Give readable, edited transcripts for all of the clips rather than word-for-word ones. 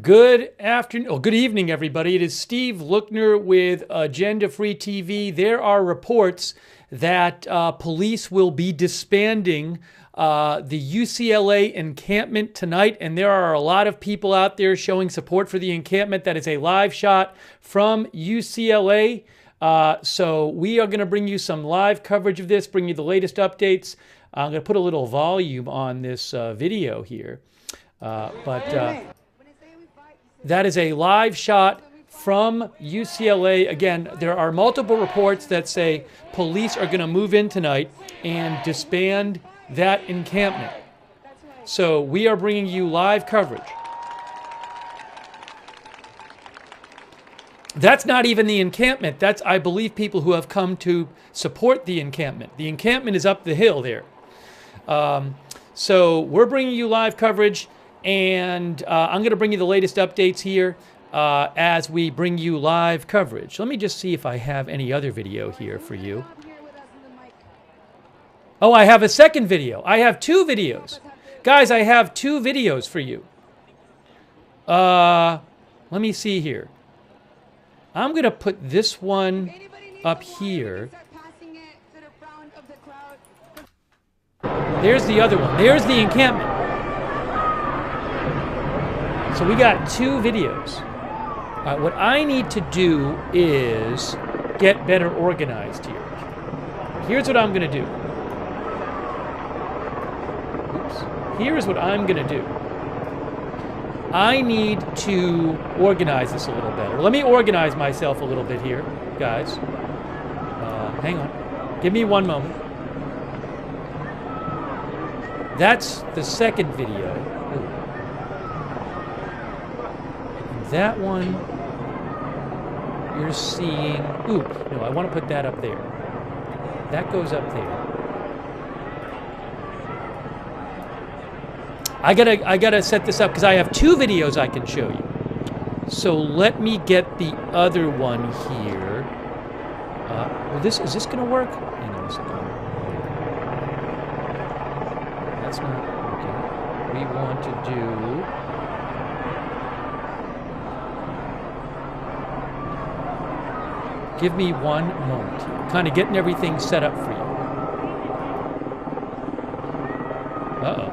Good afternoon, good evening, everybody. It is Steve Lookner with Agenda Free TV. There are reports that police will be disbanding the UCLA encampment tonight, and there are a lot of people out there showing support for the encampment. That is a live shot from UCLA. So we are going to bring you some live coverage of this, bring you the latest updates. I'm going to put a little volume on this video here. That is a live shot from UCLA. Again, there are multiple reports that say police are going to move in tonight and disband that encampment. So we are bringing you live coverage. That's not even the encampment. That's, I believe, people who have come to support the encampment. The encampment is up the hill there. So we're bringing you live coverage. And I'm going to bring you the latest updates here as we bring you live coverage. Let me just see if I have any other video here for you. Oh, I have a second video. I have two videos. Guys, I have two videos for you. Let me see here. I'm going to put this one up here. There's the other one. There's the encampment. So we got two videos. What I need to do is get better organized here. Here's what I'm going to do. Oops. Here's what I'm going to do. I need to organize this a little better. Let me organize myself a little bit here, guys. Hang on. Give me one moment. That's the second video. That one, you're seeing, no, I want to put that up there. That goes up there. I gotta set this up because I have two videos I can show you. So let me get the other one here. Is this gonna work? Hang on a second. That's not working. We want to do. Give me one moment here. Kind of getting everything set up for you. Uh-oh.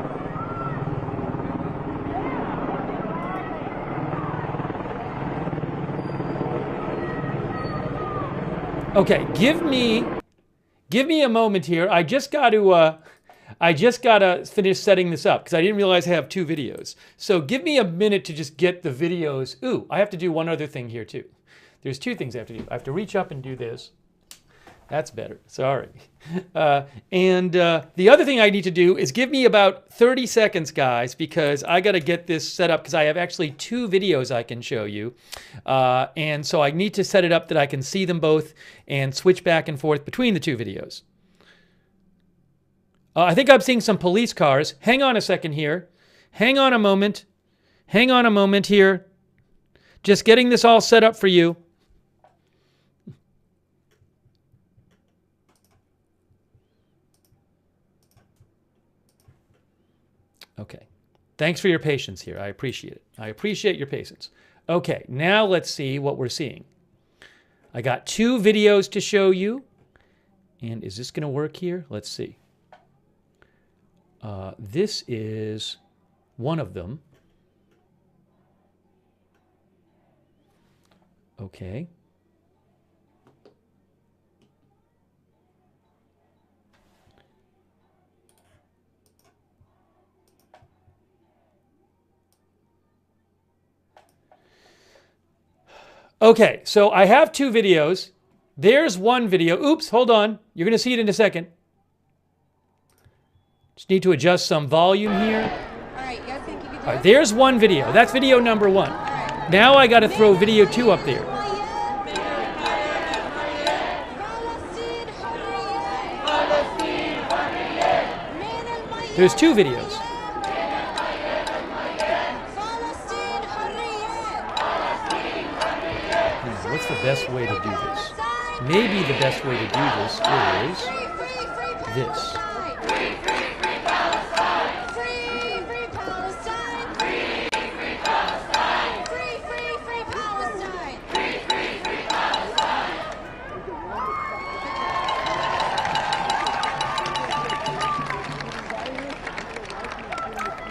Okay, give me a moment here. I just got to finish setting this up because I didn't realize I have two videos. So give me a minute to just get the videos. I have to do one other thing here too. There's two things I have to do. I have to reach up and do this. That's better. Sorry. And the other thing I need to do is give me about 30 seconds, guys, because I got to get this set up because I have actually two videos I can show you. And so I need to set it up that I can see them both and switch back and forth between the two videos. I think I'm seeing some police cars. Hang on a second here. Hang on a moment. Hang on a moment here. Just getting this all set up for you. Okay. Thanks for your patience here. I appreciate it. I appreciate your patience. Okay, now let's see what we're seeing. I got two videos to show you. And is this going to work here? Let's see. This is one of them. Okay. Okay, so I have two videos. There's one video. Oops, hold on. You're going to see it in a second. Just need to adjust some volume here. All right, there's one video. That's video number one. Now I got to throw video two up there. There's two videos. What's the best way to do this? Maybe the best way to do this is this.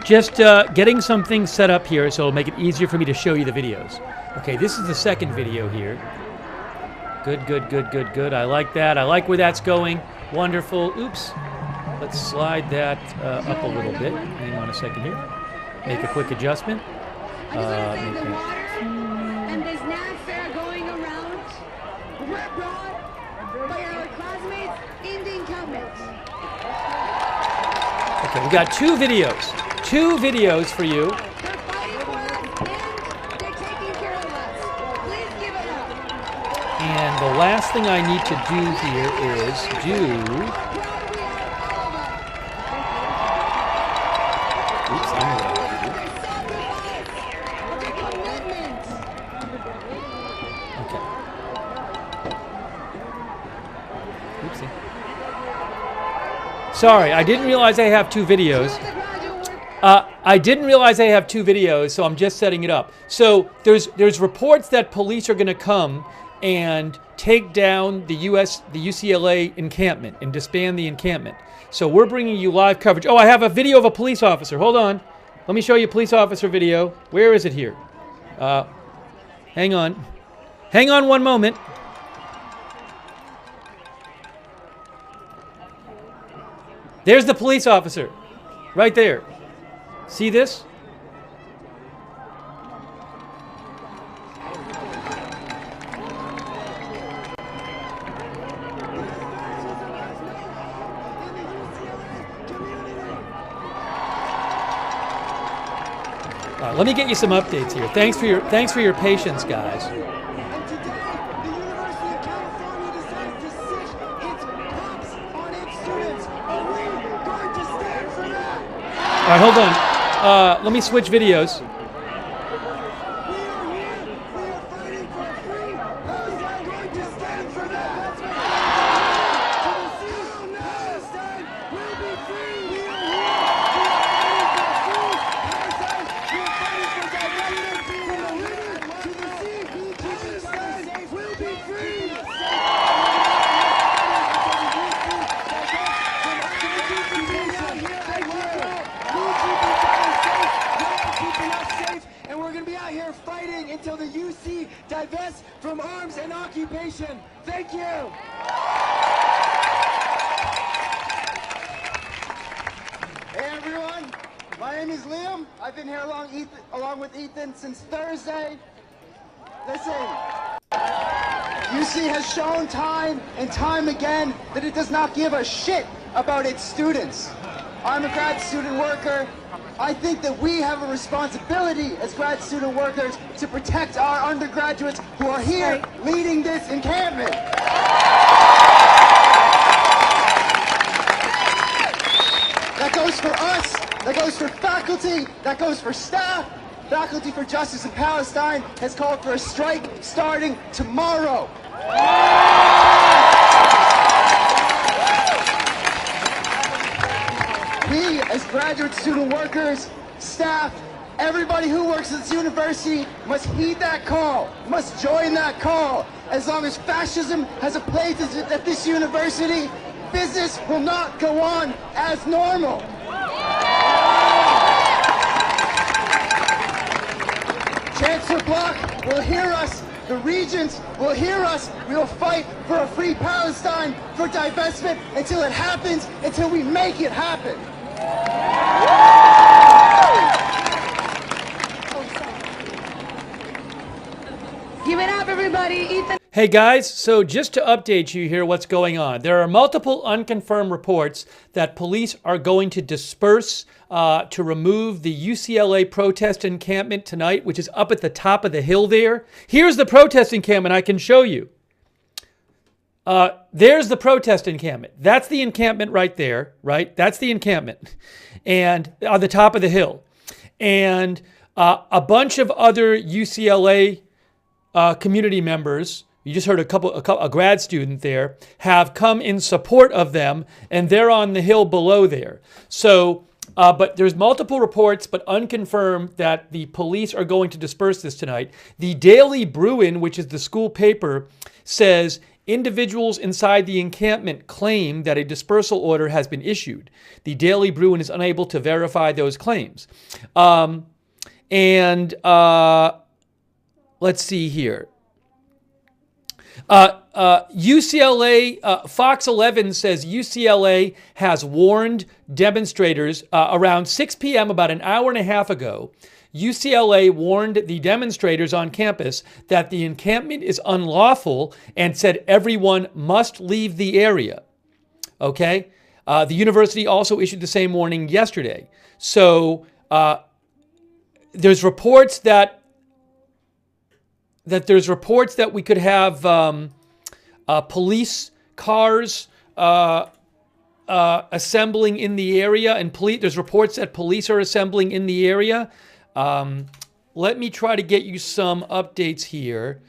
Just getting some things set up here so it'll make it easier for me to show you the videos. Okay, this is the second video here. Good, good, good, good, good. I like that. I like where that's going. Wonderful. Oops. Let's slide that up a little bit. Hang on a second here. Make a quick adjustment. And there's not fair going around. We're brought by our classmates in the encampment. Okay, we got two videos. Two videos for you. They're fighting for us and they're taking care of us. Please give it up. And the last thing I need to do here is do... Oops, I know what I have to do. Okay. Oopsie. Sorry, I didn't realize I have two videos. I didn't realize I have two videos, so I'm just setting it up. So there's reports that police are going to come and take down the UCLA encampment and disband the encampment. So we're bringing you live coverage. Oh, I have a video of a police officer. Hold on. Let me show you a police officer video. Where is it here? Hang on. Hang on one moment. There's the police officer. Right there. See this? All right, let me get you some updates here. Thanks for your patience, guys. All right, hold on. Let me switch videos. Until the UC divests from arms and occupation. Thank you. Hey everyone, my name is Liam. I've been here along with Ethan since Thursday. Listen, UC has shown time and time again that it does not give a shit about its students. I'm a grad student worker. I think that we have a responsibility as grad student workers to protect our undergraduates who are here leading this encampment. That goes for us, that goes for faculty, that goes for staff. Faculty for Justice in Palestine has called for a strike starting tomorrow. We, as graduate student workers, staff, everybody who works at this university must heed that call, must join that call. As long as fascism has a place at this university, business will not go on as normal. Chancellor Block will hear us. The regents will hear us. We will fight for a free Palestine, for divestment, until it happens, until we make it happen. Give it up, everybody. Ethan. Hey guys, so just to update you here what's going on. There are multiple unconfirmed reports that police are going to disperse to remove the UCLA protest encampment tonight, which is up at the top of the hill there. Here's the protest encampment I can show you. There's the protest encampment. That's the encampment right there, right? That's the encampment. And on the top of the hill. And a bunch of other UCLA community members, you just heard a grad student there, have come in support of them, and they're on the hill below there. So, but there's multiple reports, but unconfirmed, that the police are going to disperse this tonight. The Daily Bruin, which is the school paper, says Individuals inside the encampment claim that a dispersal order has been issued. The Daily Bruin is unable to verify those claims. Let's see here. UCLA, Fox 11 says UCLA has warned demonstrators around 6 p.m., about an hour and a half ago. UCLA warned the demonstrators on campus that the encampment is unlawful and said everyone must leave the area. Okay? The university also issued the same warning yesterday. So there's reports that we could have police cars assembling in the area, and there's reports that police are assembling in the area. Let me try to get you some updates here.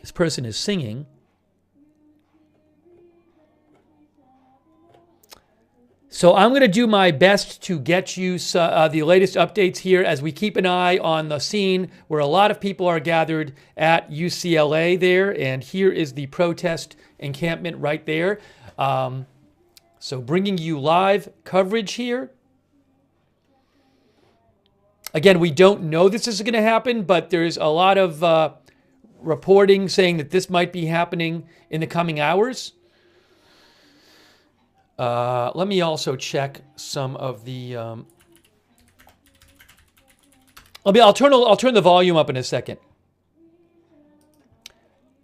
This person is singing. So I'm going to do my best to get you the latest updates here as we keep an eye on the scene where a lot of people are gathered at UCLA there. And here is the protest encampment right there. So bringing you live coverage here. Again, we don't know this is going to happen, but there's a lot of reporting saying that this might be happening in the coming hours. Let me also check some of the. I'll turn the volume up in a second.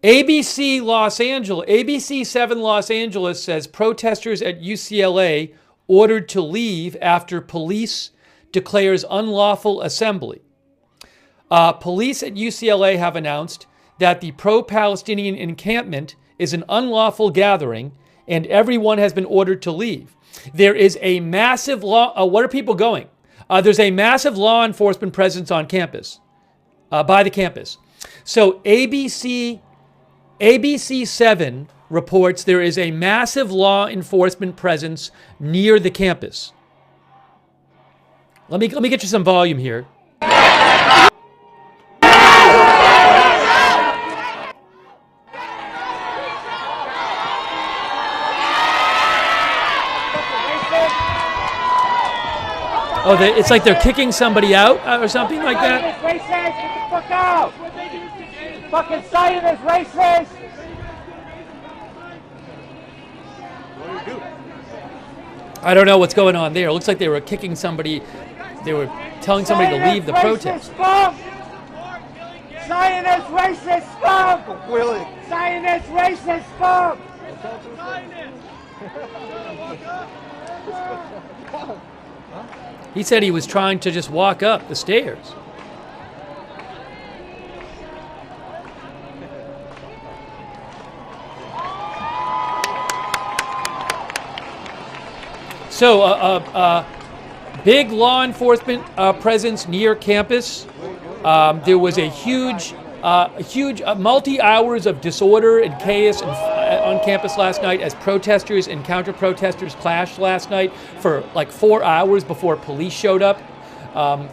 ABC 7 Los Angeles says protesters at UCLA ordered to leave after police declares unlawful assembly. Police at UCLA have announced that the pro-Palestinian encampment is an unlawful gathering and everyone has been ordered to leave. There is a massive what are people going? There's a massive law enforcement presence on campus, by the campus. So ABC 7 reports there is a massive law enforcement presence near the campus. Let me get you some volume here. Oh, it's like they're kicking somebody out or something like that? Racist, get the fuck out! Fucking Zionist racist! What do you do? I don't know what's going on there. It looks like they were kicking somebody. They were telling somebody to leave the protest. Scum! Zionist racist scum! Really? Zionist racist scum! He said he was trying to just walk up the stairs. So, big law enforcement presence near campus. There was a huge multi-hours of disorder and chaos on campus last night as protesters and counter-protesters clashed last night for like 4 hours before police showed up.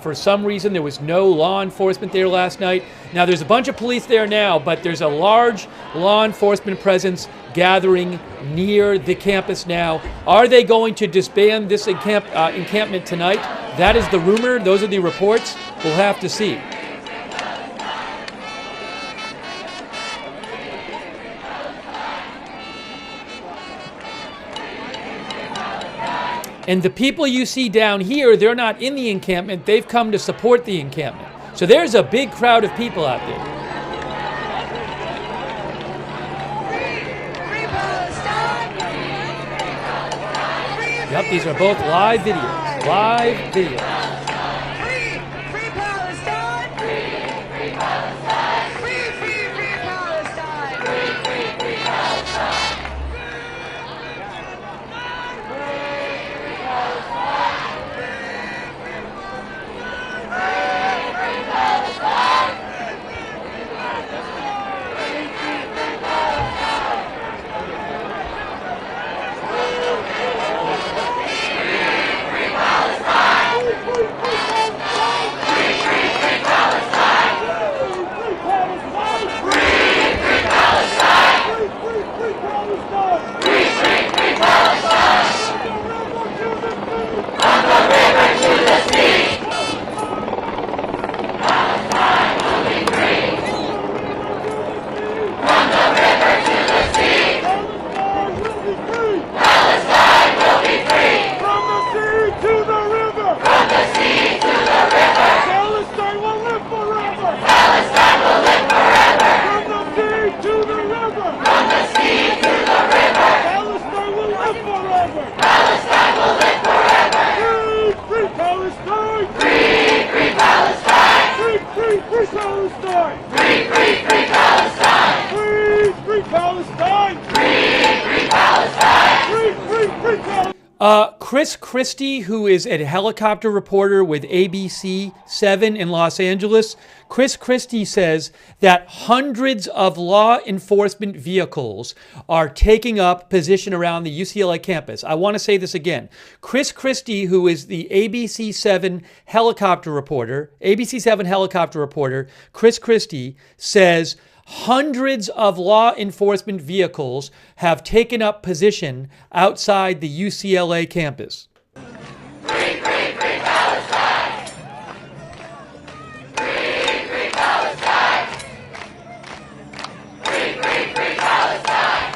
For some reason, there was no law enforcement there last night. Now, there's a bunch of police there now, but there's a large law enforcement presence gathering near the campus now. Are they going to disband this encampment tonight? That is the rumor. Those are the reports. We'll have to see. And the people you see down here, they're not in the encampment. They've come to support the encampment. So there's a big crowd of people out there. Free Palestine! Yep, these are both live videos. Live videos. Free Palestine! Free Palestine! Free Palestine! Free Palestine! Chris Christie, who is a helicopter reporter with ABC7 in Los Angeles, Chris Christie says that hundreds of law enforcement vehicles are taking up position around the UCLA campus. I want to say this again. Chris Christie, who is the ABC7 helicopter reporter, Chris Christie says hundreds of law enforcement vehicles have taken up position outside the UCLA campus. Free, free, free Palestine! Free, free Palestine! Free, free, free Palestine!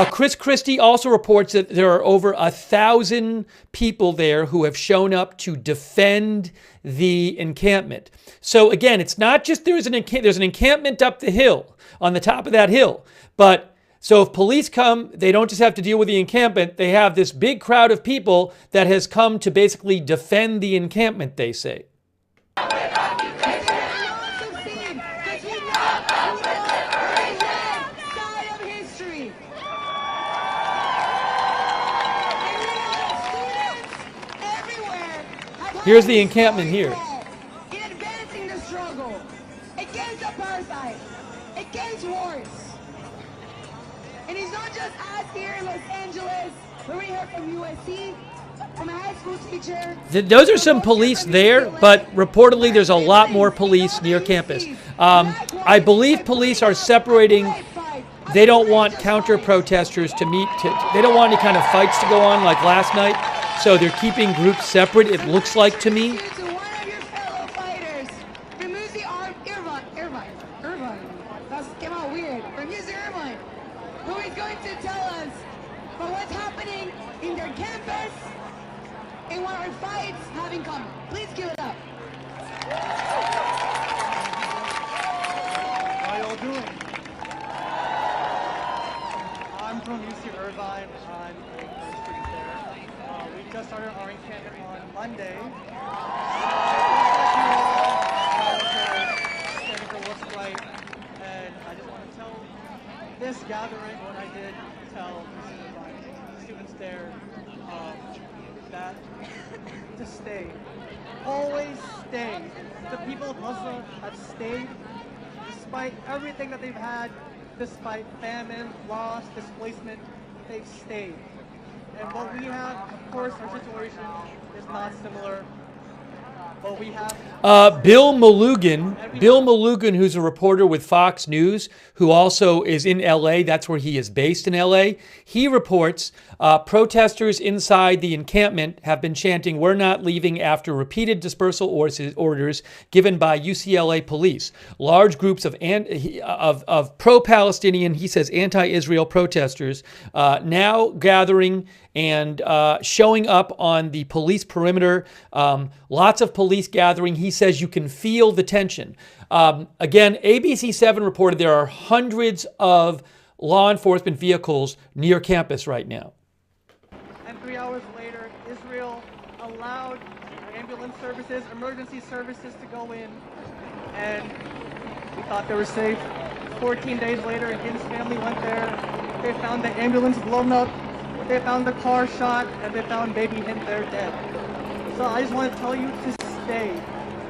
Chris Christie also reports that there are over 1,000 people there who have shown up to defend the encampment. So again, it's not just there's an encampment up the hill, on the top of that hill. But so if police come, they don't just have to deal with the encampment. They have this big crowd of people that has come to basically defend the encampment, they say. Here's the encampment here. In advancing the struggle against apartheid, against wars. And it's not just us here in Los Angeles, where we heard from USC, from a high school teacher. Those are some police there, but reportedly there's a lot more police near campus. I believe police are separating. They don't want counter-protesters to meet. They don't want any kind of fights to go on like last night. So they're keeping groups separate, it looks like to me. To one of your fellow fighters, remove the arm, Irvine. That came out weird. Remove the Irvine, who is going to tell us about what's happening in their campus and what our fights have in common. Please give it up. How y'all doing? I'm from UC Irvine. I'm a first student there. We just started our encampment on Monday. Standing for what's right, and I just want to tell this gathering what I did tell the students there that to stay, always stay. The people of Muslim have stayed despite everything that they've had, despite famine, loss, displacement. They've stayed. And what we have, of course, our situation is not similar. But we have Bill Malugin, who's a reporter with Fox News, who also is in LA, that's where he is based in LA, he reports protesters inside the encampment have been chanting, "We're not leaving," after repeated dispersal orders given by UCLA police. Large groups of pro-Palestinian, he says anti-Israel protesters, now gathering and showing up on the police perimeter. Lots of police gathering. He says you can feel the tension. Again, ABC7 reported there are hundreds of law enforcement vehicles near campus right now. And 3 hours later, Israel allowed ambulance services, emergency services to go in, and we thought they were safe. 14 days later, his family went there. They found the ambulance blown up. They found the car shot, and they found baby Hint there dead. So I just want to tell you to stay.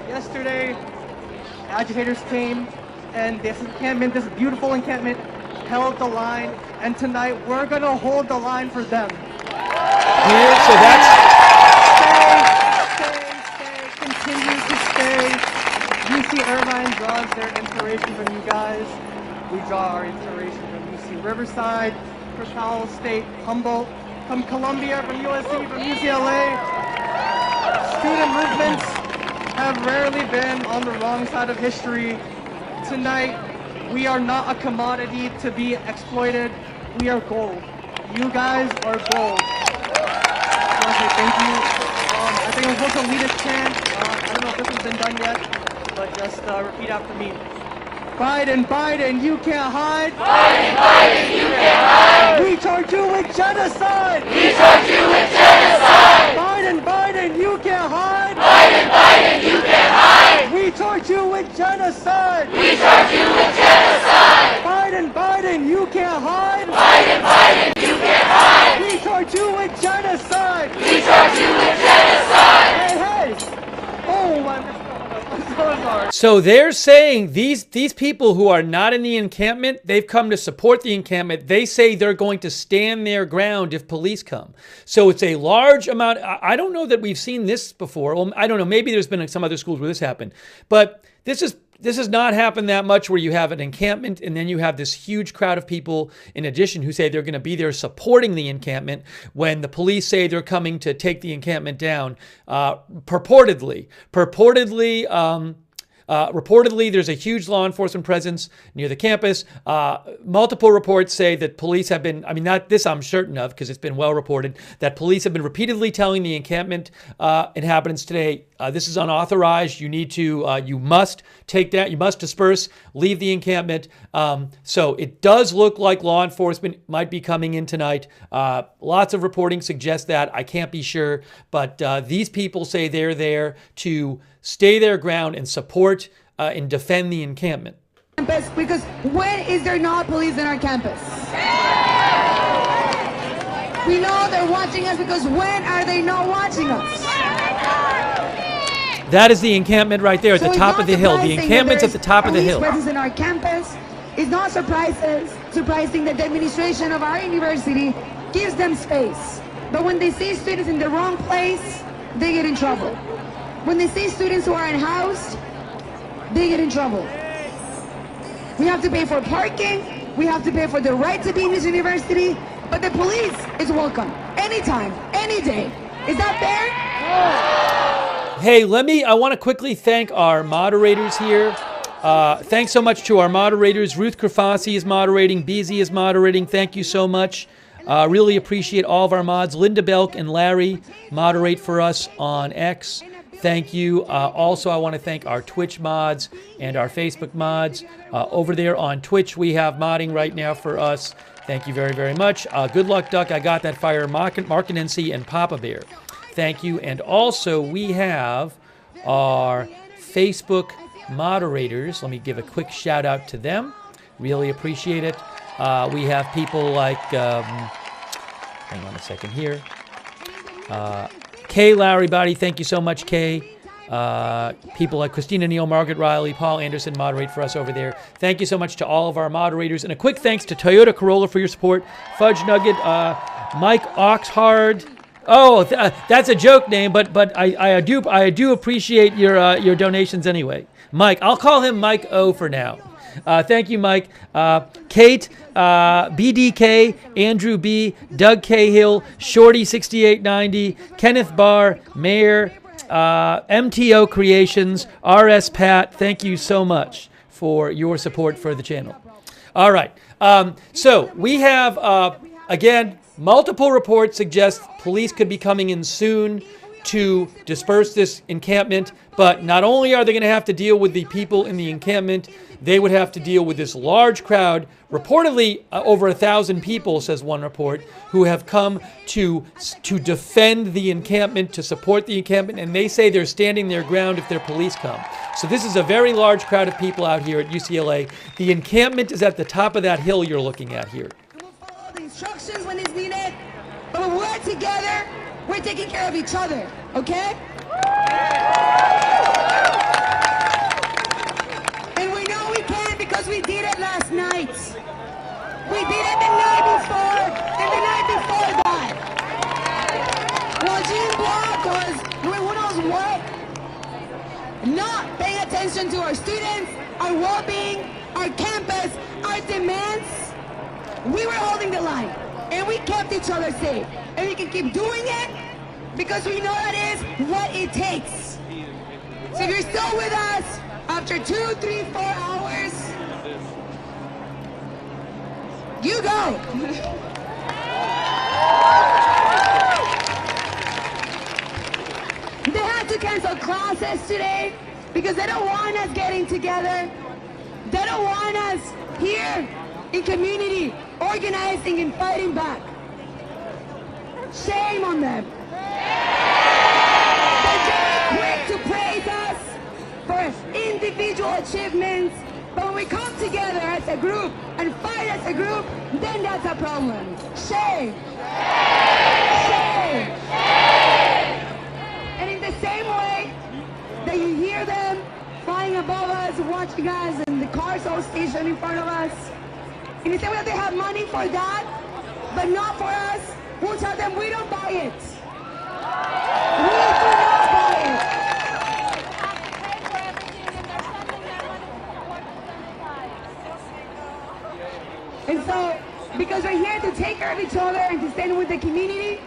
Yesterday, agitators came, and this encampment, this beautiful encampment, held the line, and tonight we're gonna hold the line for them. Here, so that's Stay, continue to stay. UC Irvine draws their inspiration from you guys. We draw our inspiration from UC Riverside, from Cal State, Humboldt, from Columbia, from USC, from UCLA. Student movements have rarely been on the wrong side of history. Tonight, we are not a commodity to be exploited. We are gold. You guys are gold. I want to say thank you. I think I'm supposed to lead a chant. I don't know if this has been done yet, but just repeat after me. Biden, Biden, you can't hide. Biden, Biden, you can't hide. We charge you with genocide. We charge you with genocide. Biden, Biden, you can't hide. Biden, Biden, you can't hide. We charge you with genocide. We charge you with genocide. Biden, Biden, you can't hide. Biden, Biden, you can't hide. We We charge you with genocide! We charge you with genocide! Hey, hey! Oh, I'm so sorry. So they're saying these people who are not in the encampment, they've come to support the encampment. They say they're going to stand their ground if police come. So it's a large amount. I don't know that we've seen this before. Well, I don't know. Maybe there's been some other schools where this happened. But this has not happened that much, where you have an encampment and then you have this huge crowd of people in addition who say they're going to be there supporting the encampment when the police say they're coming to take the encampment down. Purportedly, there's a huge law enforcement presence near the campus. Multiple reports say that police have been, I mean, not this I'm certain of because it's been well reported, that police have been repeatedly telling the encampment inhabitants today, this is unauthorized. You need to, you must take that, you must disperse, leave the encampment. So it does look like law enforcement might be coming in tonight. Lots of reporting suggests that. I can't be sure, but these people say they're there to stay their ground and support and defend the encampment. Because when is there not police in our campus? We know they're watching us because when are they not watching us? That is the encampment right there at the top of the hill. The encampment's at the top of the hill. Presence in our campus. It's not surprising that the administration of our university gives them space. But when they see students in the wrong place, they get in trouble. When they see students who are unhoused, they get in trouble. We have to pay for parking. We have to pay for the right to be in this university. But the police is welcome anytime, any day. Is that fair? Hey, I want to quickly thank our moderators here. Thanks so much to our moderators. Ruth Krafasi is moderating. BZ is moderating. Thank you so much. Really appreciate all of our mods. Linda Belk and Larry moderate for us on X. Thank you. Also, I want to thank our Twitch mods and our Facebook mods. Over there on Twitch, we have modding right now for us. Thank you very, very much. Good luck, Duck. I got that fire. Markinency and Papa Bear. Thank you. And also, we have our Facebook moderators. Let me give a quick shout out to them. Really appreciate it. We have people like, hang on a second here. Kay Lowry Body, thank you so much, Kay. People like Christina Neal, Margaret Riley, Paul Anderson moderate for us over there. Thank you so much to all of our moderators. And a quick thanks to Toyota Corolla for your support. Fudge Nugget, Mike Oxhard. Oh, that's a joke name, but I do appreciate your donations anyway. Mike, I'll call him Mike O for now. Thank you, Mike. Kate, BDK, Andrew B, Doug Cahill, Shorty6890, Kenneth Barr, Mayor, MTO Creations, RS Pat. Thank you so much for your support for the channel. All right. So we have, again, multiple reports suggest police could be coming in soon to disperse this encampment, but not only are they going to have to deal with the people in the encampment, they would have to deal with this large crowd, reportedly over 1,000 people, says one report, who have come to defend the encampment, to support the encampment, and they say they're standing their ground if their police come. So this is a very large crowd of people out here at UCLA. The encampment is at the top of that hill you're looking at here. We'll follow the instructions when it's needed, but when we're together, we're taking care of each other, okay? And we know we can because we did it last night. We did it the night before and the night before that. While Gene Block was, who knows what, not paying attention to our students, our well-being, our campus, our demands, we were holding the line and we kept each other safe. And we can keep doing it because we know that is what it takes. So if you're still with us after 2, 3, 4 hours, you go. They had to cancel classes today because they don't want us getting together. They don't want us here in community organizing and fighting back. Shame on them. They're very quick to praise us for individual achievements, but when we come together as a group and fight as a group, then that's a problem. Shame. the same way that you hear them flying above us, watching us, and the cars all stationed in front of us. In the same way that they have money for that, but not for us, we'll tell them we don't buy it. We do not buy it. And so, because we're here to take care of each other and to stand with the community,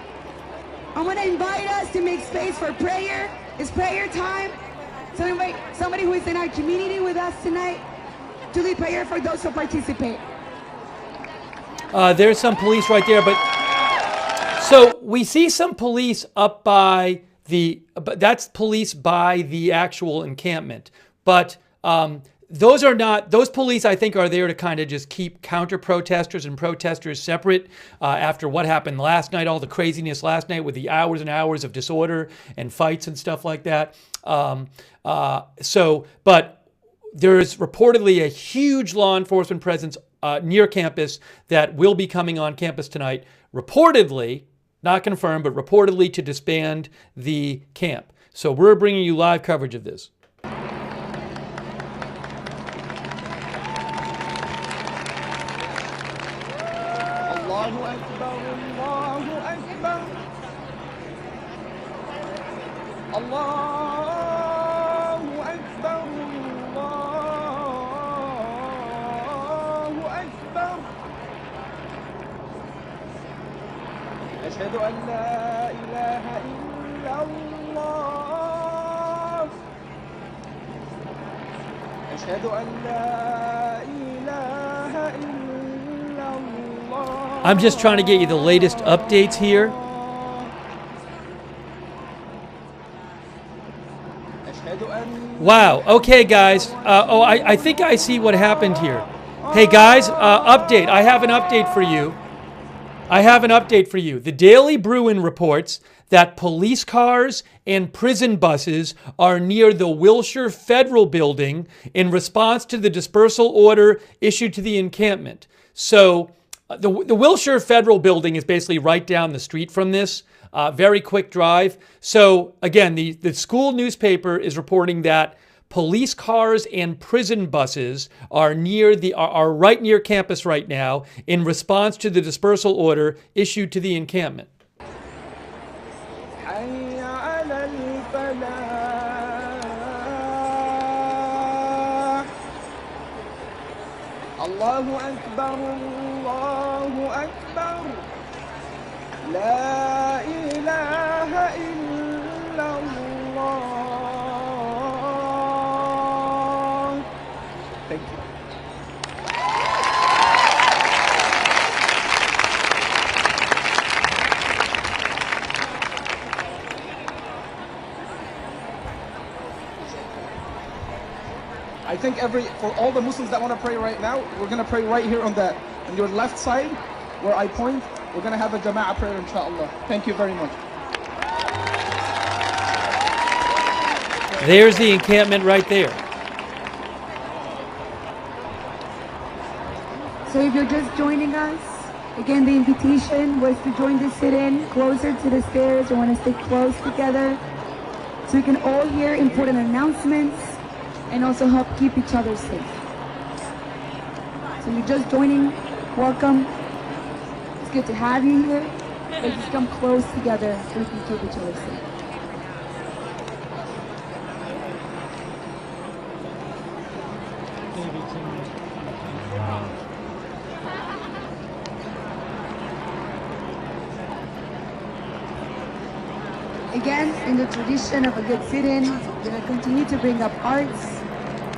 I'm going to invite us to make space for prayer. It's prayer time. So I invite somebody who is in our community with us tonight to lead prayer for those who participate. There's some police right there, but so we see some police up by but that's police by the actual encampment. But those are not, those police I think are there to kind of just keep counter protesters and protesters separate after what happened last night, all the craziness last night with the hours and hours of disorder and fights and stuff like that. But there's reportedly a huge law enforcement presence near campus that will be coming on campus tonight, reportedly, not confirmed, but reportedly to disband the camp. So we're bringing you live coverage of this. Allahu Akbar, Allahu Akbar. Allahu Akbar, Allahu Akbar. Ashhadu an la ilaha illa Allah. Ashhadu an la ilaha illa Allah. I'm just trying to get you the latest updates here. Wow. Okay, guys. I think I see what happened here. Hey, guys, update. I have an update for you. The Daily Bruin reports that police cars and prison buses are near the Wilshire Federal Building in response to the dispersal order issued to the encampment. So the Wilshire Federal Building is basically right down the street from this. Very quick drive. So again, the school newspaper is reporting that police cars and prison buses are right near campus right now in response to the dispersal order issued to the encampment. Allahu Akbar, Allahu Akbar. La ilaha illallah. Thank you. I think for all the Muslims that want to pray right now, we're going to pray right here on your left side where I point. We're going to have a Jama'ah prayer, inshallah. Thank you very much. There's the encampment right there. So if you're just joining us, again, the invitation was to join the sit-in closer to the stairs. We want to stay close together so we can all hear important announcements and also help keep each other safe. So you're just joining, welcome. It's good to have you here. Let's just come close together so we can keep each other safe. Again, in the tradition of a good sit-in, we're going to continue to bring up arts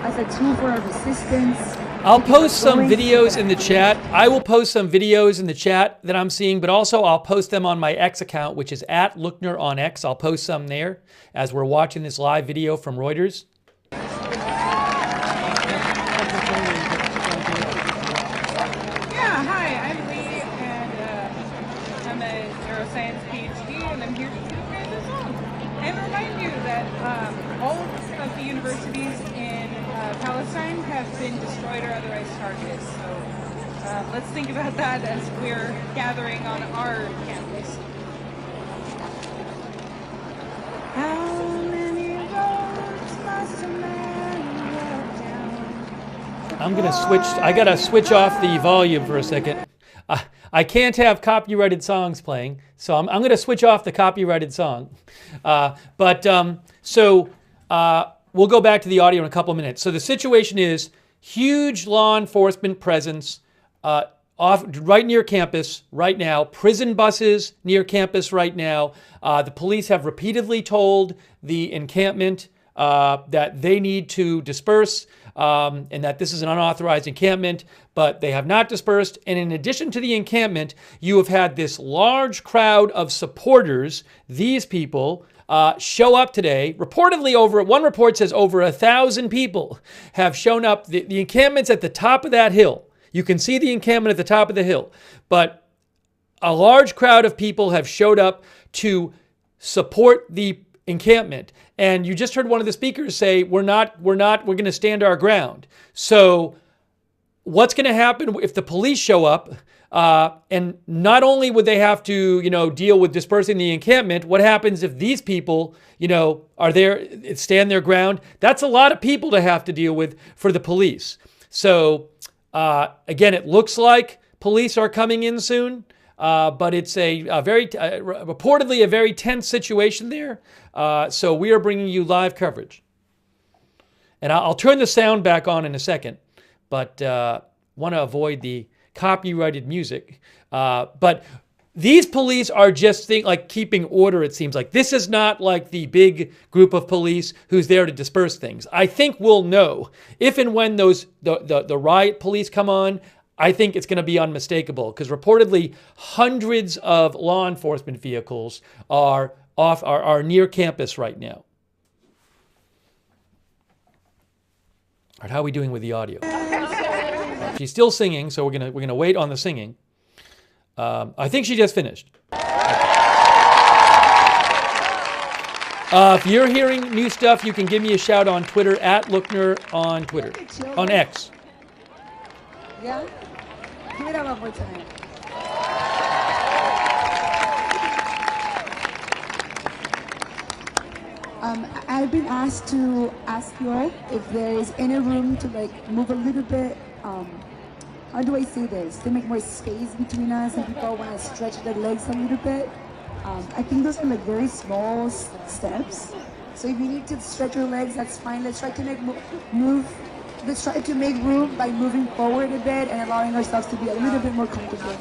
as a tool for our resistance. I'll post some videos in the chat. I will post some videos in the chat that I'm seeing, but also I'll post them on my X account, which is @Lookner on X. I'll post some there as we're watching this live video from Reuters. Yeah, hi, I'm Lee, and I'm a neuroscience PhD, and I'm here to do this song and remind you that all of the universities in Palestine have been destroyed or otherwise targeted. So let's think about that as we're gathering on our campus. I'm gonna switch. I gotta switch off the volume for a second. I can't have copyrighted songs playing, so I'm gonna switch off the copyrighted song. We'll go back to the audio in a couple of minutes. So the situation is huge law enforcement presence right near campus right now. Prison buses near campus right now. The police have repeatedly told the encampment that they need to disperse and that this is an unauthorized encampment, but they have not dispersed. And in addition to the encampment, you have had this large crowd of supporters, these people, show up today. Reportedly one report says over 1,000 people have shown up. The encampment's at the top of that hill. You can see the encampment at the top of the hill, but a large crowd of people have showed up to support the encampment. And you just heard one of the speakers say, we're going to stand our ground. So what's going to happen if the police show up? And not only would they have to, deal with dispersing the encampment, what happens if these people, are there, stand their ground? That's a lot of people to have to deal with for the police. So again, it looks like police are coming in soon, but it's reportedly a very tense situation there. So we are bringing you live coverage. And I'll turn the sound back on in a second, but want to avoid the copyrighted music. But these police are just keeping order, it seems like. This is not like the big group of police who's there to disperse things. I think we'll know if and when the riot police come on. I think it's going to be unmistakable because reportedly hundreds of law enforcement vehicles are near campus right now. All right, how are we doing with the audio? She's still singing, so we're gonna wait on the singing. I think she just finished. If you're hearing new stuff, you can give me a shout on Twitter @Lookner on Twitter, on X. Yeah? Give it up one more time. I've been asked to ask you if there is any room to move a little bit, how do I say this, to make more space between us and people want to stretch their legs a little bit. I think those are very small steps. So if you need to stretch your legs, that's fine. Let's try to make Let's try to make room by moving forward a bit and allowing ourselves to be a little bit more comfortable.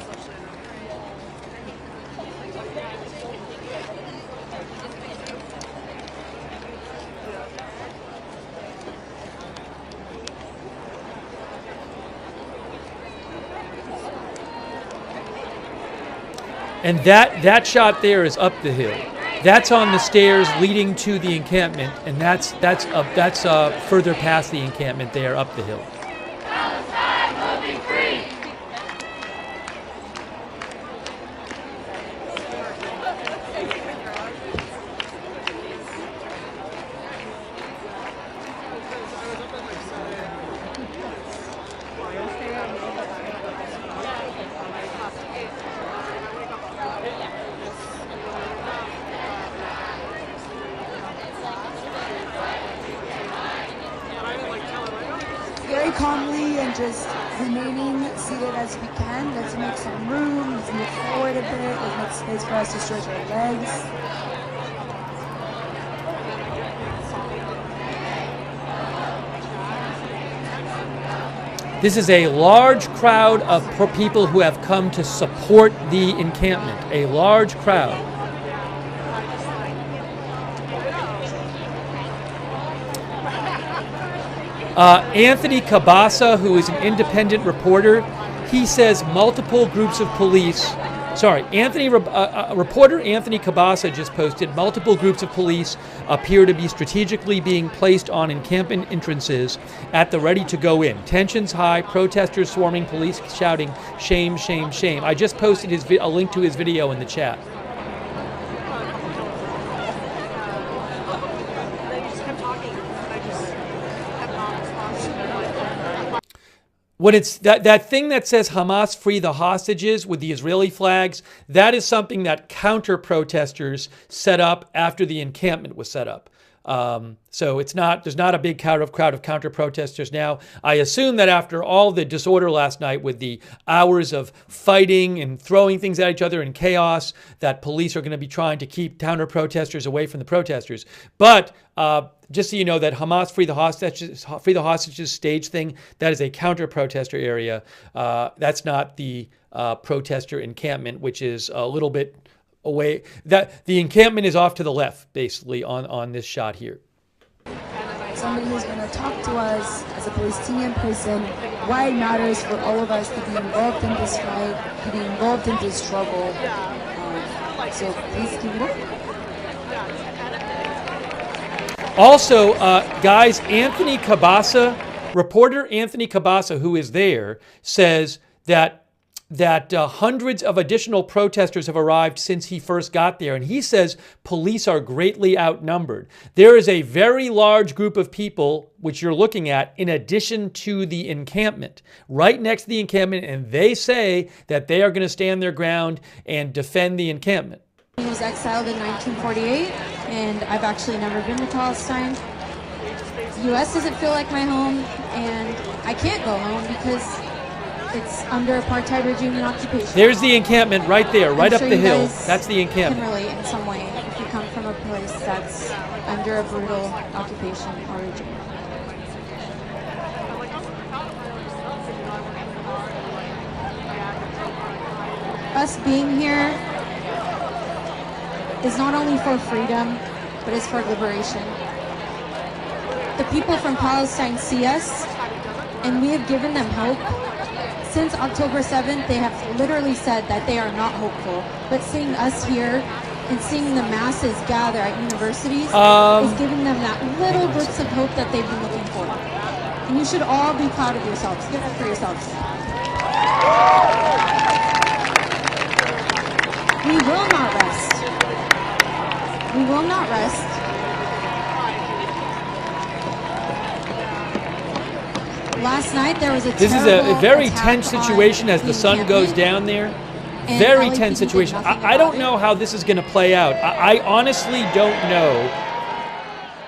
And that shot there is up the hill. That's on the stairs leading to the encampment, and that's further past the encampment there, up the hill. Palestine will be free. Very calmly and just remaining seated as we can. Let's make some room. Let's move forward a bit. Let's make space for us to stretch our legs. This is a large crowd of people who have come to support the encampment. A large crowd. Anthony Cabasa, who is an independent reporter, he says multiple groups of police. Reporter Anthony Cabasa just posted multiple groups of police appear to be strategically being placed on encampment entrances at the ready to go in. Tensions high, protesters swarming, police shouting, "Shame, shame, shame." I just posted a link to his video in the chat. When it's that thing that says Hamas free the hostages with the Israeli flags, that is something that counter-protesters set up after the encampment was set up. So there's not a big crowd of counter protesters now. I assume that after all the disorder last night with the hours of fighting and throwing things at each other and chaos, that police are going to be trying to keep counter protesters away from the protesters. But just so you know, that Hamas free the hostages stage thing, that is a counter protester area. That's not the protester encampment, which is a little bit away. That the encampment is off to the left, basically, on this shot here. Somebody who's going to talk to us as a Palestinian person why it matters for all of us to be involved in this fight, to be involved in this struggle. So please keep it up. Also, guys, reporter Anthony Cabasa, who is there, says that hundreds of additional protesters have arrived since he first got there. And he says police are greatly outnumbered. There is a very large group of people, which you're looking at, in addition to the encampment, right next to the encampment. And they say that they are going to stand their ground and defend the encampment. He was exiled in 1948, and I've actually never been to Palestine. The U.S. doesn't feel like my home, and I can't go home because it's under apartheid regime and occupation. There's the encampment right there, right up the hill. That's the Can encampment. relate in some way if you come from a place that's under a brutal occupation or regime. Us being here is not only for freedom, but it's for liberation. The people from Palestine see us, and we have given them hope. Since October 7th, they have literally said that they are not hopeful. But seeing us here and seeing the masses gather at universities is giving them that little bits of hope that they've been looking for. And you should all be proud of yourselves. Give it for yourselves. We will not rest. We will not rest. Last night there was a This is a very tense situation as the sun goes down there. Very tense situation. I don't know how this is going to play out. I honestly don't know.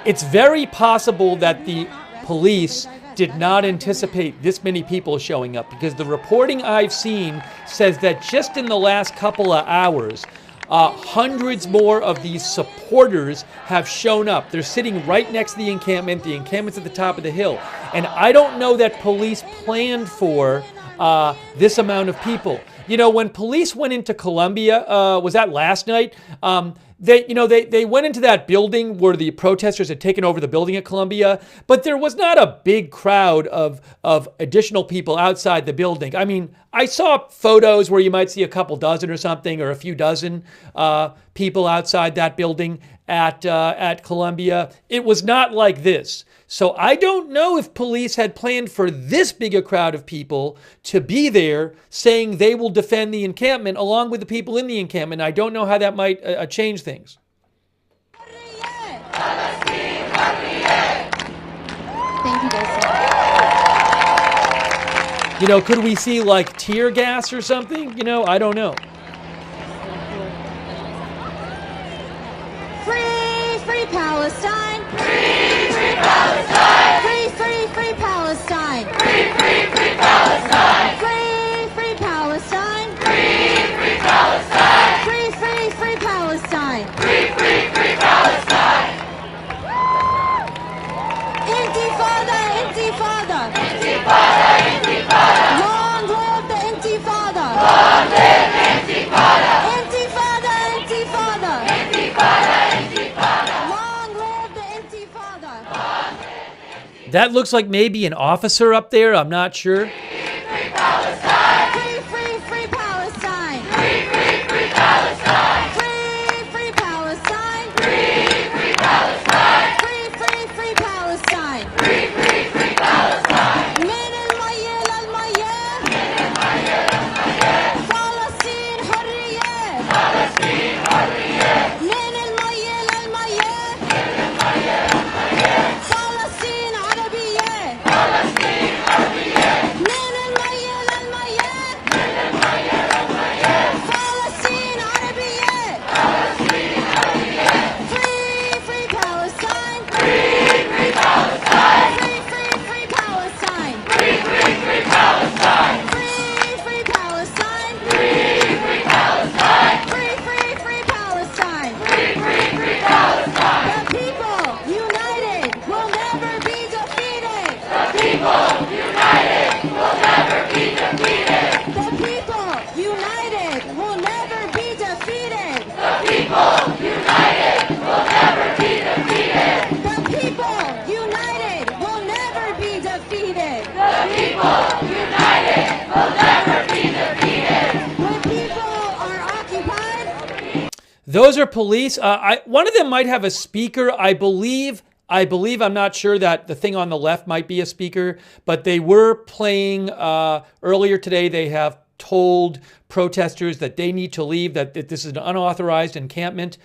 It's very possible that the police did not anticipate this many people showing up, because the reporting I've seen says that just in the last couple of hours, hundreds more of these supporters have shown up. They're sitting right next to the encampment. The encampment's at the top of the hill. And I don't know that police planned for this amount of people. You know, when police went into Columbia, was that last night? They went into that building where the protesters had taken over the building at Columbia, but there was not a big crowd of additional people outside the building. I mean, I saw photos where you might see a couple dozen or something, or a few dozen people outside that building at Columbia. It was not like this. So I don't know if police had planned for this big a crowd of people to be there saying they will defend the encampment along with the people in the encampment. I don't know how that might change things. Thank you guys. You know, could we see like tear gas or something? You know, I don't know. Free Palestine! Free Palestine! Free Palestine! Free Palestine! Free Palestine! Free Palestine! Free Palestine! Free Palestine! Intifada! Intifada! Intifada! Intifada! Long live the Intifada! Long live Intifada! Intifada! Intifada! Intifada! Intifada! Long live the Intifada! That looks like maybe an officer up there. I'm not sure. Free Palestine! Free Palestine! Free Palestine! Free Palestine! Free Palestine! Free Palestine! Free Palestine! من المية للمية فلسطين حرية Palestine حرية! من المية للمية فلسطين عربية Palestine حرية! من Those are police. One of them might have a speaker. I believe, I'm not sure that the thing on the left might be a speaker, but they were playing earlier today. They have told protesters that they need to leave, that this is an unauthorized encampment.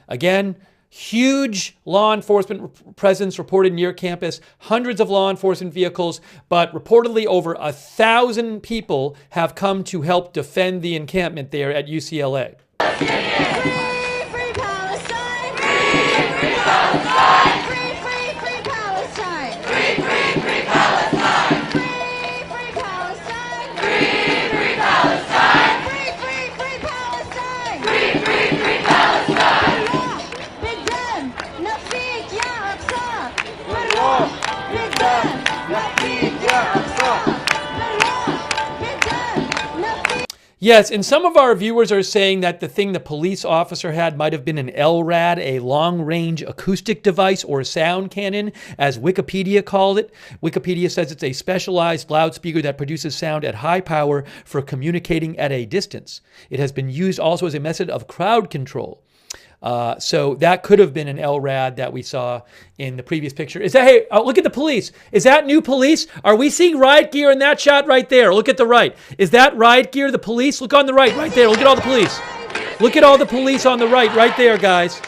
Again, huge law enforcement presence reported near campus, hundreds of law enforcement vehicles, but reportedly over 1,000 people have come to help defend the encampment there at UCLA. Free Palestine! Free Palestine! Free Palestine! Free Palestine! Free Palestine! Free Palestine! Free Palestine! Free Palestine! بالدم نفيك يا أقصى بالروح بالدم نفيك يا أقصى بالروح بالدم نفيك. Yes, and some of our viewers are saying that the thing the police officer had might have been an LRAD, a long-range acoustic device or sound cannon, as Wikipedia called it. Wikipedia says it's a specialized loudspeaker that produces sound at high power for communicating at a distance. It has been used also as a method of crowd control. So that could have been an LRAD that we saw in the previous picture. Is that, hey, look at the police. Is that new police? Are we seeing riot gear in that shot right there? Look at the right. Is that riot gear, the police? Look on the right there. Look at all the police. Look at all the police on the right there, guys.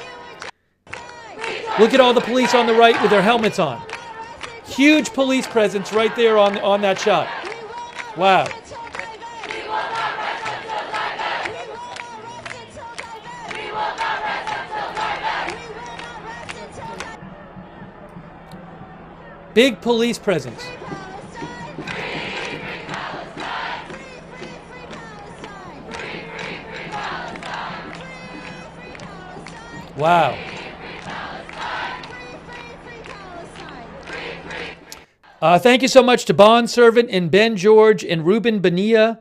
Look at all the police on the right with their helmets on. Huge police presence right there on that shot. Wow. Big police presence. Wow. Thank you so much to Bond Servant and Ben George and Ruben Benia.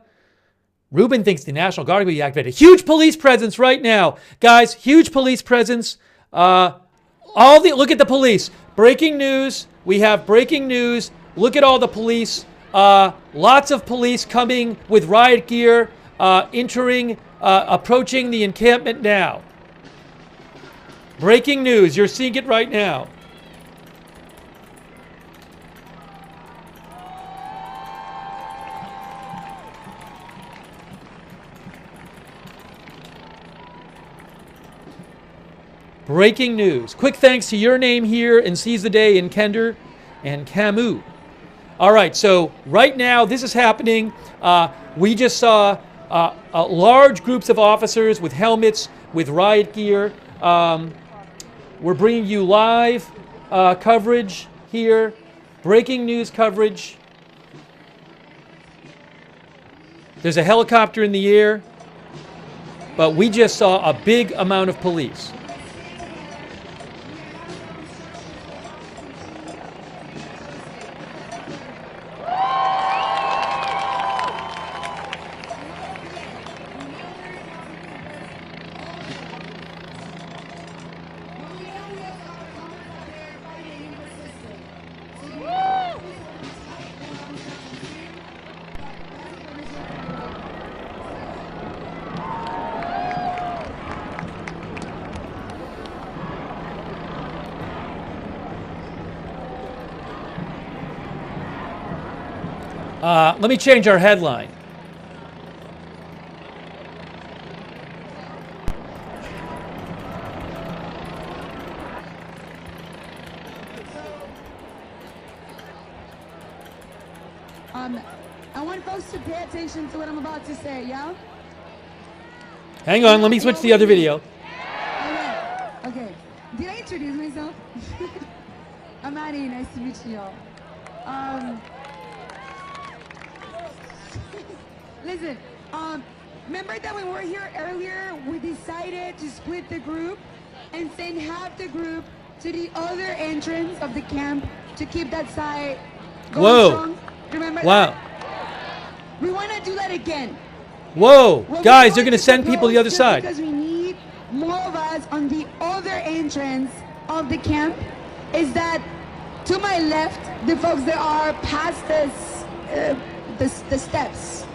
Ruben thinks the National Guard will be activated. Huge police presence right now. Guys, huge police presence. Look at the police. Breaking news. We have breaking news. Look at all the police. Lots of police coming with riot gear, approaching the encampment now. Breaking news. You're seeing it right now. Breaking news. Quick thanks to your name here and Seize the Day in Kender and Camus. All right, so right now this is happening. We just saw large groups of officers with helmets, with riot gear. We're bringing you live coverage here, breaking news coverage. There's a helicopter in the air, but we just saw a big amount of police. Let me change our headline. I want folks to pay attention to what I'm about to say, yeah? Hang on, let me switch to the other video. Okay. Did I introduce myself? I'm Annie, nice to meet you all. Listen, remember that when we were here earlier, we decided to split the group and send half the group to the other entrance of the camp to keep that side going strong? Remember Wow. that? We want to do that again. Whoa. Guys, they're going to send people to the other side. Because we need more of us on the other entrance of the camp. Is that to my left, the folks that are past the steps.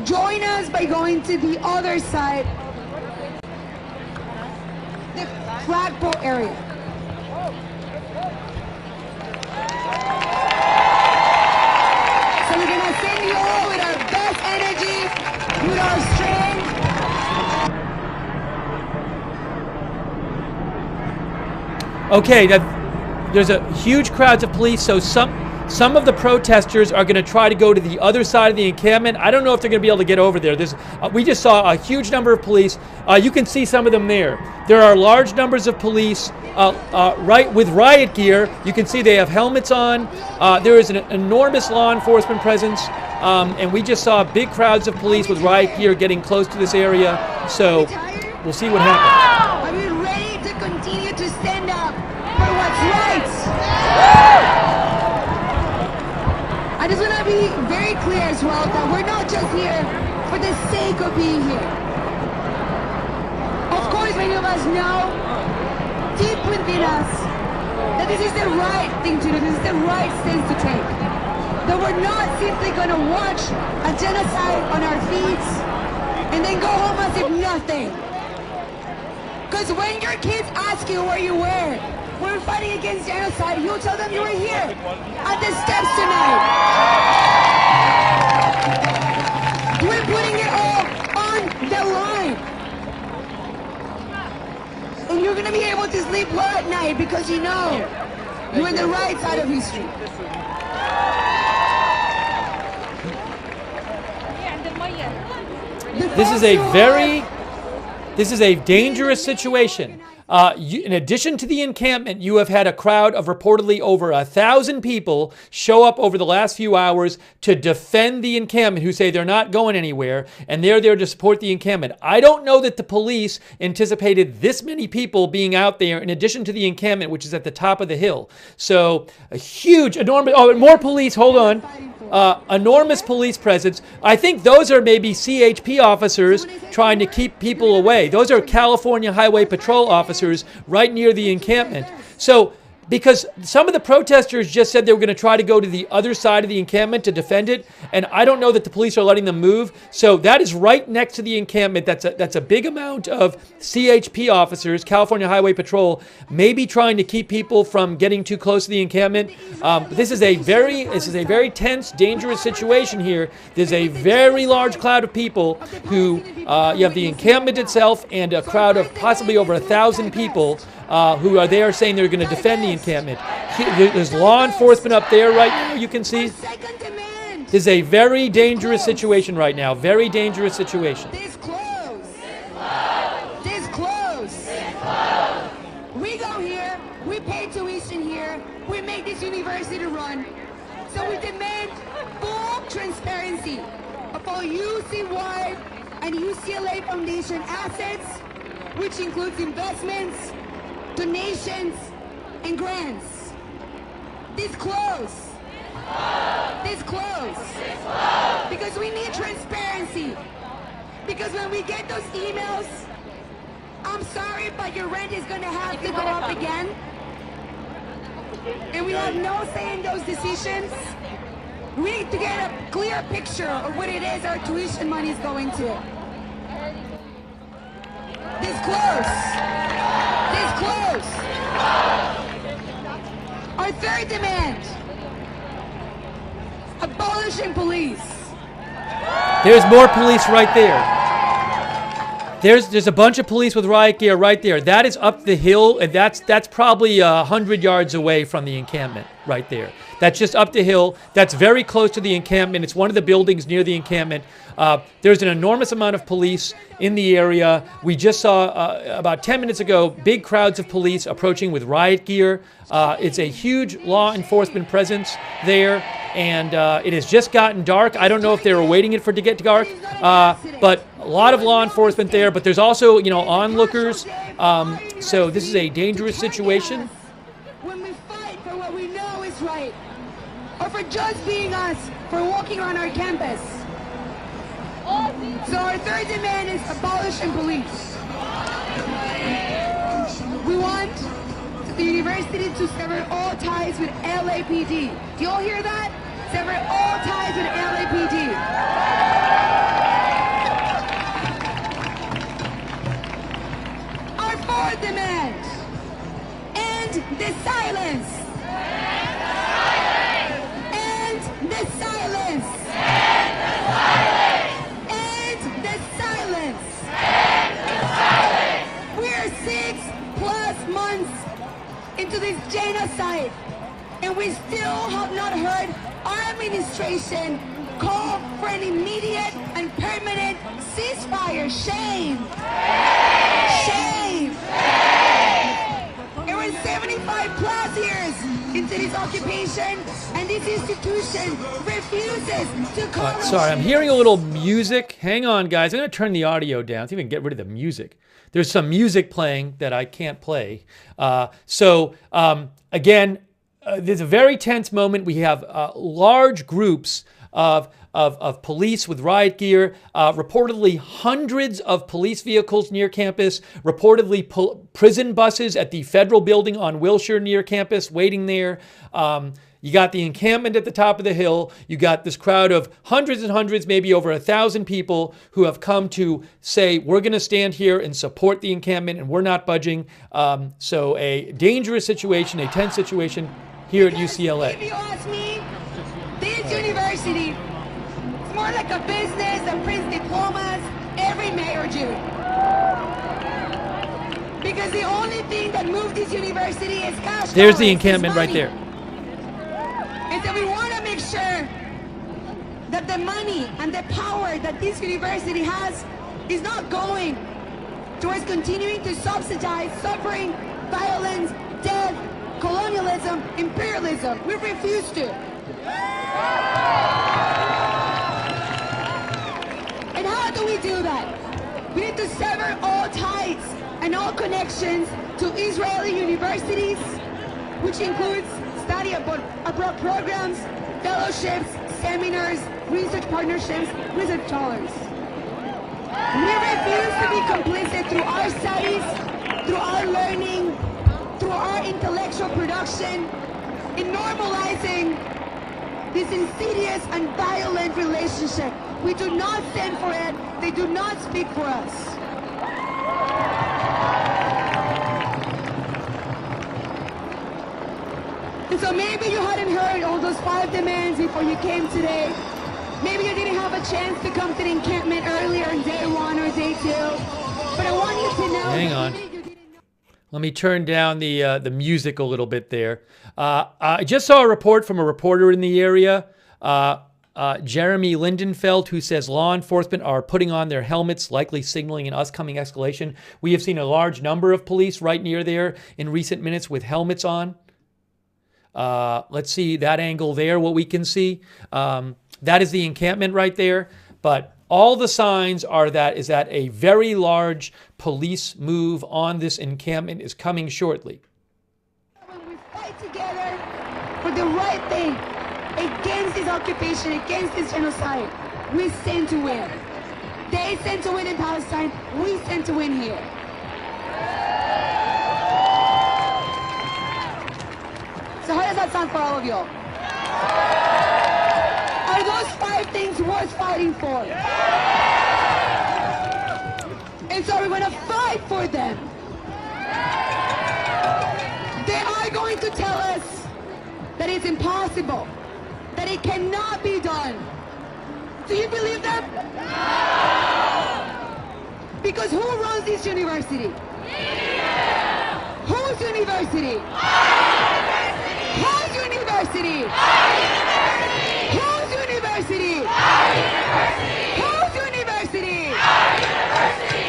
Join us by going to the other side. the flagpole area. So we're gonna send you all with our best energy, with our strength. Okay, there's a huge crowds of police, so some of the protesters are going to try to go to the other side of the encampment. I don't know if they're going to be able to get over there. We just saw a huge number of police. You can see some of them there. There are large numbers of police right with riot gear. You can see they have helmets on. There is an enormous law enforcement presence, and we just saw big crowds of police with riot gear getting close to this area. So we'll see what happens. Are we ready to continue to stand up for what's right? I just want to be very clear as well that we're not just here for the sake of being here. Of course, many of us know deep within us that this is the right thing to do, this is the right stance to take. That we're not simply going to watch a genocide on our feet and then go home as if nothing. Because when your kids ask you where you were, we're fighting against genocide, you tell them you were here at the steps tonight. We're putting it all on the line. And you're going to be able to sleep well at night because you know you're on the right side of history. This is a dangerous situation. In addition to the encampment, you have had a crowd of reportedly over 1,000 people show up over the last few hours to defend the encampment, who say they're not going anywhere, and they're there to support the encampment. I don't know that the police anticipated this many people being out there in addition to the encampment, which is at the top of the hill. So a huge, enormous, more police, hold on. Enormous police presence. I think those are maybe CHP officers trying to keep people away. Those are California Highway Patrol officers right near the encampment. So, because some of the protesters just said they were going to try to go to the other side of the encampment to defend it, and I don't know that the police are letting them move. So that is right next to the encampment. That's a big amount of CHP officers, California Highway Patrol, maybe trying to keep people from getting too close to the encampment. This is a very tense, dangerous situation here. There's a very large cloud of people who you have the encampment itself and a crowd of possibly over 1,000 people who are there saying they're going to defend the encampment. There's law enforcement up there right now, you can see. This is a very dangerous situation right now. Very dangerous situation. This close. This close. We go here, we pay tuition here, we make this university run. So we demand full transparency of all UCY and UCLA Foundation assets, which includes investments, donations, and grants. This close. This close. Because we need transparency. Because when we get those emails, I'm sorry, but your rent is going to have to go up again. And we have no say in those decisions. We need to get a clear picture of what it is our tuition money is going to. This close. This close. Our third demand, abolishing police. There's more police right there. There's a bunch of police with riot gear right there. That is up the hill, and that's probably 100 yards away from the encampment right there. That's just up the hill. That's very close to the encampment. It's one of the buildings near the encampment. There's an enormous amount of police in the area. We just saw about 10 minutes ago big crowds of police approaching with riot gear. It's a huge law enforcement presence there, and it has just gotten dark. I don't know if they were waiting for it to get dark, but a lot of law enforcement there. But there's also, onlookers. So this is a dangerous situation. When we fight for what we know is right, or for just being us, for walking around our campus. So our third demand is abolishing police. We want the university to sever all ties with LAPD. Do you all hear that? Sever all ties with LAPD. Our fourth fourth demand. End the silence. End the silence. End the silence. We are 6+ months into this genocide, and we still have not heard our administration call for an immediate and permanent ceasefire. Shame! Shame! And we're 75+ years into this occupation, and this institution refuses to call. Sorry, I'm hearing a little music. Hang on, guys. I'm going to turn the audio down. See if we can get rid of the music. There's some music playing that I can't play. Again, there's a very tense moment. We have large groups of police with riot gear, reportedly hundreds of police vehicles near campus, reportedly prison buses at the federal building on Wilshire near campus waiting there. You got the encampment at the top of the hill. You got this crowd of hundreds and hundreds, maybe over 1,000 people who have come to say, we're going to stand here and support the encampment and we're not budging. So a dangerous situation, a tense situation here at UCLA. If you ask me, this university is more like a business that prints diplomas every May or June. Because the only thing that moved this university is cash. There's the encampment right there. And so we want to make sure that the money and the power that this university has is not going towards continuing to subsidize suffering, violence, death, colonialism, imperialism. We refuse to. And how do we do that? We need to sever all ties and all connections to Israeli universities, which includes study abroad programs, fellowships, seminars, research partnerships, research dollars. We refuse to be complicit through our studies, through our learning, through our intellectual production, in normalizing this insidious and violent relationship. We do not stand for it. They do not speak for us. And so maybe you hadn't heard all those 5 demands before you came today. Maybe you didn't have a chance to come to the encampment earlier in day 1 or day 2. But I want you to know. Hang on. Let me turn down the music a little bit there. I just saw a report from a reporter in the area, Jeremy Lindenfeld, who says law enforcement are putting on their helmets, likely signaling an upcoming escalation. We have seen a large number of police right near there in recent minutes with helmets on. Let's see that angle there, what we can see. That is the encampment right there. But all the signs are that a very large police move on this encampment is coming shortly. When we fight together for the right thing against this occupation, against this genocide, we stand to win. They stand to win in Palestine, we stand to win here. So how does that sound for all of y'all? Are those 5 things worth fighting for? And so we're going to fight for them. They are going to tell us that it's impossible, that it cannot be done. Do you believe them? No! Because who runs this university? Whose university? Whose university? Whose university? Whose university?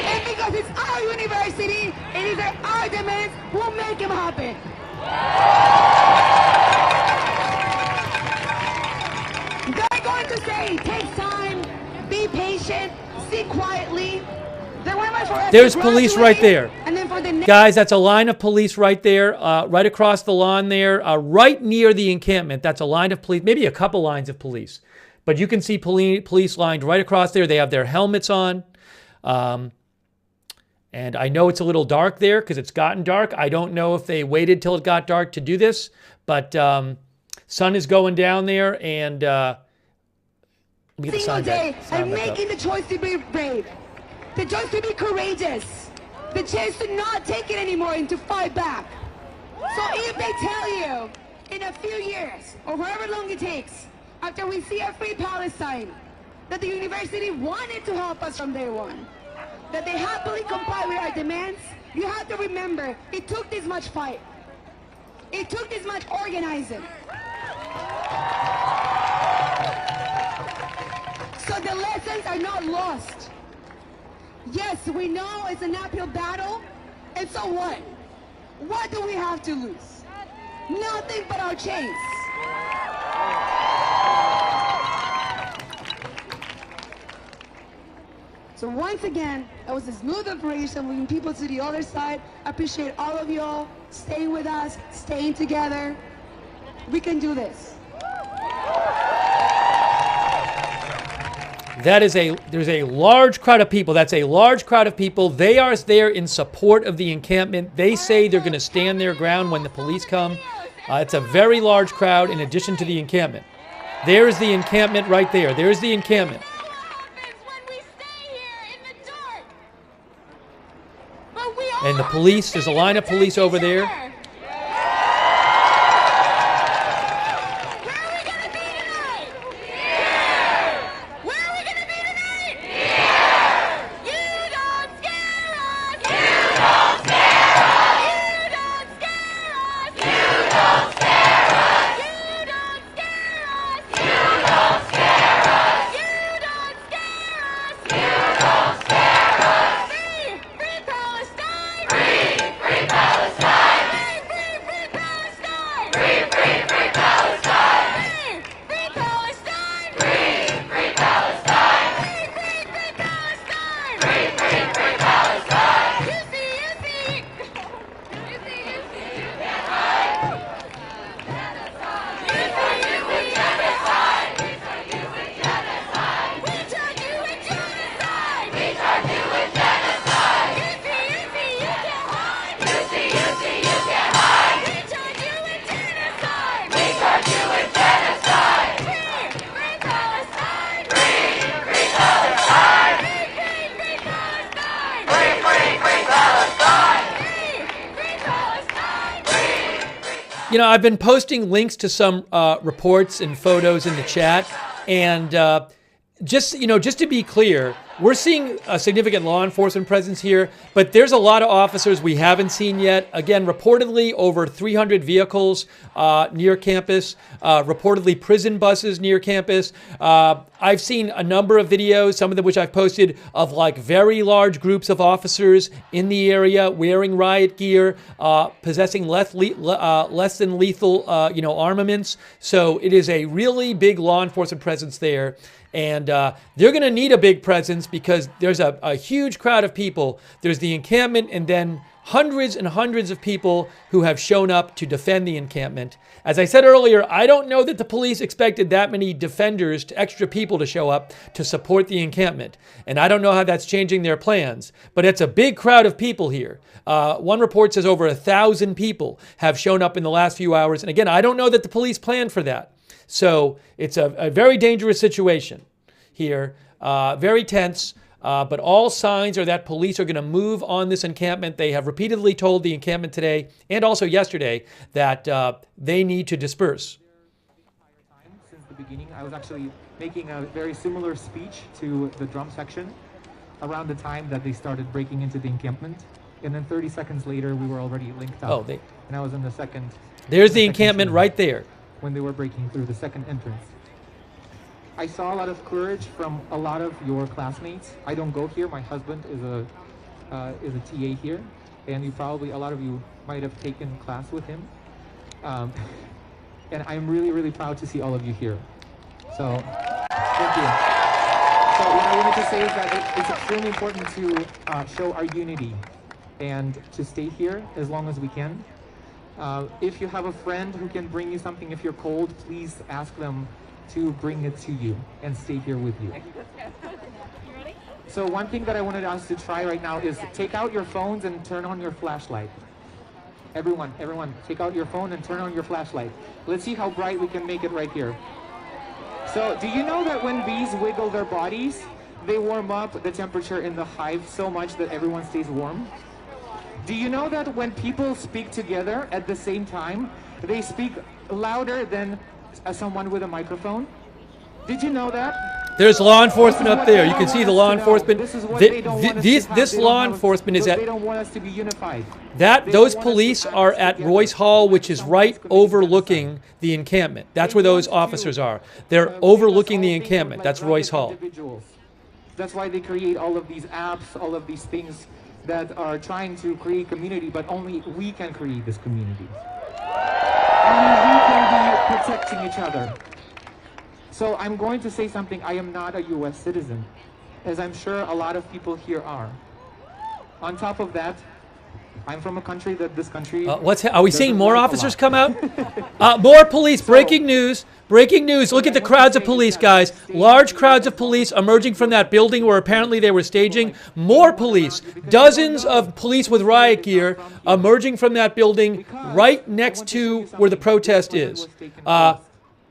And because it's our university, it is our demands will make them happen. They're going to say, it takes time, be patient, sit quietly. There's police right there. Guys, that's a line of police right there, right across the lawn there, right near the encampment. That's a line of police, maybe a couple lines of police. But you can see police lined right across there. They have their helmets on. And I know it's a little dark there because it's gotten dark. I don't know if they waited till it got dark to do this. But sun is going down there. And let me get the sound back. I'm making the choice to be brave. The choice to be courageous. the chance to not take it anymore and to fight back. So if they tell you in a few years, or however long it takes, after we see a free Palestine, that the university wanted to help us from day one, that they happily comply with our demands, you have to remember, it took this much fight. It took this much organizing. So the lessons are not lost. Yes, we know it's an uphill battle, and so what? What do we have to lose? Nothing but our chains. So once again, that was a smooth operation, moving people to the other side. I appreciate all of y'all staying with us, staying together. We can do this. There's a large crowd of people. That's a large crowd of people. They are there in support of the encampment. They say they're going to stand their ground when the police come. It's a very large crowd in addition to the encampment. There's the encampment right there. There's the encampment. And the police, there's a line of police over there. You know, I've been posting links to some reports and photos in the chat, and just to be clear, we're seeing a significant law enforcement presence here, but there's a lot of officers we haven't seen yet. Again, reportedly over 300 vehicles near campus, reportedly prison buses near campus. I've seen a number of videos, some of them which I've posted, of like very large groups of officers in the area wearing riot gear, possessing less than lethal armaments. So it is a really big law enforcement presence there. And they're going to need a big presence because there's a huge crowd of people. There's the encampment and then hundreds and hundreds of people who have shown up to defend the encampment. As I said earlier, I don't know that the police expected that many defenders, extra people to show up to support the encampment. And I don't know how that's changing their plans. But it's a big crowd of people here. One report says over 1,000 people have shown up in the last few hours. And again, I don't know that the police planned for that. So it's a very dangerous situation here, very tense, but all signs are that police are going to move on this encampment. They have repeatedly told the encampment today and also yesterday that they need to disperse. Since the beginning, I was actually making a very similar speech to the drum section around the time that they started breaking into the encampment. And then 30 seconds later, we were already linked up. And I was in the second. There's the encampment right there. When they were breaking through the second entrance. I saw a lot of courage from a lot of your classmates. I don't go here. My husband is a TA here, and a lot of you might have taken class with him. And I'm really, really proud to see all of you here. So, thank you. So what I wanted to say is that it's extremely important to show our unity and to stay here as long as we can. If you have a friend who can bring you something, if you're cold, please ask them to bring it to you and stay here with you. So one thing that I wanted us to try right now is take out your phones and turn on your flashlight. Everyone, take out your phone and turn on your flashlight. Let's see how bright we can make it right here. So do you know that when bees wiggle their bodies, they warm up the temperature in the hive so much that everyone stays warm? Do you know that when people speak together at the same time, they speak louder than someone with a microphone? Did you know that? There's law enforcement up there. You can see the law enforcement. This law enforcement is at. They don't want us to be unified. Those police are at Royce Hall, which is right overlooking the encampment. That's where those officers are. They're overlooking the encampment. That's Royce Hall. That's why they create all of these apps, all of these things that are trying to create community, but only we can create this community. Only we can be protecting each other. So I'm going to say something. I am not a US citizen, as I'm sure a lot of people here are. On top of that, I'm from a country that this country... Are we seeing more officers come out? More police. Breaking news. Breaking news. Look at the crowds of police, guys. Large crowds of police emerging from that building where apparently they were staging. More police. Dozens of police with riot gear emerging from that building right next to where the protest is.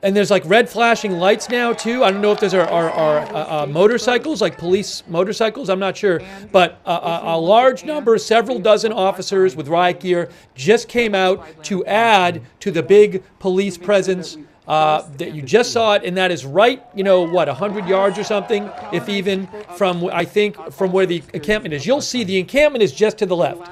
And there's like red flashing lights now too. I don't know if those are motorcycles, like police motorcycles. I'm not sure. But a large number, several dozen officers with riot gear just came out to add to the big police presence that you just saw it. And that is right, 100 yards or something, if even, from, I think, from where the encampment is. You'll see the encampment is just to the left.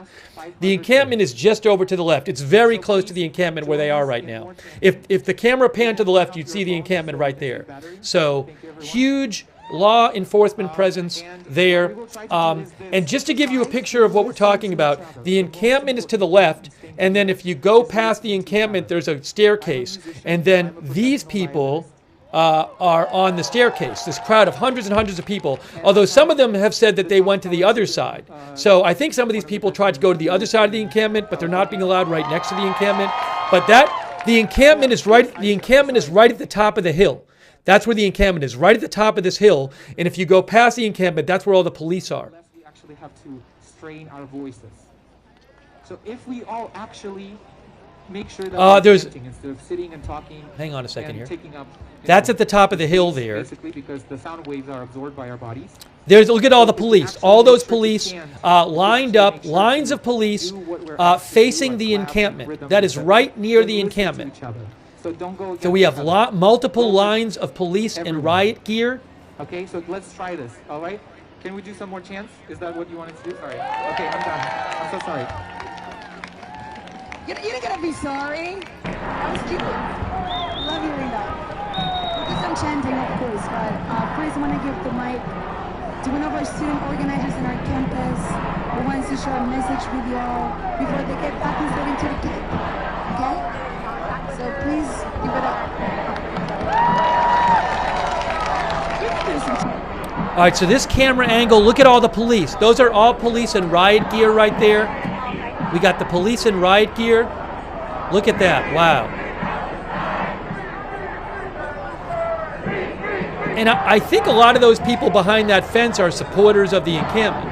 The encampment is just over to the left. It's very close to the encampment where they are right now. If the camera panned to the left, you'd see the encampment right there. So, huge law enforcement presence there. And just to give you a picture of what we're talking about, the encampment is to the left, and then if you go past the encampment, there's a staircase. And then these people are on the staircase, this crowd of hundreds and hundreds of people, although some of them have said that they went to the other side. So I think some of these people tried to go to the other side of the encampment, but they're not being allowed right next to the encampment. But the encampment is right at the top of the hill. That's where the encampment is, right at the top of this hill. And if you go past the encampment, that's where all the police are. We actually have to strain our voices. So if we all actually make sure that instead of sitting and talking. Hang on a second here. Up, that's at the top of the hill there. Basically, because the sound waves are absorbed by our bodies. Look at all the police. All those police lined up, lines of police facing the encampment. That is right near the encampment. So we have multiple lines of police in riot gear. Okay, so let's try this. All right. Can we do some more chants? Is that what you wanted to do? Sorry. Okay, I'm done. I'm so sorry. You didn't gotta be sorry. That was cute. Love you, Rita. We'll do some chanting, of course, but first I want to give the mic to one of our student organizers in our campus who wants to share a message with y'all before they get back inside into the cake. Okay? So please give it up. You can do some chanting. All right, so this camera angle, look at all the police. Those are all police in riot gear right there. We got the police in riot gear. Look at that. Wow. And I think a lot of those people behind that fence are supporters of the encampment.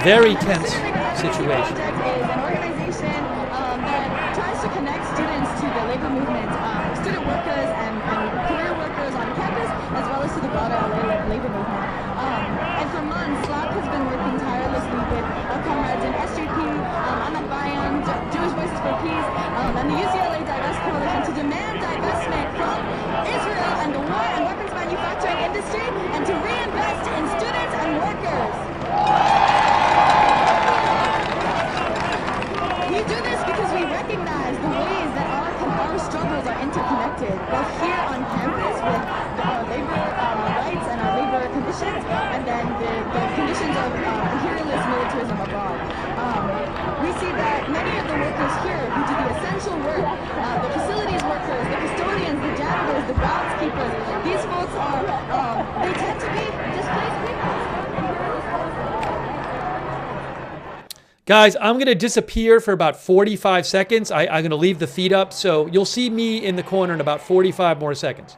Very tense situation. Is an organization that tries to connect students to the labor movement, student workers and career workers on campus, as well as to the broader LA labor movement. And for months, SLAP has been working tirelessly with our comrades in SJP, Ahmad Bayan, Jewish Voices for Peace, and the UCLA Diverse Coalition to demand divestment from Israel and the war and weapons manufacturing industry, and to reinvest in students and workers. We do this because we recognize the ways that our struggles are interconnected, both here on campus with our labor rights and our labor conditions, and then the conditions of imperialist militarism abroad. We see that many of the workers here who do the essential work, the facilities workers, Guys, I'm going to disappear for about 45 seconds. I'm going to leave the feed up, so you'll see me in the corner in about 45 more seconds.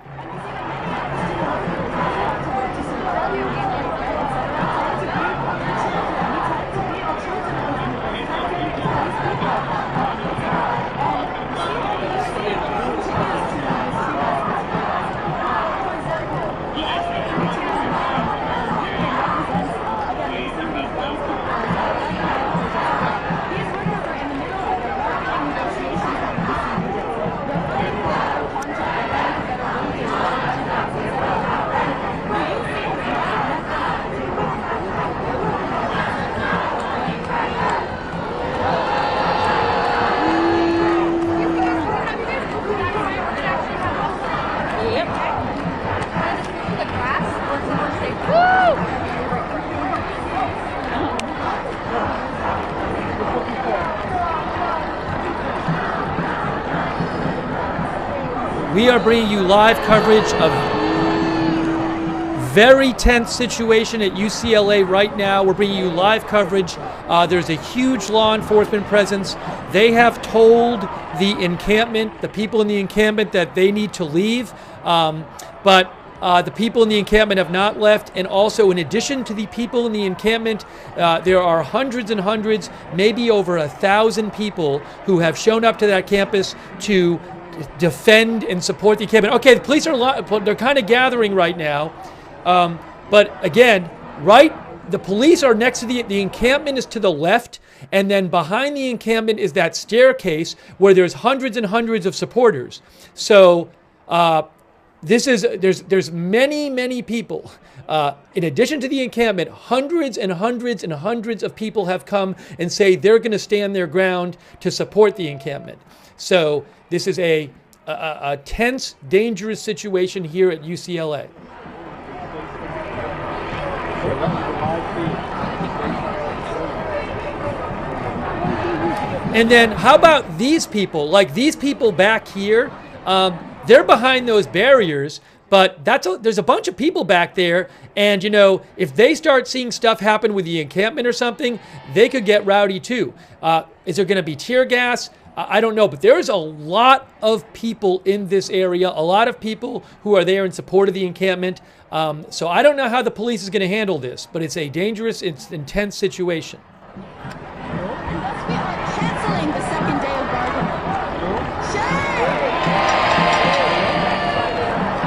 We are bringing you live coverage of very tense situation at UCLA right now. We're bringing you live coverage. There's a huge law enforcement presence. They have told the encampment, the people in the encampment, that they need to leave. But the people in the encampment have not left. And also, in addition to the people in the encampment, there are hundreds and hundreds, maybe over 1,000 people who have shown up to that campus to defend and support the encampment. Okay, the police they're kind of gathering right now. But again, the police are next to the encampment is to the left, and then behind the encampment is that staircase where there's hundreds and hundreds of supporters. So there's many people. In addition to the encampment, hundreds and hundreds and hundreds of people have come and say they're going to stand their ground to support the encampment. So this is a tense, dangerous situation here at UCLA. And then how about these people? Like these people back here, they're behind those barriers, but there's a bunch of people back there, and you know, if they start seeing stuff happen with the encampment or something, they could get rowdy too. Is there going to be tear gas? I don't know, but there's a lot of people in this area, a lot of people who are there in support of the encampment. So I don't know how the police is going to handle this, but it's a dangerous, it's intense situation. We are canceling the second day of bargaining.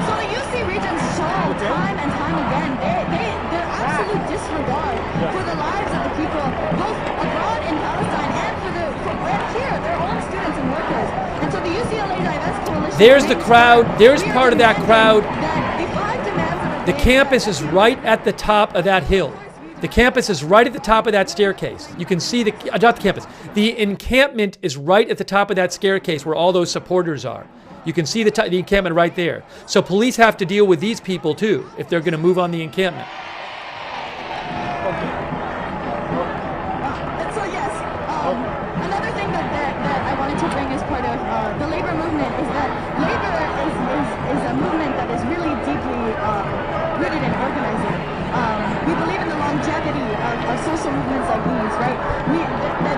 So the UC Regents show time and time again their absolute disregard for the lives of the people, both abroad in Palestine and for right here, their own students and workers. And so the UCLA Divest Coalition. There's the crowd. There's part of that crowd. The campus is right at the top of that hill. The campus is right at the top of that staircase. You can see not the campus. The encampment is right at the top of that staircase where all those supporters are. You can see the encampment right there. So police have to deal with these people too if they're going to move on the encampment. And so yes, another thing that I wanted to bring as part of the labor movement is that labor is a movement that is really deeply rooted in organizing. We believe in the longevity of social movements like these, right?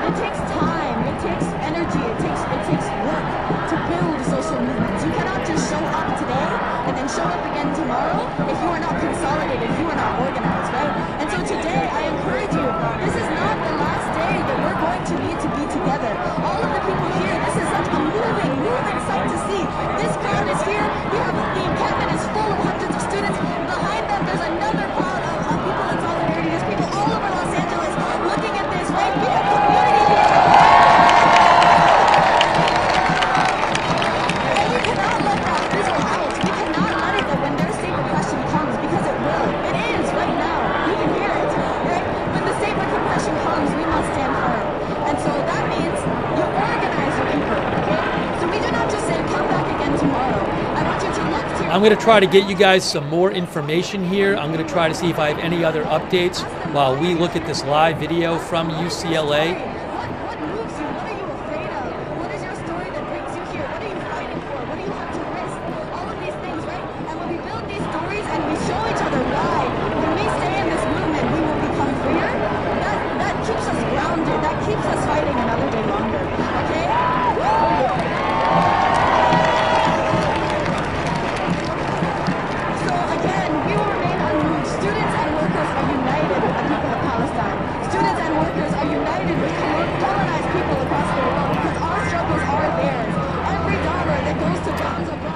It takes time, it takes energy, it takes work to build social movements. You cannot just show up today and then show up again tomorrow if you are not consolidated, if you are not organized, right? And so today, I encourage you, this is not the last day that we're going to need to be together. All of the people here, this is such a moving sight to see. This crowd is here. We have the encampment is full of hundreds of students. Behind them, there's another crowd of people in solidarity. There's people all over Los Angeles looking at this, right? We have community here. And we cannot let that fizzle out. We cannot let it that when their state repression comes, because it will. It is right now. You can hear it, right? When the state repression comes, we must stand firm. And so that means you organize your people, okay? So we do not just say, come back again tomorrow. I want you to look to your... I'm going to try to get you guys some more information here. I'm going to try to see if I have any other updates while we look at this live video from UCLA. What moves you? What are you afraid of? What is your story that brings you here? What are you fighting for? What do you have to risk? All of these things, right? And when we build these stories and we show each other why, when we stay in this movement, we will become freer. That keeps us grounded. That keeps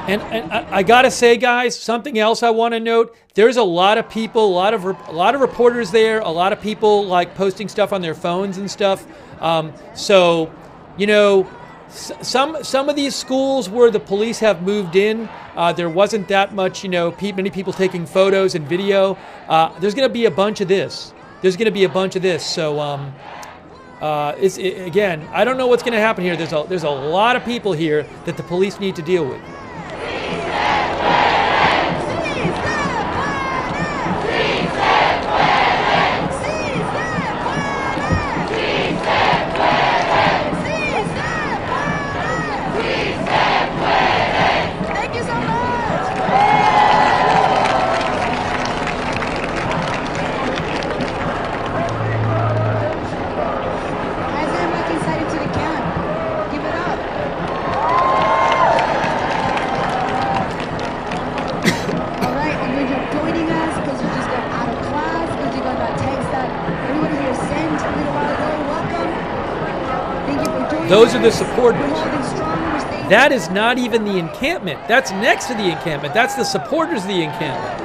And I gotta say, guys, something else I want to note. There's a lot of people, a lot of reporters there, a lot of people like posting stuff on their phones and stuff. So, you know, some of these schools where the police have moved in, there wasn't that much, you know, many people taking photos and video. There's going to be a bunch of this. There's going to be a bunch of this. So, again, I don't know what's going to happen here. There's a lot of people here that the police need to deal with. Those are the supporters. That is not even the encampment. That's next to the encampment. That's the supporters of the encampment.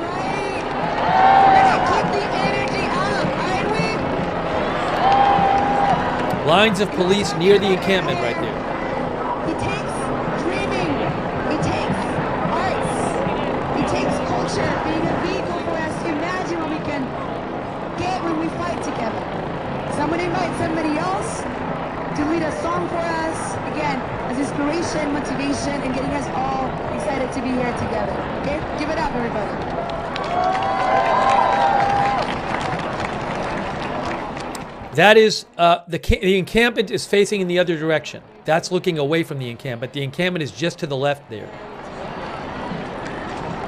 Lines of police near the encampment right there. It takes dreaming. It takes arts. It takes culture being a vehicle for us to imagine what we can get when we fight together. Someone invite somebody else to lead a song for us, again, as inspiration, motivation, and getting us all excited to be here together. Okay? Give it up, everybody. That is, the encampment is facing in the other direction. That's looking away from the encampment. The encampment is just to the left there.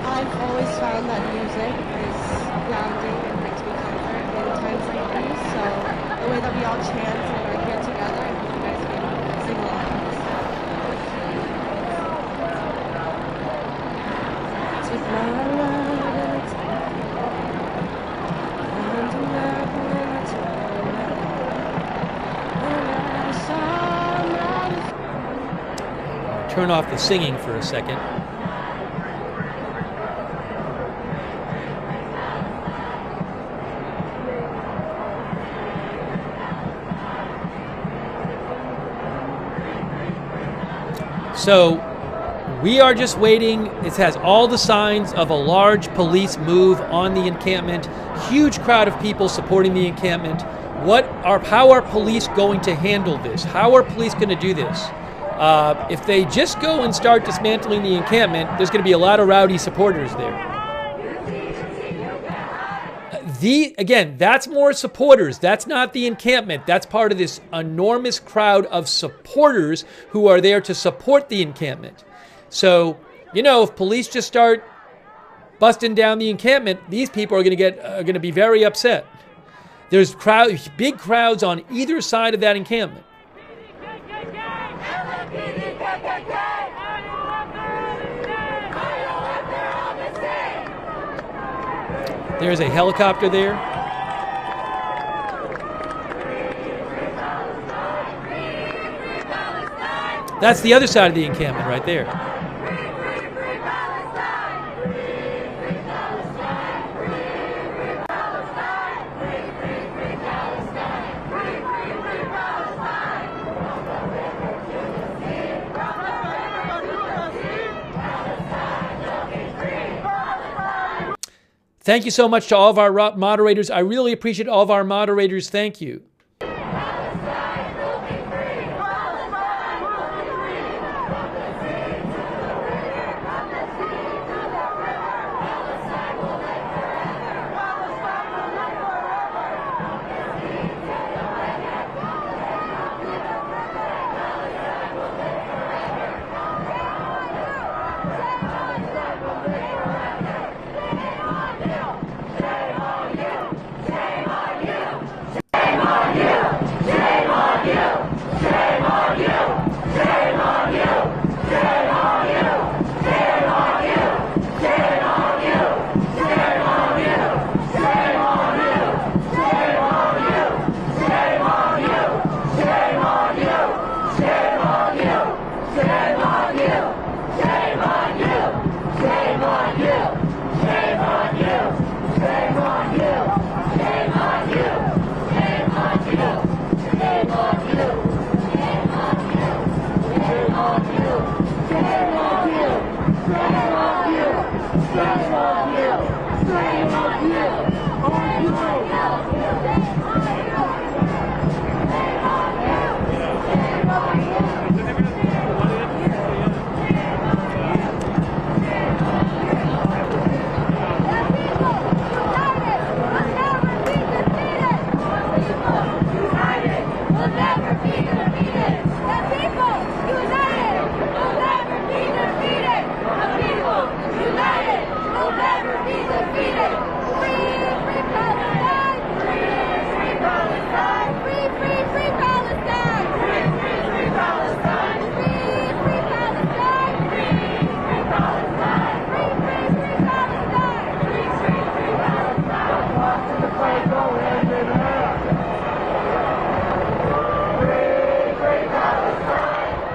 I've always found that music is grounding and makes me comfort in times like these. So the way that we all chant and are here together, I hope you guys can sing along with us. Take my love and it's turn off the singing for a second. So we are just waiting. It has all the signs of a large police move on the encampment. Huge crowd of people supporting the encampment. How are police going to handle this? How are police going to do this? If they just go and start dismantling the encampment, there's going to be a lot of rowdy supporters there. Again, that's more supporters. That's not the encampment. That's part of this enormous crowd of supporters who are there to support the encampment. So, you know, if police just start busting down the encampment, these people are going to be very upset. There's big crowds on either side of that encampment. There's a helicopter there. That's the other side of the encampment right there. Thank you so much to all of our moderators. I really appreciate all of our moderators. Thank you.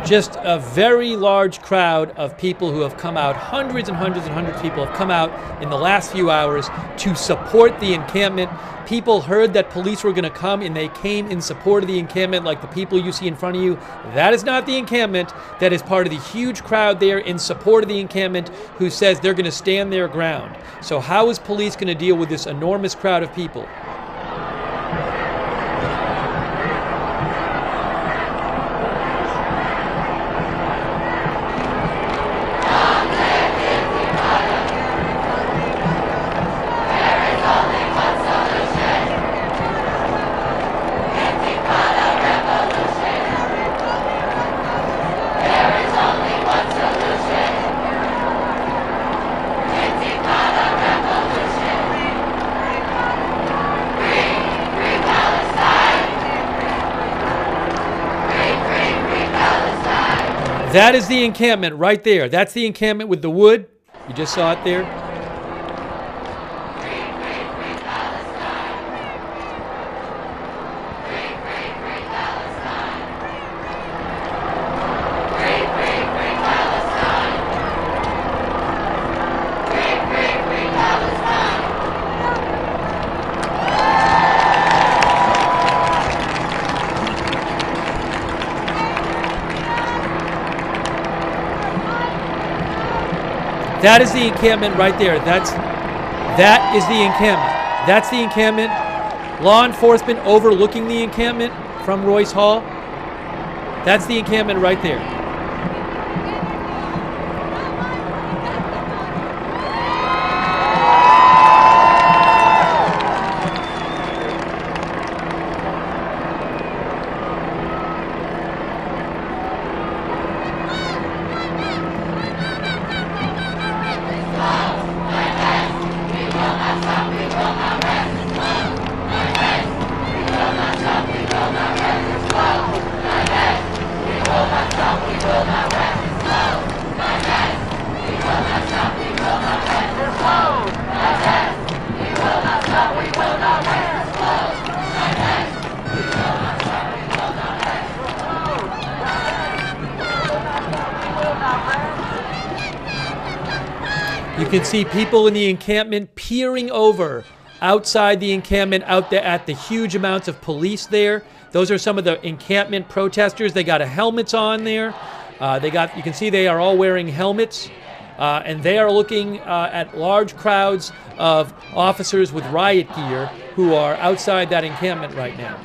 just a very large crowd of people who have come out, hundreds and hundreds and hundreds of people have come out in the last few hours to support the encampment. People heard that police were going to come and they came in support of the encampment, like the people you see in front of you. That is not the encampment. That is part of the huge crowd there in support of the encampment who says they're going to stand their ground. So how is police going to deal with this enormous crowd of people? That is the encampment right there. That's the encampment with the wood. You just saw it there. That is the encampment right there. That is the encampment. That's the encampment. Law enforcement overlooking the encampment from Royce Hall. That's the encampment right there. You can see people in the encampment peering over outside the encampment out there at the huge amounts of police there. Those are some of the encampment protesters. They got helmets on there. You can see they are all wearing helmets. And they are looking at large crowds of officers with riot gear who are outside that encampment right now.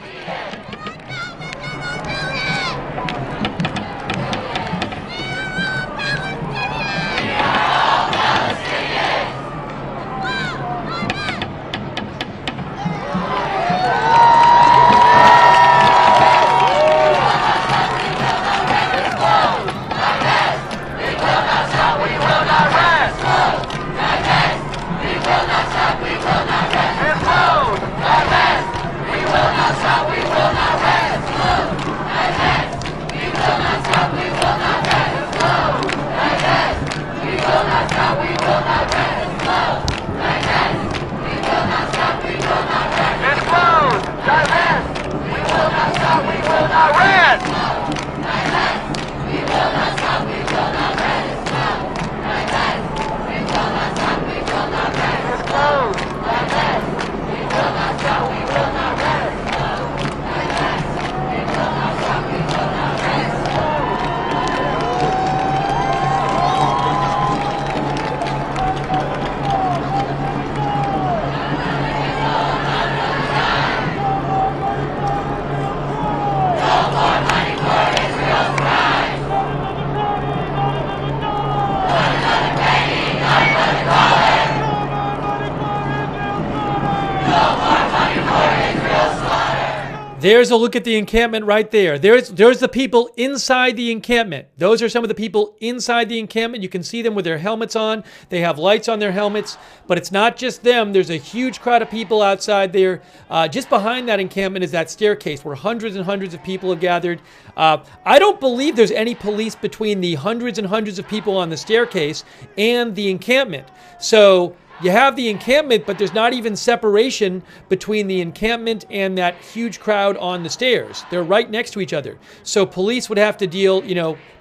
There's a look at the encampment right there. There's the people inside the encampment. Those are some of the people inside the encampment. You can see them with their helmets on. They have lights on their helmets, but it's not just them. There's a huge crowd of people outside there. Just behind that encampment is that staircase where hundreds and hundreds of people have gathered. I don't believe there's any police between the hundreds and hundreds of people on the staircase and the encampment. So you have the encampment, but there's not even separation between the encampment and that huge crowd on the stairs. They're right next to each other. So police would have to deal,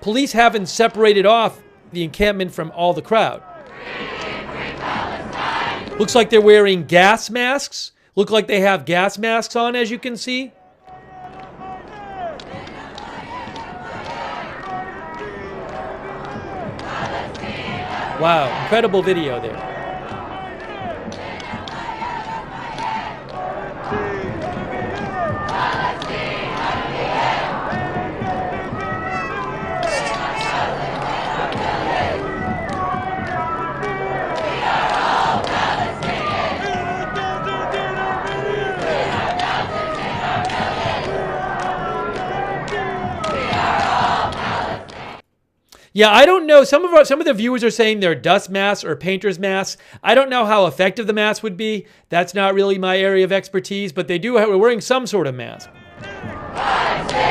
police haven't separated off the encampment from all the crowd. Looks like they're wearing gas masks. Look like they have gas masks on, as you can see. Wow, incredible video there. Yeah, I don't know. Some of the viewers are saying they're dust masks or painter's masks. I don't know how effective the mask would be. That's not really my area of expertise, but they do have, we're wearing some sort of mask. 5, 6, 7,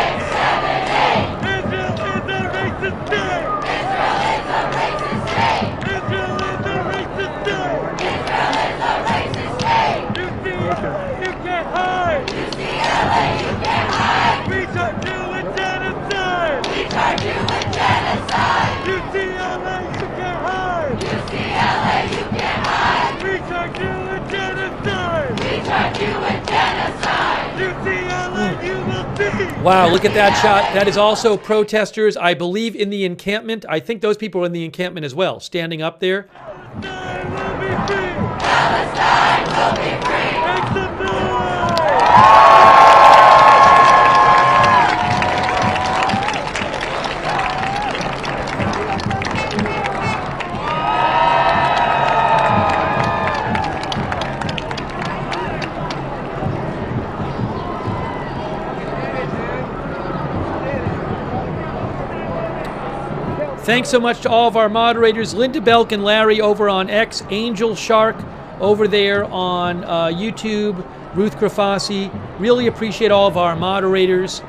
8. Israel is a racist state. Israel is a racist state. Israel is a racist state. Israel is a racist state. UCLA, you can't hide. UCLA, you can't hide. We charge you with genocide. We charge you with genocide. UCLA, you can't hide. UCLA, you can't hide. We charge you with genocide. We charge you with genocide. UCLA, you will see. Wow, look at that shot. That is also protesters, I believe, in the encampment. I think those people are in the encampment as well, standing up there. Palestine will be free. Palestine will be free. Make some noise. Thanks so much to all of our moderators, Linda Belk and Larry over on X, Angel Shark over there on YouTube, Ruth Grafasi. Really appreciate all of our moderators.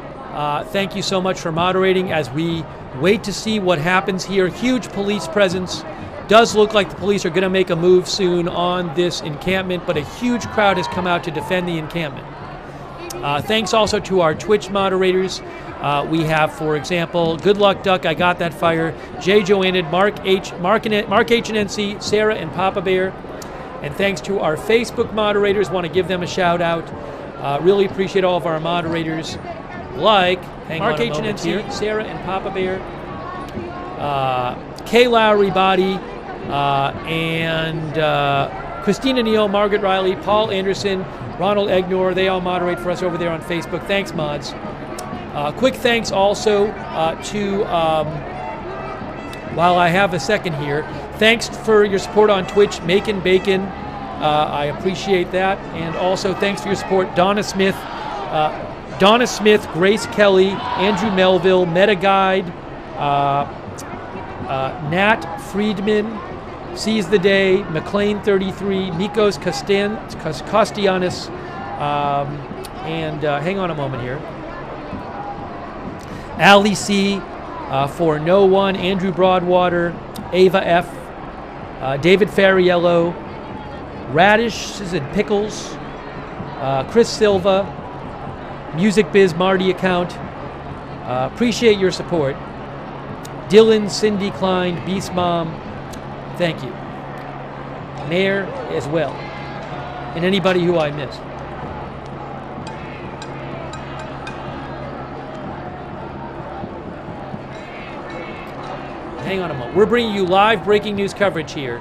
Thank you so much for moderating as we wait to see what happens here. Huge police presence. Does look like the police are going to make a move soon on this encampment, but a huge crowd has come out to defend the encampment. Thanks also to our Twitch moderators. We have, for example, Good Luck Duck, I Got That Fire, J. Joanna, Mark H. and NC, Sarah, and Papa Bear. And thanks to our Facebook moderators, want to give them a shout out. Really appreciate all of our moderators, like Mark H. and NC, Sarah, and Papa Bear, Kay Lowry Body, and Christina Neal, Margaret Riley, Paul Anderson, Ronald Egnor. They all moderate for us over there on Facebook. Thanks, mods. Quick thanks also to, while I have a second here, thanks for your support on Twitch, Makin' Bacon. I appreciate that. And also thanks for your support, Donna Smith, Grace Kelly, Andrew Melville, Meta Guide, Nat Friedman, Seize the Day, McLean 33, Nikos Kostianis, and hang on a moment here. Ali C, For No One, Andrew Broadwater, Ava F, David Fariello, Radishes and Pickles, Chris Silva, Music Biz Marty account. Appreciate your support. Dylan, Cindy Klein, Beast Mom, thank you. Mayor as well, and anybody who I missed. Hang on a moment. We're bringing you live breaking news coverage here.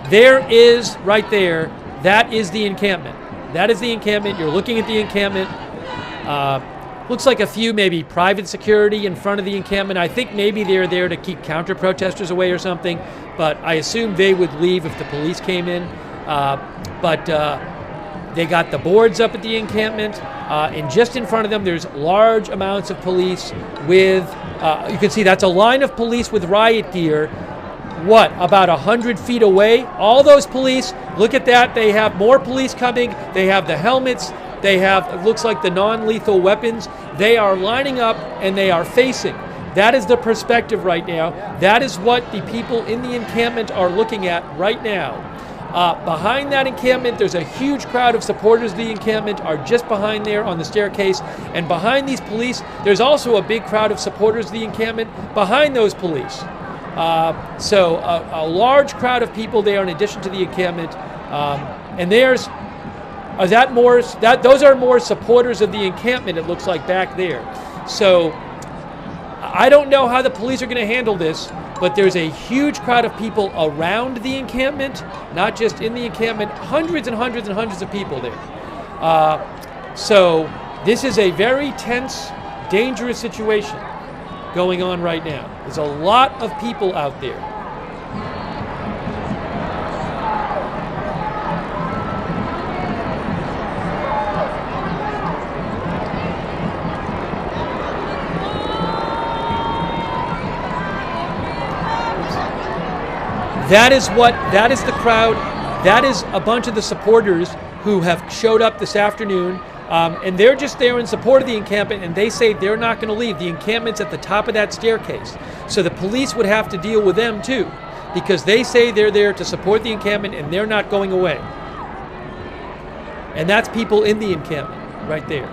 There is, right there, that is the encampment. That is the encampment. You're looking at the encampment. Looks like a few maybe private security in front of the encampment. I think maybe they're there to keep counter-protesters away or something, but I assume they would leave if the police came in. But they got the boards up at the encampment, and just in front of them there's large amounts of police with, you can see that's a line of police with riot gear, what, about 100 feet away? All those police, look at that, they have more police coming, they have the helmets, they have, it looks like the non-lethal weapons. They are lining up and they are facing. That is the perspective right now. That is what the people in the encampment are looking at right now. Behind that encampment, there's a huge crowd of supporters of the encampment are just behind there on the staircase. And behind these police, there's also a big crowd of supporters of the encampment behind those police. So a large crowd of people there in addition to the encampment. And those are more supporters of the encampment, it looks like, back there. So I don't know how the police are going to handle this, but there's a huge crowd of people around the encampment, not just in the encampment, hundreds and hundreds and hundreds of people there. So this is a very tense, dangerous situation going on right now. There's a lot of people out there. That is the crowd. That is a bunch of the supporters who have showed up this afternoon, and they're just there in support of the encampment, and they say they're not going to leave. The encampment's at the top of that staircase. So the police would have to deal with them too, because they say they're there to support the encampment and they're not going away. And that's people in the encampment right there.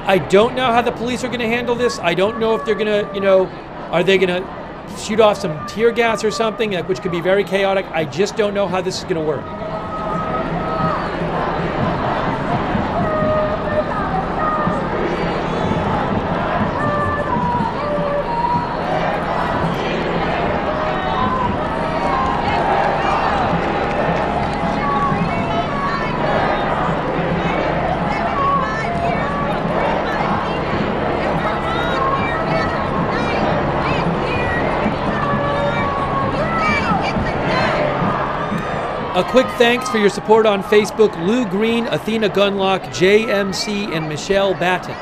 I don't know how the police are going to handle this. I don't know if they're going to, are they going to shoot off some tear gas or something, which could be very chaotic. I just don't know how this is going to work. A quick thanks for your support on Facebook, Lou Green, Athena Gunlock, JMC, and Michelle Batten.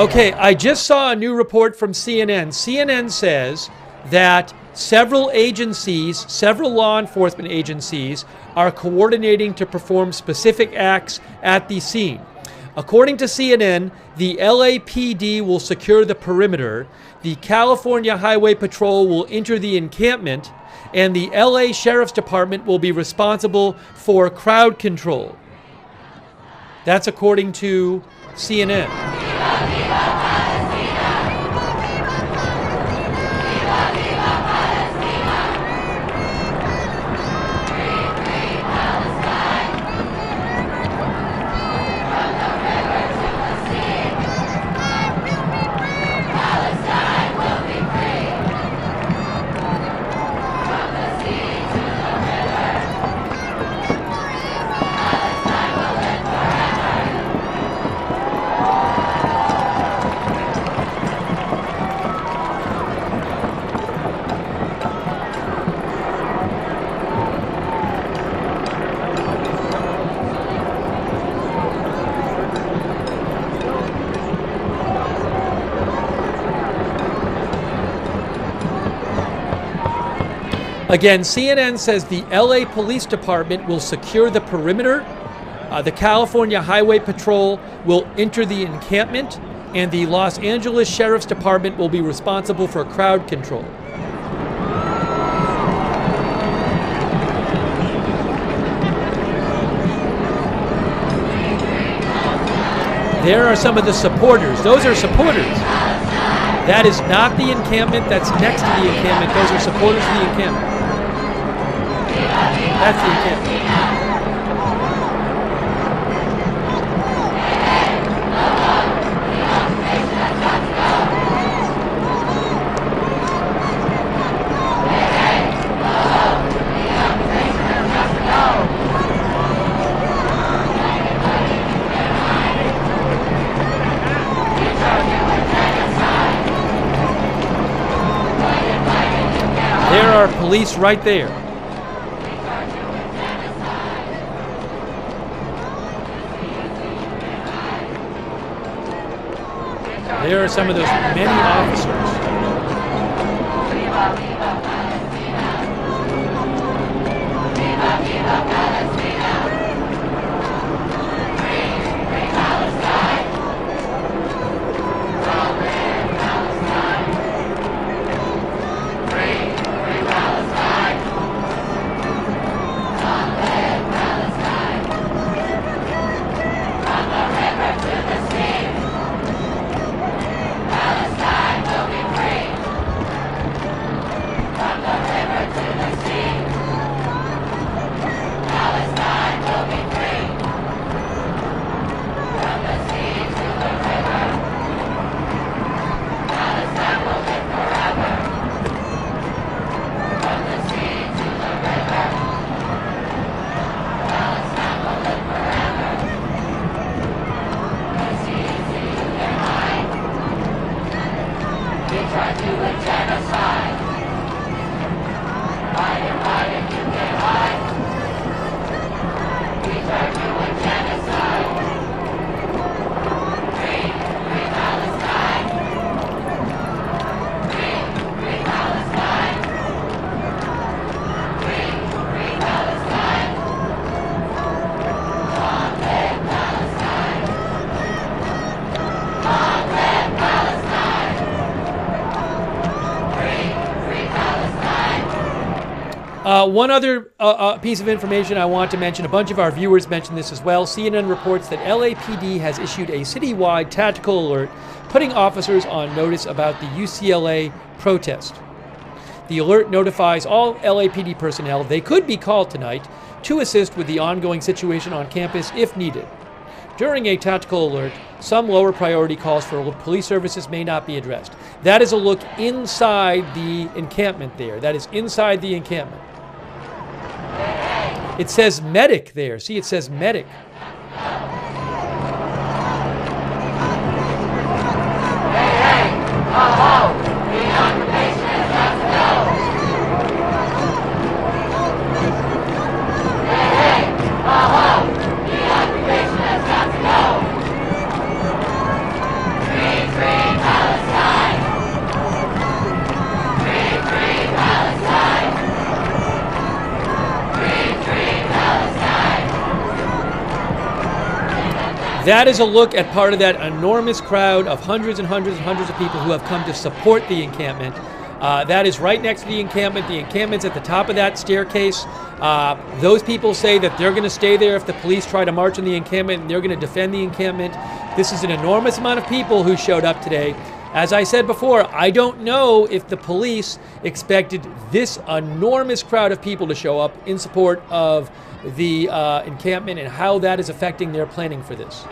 Okay, I just saw a new report from CNN. CNN says that several agencies, several law enforcement agencies, are coordinating to perform specific acts at the scene. According to CNN, the LAPD will secure the perimeter, the California Highway Patrol will enter the encampment, and the LA Sheriff's Department will be responsible for crowd control. That's according to CNN. Again, CNN says the LA Police Department will secure the perimeter, the California Highway Patrol will enter the encampment, and the Los Angeles Sheriff's Department will be responsible for crowd control. There are some of the supporters. Those are supporters. That is not the encampment that's next to the encampment. Those are supporters of the encampment. That's the encampment. There are police right there. There are some of those many officers. One other piece of information I want to mention, a bunch of our viewers mentioned this as well. CNN reports that LAPD has issued a citywide tactical alert putting officers on notice about the UCLA protest. The alert notifies all LAPD personnel they could be called tonight to assist with the ongoing situation on campus if needed. During a tactical alert, some lower priority calls for police services may not be addressed. That is a look inside the encampment there. That is inside the encampment. It says medic there. See, it says medic. That is a look at part of that enormous crowd of hundreds and hundreds and hundreds of people who have come to support the encampment. That is right next to the encampment. The encampment's at the top of that staircase. Those people say that they're going to stay there if the police try to march on the encampment, and they're going to defend the encampment. This is an enormous amount of people who showed up today. As I said before, I don't know if the police expected this enormous crowd of people to show up in support of the encampment and how that is affecting their planning for this.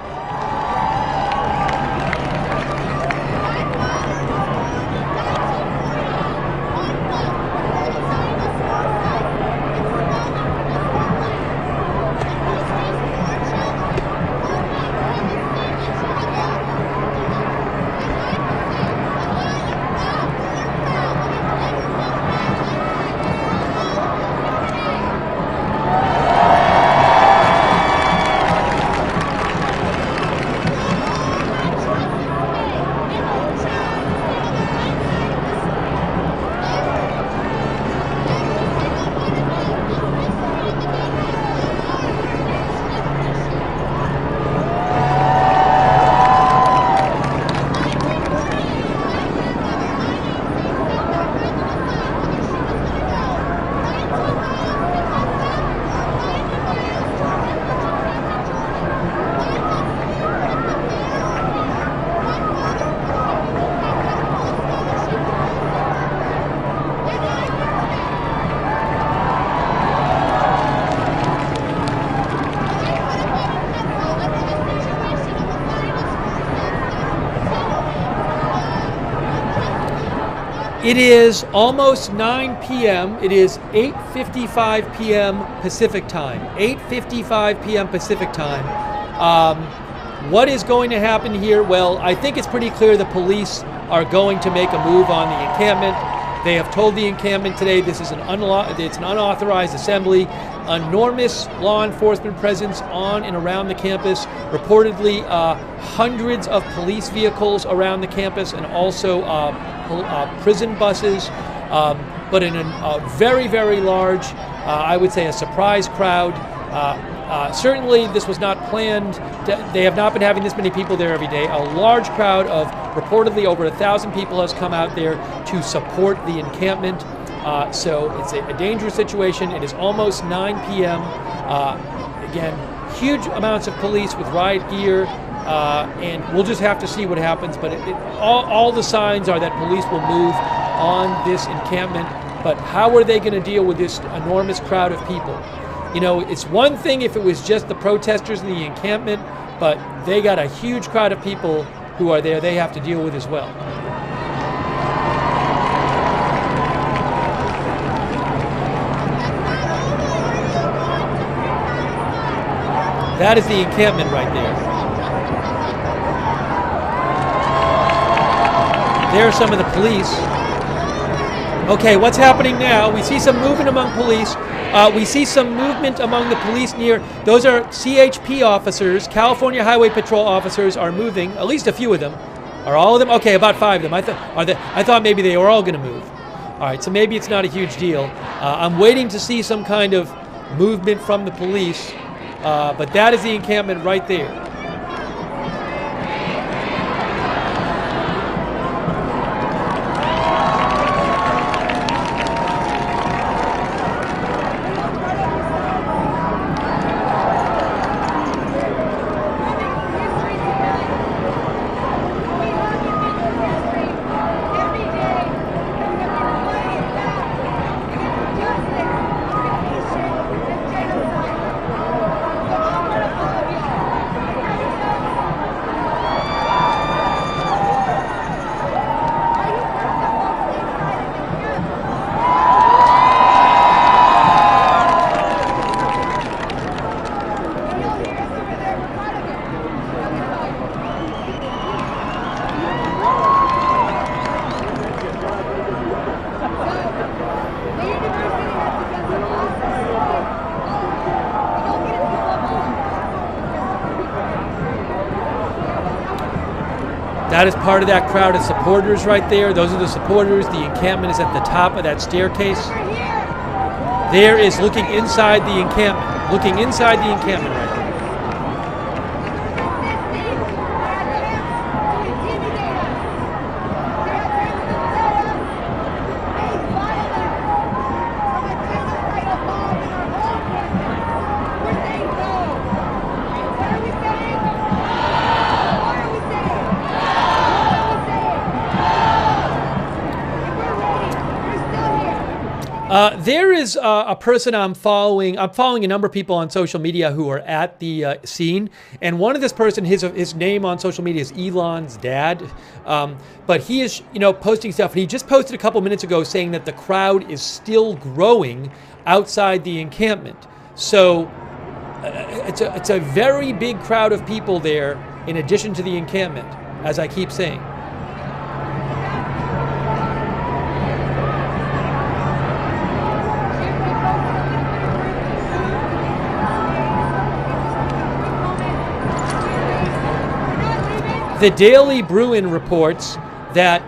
It is almost 9 p.m. It is 8:55 p.m. Pacific time. 8:55 p.m. Pacific time. What is going to happen here? Well, I think it's pretty clear the police are going to make a move on the encampment. They have told the encampment today this is an unauthorized assembly. Enormous law enforcement presence on and around the campus. Reportedly, hundreds of police vehicles around the campus, and also prison buses. But in a very, very large, I would say a surprise crowd. Certainly, this was not planned. They have not been having this many people there every day. A large crowd of reportedly over 1,000 people has come out there to support the encampment. So it's a dangerous situation. It is almost 9 p.m. Again, huge amounts of police with riot gear, and we'll just have to see what happens. But all the signs are that police will move on this encampment. But how are they going to deal with this enormous crowd of people? You know, it's one thing if it was just the protesters in the encampment, but they got a huge crowd of people who are there they have to deal with as well. That is the encampment right there. There are some of the police. Okay, what's happening now? We see some movement among police. We see some movement among the police near. Those are CHP officers. California Highway Patrol officers are moving. At least a few of them. Are all of them? Okay, about 5 of them. I thought maybe they were all going to move. All right, so maybe it's not a huge deal. I'm waiting to see some kind of movement from the police. But that is the encampment right there. That is part of that crowd of supporters right there. Those are the supporters. The encampment is at the top of that staircase. There is looking inside the encampment. Looking inside the encampment right there. There is a person I'm following. I'm following a number of people on social media who are at the scene, and one of this person, his name on social media is Elon's dad, but he is, posting stuff. And he just posted a couple minutes ago saying that the crowd is still growing outside the encampment. So it's a very big crowd of people there, in addition to the encampment, as I keep saying. The Daily Bruin reports that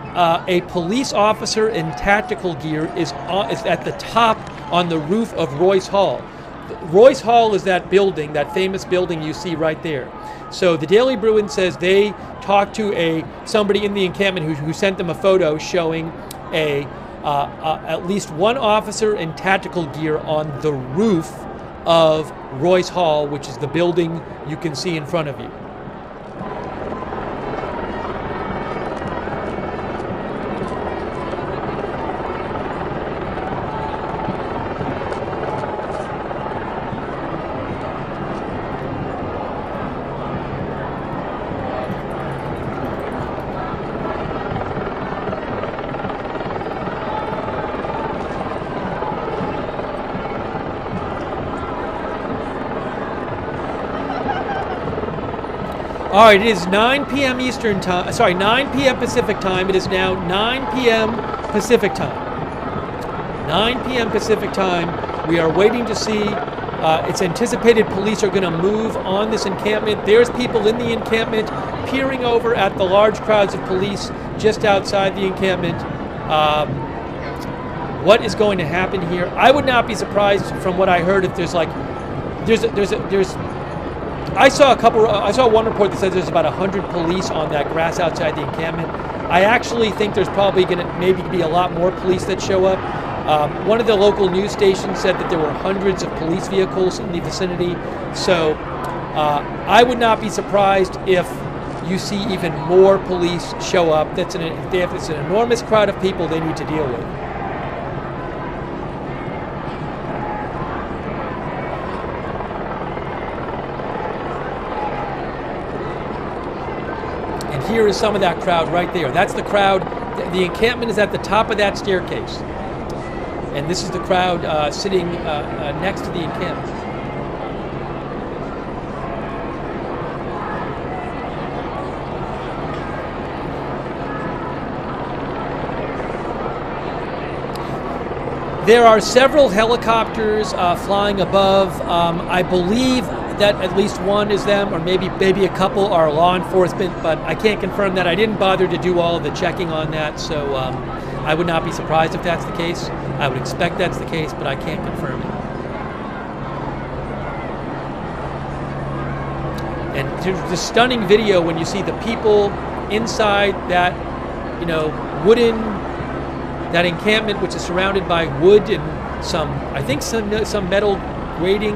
a police officer in tactical gear is at the top on the roof of Royce Hall. Royce Hall is that building, that famous building you see right there. So the Daily Bruin says they talked to somebody in the encampment who sent them a photo showing at least one officer in tactical gear on the roof of Royce Hall, which is the building you can see in front of you. All right, it is 9 p.m. Eastern time. Sorry, 9 p.m. Pacific time. It is now 9 p.m. Pacific time. 9 p.m. Pacific time. We are waiting to see. It's anticipated police are going to move on this encampment. There's people in the encampment peering over at the large crowds of police just outside the encampment. What is going to happen here? I would not be surprised from what I heard if there's like, I saw one report that says there's about 100 police on that grass outside the encampment. I actually think there's probably going to maybe be a lot more police that show up. One of the local news stations said that there were hundreds of police vehicles in the vicinity. So I would not be surprised if you see even more police show up. It's an enormous crowd of people they need to deal with. And here is some of that crowd right there. That's the crowd. The encampment is at the top of that staircase. And this is the crowd sitting next to the encampment. There are several helicopters flying above. I believe that at least one is them, or maybe a couple are law enforcement, but I can't confirm that. I didn't bother to do all of the checking on that, so I would not be surprised if that's the case. I would expect that's the case, but I can't confirm it. And there's the stunning video when you see the people inside that, that encampment, which is surrounded by wood and some metal grating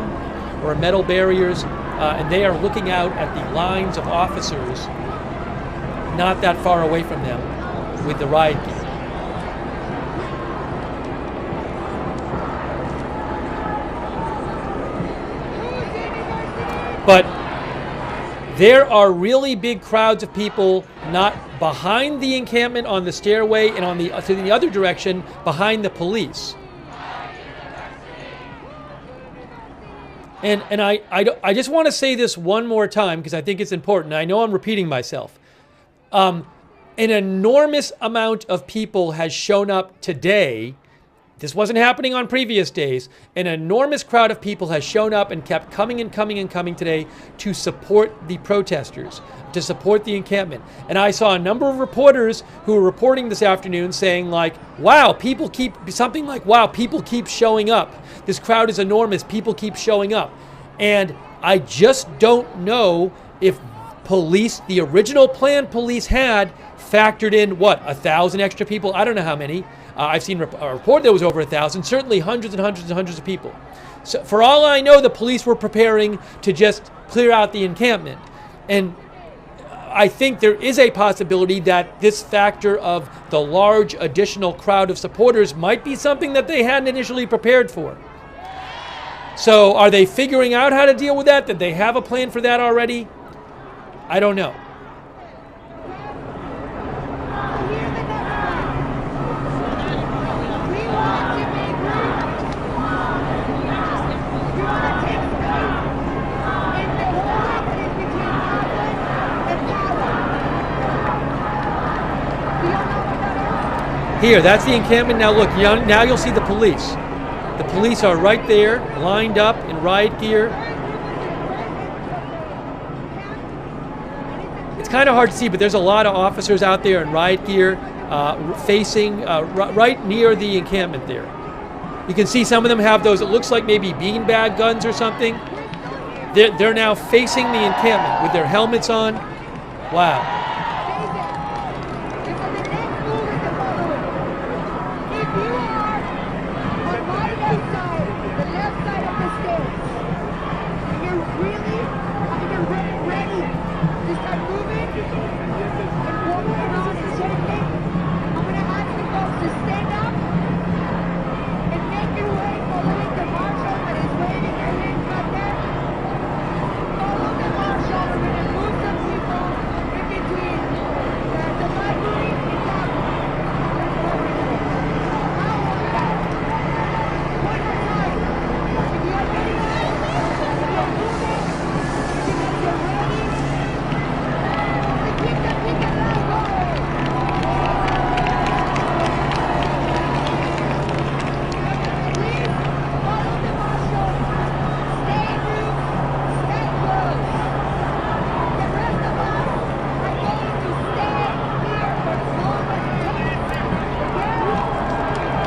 or metal barriers, and they are looking out at the lines of officers not that far away from them with the riot gear. But there are really big crowds of people not behind the encampment on the stairway and on to the other direction behind the police. And I just want to say this one more time because I think it's important. I know I'm repeating myself. An enormous amount of people has shown up today. This wasn't happening on previous days. An enormous crowd of people has shown up and kept coming and coming and coming today to support the protesters, to support the encampment. And I saw a number of reporters who were reporting this afternoon saying wow, people keep showing up. This crowd is enormous. People keep showing up. And I just don't know if police, the original plan police had, factored in, 1,000 extra people? I don't know how many. I've seen a report that was over 1,000, certainly hundreds and hundreds and hundreds of people. So for all I know, the police were preparing to just clear out the encampment. And I think there is a possibility that this factor of the large additional crowd of supporters might be something that they hadn't initially prepared for. So are they figuring out how to deal with that? Did they have a plan for that already? I don't know. Here, that's the encampment. Now look, now you'll see the police. The police are right there, lined up in riot gear. It's kind of hard to see, but there's a lot of officers out there in riot gear facing right near the encampment there. You can see some of them have those, it looks like maybe beanbag guns or something. They're now facing the encampment with their helmets on. Wow.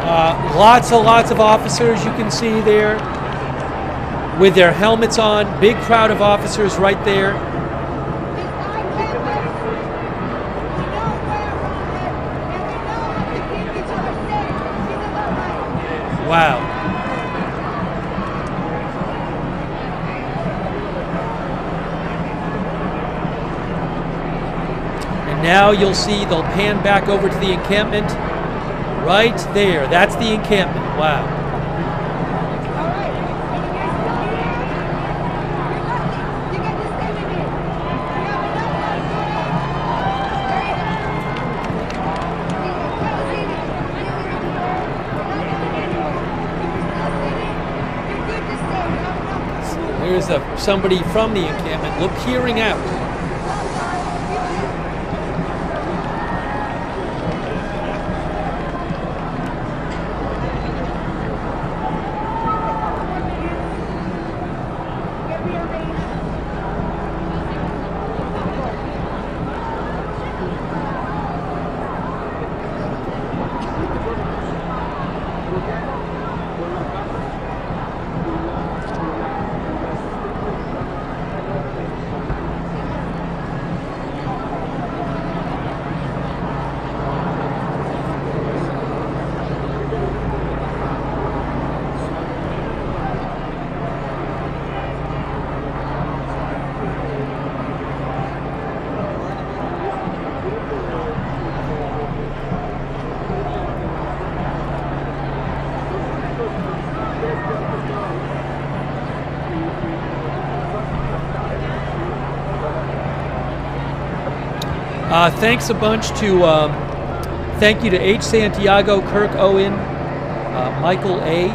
Lots of officers you can see there with their helmets on. Big crowd of officers right there. Wow. And now you'll see they'll pan back over to the encampment. Right there. That's the encampment. Wow. Here's somebody from the encampment peering out. Thanks a bunch to, thank you to H. Santiago, Kirk Owen, Michael A.,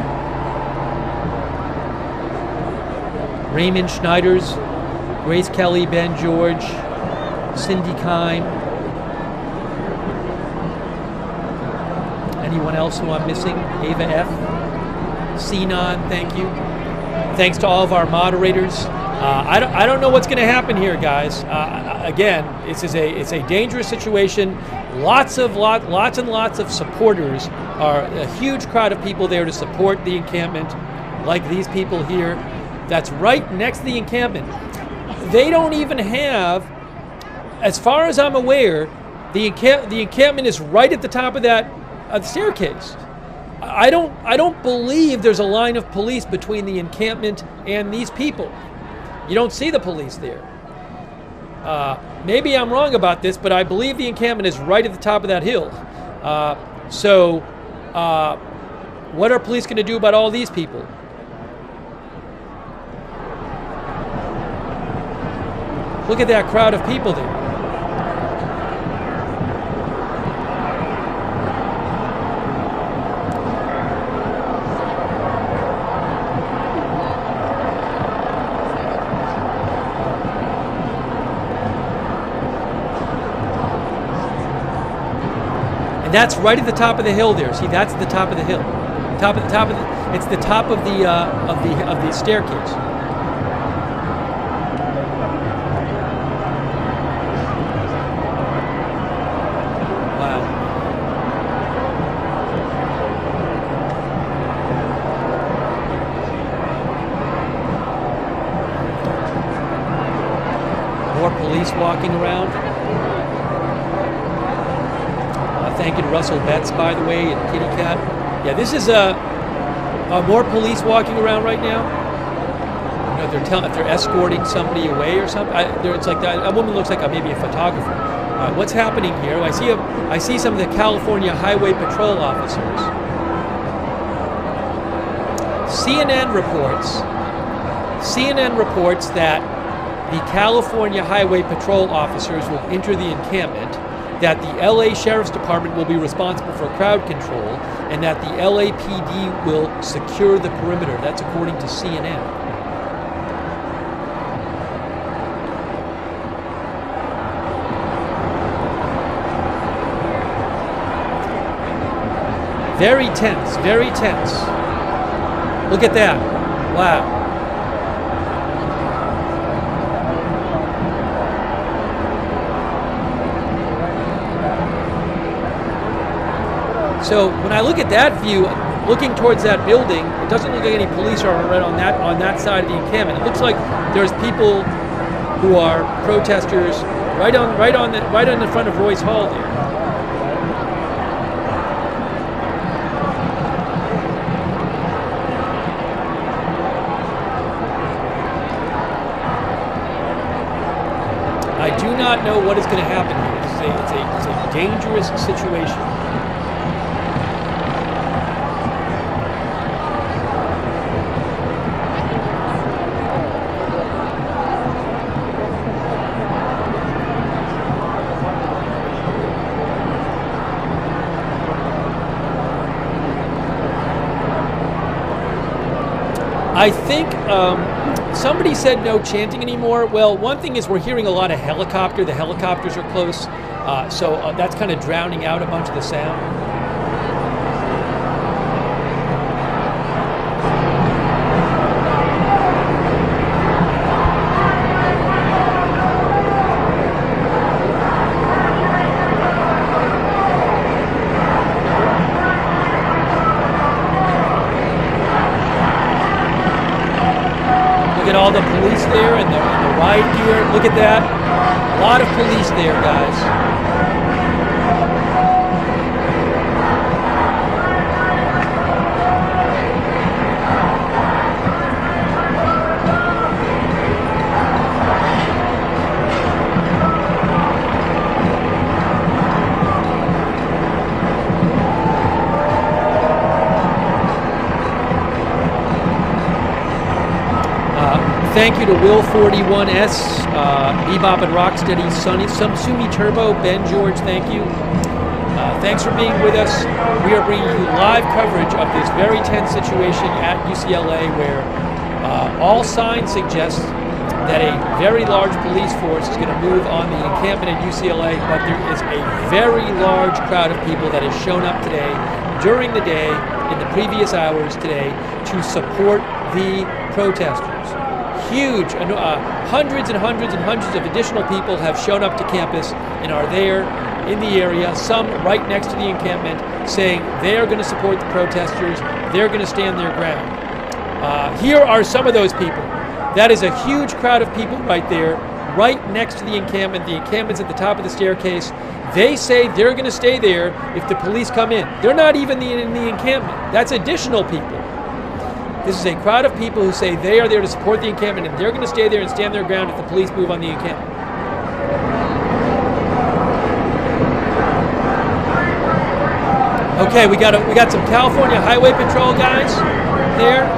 Raymond Schneiders, Grace Kelly, Ben George, Cindy Kime. Anyone else who I'm missing? Ava F. Sinan, thank you. Thanks to all of our moderators. I don't know what's going to happen here, guys. Again, it's a dangerous situation. Lots and lots of supporters. Are a huge crowd of people there to support the encampment, like these people here. That's right next to the encampment. They don't even have, as far as I'm aware, the encampment is right at the top of that staircase. I don't believe there's a line of police between the encampment and these people. You don't see the police there. Maybe I'm wrong about this, but I believe the encampment is right at the top of that hill. So what are police going to do about all these people? Look at that crowd of people there. That's right at the top of the hill there. See, that's the top of the hill. It's the top of the staircase. Wow. More police walking around. Thank you to Russell Betts, by the way, and Kitty Cat. Yeah, this is more police walking around right now. You know, if they're escorting somebody away or something. It's like that. A woman looks like maybe a photographer. What's happening here? I see some of the California Highway Patrol officers. CNN reports that the California Highway Patrol officers will enter the encampment, that the LA Sheriff's Department will be responsible for crowd control, and that the LAPD will secure the perimeter. That's according to CNN. Very tense, very tense. Look at that. Wow. So when I look at that view, looking towards that building, it doesn't look like any police are right on that side of the encampment. It looks like there's people who are protesters right in the front of Royce Hall there. I do not know what is going to happen here. It's a dangerous situation. I think somebody said no chanting anymore. Well, one thing is we're hearing a lot of helicopter. The helicopters are close, so that's kind of drowning out a bunch of the sound. Look at all the police there and the riot gear. Look at that. A lot of police there, guys. Thank you to Will41S, Bebop and Rocksteady, Sunny, Sumi Turbo, Ben George, thank you. Thanks for being with us. We are bringing you live coverage of this very tense situation at UCLA where all signs suggest that a very large police force is going to move on the encampment at UCLA, but there is a very large crowd of people that has shown up today, during the day, in the previous hours today, to support the protesters. Huge, hundreds and hundreds and hundreds of additional people have shown up to campus and are there in the area, some right next to the encampment, saying they are going to support the protesters, they're going to stand their ground. Here are some of those people. That is a huge crowd of people right there, right next to the encampment. The encampment's at the top of the staircase. They say they're going to stay there if the police come in. They're not even in the encampment. That's additional people. This is a crowd of people who say they are there to support the encampment and they're going to stay there and stand their ground if the police move on the encampment. Okay, we got some California Highway Patrol guys there.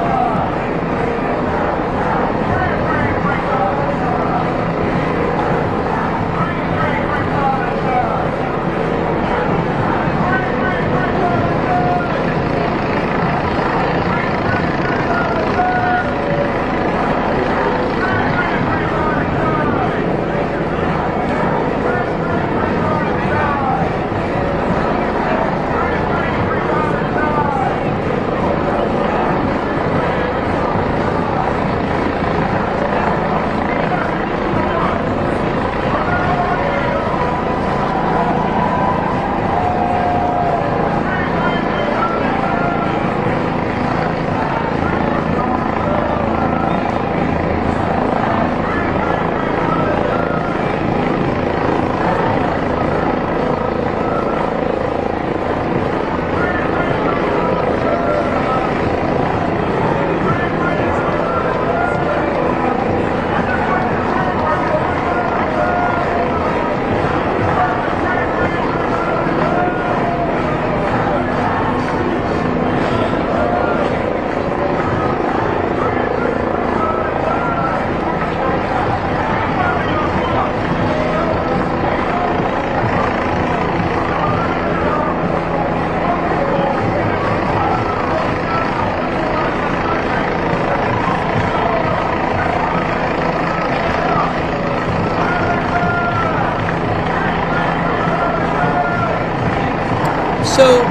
So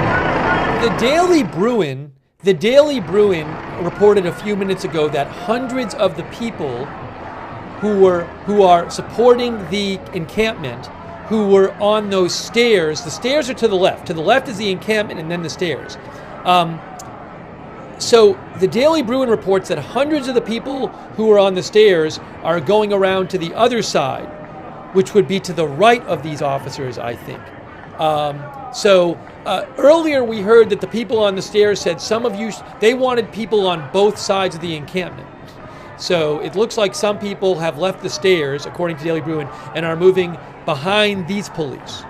the Daily Bruin reported a few minutes ago that hundreds of the people who are supporting the encampment who were on those stairs. The stairs are to the left. To the left is the encampment and then the stairs. So the Daily Bruin reports that hundreds of the people who are on the stairs are going around to the other side, which would be to the right of these officers, I think. Earlier we heard that the people on the stairs said they wanted people on both sides of the encampment. So it looks like some people have left the stairs, according to Daily Bruin, and are moving behind these police.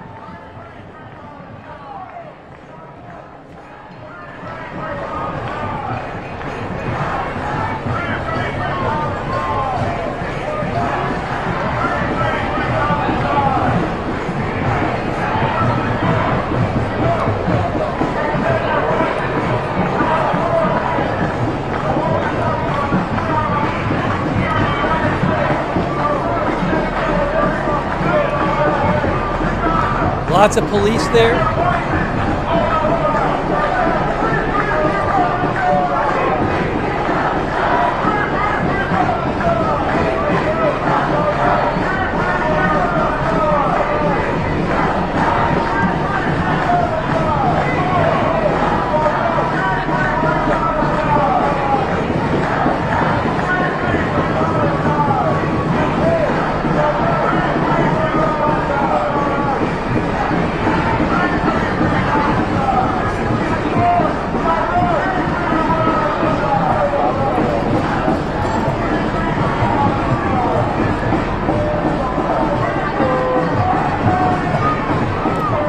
Lots of police there.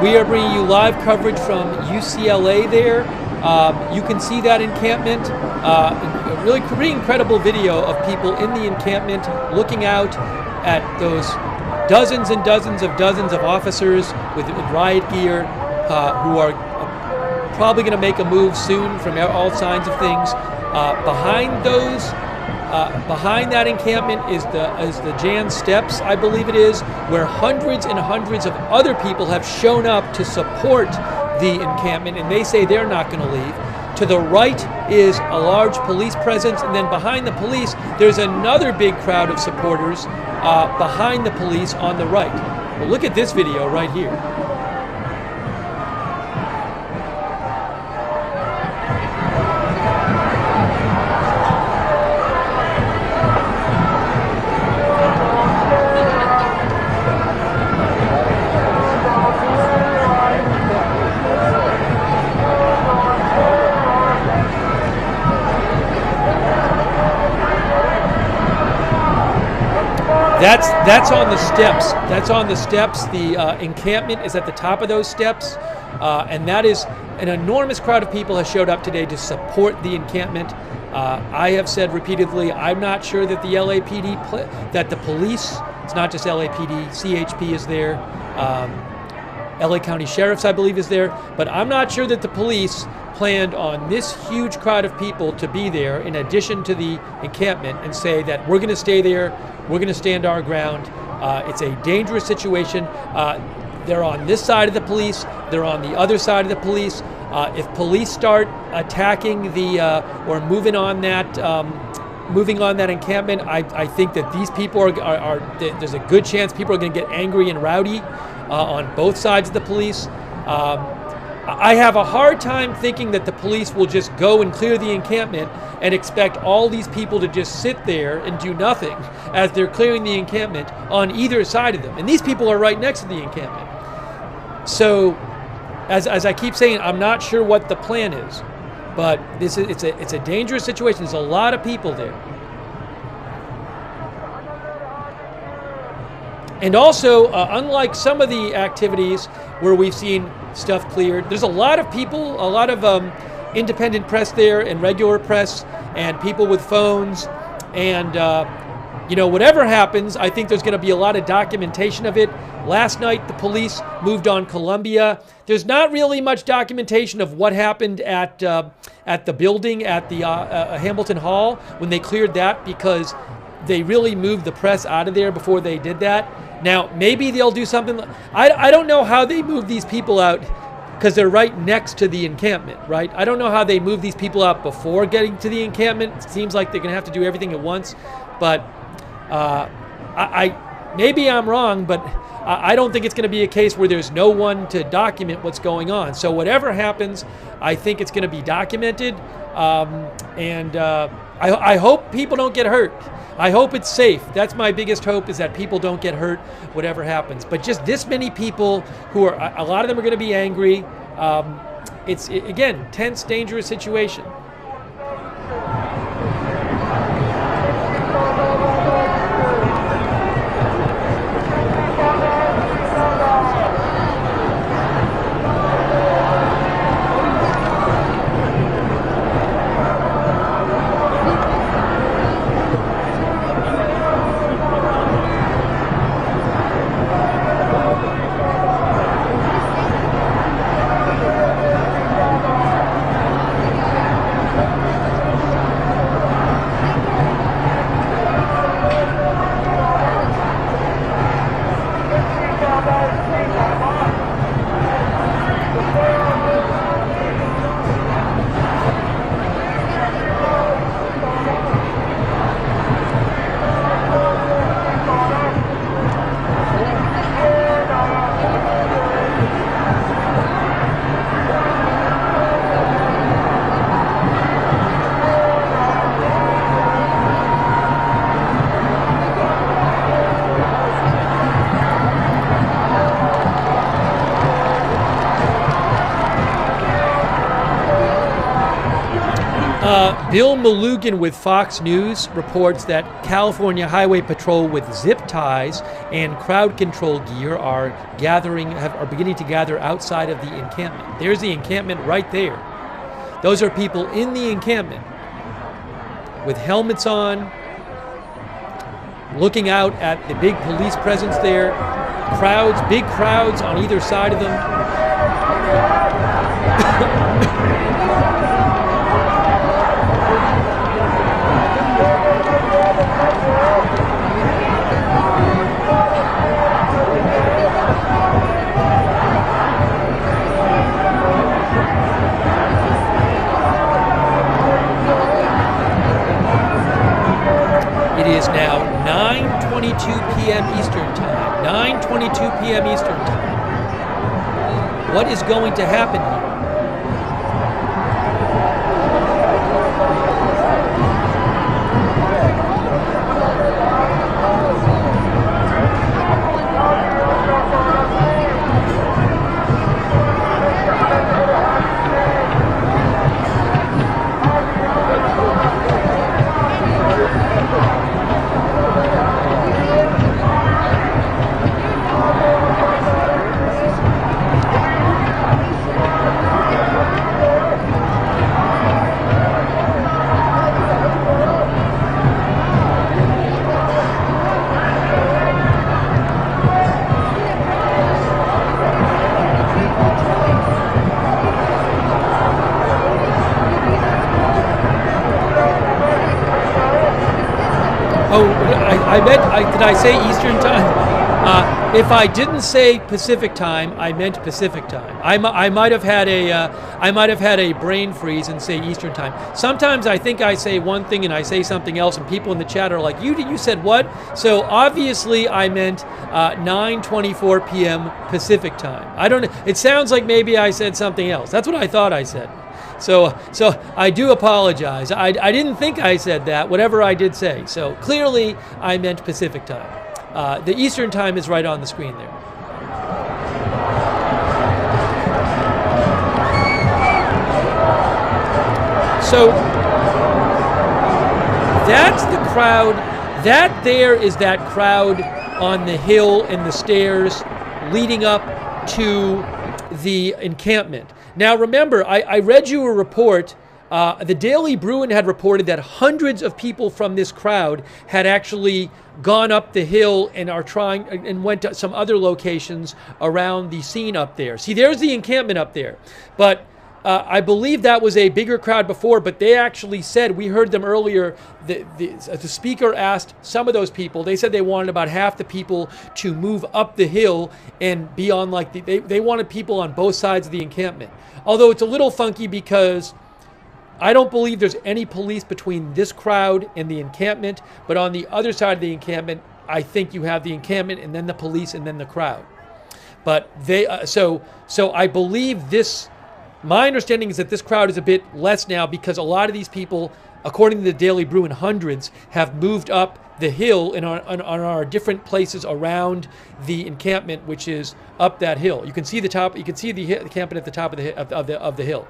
We are bringing you live coverage from UCLA there. You can see that encampment. A really pretty incredible video of people in the encampment looking out at those dozens and dozens of officers with riot gear who are probably going to make a move soon from all signs of things. Behind that encampment is the Jan Steps, I believe it is, where hundreds and hundreds of other people have shown up to support the encampment, and they say they're not going to leave. To the right is a large police presence, and then behind the police, there's another big crowd of supporters behind the police on the right. Well, look at this video right here. That's on the steps. That's on the steps. The encampment is at the top of those steps, and that is an enormous crowd of people has showed up today to support the encampment. I have said repeatedly, I'm not sure that the LAPD, that the police, it's not just LAPD, CHP is there, LA County Sheriff's I believe is there, but I'm not sure that the police planned on this huge crowd of people to be there in addition to the encampment and say that we're going to stay there, we're going to stand our ground. It's a dangerous situation. They're on this side of the police, they're on the other side of the police. If police start attacking or moving on that encampment, I think that these people there's a good chance people are going to get angry and rowdy on both sides of the police. I have a hard time thinking that the police will just go and clear the encampment and expect all these people to just sit there and do nothing as they're clearing the encampment on either side of them. And these people are right next to the encampment. So, as I keep saying, I'm not sure what the plan is, but it's a dangerous situation. There's a lot of people there. And also, unlike some of the activities where we've seen stuff cleared, there's a lot of people, a lot of independent press there and regular press and people with phones. And, whatever happens, I think there's going to be a lot of documentation of it. Last night, the police moved on Columbia. There's not really much documentation of what happened at the building at the Hamilton Hall when they cleared that, because they really moved the press out of there before they did that. Now, maybe they'll do something. I don't know how they move these people out because they're right next to the encampment, right? I don't know how they move these people out before getting to the encampment. It seems like they're going to have to do everything at once. But maybe I'm wrong, but I don't think it's going to be a case where there's no one to document what's going on. So whatever happens, I think it's going to be documented. I hope people don't get hurt. I hope it's safe. That's my biggest hope, is that people don't get hurt, whatever happens. But just this many people who are, a lot of them are going to be angry. Again, tense, dangerous situation. Bill Malugin with Fox News reports that California Highway Patrol with zip ties and crowd control gear are beginning to gather outside of the encampment. There's the encampment right there. Those are people in the encampment with helmets on, looking out at the big police presence there. Crowds, big crowds on either side of them. It is now 9:22 p.m. Eastern Time. 9:22 p.m. Eastern Time. What is going to happen here? Did I say Eastern Time? If I didn't say Pacific Time, I meant Pacific Time. I might have had a brain freeze and say Eastern Time. Sometimes I think I say one thing and I say something else, and people in the chat are like, "You said what?" So obviously I meant 9:24 p.m. Pacific Time. I don't know. It sounds like maybe I said something else. That's what I thought I said. So I do apologize. I didn't think I said that, whatever I did say. So clearly I meant Pacific Time. The Eastern Time is right on the screen there. So that's the crowd. That there is that crowd on the hill and the stairs leading up to the encampment. Now remember, I read you a report. The Daily Bruin had reported that hundreds of people from this crowd had actually gone up the hill and are trying and went to some other locations around the scene up there. See, there's the encampment up there. But I believe that was a bigger crowd before, but they actually said, we heard them earlier, the speaker asked some of those people, they said they wanted about half the people to move up the hill and be on they wanted people on both sides of the encampment. Although it's a little funky because I don't believe there's any police between this crowd and the encampment, but on the other side of the encampment, I think you have the encampment and then the police and then the crowd. But they so I believe this. My understanding is that this crowd is a bit less now because a lot of these people, according to the Daily Brew, in hundreds, have moved up the hill and are different places around the encampment, which is up that hill. You can see the top. You can see the encampment at the top of the hill.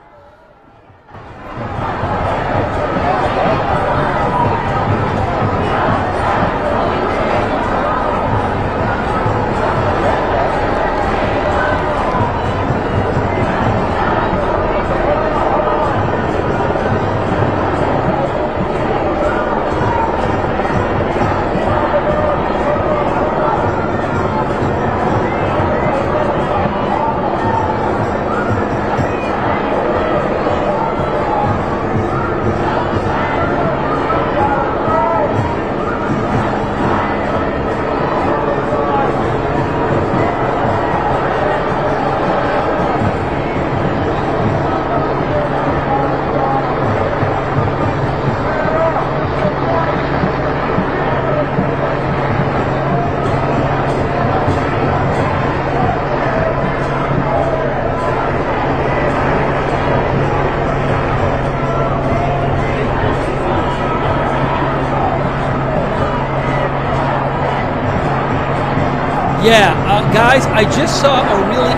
Yeah, guys, I just saw a really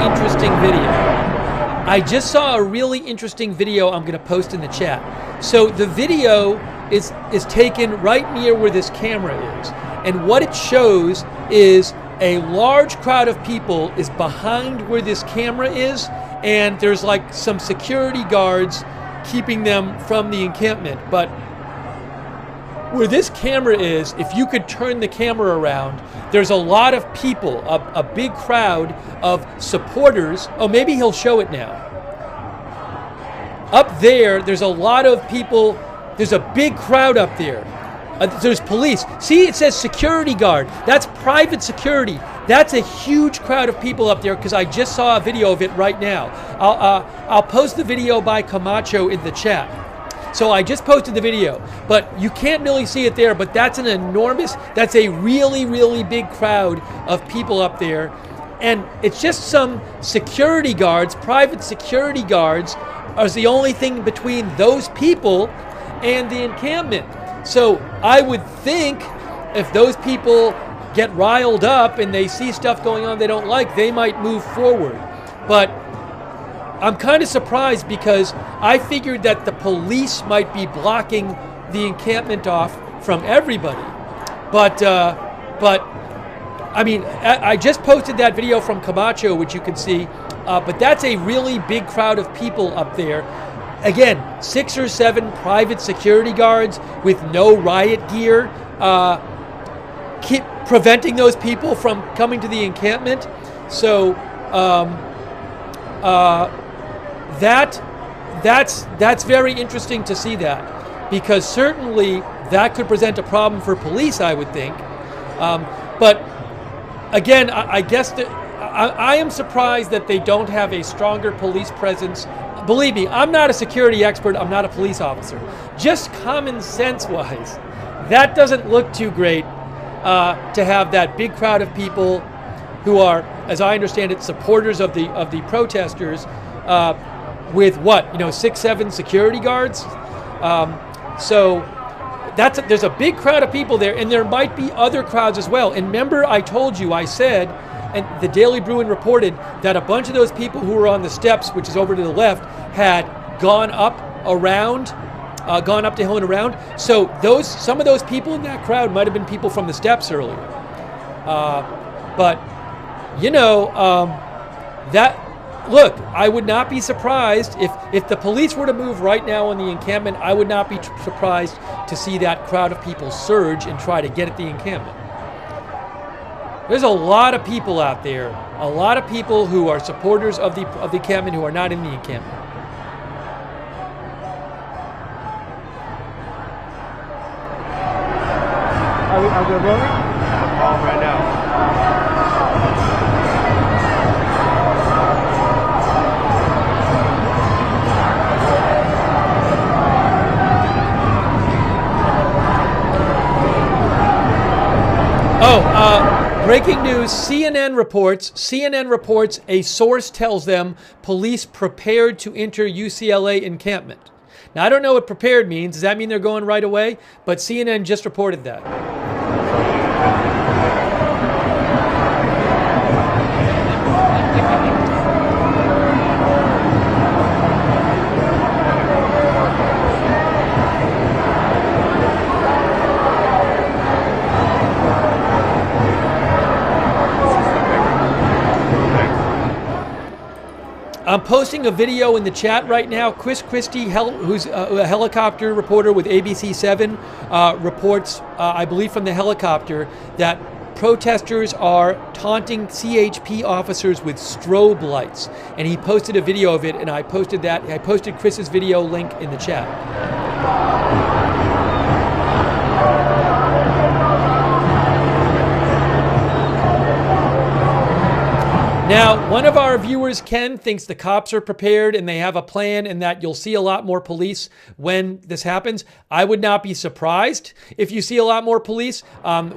interesting video. I'm going to post in the chat. So the video is taken right near where this camera is. And what it shows is a large crowd of people is behind where this camera is. And there's like some security guards keeping them from the encampment. But where this camera is, if you could turn the camera around, there's a lot of people, a big crowd of supporters. Oh, maybe he'll show it now. Up there, there's a lot of people. There's a big crowd up there. There's police. See, it says security guard. That's private security. That's a huge crowd of people up there because I just saw a video of it right now. I'll post the video by Camacho in the chat. So I just posted the video, but you can't really see it there, but that's that's a really, really big crowd of people up there. And it's just some security guards, private security guards, are the only thing between those people and the encampment. So I would think if those people get riled up and they see stuff going on they don't like, they might move forward. But I'm kind of surprised because I figured that the police might be blocking the encampment off from everybody. But I mean, I just posted that video from Camacho, which you can see, but that's a really big crowd of people up there. Again, 6 or 7 private security guards with no riot gear, keep preventing those people from coming to the encampment. So that's very interesting to see that, because certainly that could present a problem for police, I would think. But again, I guess that I am surprised that they don't have a stronger police presence. Believe me, I'm not a security expert. I'm not a police officer. Just common sense wise, that doesn't look too great to have that big crowd of people who are, as I understand it, supporters of the protesters, with what, 6, 7 security guards. So there's a big crowd of people there, and there might be other crowds as well. And remember, I told you, I said, and the Daily Bruin reported that a bunch of those people who were on the steps, which is over to the left, had gone up the hill and around. So some of those people in that crowd might have been people from the steps earlier. But look, I would not be surprised if the police were to move right now on the encampment. I would not be surprised to see that crowd of people surge and try to get at the encampment. There's a lot of people out there, a lot of people who are supporters of the encampment who are not in the encampment. Are we rolling? I'm rolling right now. Breaking news, CNN reports a source tells them police prepared to enter UCLA encampment. Now, I don't know what prepared means. Does that mean they're going right away? But CNN just reported that. I'm posting a video in the chat right now. Chris Christie, who's a helicopter reporter with ABC7, reports, I believe from the helicopter, that protesters are taunting CHP officers with strobe lights. And he posted a video of it, and I posted that. I posted Chris's video link in the chat. Now, one of our viewers, Ken, thinks the cops are prepared and they have a plan and that you'll see a lot more police when this happens. I would not be surprised if you see a lot more police.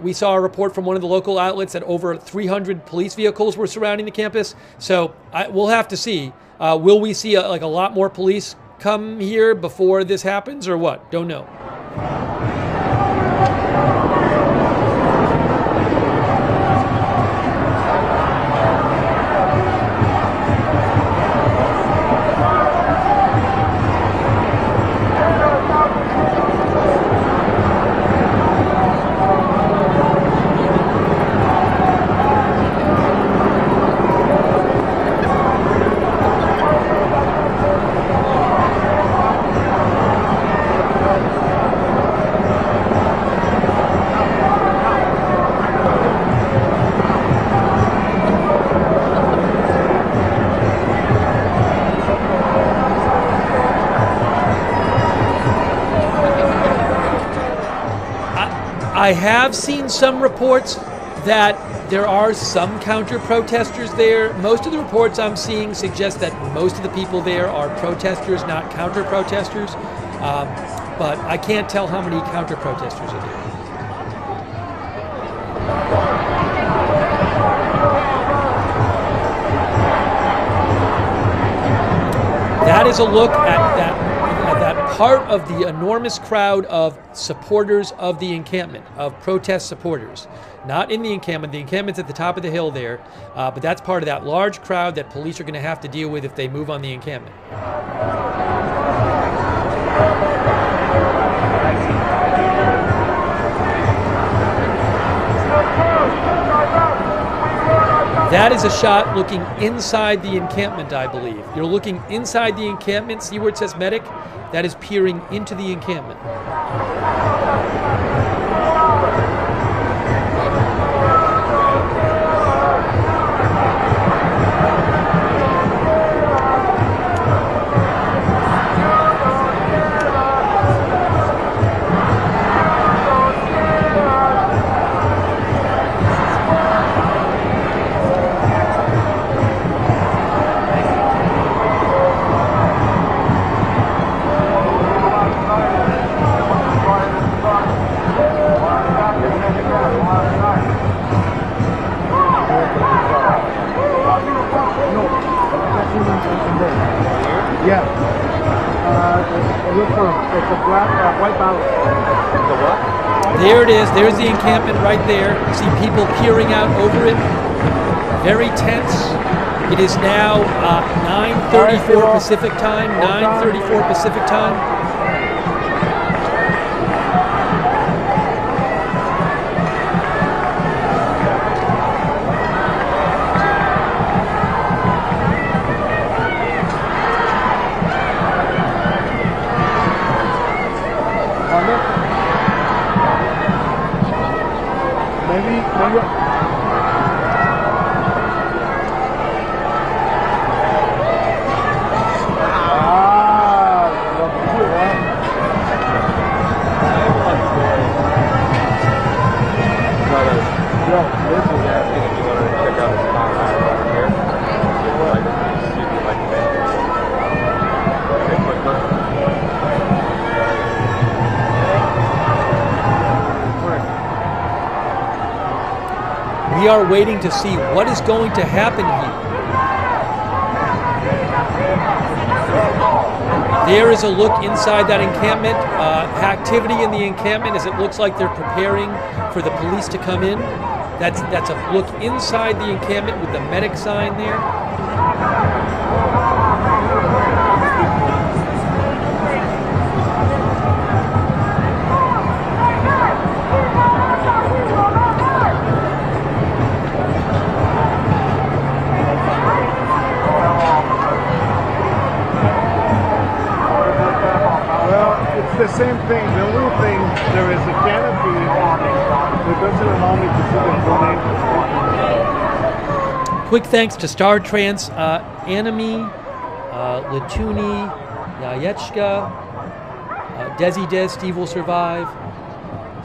We saw a report from one of the local outlets that over 300 police vehicles were surrounding the campus. So we'll have to see. Will we see a lot more police come here before this happens or what? Don't know. I have seen some reports that there are some counter-protesters there. Most of the reports I'm seeing suggest that most of the people there are protesters, not counter-protesters. But I can't tell how many counter-protesters are there. That is a look at that part of the enormous crowd of supporters of the encampment, of protest supporters. Not in the encampment. The encampment's at the top of the hill there, but that's part of that large crowd that police are going to have to deal with if they move on the encampment. That is a shot looking inside the encampment, I believe. You're looking inside the encampment. See where it says medic? That is peering into the encampment. Yeah. Look for it's a black, white bottle. The what? There it is. There's the encampment right there. You see people peering out over it. Very tense. It is now 9:34 Pacific time. 9:34 Pacific time. We are waiting to see what is going to happen here. There is a look inside that encampment. Activity in the encampment as it looks like they're preparing for the police to come in. That's a look inside the encampment with the medic sign there. The same thing. The only thing, there is a canopy that doesn't allow me to see the full name. Quick thanks to Star Trans, Anami, Latuni, Yayechka, Desi Des, Steve Will Survive,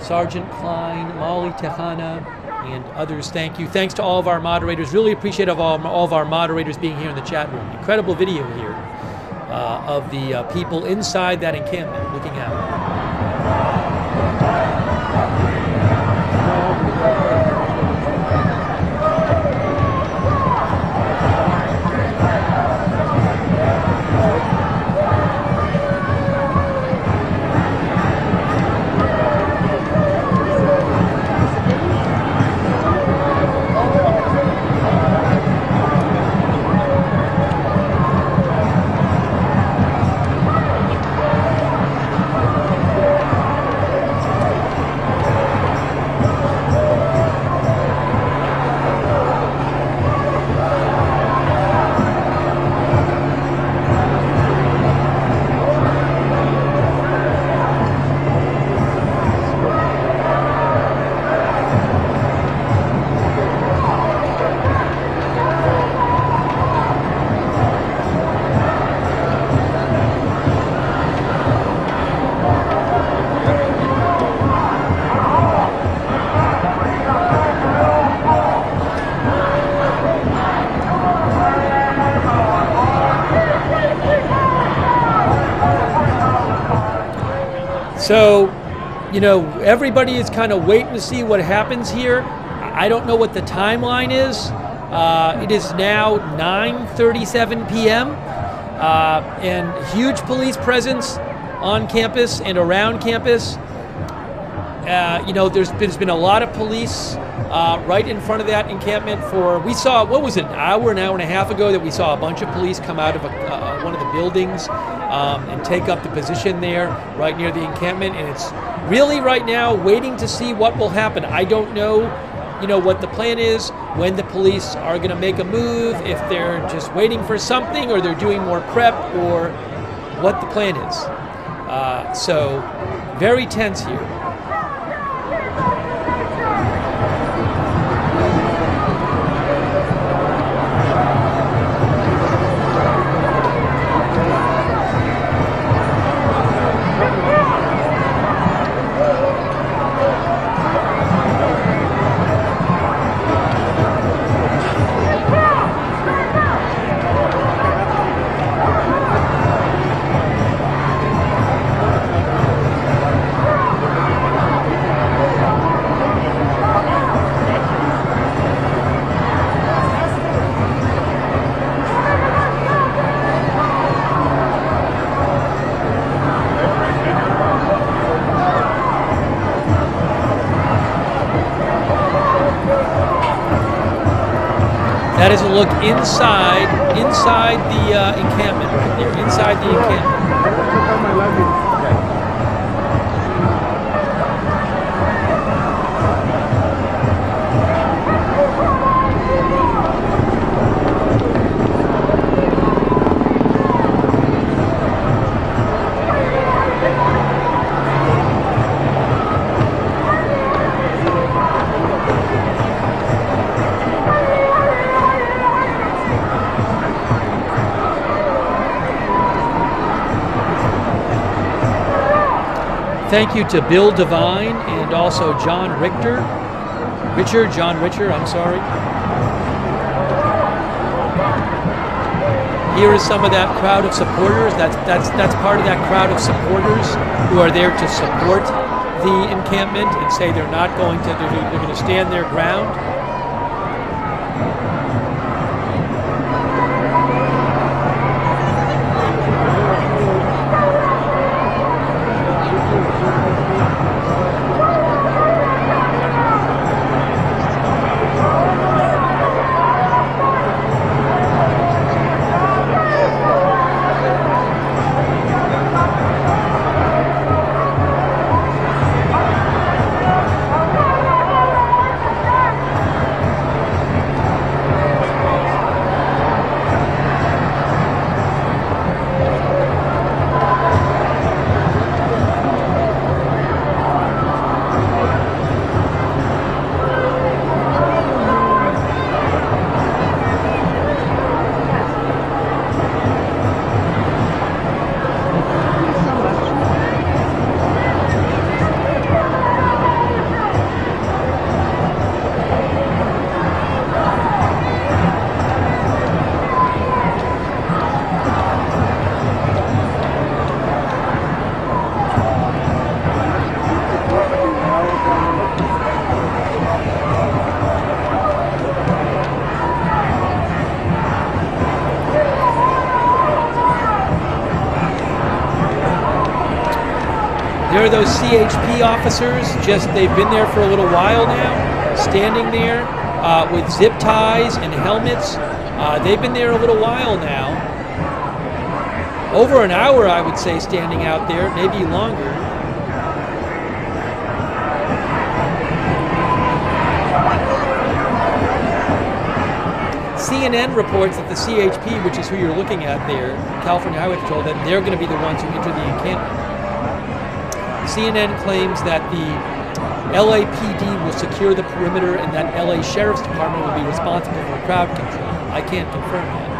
Sergeant Klein, Molly Tejana, and others. Thank you. Thanks to all of our moderators. Really appreciate all of our moderators being here in the chat room. Incredible video here. Of the people inside that encampment looking out. So, you know, everybody is kind of waiting to see what happens here. I don't know what the timeline is. It is now 9:37 p.m. And huge police presence on campus and around campus. You know, there's been a lot of police right in front of that encampment we saw, what was it, an hour and a half ago that we saw a bunch of police come out of one of the buildings and take up the position there right near the encampment. And it's really right now waiting to see what will happen. I don't know, you know, what the plan is, when the police are going to make a move, if they're just waiting for something or they're doing more prep or what the plan is. So very tense here. That is a look inside the encampment right there, inside the encampment. Thank you to Bill Devine and also John Richter. John Richer, I'm sorry. Here is some of that crowd of supporters. That's part of that crowd of supporters who are there to support the encampment and say they're not going to, they're going to stand their ground. There are those CHP officers, they've been there for a little while now, standing there with zip ties and helmets. They've been there a little while now. Over an hour, I would say, standing out there, maybe longer. CNN reports that the CHP, which is who you're looking at there, California Highway Patrol, that they're going to be the ones who enter the encampment. CNN claims that the LAPD will secure the perimeter and that LA Sheriff's Department will be responsible for crowd control. I can't confirm that.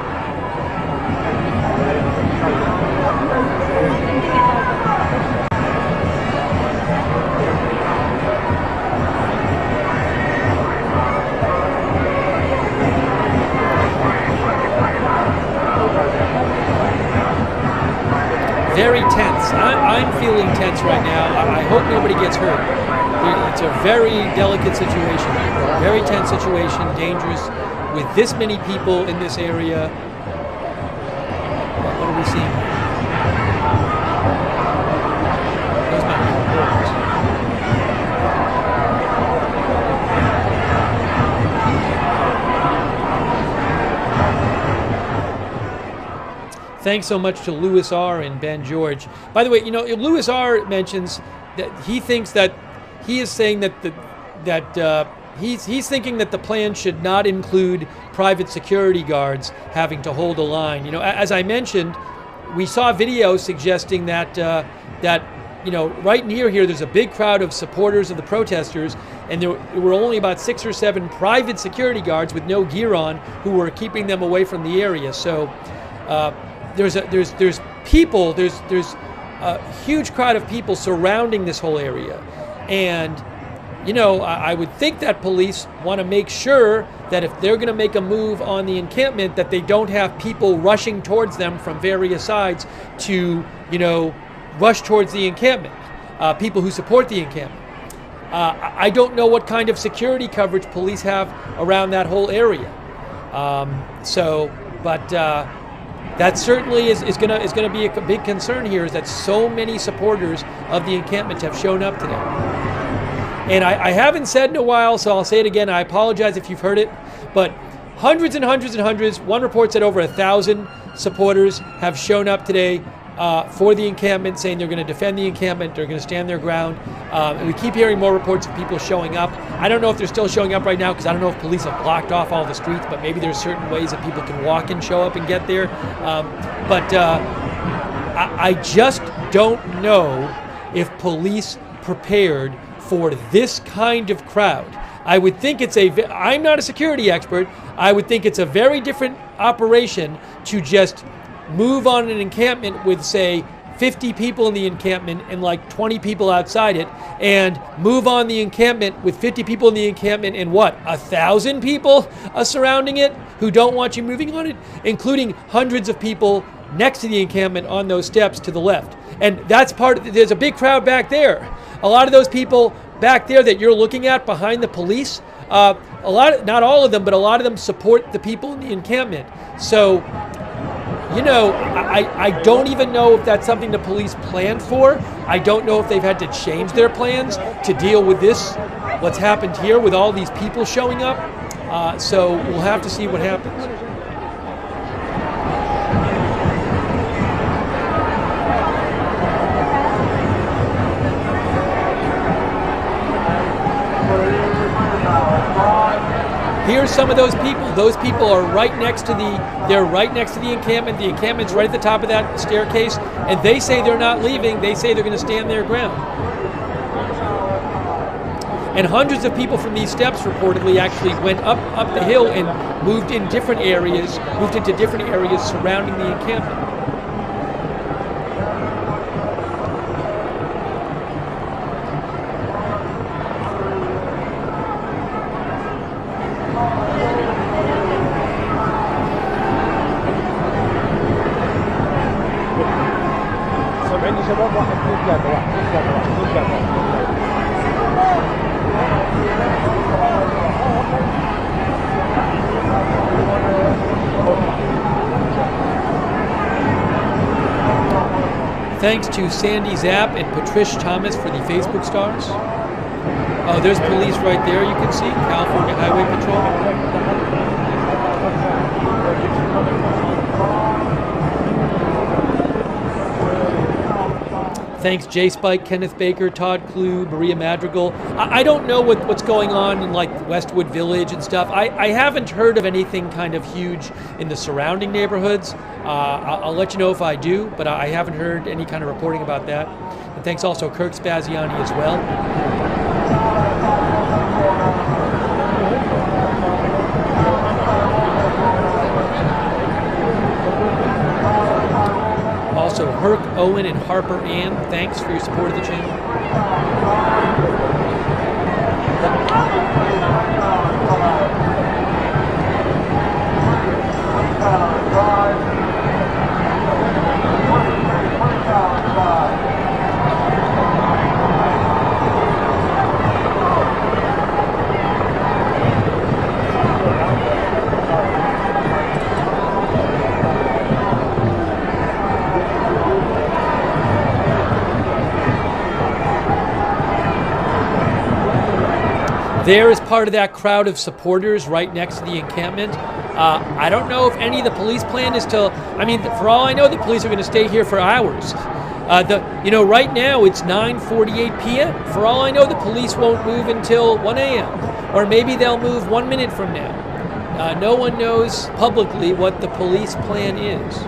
Very tense. I'm feeling tense right now. I hope nobody gets hurt. It's a very delicate situation. Very tense situation, dangerous, with this many people in this area. What are we seeing? Those might be reporters. Thanks so much to Louis R. and Ben George. By the way, you know, Louis R. mentions that he thinks that he is saying that he's thinking that the plan should not include private security guards having to hold a line. You know, as I mentioned, we saw videos suggesting that you know, right near here there's a big crowd of supporters of the protesters, and there were only about 6 or 7 private security guards with no gear on who were keeping them away from the area. So there's people, there's a huge crowd of people surrounding this whole area. And, you know, I would think that police want to make sure that if they're going to make a move on the encampment, that they don't have people rushing towards them from various sides to, you know, rush towards the encampment, people who support the encampment. I don't know what kind of security coverage police have around that whole area. That certainly is going to be a big concern here, is that so many supporters of the encampment have shown up today. And I haven't said in a while, so I'll say it again. I apologize if you've heard it, but hundreds and hundreds and hundreds. One report said over 1,000 supporters have shown up today for the encampment, saying they're going to defend the encampment, they're going to stand their ground. And we keep hearing more reports of people showing up. I don't know if they're still showing up right now, because I don't know if police have blocked off all the streets, but maybe there's certain ways that people can walk and show up and get there. I just don't know if police prepared for this kind of crowd. I would think I'm not a security expert, I would think it's a very different operation to just move on an encampment with, say, 50 people in the encampment and like 20 people outside it, and move on the encampment with 50 people in the encampment and 1,000 people surrounding it who don't want you moving on it, including hundreds of people next to the encampment on those steps to the left. And that's there's a big crowd back there. A lot of those people back there that you're looking at behind the police, not all of them, but a lot of them support the people in the encampment. So, you know, I don't even know if that's something the police planned for. I don't know if they've had to change their plans to deal with what's happened here with all these people showing up. So we'll have to see what happens. Here's some of those people. Those people are right next to the encampment. The encampment's right at the top of that staircase, and they say they're not leaving. They say they're going to stand their ground. And hundreds of people from these steps reportedly actually went up the hill and moved into different areas surrounding the encampment. Thanks to Sandy Zapp and Patrish Thomas for the Facebook stars. Oh, there's police right there, you can see, California Highway Patrol. Thanks, Jay Spike, Kenneth Baker, Todd Clue, Maria Madrigal. I don't know what's going on in like Westwood Village and stuff. I haven't heard of anything kind of huge in the surrounding neighborhoods. I'll let you know if I do, but I haven't heard any kind of reporting about that. And thanks also Kirk Spaziani as well. Also, Herc, Owen, and Harper Ann, thanks for your support of the channel. There is part of that crowd of supporters right next to the encampment. I don't know if any of the police plan is to, I mean, for all I know, the police are going to stay here for hours. Right now it's 9:48 p.m. For all I know, the police won't move until 1 a.m. Or maybe they'll move 1 minute from now. No one knows publicly what the police plan is.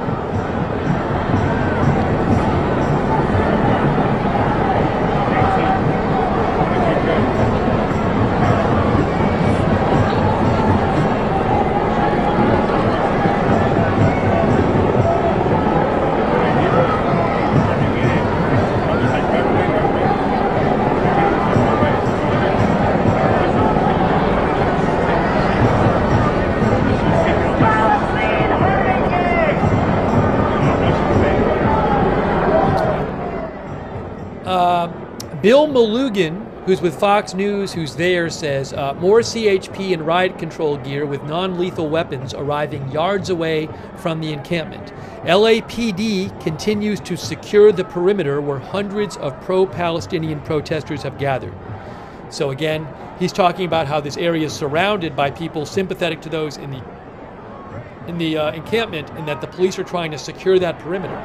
Bill Malugan, who's with Fox News, who's there, says more CHP and riot control gear with non-lethal weapons arriving yards away from the encampment. LAPD continues to secure the perimeter where hundreds of pro-Palestinian protesters have gathered. So again, he's talking about how this area is surrounded by people sympathetic to those in the encampment, and that the police are trying to secure that perimeter.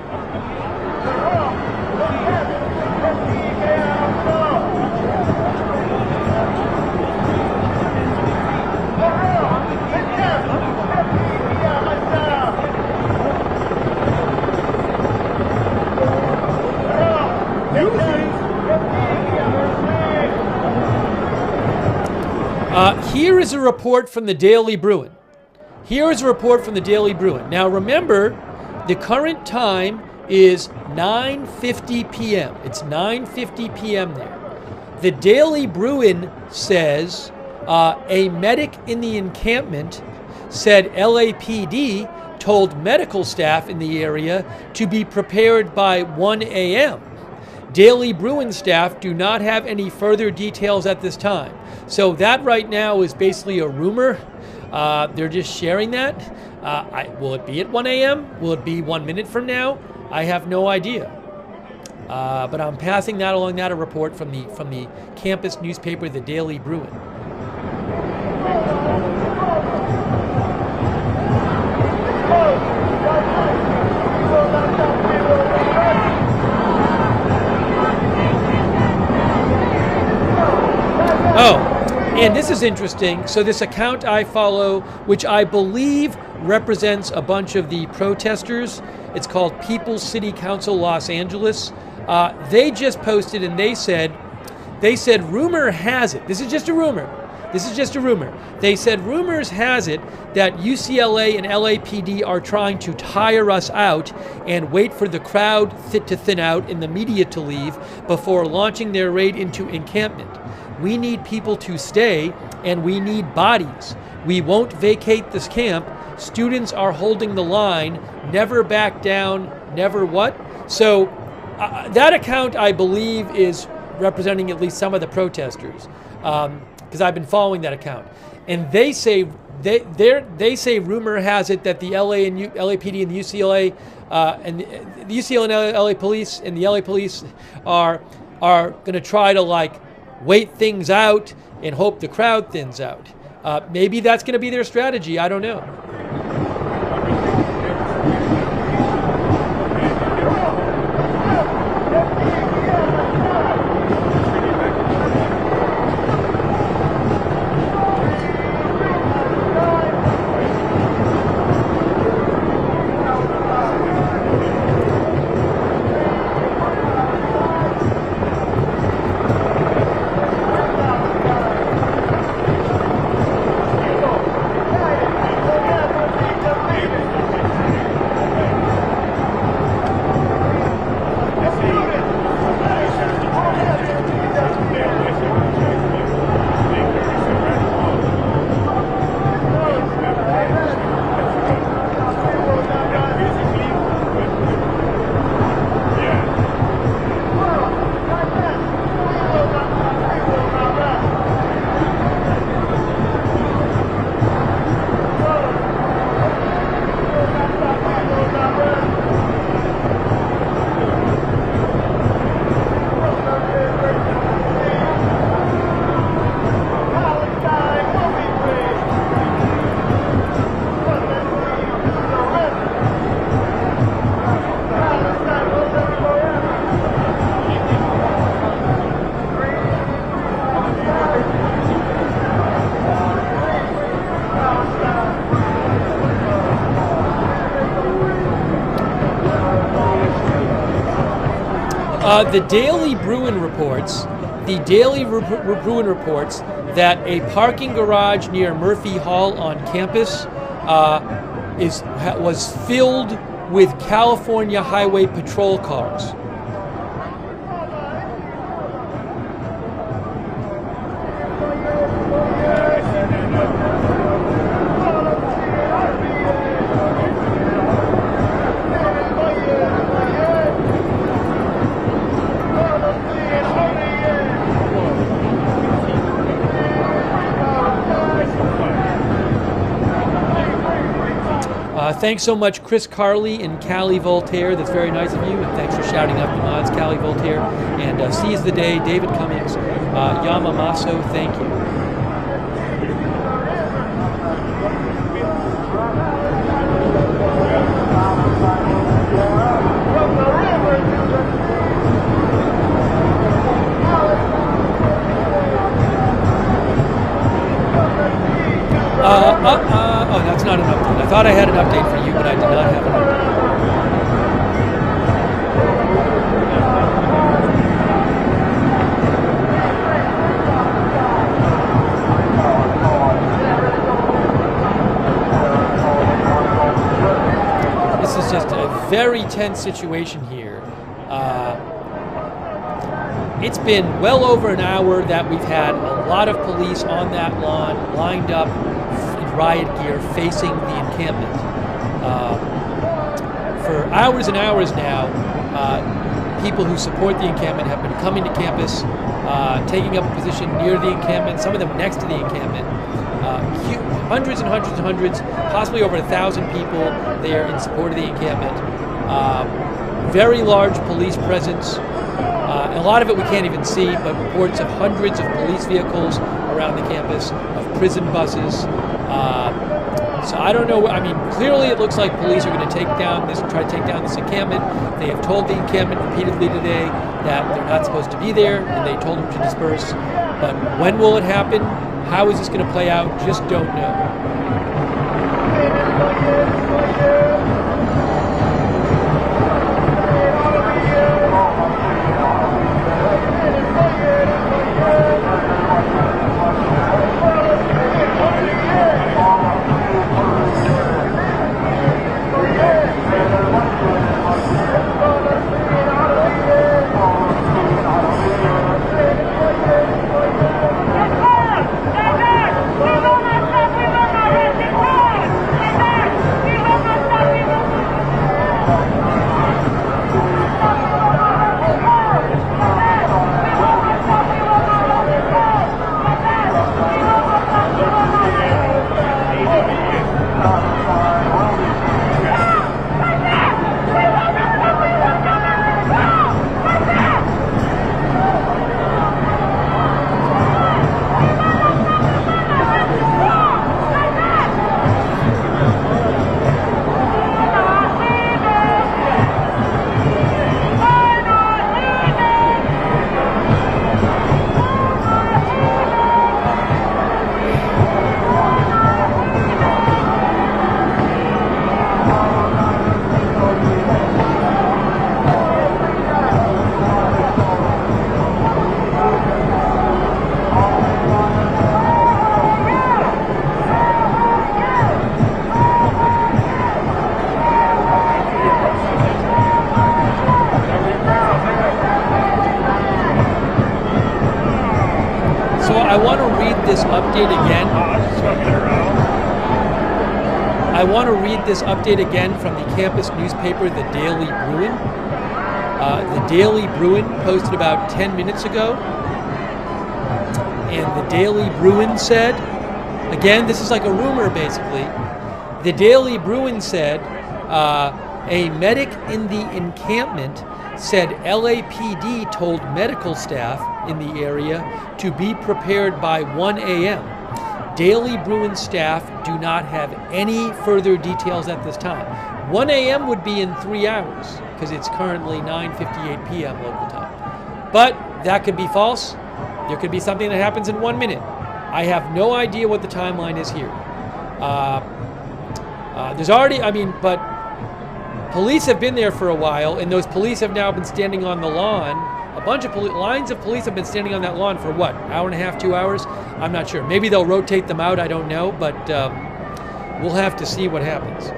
Here is a report from the Daily Bruin. Here is a report from the Daily Bruin. Now remember, the current time is 9:50 p.m. It's 9:50 p.m. there. The Daily Bruin says a medic in the encampment said LAPD told medical staff in the area to be prepared by 1 a.m. Daily Bruin staff do not have any further details at this time. So that right now is basically a rumor. They're just sharing that. Will it be at 1 a.m.? Will it be 1 minute from now? I have no idea. But I'm passing that along, that a report from the campus newspaper, the Daily Bruin. Oh, and this is interesting. So this account I follow, which I believe represents a bunch of the protesters, it's called People's City Council Los Angeles. They just posted and they said, rumor has it, this is just a rumor, they said rumors has it that UCLA and LAPD are trying to tire us out and wait for the crowd to thin out and the media to leave before launching their raid into encampment. We need people to stay, and we need bodies. We won't vacate this camp. Students are holding the line. Never back down, never what? So that account, I believe, is representing at least some of the protesters, because I've been following that account. And they say they say rumor has it that the LAPD and the UCLA and the UCLA and LA police and the LA police are going to try to like wait things out and hope the crowd thins out. Maybe that's going to be their strategy. I don't know. The Daily Bruin reports that a parking garage near Murphy Hall on campus was filled with California Highway Patrol cars. Thanks so much, Chris Carley and Callie Voltaire. That's very nice of you, and thanks for shouting out the mods, Callie Voltaire. And Seize the Day, David Cummings, Yamamaso, thank you. Oh, that's not an update. I thought I had an update for you, but I did not have an update. This is just a very tense situation here. It's been well over an hour that we've had a lot of police on that lawn lined up in riot gear facing the encampment. For hours and hours now, people who support the encampment have been coming to campus, taking up a position near the encampment, some of them next to the encampment. Hundreds and hundreds and hundreds, possibly over 1,000 people there in support of the encampment. Very large police presence. A lot of it we can't even see, but reports of hundreds of police vehicles around the campus, of prison buses. So I don't know. I mean, clearly it looks like police are going to try to take down this encampment. They have told the encampment repeatedly today that they're not supposed to be there, and they told them to disperse. But when will it happen? How is this going to play out? Just don't know. want to read this update again. I want to read this update again from the campus newspaper, the Daily Bruin. The Daily Bruin posted about 10 minutes ago. And the Daily Bruin said, again, this is like a rumor basically. The Daily Bruin said, a medic in the encampment said LAPD told medical staff in the area to be prepared by 1 a.m. Daily Bruin staff do not have any further details at this time. 1 a.m. would be in 3 hours because it's currently 9:58 p.m. local time. But that could be false. There could be something that happens in 1 minute. I have no idea what the timeline is here. There's already, but police have been there for a while, and those police have now been standing on the lawn. A bunch of lines of police have been standing on that lawn for what, hour and a half, 2 hours? I'm not sure. Maybe they'll rotate them out, I don't know, but we'll have to see what happens.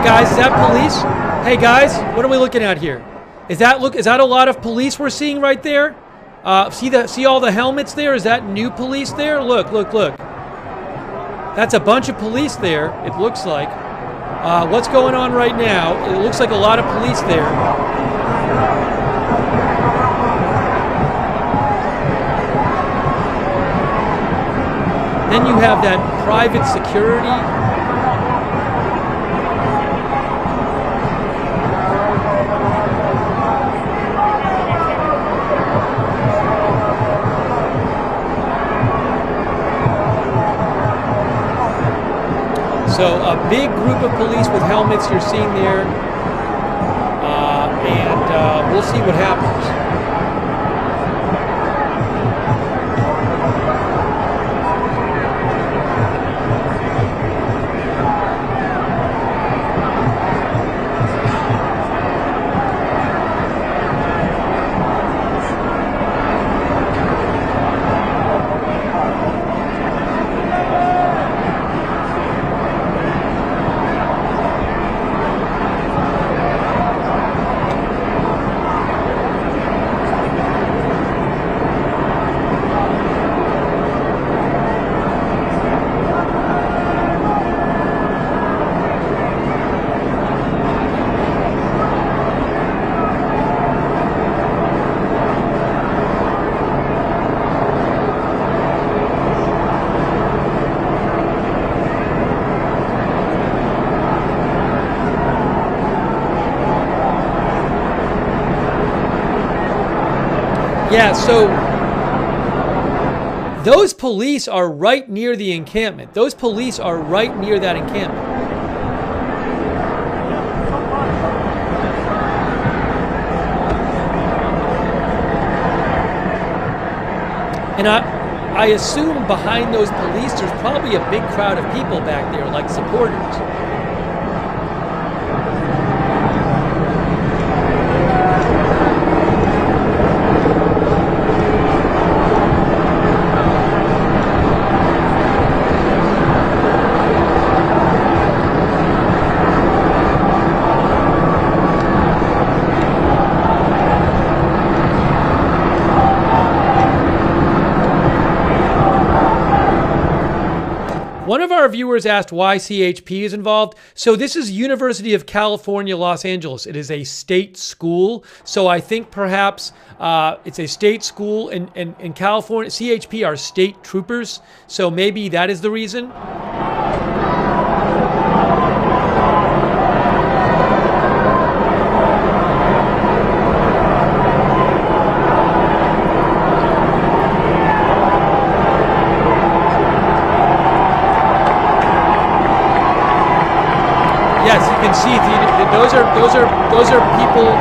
Guys, is that police? Hey guys, what are we looking at here? Is that a lot of police we're seeing right there? See all the helmets there? Is that new police there? Look. That's a bunch of police there, it looks like. What's going on right now? It looks like a lot of police there. Then you have that private security. So a big group of police with helmets you're seeing there, and we'll see what happens. Yeah, so those police are right near the encampment. Those police are right near that encampment. And I assume behind those police, there's probably a big crowd of people back there, like supporters. One of our viewers asked why CHP is involved. So this is University of California, Los Angeles. It is a state school. So I think perhaps it's a state school in California. CHP are state troopers. So maybe that is the reason. Yes, you can see those are people.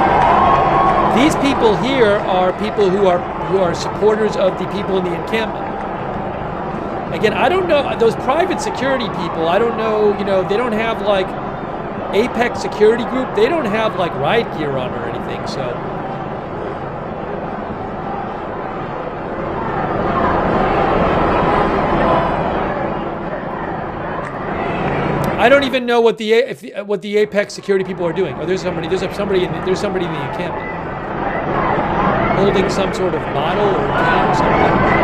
These people here are people who are supporters of the people in the encampment. Again, I don't know those private security people. I don't know. You know, they don't have like Apex Security Group. They don't have like riot gear on or anything. So. I don't even know what the Apex security people are doing. Oh, there's somebody in the encampment holding some sort of bottle or can or something.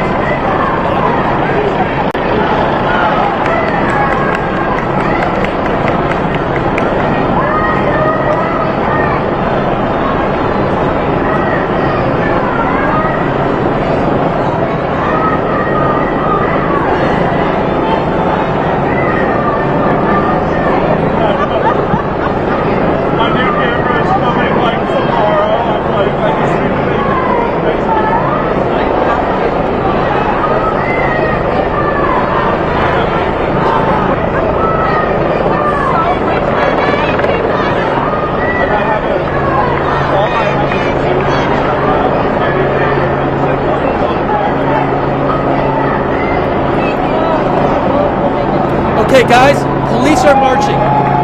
Okay, guys, police are marching.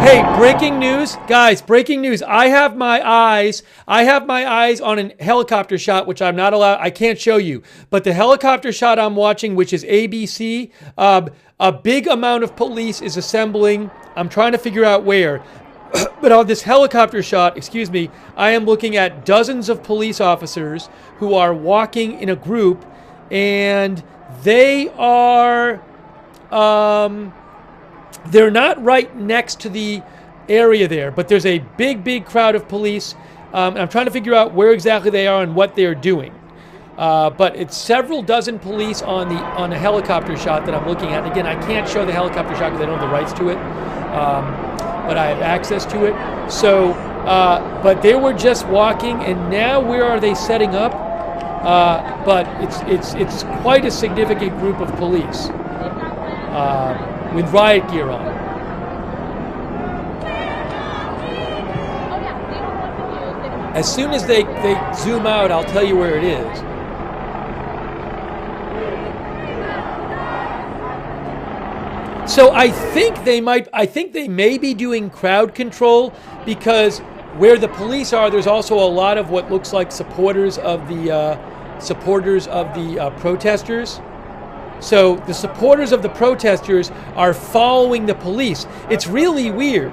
Hey, breaking news, guys, breaking news. I have my eyes on a helicopter shot, which I'm not allowed, I can't show you. But the helicopter shot I'm watching, which is ABC, a big amount of police is assembling. I'm trying to figure out where. But on this helicopter shot, excuse me, I am looking at dozens of police officers who are walking in a group, and they are, they're not right next to the area there, but there's a big crowd of police. And I'm trying to figure out where exactly they are and what they're doing. But it's several dozen police on a helicopter shot that I'm looking at. And again, I can't show the helicopter shot because I don't have the rights to it, but I have access to it. So, but they were just walking, and now where are they setting up? But it's quite a significant group of police. With riot gear on. As soon as they zoom out, I'll tell you where it is. So I think they may be doing crowd control, because where the police are, there's also a lot of what looks like supporters of the protesters. So the supporters of the protesters are following the police. It's really weird.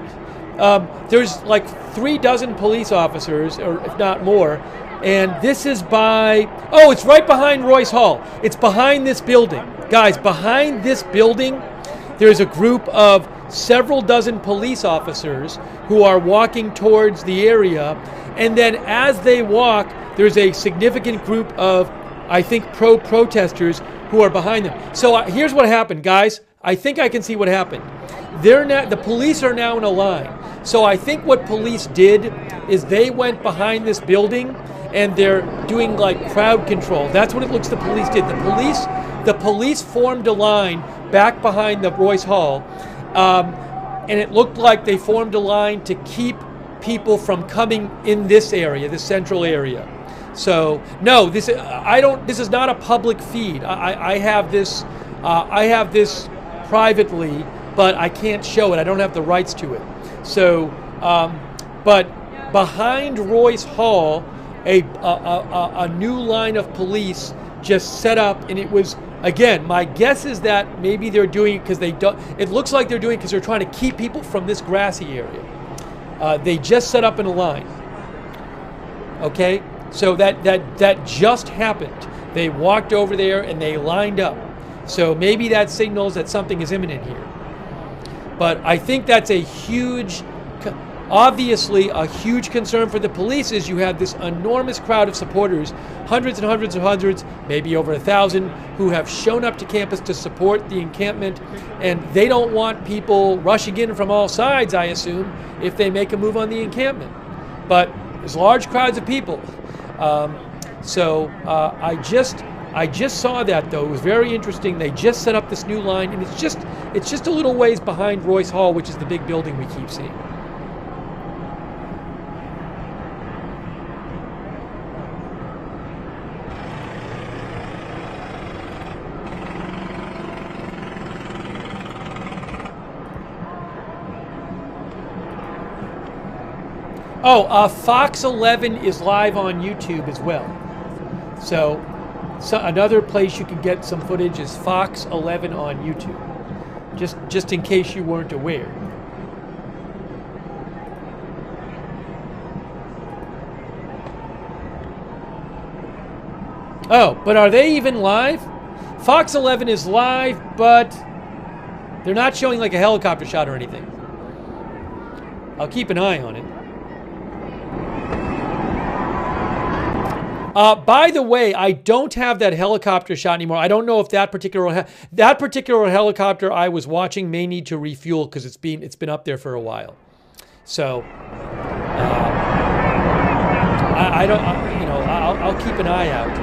There's like 36 police officers, or if not more, and this is it's right behind Royce Hall. It's behind this building. Guys, behind this building, there's a group of several dozen police officers who are walking towards the area, and then as they walk, there's a significant group of, I think, protesters who are behind them. So here's what happened, guys. I think I can see what happened. The police are now in a line. So I think what police did is they went behind this building and they're doing like crowd control. That's what it looks the police did. The police formed a line back behind the Royce Hall, and it looked like they formed a line to keep people from coming in this area, this central area. So no, this I don't. This is not a public feed. I have this. I have this privately, but I can't show it. I don't have the rights to it. So, but behind Royce Hall, a new line of police just set up, and it was, again, my guess is that maybe they're doing it because they don't. It looks like they're doing it because they're trying to keep people from this grassy area. They just set up in a line. Okay, so that just happened. They walked over there and they lined up. So maybe that signals that something is imminent here. But I think that's a huge, obviously a huge concern for the police is you have this enormous crowd of supporters, hundreds and hundreds and hundreds, maybe over 1,000, who have shown up to campus to support the encampment, and they don't want people rushing in from all sides, I assume, if they make a move on the encampment. But there's large crowds of people. I just saw that, though. It was very interesting. They just set up this new line, and it's just a little ways behind Royce Hall, which is the big building we keep seeing. Oh, Fox 11 is live on YouTube as well. So another place you can get some footage is Fox 11 on YouTube, just in case you weren't aware. Oh, but are they even live? Fox 11 is live, but they're not showing like a helicopter shot or anything. I'll keep an eye on it. By the way, I don't have that helicopter shot anymore. I don't know if that particular helicopter I was watching may need to refuel because it's been up there for a while. So I'll keep an eye out.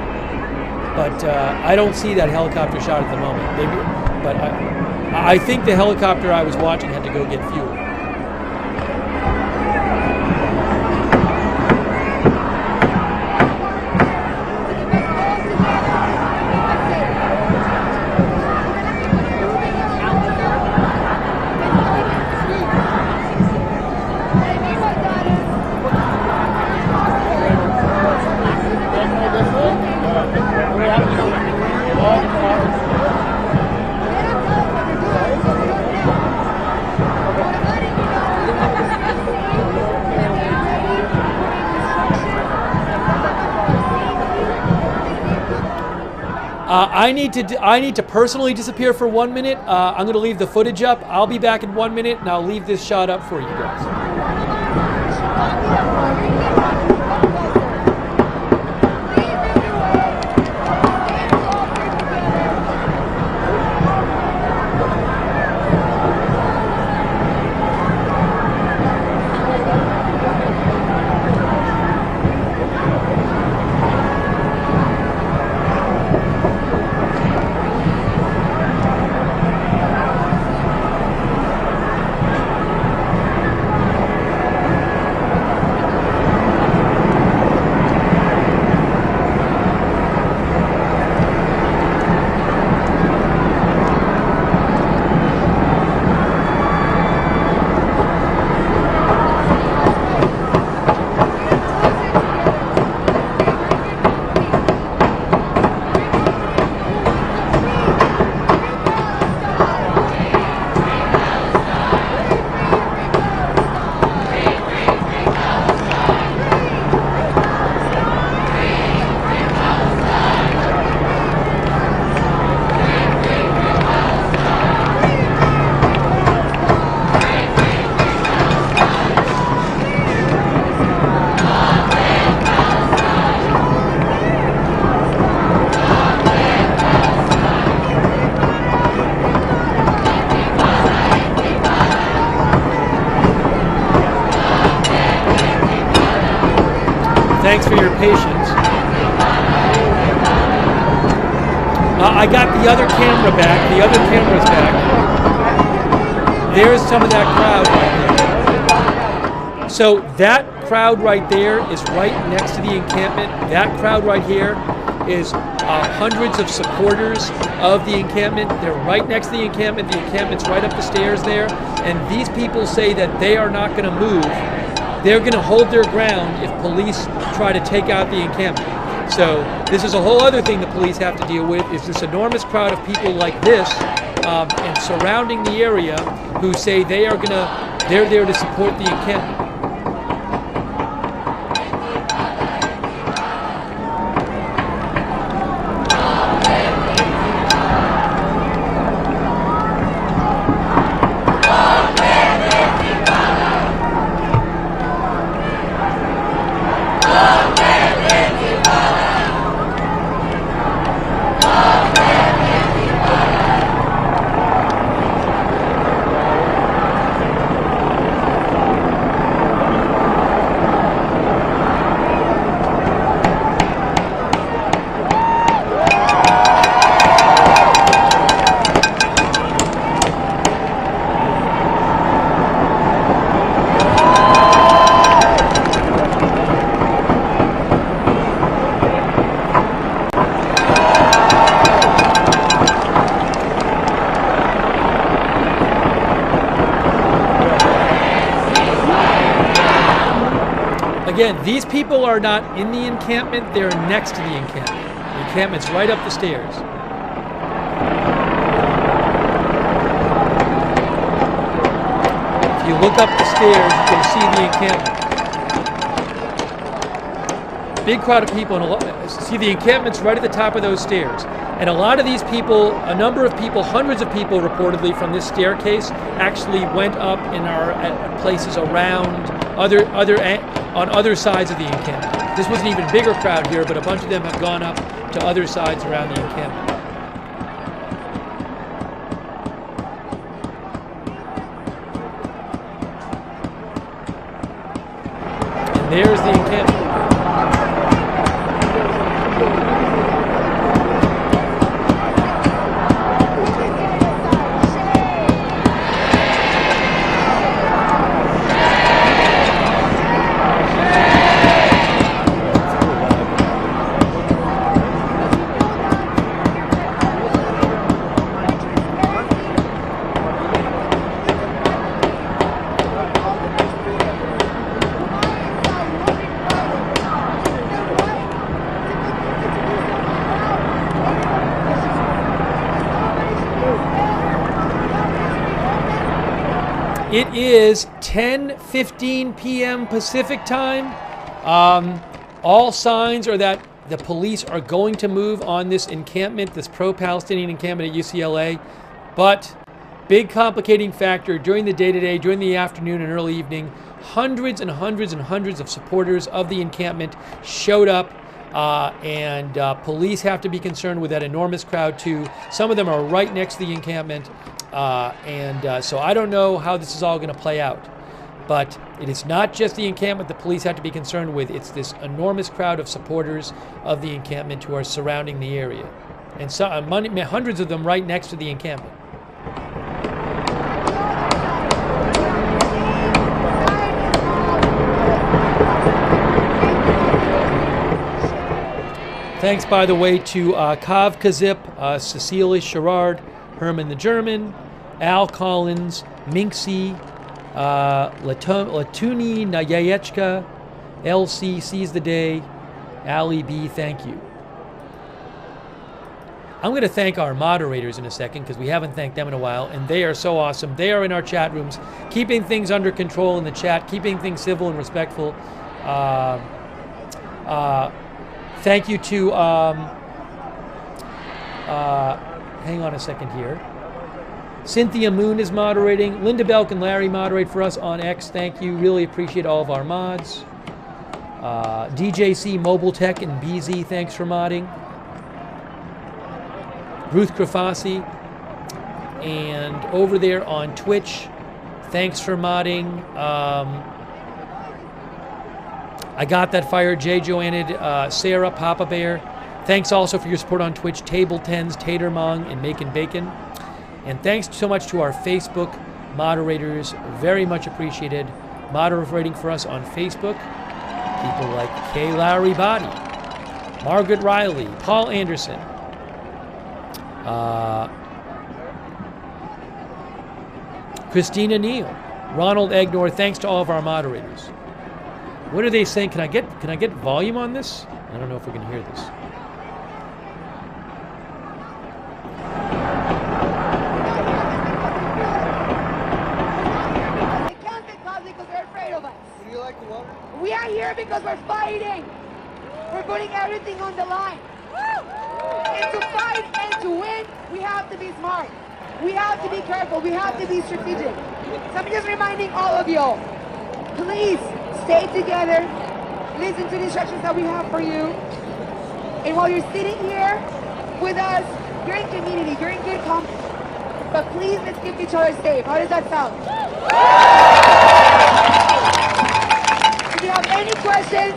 But I don't see that helicopter shot at the moment. Maybe, but I think the helicopter I was watching had to go get fuel. I need to personally disappear for 1 minute. I'm going to leave the footage up. I'll be back in 1 minute, and I'll leave this shot up for you guys. Thanks for your patience. I got the other camera back. The other camera's back. There's some of that crowd right there. So that crowd right there is right next to the encampment. That crowd right here is hundreds of supporters of the encampment. They're right next to the encampment. The encampment's right up the stairs there. And these people say that they are not going to move. They're going to hold their ground if police try to take out the encampment. So this is a whole other thing the police have to deal with, is this enormous crowd of people like this and surrounding the area who say they're there to support the encampment. Again, these people are not in the encampment, they're next to the encampment. The encampment's right up the stairs. If you look up the stairs, you can see the encampment. Big crowd of people, and see the encampment's right at the top of those stairs. And a lot of these people, a number of people, hundreds of people reportedly from this staircase actually went up and are at places around on other sides of the encampment. This was an even bigger crowd here, but a bunch of them have gone up to other sides around the encampment. And there's the encampment. It is 10:15 p.m. Pacific time. All signs are that the police are going to move on this encampment, this pro-Palestinian encampment at UCLA. But big complicating factor, during the day today, during the afternoon and early evening, hundreds and hundreds and hundreds of supporters of the encampment showed up. And police have to be concerned with that enormous crowd too. Some of them are right next to the encampment. So I don't know how this is all going to play out. But it is not just the encampment the police have to be concerned with. It's this enormous crowd of supporters of the encampment who are surrounding the area. And so, hundreds of them right next to the encampment. Thanks, by the way, to Kav Kazip, Cecilia Sherrard, Herman the German, Al Collins, Minksy, Latuni Nayayechka, LC Sees the Day, Ali B, thank you. I'm going to thank our moderators in a second because we haven't thanked them in a while, and they are so awesome. They are in our chat rooms, keeping things under control in the chat, keeping things civil and respectful. Thank you to, hang on a second here. Cynthia Moon is moderating. Linda Belk and Larry moderate for us on X. Thank you. Really appreciate all of our mods. DJC Mobile Tech and BZ, thanks for modding. Ruth Krafasi. And over there on Twitch, thanks for modding. I Got That Fire, Jay Joannid, Sarah, Papa Bear. Thanks also for your support on Twitch, Table Tens, Tater Mong, and Makin' Bacon. And thanks so much to our Facebook moderators. Very much appreciated. Moderating for us on Facebook. People like Kay Lowry Body, Margaret Riley, Paul Anderson, Christina Neal, Ronald Egnor. Thanks to all of our moderators. What are they saying? Can I get volume on this? I don't know if we can hear this. They can't get caught because they're afraid of us. Do you like the water? We are here because we're fighting. We're putting everything on the line. And to fight and to win, we have to be smart. We have to be careful. We have to be strategic. So I'm just reminding all of you, please stay together. Listen to the instructions that we have for you. And while you're sitting here with us, you're in community, you're in good company. But please, let's keep each other safe. How does that sound? If you have any questions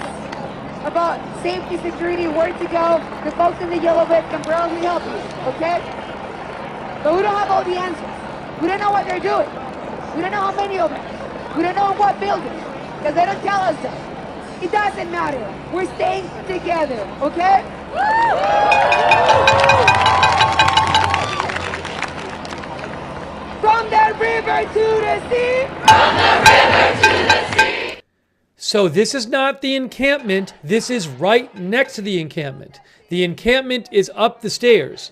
about safety, security, where to go, the folks in the yellow bit can probably help you, okay? But we don't have all the answers. We don't know what they're doing. We don't know how many of them. We don't know what building, because they don't tell us that. It doesn't matter. We're staying together, okay? From the river to the sea. From the river to the sea. So this is not the encampment. This is right next to the encampment. The encampment is up the stairs.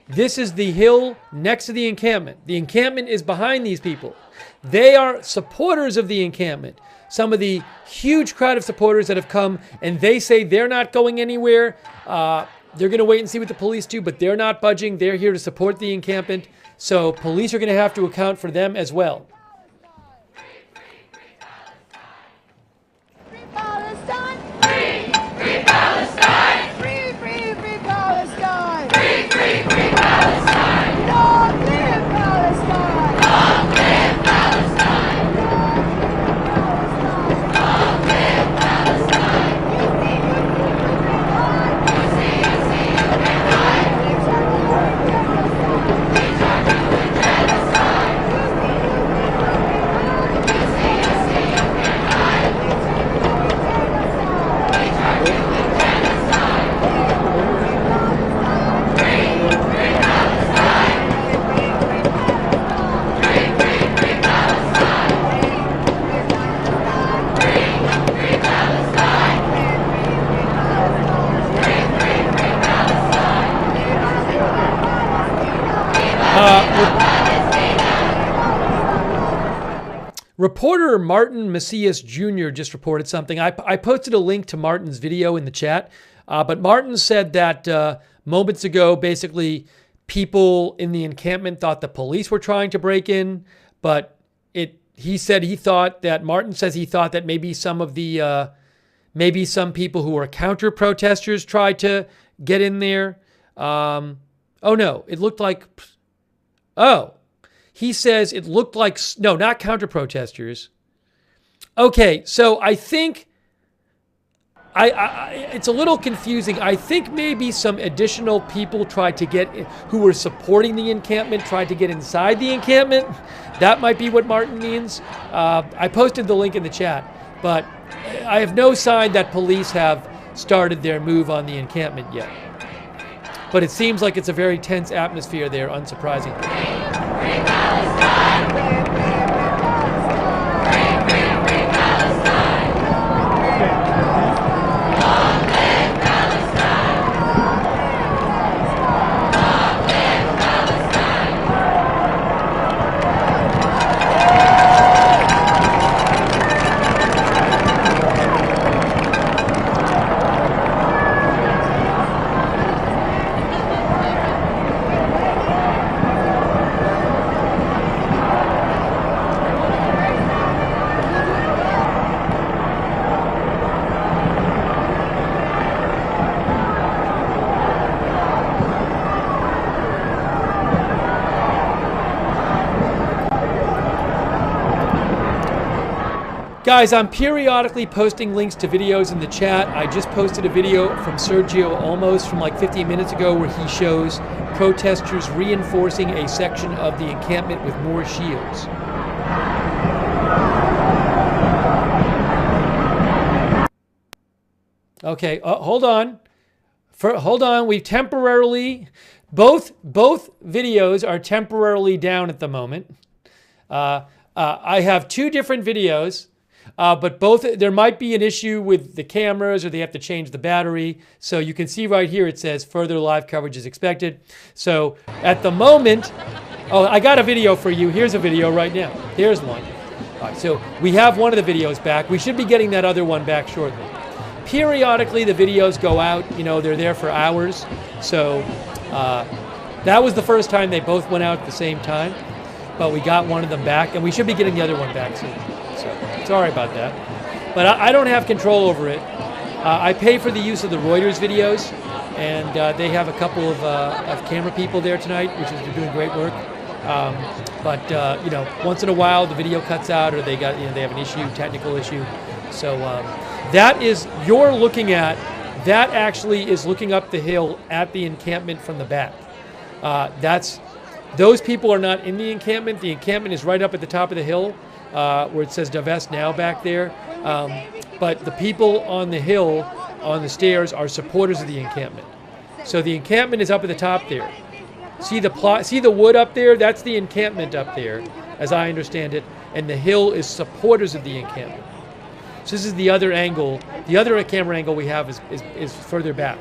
This is the hill next to the encampment. The encampment is behind these people. They are supporters of the encampment. Some of the huge crowd of supporters that have come, and they say they're not going anywhere. They're going to wait and see what the police do, but they're not budging. They're here to support the encampment. So police are going to have to account for them as well. Free Palestine! Free! Free Palestine! Free, free, free Palestine! Free, free, free Palestine! Long live Palestine! Long live Palestine! Long live Palestine! You see, you see, you can hide! We are doing genocide! You see, you see, you can hide! We are doing genocide! Free, free Palestine! Free, free Palestine! Free, free Palestine! Reporter Martin Macias Jr. just reported something. I posted a link to Martin's video in the chat, but Martin said that moments ago, basically, people in the encampment thought the police were trying to break in, but he said he thought that, Martin says he thought that maybe some of the, maybe some people who were counter-protesters tried to get in there. Oh no, it looked like, oh. He says it looked like, no, not counter-protesters. Okay, so I think, it's a little confusing. I think maybe some additional people tried to get, who were supporting the encampment, tried to get inside the encampment. That might be what Martin means. I posted the link in the chat, but I have no sign that police have started their move on the encampment yet. But it seems like it's a very tense atmosphere there, unsurprisingly. Free Palestine! Free, free, free Palestine! Long live Palestine! Long live Palestine! Guys, I'm periodically posting links to videos in the chat. I just posted a video from Sergio Olmos from like 15 minutes ago where he shows protesters reinforcing a section of the encampment with more shields. Okay, hold on. Hold on. We temporarily, both videos are temporarily down at the moment. I have two different videos, but there might be an issue with the cameras, or they have to change the battery. So you can see right here it says further live coverage is expected. So at the moment, oh, I got a video for you. Here's a video right now. Here's one. All right, so we have one of the videos back. We should be getting that other one back shortly. Periodically, the videos go out. You know, they're there for hours. So that was the first time they both went out at the same time. But we got one of them back, and we should be getting the other one back soon. So sorry about that. But I don't have control over it. I pay for the use of the Reuters videos, and they have a couple of camera people there tonight, which is they're doing great work. But you know, once in a while the video cuts out, or they have an issue, technical issue. So that is, you're looking at, that actually is looking up the hill at the encampment from the back. Those people are not in the encampment. The encampment is right up at the top of the hill, where it says Divest Now back there. But the people on the hill, on the stairs, are supporters of the encampment. So the encampment is up at the top there. See the wood up there? That's the encampment up there, as I understand it. And the hill is supporters of the encampment. So this is the other angle. The other camera angle we have is further back.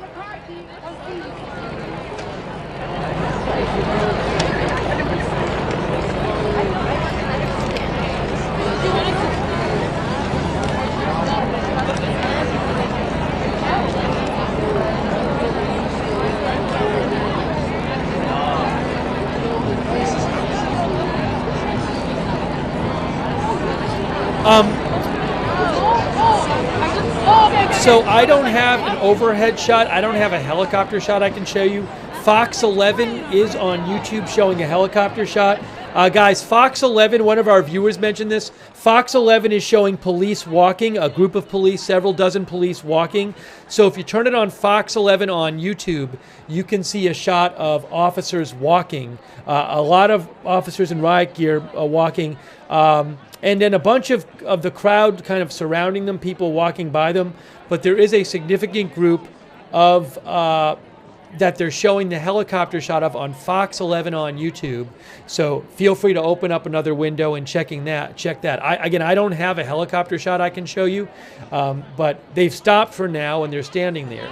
So I don't have an overhead shot. I don't have a helicopter shot I can show you. Fox 11 is on YouTube showing a helicopter shot. Guys, Fox 11, one of our viewers mentioned this. Fox 11 is showing police walking, a group of police, several dozen police walking. So if you turn it on Fox 11 on YouTube, you can see a shot of officers walking. A lot of officers in riot gear walking. And then a bunch of the crowd kind of surrounding them, people walking by them. But there is a significant group of that they're showing the helicopter shot of on Fox 11 on YouTube. So feel free to open up another window and check that. I don't have a helicopter shot I can show you, but they've stopped for now and they're standing there.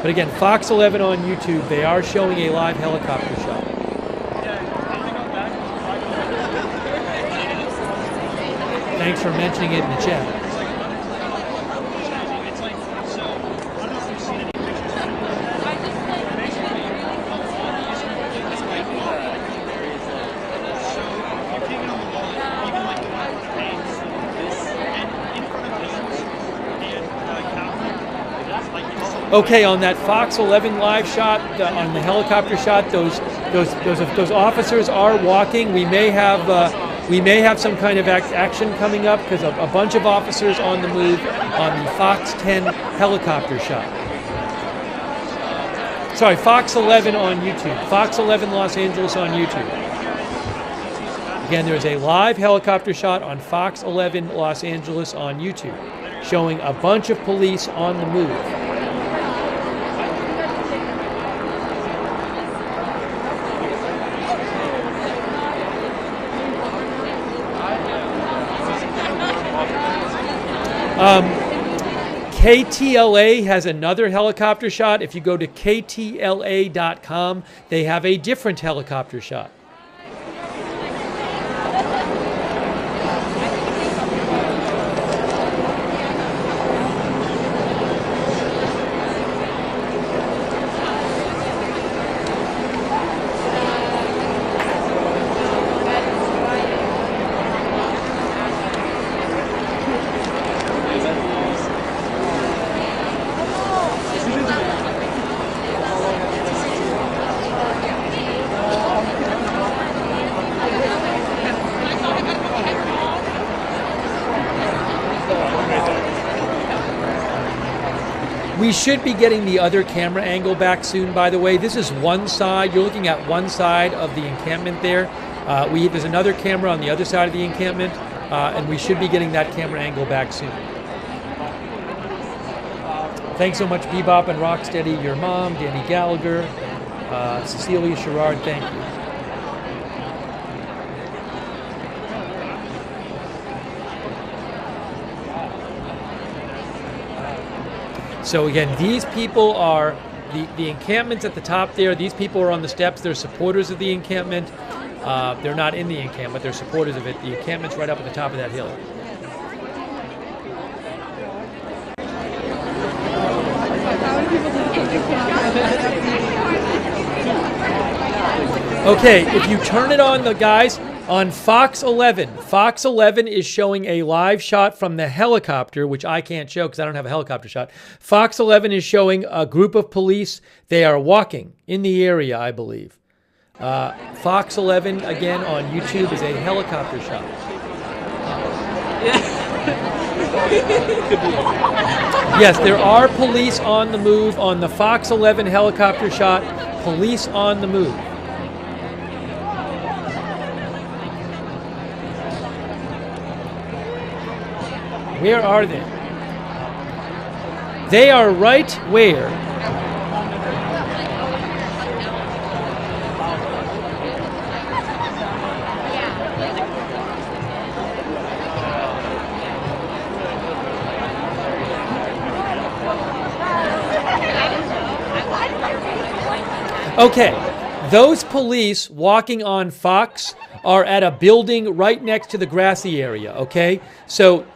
But again, Fox 11 on YouTube, they are showing a live helicopter shot. Thanks for mentioning it in the chat. Okay, on that Fox 11 live shot, on the helicopter shot, those officers are walking. We may have some kind of action coming up because of a bunch of officers on the move on the Fox 10 helicopter shot. Sorry, Fox 11 on YouTube. Fox 11 Los Angeles on YouTube. Again, there's a live helicopter shot on Fox 11 Los Angeles on YouTube showing a bunch of police on the move. KTLA has another helicopter shot. If you go to ktla.com, they have a different helicopter shot. We should be getting the other camera angle back soon, by the way. This is one side. You're looking at one side of the encampment there. There's another camera on the other side of the encampment, and we should be getting that camera angle back soon. Thanks so much, Bebop and Rocksteady, your mom, Danny Gallagher, Cecilia Sherrard, thank you. So again, these people are the encampment's at the top there. These people are on the steps. They're supporters of the encampment. They're not in the encampment. They're supporters of it. The encampment's right up at the top of that hill. Okay, if you turn it on, the guys, on Fox 11, Fox 11 is showing a live shot from the helicopter, which I can't show because I don't have a helicopter shot. Fox 11 is showing a group of police. They are walking in the area, I believe. Fox 11, again, on YouTube is a helicopter shot. Yes, there are police on the move on the Fox 11 helicopter shot. Police on the move. Where are they? They are right where? Okay, those police walking on Fox are at a building right next to the grassy area, okay? So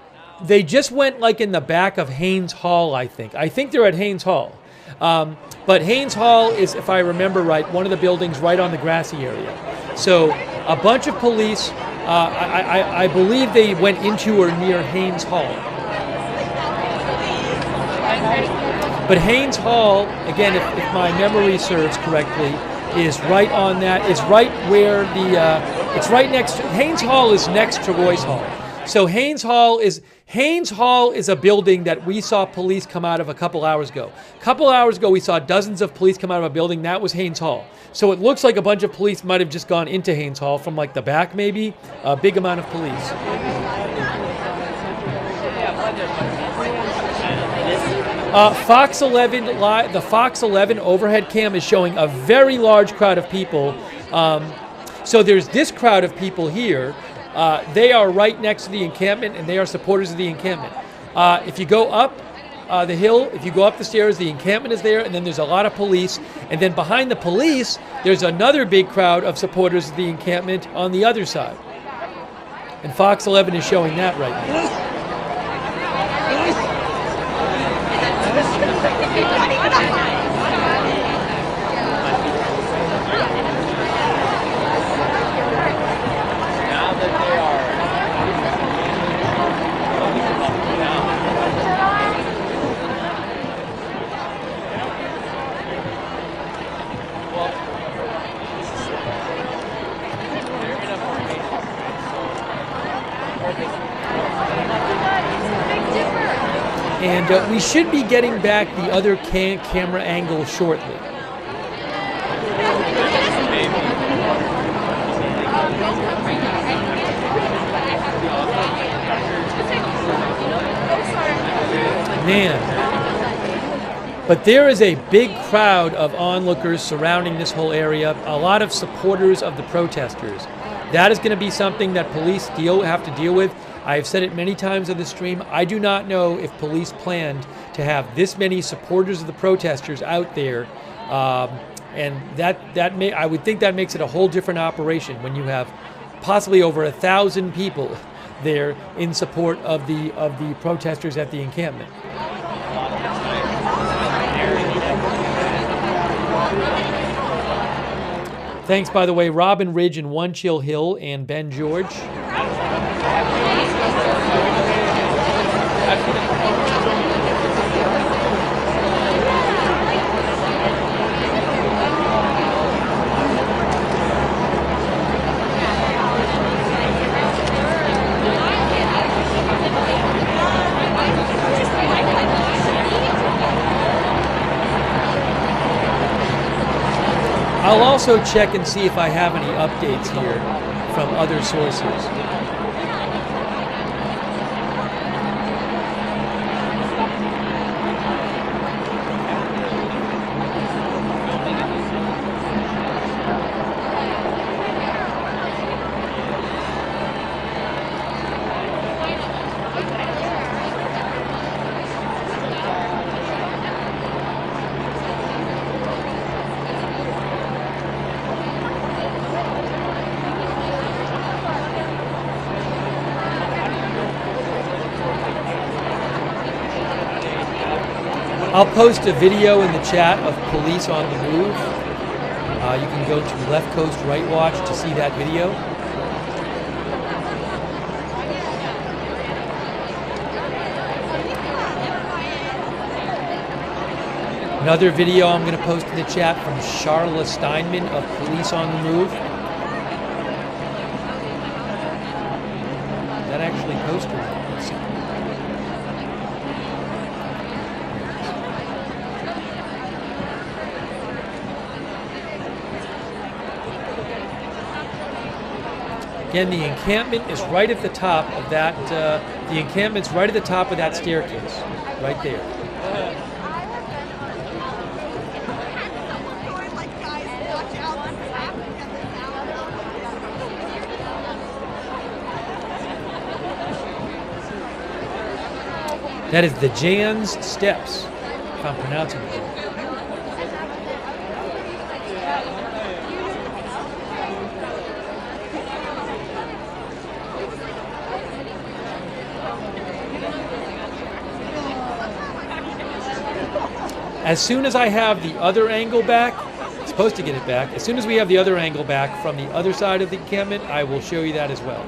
they just went like in the back of Haynes Hall, I think. I think they're at Haynes Hall. But Haynes Hall is, if I remember right, one of the buildings right on the grassy area. So a bunch of police, I believe they went into or near Haynes Hall. But Haynes Hall, again, if my memory serves correctly, is right on that, is right where the, it's right next to, Haynes Hall is next to Royce Hall. So Haynes Hall is a building that we saw police come out of a couple hours ago. A couple hours ago, we saw dozens of police come out of a building. That was Haynes Hall. So it looks like a bunch of police might have just gone into Haynes Hall from like the back, maybe. A big amount of police. Fox 11 the Fox 11 overhead cam is showing a very large crowd of people. So there's this crowd of people here. They are right next to the encampment, and they are supporters of the encampment. If you go up the hill, if you go up the stairs, the encampment is there, and then there's a lot of police. And then behind the police, there's another big crowd of supporters of the encampment on the other side. And Fox 11 is showing that right now. And we should be getting back the other camera angle shortly. Man. But there is a big crowd of onlookers surrounding this whole area, a lot of supporters of the protesters. That is going to be something that police have to deal with. I have said it many times on the stream. I do not know if police planned to have this many supporters of the protesters out there, and I would think that makes it a whole different operation when you have possibly over 1,000 people there in support of the protesters at the encampment. Thanks, by the way, Robin Ridge and One Chill Hill and Ben George. I'll also check and see if I have any updates here from other sources. I'll post a video in the chat of police on the move. You can go to Left Coast Right Watch to see that video. Another video I'm going to post in the chat from Charla Steinman of Police on the Move. That actually posted. Let's see. Again, the encampment is right at the top of that. The encampment's right at the top of that staircase, right there. That is the Jan's Steps, if I'm pronouncing it right. As soon as I have the other angle back, supposed to get it back, as soon as we have the other angle back from the other side of the encampment, I will show you that as well.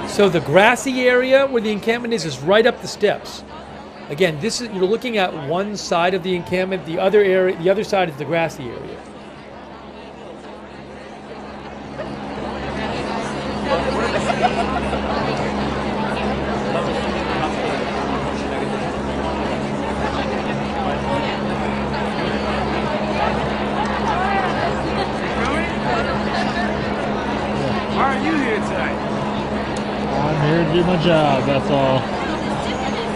So the grassy area where the encampment is right up the steps. Again, this is, you're looking at one side of the encampment. The other area, the other side is the grassy area. Why are you here tonight? I'm here to do my job, that's all.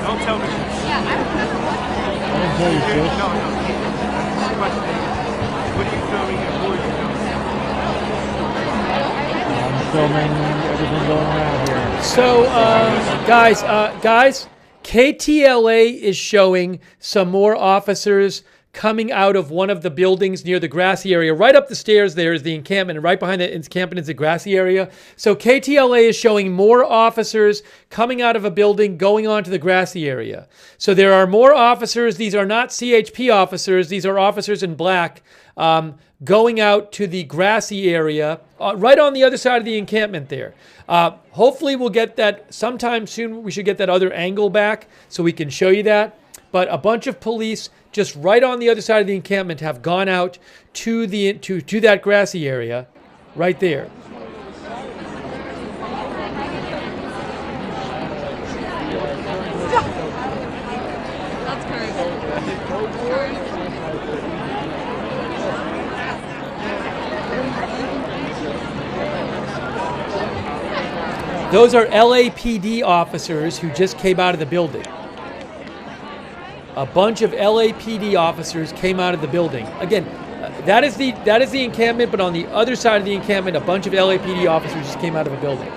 Don't tell me. I didn't tell you, sis. No. What are you filming and who are you filming? I'm filming everything going around here. So, guys, KTLA is showing some more officers coming out of one of the buildings near the grassy area. Right up the stairs there is the encampment, and right behind the encampment is the grassy area. So KTLA is showing more officers coming out of a building going onto the grassy area. So there are more officers. These are not CHP officers. These are officers in black going out to the grassy area right on the other side of the encampment there. Hopefully we'll get that sometime soon. We should get that other angle back so we can show you that. But a bunch of police just right on the other side of the encampment have gone out to the to that grassy area right there. That's crazy. Those are LAPD officers who just came out of the building. A bunch of LAPD officers came out of the building. Again, that is the encampment, but on the other side of the encampment, a bunch of LAPD officers just came out of a building.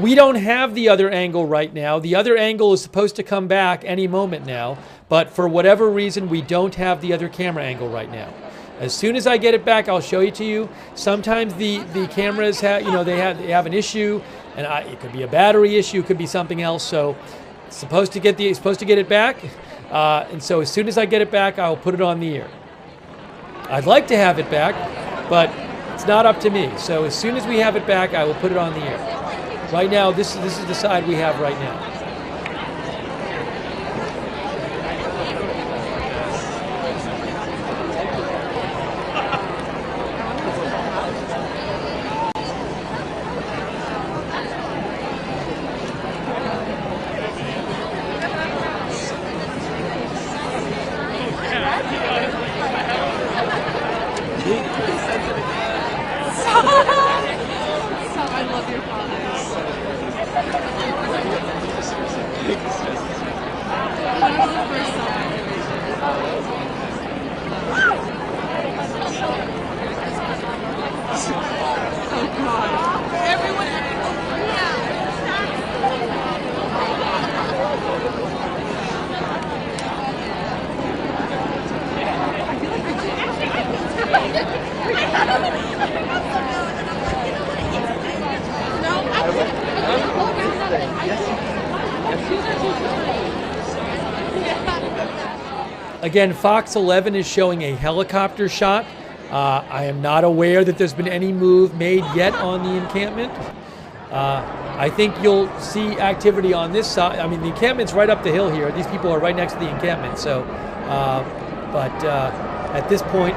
We don't have the other angle right now. The other angle is supposed to come back any moment now, but for whatever reason, we don't have the other camera angle right now. As soon as I get it back, I'll show it to you. Sometimes the cameras have, they have an issue, and it could be a battery issue, it could be something else. So it's supposed to get it back, and so as soon as I get it back, I'll put it on the air. I'd like to have it back, but it's not up to me. So as soon as we have it back, I will put it on the air. Right now, this is the side we have right now. Again, Fox 11 is showing a helicopter shot. I am not aware that there's been any move made yet on the encampment. I think you'll see activity on this side. I mean, the encampment's right up the hill here. These people are right next to the encampment. So, at this point,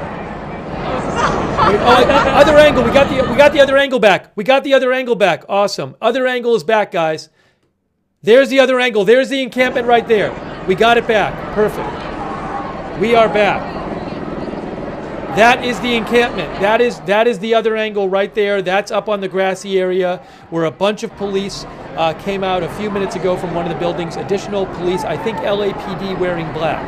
other angle. We got the other angle back. We got the other angle back. Awesome. Other angle is back, guys. There's the other angle. There's the encampment right there. We got it back. Perfect. We are back. That is the encampment. That is the other angle right there. That's up on the grassy area where a bunch of police came out a few minutes ago from one of the buildings. Additional police, I think LAPD wearing black.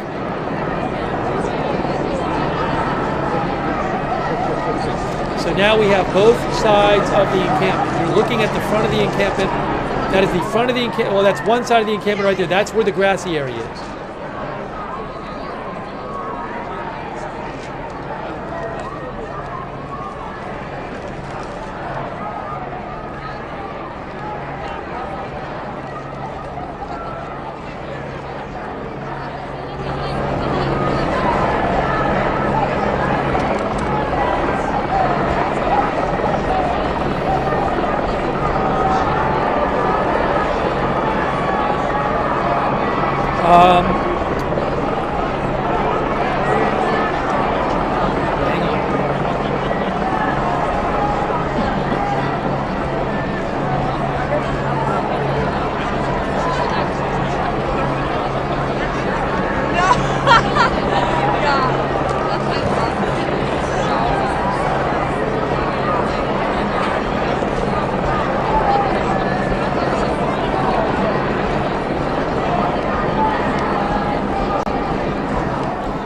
So now we have both sides of the encampment. You're looking at the front of the encampment. That is the front of the encampment. Well, that's one side of the encampment right there. That's where the grassy area is.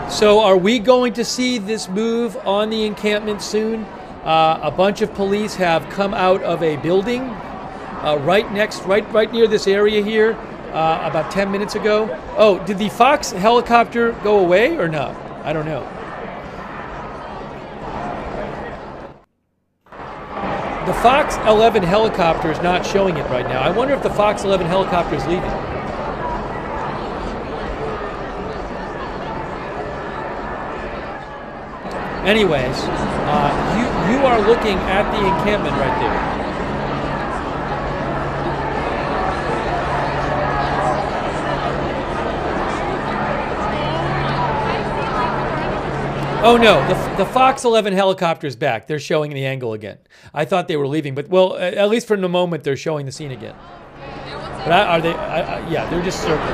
So are we going to see this move on the encampment soon? A bunch of police have come out of a building right near this area here about 10 minutes ago. Oh, did the Fox helicopter go away or not? I don't know. The Fox 11 helicopter is not showing it right now. I wonder if the Fox 11 helicopter is leaving. Anyways, you are looking at the encampment right there. Oh no, the Fox 11 helicopter is back. They're showing the angle again. I thought they were leaving, but well, at least for the moment, they're showing the scene again. But are they? Yeah, they're just circling.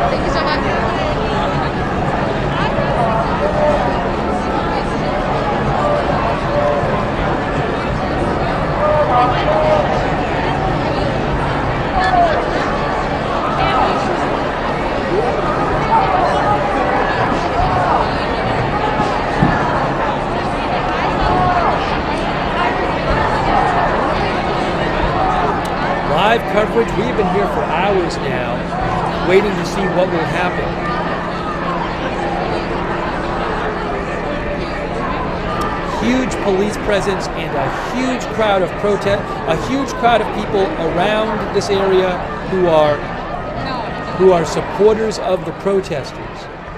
Thank you so much. Live coverage. We've been here for hours now, waiting to see what will happen. Huge police presence and a huge crowd of people around this area who are supporters of the protesters.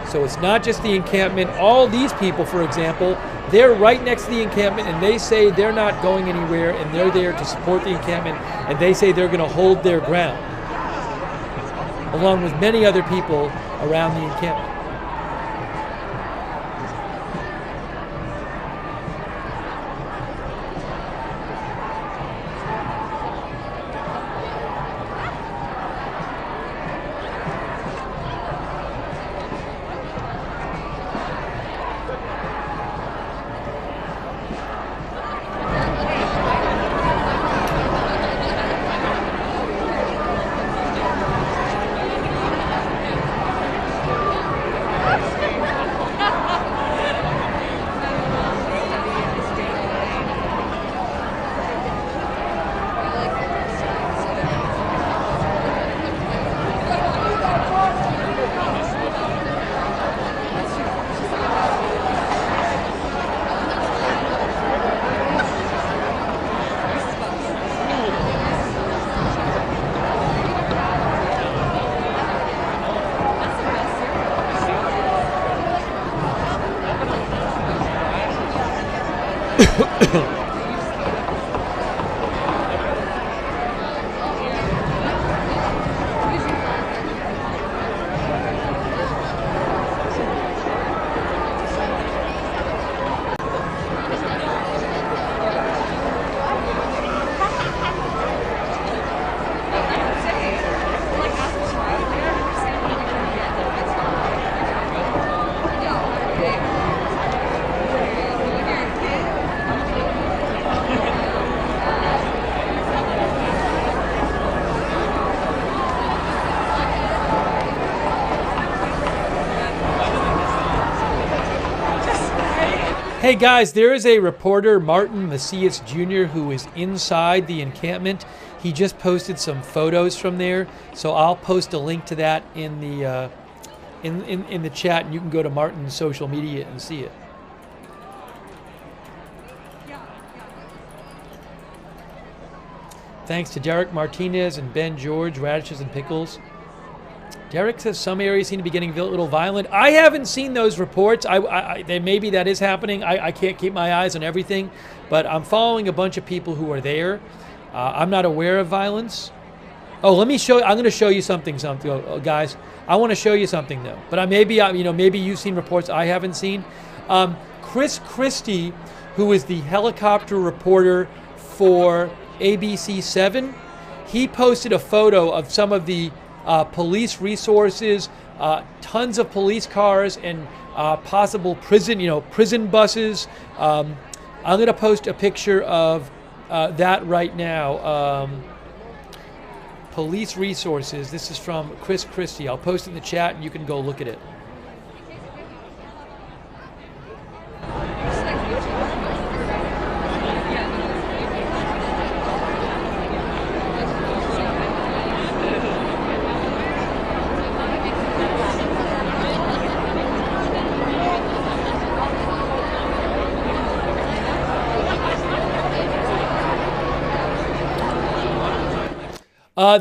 So it's not just the encampment. All these people, for example, they're right next to the encampment and they say they're not going anywhere and they're there to support the encampment and they say they're going to hold their ground, along with many other people around the encampment. Hey guys, there is a reporter, Martin Macias Jr., who is inside the encampment. He just posted some photos from there, so I'll post a link to that in the in the chat, and you can go to Martin's social media and see it. Thanks to Derek Martinez and Ben George, Radishes and Pickles. Derek says some areas seem to be getting a little violent. I haven't seen those reports. Maybe that is happening. I can't keep my eyes on everything, but I'm following a bunch of people who are there. I'm not aware of violence. Oh, let me show. I'm going to show you something, guys. I want to show you something though. But maybe you've seen reports I haven't seen. Chris Christie, who is the helicopter reporter for ABC7, he posted a photo of some of the police resources, tons of police cars, and possible prison buses. I'm going to post a picture of that right now. Police resources. This is from Chris Christie. I'll post it in the chat, and you can go look at it.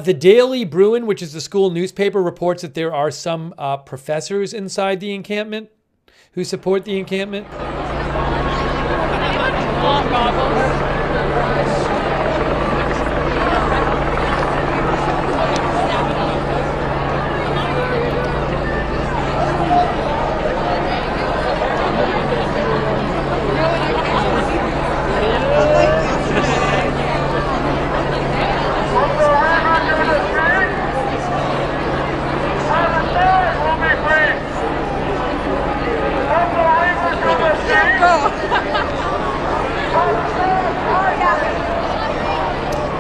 The Daily Bruin, which is the school newspaper, reports that there are some professors inside the encampment who support the encampment.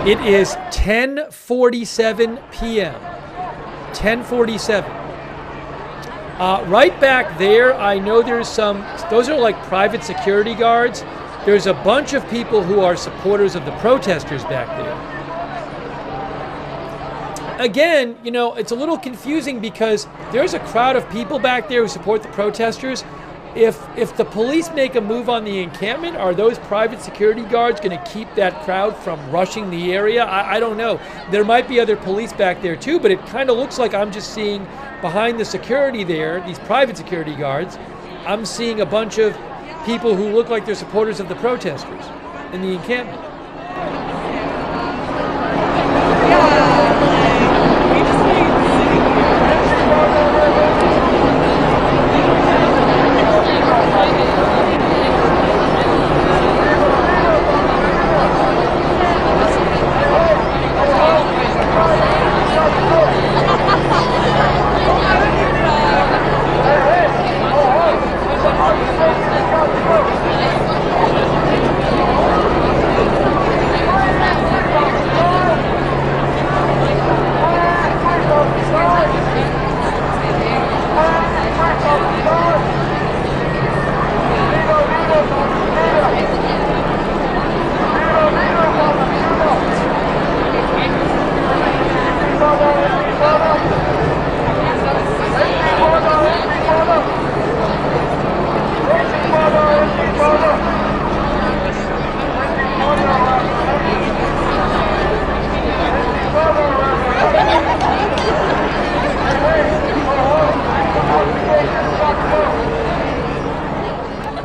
It is 10:47 p.m. 10:47. Right back there, I know there's some, those are like private security guards. There's a bunch of people who are supporters of the protesters back there. Again, it's a little confusing because there's a crowd of people back there who support the protesters. If the police make a move on the encampment, are those private security guards going to keep that crowd from rushing the area? I don't know. There might be other police back there too, but it kind of looks like I'm just seeing behind the security there, these private security guards, I'm seeing a bunch of people who look like they're supporters of the protesters in the encampment.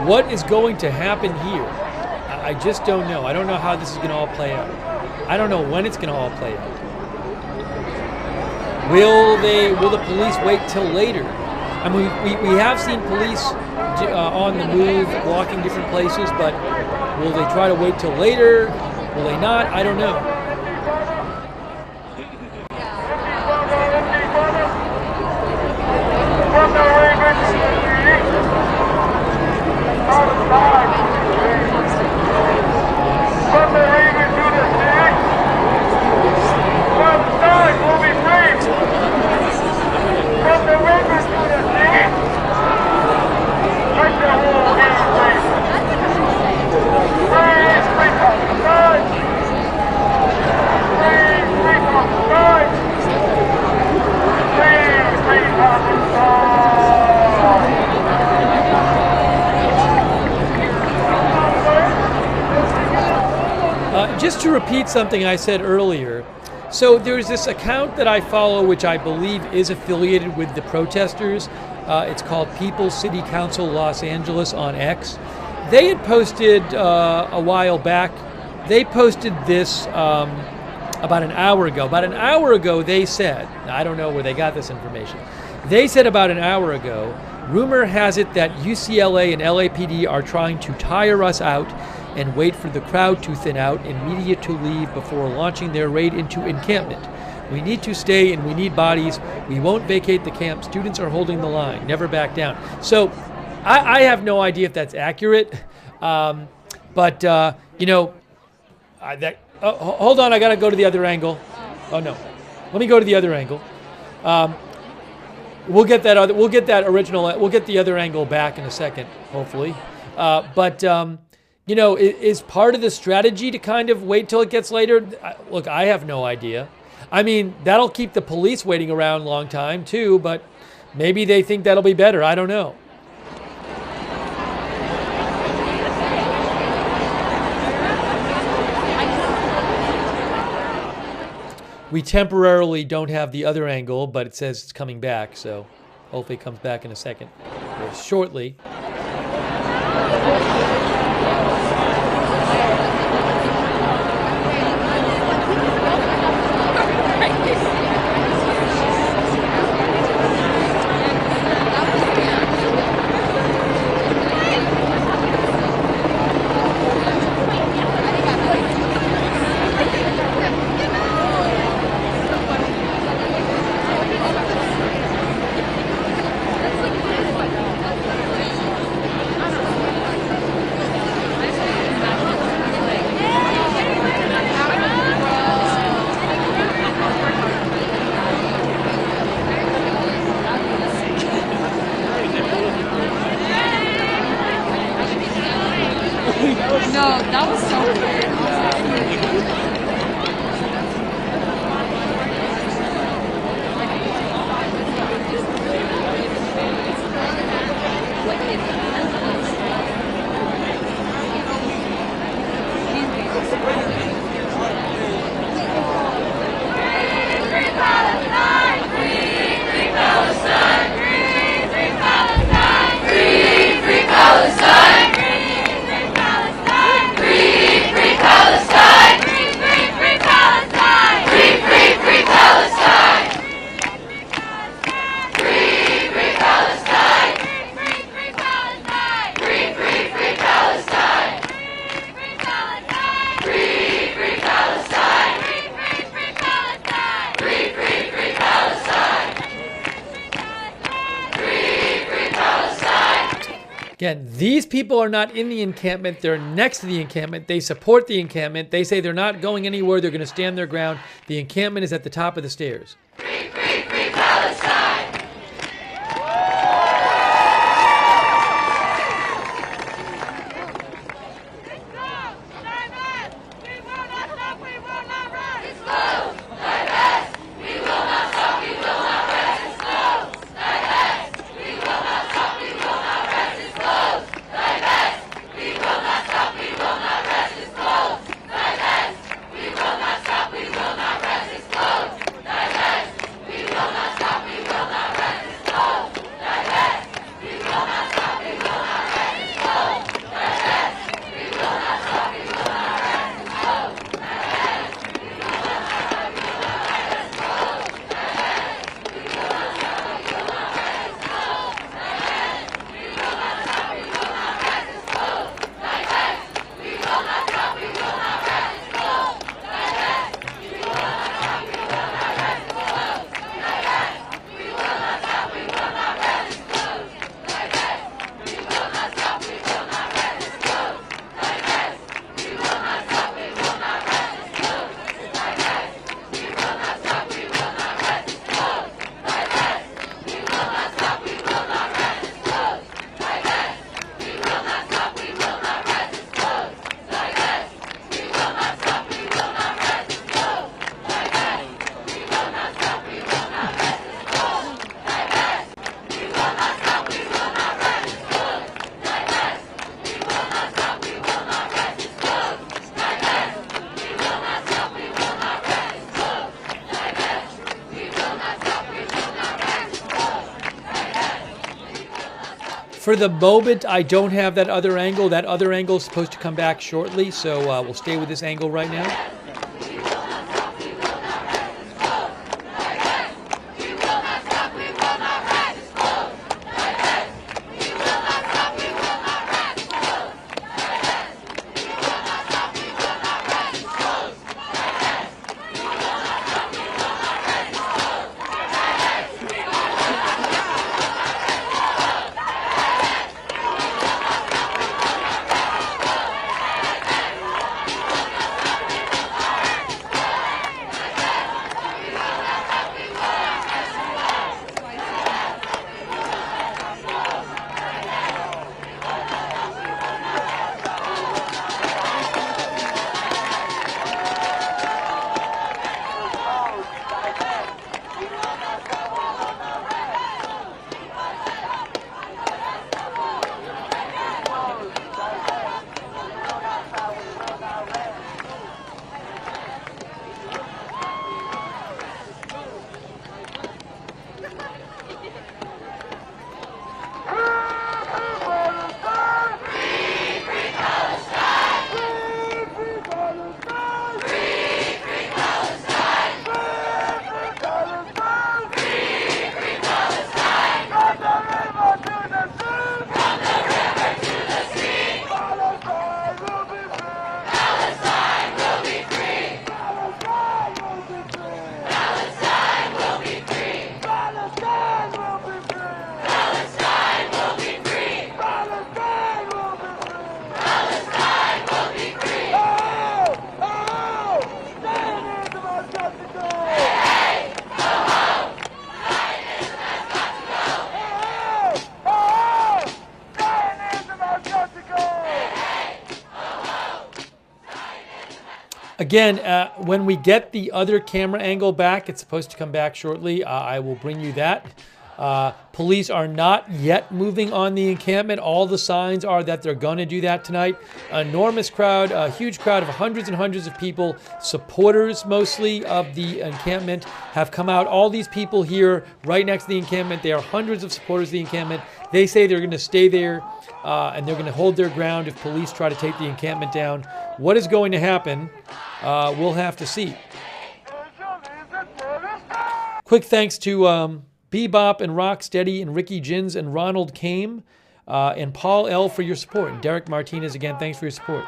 What is going to happen here? I just don't know. I don't know how this is going to all play out. I don't know when it's going to all play out. Will the police wait till later? I mean, we have seen police on the move, walking different places, but will they try to wait till later? Will they not? I don't know. Just to repeat something I said earlier, so there's this account that I follow which I believe is affiliated with the protesters. It's called People's City Council Los Angeles on X. They had posted a while back, they posted this about an hour ago. About an hour ago they said, I don't know where they got this information, they said about an hour ago, rumor has it that UCLA and LAPD are trying to tire us out and wait for the crowd to thin out and media to leave before launching their raid into Encampment. We need to stay and we need bodies. We won't vacate the camp. Students are holding the line. Never back down. So I have no idea if that's accurate. But you know, hold on. I got to go to the other angle. Oh, no. Let me go to the other angle. We'll get that original. We'll get the other angle back in a second, hopefully. You know, is part of the strategy to kind of wait till it gets later? Look, I have no idea. I mean, that'll keep the police waiting around a long time too, but maybe they think that'll be better. I don't know. We temporarily don't have the other angle, but it says it's coming back, so hopefully it comes back in a second or shortly. No, that was so weird. Again, these people are not in the encampment. They're next to the encampment. They support the encampment. They say they're not going anywhere. They're going to stand their ground. The encampment is at the top of the stairs. Free, free, free Palestine! For the moment, I don't have that other angle. That other angle is supposed to come back shortly, so we'll stay with this angle right now. Again, when we get the other camera angle back, it's supposed to come back shortly. I will bring you that. Police are not yet moving on the encampment. All the signs are that they're going to do that tonight. Enormous crowd, a huge crowd of hundreds and hundreds of people, supporters mostly of the encampment, have come out. All these people here right next to the encampment, they are hundreds of supporters of the encampment. They say they're going to stay there and they're going to hold their ground if police try to take the encampment down. What is going to happen? We'll have to see. Quick thanks to Bebop and Rocksteady and Ricky Jins and Ronald Kame and Paul L. for your support. And Derek Martinez, again, thanks for your support.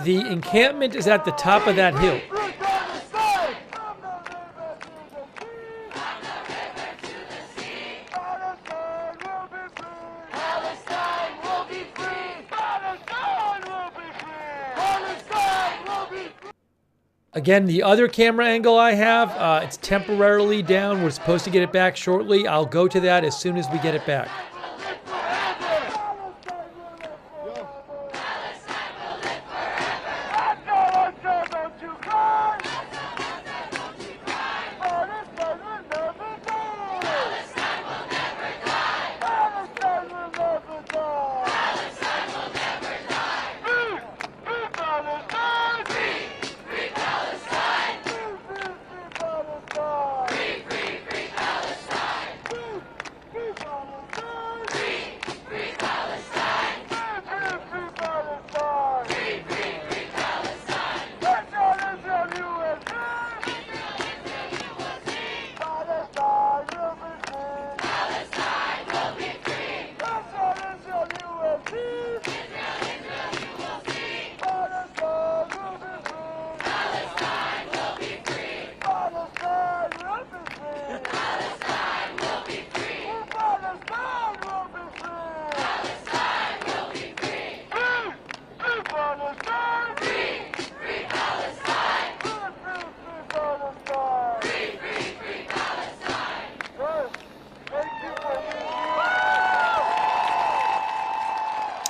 The encampment is at the top of that hill. Again, the other camera angle I have, it's temporarily down. We're supposed to get it back shortly. I'll go to that as soon as we get it back.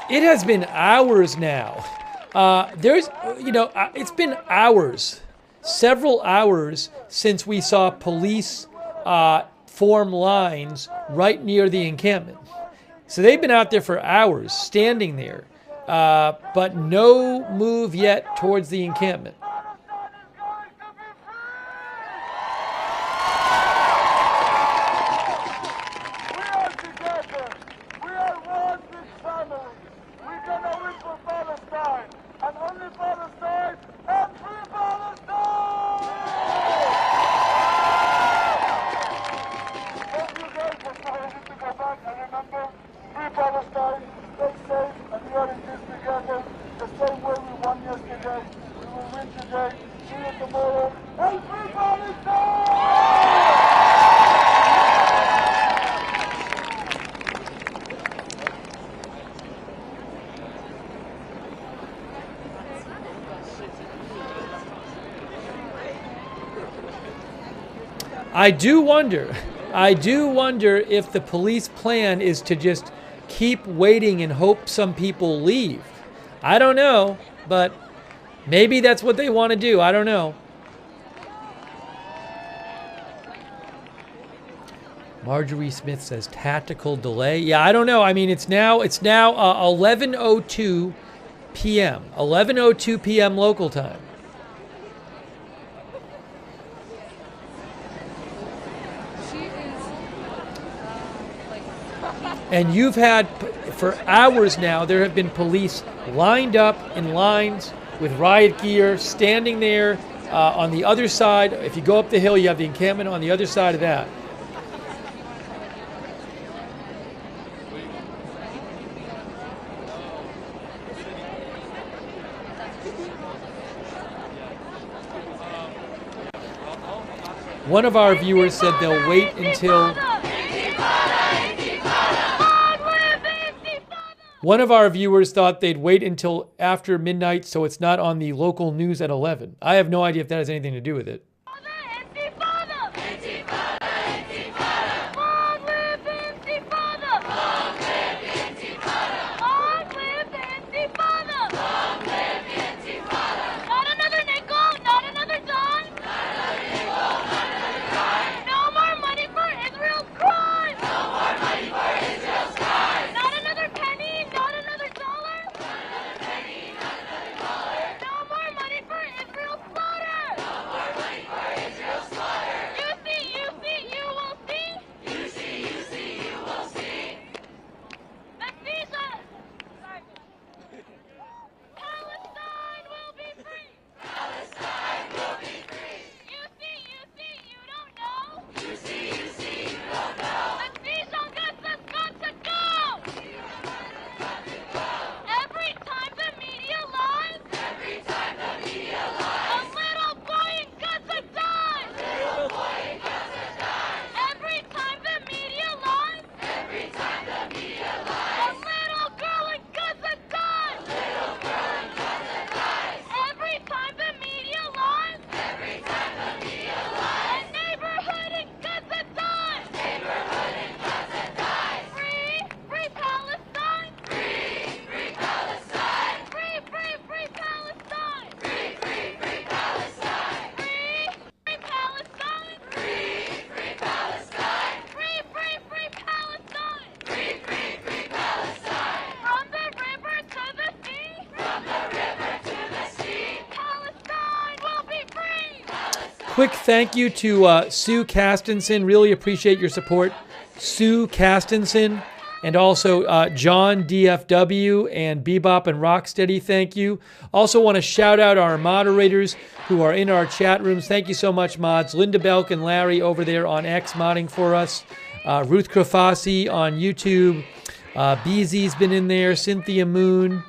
It has been hours now. It's been hours, several hours since we saw police form lines right near the encampment. So they've been out there for hours, standing there, but no move yet towards the encampment. I do wonder if the police plan is to just keep waiting and hope some people leave. I don't know, but maybe that's what they want to do. I don't know. Marjorie Smith says tactical delay. Yeah, I don't know. I mean, it's now 11:02 p.m. 11:02 p.m. local time. And you've had, for hours now, there have been police lined up in lines with riot gear, standing there on the other side. If you go up the hill, you have the encampment on the other side of that. One of our viewers said they'll wait until... One of our viewers thought they'd wait until after midnight so it's not on the local news at 11. I have no idea if that has anything to do with it. Quick thank you to Sue Castenson. Really appreciate your support. Sue Castenson. And also John DFW and Bebop and Rocksteady, thank you. Also want to shout out our moderators who are in our chat rooms. Thank you so much, mods. Linda Belk and Larry over there on X modding for us. Ruth Krafasi on YouTube. BZ's been in there. Cynthia Moon.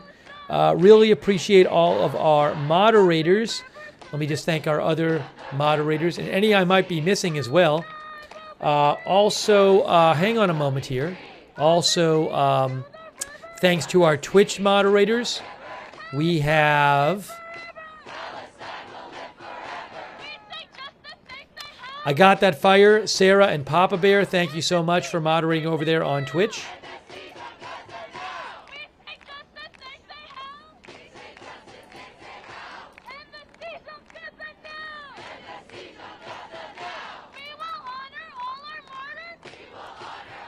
Really appreciate all of our moderators. Let me just thank our other moderators and any I might be missing as well. Also, hang on a moment here. Also, thanks to our Twitch moderators, we have... I Got That Fire, Sarah and Papa Bear. Thank you so much for moderating over there on Twitch.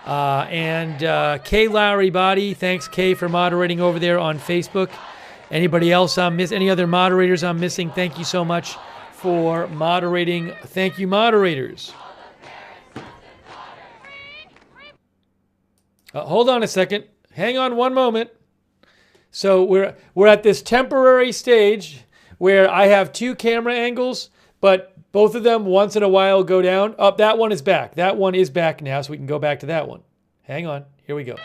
And Kay Lowry Body, thanks Kay for moderating over there on Facebook. Anybody else any other moderators I'm missing? Thank you so much for moderating. Thank you, moderators. Hold on a second. Hang on one moment. So we're at this temporary stage where I have two camera angles, but both of them once in a while go down. Oh, that one is back. That one is back now, so we can go back to that one. Hang on. Here we go.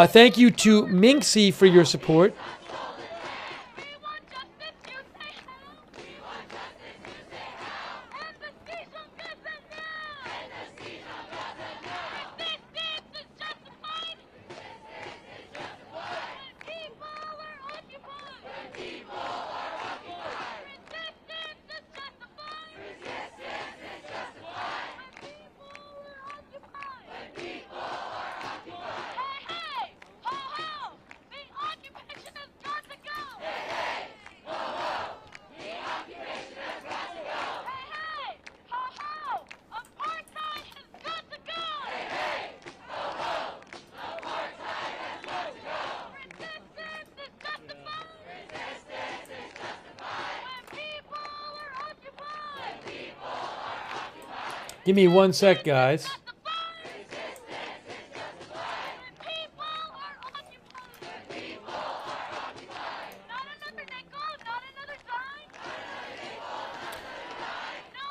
Thank you to Minxie for your support. Give me 1 sec, guys.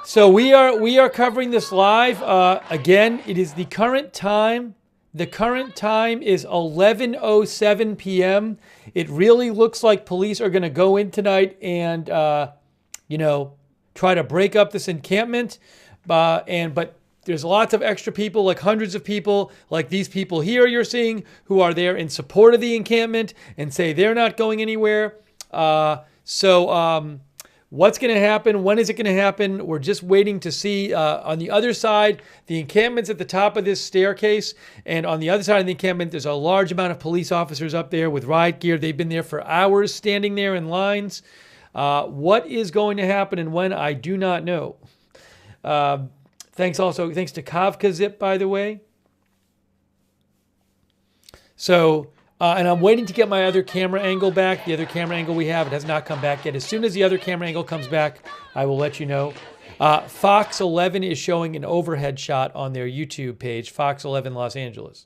So we are covering this live. Again, it is the current time. The current time is 11:07 p.m. It really looks like police are going to go in tonight and, try to break up this encampment. But there's lots of extra people, like hundreds of people, like these people here you're seeing, who are there in support of the encampment and say they're not going anywhere. What's going to happen? When is it going to happen? We're just waiting to see. On the other side, the encampment's at the top of this staircase. And on the other side of the encampment, there's a large amount of police officers up there with riot gear. They've been there for hours standing there in lines. What is going to happen and when, I do not know. Thanks to Kavka Zip, by the way. So, and I'm waiting to get my other camera angle back. The other camera angle we have, it has not come back yet. As soon as the other camera angle comes back, I will let you know. Fox 11 is showing an overhead shot on their YouTube page, Fox 11 Los Angeles.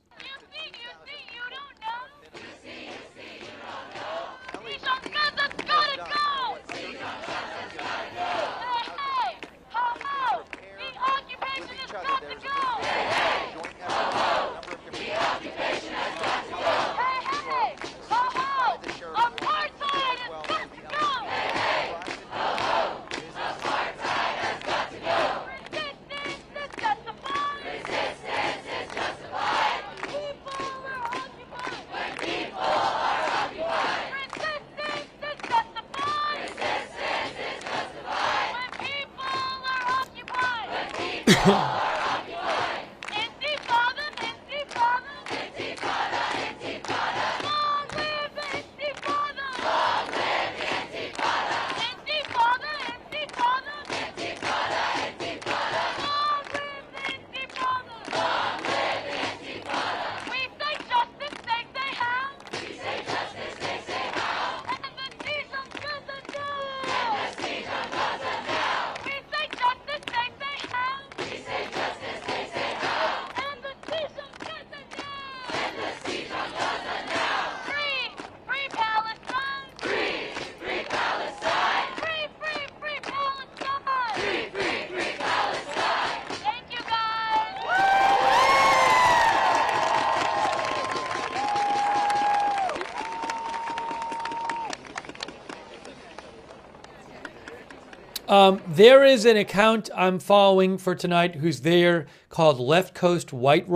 There is an account I'm following for tonight who's there called Left Coast Right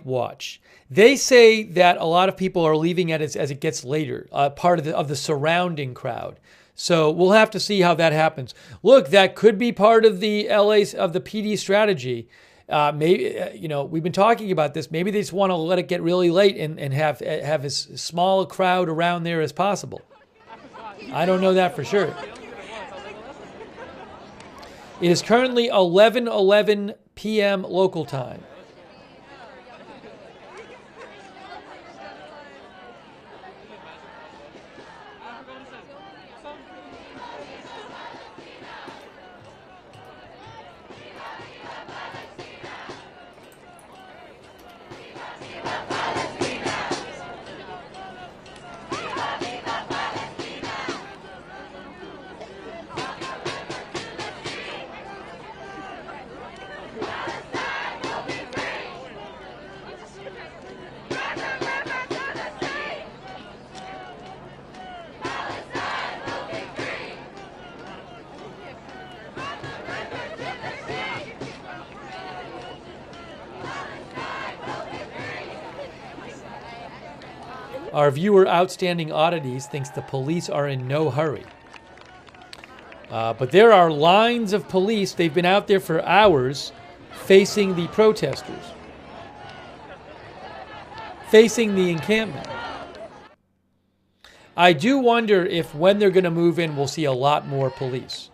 Watch. They say that a lot of people are leaving it as it gets later, part of the surrounding crowd. So we'll have to see how that happens. Look, that could be part of the PD strategy. Maybe we've been talking about this. Maybe they just want to let it get really late and have as small a crowd around there as possible. I don't know that for sure. It is currently 11:11 p.m. local time. Our viewer, Outstanding Oddities, thinks the police are in no hurry. But there are lines of police. They've been out there for hours facing the protesters, facing the encampment. I do wonder if when they're going to move in, we'll see a lot more police.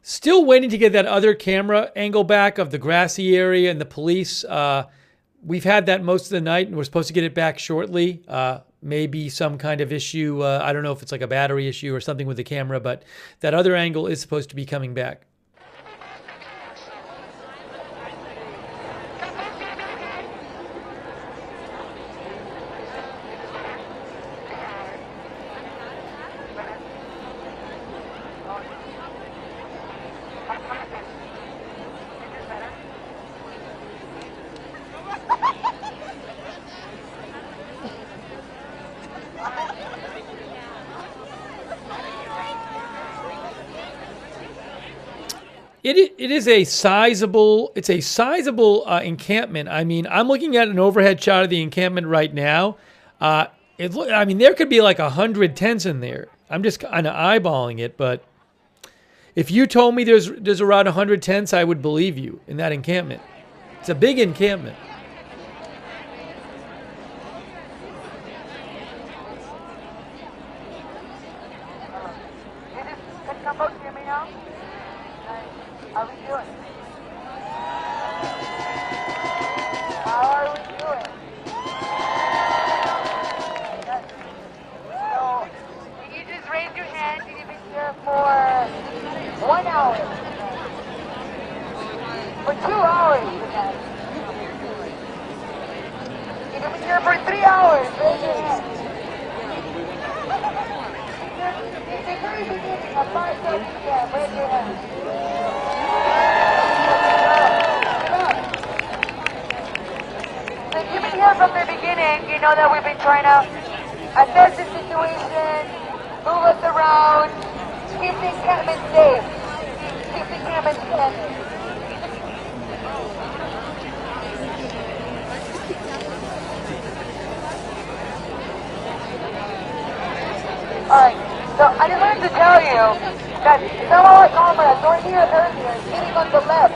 Still waiting to get that other camera angle back of the grassy area and the police. We've had that most of the night, and we're supposed to get it back shortly. Maybe some kind of issue. I don't know if it's like a battery issue or something with the camera, but that other angle is supposed to be coming back. It is a sizable, it's a sizable encampment. I mean, I'm looking at an overhead shot of the encampment right now. I mean, there could be like 100 tents in there. I'm just kind of eyeballing it, but if you told me there's around 100 tents, I would believe you in that encampment. It's a big encampment. How are we doing? How are we doing? So, can you just raise your hand and you've been here for 1 hour? For 2 hours? You've been here for 3 hours. Raise your hand. It's the very beginning of 5:30 p.m. Raise your hand. know that we've been trying to assess the situation, move us around, keep the encampment safe, keep the encampment standing. Alright, so I just wanted to tell you that some of our comrades who were here earlier, sitting on the left,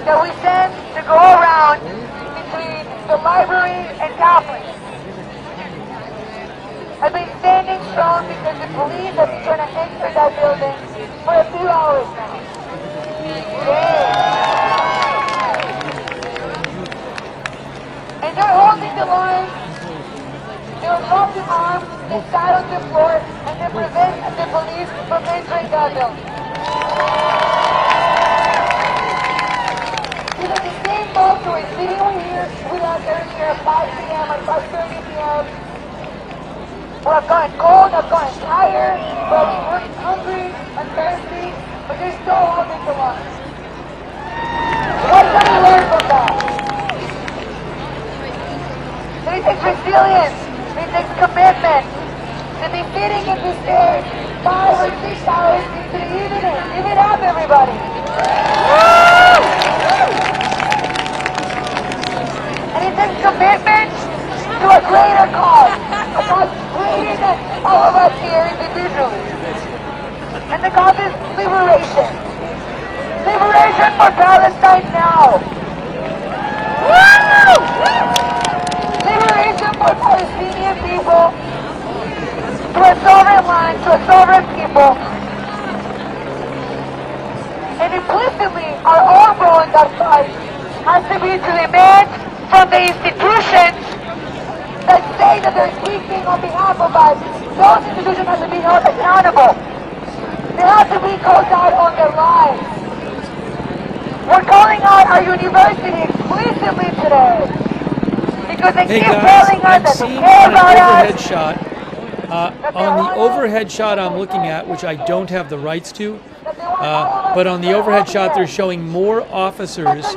that we sent to go around between the library and Catholic, have been standing strong because the police have been trying to enter that building for a few hours now. And they're holding the line. They're locked in arms, they sat on the floor, and they prevent the police from entering that building. Because the same folks who were sitting over here with us earlier at 5 p.m. or 5:30 p.m. who have gotten cold, have gotten tired, who have been hungry and thirsty, but they're still holding the line. What can we learn from that? It takes resilience. It takes commitment to be sitting in the stairs 5 or 6 hours into the evening. Give it up, everybody. And it takes commitment to a greater cause, a cause greater than all of us here individually. And the cause is liberation. Liberation for Palestine now. Liberation for Palestinian people, to a sovereign land, to a sovereign people. And implicitly, our own role in that fight has to be to demand from the institutions that say that they're speaking on behalf of us. Those institutions have to be held accountable. They have to be called out on their lives. We're calling out our university explicitly today. Because they keep telling us that they care about us. Shot. On the overhead shot I'm looking at, which I don't have the rights to, but on the overhead shot they're showing more officers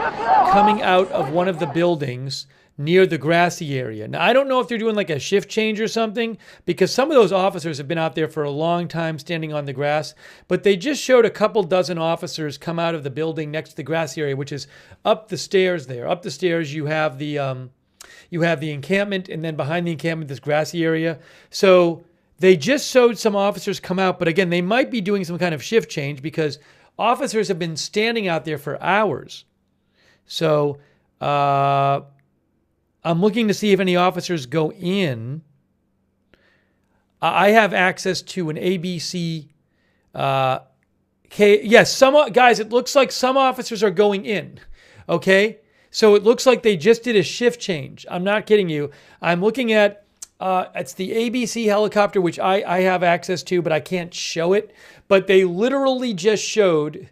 coming out of one of the buildings near the grassy area. Now, I don't know if they're doing like a shift change or something, because some of those officers have been out there for a long time standing on the grass, but they just showed a couple dozen officers come out of the building next to the grassy area, which is up the stairs there. Up the stairs you have the encampment, and then behind the encampment, this grassy area. So they just showed some officers come out, but again, they might be doing some kind of shift change because officers have been standing out there for hours. So I'm looking to see if any officers go in. I have access to an ABC. Yes, some guys, it looks like some officers are going in. Okay? So it looks like they just did a shift change. I'm not kidding you. I'm looking at, it's the ABC helicopter, which I have access to, but I can't show it. But they literally just showed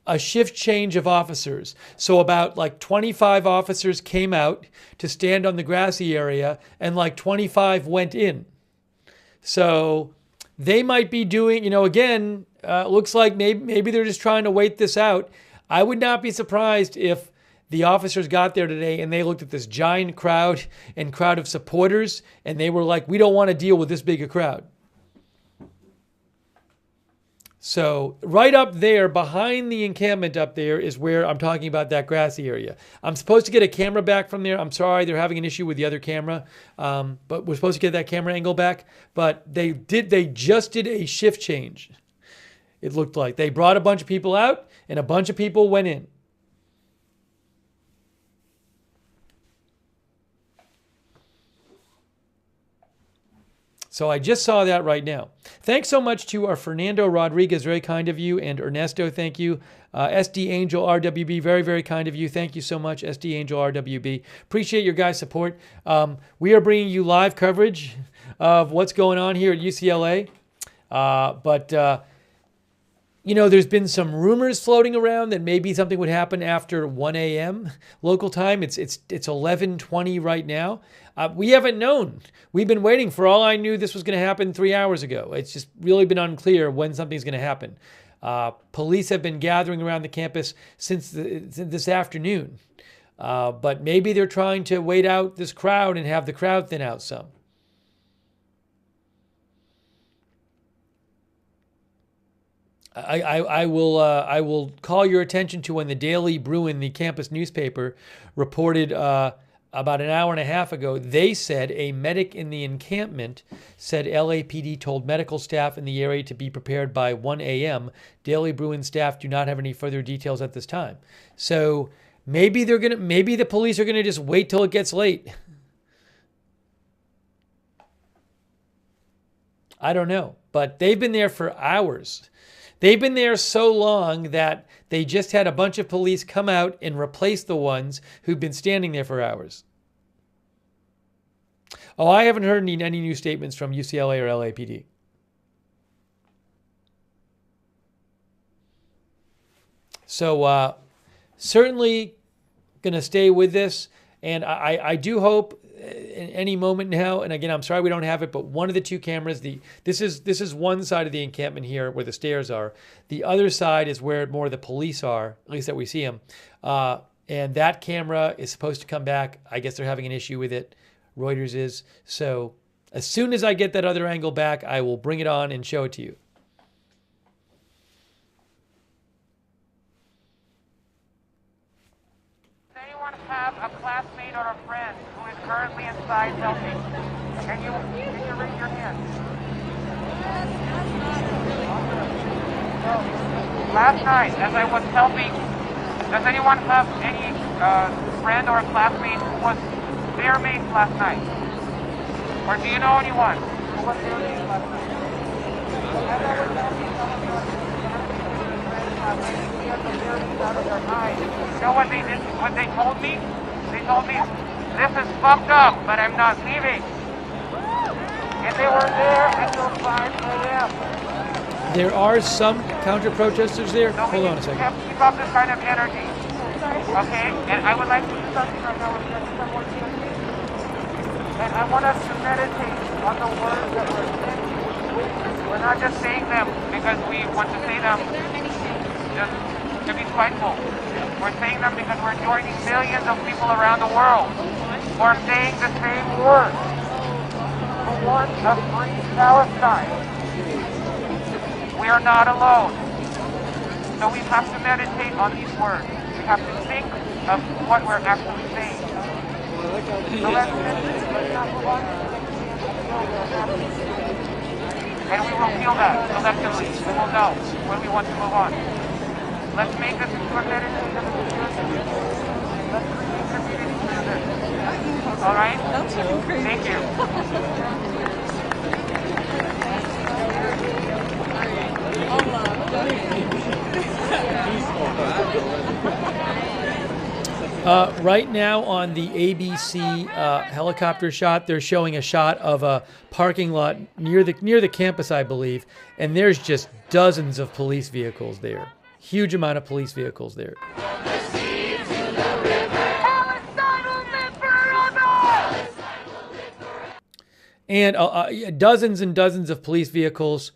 a shift change of officers. So about like 25 officers came out to stand on the grassy area, and like 25 went in. So they might be doing, again, looks like maybe they're just trying to wait this out. I would not be surprised if the officers got there today and they looked at this giant crowd of supporters, and they were like, we don't want to deal with this big a crowd. So right up there, behind the encampment up there, is where I'm talking about that grassy area. I'm supposed to get a camera back from there. I'm sorry, they're having an issue with the other camera, but we're supposed to get that camera angle back. But they just did a shift change. It looked like they brought a bunch of people out and a bunch of people went in. So I just saw that right now. Thanks so much to our Fernando Rodriguez, very kind of you, and Ernesto, thank you. SD Angel RWB, very, very kind of you. Thank you so much, SD Angel RWB. Appreciate your guys' support. We are bringing you live coverage of what's going on here at UCLA. There's been some rumors floating around that maybe something would happen after 1 a.m. local time. It's 11:20 right now. We haven't known. We've been waiting. For all I knew, this was going to happen 3 hours ago. It's just really been unclear when something's going to happen. Police have been gathering around the campus since this afternoon. But maybe they're trying to wait out this crowd and have the crowd thin out some. I will call your attention to when the Daily Bruin, the campus newspaper, reported about an hour and a half ago. They said a medic in the encampment said LAPD told medical staff in the area to be prepared by 1 a.m. Daily Bruin staff do not have any further details at this time. So maybe the police are gonna just wait till it gets late. I don't know, but they've been there for hours. They've been there so long that they just had a bunch of police come out and replace the ones who've been standing there for hours. Oh, I haven't heard any new statements from UCLA or LAPD. So certainly going to stay with this. And I do hope in any moment now, and again, I'm sorry we don't have it, but one of the two cameras, this is one side of the encampment here where the stairs are. The other side is where more of the police are, at least that we see them. And that camera is supposed to come back. I guess they're having an issue with it. Reuters is. So as soon as I get that other angle back, I will bring it on and show it to you. Have a classmate or a friend who is currently inside helping. Can you raise your hand? Last night, as I was helping, does anyone have any friend or a classmate who was their mate last night? Or do you know anyone who was their mate last night? As I was helping some of your out of their eyes. You know what they did? What they told me? They told me, this is fucked up, but I'm not leaving. And they were there until 5 a.m. There are some counter-protesters there. So Hold on a second. Keep up this kind of energy. Okay? And I would like to do something right now with someone here. And I want us to meditate on the words that we're saying. We're not just saying them because we want to say them just to be spiteful. We're saying them because we're joining millions of people around the world who are saying the same words. Who want a free Palestine. We are not alone. So we have to meditate on these words. We have to think of what we're actually saying. So let's meditate. Let's not move on. And we will feel that collectively. We will know when we want to move on. Let's make this into a meditation of the community. Let's create community through this. All right? That's so crazy. Thank you. Right now on the ABC helicopter shot, they're showing a shot of a parking lot near the campus, I believe, and there's just dozens of police vehicles there. Huge amount of police vehicles there. From the sea to the river, Palestine will live forever! And dozens and dozens of police vehicles.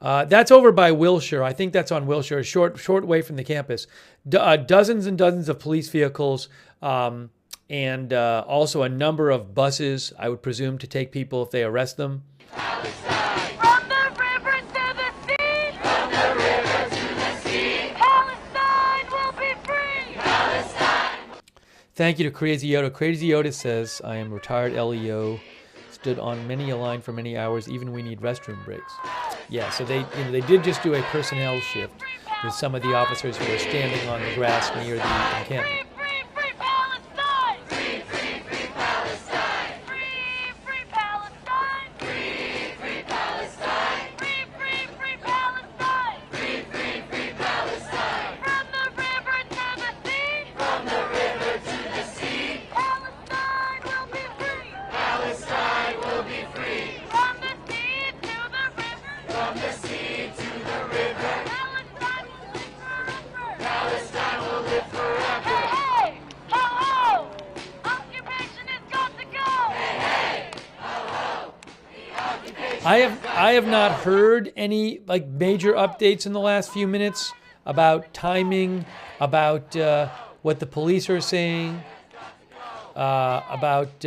That's over by Wilshire. I think that's on Wilshire, a short way from the campus. Dozens and dozens of police vehicles, and also a number of buses, I would presume, to take people if they arrest them. Palestine! From the river to the sea! From the river to the sea! Palestine will be free! Palestine! Thank you to Crazy Yoda. Crazy Yoda says, I am retired LEO. Stood on many a line for many hours, even we need restroom breaks. Yeah, so they did just do a personnel shift with some of the officers who were standing on the grass near the encampment. Free, free Palestine! Free, free, free Palestine! Free, free Palestine! Free, free Palestine! Free, free, free Palestine! Free, free, free Palestine! From the river to the sea! From the river to the sea! Palestine will be free! Palestine will be free! From the sea to the river! From the sea to the river! Palestine will live forever! Hey, hey! Ho, ho! Occupation has got to go! Hey, hey! Ho, ho! The occupation I have not heard any major updates in the last few minutes about timing, about what the police are saying. about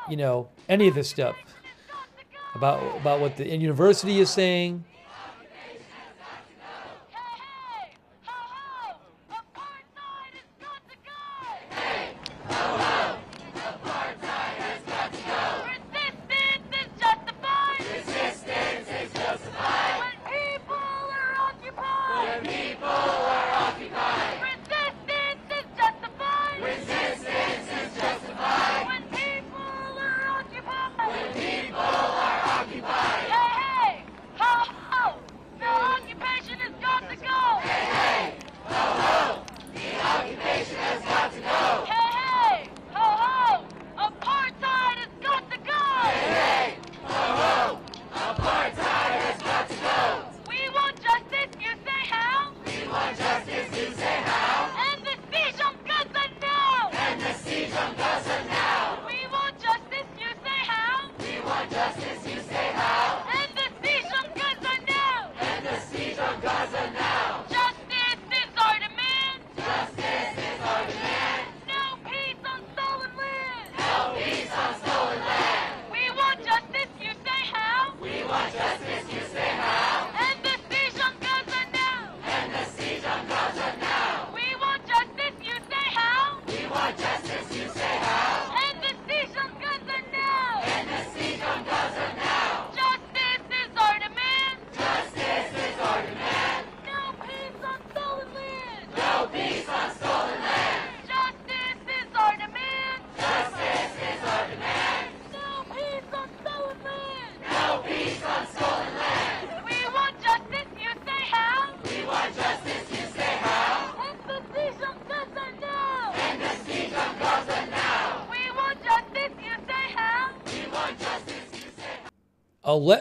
you know, any of this stuff, about what the university is saying.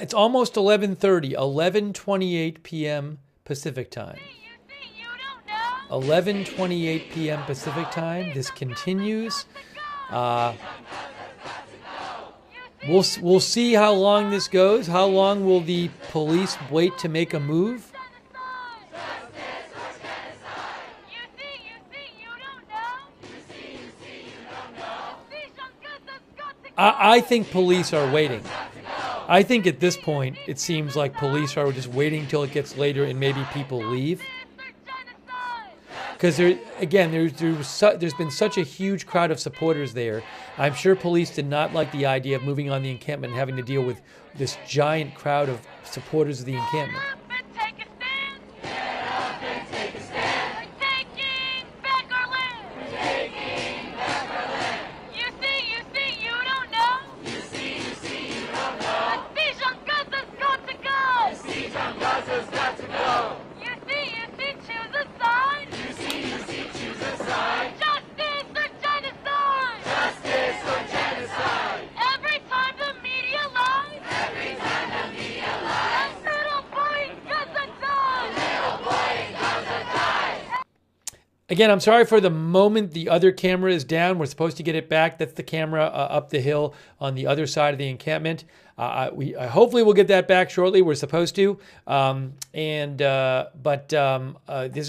It's almost 11:30, 11:28 p.m. Pacific time. 11:28 p.m. Pacific time. This continues. We'll see how long this goes. How long will the police wait to make a move? I think police are waiting. I think at this point, it seems like police are just waiting till it gets later and maybe people leave. Because there's been such a huge crowd of supporters there. I'm sure police did not like the idea of moving on the encampment and having to deal with this giant crowd of supporters of the encampment. Again, I'm sorry for the moment the other camera is down. We're supposed to get it back. That's the camera up the hill on the other side of the encampment. Hopefully we'll get that back shortly. We're supposed to.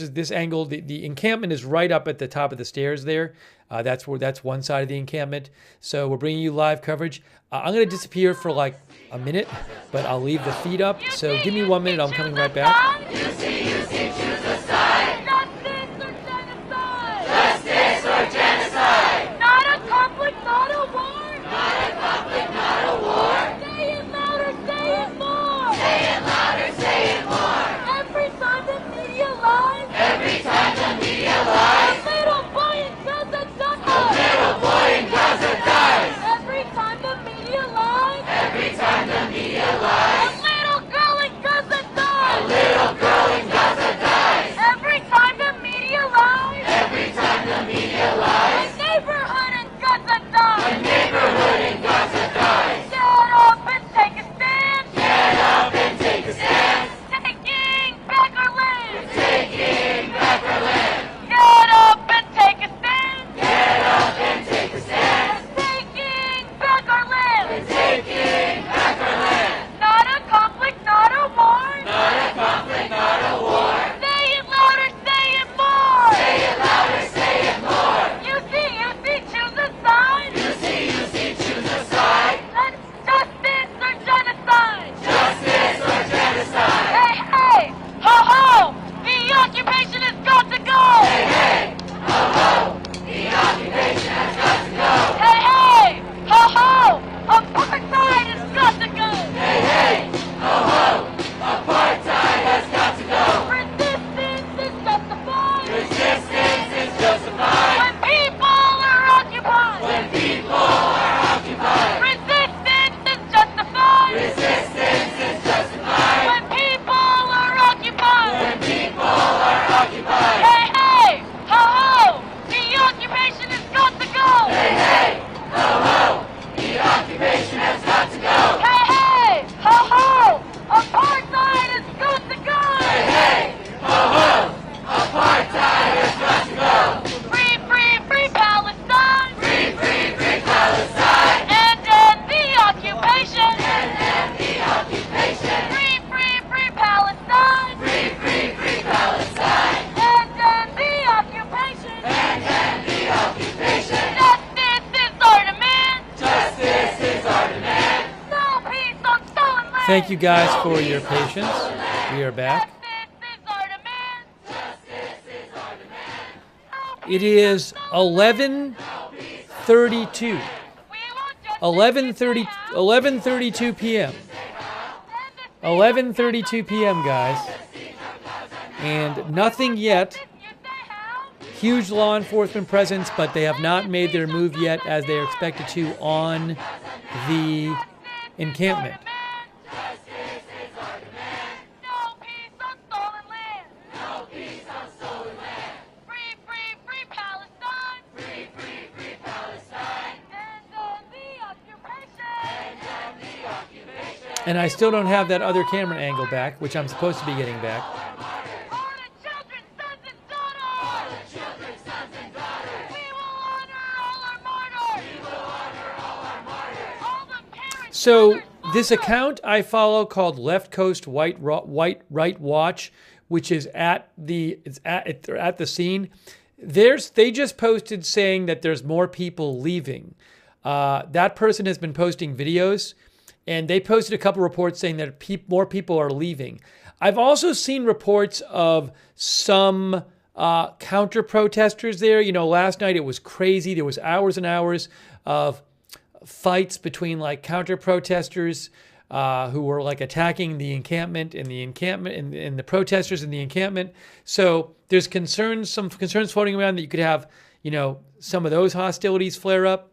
This angle. The encampment is right up at the top of the stairs there. That's one side of the encampment. So we're bringing you live coverage. I'm going to disappear for like a minute, but I'll leave the feed up. So give me 1 minute. I'm coming right back. Choose a side. Justice or genocide? Not a conflict, not a war. Not a conflict, not a war. Say it louder, say it more. Say it louder, say it more. Every time the media lies. Every time the media lies. A little boy in Gaza dies. A little boy in Gaza dies. Every time the media lies. Every time the media lies. A little girl in Gaza dies. A little girl in Gaza Thank you guys for your patience. We are back. It is 11:32. 11:32 p.m. 11:32 p.m. guys. And nothing yet. Huge law enforcement presence, but they have not made their move yet as they are expected to on the encampment. And I still don't have that other camera angle back, which I'm supposed to be getting back. So this account I follow called Left Coast Right Watch, which is at the scene. They just posted saying that there's more people leaving. That person has been posting videos, and they posted a couple reports saying that more people are leaving. I've also seen reports of some counter protesters there. You know, last night it was crazy. There was hours and hours of fights between like counter protesters who were like attacking the encampment and the protesters in the encampment. So there's some concerns floating around that you could have, you know, some of those hostilities flare up.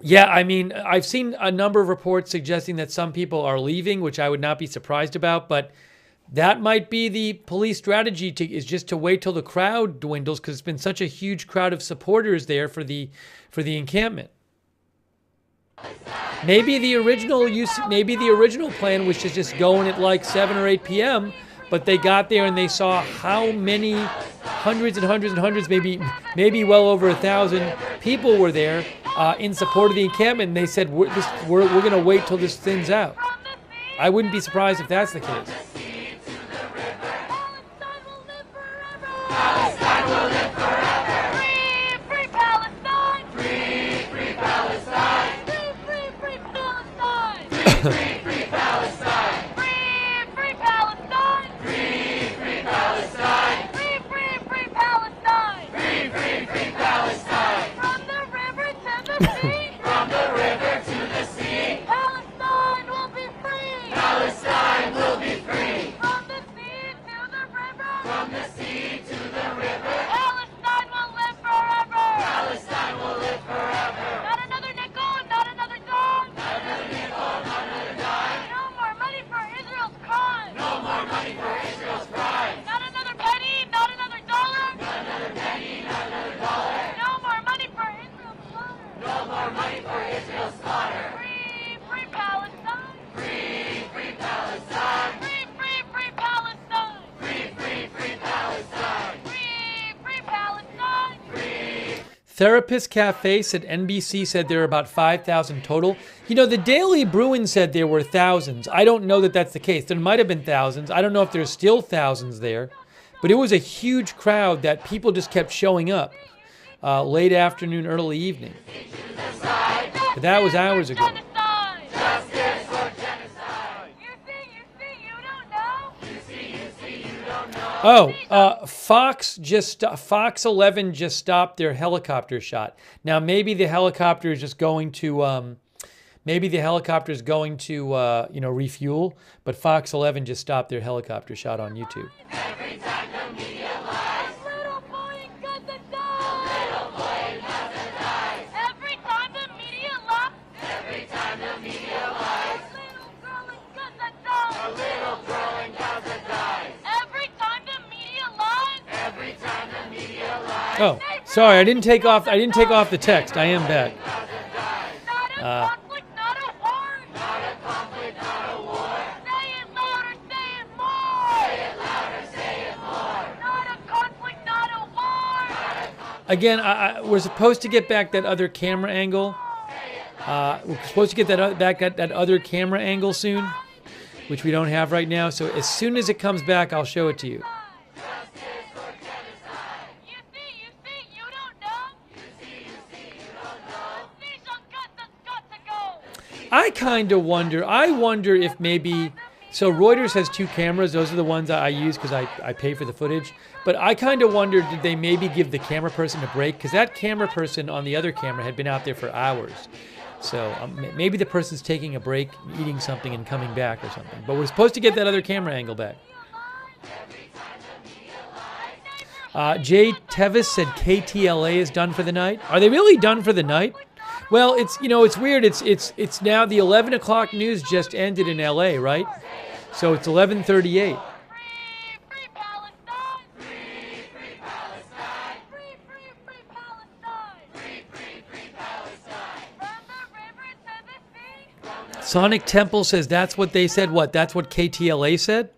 Yeah, I mean, I've seen a number of reports suggesting that some people are leaving, which I would not be surprised about, but that might be the police strategy is just to wait till the crowd dwindles, because it's been such a huge crowd of supporters there for the encampment. Maybe the original plan was to just go in at like 7 or 8 p.m., but they got there and they saw how many hundreds and hundreds and hundreds, maybe well over 1,000 people were there in support of the encampment, and they said, we're going to wait till this thins out. I wouldn't be surprised if that's the case. Palestine will live forever. Free, free Palestine. Free, free Palestine. Free, free, free Palestine. Free, free, free Palestine. Free, free Palestine. Free, free Palestine. Free, free, free Palestine. Free, free, free Palestine. From the river to the sea. From the river to the sea. Palestine will be free. Palestine will be free. From the sea to the river. From the sea to the river. Palestine will live forever. Palestine will live forever. Not another nickel, not another dime. Not another nickel, not another dime. No more money for Israel's crime. No more money for Israel's crime. Not another penny, not another dollar. Not another penny, not another dollar. No more money for Israel's slaughter. No more money for Israel's slaughter. Free, free Palestine. Free, free Palestine. Free, free, free Palestine. Free, free, free Palestine. Free, free Palestine. Free. Therapist Cafe said NBC said there were about 5,000 total. You know, the Daily Bruin said there were thousands. I don't know that that's the case. There might have been thousands. I don't know if there's still thousands there. But it was a huge crowd that people just kept showing up late afternoon, early evening. But that was hours ago. Oh, Fox 11 just stopped their helicopter shot. Now maybe the helicopter is just going to, refuel. But Fox 11 just stopped their helicopter shot on YouTube. Every time the media lies. Little boy got to die. Little boy got to die. Every time the media lies. Every time the media lies. Little girl and got to die. A little girl and got to die. Every time the media lies. Every time the media lies. Oh, sorry, I didn't take off the text. I am back. Again, we're supposed to get back that other camera angle. We're supposed to get that other camera angle soon, which we don't have right now. So as soon as it comes back, I'll show it to you. I kind of wonder. I wonder if maybe. So Reuters has 2 cameras. Those are the ones I use because I pay for the footage. But I kind of wonder, did they maybe give the camera person a break? Because that camera person on the other camera had been out there for hours. So maybe the person's taking a break, eating something, and coming back or something. But we're supposed to get that other camera angle back. Jay Tevis said KTLA is done for the night. Are they really done for the night? Well, it's it's weird. It's now the 11 o'clock news just ended in LA, right? So it's 11:38. Sonic Temple says that's what they said. What? That's what KTLA said?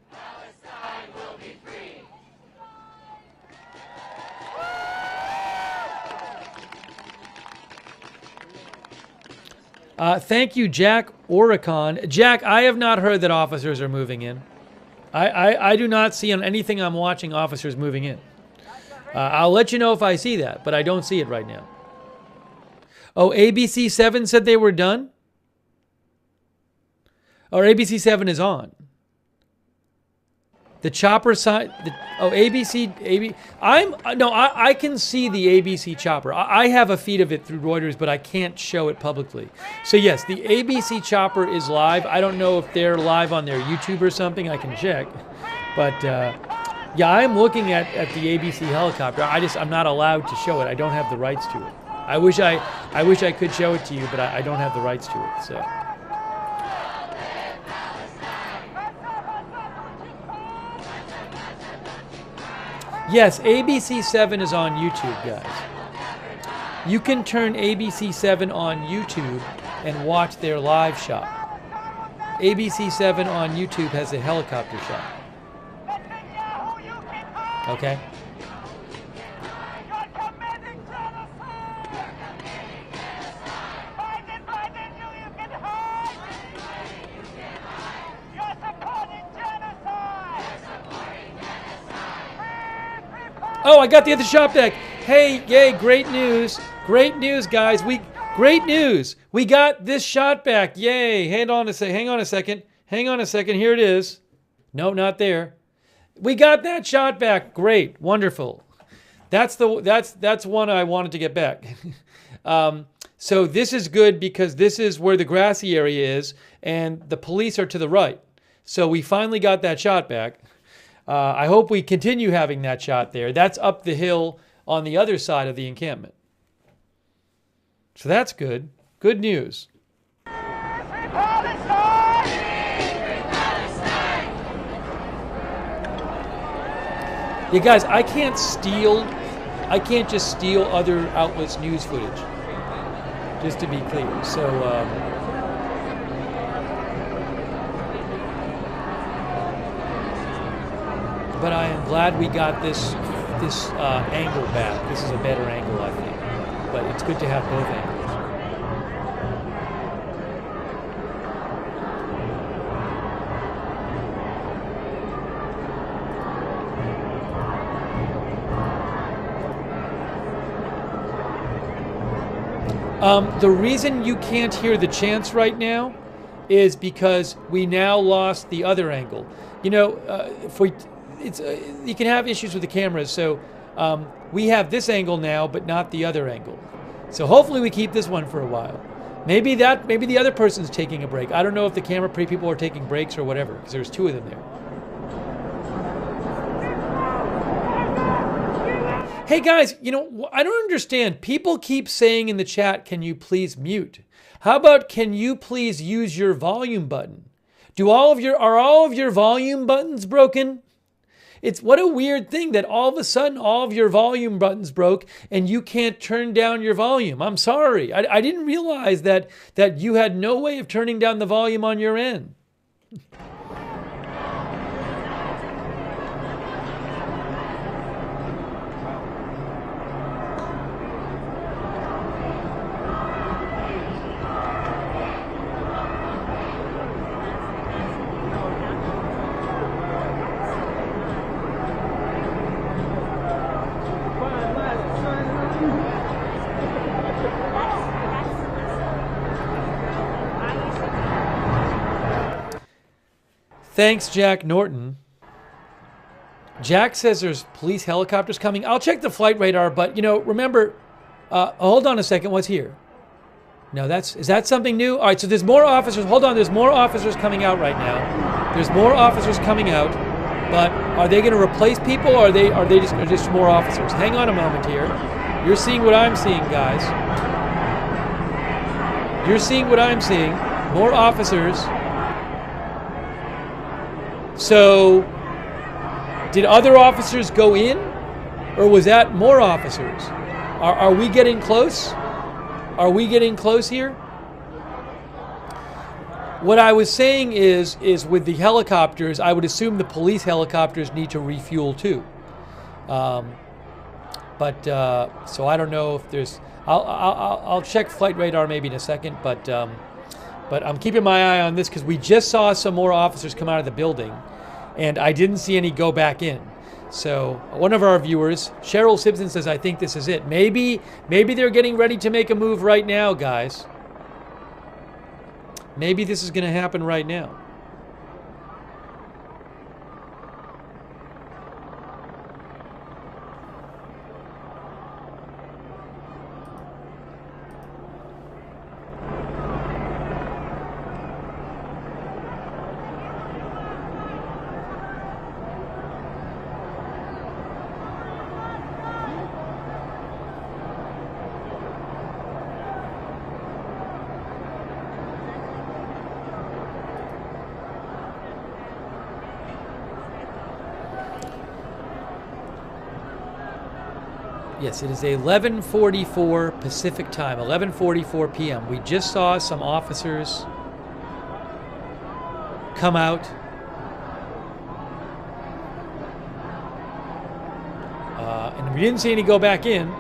Thank you, Jack Oricon. Jack, I have not heard that officers are moving in. I do not see on anything I'm watching officers moving in. I'll let you know if I see that, but I don't see it right now. Oh, ABC7 said they were done? Or ABC7 is on. The chopper side. ABC. I can see the ABC chopper. I have a feed of it through Reuters, but I can't show it publicly. So yes, the ABC chopper is live. I don't know if they're live on their YouTube or something. I can check. But yeah, I'm looking at the ABC helicopter. I'm not allowed to show it. I don't have the rights to it. I wish I could show it to you, but I don't have the rights to it. So. Yes, ABC7 is on YouTube, guys. You can turn ABC7 on YouTube and watch their live shot. ABC7 on YouTube has a helicopter shot. Okay? Oh, I got the other shot back. Hey, yay, great news. Great news, guys. Great news. We got this shot back. Yay. Hang on a second. Here it is. No, not there. We got that shot back. Great. Wonderful. That's one I wanted to get back. So this is good because this is where the grassy area is and the police are to the right. So we finally got that shot back. I hope we continue having that shot there. That's up the hill on the other side of the encampment. So that's good. Good news. Yeah, guys, I can't just steal other outlets' news footage. Just to be clear. So, but I am glad we got this angle back. This is a better angle, I think. But it's good to have both angles. The reason you can't hear the chants right now is because we now lost the other angle. You know, you can have issues with the cameras, so we have this angle now, but not the other angle. So hopefully we keep this one for a while. Maybe the other person's taking a break. I don't know if the camera people are taking breaks or whatever, because there's two of them there. Hey guys, you know, I don't understand. People keep saying in the chat, can you please mute? How about, can you please use your volume button? Are all of your volume buttons broken? What a weird thing that all of a sudden all of your volume buttons broke and you can't turn down your volume. I'm sorry. I didn't realize that you had no way of turning down the volume on your end. Thanks, Jack Norton. Jack says there's police helicopters coming. I'll check the flight radar, but you know, remember, hold on a second, what's here? No, is that something new? All right, so there's more officers. Hold on, there's more officers coming out right now. There's more officers coming out, but are they going to replace people, or are they just more officers? Hang on a moment here. You're seeing what I'm seeing, guys. You're seeing what I'm seeing. More officers. So, did other officers go in, or was that more officers? Are we getting close? Are we getting close here? What I was saying is with the helicopters, I would assume the police helicopters need to refuel too. So I don't know if there's. I'll check flight radar maybe in a second, but I'm keeping my eye on this because we just saw some more officers come out of the building, and I didn't see any go back in. So one of our viewers, Cheryl Simpson, says, I think this is it. Maybe they're getting ready to make a move right now, guys. Maybe this is going to happen right now. Yes, it is 11:44 Pacific time, 11:44 p.m. We just saw some officers come out. And we didn't see any go back in.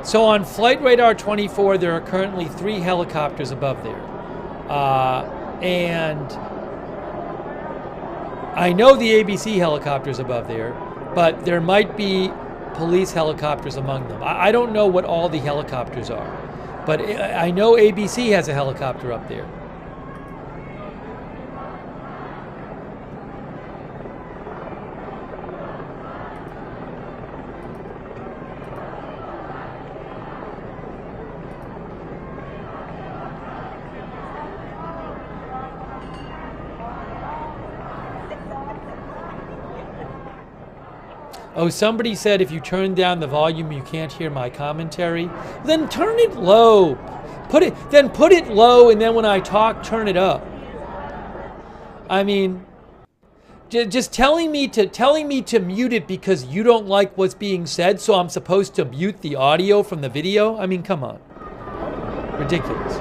So on Flight Radar 24, there are currently 3 helicopters above there. And I know the ABC helicopters above there, but there might be police helicopters among them. I don't know what all the helicopters are, but I know ABC has a helicopter up there. Oh, somebody said if you turn down the volume, you can't hear my commentary. Then turn it low. Put it low, and then when I talk, turn it up. I mean, just telling me to mute it because you don't like what's being said, so I'm supposed to mute the audio from the video? I mean, come on. Ridiculous.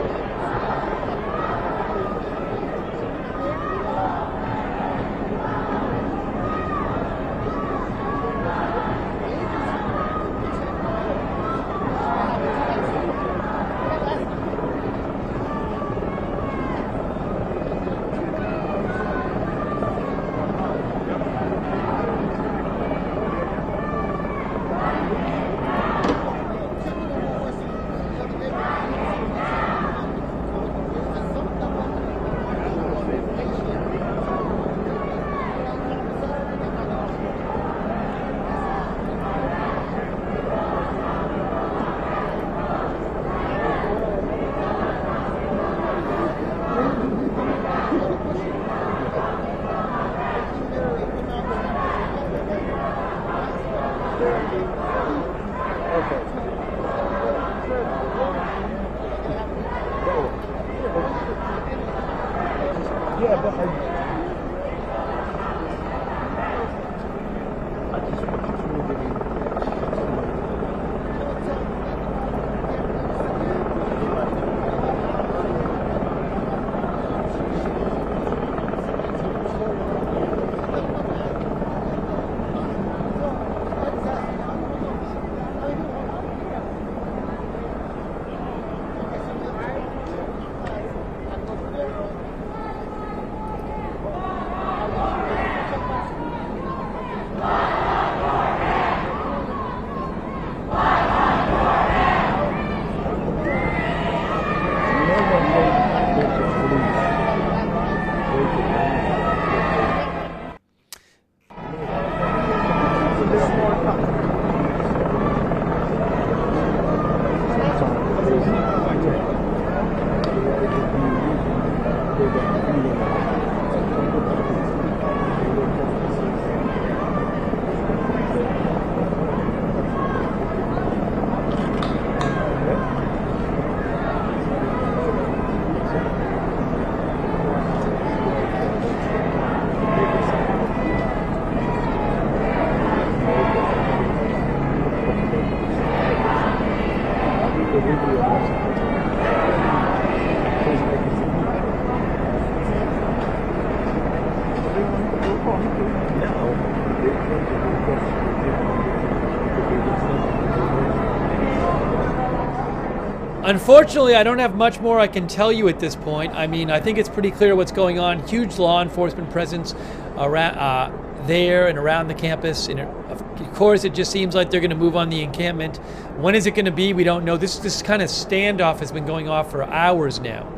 Unfortunately, I don't have much more I can tell you at this point. I mean, I think it's pretty clear what's going on. Huge law enforcement presence around, there and around the campus. And of course, it just seems like they're going to move on the encampment. When is it going to be? We don't know. This kind of standoff has been going on for hours now.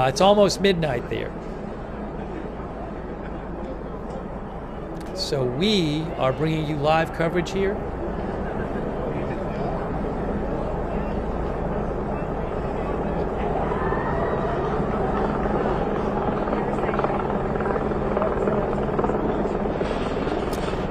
It's almost midnight there. So we are bringing you live coverage here.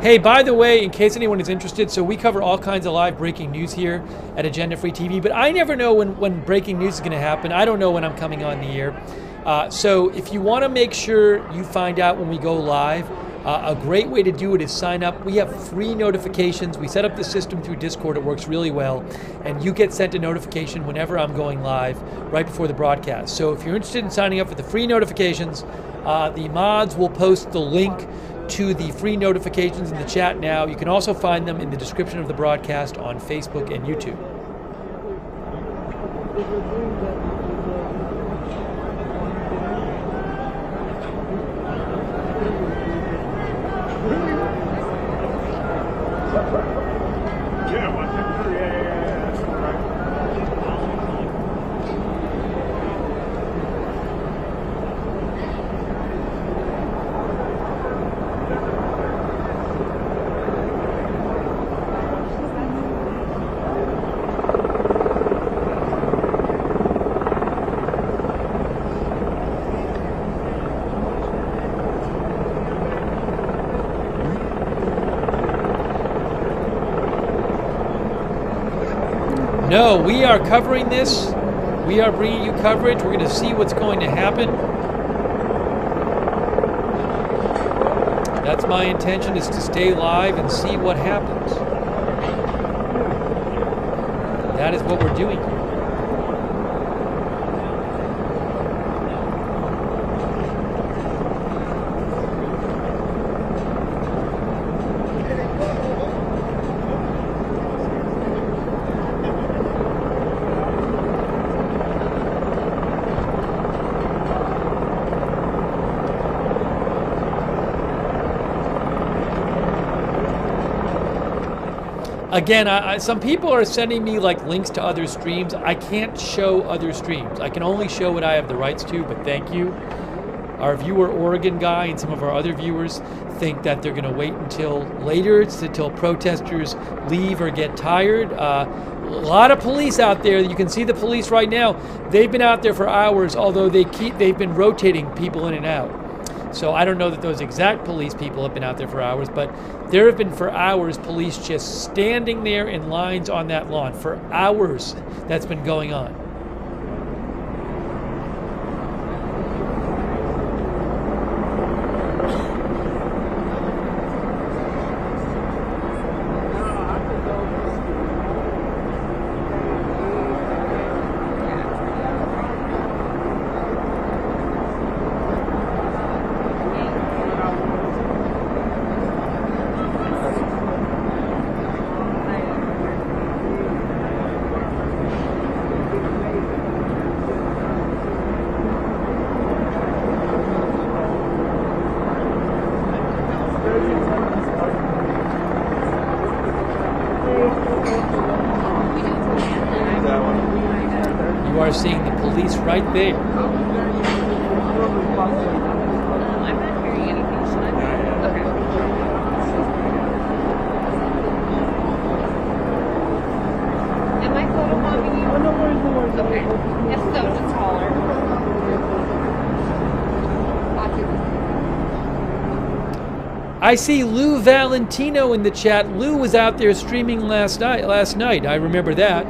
Hey, by the way, in case anyone is interested, so we cover all kinds of live breaking news here at Agenda Free TV, but I never know when breaking news is going to happen. I don't know when I'm coming on the air. So if you want to make sure you find out when we go live, a great way to do it is sign up. We have free notifications. We set up the system through Discord. It works really well. And you get sent a notification whenever I'm going live right before the broadcast. So if you're interested in signing up for the free notifications, the mods will post the link to the free notifications in the chat now. You can also find them in the description of the broadcast on Facebook and YouTube. No, we are covering this. We are bringing you coverage. We're going to see what's going to happen. That's my intention, is to stay live and see what happens. That is what we're doing here. Again, some people are sending me like links to other streams. I can't show other streams. I can only show what I have the rights to, but thank you. Our viewer Oregon guy and some of our other viewers think that they're going to wait until later, until protesters leave or get tired. A lot of police out there. You can see the police right now. They've been out there for hours, although they've been rotating people in and out. So I don't know that those exact police people have been out there for hours, but there have been for hours police just standing there in lines on that lawn. For hours that's been going on. You are seeing the police right there. I'm not hearing anything. Should I? Okay. Am I photobombing you? Oh, no worries, no worries. Okay. If so, just holler. I see Lou Valentino in the chat. Lou was out there streaming last night. I remember that.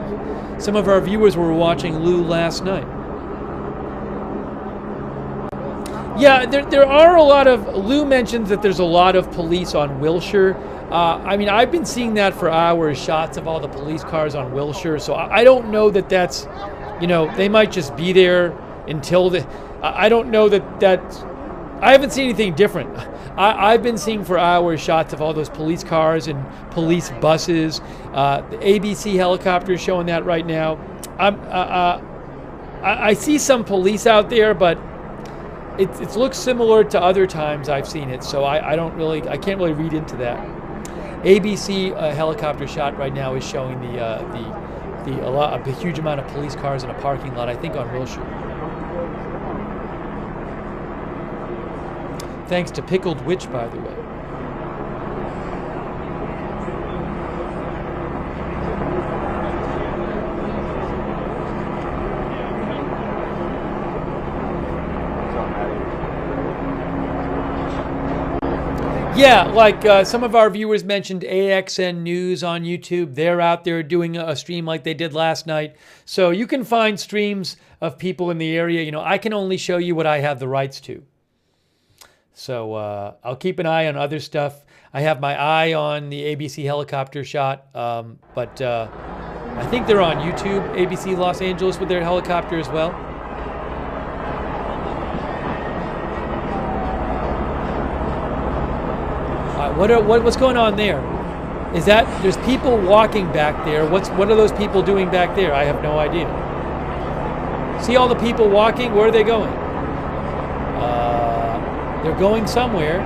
Some of our viewers were watching Lou last night. Yeah, there are a lot of, Lou mentions that there's a lot of police on Wilshire. I mean, I've been seeing that for hours, shots of all the police cars on Wilshire. So I don't know that that's, you know, they might just be there until the, I don't know that that's, I haven't seen anything different. I've been seeing for hours shots of all those police cars and police buses. The ABC helicopter is showing that right now. I see some police out there, but it looks similar to other times I've seen it, so I can't really read into that. ABC helicopter shot right now is showing a huge amount of police cars in a parking lot, I think on Wilshire. Thanks to Pickled Witch, by the way. Yeah, like some of our viewers mentioned AXN News on YouTube. They're out there doing a stream like they did last night. So you can find streams of people in the area. You know, I can only show you what I have the rights to. So I'll keep an eye on other stuff. I have my eye on the ABC helicopter shot, but I think they're on YouTube, ABC Los Angeles, with their helicopter as well. What's going on there? Is that there's people walking back there? What are those people doing back there? I have no idea. See all the people walking? Where are they going? They're going somewhere.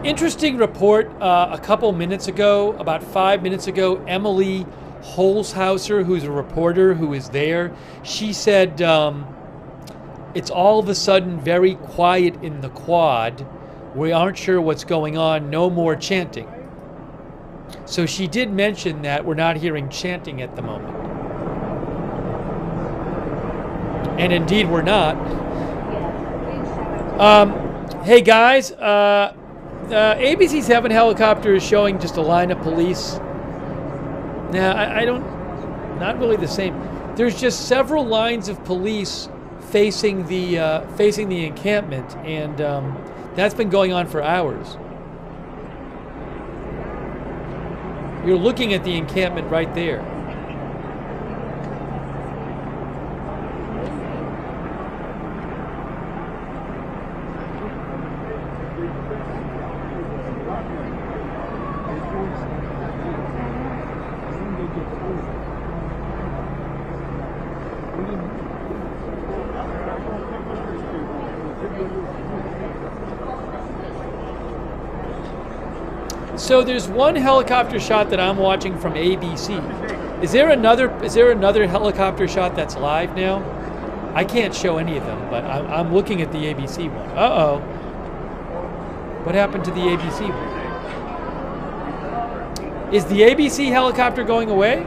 Interesting report a couple minutes ago, about 5 minutes ago, Emily Holzhauser, who's a reporter who is there, she said it's all of a sudden very quiet in the quad. We aren't sure what's going on, no more chanting. So she did mention that we're not hearing chanting at the moment. And indeed we're not. Hey guys, ABC 7 helicopter is showing just a line of police. Now, I don't, not really the same. There's just several lines of police facing the encampment, and that's been going on for hours. You're looking at the encampment right there. So there's one helicopter shot that I'm watching from ABC. Is there another helicopter shot that's live now? I can't show any of them, but I'm looking at the ABC one. Uh-oh. What happened to the ABC one? Is the ABC helicopter going away?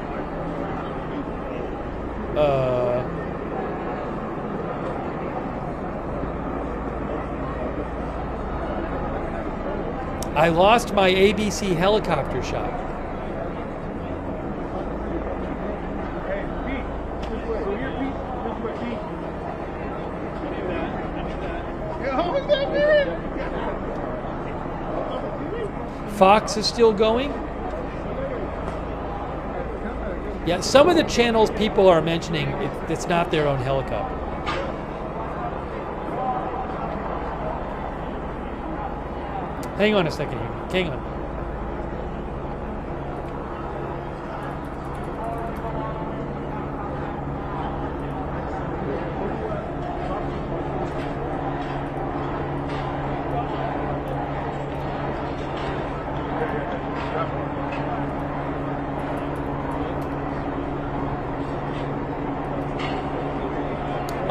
I lost my ABC helicopter shot. Fox is still going? Yeah, some of the channels people are mentioning, it's not their own helicopter. Hang on a second here. Hang on.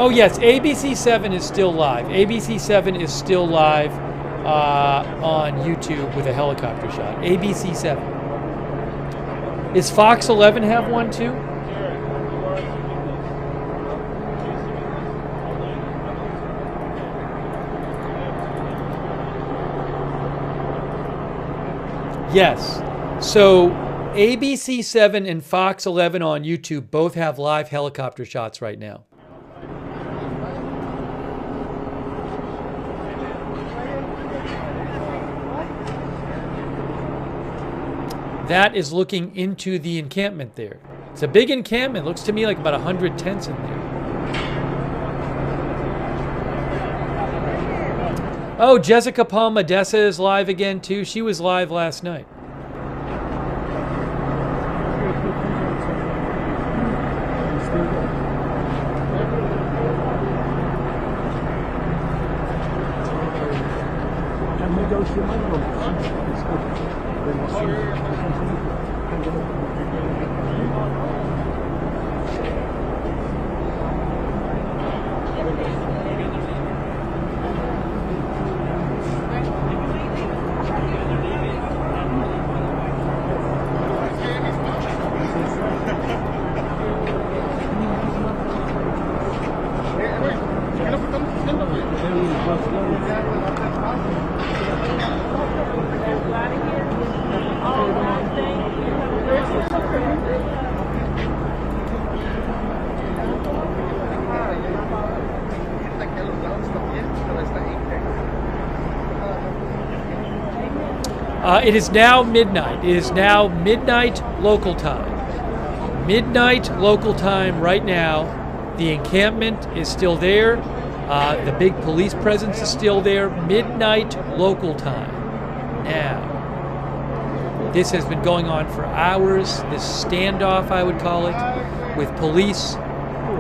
Oh yes, ABC7 is still live. ABC7 is still live on YouTube with a helicopter shot. ABC7. Is Fox 11 have one too? Yes. So ABC7 and Fox 11 on YouTube both have live helicopter shots right now. That is looking into the encampment there. It's a big encampment. Looks to me like about 100 tents in there. Oh, Jessica Palma-Dessa is live again too. She was live last night. It is now midnight. It is now midnight local time. Midnight local time right now. The encampment is still there. The big police presence is still there. Midnight local time. Now, this has been going on for hours. This standoff, I would call it, with police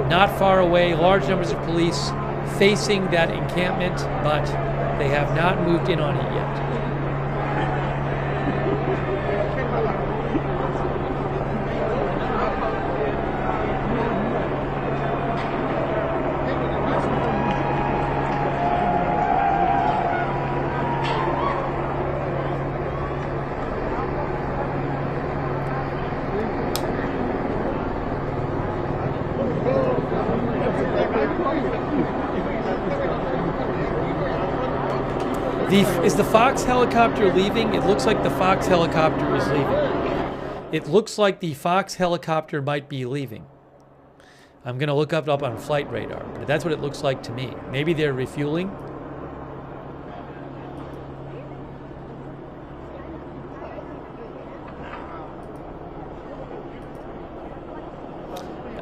not far away, large numbers of police facing that encampment, but they have not moved in on it yet. Is the Fox helicopter leaving? It looks like the Fox helicopter is leaving. It looks like the Fox helicopter might be leaving. I'm going to look up on flight radar, but that's what it looks like to me. Maybe they're refueling.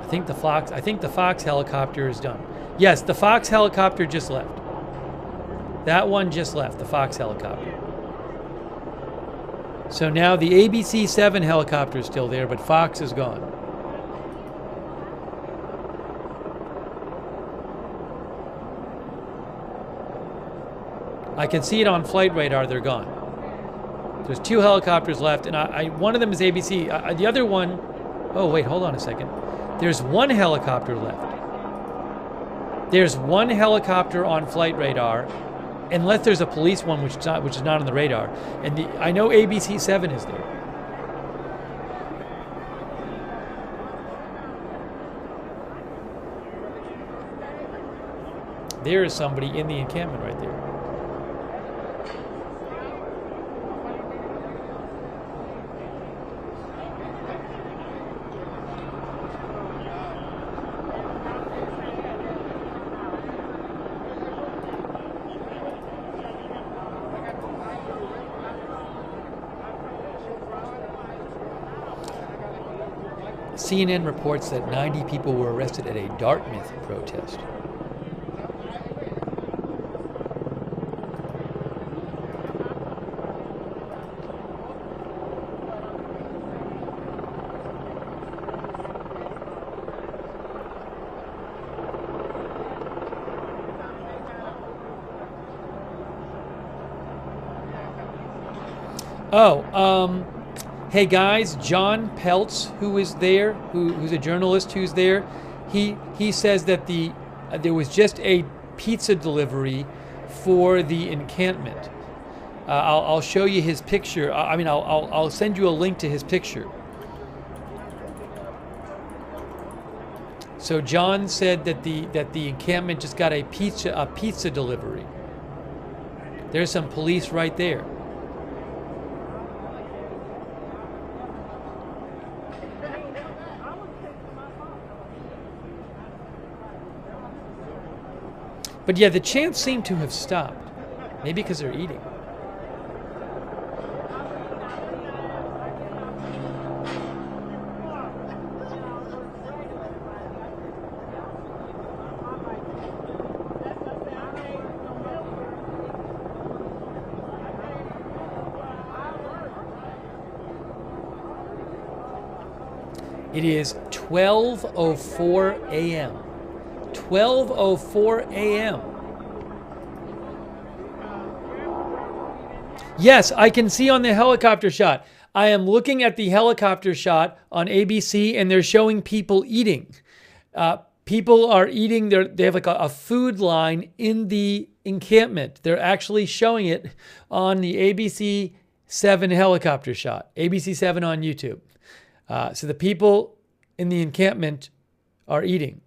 I think the Fox helicopter is done. Yes, the Fox helicopter just left. That one just left, the Fox helicopter. So now the ABC-7 helicopter is still there, but Fox is gone. I can see it on flight radar, they're gone. There's 2 helicopters left, and one of them is ABC. The other one, oh wait, hold on a second. There's 1 helicopter left. There's 1 helicopter on flight radar, unless there's a police one which is not on the radar. And I know ABC-7 is there. There is somebody in the encampment right there. CNN reports that 90 people were arrested at a Dartmouth protest. Hey guys, John Peltz, who is there, who's a journalist who's there, he says that the there was just a pizza delivery for the encampment. I'll show you his picture. I'll send you a link to his picture. So John said that the encampment just got a pizza delivery. There's some police right there. But yeah, the chants seem to have stopped. Maybe because they're eating. It is 12:04 a.m. 12:04 a.m. Yes, I can see on the helicopter shot. I am looking at the helicopter shot on ABC, and they're showing people eating. People are eating. They have like a food line in the encampment. They're actually showing it on the ABC 7 helicopter shot. ABC 7 on YouTube. So the people in the encampment are eating.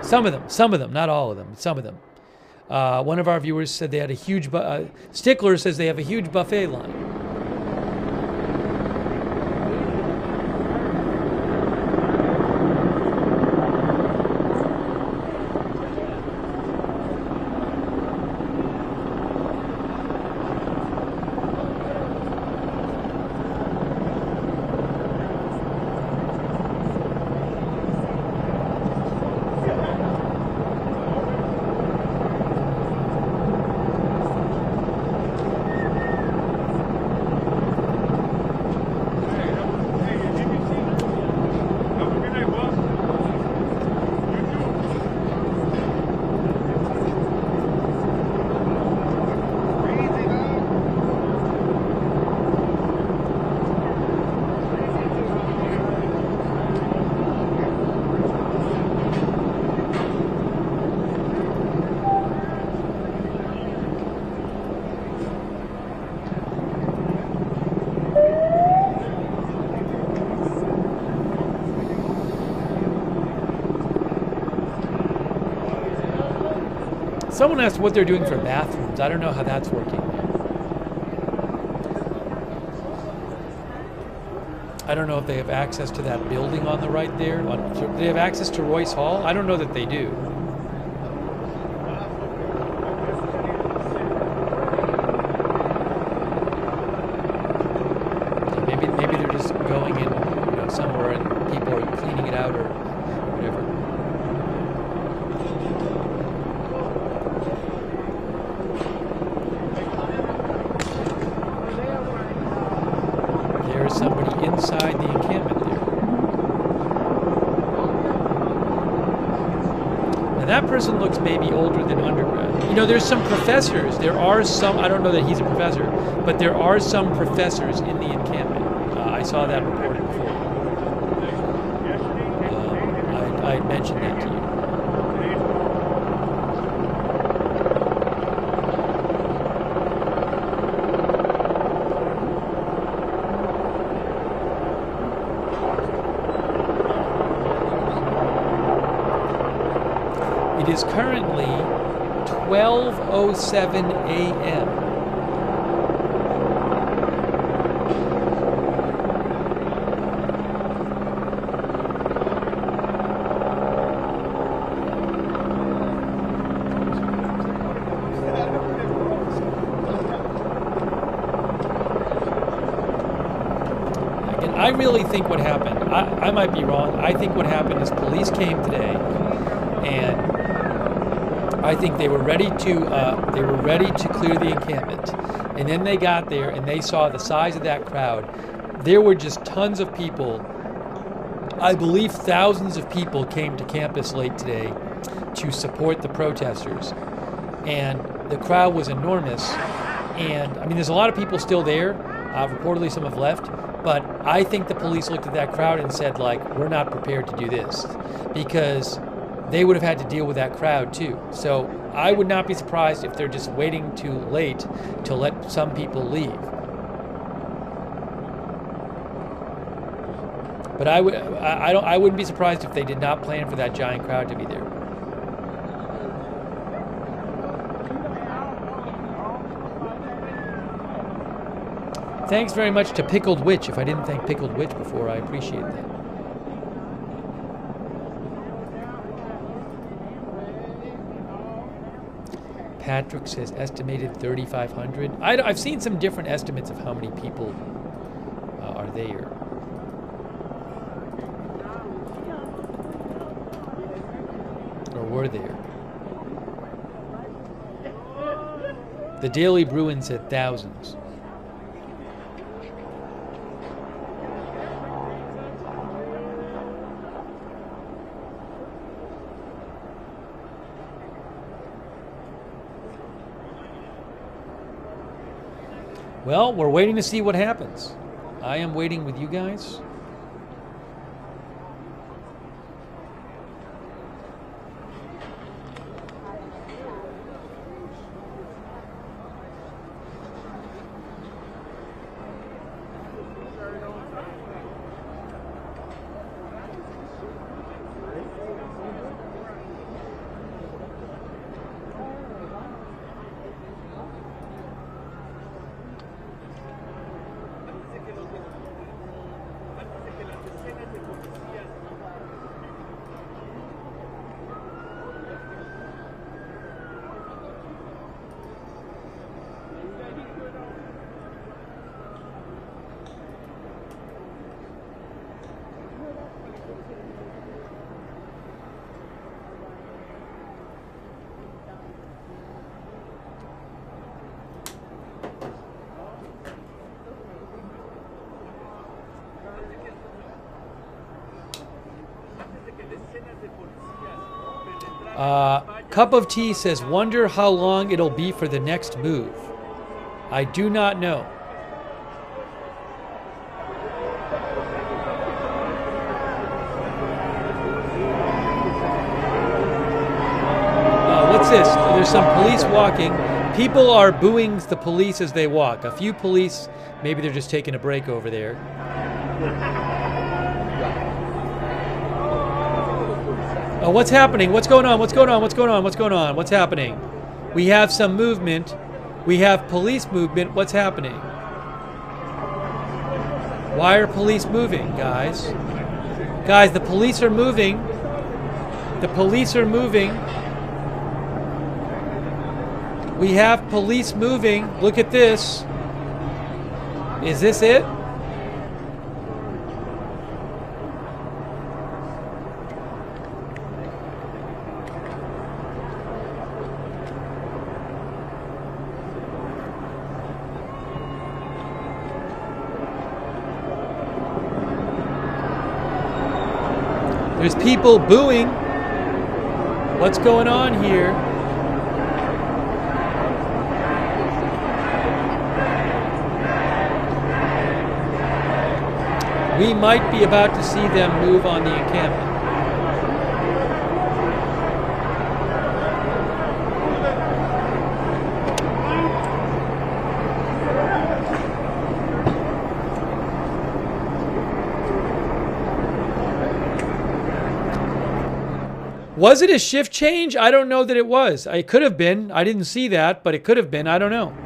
Some of them, not all of them, some of them. One of our viewers said they had a huge, Stickler says they have a huge buffet line. Someone asked what they're doing for bathrooms. I don't know how that's working. I don't know if they have access to that building on the right there. Do they have access to Royce Hall? I don't know that they do. Maybe they're just going in, somewhere and people are cleaning it out or whatever. There's somebody inside the encampment there. Now that person looks maybe older than undergrad. There's some professors. There are some, I don't know that he's a professor, but there are some professors in the encampment. I saw that reported before. I mentioned that to you. It is currently 12:07 a.m. Again, I really think what happened, I might be wrong, I think what happened is police came today and I think they were ready to clear the encampment, and then they got there and they saw the size of that crowd. There were just tons of people. I believe thousands of people came to campus late today to support the protesters, and the crowd was enormous. And there's a lot of people still there. Reportedly, some have left, But I think the police looked at that crowd and said, like, we're not prepared to do this, because they would have had to deal with that crowd too. So I would not be surprised if they're just waiting too late to let some people leave. But I wouldn't be surprised if they did not plan for that giant crowd to be there. Thanks very much to Pickled Witch. If I didn't thank Pickled Witch before, I appreciate that. Patrick says estimated 3,500. I've seen some different estimates of how many people are there. Or were there. The Daily Bruin said thousands. Well, we're waiting to see what happens. I am waiting with you guys. Cup of Tea says, wonder how long it'll be for the next move. I do not know. What's this? There's some police walking. People are booing the police as they walk. A few police, maybe they're just taking a break over there. Oh, what's happening? What's going on? What's going on? What's going on? What's going on? What's happening? We have some movement. We have police movement. What's happening? Why are police moving, guys? Guys, the police are moving. The police are moving. We have police moving. Look at this. Is this it? There's people booing. What's going on here? We might be about to see them move on the encampment. Was it a shift change? I don't know that it was. It could have been. I didn't see that, but it could have been. I don't know.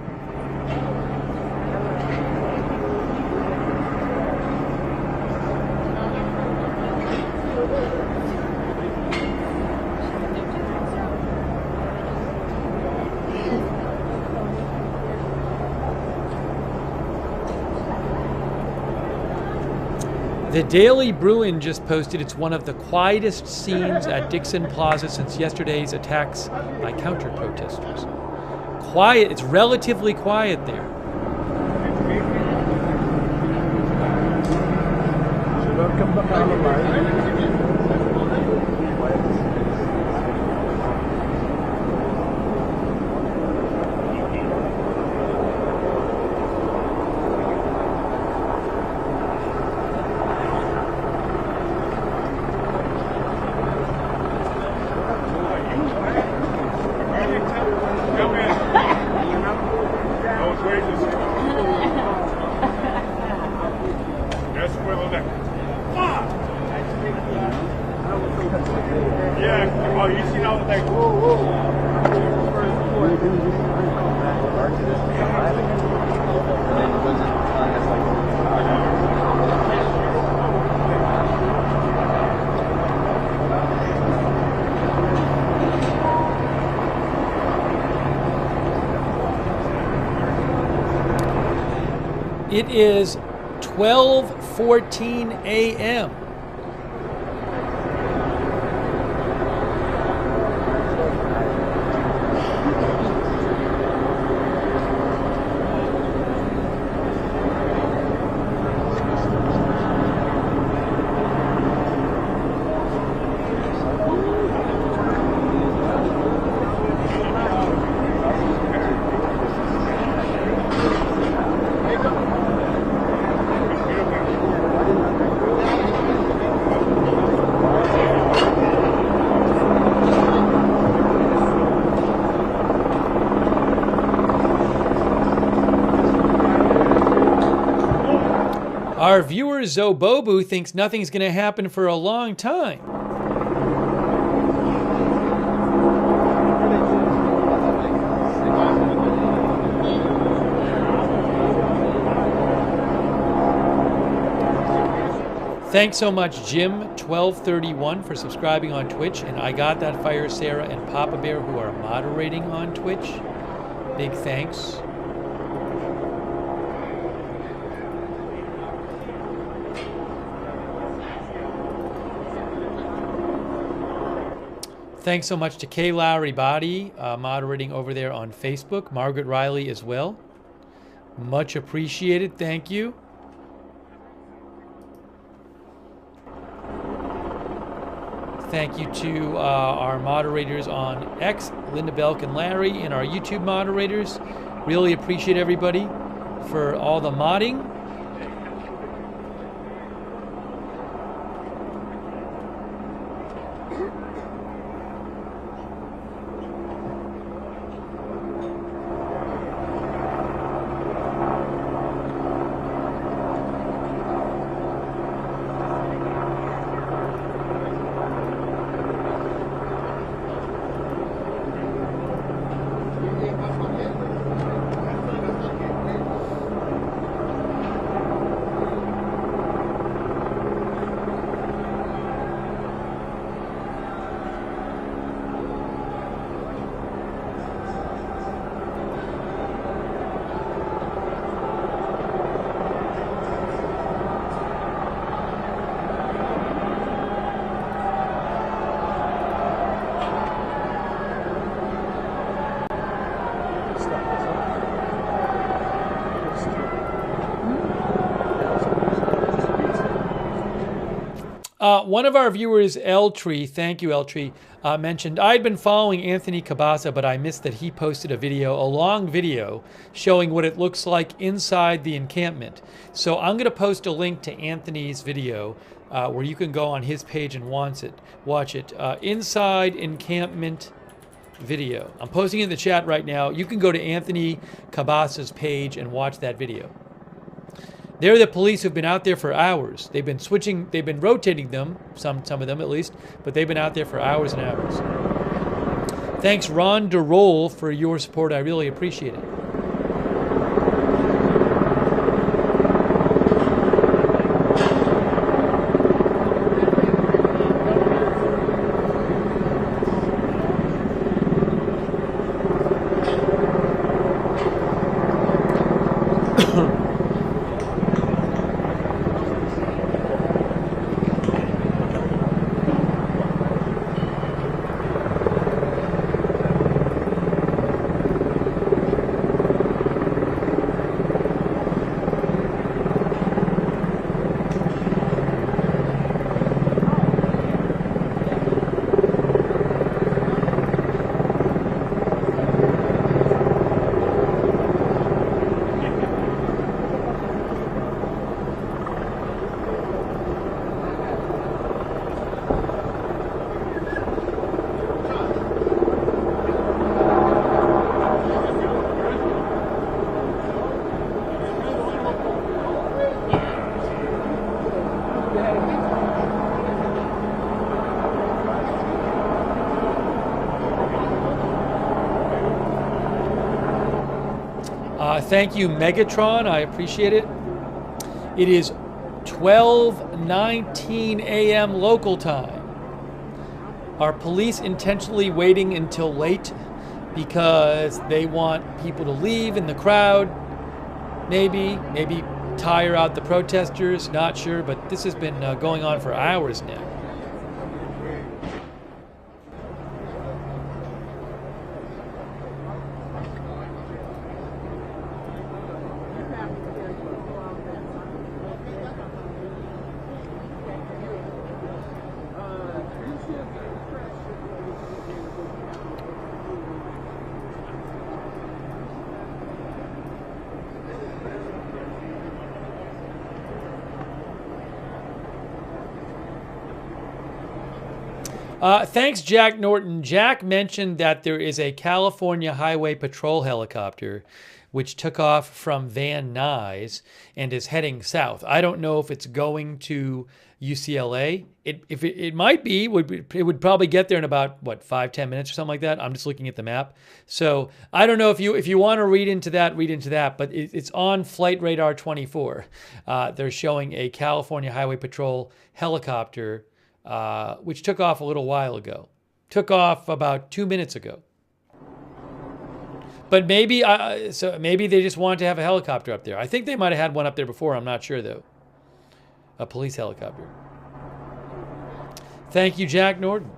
The Daily Bruin just posted it's one of the quietest scenes at Dixon Plaza since yesterday's attacks by counter-protesters. Quiet, it's relatively quiet there. Okay. Yeah. Oh, you see that with that? Whoa, It is 12:14 a.m. Our viewer Zobobu thinks nothing's going to happen for a long time. Thanks so much, Jim1231, for subscribing on Twitch, and I Got That Fire, Sarah, and Papa Bear, who are moderating on Twitch. Big thanks. Thanks so much to Kay Lowry Body, moderating over there on Facebook. Margaret Riley as well. Much appreciated. Thank you. Thank you to our moderators on X, Linda Belk and Larry, and our YouTube moderators. Really appreciate everybody for all the modding. One of our viewers, Eltree, thank you, Eltree, mentioned, I'd been following Anthony Cabasa, but I missed that he posted a video, a long video, showing what it looks like inside the encampment. So I'm going to post a link to Anthony's video where you can go on his page and watch it. Inside encampment video. I'm posting it in the chat right now. You can go to Anthony Cabasa's page and watch that video. They're the police who've been out there for hours. They've been switching, they've been rotating them, some of them at least, but they've been out there for hours and hours. Thanks, Ron DeRoll, for your support. I really appreciate it. Thank you, Megatron. I appreciate it. It is 12:19 a.m. local time. Are police intentionally waiting until late because they want people to leave in the crowd? Maybe tire out the protesters, not sure, but this has been going on for hours now. Thanks, Jack Norton. Jack mentioned that there is a California Highway Patrol helicopter which took off from Van Nuys and is heading south. I don't know if it's going to UCLA. It might be. It would probably get there in about, what, 5-10 minutes or something like that. I'm just looking at the map. So I don't know if you want to read into that, but it's on Flight Radar 24. They're showing a California Highway Patrol helicopter which took off a little while ago. Took off about 2 minutes ago. But maybe they just wanted to have a helicopter up there. I think they might have had one up there before. I'm not sure, though. A police helicopter. Thank you, Jack Norton.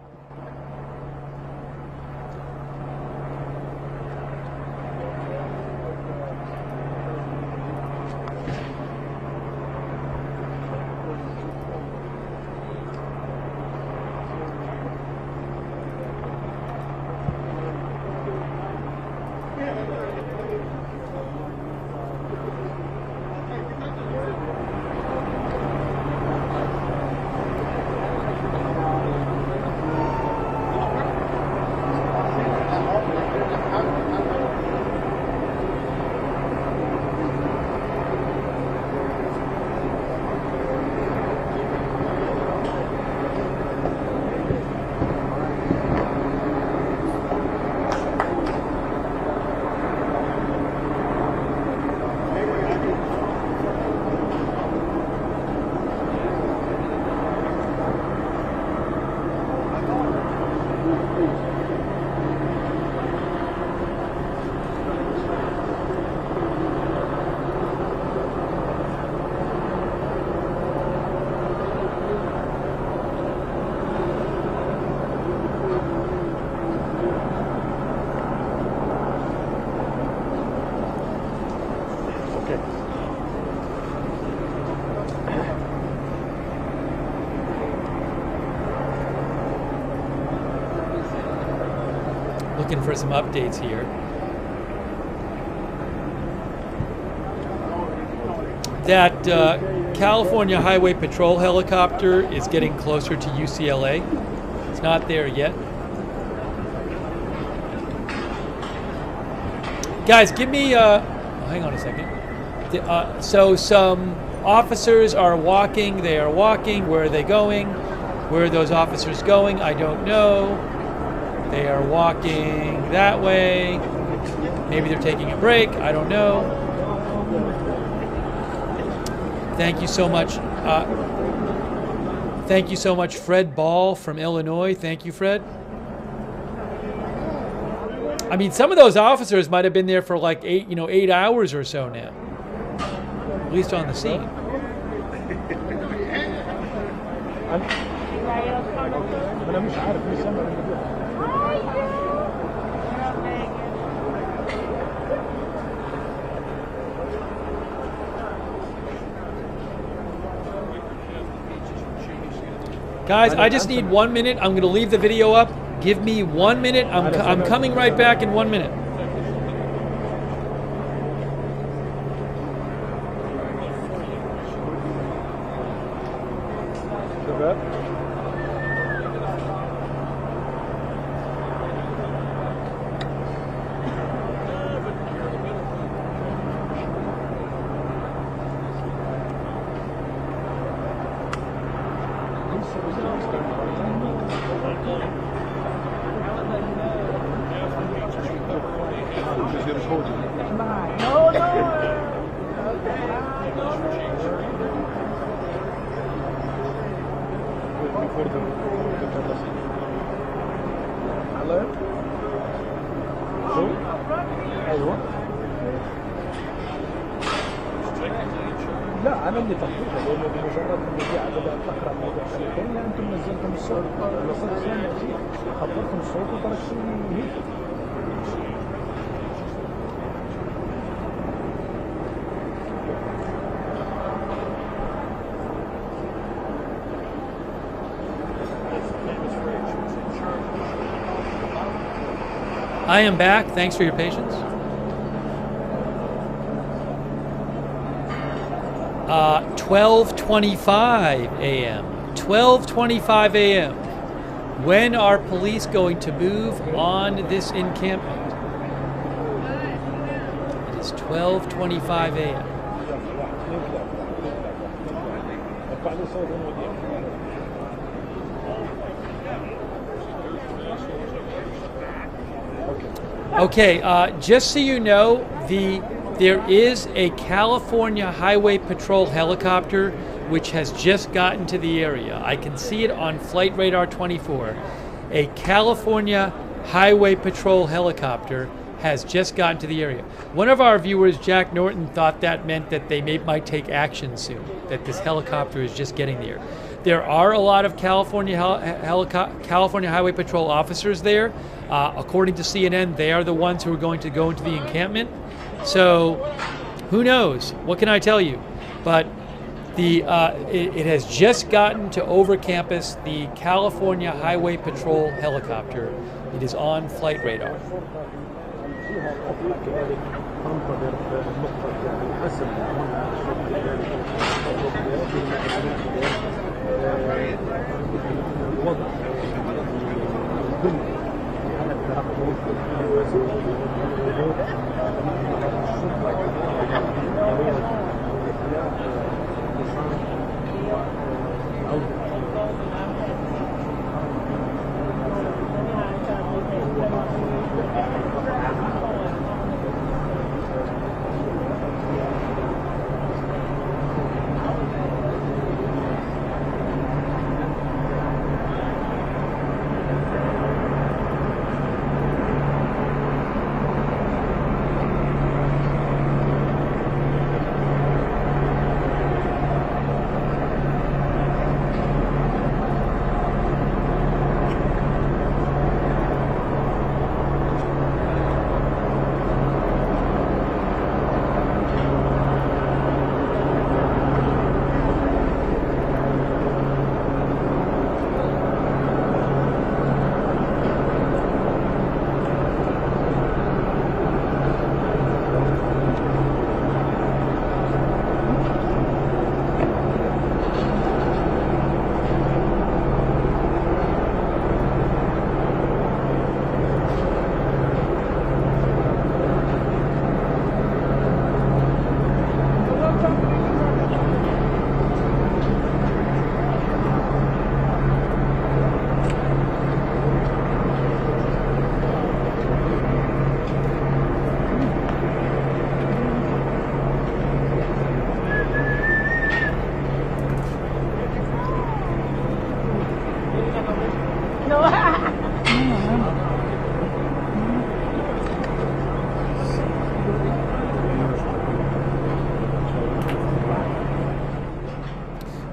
Looking for some updates here. That California Highway Patrol helicopter is getting closer to UCLA. It's not there yet. Guys, give me, hang on a second. So some officers are walking. They are walking. Where are they going? Where are those officers going? I don't know. They are walking that way. Maybe they're taking a break. I don't know. Thank you so much. Thank you so much, Fred Ball from Illinois. Thank you, Fred. I mean, some of those officers might have been there for like 8 hours or so now. At least on the scene. Guys, I just need 1 minute. I'm going to leave the video up. Give me 1 minute. I'm coming right back in 1 minute. لا انا اللي تطبيقها لانه بمجرد انه بدات تقرا موضوع كاليفورنيا انتم نزلتم الصوت وصلت خبرتم الصوت وتركتوني هيك. I am back. Thanks for your patience. 12:25 a.m. 12:25 a.m. When are police going to move on this encampment? It is 12:25 a.m. Okay, just so you know, there is a California Highway Patrol helicopter which has just gotten to the area. I can see it on Flight Radar 24. A California Highway Patrol helicopter has just gotten to the area. One of our viewers, Jack Norton, thought that meant that they might take action soon, that this helicopter is just getting there. There are a lot of California Highway Patrol officers there. According to CNN, they are the ones who are going to go into the encampment. So, who knows? What can I tell you? But it has just gotten to over campus, the California Highway Patrol helicopter. It is on Flight Radar.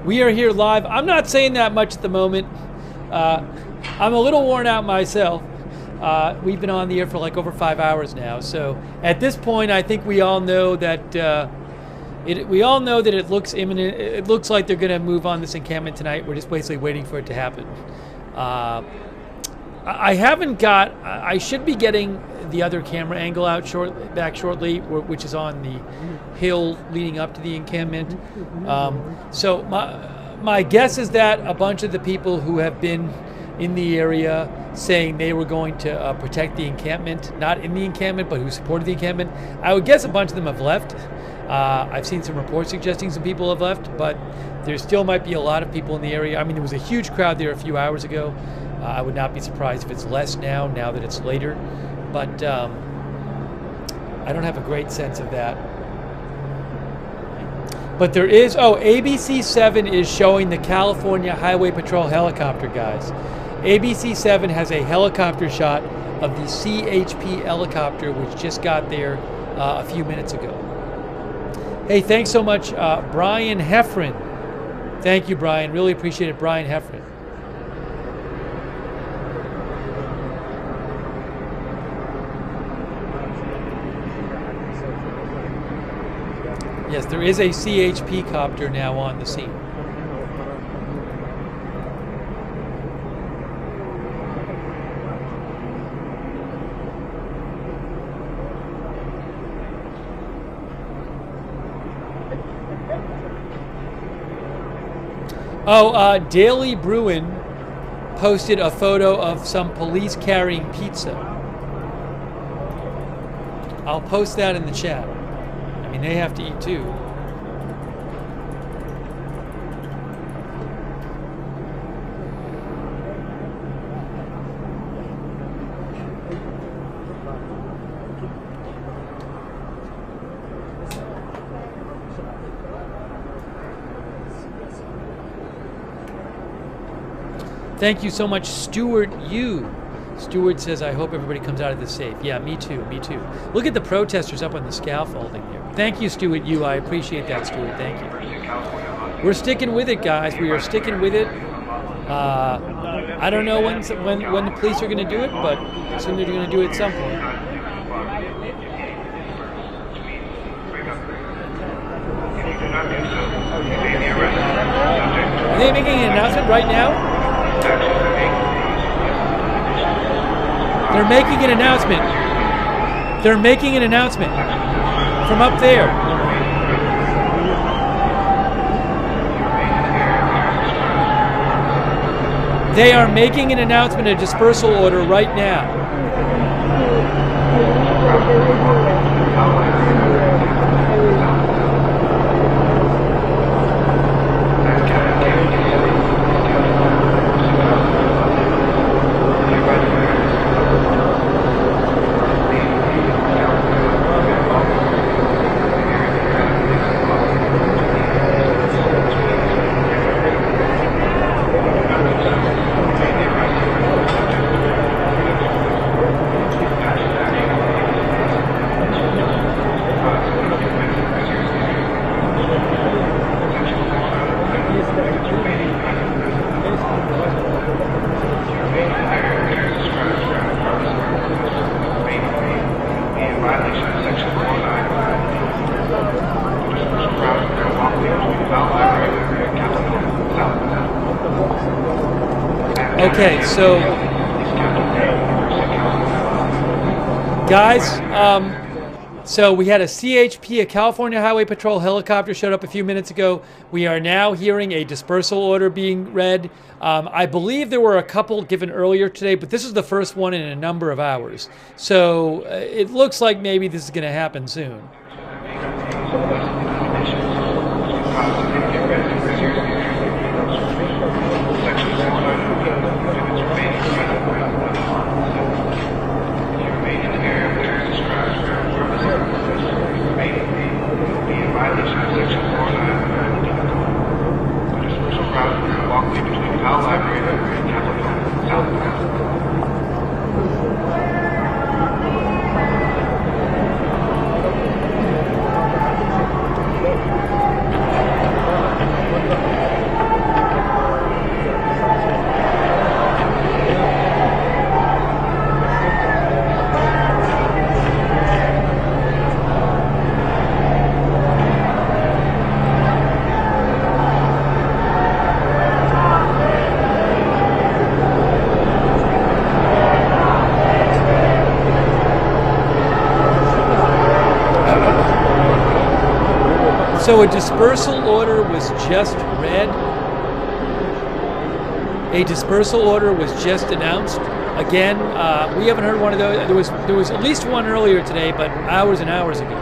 We are here live. I'm not saying that much at the moment. I'm a little worn out myself. We've been on the air for like over 5 hours now. So at this point, I think we all know that it looks imminent. It looks like they're going to move on this encampment tonight. We're just basically waiting for it to happen. I should be getting the other camera angle out shortly, which is on the hill leading up to the encampment. So my guess is that a bunch of the people who have been in the area saying they were going to protect the encampment, not in the encampment, but who supported the encampment, I would guess a bunch of them have left. I've seen some reports suggesting some people have left, but there still might be a lot of people in the area. I mean, there was a huge crowd there a few hours ago. I would not be surprised if it's less now that it's later. But I don't have a great sense of that. But there is, ABC 7 is showing the California Highway Patrol helicopter, guys. ABC 7 has a helicopter shot of the CHP helicopter, which just got there a few minutes ago. Hey, thanks so much, Brian Heffron. Thank you, Brian. Really appreciate it, Brian Heffron. Yes, there is a CHP copter now on the scene. Daily Bruin posted a photo of some police carrying pizza. I'll post that in the chat. I mean, they have to eat too. Thank you so much, Stuart Yu. Stuart says, I hope everybody comes out of this safe. Yeah, me too, me too. Look at the protesters up on the scaffolding here. Thank you, Stuart Yu. I appreciate that, Stuart. Thank you. We're sticking with it, guys. We are sticking with it. I don't know when the police are going to do it, but soon they're going to do it at some point. Are they making an announcement right now? They're making an announcement. They're making an announcement from up there. They are making an announcement, a dispersal order right now. Okay, so guys, so we had a CHP, a California Highway Patrol helicopter showed up a few minutes ago. We are now hearing a dispersal order being read. I believe there were a couple given earlier today, but this is the first one in a number of hours. So it looks like maybe this is going to happen soon. So a dispersal order was just read. A dispersal order was just announced. Again, we haven't heard one of those. There was at least one earlier today, but hours and hours ago.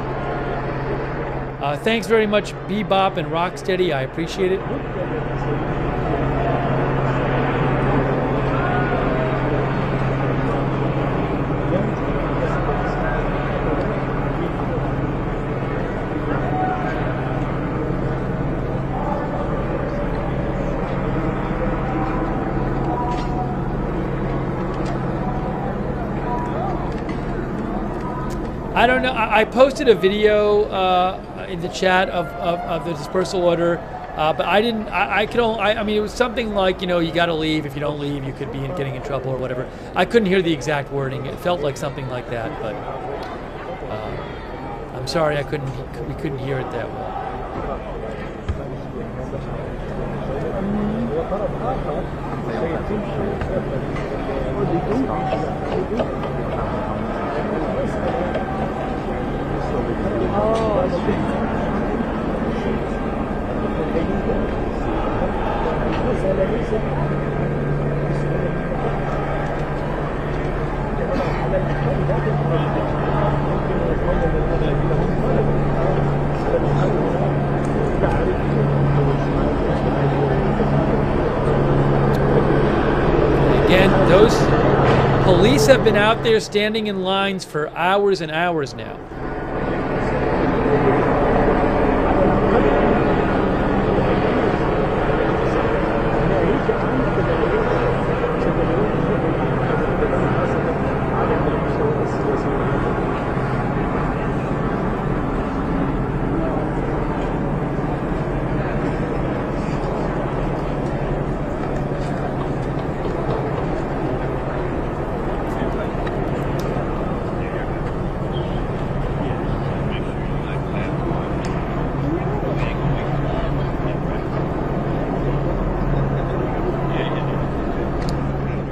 Thanks very much, Bebop and Rocksteady. I appreciate it. I don't know. I posted a video in the chat of the dispersal order, but I didn't. I could only. I mean, it was something like, you know, you got to leave. If you don't leave, you could be getting in trouble or whatever. I couldn't hear the exact wording. It felt like something like that, but I'm sorry, we couldn't hear it that well. Again, those police have been out there standing in lines for hours and hours now.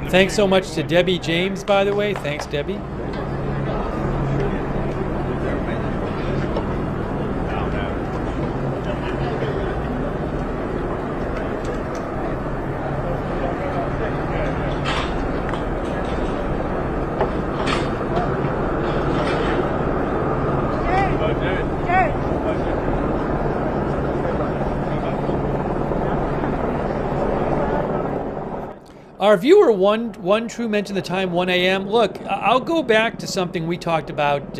Thanks so much to Debbie James, by the way. Thanks, Debbie. Our viewer one true mentioned the time 1 a.m. Look, I'll go back to something we talked about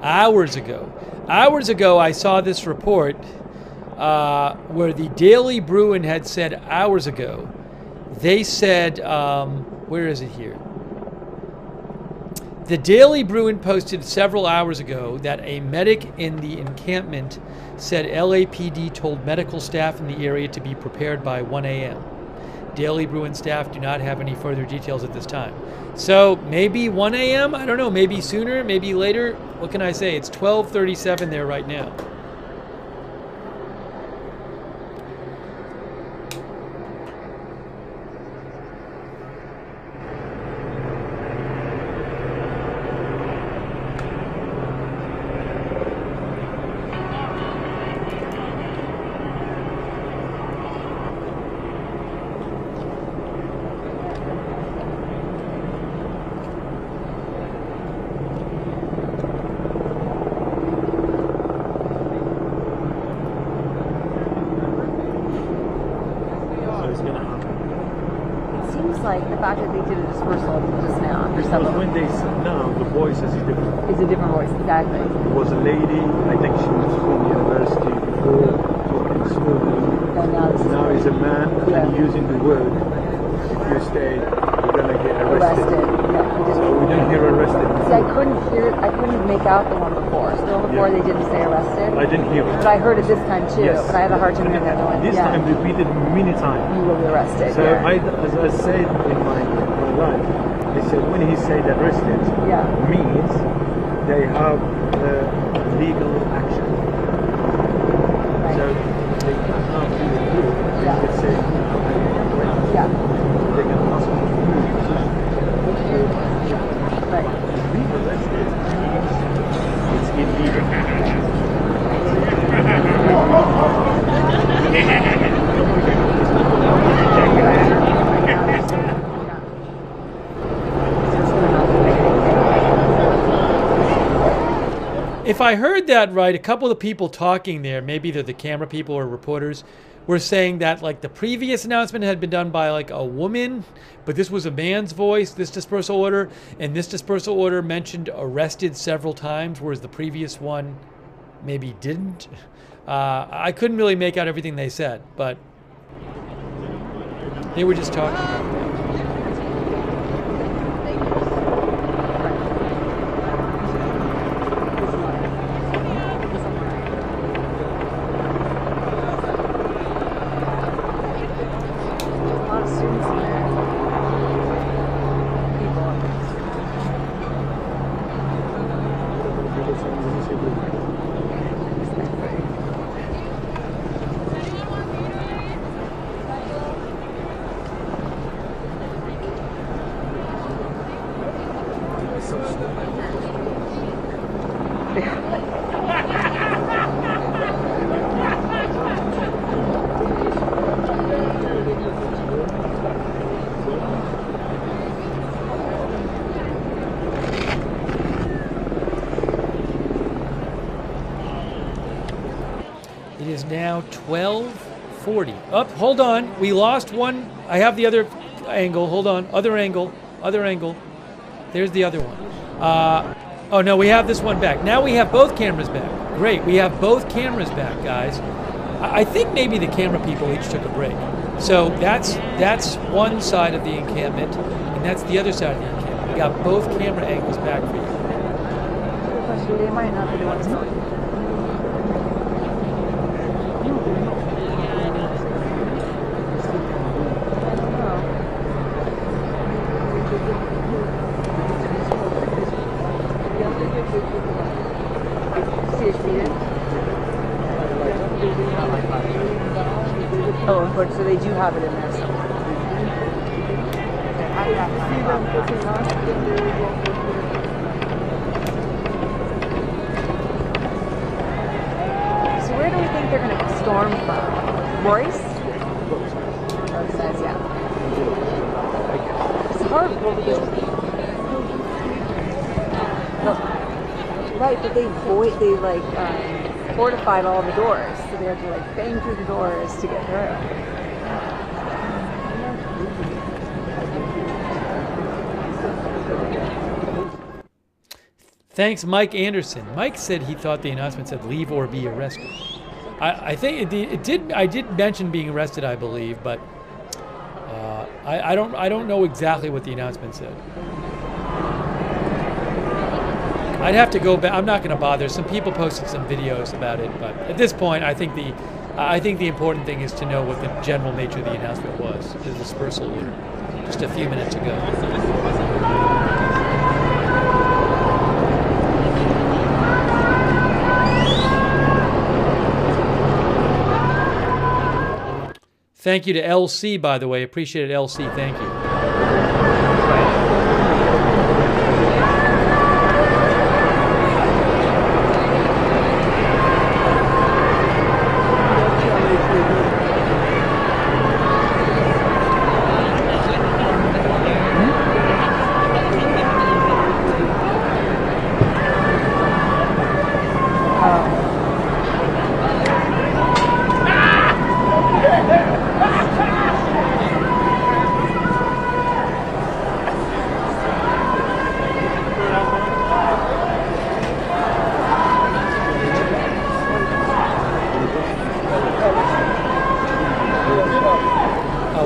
hours ago. Hours ago, I saw this report where the Daily Bruin had said hours ago. They said, where is it here? The Daily Bruin posted several hours ago that a medic in the encampment said LAPD told medical staff in the area to be prepared by 1 a.m. Daily Bruin staff do not have any further details at this time. So maybe 1 a.m.? I don't know. Maybe sooner, maybe later. What can I say? It's 12:37 there right now. Like the fact that they did a dispersal just now after Because several. when they now the voice is different. It's a different voice, exactly. There was a lady, I think she was from university before, talking smoothly. And now Now he's a man and using the word, if you stay, you're gonna get arrested. So we didn't hear arrested. See, I couldn't hear it. I couldn't make out the one before. So the one before they didn't say arrested. I didn't hear it. But I heard it this time too. Yes. But I had a hard time hearing the other one. This time repeated many times. You will be arrested. So yeah. as I said in my life, I said when he said arrested, means they have legal action. Right. So they can now do it. They can say, they can ask for Right. being arrested means it's illegal. if I heard that right, a couple of people talking there, maybe they're the camera people or reporters, were saying that like the previous announcement had been done by like a woman, but this was a man's voice, this dispersal order, and this dispersal order mentioned arrested several times, whereas the previous one maybe didn't. I couldn't really make out everything they said, but they were just talking about that. It is now 12:40. Up, hold on. We lost one. I have the other angle. Hold on. Other angle. Other angle. There's the other one. Oh no, we have this one back. Now we have both cameras back. Great. We have both cameras back, guys. I think maybe the camera people each took a break. So that's one side of the encampment, and that's the other side of the encampment. We got both camera angles back for you. Good question. They might not be the ones talking. Oh, so they do have it in there somewhere. So where do we think they're going to storm from? Royce? Both sides, yeah. It's horrible because... Right, but they fortified all the doors, so they have to like bang through the doors to get through. Thanks, Mike Anderson. Mike said he thought the announcement said leave or be arrested. I think it did. I did mention being arrested, I believe, but I don't know exactly what the announcement said. I'd have to go back. I'm not going to bother. Some people posted some videos about it, but at this point, I think the important thing is to know what the general nature of the announcement was. The dispersal order, just a few minutes ago. Thank you to LC, by the way. Appreciate it, LC. Thank you.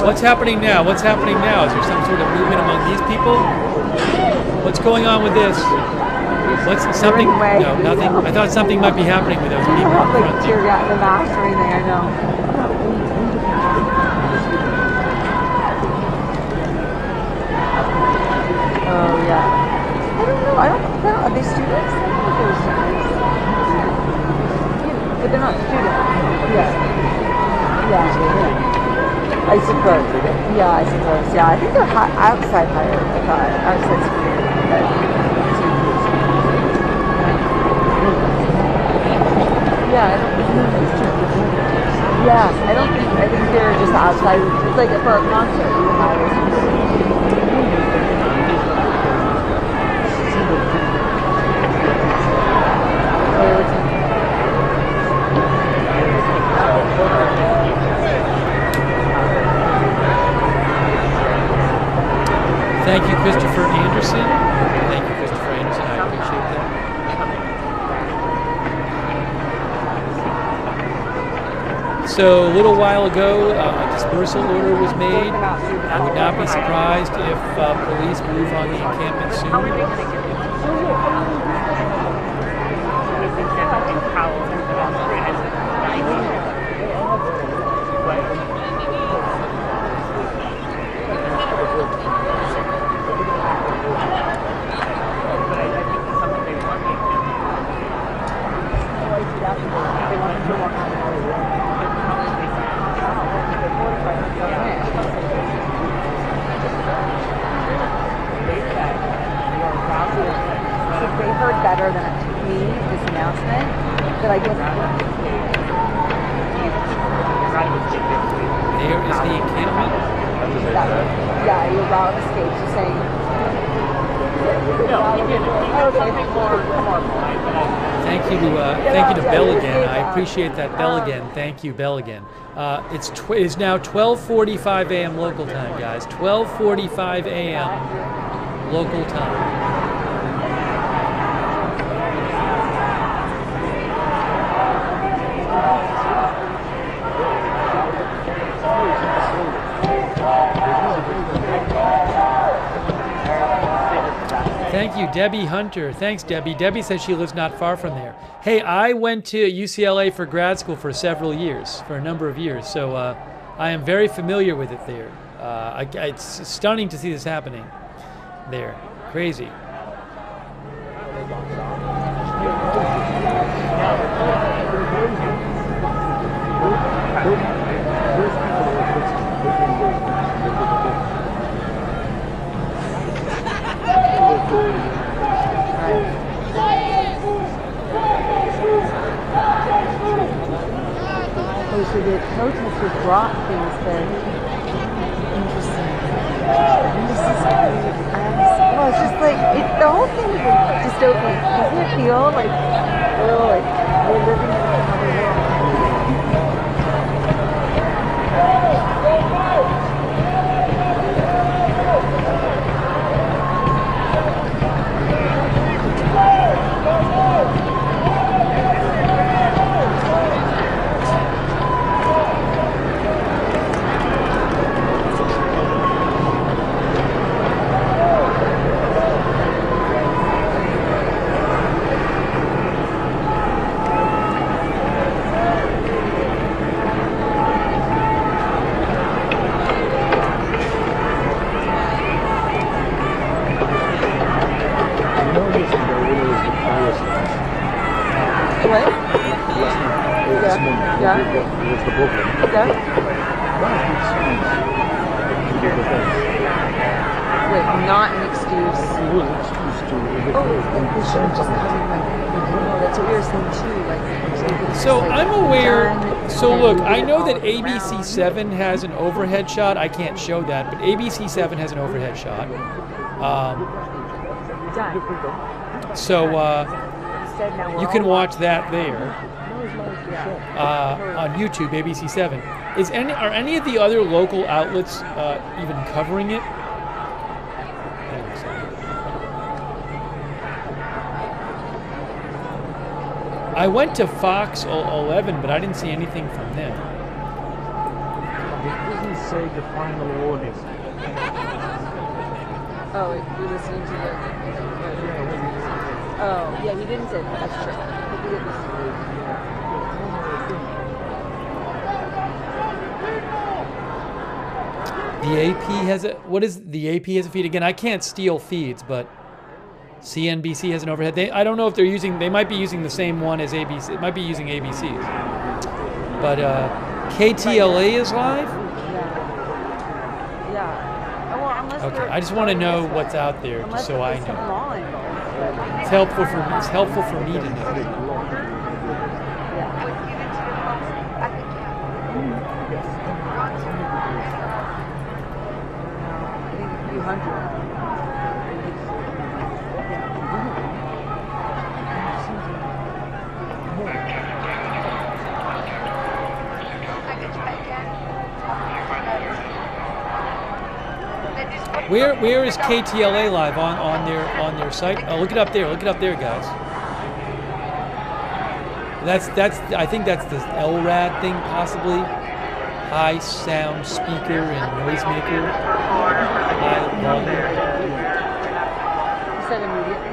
What's happening now? What's happening now? Is there some sort of movement among these people? What's going on with this? What's something? No, nothing. I thought something might be happening with those people in front. Like tear gas, the mask or anything. I know. Oh yeah. I don't know. I don't know. Are they students? I don't know if they're students. But they're not students. Yeah. Yeah. I suppose. Yeah, I suppose. Yeah, I think they're outside hired. I thought outside security. Yeah, I don't think. Yeah, I don't think. I think they're just outside. It's like for a concert, you hire security. Oh Thank you, Christopher Anderson. Thank you, Christopher Anderson. I appreciate that. So a little while ago, a dispersal order was made. I would not be surprised if police move on the encampment soon. They heard better than it took me, this announcement, that I didn't. There is the encampment. Yeah, your route of escape. She's saying. Thank you to Bell again. I appreciate that, Bell again. Thank you, Bell again. It's now 12:45 a.m. local time, guys. 12:45 a.m. local time. Thank you, Debbie Hunter. Thanks, Debbie. Debbie says she lives not far from there. Hey, I went to UCLA for grad school for several years, for a number of years, so I am very familiar with it there. It's stunning to see this happening there. Crazy. So the protesters brought things that interesting. Well, it's just like the whole thing is like dystopian. Doesn't it feel like we're living in another world? So I'm aware, so look, I know that ABC7 has an overhead shot. I can't show that, but ABC7 has an overhead shot. So you can watch that there on YouTube, ABC7. Are any of the other local outlets even covering it? I went to Fox 11, but I didn't see anything from them. It doesn't say the final warning. Oh, you're listening to the... Oh, yeah, he didn't say that. That's true. The AP has a... What is... The AP has a feed? Again, I can't steal feeds, but... CNBC has an overhead. I don't know if they're using... They might be using the same one as ABC. It might be using ABC's. But KTLA is live? Yeah. Okay, I just want to know what's out there, just so I know. It's helpful for me to know. Where is KTLA live on their site? Oh, look it up there. Look it up there, guys. That's I think that's the LRAD thing, possibly. High sound speaker and noisemaker. High volume. You said immediately?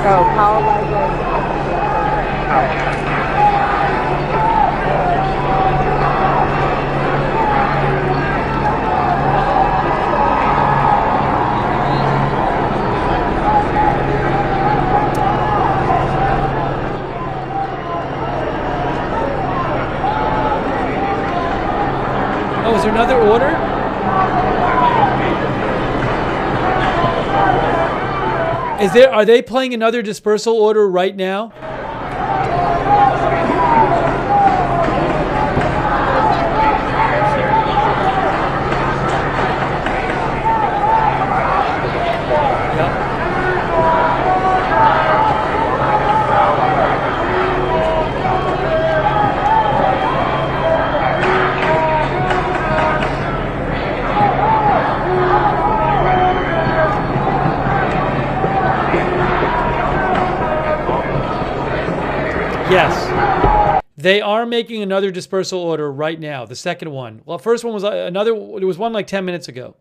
So, power library. Oh, is there another order? Are they playing another dispersal order right now? Yes. They are making another dispersal order right now, the second one. Well, first one was there was one like 10 minutes ago.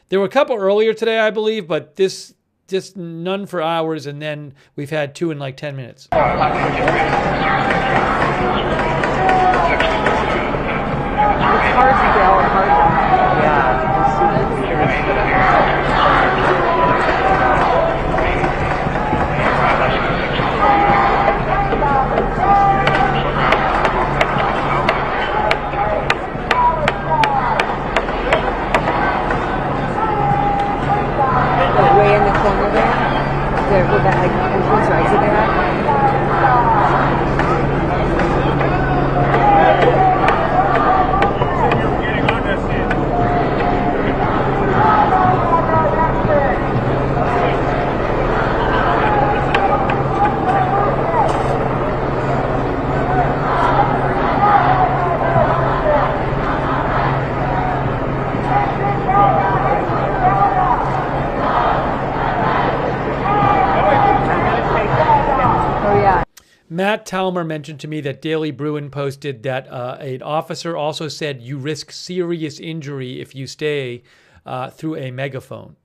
There were a couple earlier today, I believe, but this just none for hours, and then we've had two in like 10 minutes. It's hard to go, way in the corner there, where that entrance right to there. Matt Talmer mentioned to me that Daily Bruin posted that an officer also said you risk serious injury if you stay through a megaphone.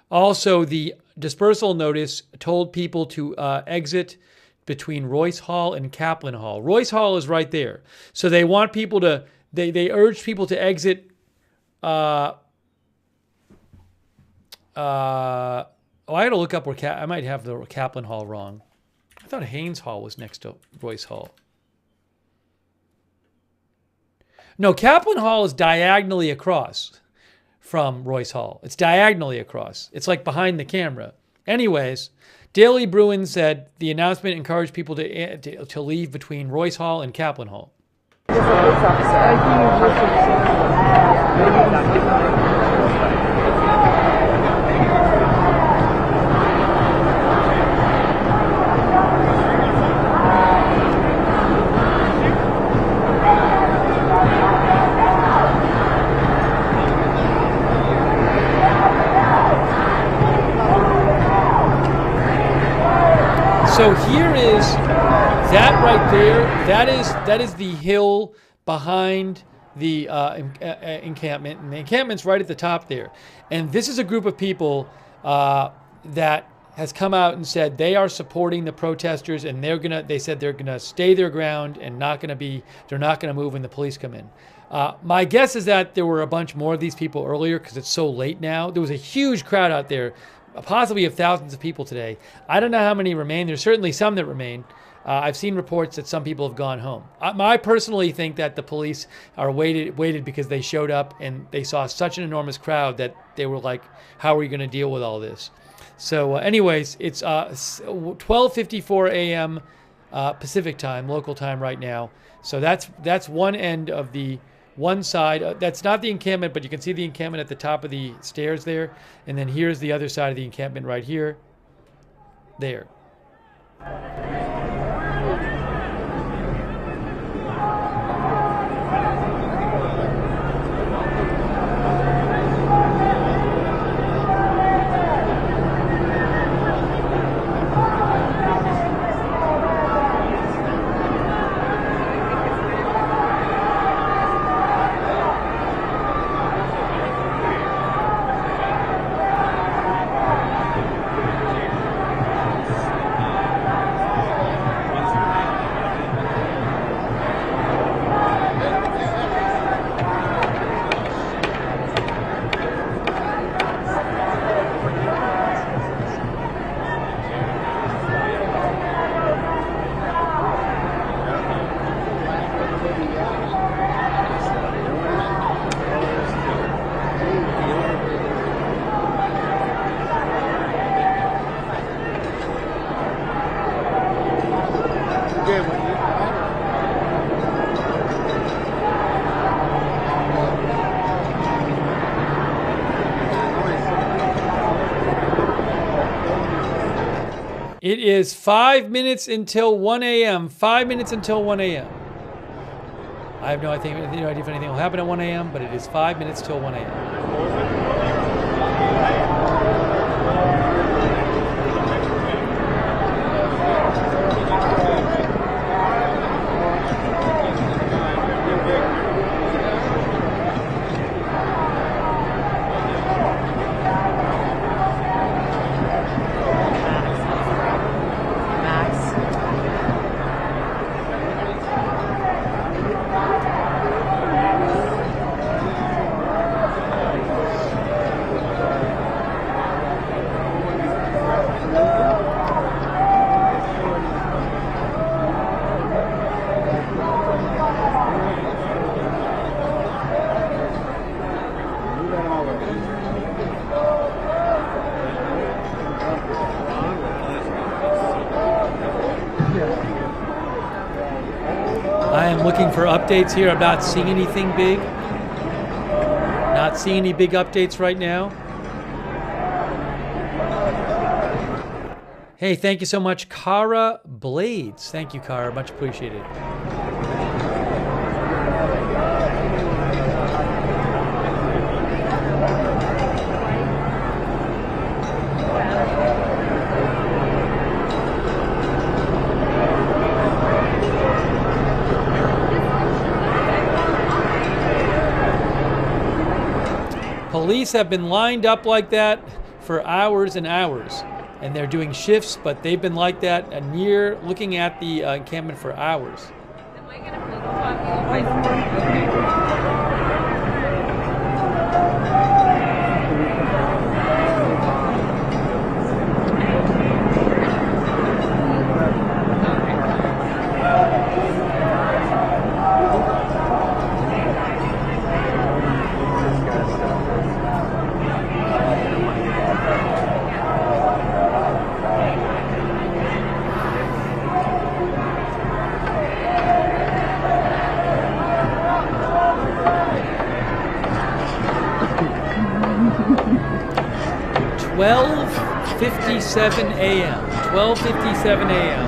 Also, the dispersal notice told people to exit between Royce Hall and Kaplan Hall. Royce Hall is right there. So they want people to, they urge people to exit I had to look up where I might have the Kaplan Hall wrong. I thought Haynes Hall was next to Royce Hall. No, Kaplan Hall is diagonally across from Royce Hall. It's diagonally across. It's like behind the camera. Anyways, Daily Bruin said the announcement encouraged people to leave between Royce Hall and Kaplan Hall. So here is that right there. That is the hill behind the encampment, and the encampment's right at the top there. And this is a group of people that has come out and said they are supporting the protesters, and they said they're gonna stay their ground and they're not gonna move when the police come in. My guess is that there were a bunch more of these people earlier because it's so late now. There was a huge crowd out there, possibly of thousands of people today. I don't know how many remain. There's certainly some that remain. I've seen reports that some people have gone home. I personally think that the police are waited because they showed up and they saw such an enormous crowd that they were like, how are we going to deal with all this? So anyways, it's 12:54 a.m. Pacific time, local time right now. So that's one end of the one side. That's not the encampment, but you can see the encampment at the top of the stairs there. And then here's the other side of the encampment right here. There. It is 5 minutes until 1 a.m. 5 minutes until 1 a.m. I have no idea if anything will happen at 1 a.m., but it is 5 minutes till 1 a.m. I am looking for updates here. I'm not seeing anything big. Not seeing any big updates right now. Hey, thank you so much, Kara Blades. Thank you, Kara. Much appreciated. Police have been lined up like that for hours and hours, and they're doing shifts, but they've been like that near looking at the encampment for hours. .57 a.m. 12:57 a.m.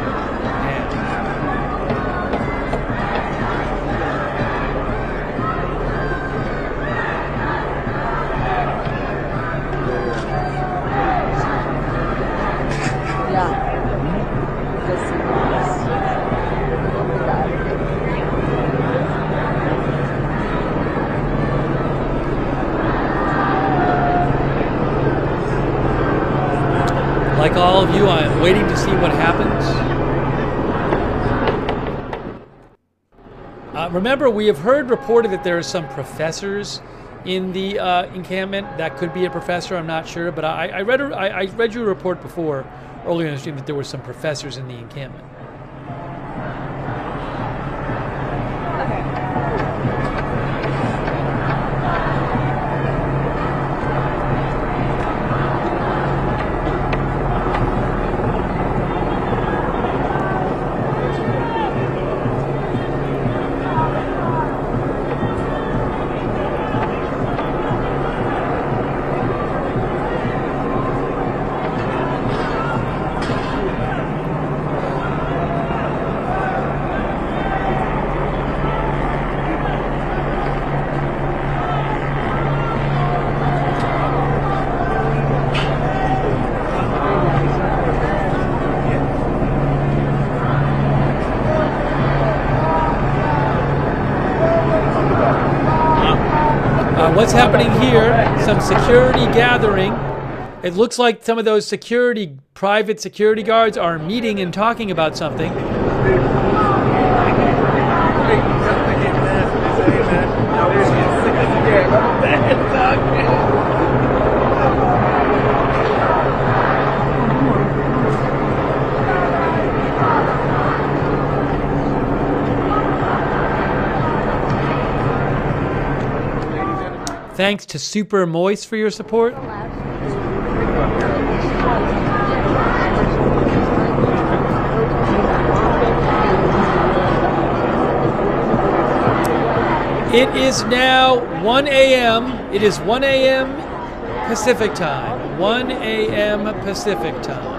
Like all of you, I am waiting to see what happens. Remember, we have heard reported that there are some professors in the encampment. That could be a professor, I'm not sure. But I read you a report before, earlier in the stream, that there were some professors in the encampment. What's happening here? Some security gathering. It looks like some of those private security guards are meeting and talking about something. Thanks to Super Moist for your support. It is now 1 a.m. It is 1 a.m. Pacific time. 1 a.m. Pacific time.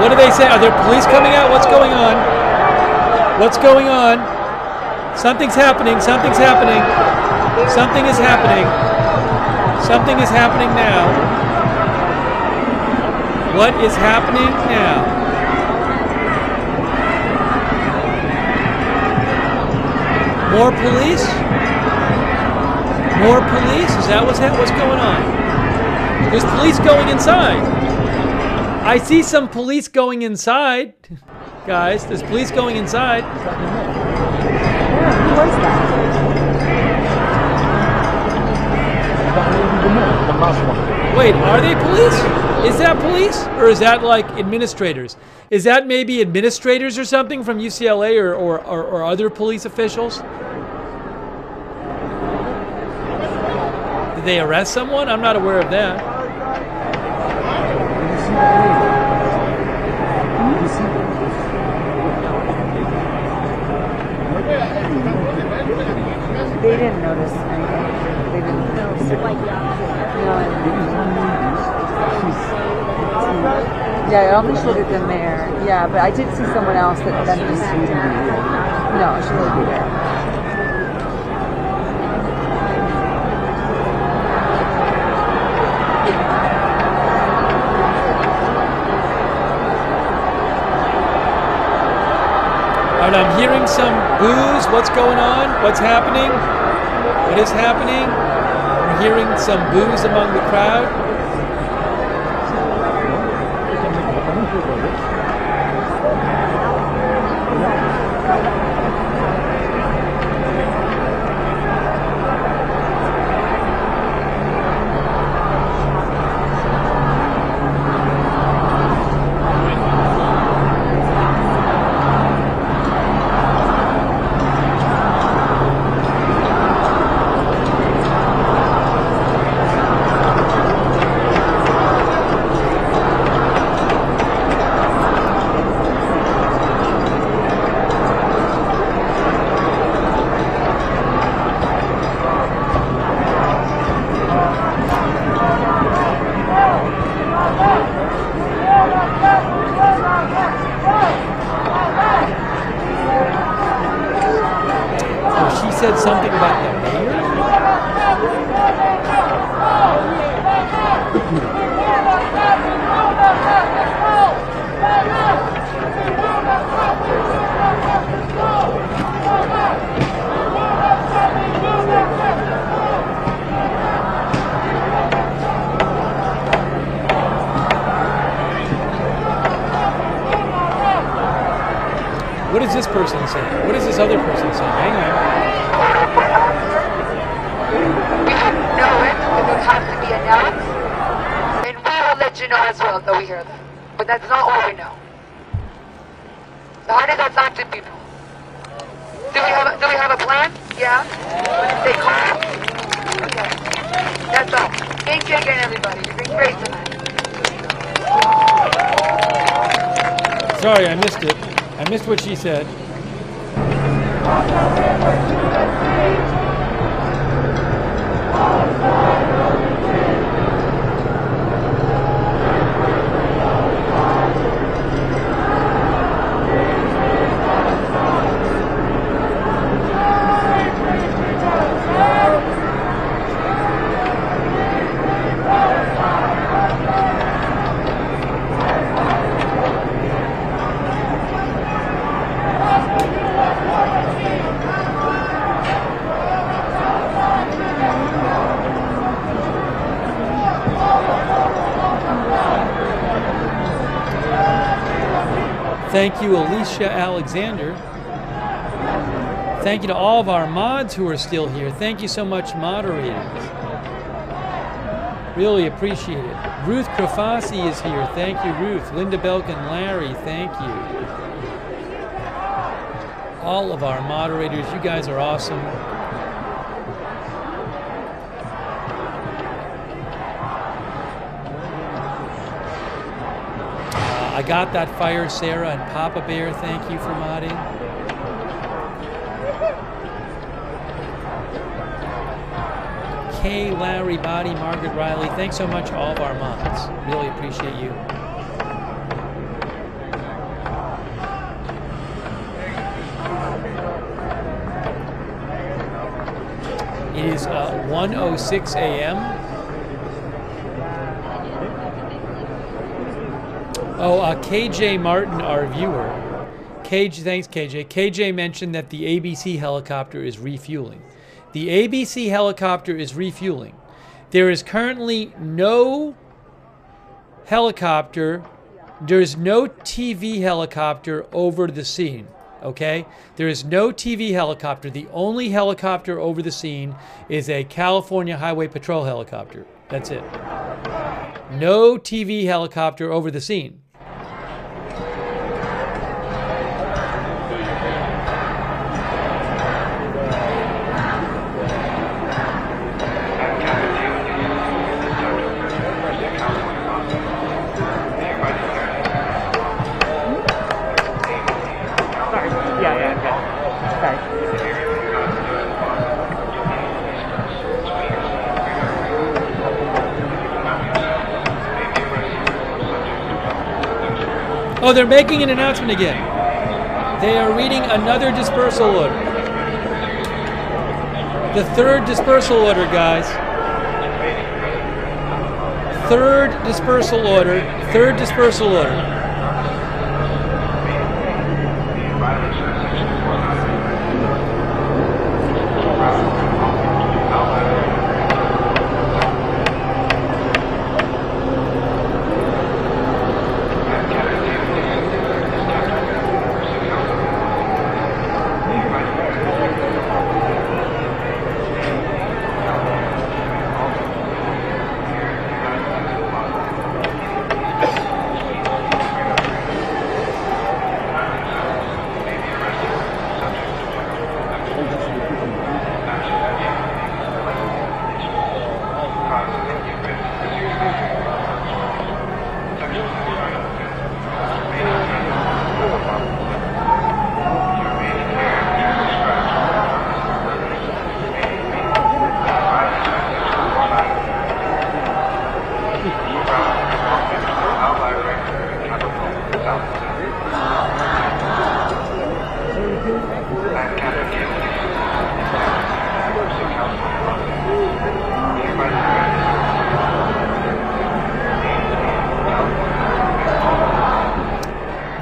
What do they say? Are there police coming out? What's going on? What's going on? Something's happening. Something's happening. Something is happening. Something is happening now. What is happening now? More police? More police? Is that what's going on? There's police going inside. I see some police going inside. Guys, there's police going inside. Who was that? Wait, are they police? Is that police? Or is that like administrators? Is that maybe administrators or something from UCLA or other police officials? Did they arrest someone? I'm not aware of that. They didn't notice anything. They didn't notice. Yeah, I don't think she looked at the mayor. Yeah, but I did see someone else that then just... No, she wouldn't be there. And I'm hearing some boos. What's going on? What's happening? What is happening? I'm hearing some boos among the crowd. Said something about the mayor? What is this person saying? What is this other person saying? Hang on. We have to know it. It will have to be announced. And we will let you know as well that we hear them. But that's not all we know. So how does that sound to people? Do we have a plan? Yeah? Stay calm? Okay. That's all. Thank you again, everybody. You've been great tonight. Sorry, I missed it. I missed what she said. Thank you, Alicia Alexander. Thank you to all of our mods who are still here. Thank you so much, moderators. Really appreciate it. Ruth Krafasi is here. Thank you, Ruth. Linda Belk and Larry, thank you. All of our moderators, you guys are awesome. I got that fire, Sarah and Papa Bear. Thank you for modding. Kay, Larry, Body, Margaret Riley. Thanks so much, all of our mods. Really appreciate you. It is 1:06 a.m. Oh, KJ Martin, our viewer. Thanks, KJ. KJ mentioned that the ABC helicopter is refueling. The ABC helicopter is refueling. There is currently no helicopter. There's no TV helicopter over the scene, okay? There is no TV helicopter. The only helicopter over the scene is a California Highway Patrol helicopter. That's it. No TV helicopter over the scene. Oh, they're making an announcement again. They are reading another dispersal order. The third dispersal order, guys. Third dispersal order. Third dispersal order.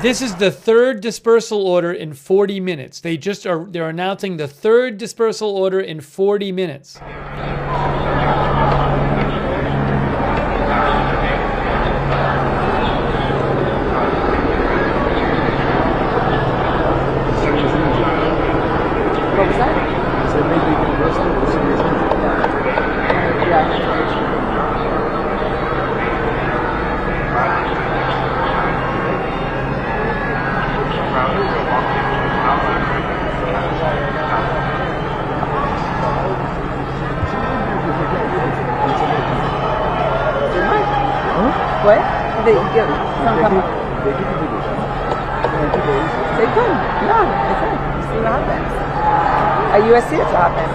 This is the third dispersal order in 40 minutes. They're announcing the third dispersal order in 40 minutes. don't come up. They give you videos. They could. Yeah, they could. See what happens. At USC, it's what happens.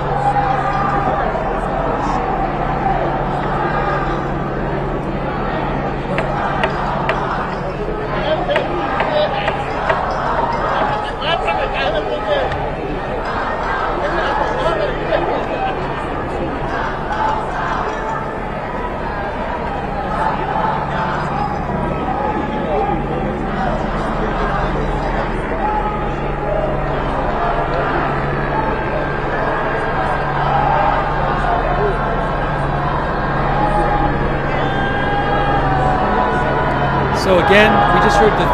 So again, we just heard the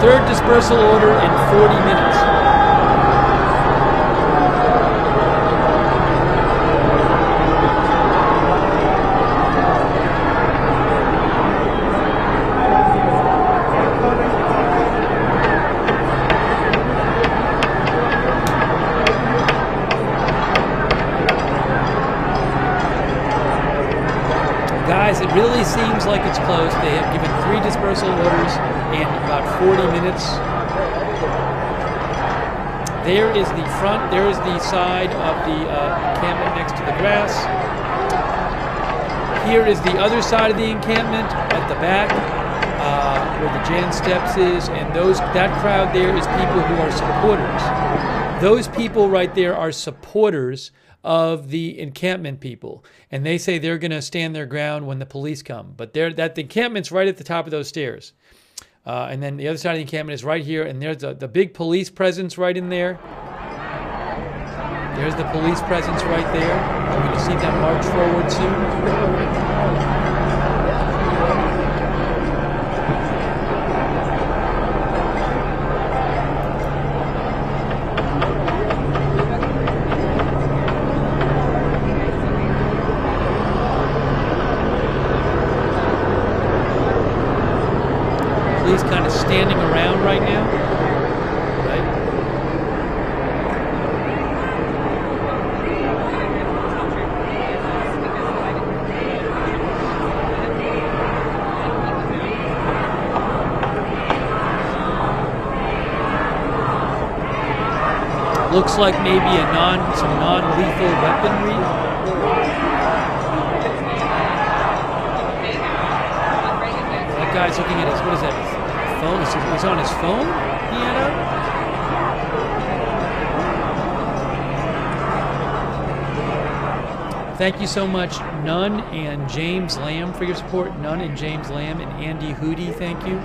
third dispersal order in 40 minutes. Guys, it really seems like it's close. They have given 3 dispersal orders in about 40 minutes. There is the front, there is the side of the encampment next to the grass. Here is the other side of the encampment at the back, where the Jan Steps is, and that crowd there is people who are supporters. Those people right there are supporters of the encampment people, and they say they're going to stand their ground when the police come. But the encampment's right at the top of those stairs, and then the other side of the encampment is right here, and there's the big police presence right in there. There's the police presence right there. We're going to see them march forward soon. Kind of standing around right now, right? Looks like maybe some non-lethal weaponry. That guy's looking at his, what is that? Phone. He's on his phone? Piano? Thank you so much, Nunn and James Lamb, for your support. Nunn and James Lamb and Andy Hootie, thank you.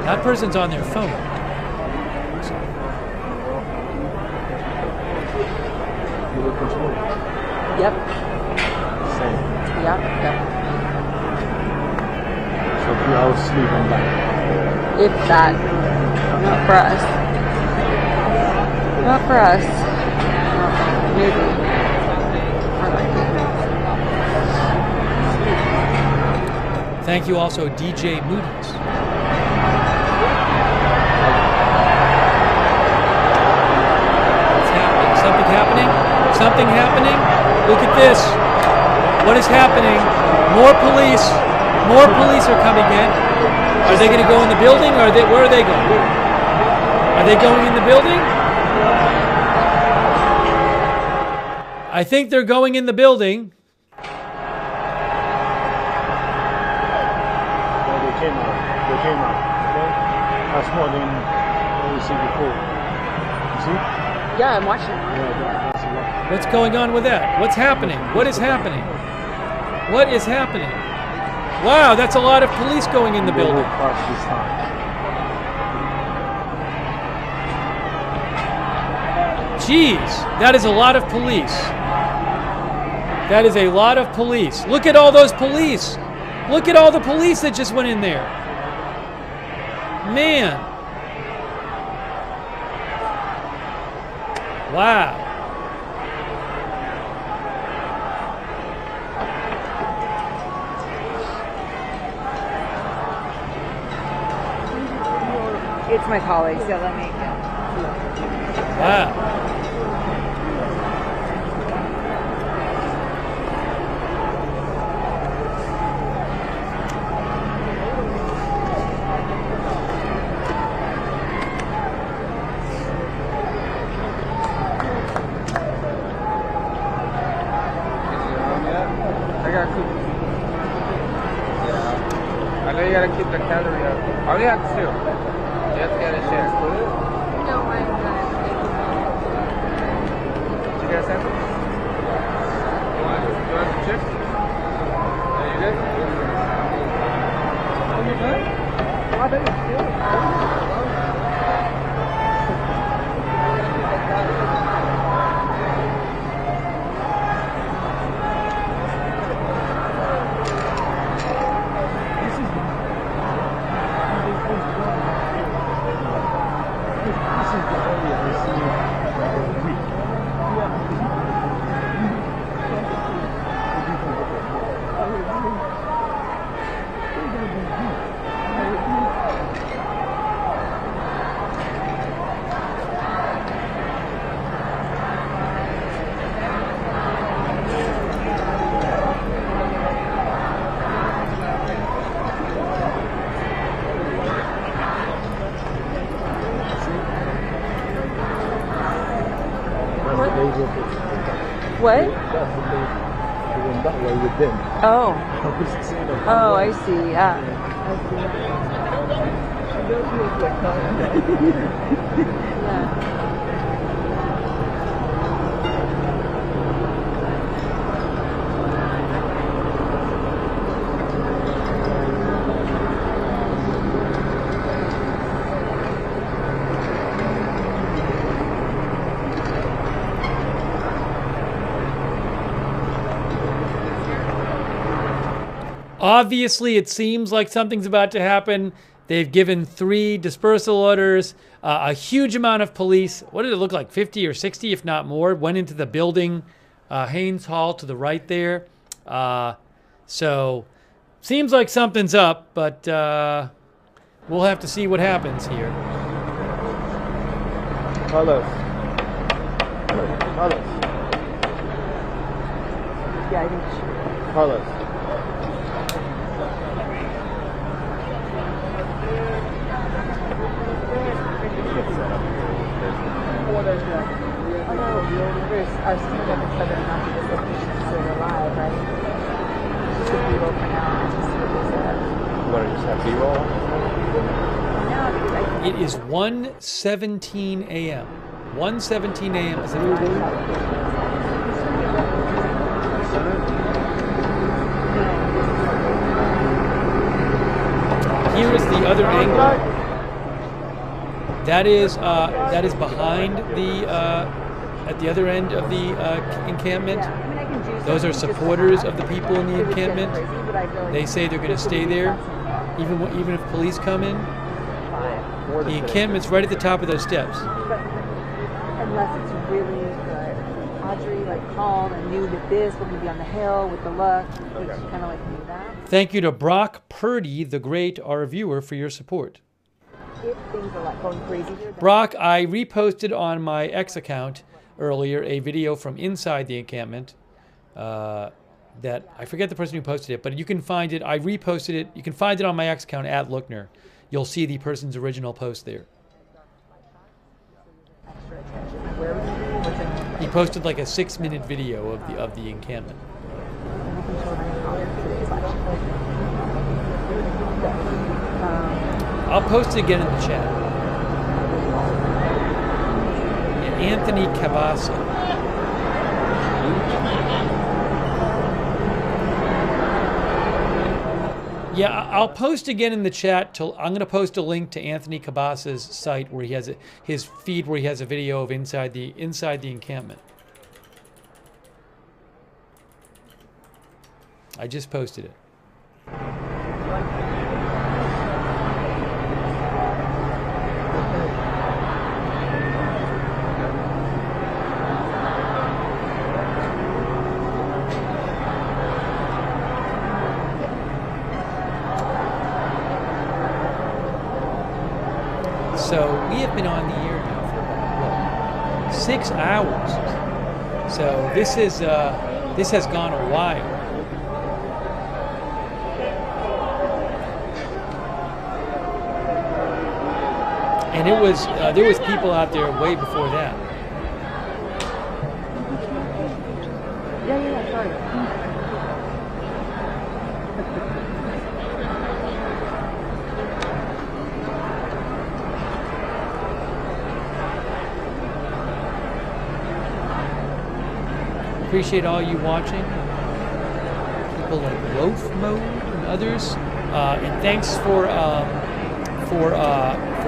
That person's on their phone. Yep. Yep. So 2 hours sleep and back. If that. Not for us. Not for us. Maybe. Thank you also, DJ Moody's. What's happening? Something happening? Something happening? Look at this. What is happening? More police are coming in. Are they going to go in the building, or where are they going? Are they going in the building? I think they're going in the building. They came out. Okay? That's more than what we see before. You see? Yeah, I'm watching. Yeah, that's a lot. What's going on with that? What's happening? What is happening? What is happening? Wow, that's a lot of police going in the building. Jeez, that is a lot of police. That is a lot of police. Look at all those police. Look at all the police that just went in there. Man. Wow. It's my colleagues. Yeah, let me. Wow. got cookies. Yeah. I know you gotta keep the calorie up. I only have 2. You have to get a share. No, I'm not. Did you get a sample? You want some chips? Are you good? Are you good? I bet you're still. What? That way with them. Oh. Oh, I see. Yeah. Yeah. Obviously, it seems like something's about to happen. They've given 3 dispersal orders. A huge amount of police, what did it look like, 50 or 60, if not more, went into the building, Haynes Hall to the right there. So, seems like something's up, but we'll have to see what happens here. Carlos. Carlos. Yeah, I think Carlos. Our student at the Southern Mountain is considered alive, right? Just a B-roll for now. You want to just have B-roll? No, because It is 1:17 a.m. 1:17 a.m. Pacific time. Here is the other angle. That is behind the at the other end of the encampment. Those are supporters of the people in the encampment. They say they're going to stay there, even if police come in. The encampment's right at the top of those steps. Unless it's really good. Audrey called and knew that this was going to be on the hill with the luck, which kind of knew that. Thank you to Brock Purdy, the great, our viewer, for your support. If things are going crazy here. Brock, I reposted on my X account earlier a video from inside the encampment that I forget the person who posted it, but you can find it. I reposted it. You can find it on my X account at Lookner. You'll see the person's original post there. He posted like a 6-minute video of the encampment. I'll post it again in the chat. And Anthony Cabasa. Yeah, I'll post again in the chat. I'm going to post a link to Anthony Cabasa's site where he has his feed where he has a video of inside the encampment. I just posted it. So we have been on the air now for about, 6 hours. So this has gone a while. And it was there was people out there way before that. Yeah, sorry. appreciate all you watching. People like Loaf Mode and others. And thanks for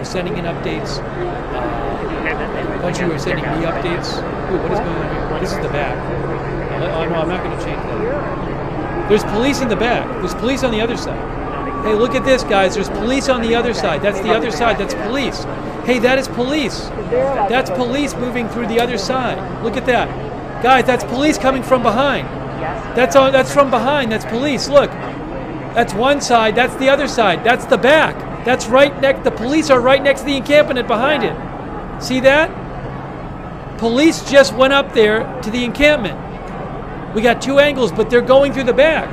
sending in updates. A bunch of you are sending me updates. Ooh, what is going on here? This is the back. Oh no, I'm not going to change that. There's police in the back. There's police on the other side. Hey, look at this, guys. There's police on the other side. That's the other side. That's police. Hey, that is police. That's police moving through the other side. Look at that. Guys, that's police coming from behind. That's from behind. That's police. Look. That's one side. That's the other side. That's the back. That's right next. The police are right next to the encampment behind it. See that? Police just went up there to the encampment. We got two angles, but they're going through the back.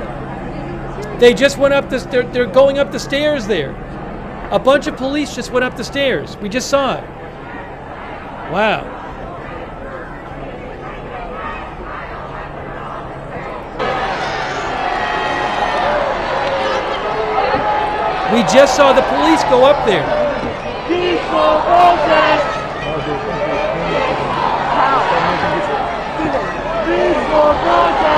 They just went up they're going up the stairs there. A bunch of police just went up the stairs. We just saw it. Wow. We just saw the police go up there. Peaceful protest! Peaceful protest!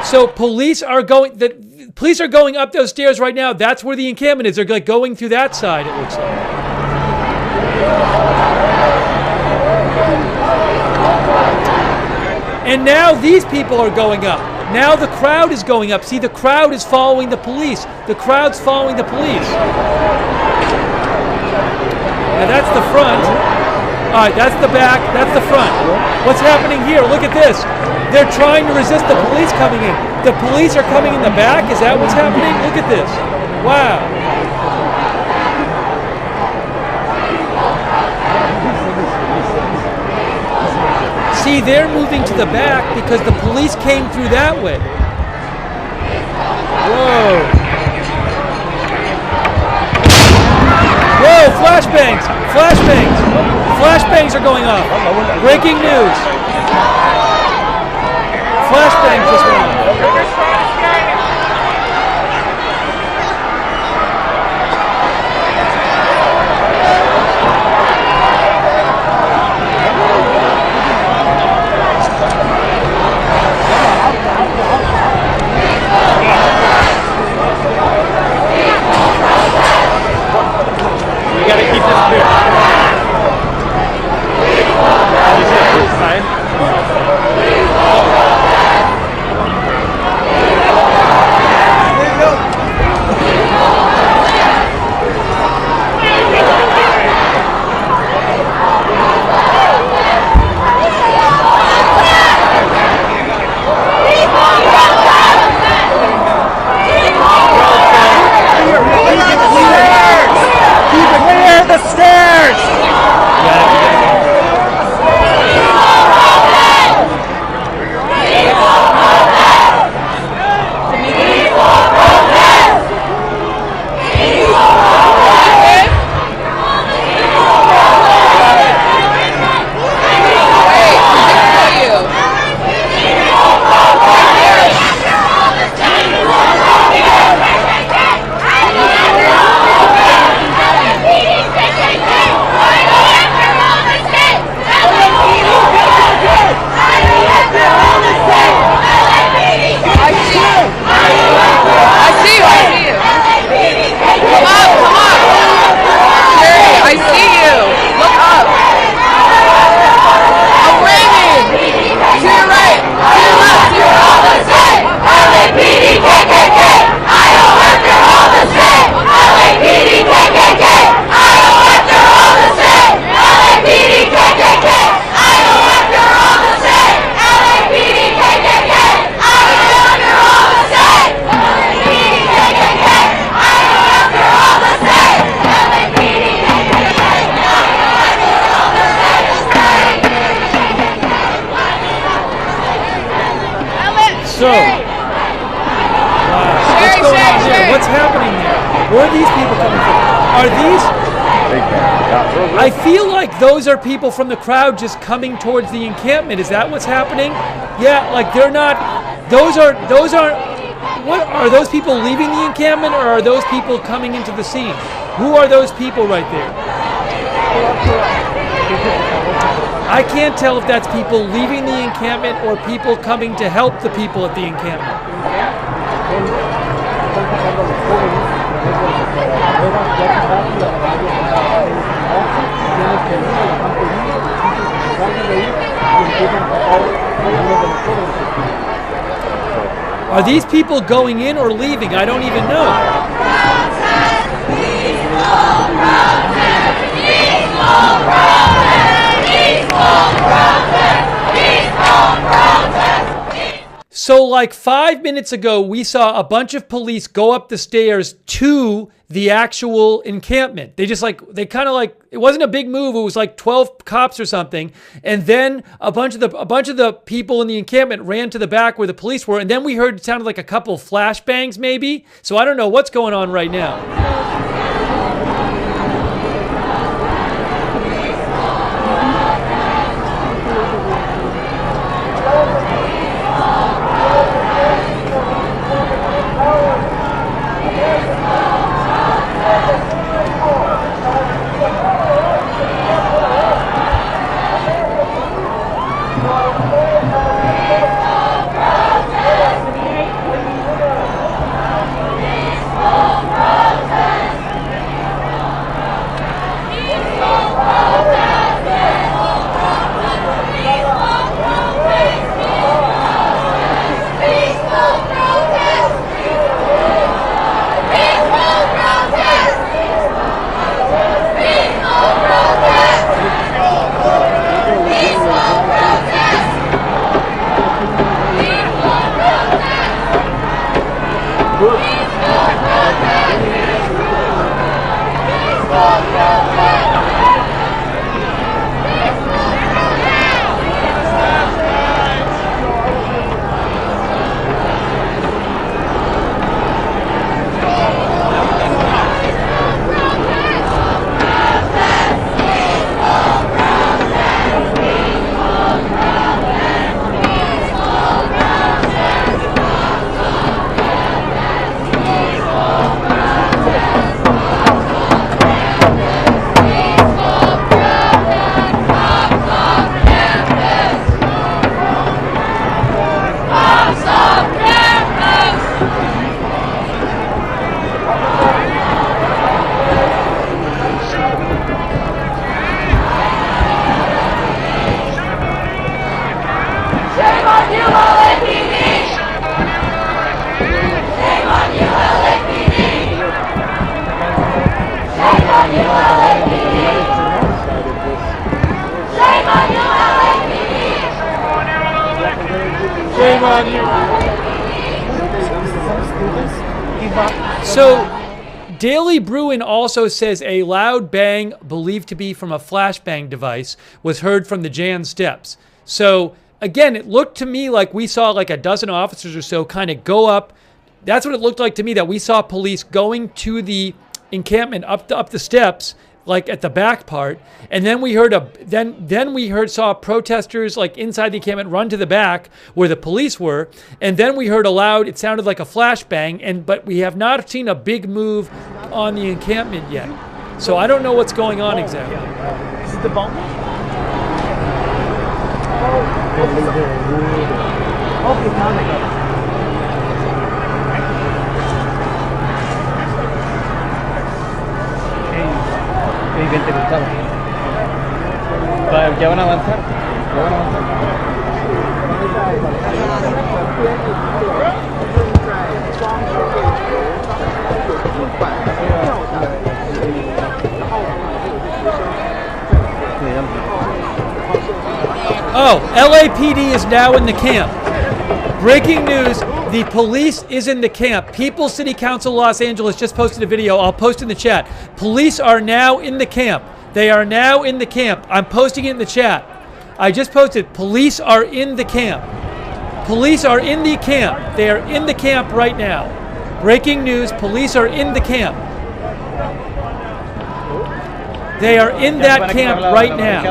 So police are going. The police are going up those stairs right now. That's where the encampment is. They're like going through that side. It looks like. And now these people are going up. Now the crowd is going up. See, the crowd is following the police. The crowd's following the police. Now that's the front. All right, that's the back. That's the front. What's happening here? Look at this. They're trying to resist the police coming in. The police are coming in the back? Is that what's happening? Look at this. Wow. See, they're moving to the back because the police came through that way. Whoa. Whoa, flashbangs. Flashbangs. Flashbangs are going off. Breaking news. Flashbang just went off. You gotta keep this clear. You said this sign? The stairs! So, wow, what's going on there? What's happening there? Where are these people coming from? Are these? I feel like those are people from the crowd just coming towards the encampment. Is that what's happening? Yeah, like they're not. Those aren't. What are those people leaving the encampment, or are those people coming into the scene? Who are those people right there? I can't tell if that's people leaving the encampment or people coming to help the people at the encampment. Are these people going in or leaving? I don't even know. So like 5 minutes ago, we saw a bunch of police go up the stairs to the actual encampment. They kind of like, it wasn't a big move. It was like 12 cops or something. And then a bunch of the people in the encampment ran to the back where the police were. And then we heard, it sounded like a couple flashbangs maybe. So I don't know what's going on right now. So, Daily Bruin also says a loud bang, believed to be from a flashbang device, was heard from the Jan steps. So, again, it looked to me like we saw like a dozen officers or so kind of go up. That's what it looked like to me, that we saw police going to the encampment up the steps, like at the back part, and then we heard saw protesters like inside the encampment run to the back where the police were, and then we heard a loud, it sounded like a flashbang, but we have not seen a big move on the encampment yet. So I don't know what's going on exactly. Is it the bomb? ¿Ya van a avanzar? Oh, LAPD is now in the camp. Breaking news, the police is in the camp. People's City Council Los Angeles just posted a video. I'll post in the chat. Police are now in the camp. They are now in the camp. I'm posting it in the chat. I just posted, police are in the camp. Police are in the camp. They are in the camp right now. Breaking news, police are in the camp. They are in that camp right now.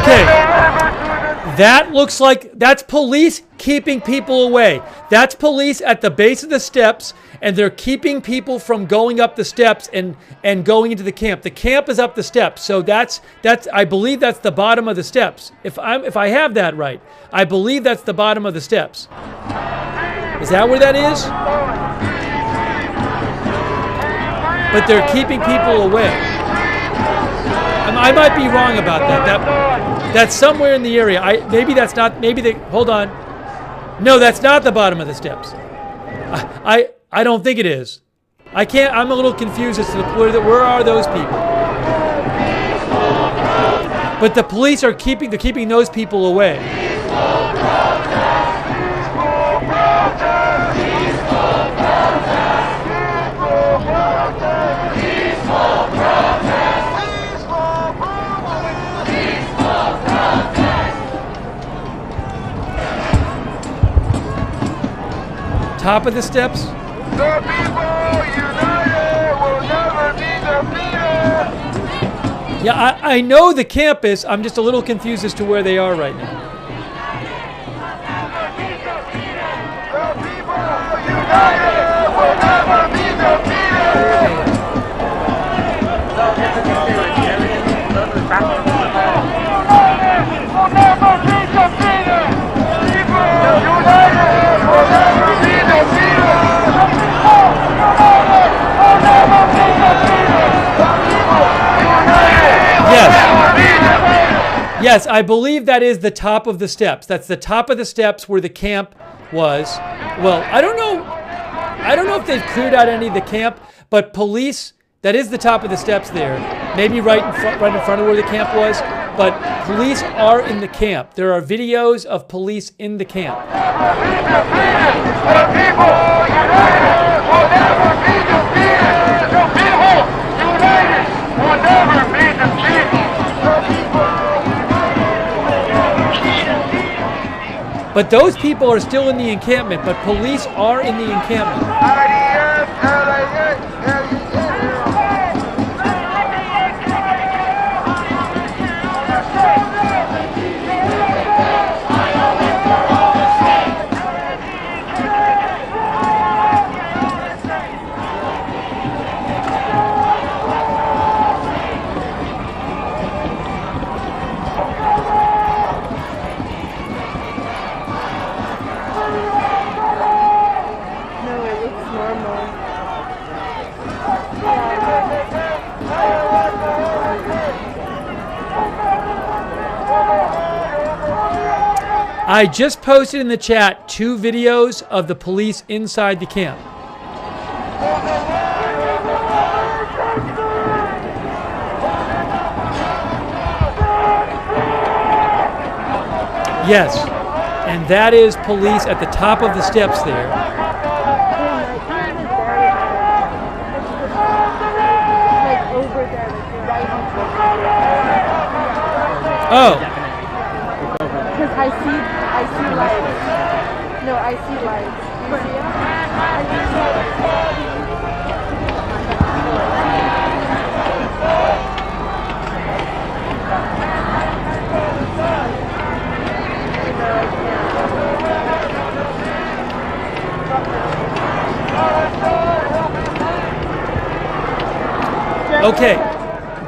Okay, that looks like that's police keeping people away. That's police at the base of the steps, and they're keeping people from going up the steps and going into the camp. The camp is up the steps, so that's I believe that's the bottom of the steps. If I have that right, I believe that's the bottom of the steps. Is that where that is? But they're keeping people away. I might be wrong about that. That's somewhere in the area. Maybe that's not. Maybe they. Hold on. No, that's not the bottom of the steps. I don't think it is. I can't. I'm a little confused as to where are those people. But the police are keeping those people away. Top of the steps? The people united will never be defeated. Yeah, I know the campus. I'm just a little confused as to where they are right now. The people united will never be defeated. Will never be defeated. People united will never be defeated. Yes, I believe that is the top of the steps. That's the top of the steps where the camp was. Well, I don't know if they've cleared out any of the camp, but police, that is the top of the steps there. Maybe right in front of where the camp was, but police are in the camp. There are videos of police in the camp. But those people are still in the encampment, but police are in the encampment. I just posted in the chat 2 videos of the police inside the camp. Yes, and that is police at the top of the steps there. Oh. Because I see lights. No, I see lights. You see them? Okay,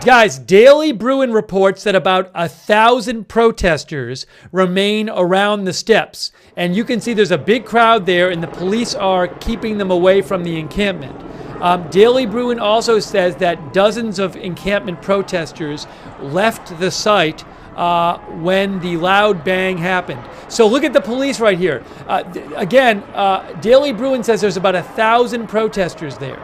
guys, Daily Bruin reports that about 1,000 protesters remain around the steps. And you can see there's a big crowd there, and the police are keeping them away from the encampment. Daily Bruin also says that dozens of encampment protesters left the site when the loud bang happened. So look at the police right here. Again, Daily Bruin says there's about 1,000 protesters there.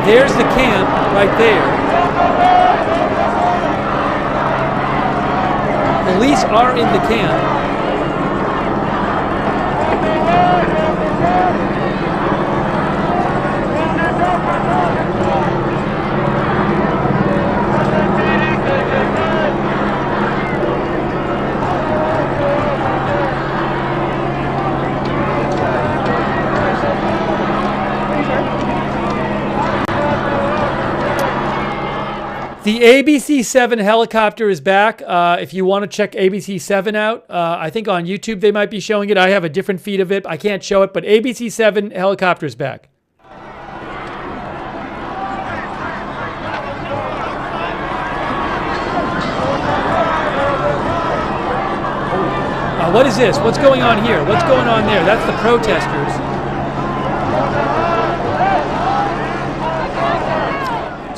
There's the camp right there. Police are in the camp. The ABC-7 helicopter is back. If you want to check ABC-7 out, I think on YouTube they might be showing it. I have a different feed of it. I can't show it, but ABC-7 helicopter is back. What is this? What's going on here? What's going on there? That's the protesters.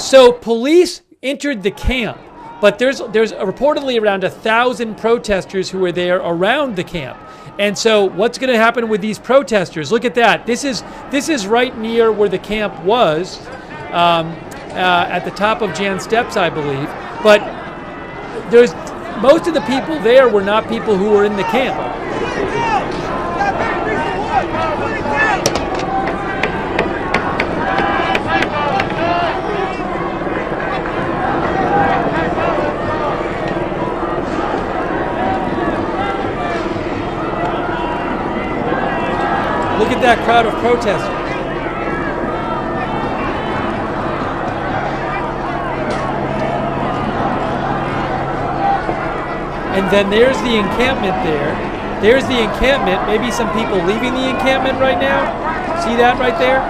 So police entered the camp, but there's reportedly around 1,000 protesters who are there around the camp. And so what's going to happen with these protesters? Look at that. This is right near where the camp was, at the top of Jan Steps, I believe. But most of the people there were not people who were in the camp. Look at that crowd of protesters. And then there's the encampment there. There's the encampment. Maybe some people leaving the encampment right now. See that right there?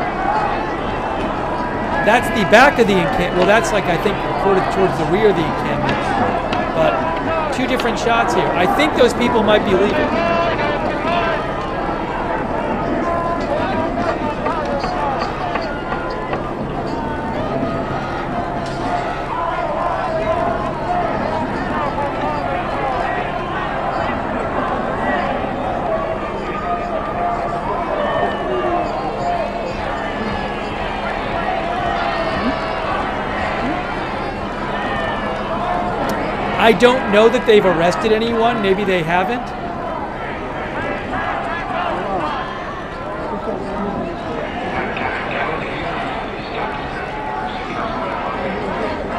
That's the back of the encampment. Well, that's like, I think, recorded towards the rear of the encampment. But two different shots here. I think those people might be leaving. I don't know that they've arrested anyone. Maybe they haven't.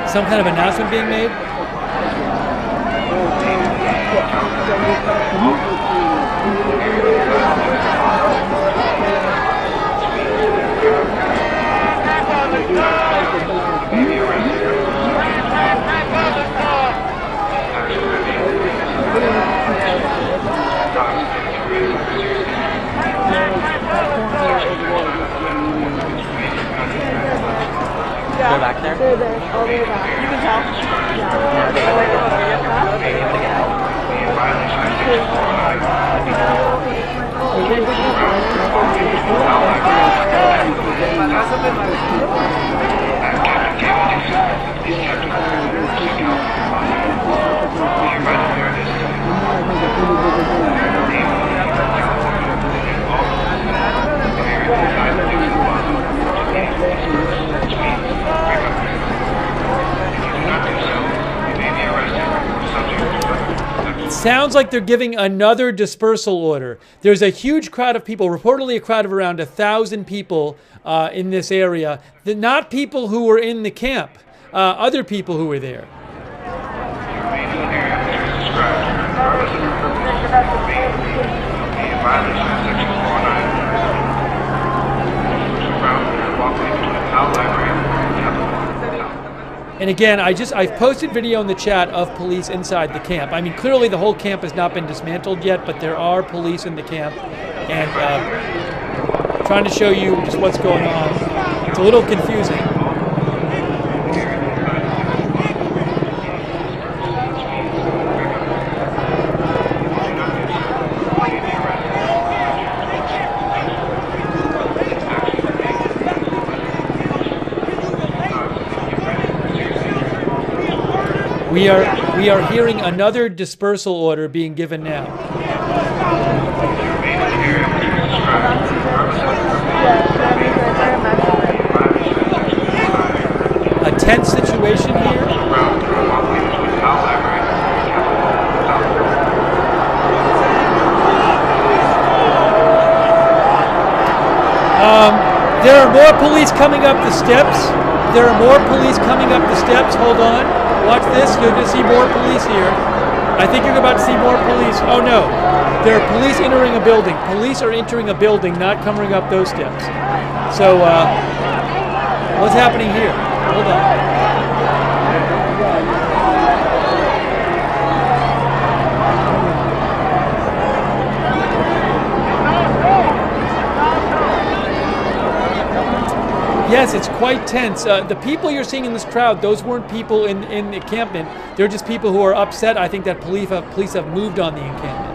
Some kind of announcement being made? Go back there? They're there, all the way back. You can tell. Sounds like they're giving another dispersal order. There's a huge crowd of people, reportedly a crowd of around 1,000 people in this area. Not people who were in the camp, other people who were there. And again, I've posted video in the chat of police inside the camp. I mean, clearly the whole camp has not been dismantled yet, but there are police in the camp. And trying to show you just what's going on. It's a little confusing. We are hearing another dispersal order being given now. A tense situation here. There are more police coming up the steps. There are more police coming up the steps. Hold on. Watch this. You're going to see more police here. I think you're about to see more police. Oh no. There are police entering a building. Police are entering a building, not coming up those steps. So, what's happening here? Hold on. Yes, it's quite tense. The people you're seeing in this crowd, those weren't people in the encampment. They're just people who are upset. I think that police have moved on the encampment.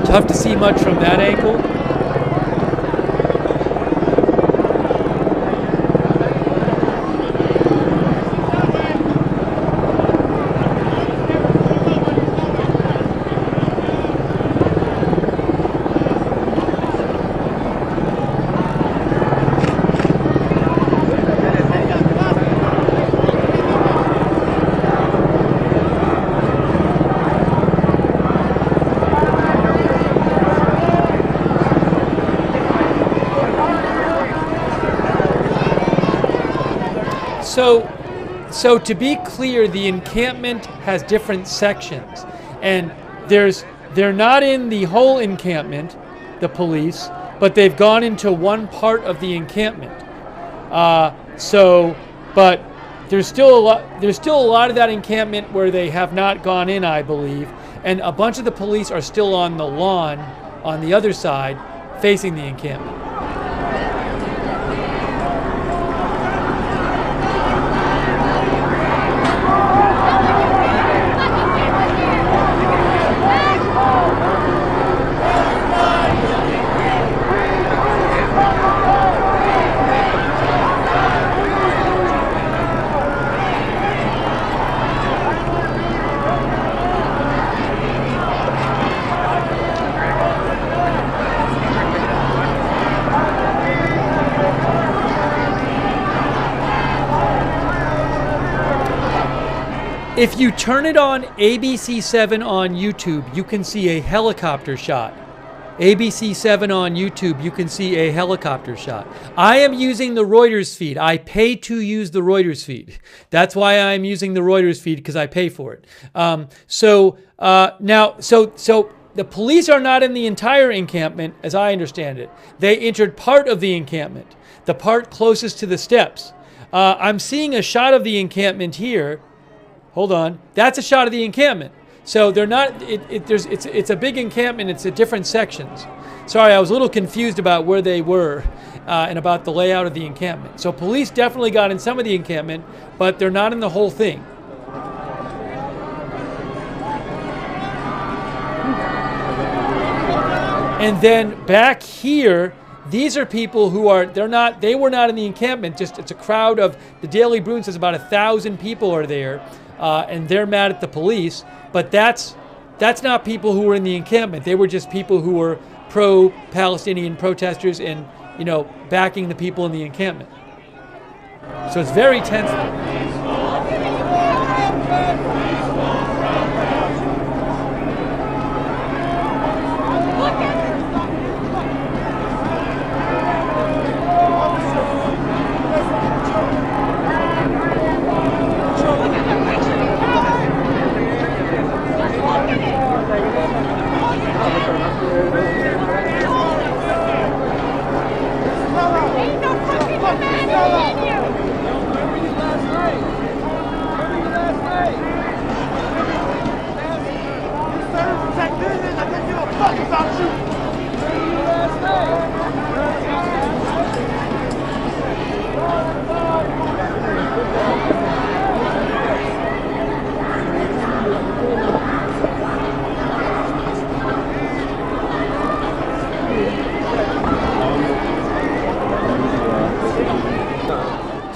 Tough to see much from that angle. So to be clear, the encampment has different sections, and they're not in the whole encampment, the police, but they've gone into one part of the encampment. But there's still a lot of that encampment where they have not gone in, I believe, and a bunch of the police are still on the lawn on the other side, facing the encampment. If you turn it on ABC7 on YouTube, you can see a helicopter shot. ABC7 on YouTube, you can see a helicopter shot. I am using the Reuters feed. I pay to use the Reuters feed. That's why I'm using the Reuters feed, because I pay for it. So the police are not in the entire encampment, as I understand it. They entered part of the encampment, the part closest to the steps. I'm seeing a shot of the encampment here. Hold on. That's a shot of the encampment. So they're not. It's a big encampment. It's at different sections. Sorry, I was a little confused about where they were and about the layout of the encampment. So police definitely got in some of the encampment, but they're not in the whole thing. And then back here, these are people who are. They were not in the encampment. Just it's a crowd of. The Daily Bruin says about 1,000 people are there. And they're mad at the police, but that's not people who were in the encampment. They were just people who were pro-Palestinian protesters and, backing the people in the encampment. So it's very tense.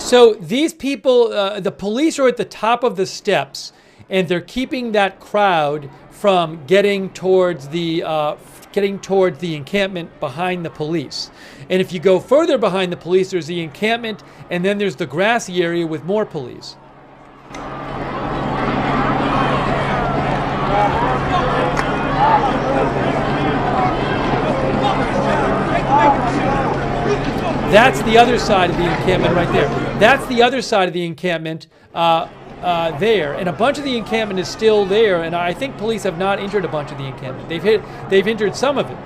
So these people, the police are at the top of the steps, and they're keeping that crowd from getting towards the encampment behind the police. And if you go further behind the police, there's the encampment, and then there's the grassy area with more police. That's the other side of the encampment right there. That's the other side of the encampment there. And a bunch of the encampment is still there, and I think police have not entered a bunch of the encampment. They've entered some of it.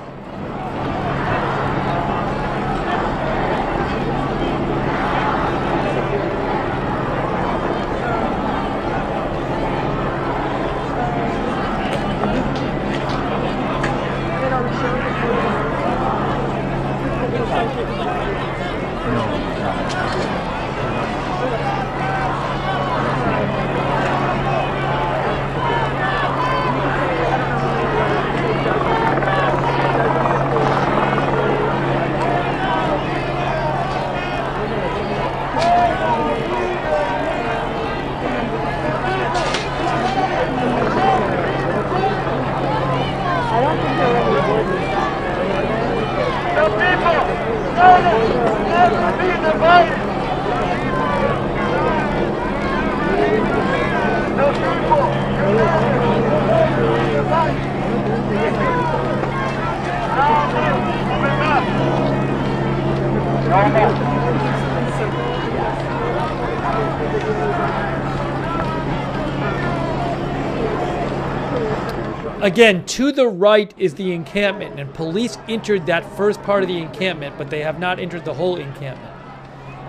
Again, to the right is the encampment, and police entered that first part of the encampment, but they have not entered the whole encampment.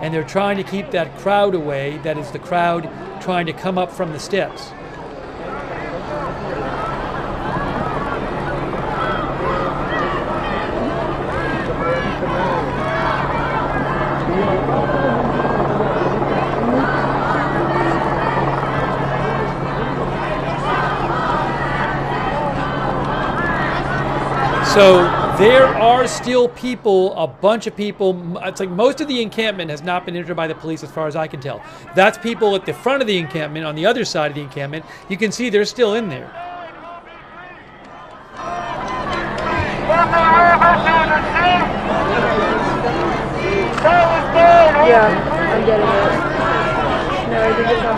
And they're trying to keep that crowd away, that is the crowd trying to come up from the steps. So there are still people, a bunch of people. It's like most of the encampment has not been entered by the police as far as I can tell. That's people at the front of the encampment, on the other side of the encampment. You can see they're still in there. Yeah, I'm getting it. No, I think it's not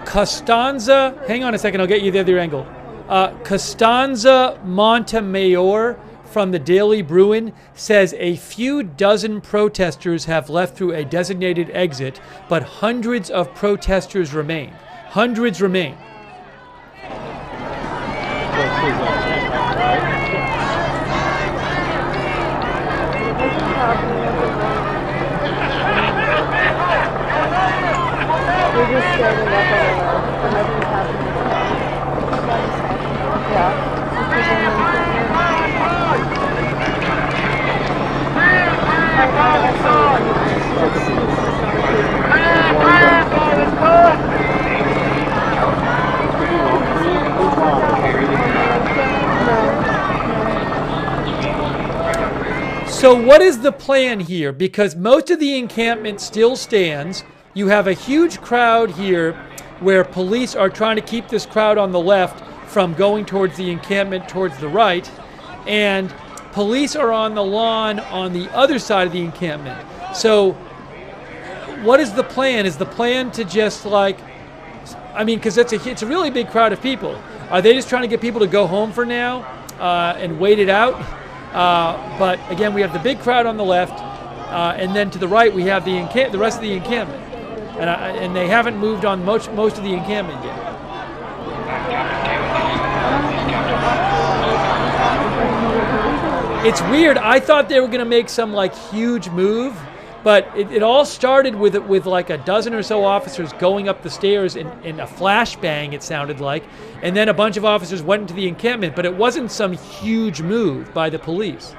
Costanza, hang on a second, I'll get you the other angle. Costanza Montemayor from the Daily Bruin says a few dozen protesters have left through a designated exit, but hundreds of protesters remain. Hundreds remain. We're just standing up and nothing's happening. Yeah. So what is the plan here? Because most of the encampment still stands. You have a huge crowd here where police are trying to keep this crowd on the left from going towards the encampment towards the right, and police are on the lawn on the other side of the encampment. So what is the plan? Is the plan to just like, I mean, because it's a really big crowd of people. Are they just trying to get people to go home for now and wait it out? But again, we have the big crowd on the left, and then to the right we have the rest of the encampment. And they haven't moved on most of the encampment yet. It's weird. I thought they were going to make some like huge move, But it all started with like a dozen or so officers going up the stairs in a flashbang, it sounded like. And then a bunch of officers went into the encampment, but it wasn't some huge move by the police.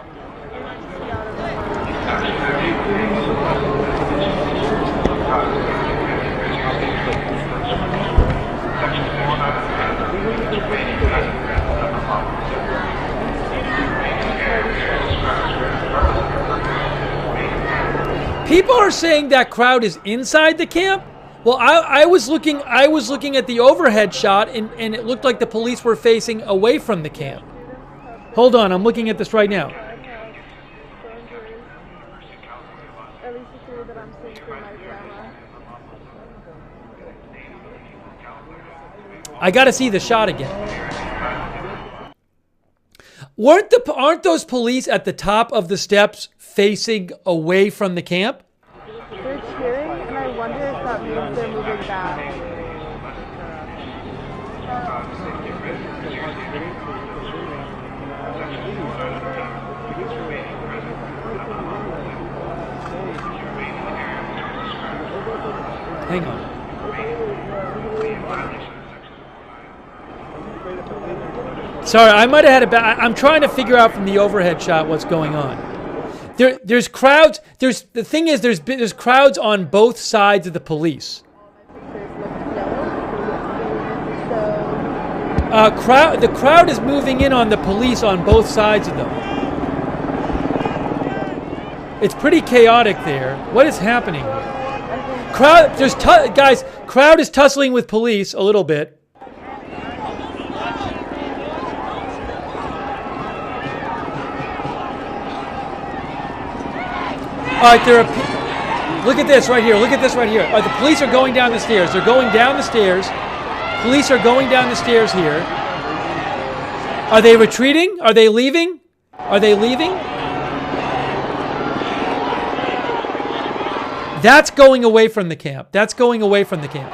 People are saying that crowd is inside the camp. Well, I was looking at the overhead shot, and it looked like the police were facing away from the camp. Hold on, I'm looking at this right now. I got to see the shot again. Aren't those police at the top of the steps facing away from the camp? They're cheering, and I wonder if that means they're moving back. Hang on. Sorry, I might have had a bad... I'm trying to figure out from the overhead shot what's going on. There's crowds. The thing is, there's crowds on both sides of the police. The crowd is moving in on the police on both sides of them. It's pretty chaotic there. What is happening here? Crowd is tussling with police a little bit. All right, look at this right here. Look at this right here. All right, the police are going down the stairs. They're going down the stairs. Police are going down the stairs here. Are they retreating? Are they leaving? Are they leaving? That's going away from the camp. That's going away from the camp.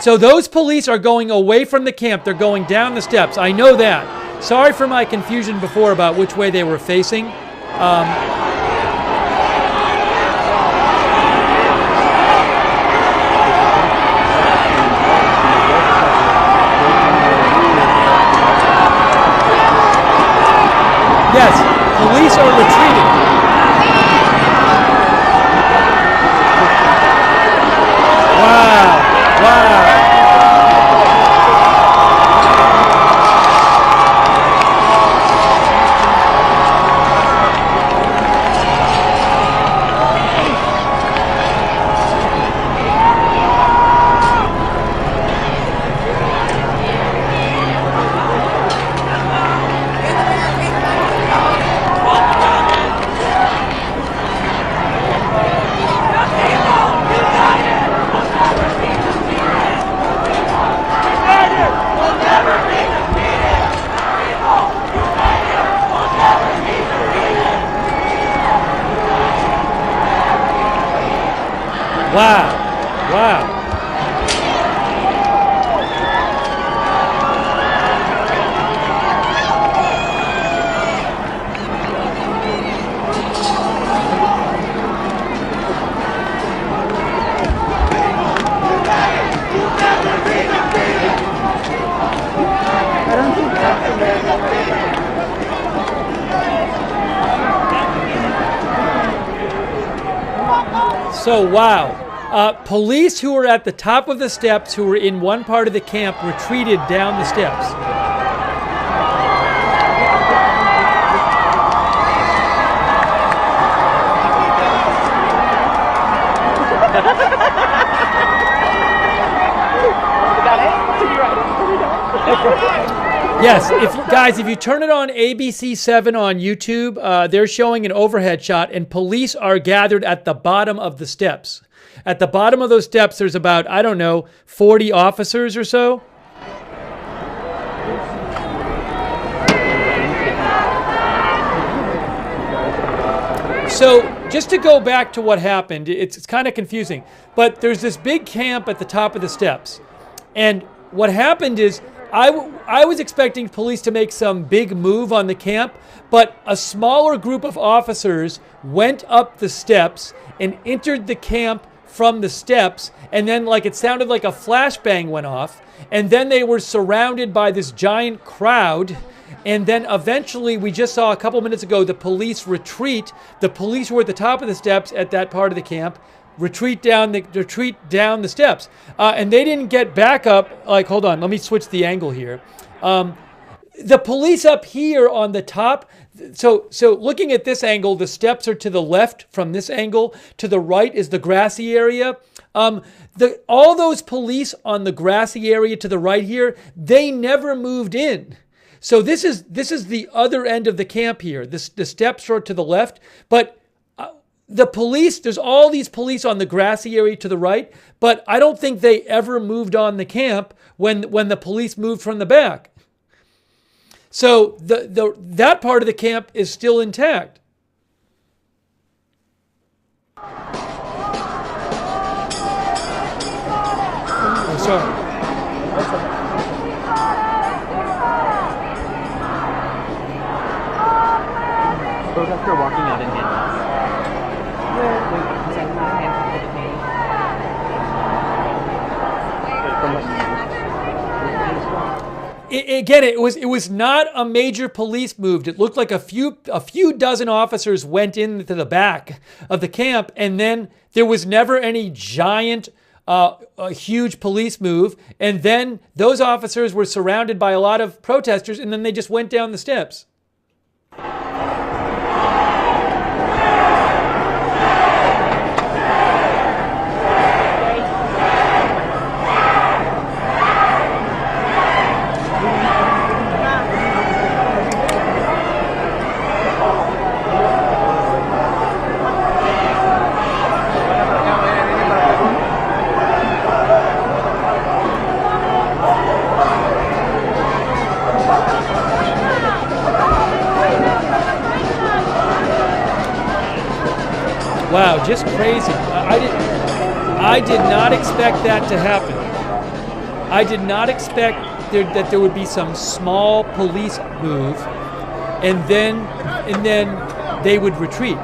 So those police are going away from the camp. They're going down the steps. I know that. Sorry for my confusion before about which way they were facing. Yes, police are retreating. Wow. Wow. Wow. Wow. I don't think that's So, wow. Police who were at the top of the steps, who were in one part of the camp, retreated down the steps. Yes, if you turn it on ABC7 on YouTube, they're showing an overhead shot, and police are gathered at the bottom of the steps. At the bottom of those steps, there's about, I don't know, 40 officers or so. So just to go back to what happened, it's kind of confusing, but there's this big camp at the top of the steps. And what happened is I was expecting police to make some big move on the camp, but a smaller group of officers went up the steps and entered the camp from the steps, and then like it sounded like a flashbang went off, and then they were surrounded by this giant crowd. And then eventually, we just saw a couple minutes ago, the police retreat. The police were at the top of the steps at that part of the camp, retreat down the steps. And they didn't get back up. Like, hold on, let me switch the angle here. The police up here on the top, so looking at this angle, the steps are to the left from this angle. To the right is the grassy area. All those police on the grassy area to the right here, they never moved in. So this is the other end of the camp here. The steps are to the left, but the police, there's all these police on the grassy area to the right, but I don't think they ever moved on the camp when the police moved from the back. So that part of the camp is still intact. Oh, sorry. After walking out in handcuffs. Wait, is that not a handcuff to the Again, it was not a major police move. It looked like a few dozen officers went into the back of the camp, and then there was never any giant, a huge police move. And then those officers were surrounded by a lot of protesters, and then they just went down the steps. Wow, just crazy. I did not expect that to happen. I did not expect that there would be some small police move, and then they would retreat.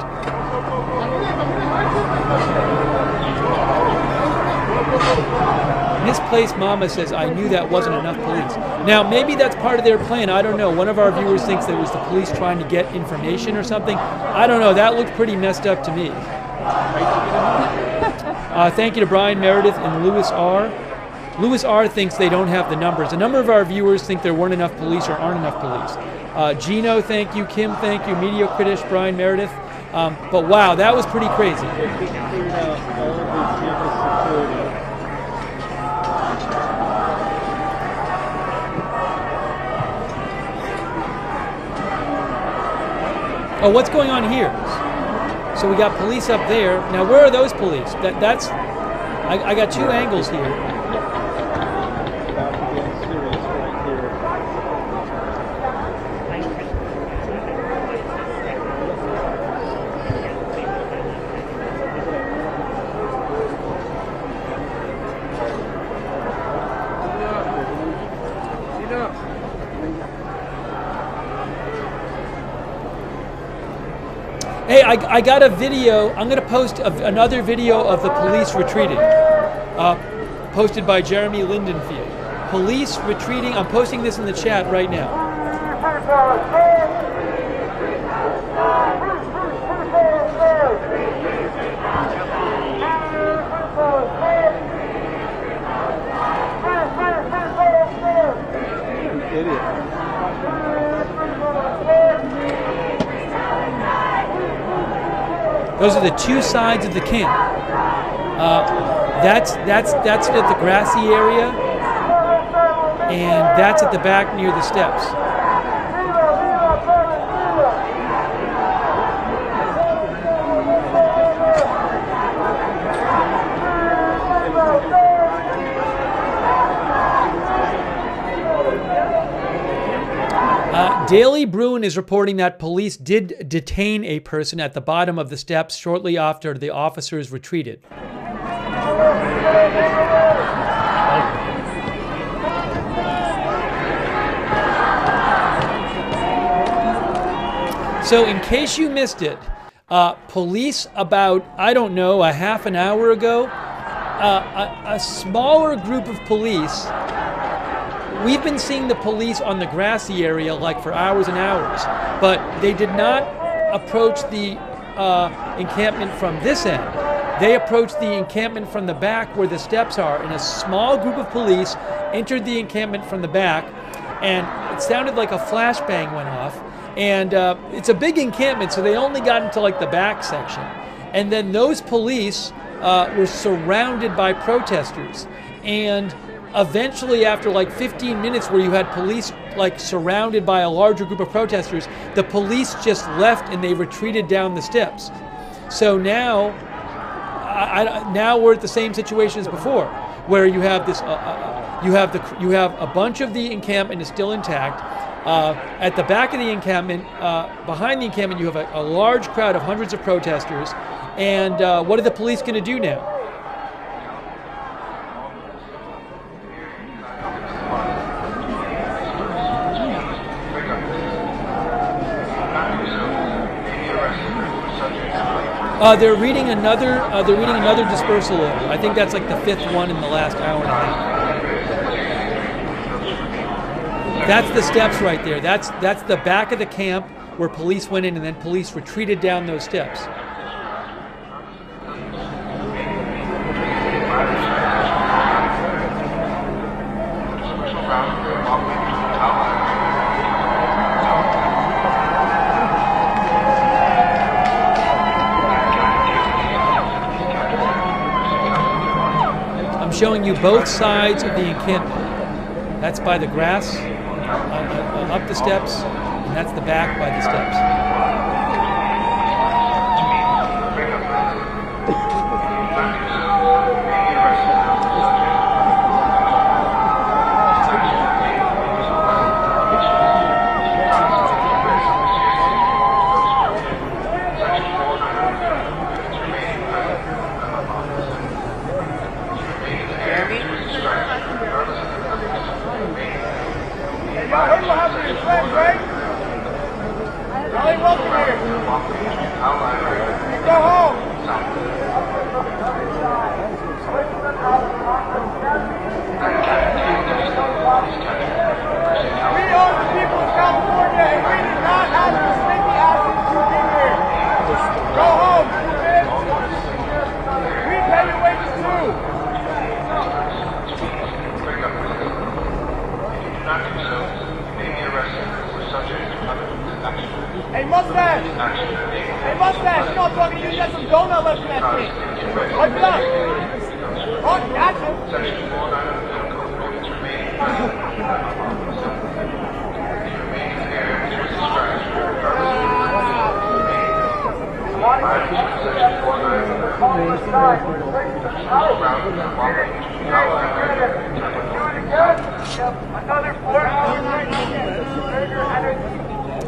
Misplaced Mama says, I knew that wasn't enough police. Now, maybe that's part of their plan. I don't know. One of our viewers thinks that it was the police trying to get information or something. I don't know. That looked pretty messed up to me. Thank you to Brian Meredith and Louis R. Louis R. thinks they don't have the numbers. A number of our viewers think there weren't enough police or aren't enough police. Gino, thank you. Kim, thank you. Media Critish, Brian Meredith. But wow, that was pretty crazy. Oh, what's going on here? So we got police up there. Now, where are those police? I got two angles here. Hey, I got a video. I'm going to post another video of the police retreating, posted by Jeremy Lindenfield. Police retreating. I'm posting this in the chat right now. Those are the two sides of the camp. That's at the grassy area, and that's at the back near the steps. Daily Bruin is reporting that police did detain a person at the bottom of the steps shortly after the officers retreated. So in case you missed it, police about, I don't know, a half an hour ago, a smaller group of police, we've been seeing the police on the grassy area like for hours and hours, but they did not approach the encampment from this end. They approached the encampment from the back where the steps are, and a small group of police entered the encampment from the back, and it sounded like a flashbang went off. And it's a big encampment, so they only got into like the back section. And then those police were surrounded by protesters. And eventually, after like 15 minutes where you had police like surrounded by a larger group of protesters, the police just left and they retreated down the steps. So now, now we're at the same situation as before, where you have this, you have a bunch of the encampment is still intact. At the back of the encampment, behind the encampment, you have a large crowd of hundreds of protesters. And what are the police going to do now? They're reading another dispersal order. I think that's like the 5th one in the last hour and a half. That's the steps right there. That's the back of the camp where police went in, and then police retreated down those steps. I'm showing you both sides of the encampment. That's by the grass. Up the steps, and that's the back by the steps.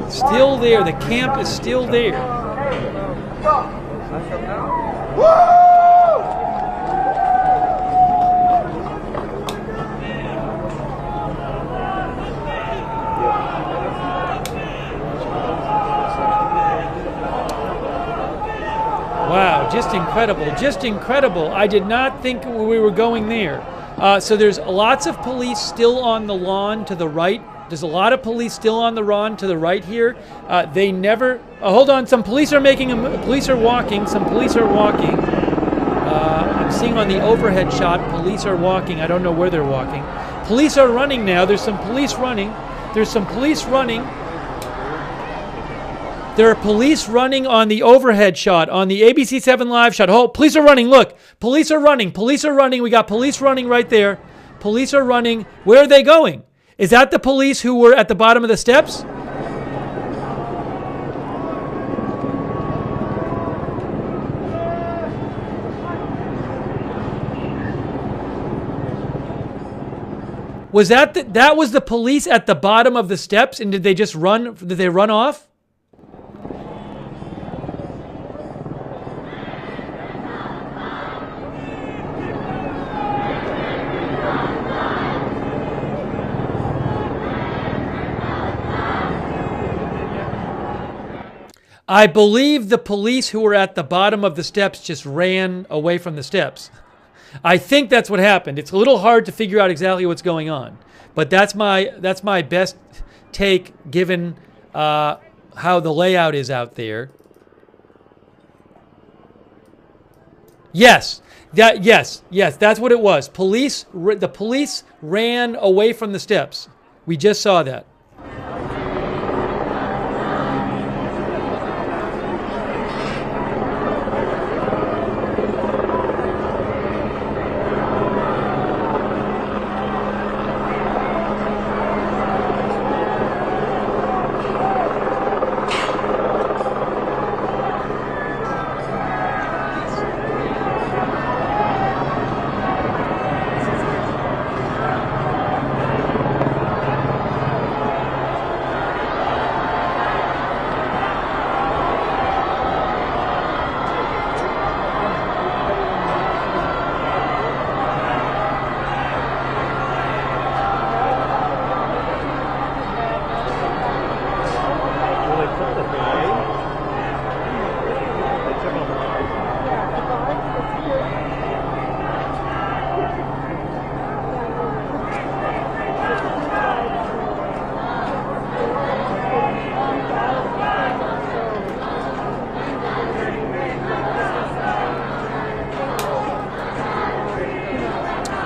Still there. The camp is still there. Wow, just incredible, just incredible. I did not think we were going there. So there's lots of police still on the lawn to the right. There's a lot of police still on the lawn to the right here. They never, hold on, some police are police are walking, some police are walking. I'm seeing on the overhead shot, police are walking. I don't know where they're walking. Police are running now. There's some police running. There's some police running. There are police running on the overhead shot, on the ABC7 Live shot. Oh, police are running. Look, police are running. Police are running. We got police running right there. Police are running. Where are they going? Is that the police who were at the bottom of the steps? Was that was the police at the bottom of the steps, and did they just run? Did they run off? I believe the police who were at the bottom of the steps just ran away from the steps. I think that's what happened. It's a little hard to figure out exactly what's going on, but that's my best take given how the layout is out there. Yes, yes, that's what it was. The police ran away from the steps. We just saw that.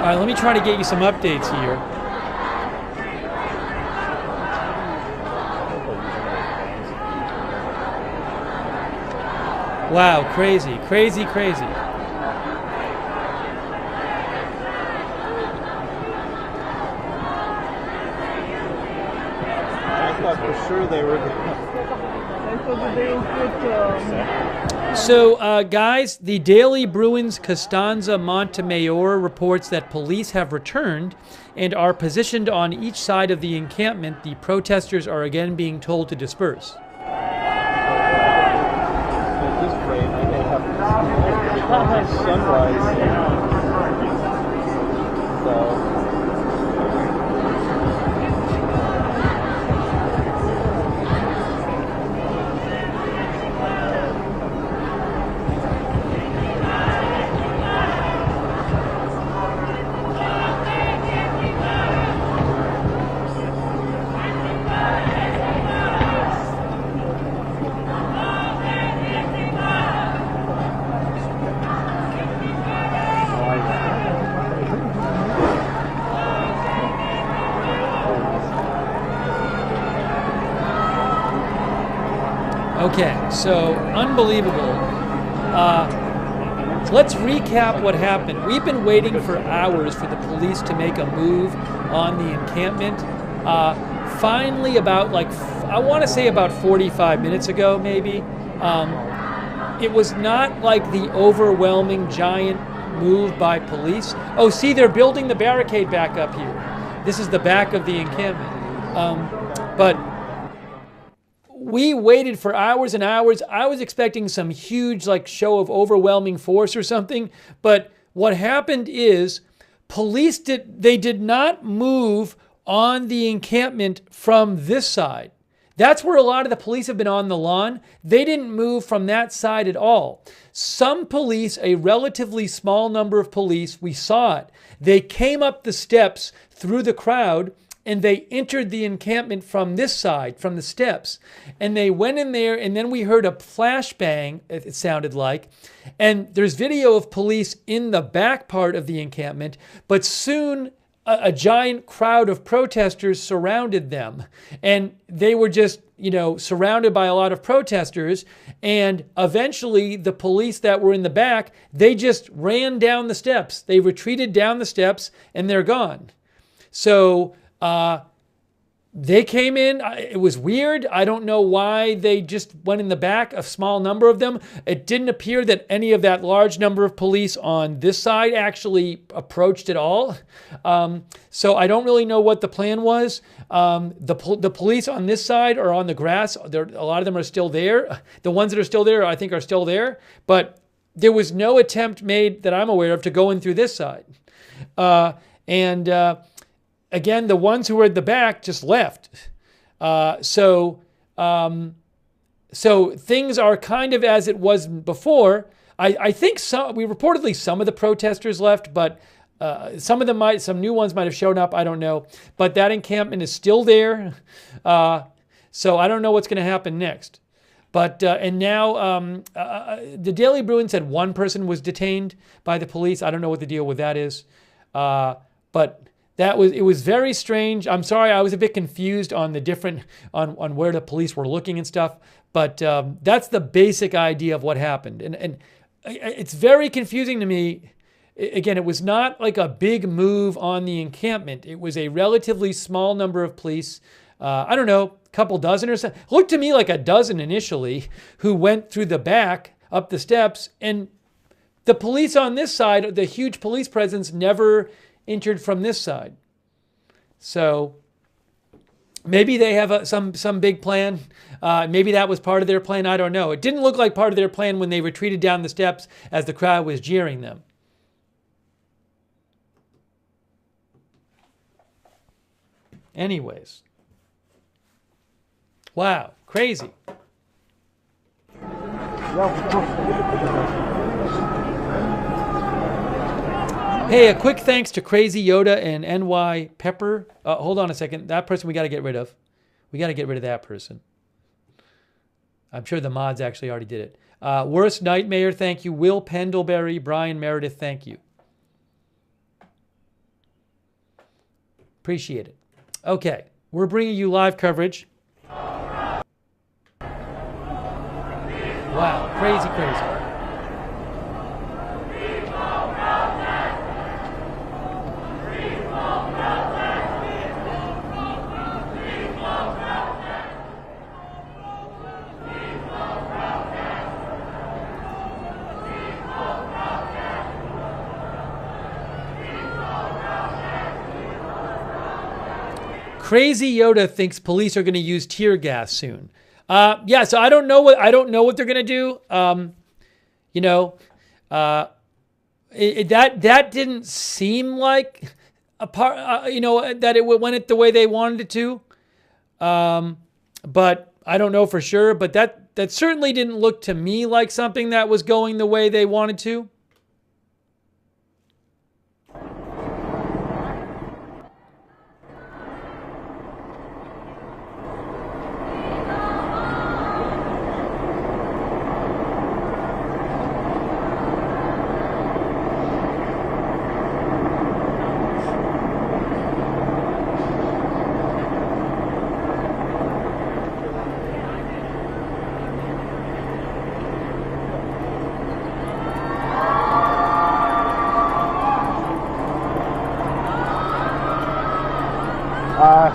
All right, let me try to get you some updates here. Wow, crazy, crazy, crazy. I thought for sure they were. So, guys, the Daily Bruins Costanza Montemayor reports that police have returned and are positioned on each side of the encampment. The protesters are again being told to disperse. At this rate, I may have sunrise. So. Okay, so unbelievable. Let's recap what happened. We've been waiting for hours for the police to make a move on the encampment. Finally, about I want to say about 45 minutes ago, maybe. It was not like the overwhelming giant move by police. Oh, see, they're building the barricade back up here. This is the back of the encampment. But we waited for hours and hours. I was expecting some huge show of overwhelming force or something. But what happened is police did not move on the encampment from this side. That's where a lot of the police have been on the lawn. They didn't move from that side at all. Some police, a relatively small number of police, we saw it. They came up the steps through the crowd and they entered the encampment from this side, from the steps. And they went in there, and then we heard a flashbang, it sounded like. And there's video of police in the back part of the encampment, but soon a giant crowd of protesters surrounded them. And they were just, surrounded by a lot of protesters. And eventually the police that were in the back, they just ran down the steps. They retreated down the steps and they're gone. So They came in. It was weird. I don't know why they just went in the back, a small number of them. It didn't appear that any of that large number of police on this side actually approached at all. So I don't really know what the plan was. The police on this side are on the grass. A lot of them are still there. The ones that are still there, I think, are still there. But there was no attempt made that I'm aware of to go in through this side. Again, the ones who were at the back just left. So things are kind of as it was before. I think reportedly some of the protesters left, but some new ones might have shown up. I don't know. But that encampment is still there. So I don't know what's going to happen next. But and now the Daily Bruin said one person was detained by the police. I don't know what the deal with that is. But it was very strange. I'm sorry, I was a bit confused on on where the police were looking and stuff. But that's the basic idea of what happened. And it's very confusing to me. Again, it was not like a big move on the encampment. It was a relatively small number of police. I don't know, a couple dozen or so. It looked to me like a dozen initially who went through the back up the steps. And the police on this side, the huge police presence, never entered from this side. So maybe they have some big plan. Maybe that was part of their plan. I don't know. It didn't look like part of their plan when they retreated down the steps as the crowd was jeering them. Anyways. Wow, crazy. Hey, a quick thanks to Crazy Yoda and NY Pepper. Hold on a second. That person we got to get rid of. We got to get rid of that person. I'm sure the mods actually already did it. Worst Nightmare, thank you. Will Pendlebury, Brian Meredith, thank you. Appreciate it. Okay, we're bringing you live coverage. Wow, crazy, crazy. Crazy Yoda thinks police are going to use tear gas soon. Yeah, so I don't know what they're going to do. That didn't seem like a part. That it went it the way they wanted it to. But I don't know for sure. But that certainly didn't look to me like something that was going the way they wanted to.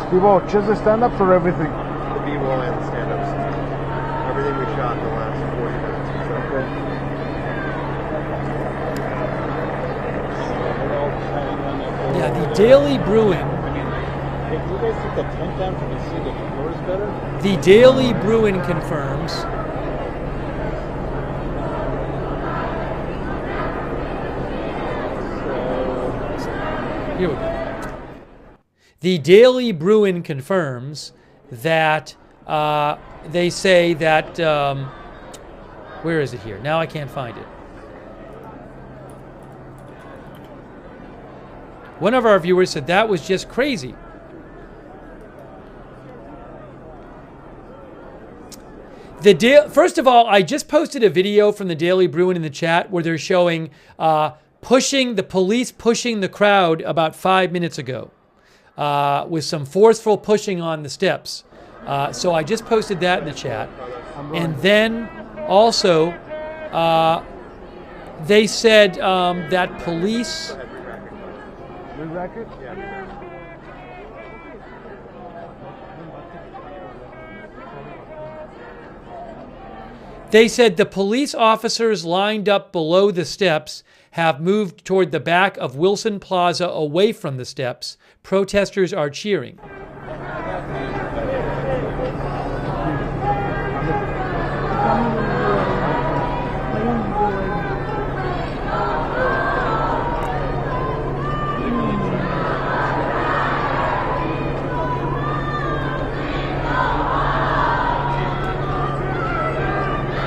Steve-O, just the stand-ups or everything? The B-roll and the stand-ups. Everything we shot in the last 40 minutes. Yeah, the Daily Bruin. Hey, can you guys take the tent down so we can see the floors better? The Daily Bruin confirms. Here we go. The Daily Bruin confirms that they say that, where is it here? Now I can't find it. One of our viewers said that was just crazy. First of all, I just posted a video from the Daily Bruin in the chat where they're showing the police pushing the crowd about 5 minutes ago. With some forceful pushing on the steps. So I just posted that in the chat. And then also, they said that police... They said the police officers lined up below the steps have moved toward the back of Wilson Plaza away from the steps. Protesters are cheering.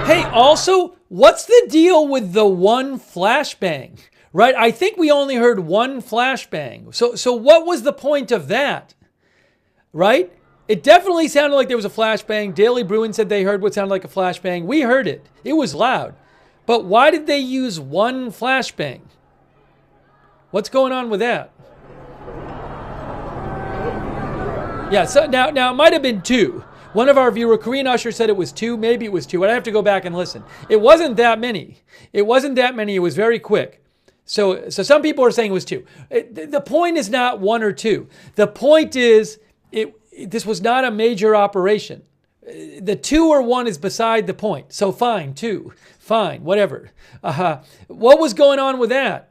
Hey, also, what's the deal with the one flashbang? Right? I think we only heard one flashbang. So what was the point of that? Right? It definitely sounded like there was a flashbang. Daily Bruin said they heard what sounded like a flashbang. We heard it. It was loud. But why did they use one flashbang? What's going on with that? Yeah, so now it might have been two. One of our viewer, Korean Usher, said it was two. Maybe it was two. I'd have to go back and listen. It wasn't that many. It wasn't that many. It was very quick. So some people are saying it was two. The point is not one or two. The point is this was not a major operation. The two or one is beside the point. So fine, two. Fine, whatever. What was going on with that?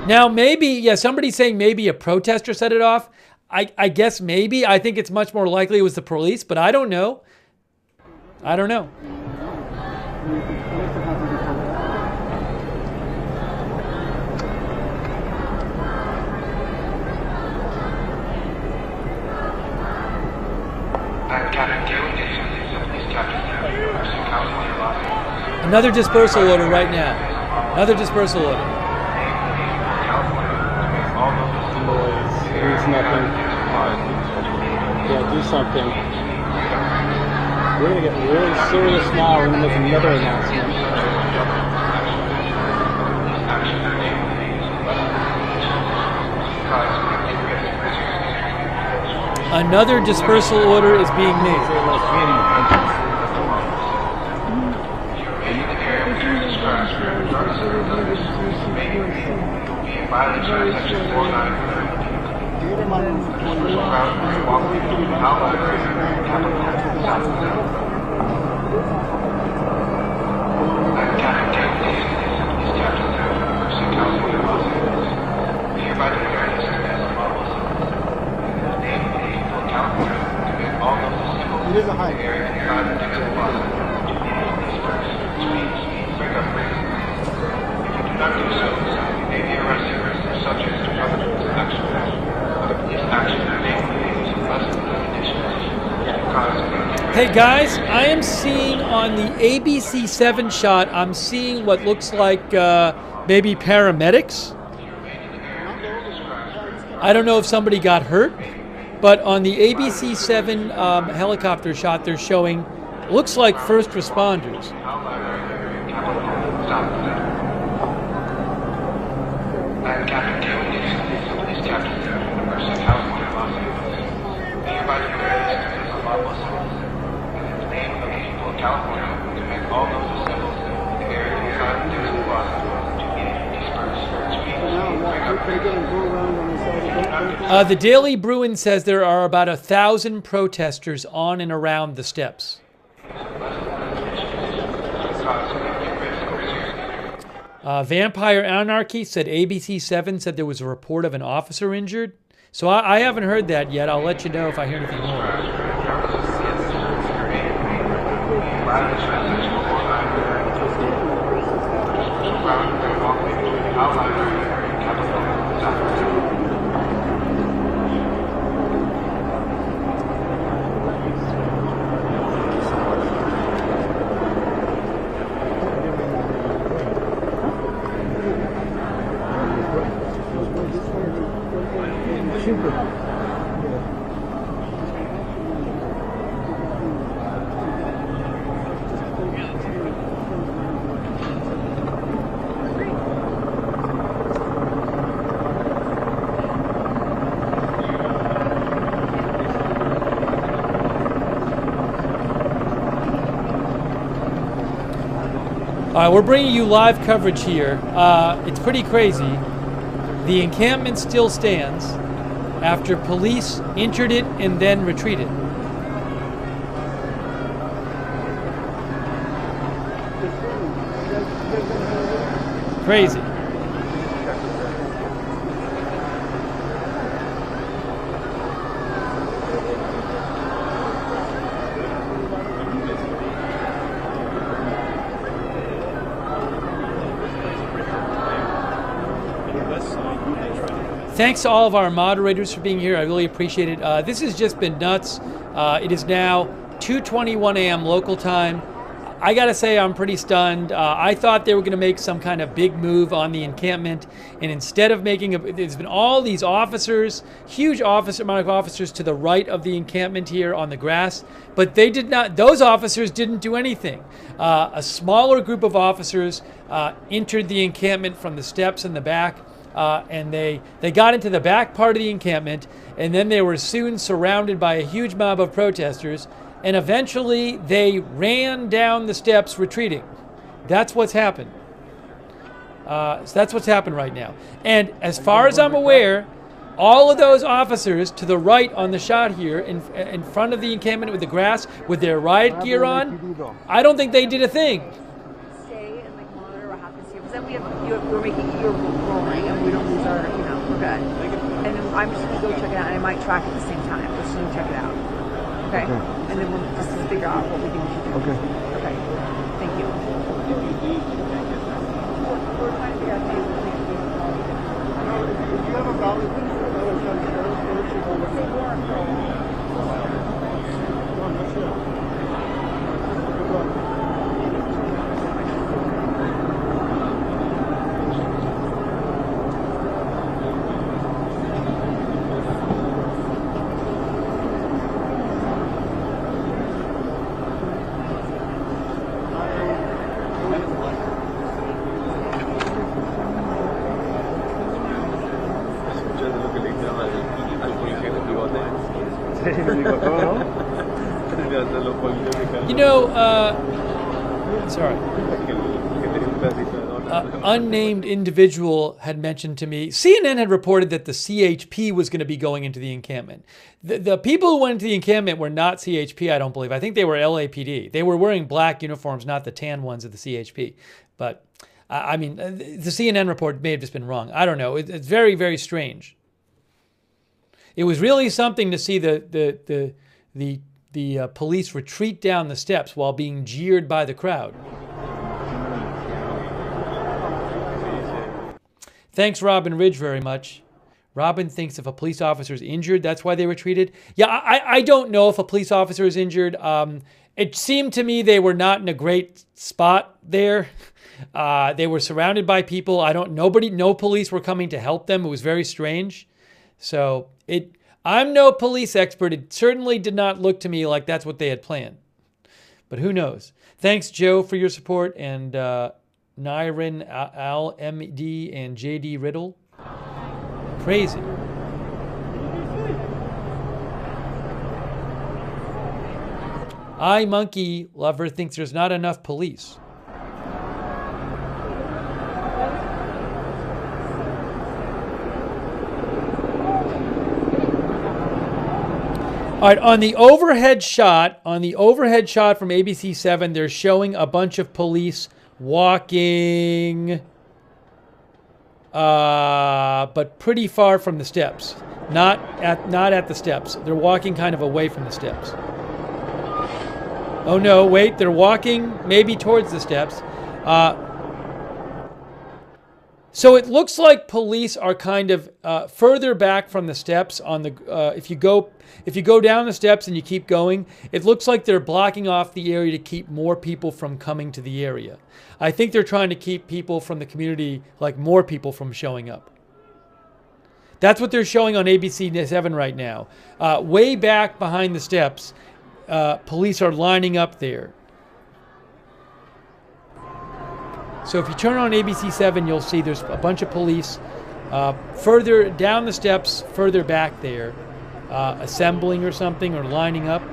Now, maybe, somebody's saying maybe a protester set it off. I guess maybe. I think it's much more likely it was the police, but I don't know. I don't know. Another dispersal order right now. Another dispersal order. There's nothing. Yeah, do something. We're going to get really serious now. We're going to make another announcement. Another dispersal order is being made. It is a hike. Hey guys, I am seeing on the ABC7 shot, I'm seeing what looks like maybe paramedics. I don't know if somebody got hurt, but on the ABC7 helicopter shot, they're showing, looks like first responders. The Daily Bruin says there are about 1,000 protesters on and around the steps. Vampire Anarchy said ABC7 said there was a report of an officer injured. So I haven't heard that yet. I'll let you know if I hear anything more. All right, we're bringing you live coverage here. It's pretty crazy. The encampment still stands after police entered it and then retreated. Crazy. Thanks to all of our moderators for being here. I really appreciate it. This has just been nuts. It is now 2:21 a.m. local time. I gotta say, I'm pretty stunned. I thought they were gonna make some kind of big move on the encampment, and instead of making there's been all these officers, huge amount of officers to the right of the encampment here on the grass, but they did not. Those officers didn't do anything. A smaller group of officers entered the encampment from the steps in the back. And they got into the back part of the encampment, and then they were soon surrounded by a huge mob of protesters, and eventually they ran down the steps retreating. That's what's happened. So that's what's happened right now. And as far as I'm aware, all of those officers to the right on the shot here in front of the encampment with the grass with their riot gear on, I don't think they did a thing. Stay and like monitor what happens here, because then we're making you're rolling and we don't lose our, we're good. And then I'm just gonna go check it out, and I might track at the same time. We're just gonna check it out. Okay. And then we'll just figure out what we think we should do. Okay. Okay. Thank you. We're trying to figure out things. Do you have a ballot? Unnamed individual had mentioned to me, CNN had reported that the CHP was going to be going into the encampment. The people who went into the encampment were not CHP, I don't believe. I think they were LAPD. They were wearing black uniforms, not the tan ones of the CHP. But, I mean, the CNN report may have just been wrong. I don't know. It's very, very strange. It was really something to see the police retreat down the steps while being jeered by the crowd. Thanks, Robin Ridge, very much. Robin thinks if a police officer is injured, that's why they retreated. Yeah, I don't know if a police officer is injured. It seemed to me they were not in a great spot there. They were surrounded by people. No police were coming to help them. It was very strange. So I'm no police expert. It certainly did not look to me like that's what they had planned. But who knows? Thanks, Joe, for your support, and Nyrin, Al, MD, and JD Riddle. Crazy. Monkey Lover thinks there's not enough police. All right, on the overhead shot from ABC7, they're showing a bunch of police walking, but pretty far from the steps. Not at the steps. They're walking kind of away from the steps. Oh no, wait, they're walking maybe towards the steps. So it looks like police are kind of further back from the steps on the if you go down the steps and you keep going, it looks like they're blocking off the area to keep more people from coming to the area. I think they're trying to keep people from the community, like more people, from showing up. That's what they're showing on ABC7 right now. Way back behind the steps, police are lining up there. So if you turn on ABC7, you'll see there's a bunch of police further down the steps, further back there, assembling or something, or lining up.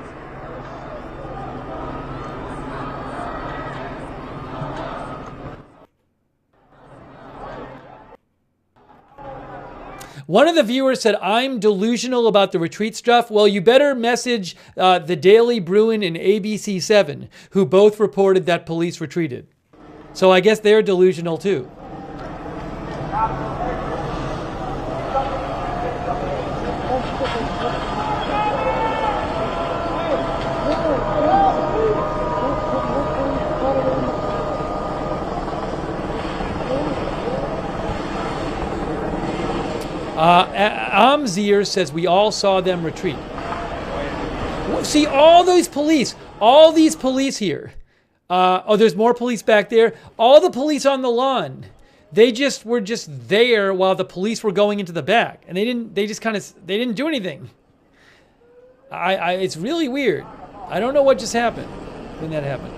One of the viewers said, I'm delusional about the retreat stuff. Well, you better message the Daily Bruin and ABC7, who both reported that police retreated. So I guess they're delusional too. Amzir says we all saw them retreat. See all these police here. Oh, there's more police back there. All the police on the lawn. They were just there while the police were going into the back, and they didn't do anything. It's really weird. I don't know what just happened when that happened.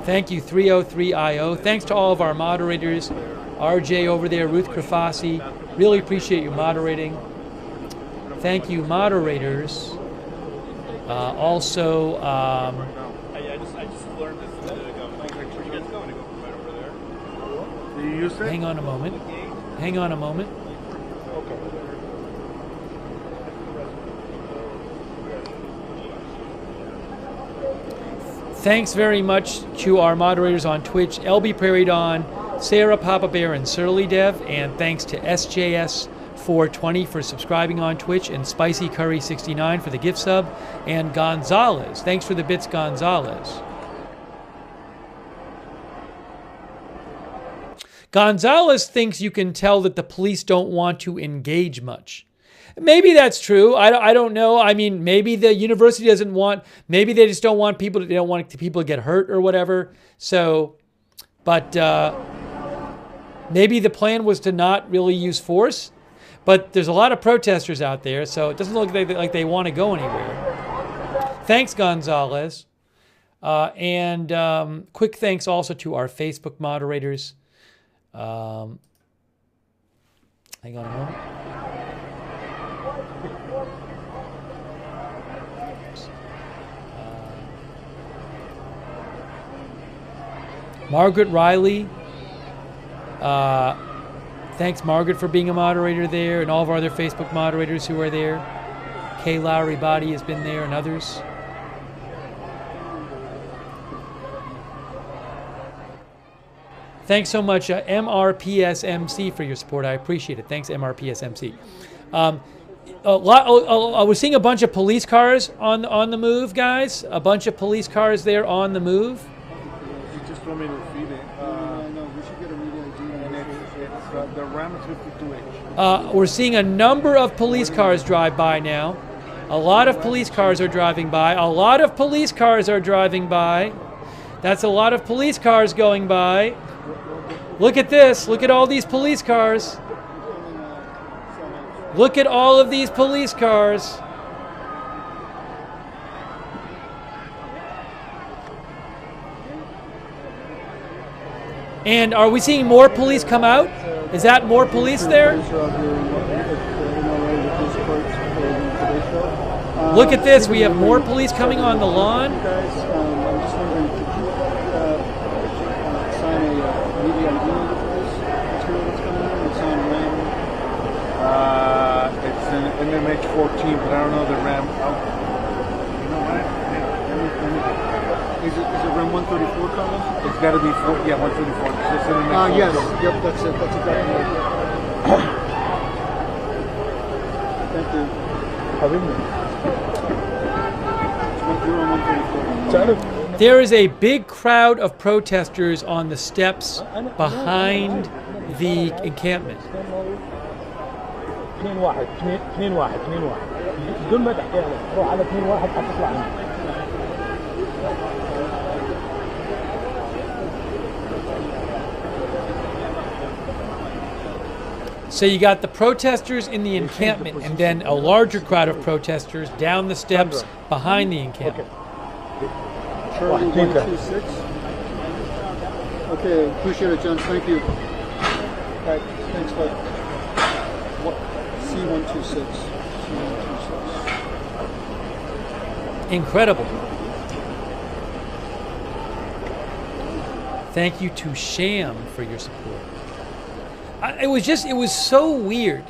Thank you, 303IO. Thanks to all of our moderators. RJ over there, Ruth Krafasi. Really appreciate you moderating. Thank you, moderators. Also, I just learned this to go. Where you guys going to go right over there? Do you use it? hang on a moment. Hang on a moment. Okay. Thanks very much to our moderators on Twitch, LB Prairie Dawn, Sarah Papa Bear, and Surly Dev, and thanks to SJS420 for subscribing on Twitch, and Spicy Curry 69 for the gift sub, and Gonzalez. Thanks for the bits, Gonzalez. Gonzalez thinks you can tell that the police don't want to engage much. Maybe that's true. I don't know. I mean, maybe the university doesn't want, maybe they just don't want people to, they don't want people to get hurt or whatever. So, but maybe the plan was to not really use force. But there's a lot of protesters out there, so it doesn't look like they want to go anywhere. Thanks, Gonzalez. And quick thanks also to our Facebook moderators. Hang on a moment. Margaret Riley. Thanks, Margaret, for being a moderator there, and all of our other Facebook moderators who are there. Kay Lowry Body has been there, and others. Thanks so much, MRPSMC, for your support. I appreciate it. Thanks, MRPSMC. We're seeing a bunch of police cars on the move, guys. A bunch of police cars there on the move. You just want me to feed it. No, we should get a real ID. And it's the Ram 52H. We're seeing a number of police cars drive by now. A lot of police cars are driving by. A lot of police cars are driving by. That's a lot of police cars going by. Look at this. Look at all these police cars. Look at all of these police cars. And are we seeing more police come out? Is that more police there? Look at this. We have more police coming on the lawn. It's an MH14, but I don't know the RAM. You know what? Is it RAM 134, Carlos? It's got to be 134. It's an MH14. Yes, yep, that's it. That's exactly it. Thank you. There is a big crowd of protesters on the steps behind the encampment. 2-1 2-1 بدون ما تحكي عليه روح على 2-1 حتطلع عنه. So you got the protesters in the encampment and then a larger crowd of protesters down the steps behind the encampment. Charlie 126. Okay, appreciate it, John. Thank you. All right, thanks, bud. C126. C126. Incredible. Thank you to Sham for your support. It was so weird.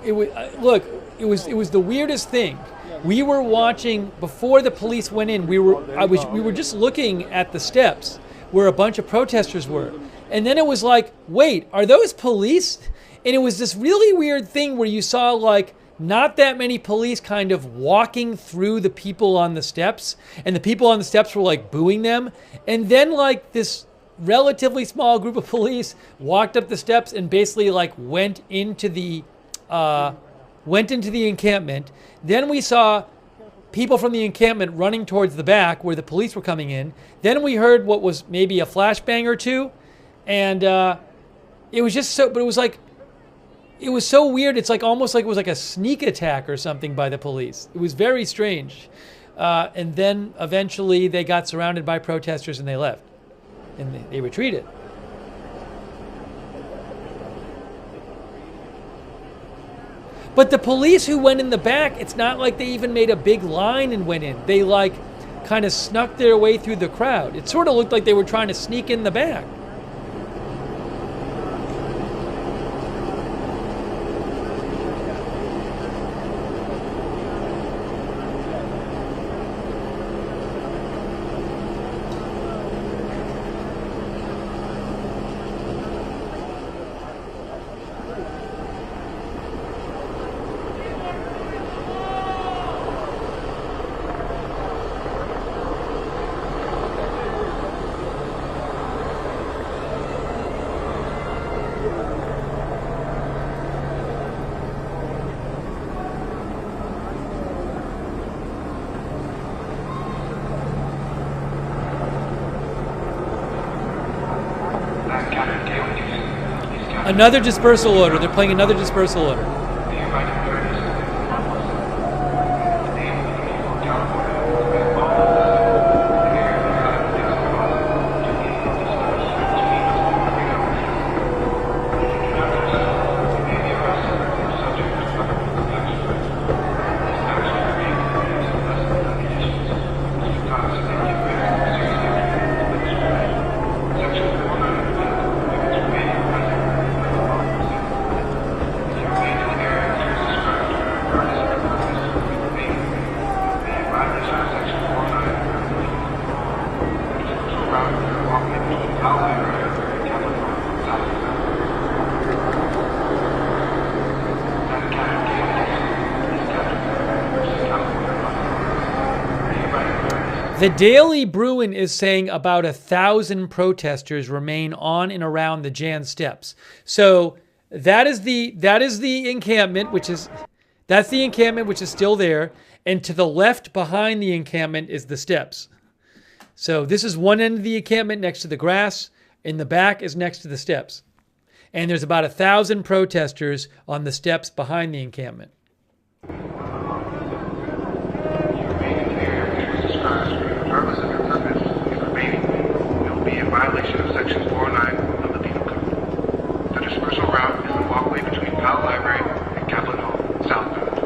It was look, it was the weirdest thing. We were watching before the police went in. We were just looking at the steps where a bunch of protesters were, and then it was like, wait, are those police? And it was this really weird thing where you saw like not that many police kind of walking through the people on the steps, and the people on the steps were like booing them, and then like this relatively small group of police walked up the steps and basically like went into the encampment. Then we saw people from the encampment running towards the back where the police were coming in. Then we heard what was maybe a flashbang or two, and it was just so. But it was like, it was so weird. It's like almost like it was like a sneak attack or something by the police. It was very strange. And then eventually they got surrounded by protesters and they left. And they retreated. But the police who went in the back, it's not like they even made a big line and went in. They like kind of snuck their way through the crowd. It sort of looked like they were trying to sneak in the back. Another dispersal order. They're playing another dispersal order. The Daily Bruin is saying about 1,000 protesters remain on and around the Jan steps. So that is the encampment, that's the encampment which is still there, and to the left behind the encampment is the steps. So this is one end of the encampment next to the grass, and the back is next to the steps. And there's about 1,000 protesters on the steps behind the encampment. Regardless of your purpose in remaining, you will be in violation of Section 409 of the Penal Code. The dispersal route is the walkway between Powell Library and Kaplan Hall, southbound.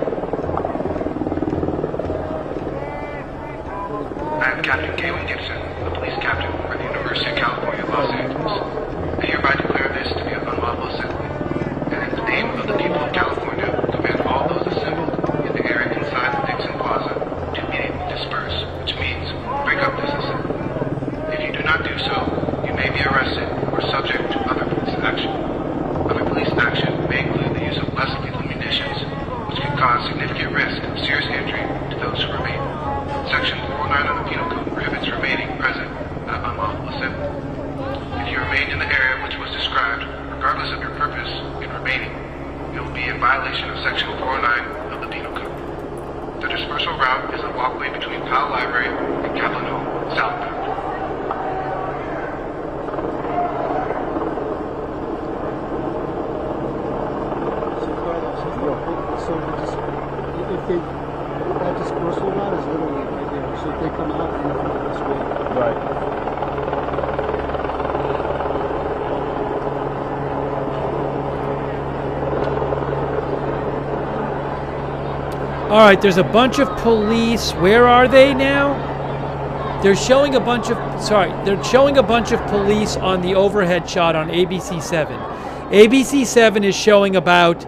I am Captain Galen Gibson, the police captain for the University of California, Los Angeles. I hereby declare this to be an unlawful assembly, and in the name of the people of California, command all those assembled in the area inside the Dixon Plaza to immediately disperse, which means break up this assembly. If you do not do so, you may be arrested or subject to other police action. Other police action may include the use of less lethal munitions, which can cause significant risk of serious injury to those who remain. Section 409 of the Penal Code prohibits remaining present at an unlawful assembly. If you remain in the area which was described, regardless of your purpose in remaining, you will be in violation of Section 409 of the Penal Code. The dispersal route is a walkway between Powell Library and Kaplan Hall, southbound. So if that dispersal route is literally right there. So if they come out and come this way. Right. All right, there's a bunch of police. Where are they now? They're showing a bunch of, they're showing a bunch of police on the overhead shot on ABC7. ABC7 is showing about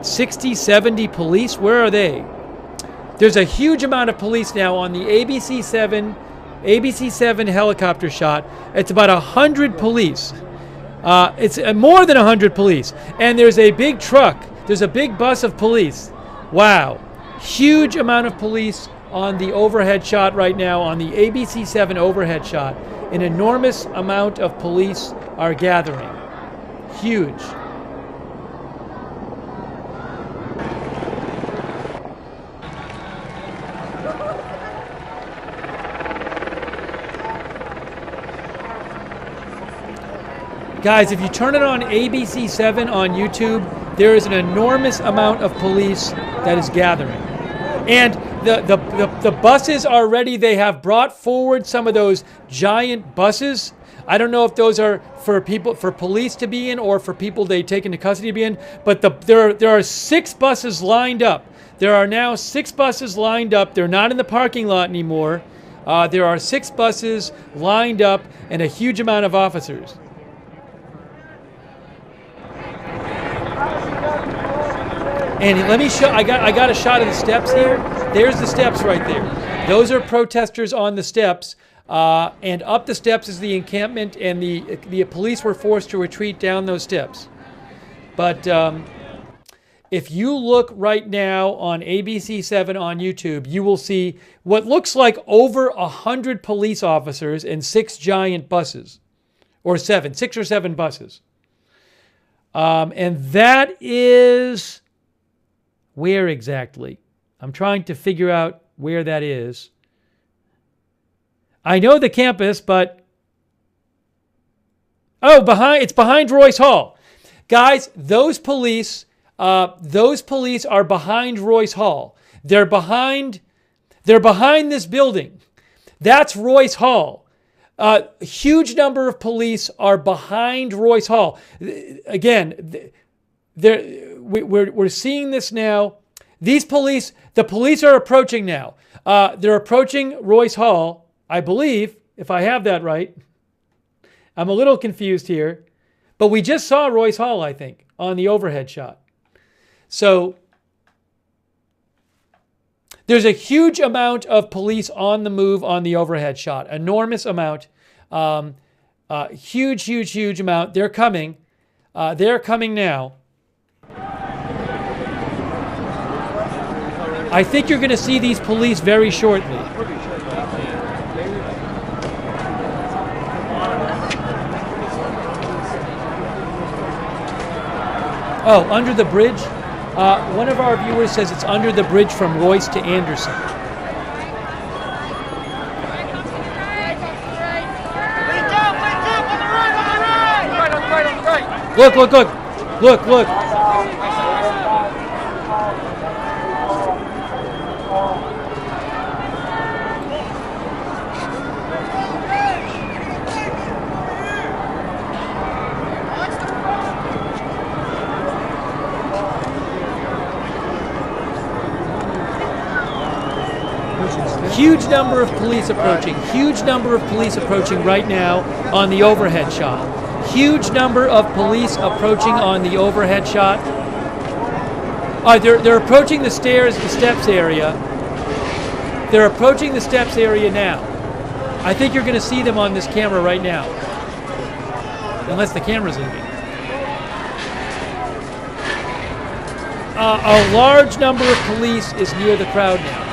60, 70 police. Where are they? There's a huge amount of police now on the ABC7 helicopter shot. It's about 100 police. It's more than 100 police. And there's a big truck. There's a big bus of police. Wow. Huge amount of police on the overhead shot right now, on the ABC7 overhead shot. An enormous amount of police are gathering. Huge. Guys, if you turn it on ABC7 on YouTube, there is an enormous amount of police that is gathering. And the buses are ready. They have brought forward some of those giant buses. I don't know if those are for police to be in or for people they take into custody to be in, but there are 6 buses lined up. There are now 6 buses lined up. They're not in the parking lot anymore. There are 6 buses lined up and a huge amount of officers. And let me show, I got a shot of the steps here. There's the steps right there. Those are protesters on the steps. And up the steps is the encampment, and the police were forced to retreat down those steps. But if you look right now on ABC7 on YouTube, you will see what looks like over 100 police officers and 6 giant buses. Or 6 or 7 buses. And that is... where exactly? I'm trying to figure out where that is. I know the campus, but... oh, it's behind Royce Hall. Guys, those police are behind Royce Hall. They're behind this building. That's Royce Hall. A huge number of police are behind Royce Hall. Again, we're seeing this now. The police are approaching now. They're approaching Royce Hall, I believe, if I have that right. I'm a little confused here. But we just saw Royce Hall, I think, on the overhead shot. So there's a huge amount of police on the move on the overhead shot. Enormous amount. Huge amount. They're coming. They're coming now. I think you're going to see these police very shortly. Oh, under the bridge? One of our viewers says it's under the bridge from Royce to Anderson. Look. Huge number of police approaching. Huge number of police approaching right now on the overhead shot. Huge number of police approaching on the overhead shot. They're approaching the steps area. They're approaching the steps area now. I think you're going to see them on this camera right now. Unless the camera's leaving. A large number of police is near the crowd now.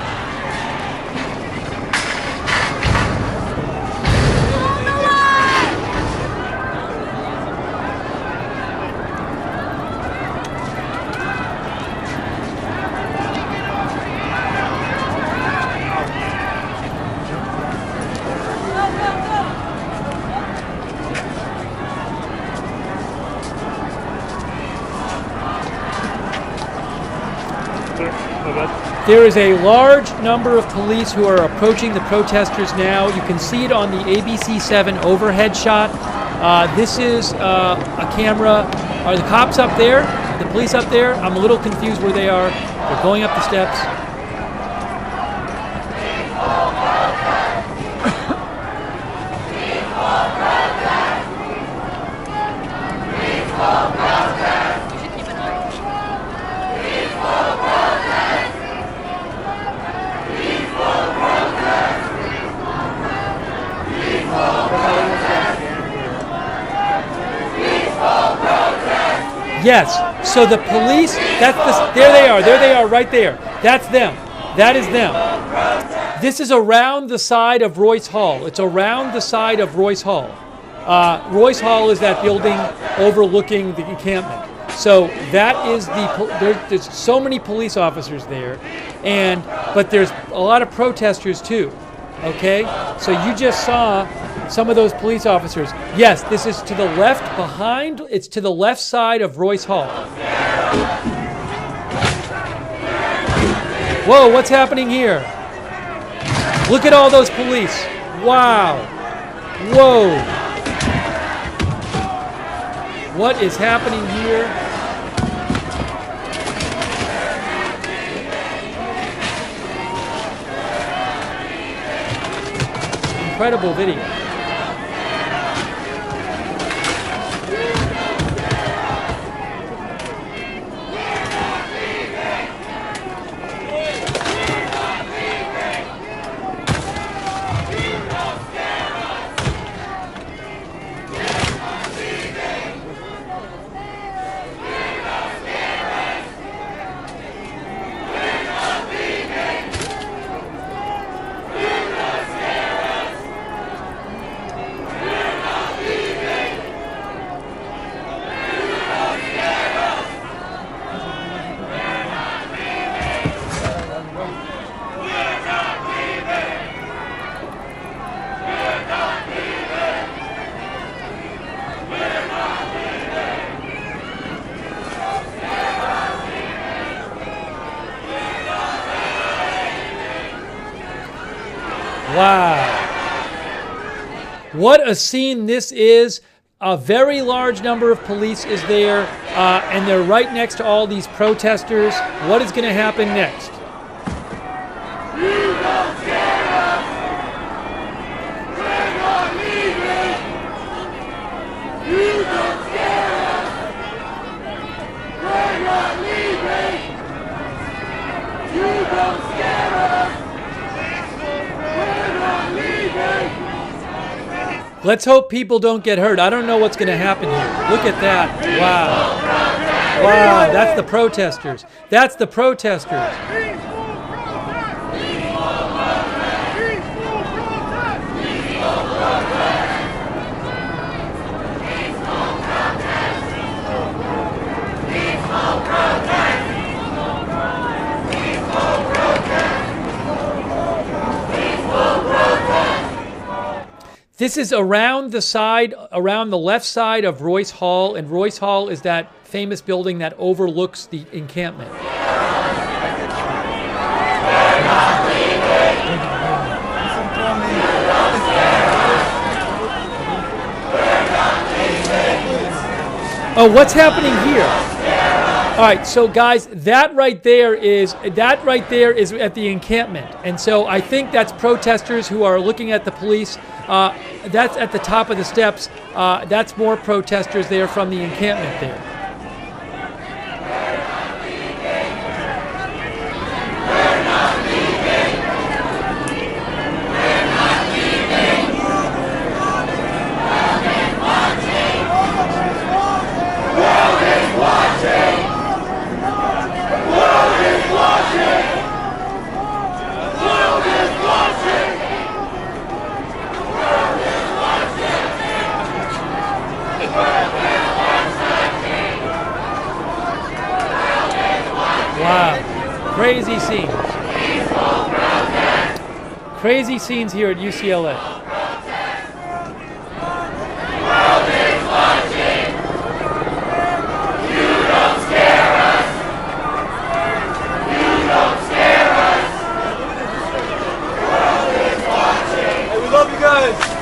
There is a large number of police who are approaching the protesters now. You can see it on the ABC7 overhead shot. This is a camera. Are the cops up there? The police up there? I'm a little confused where they are. They're going up the steps. Yes. So the police, there they are right there. That's them. That is them. This is around the side of Royce Hall. It's around the side of Royce Hall. Royce Hall is that building overlooking the encampment. So that is there's so many police officers there, but there's a lot of protesters too. Okay, so you just saw some of those police officers. Yes, this is to the left behind, it's to the left side of Royce Hall. Whoa, what's happening here? Look at all those police. Wow. Whoa. What is happening here? Incredible video. Wow. What a scene this is. A very large number of police is there, and they're right next to all these protesters. What is going to happen next? You don't scare us. We're not leaving. You don't scare us. We're not leaving. You don't scare us. We're not leaving. Let's hope people don't get hurt. I don't know what's going to happen here. Look at that. Wow. Wow, that's the protesters. That's the protesters. This is around the left side of Royce Hall, and Royce Hall is that famous building that overlooks the encampment. Oh, what's happening here? All right, so guys, that right there is at the encampment, and so I think that's protesters who are looking at the police. That's at the top of the steps. That's more protesters there from the encampment there. Wow, crazy scenes. Crazy scenes here at UCLA. Hey, we love you guys.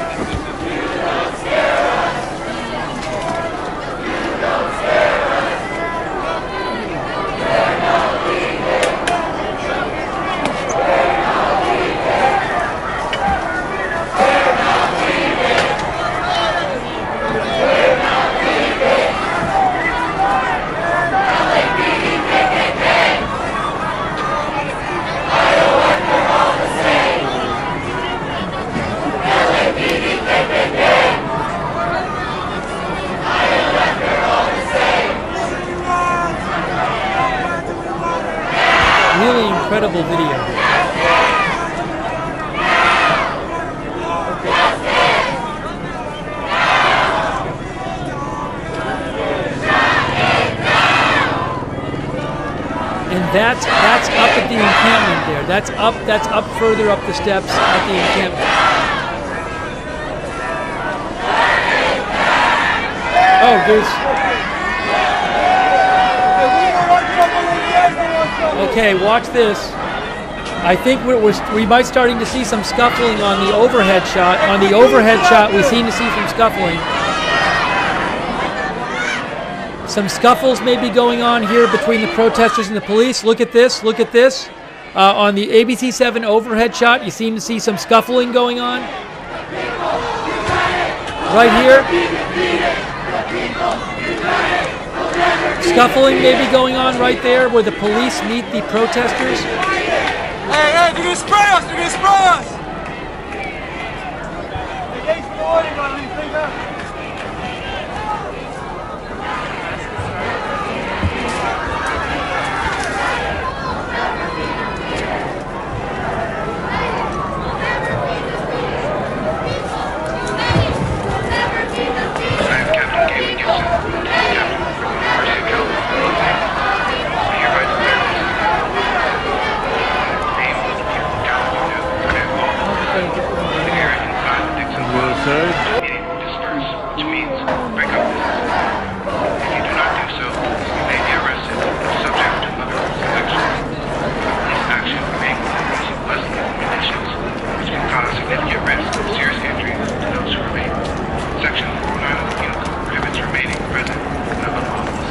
really incredible video. And that's up at the encampment there. That's up further up the steps at the encampment. Oh, there's. Okay, watch this. I think we might starting to see some scuffling on the overhead shot. On the overhead shot, we seem to see some scuffling. Some scuffles may be going on here between the protesters and the police. Look at this. Look at this. On the ABC7 overhead shot, you seem to see some scuffling going on. Right here. Scuffling may be going on right there where the police meet the protesters. Hey, they're gonna spray us! They're gonna spray us!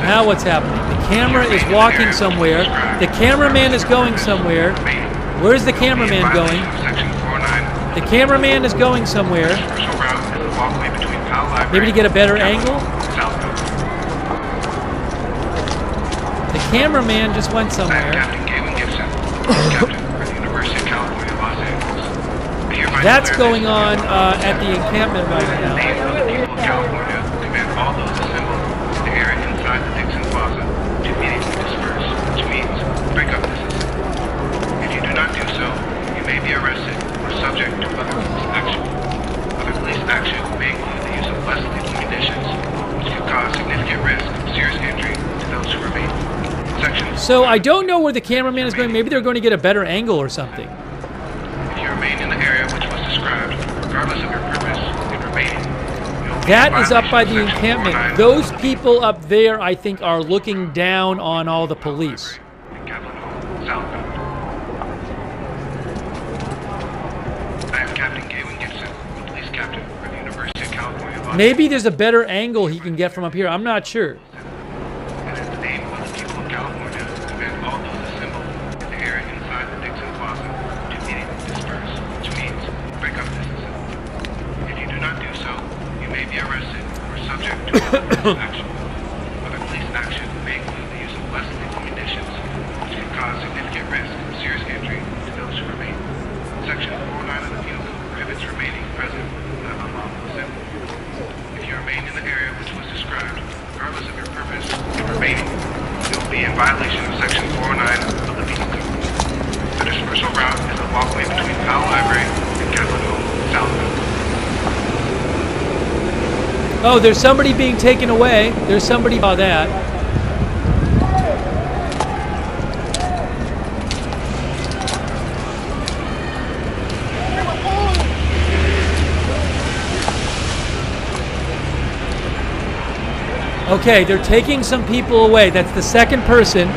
Now what's happening? The camera is walking somewhere. The cameraman is going somewhere. Where's the cameraman going? The cameraman is going somewhere. Maybe to get a better angle? The cameraman just went somewhere. That's going on at the encampment right now. Arrested or subject to other police action. Other police action may include the use of less lethal conditions, which could cause significant risk of serious injury to those who remain. So I don't know where the cameraman is going. Maybe they're going to get a better angle or something. If you remain in the area which was described, regardless of your purpose in remaining, that is up by the encampment. Those people up there, I think, are looking down on all the police. Maybe there's a better angle he can get from up here. I'm not sure. And in the name of the people of California, demand all those assembled in the area inside the Dixon Plaza to immediately disperse, which means break up this assembly. If you do not do so, you may be arrested or subject to other police action. Other police action may include the use of less lethal conditions, which can cause significant risk of serious injury to those who remain. Section 409 of the Penal Code prohibits remaining present in an unlawful assembly. If you remain in the area which was described, regardless of your purpose in remaining, you will be in violation of Section 409 of the Penal Code. The dispersal route is a walkway between Powell Library and Capitol South. Oh, there's somebody being taken away. There's somebody about that. Okay, they're taking some people away. That's the second person.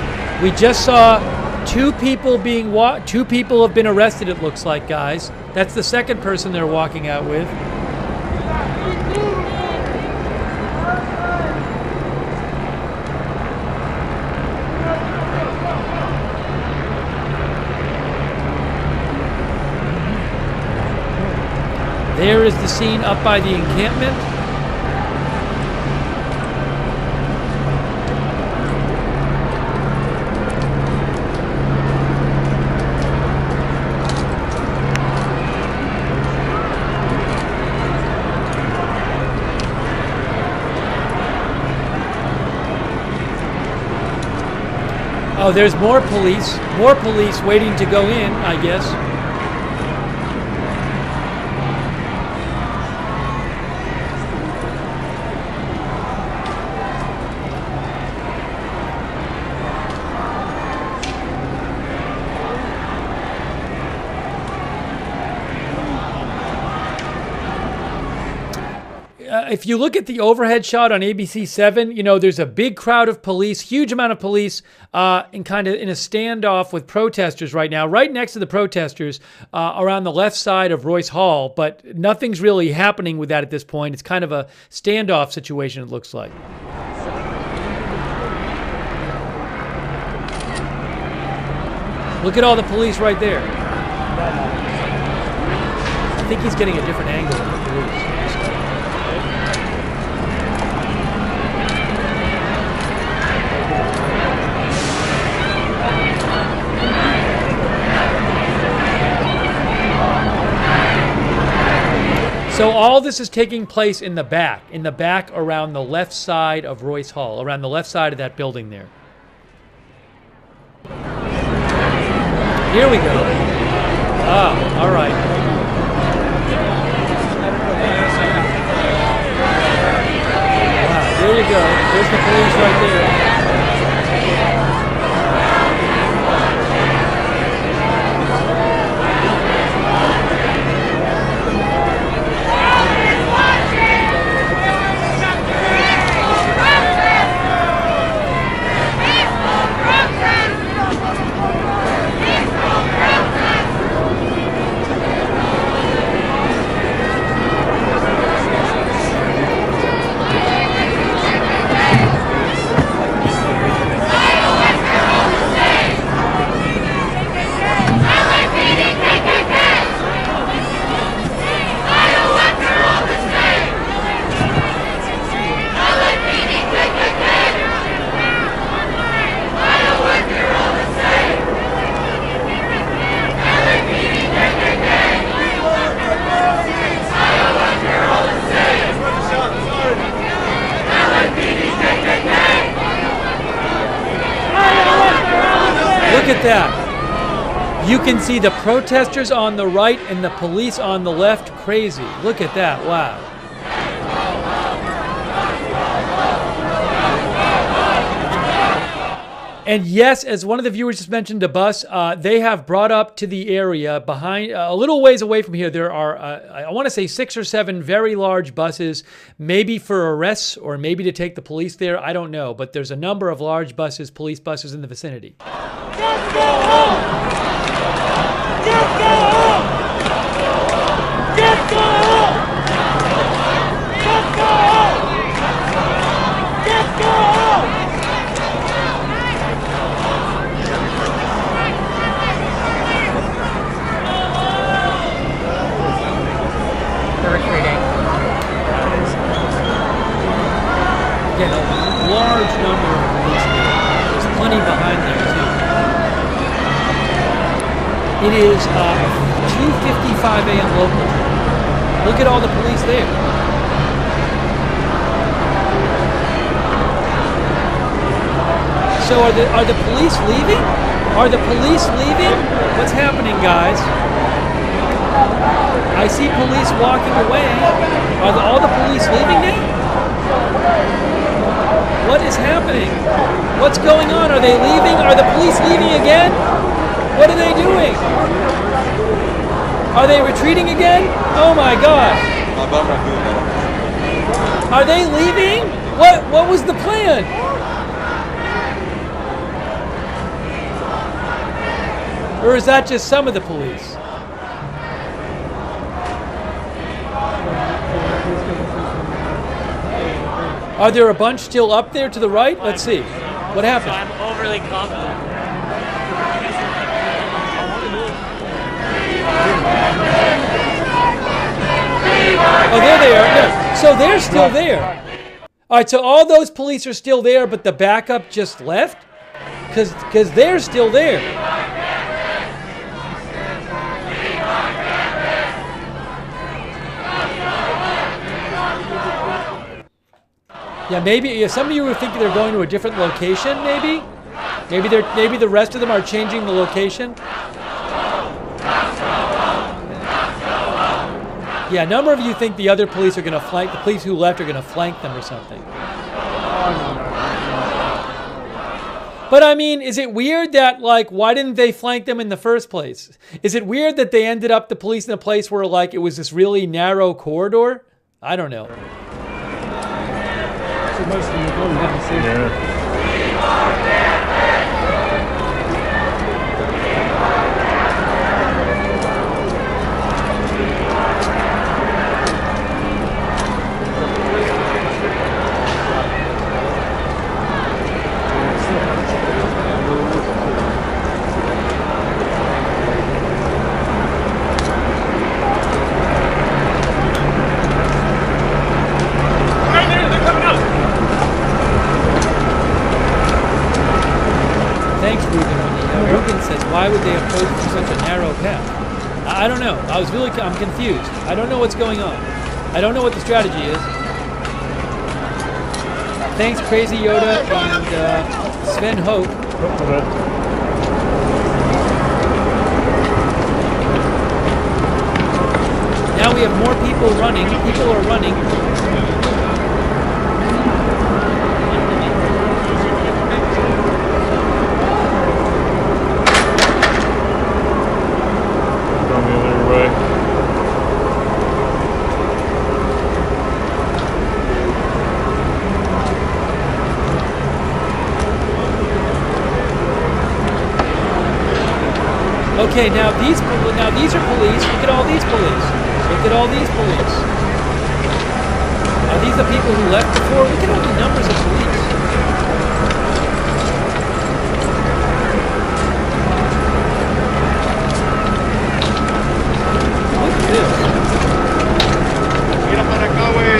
We just saw two people have been arrested, it looks like, guys. That's the second person they're walking out with. There is the scene up by the encampment. Oh, there's more police. More police waiting to go in, I guess. If you look at the overhead shot on ABC7, you know, there's a big crowd of police, huge amount of police, in kind of in a standoff with protesters right now, right next to the protesters around the left side of Royce Hall, but nothing's really happening with that at this point. It's kind of a standoff situation, it looks like. Look at all the police right there. I think he's getting a different angle than the police. So all this is taking place in the back around the left side of Royce Hall, around the left side of that building there. Here we go. Ah, all right. Wow, there you go. There's the police right there. Look at that. You can see the protesters on the right and the police on the left. Crazy. Look at that. Wow. And yes, as one of the viewers just mentioned, a bus, they have brought up to the area behind, a little ways away from here, there are, I want to say 6 or 7 very large buses, maybe for arrests or maybe to take the police there. I don't know, but there's a number of large buses, police buses in the vicinity. Just go home! Just go home! Just go home! Just go home! Just go home! They're retreating. Again, a large number of police there. There's plenty behind there, too. It is 2:55 a.m. local. Look at all the police there. So are the police leaving? Are the police leaving? What's happening, guys? I see police walking away. Are all the police leaving now? What is happening? What's going on? Are they leaving? Are the police leaving again? What are they doing? Are they retreating again? Oh my gosh. Are they leaving? What was the plan? Or is that just some of the police? Are there a bunch still up there to the right? Let's see. What happened? So I'm overly confident. Oh, there they are. Yeah. So they're still there. All right, so all those police are still there, but the backup just left? Because they're still there. Yeah, maybe some of you were thinking they're going to a different location, maybe? Maybe the rest of them are changing the location. Yeah, a number of you think the other police are going to flank, the police who left are going to flank them or something. But I mean, is it weird that, like, why didn't they flank them in the first place? Is it weird that they ended up, the police, in a place where, like, it was this really narrow corridor? I don't know. Thanks, Ruben. Ruben says, why would they approach through such a narrow path? I don't know. I'm confused. I don't know what's going on. I don't know what the strategy is. Thanks, Crazy Yoda and Sven Hope. Now we have more people running. People are running. Okay, now these are police. Look at all these police. Look at all these police. Are these the people who left before? Look at all the numbers of police. Look at this. Mira para acá, güey.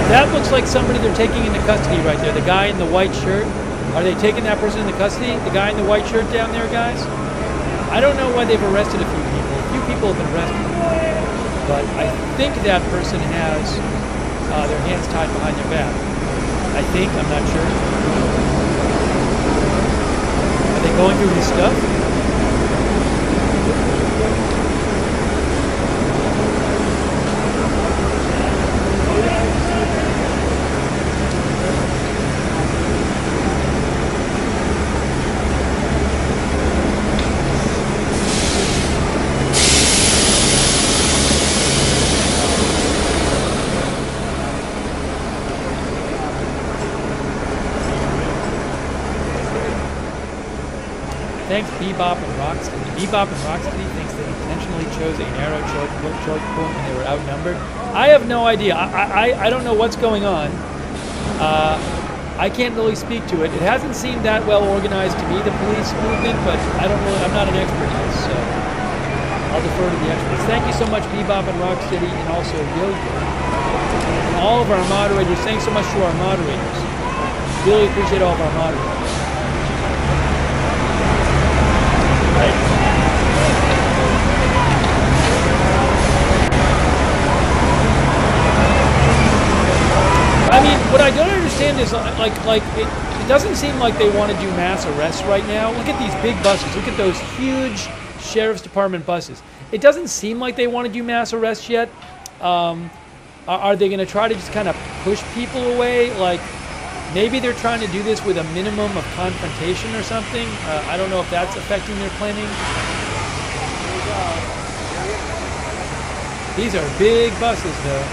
That looks like somebody they're taking into custody right there. The guy in the white shirt. Are they taking that person into custody? The guy in the white shirt down there, guys? I don't know why they've arrested a few people. A few people have been arrested. But I think that person has their hands tied behind their back. I think. I'm not sure. Are they going through his stuff? Thanks, Bebop and Rocksteady. Bebop and Rocksteady thinks they intentionally chose a narrow choke point when they were outnumbered. I have no idea. I don't know what's going on. I can't really speak to it. It hasn't seemed that well organized to me, the police movement, but I'm not an expert in this, so I'll defer to the experts. Thank you so much, Bebop and Rocksteady, and also Yo-Yo. And all of our moderators, thanks so much to our moderators. Really appreciate all of our moderators. I mean, what I don't understand is, it doesn't seem like they want to do mass arrests right now. Look at these big buses. Look at those huge sheriff's department buses. It doesn't seem like they want to do mass arrests yet. Are they going to try to just kind of push people away? Like, maybe they're trying to do this with a minimum of confrontation or something. I don't know if that's affecting their planning. These are big buses, though.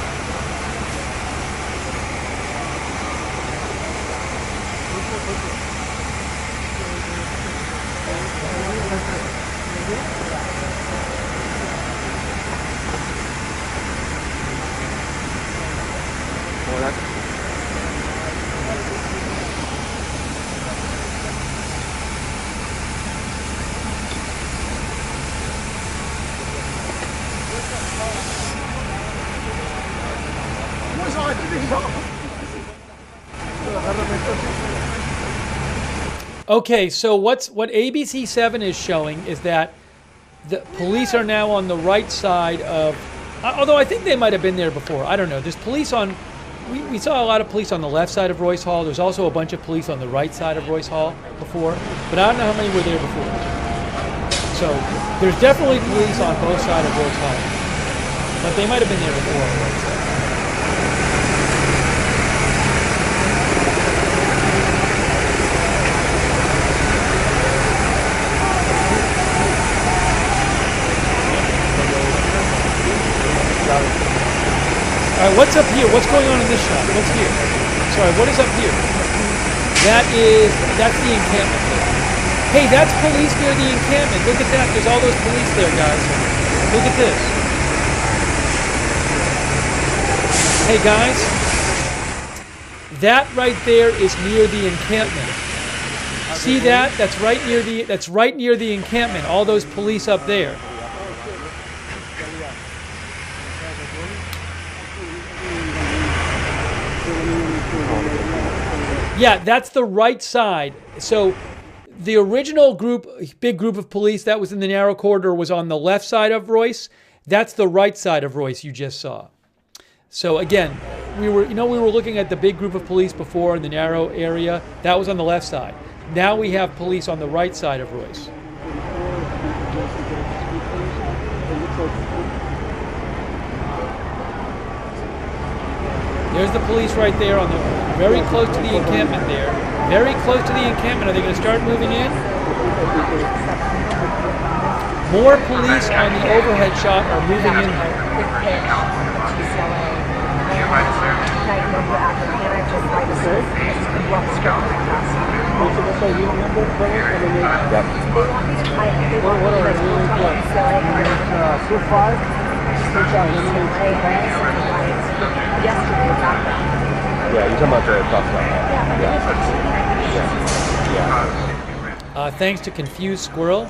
Okay, so what ABC7 is showing is that the police are now on the right side of, although I think they might have been there before. I don't know. There's police on, we saw a lot of police on the left side of Royce Hall. There's also a bunch of police on the right side of Royce Hall before, but I don't know how many were there before. So there's definitely police on both sides of Royce Hall, but they might have been there before on the right side. All right, what's up here? What's going on in this shot? What's here? Sorry, what is up here? That's the encampment there. Hey, that's police near the encampment. Look at that. There's all those police there, guys. Look at this. Hey, guys. That right there is near the encampment. See that? That's right near the encampment. All those police up there. Yeah, that's the right side. So the original big group of police that was in the narrow corridor was on the left side of Royce. That's the right side of Royce you just saw. So again, we were looking at the big group of police before in the narrow area. That was on the left side. Now we have police on the right side of Royce. There's the police right there on the very close to the encampment there. Very close to the encampment. Are they going to start moving in? More police on the overhead shot are moving in there. Yeah, you're talking about the crosswalk. Yeah. Thanks to Confused Squirrel.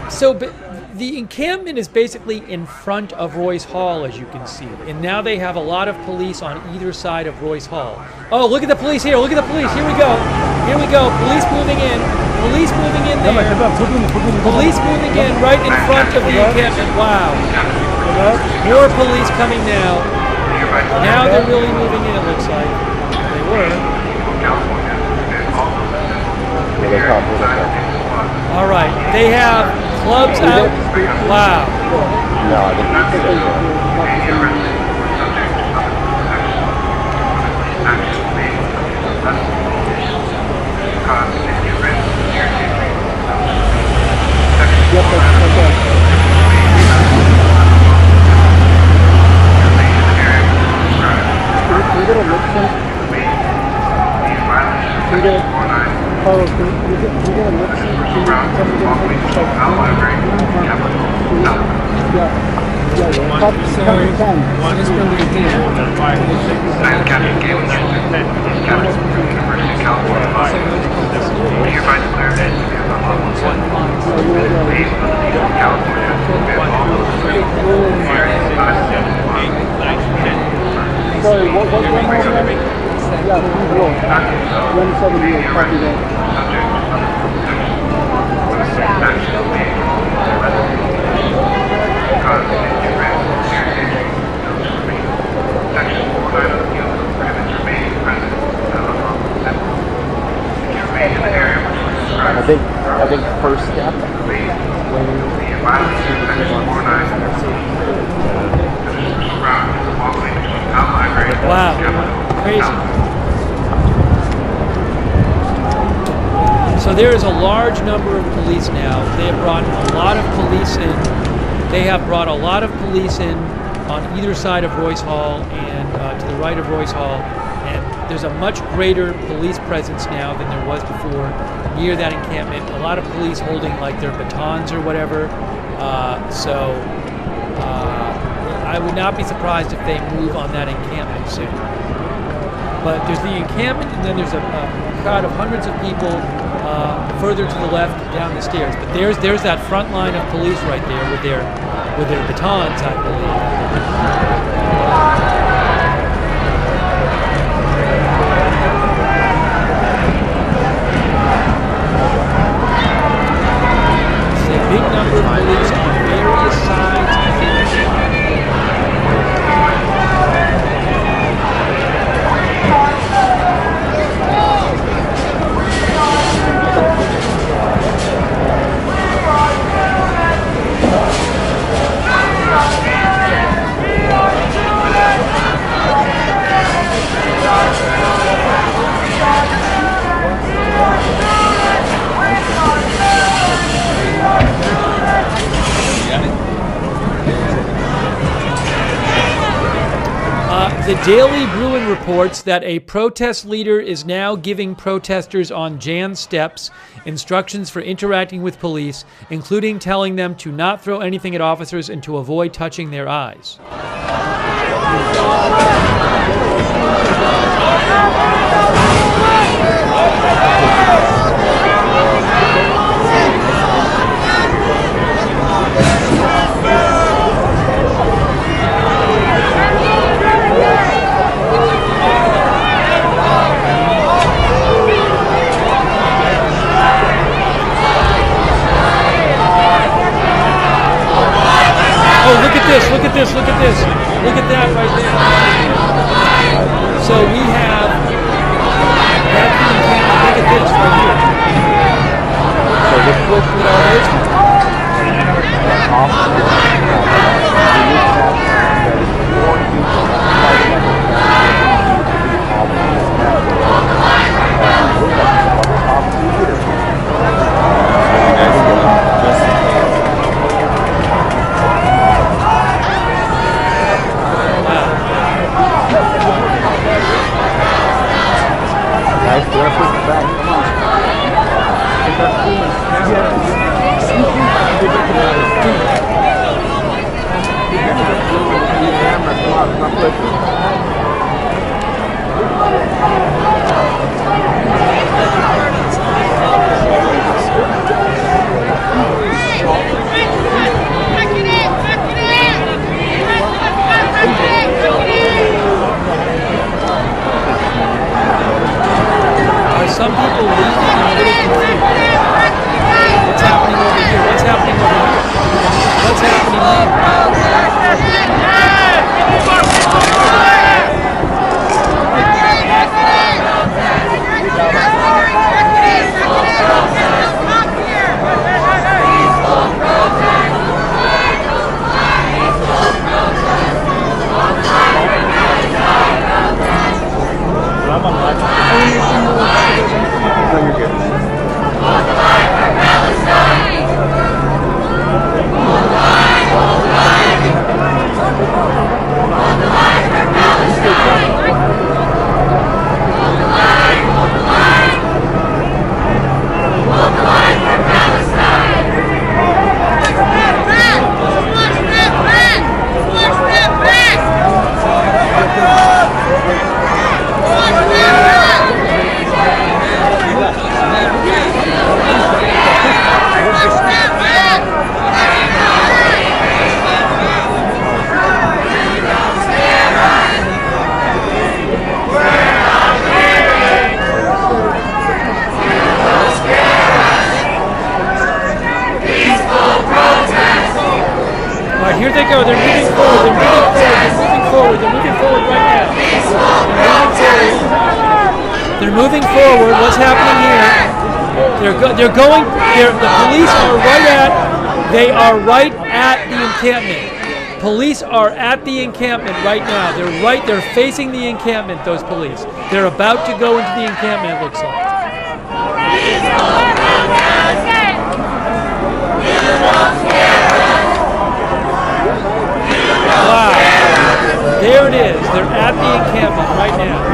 So, but the encampment is basically in front of Royce Hall, as you can see. And now they have a lot of police on either side of Royce Hall. Oh, look at the police here. Look at the police. Here we go. Here we go. Police moving in. Police moving in there. Police moving in right in front of the encampment. Wow. More police coming now. Now they're really moving in, it looks like. They were. All right. They have clubs out. Wow. No, I think I think first step wow, crazy. So there is a large number of police now. They have brought a lot of police in. They have brought a lot of police in on either side of Royce Hall and to the right of Royce Hall. And there's a much greater police presence now than there was before near that encampment. A lot of police holding like their batons or whatever. I would not be surprised if they move on that encampment soon. But there's the encampment, and then there's a crowd of hundreds of people further to the left down the stairs. But there's that front line of police right there with their batons, I believe. The Daily Bruin reports that a protest leader is now giving protesters on Jan steps instructions for interacting with police, including telling them to not throw anything at officers and to avoid touching their eyes. Oh, look at this, look at this, look at this. Look at that right there. So we have that encampment. Look at this right here. So look at all those. Some people leaving. What's happening over here? What's happening over here? What's happening here? Here they go. They're moving forward. They're moving forward. They're moving forward. They're moving forward right now. They're moving forward. What's happening here? They're going. The police are right at. They are right at the encampment. Police are at the encampment right now. They're facing the encampment. Those police. They're about to go into the encampment. It looks like. Wow. There it is. They're at the encampment right now.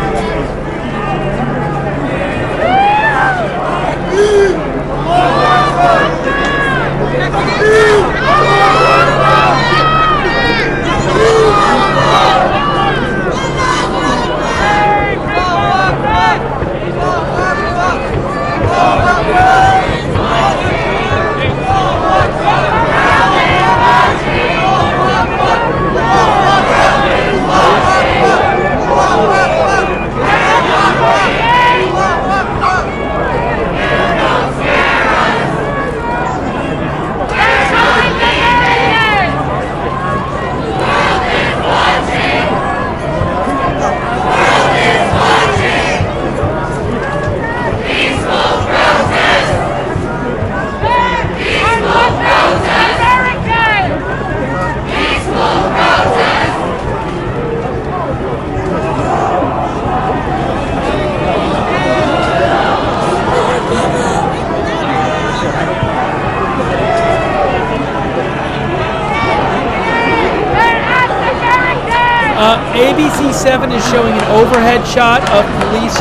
ABC 7 is showing an overhead shot of police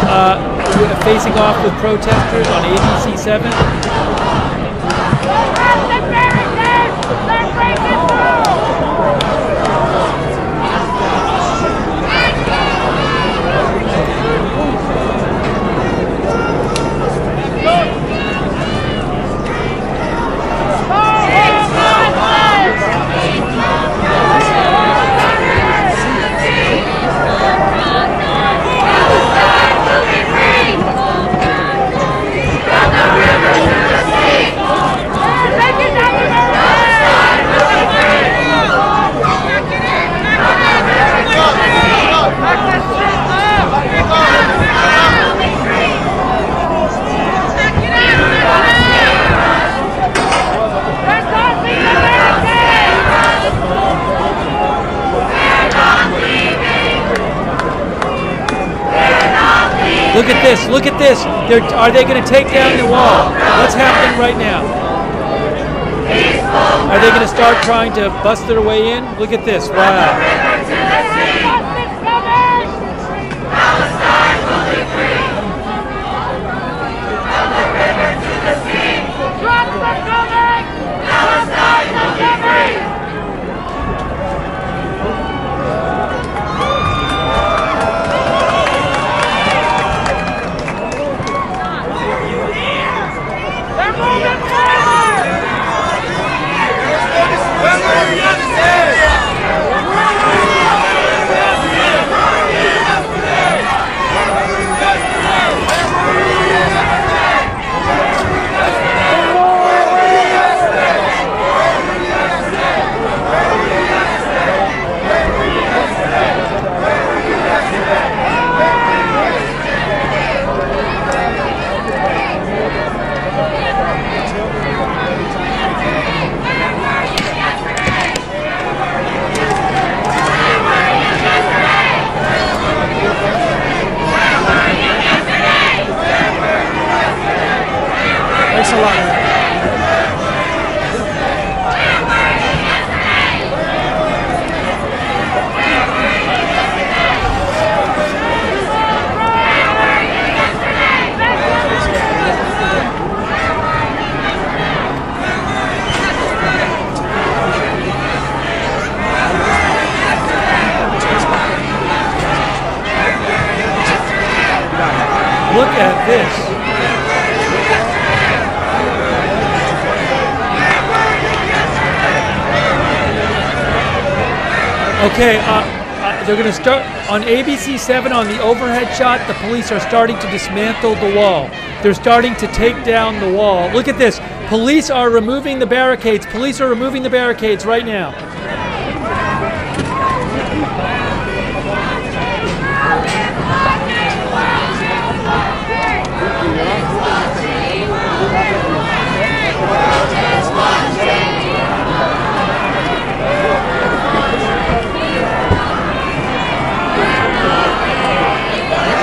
facing off with protesters on ABC 7. Look at this, look at this. Are they going to take down the wall? What's happening right now? Are they going to start trying to bust their way in? Look at this, wow. Thanks a lot. Look at this. Okay, they're going to start on ABC 7 on the overhead shot. The police are starting to dismantle the wall. They're starting to take down the wall. Look at this. Police are removing the barricades. Police are removing the barricades right now.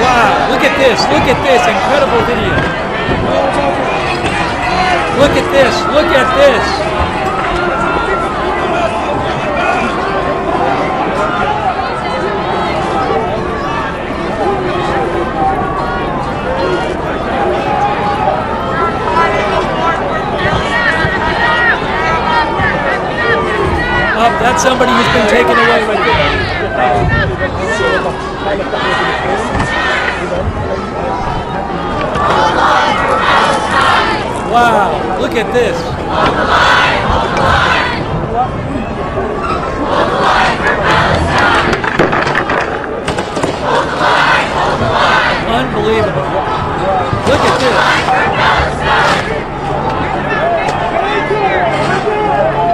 Wow, look at this, incredible video. Look at this, look at this. Oh, that's somebody who's been taken away right there. Wow, look at this. Unbelievable. Look at this.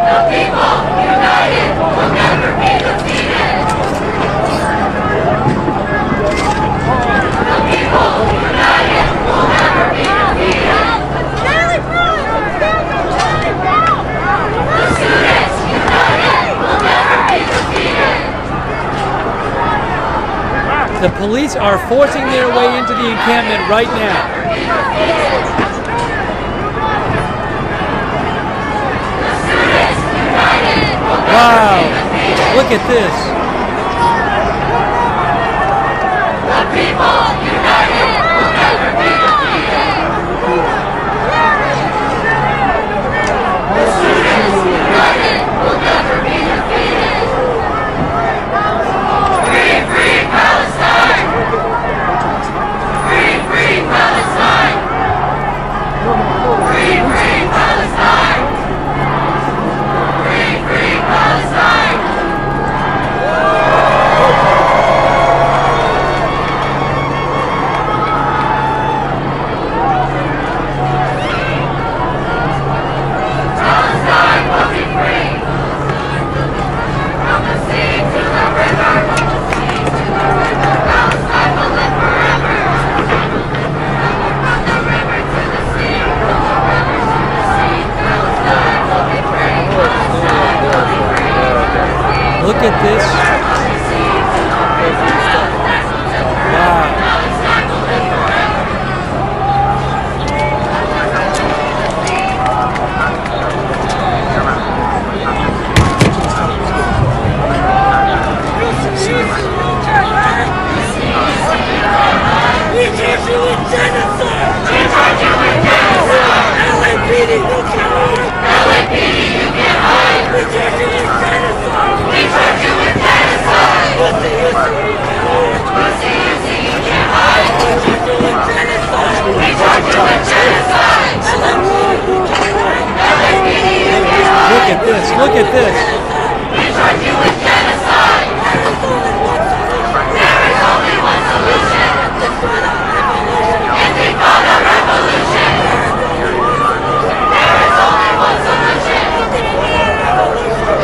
The people united will never be defeated. The people united will never be defeated. The students united will never be defeated. The police are forcing their way into the encampment right now. Wow, look at this. Look at this. Wow. We charge you with genocide! We charge you with genocide! LAPD, you can't hide! LAPD, you can't hide! We charge you with genocide! We charge you with genocide! What's the use of you can't hide? What's the use of you can't hide? We charge you with genocide! We charge you with genocide! LAPD, you can't hide! LAPD, you can't hide! Look at this, look at this. We charge you with genocide! There is only one solution! Intifada revolution! There is only one solution!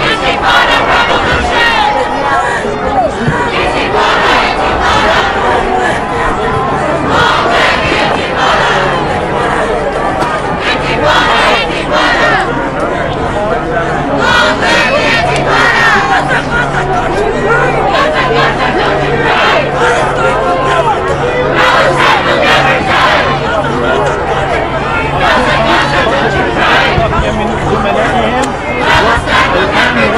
Intifada revolution! Intifada, intifada! Long live the intifada! Intifada, intifada! Long live the intifada! Don't you right! Palestine will never die!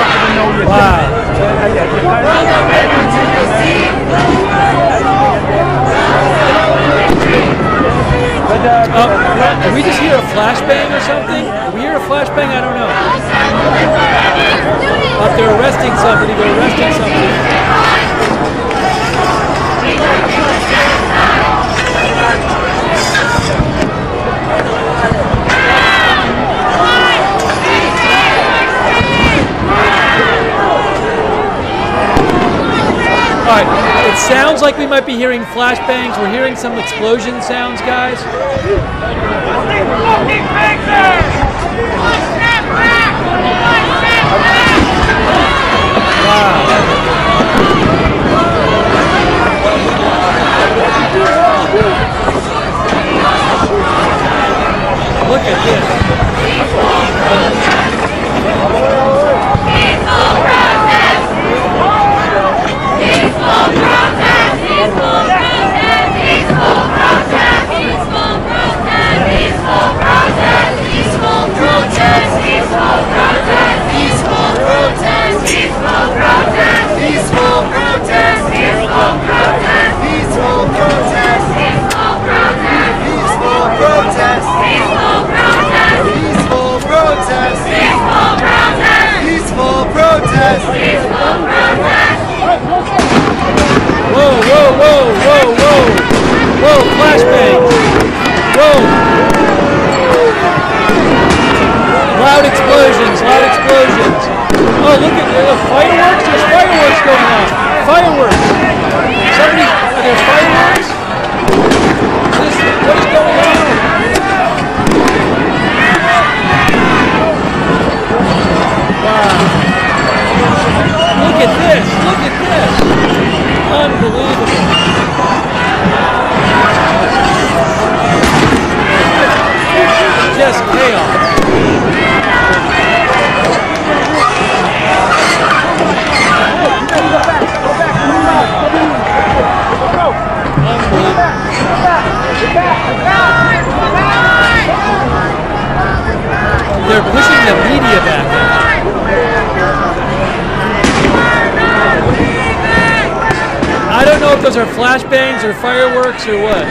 Wow. Did we just hear a flashbang or something? Did we hear a flashbang? I don't know. They're arresting somebody. They're arresting somebody. All right, it sounds like we might be hearing flashbangs. We're hearing some explosion sounds, guys. Look at this. Whoa, flashbangs. Whoa. Loud explosions, loud explosions. Oh, look at the fireworks. There's fireworks going on. Fireworks. Somebody, there's fireworks? What is going on? Wow. Look at this. Look at this. Unbelievable. Just chaos. those are flashbangs or fireworks or what?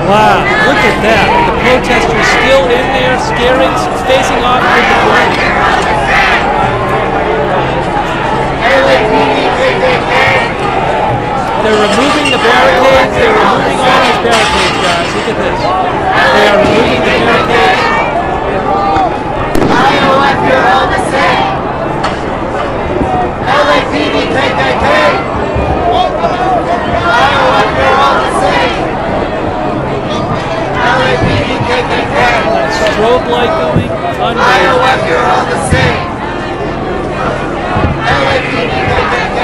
Wow, look at that. The protesters still in there, scaring, facing off with the police. They're removing the barricades. They're removing all these barricades, guys. Look at this. They are removing the barricades. Iowa, you're all the same. LAPD, KKK. Iowa, you're all the same. LAPD, KKK. That strobe light going. Unbelievable. Iowa, you're all the same. LAPD, KKK.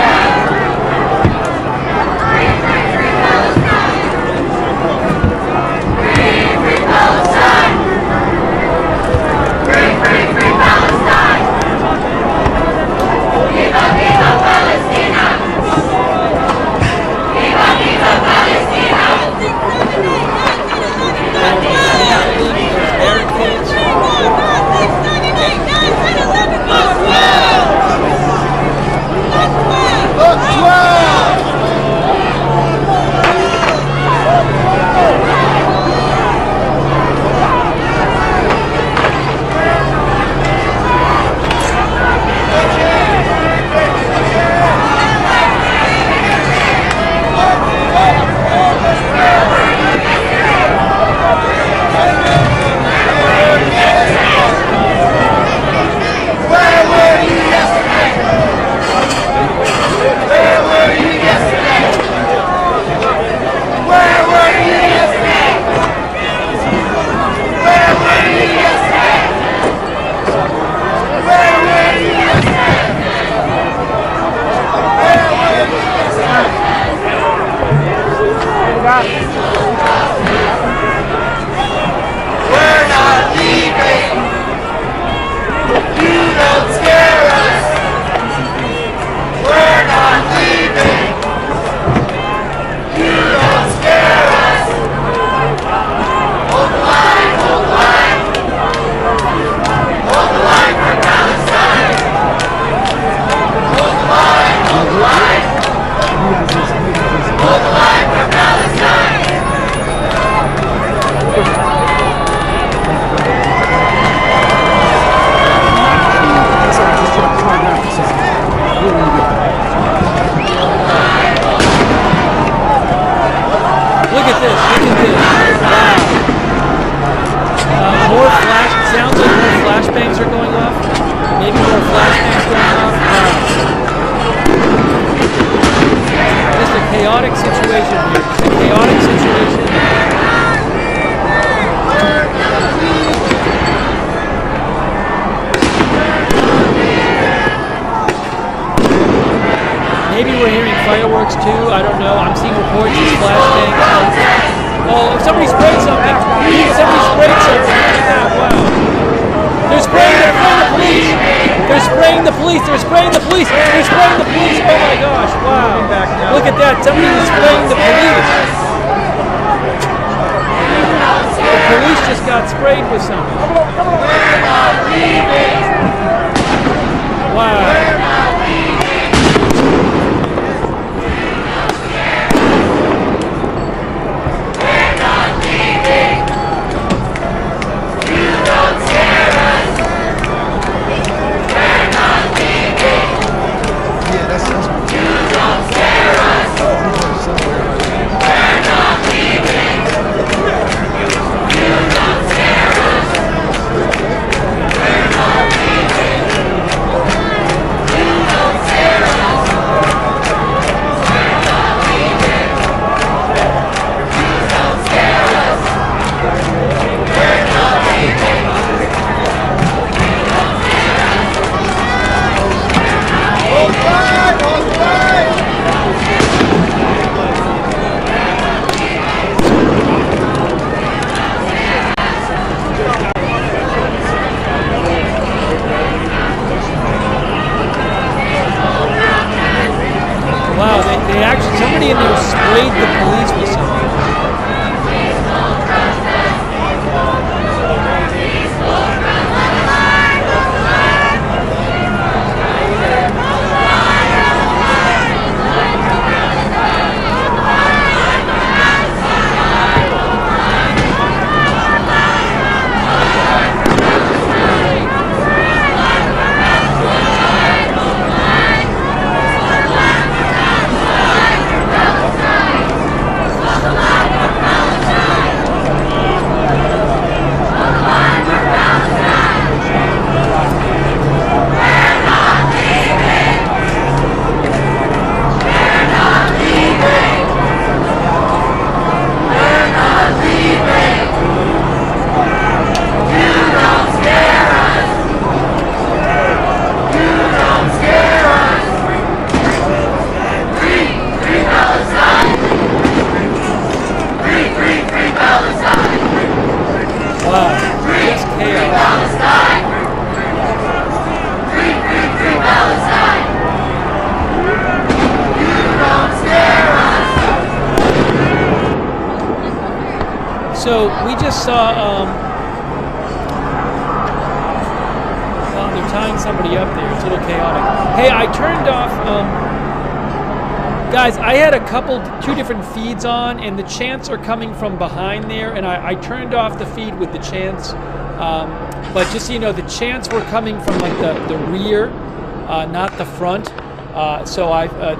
chaotic situation here. It's a chaotic situation. Maybe we're hearing fireworks too. I don't know. I'm seeing reports of flashbangs. Oh, somebody sprayed something. Somebody sprayed something. Look at that. Wow. They're spraying the police. They're spraying the police. They're spraying the police. They're spraying the police. Oh my gosh. Wow. Look at that. Somebody is spraying the police. The police just got sprayed with something. Wow. Somewhere. Somebody in there sprayed the police with something. So we just saw, they're tying somebody up there. It's a little chaotic. Hey, I turned off, guys, I had two different feeds on, and the chants are coming from behind there, and I turned off the feed with the chants. But just so you know, the chants were coming from like the rear, not the front. So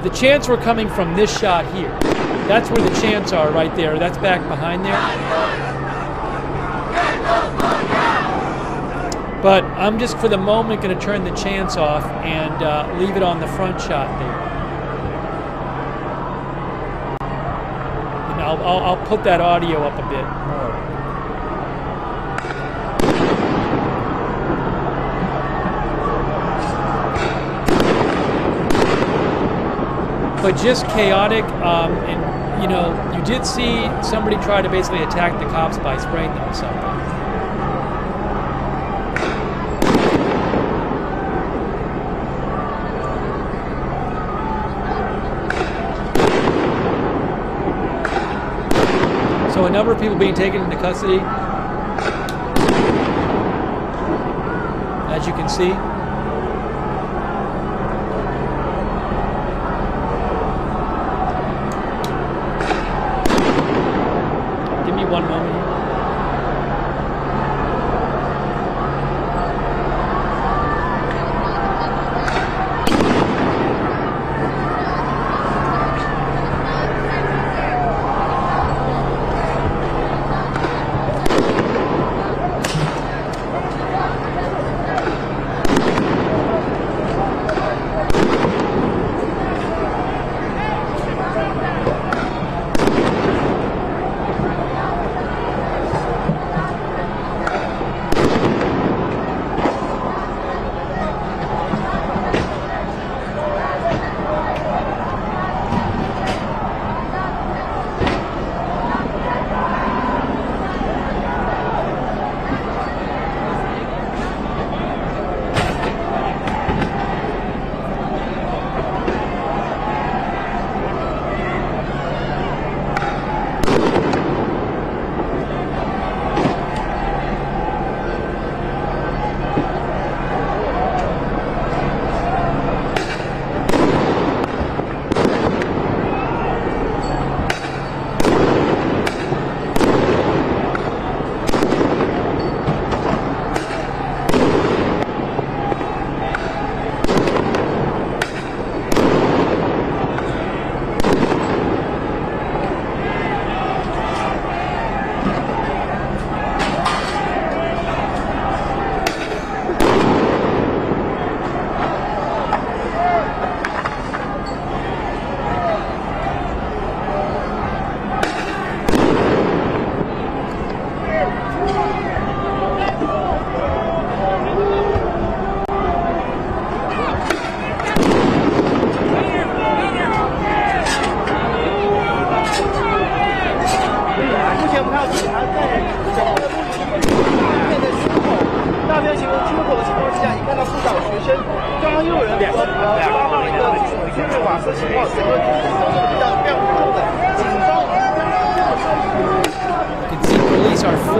the chants were coming from this shot here. That's where the chants are, right there. That's back behind there. But I'm just, for the moment, going to turn the chants off and leave it on the front shot there. And I'll put that audio up a bit more. But just chaotic, and you know, you did see somebody try to basically attack the cops by spraying them with something. So a number of people being taken into custody, as you can see. One moment.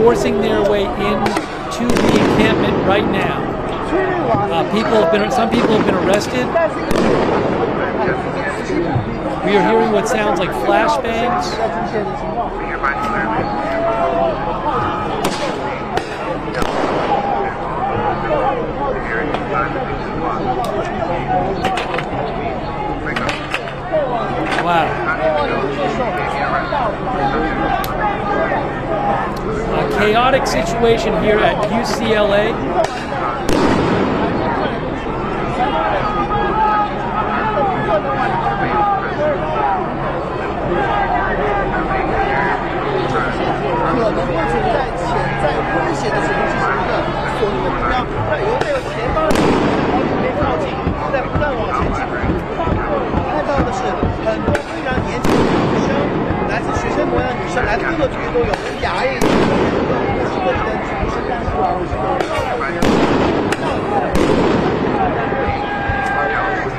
forcing their way into the encampment right now. Some people have been arrested. We are hearing what sounds like flashbangs. Wow. A chaotic situation here at UCLA.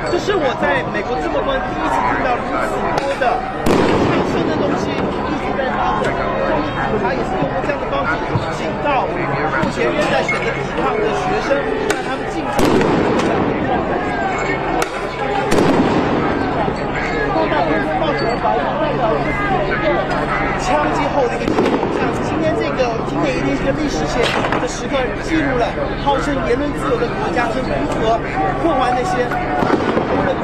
这是我在美国这么多第一次听到如此多的抗争的东西一直在发生，他也是通过这样的方式警告目前仍在选择抵抗的学生，让他们进入。枪击后的一个记录，像今天这个今天一定是个历史性的时刻，记录了号称言论自由的国家是如何破坏那些为了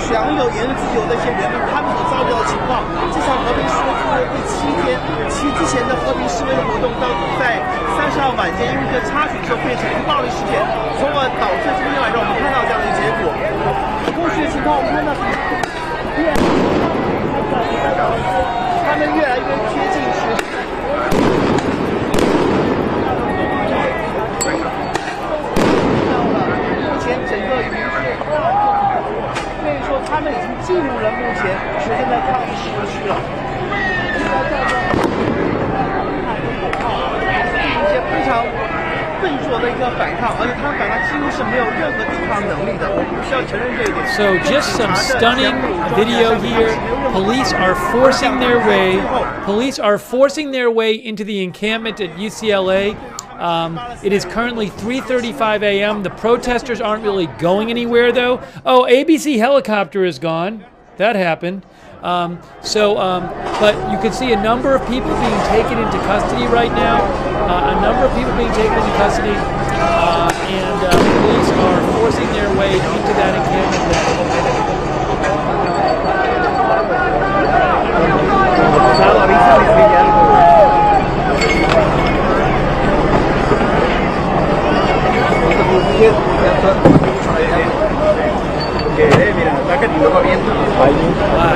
享有言论自由的一些人们他们所遭遇到的情况。这场和平示威做了第7天，其之前的和平示威的活动到在30号晚间因为一个插曲之后变成一个暴力事件，从而导致今天晚上我们看到这样的一个结果。后续的情况我们看到他们越来越贴近学生。目前整个舆论，可以说他们已经进入了目前学生的抗议示威区了。一些非常笨拙的一个反抗，而且他们反抗几乎是没有任何抵抗能力的，我们需要承认这一点。So just some stunning video here. Police are forcing their way into the encampment at UCLA. It is currently 3:35 a.m. The protesters aren't really going anywhere, though. Oh, ABC helicopter is gone. That happened. But you can see a number of people being taken into custody right now. A number of people being taken into custody, and police are forcing their way into that encampment. Wow.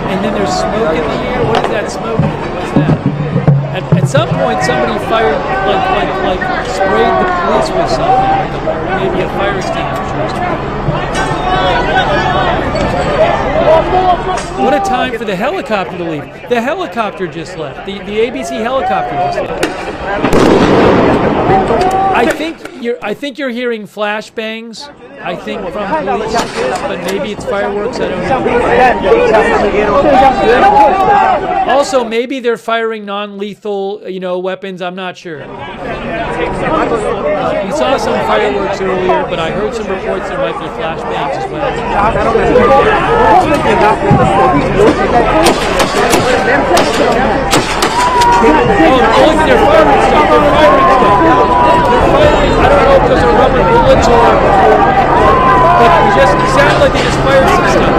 And then there's smoke in the air. What is that smoke? What's that? At some point, somebody fired, like sprayed the police with something, maybe a fire extinguisher. What a time for the helicopter to leave. The helicopter just left. The ABC helicopter just left. I think you're hearing flashbangs. I think from police, but maybe it's fireworks. I don't know. Also, maybe they're firing non-lethal, weapons. I'm not sure. We saw some fireworks earlier, but I heard some reports there might be flashbangs as well. Oh, look, they're firing stuff. They're firing I don't know if those are rubber bullets but it sounds like they just fired some stuff.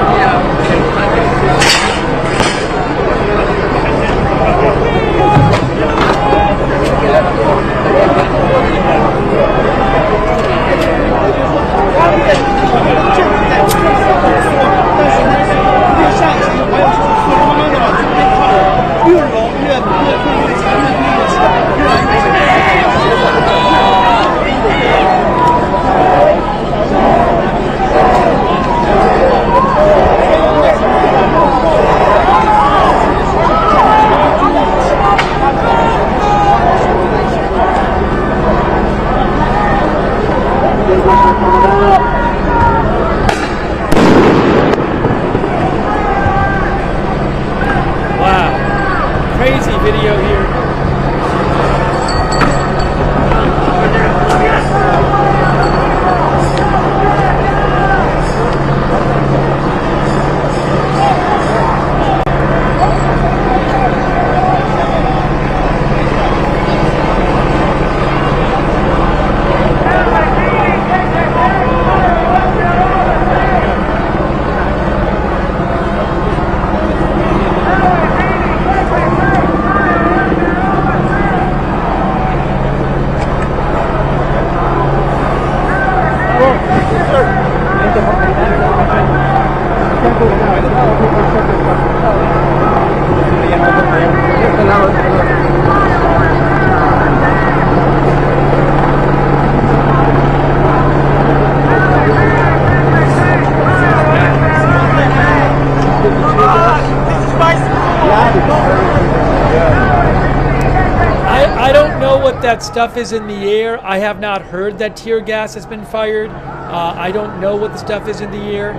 Wow, crazy video here. that stuff is in the air. I have not heard that tear gas has been fired. I don't know what the stuff is in the air.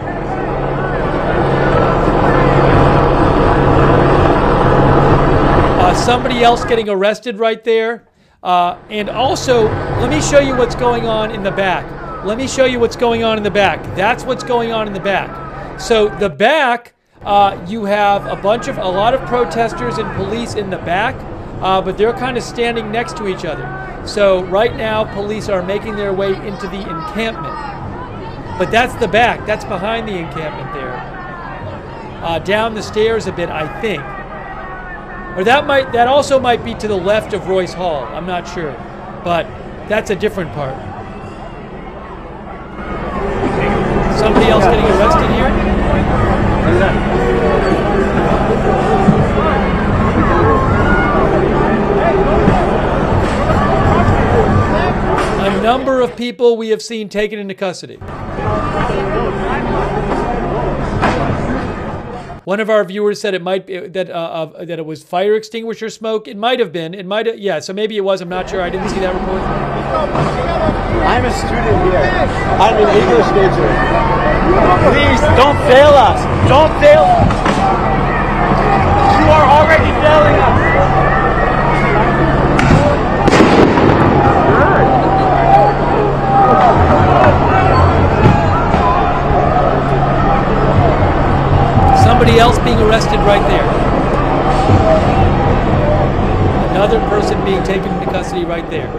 Somebody else getting arrested right there. And also, let me show you what's going on in the back. Let me show you what's going on in the back. That's what's going on in the back. So the back, you have a lot of protesters and police in the back, but they're kind of standing next to each other. So right now, police are making their way into the encampment. But that's the back. That's behind the encampment there. Down the stairs a bit, I think. Or that also might be to the left of Royce Hall. I'm not sure. But that's a different part. Somebody else getting arrested here? A number of people we have seen taken into custody. One of our viewers said it might be that it was fire extinguisher smoke. It might have been. It might have. Yeah. So maybe it was. I'm not sure. I didn't see that report. I'm a student here. I'm an English major. Please don't fail us. Don't fail us. You are already failing us. Somebody else being arrested right there. Another person being taken into custody right there.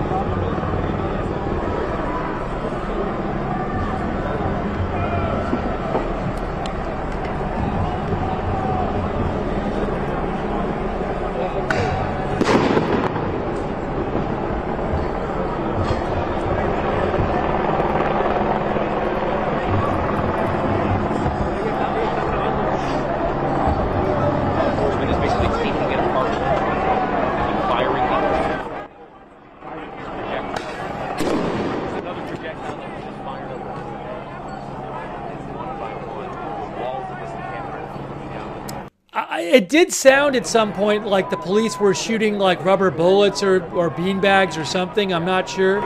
It did sound at some point like the police were shooting like rubber bullets or beanbags or something. I'm not sure.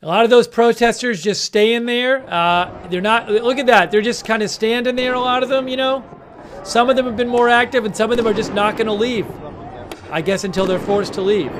A lot of those protesters just stay in there. They're not, look at that. They're just kind of standing there, a lot of them, you know. Some of them have been more active and some of them are just not going to leave. I guess until they're forced to leave.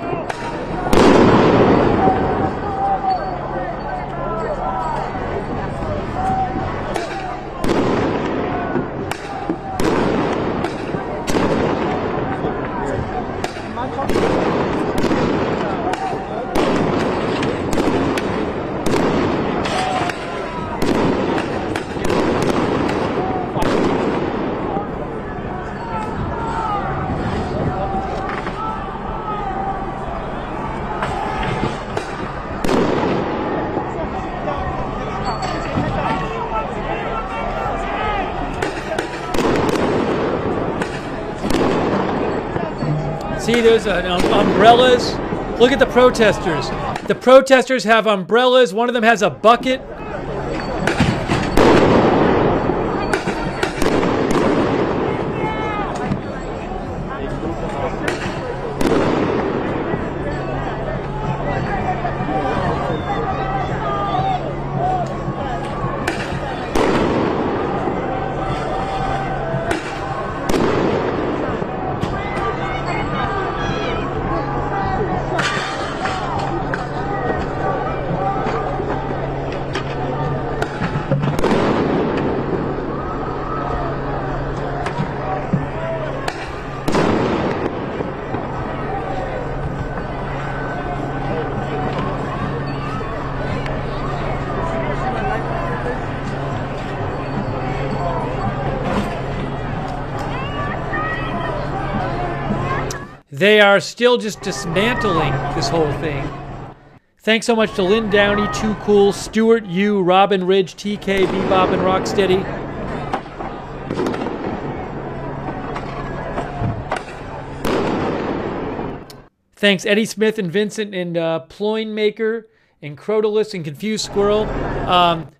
See, there's umbrellas. Look at the protesters. The protesters have umbrellas. One of them has a bucket. They are still just dismantling this whole thing. Thanks so much to Lynn Downey, Too Cool, Stuart Yu, Robin Ridge, TK, Bebop, and Rocksteady. Thanks Eddie Smith and Vincent and Ploinmaker and Crotalus and Confused Squirrel.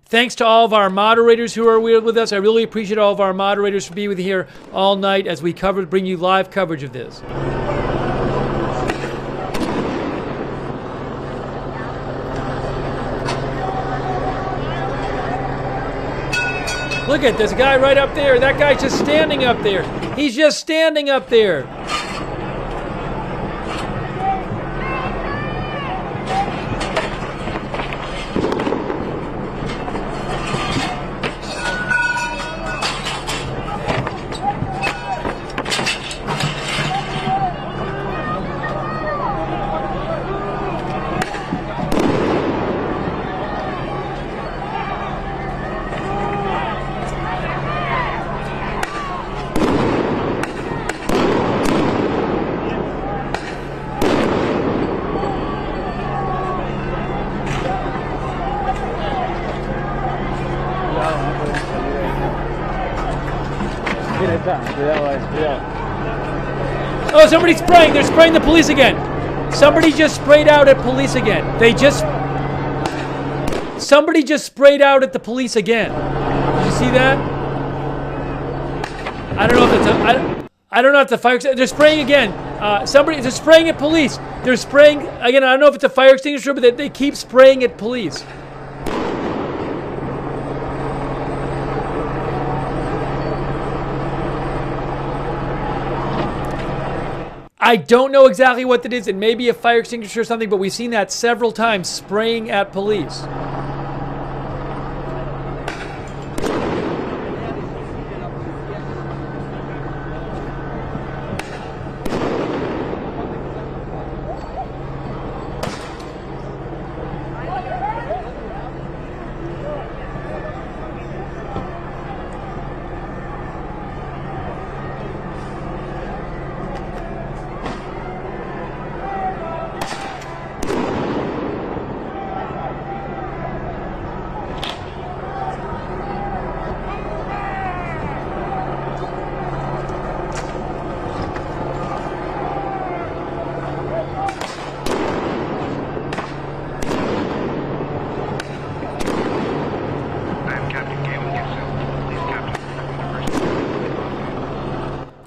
Thanks to all of our moderators who are with us. I really appreciate all of our moderators for being with here all night as we bring you live coverage of this. Look at this guy right up there. That guy's just standing up there. He's just standing up there. Oh, somebody's spraying. They're spraying the police again. Somebody just sprayed out at police again. Somebody just sprayed out at the police again. Did you see that? I don't know if it's I don't know if the fire. They're spraying again. They're spraying at police. They're spraying again. I don't know if it's a fire extinguisher, but they keep spraying at police. I don't know exactly what that is. It may be a fire extinguisher or something, but we've seen that several times, spraying at police.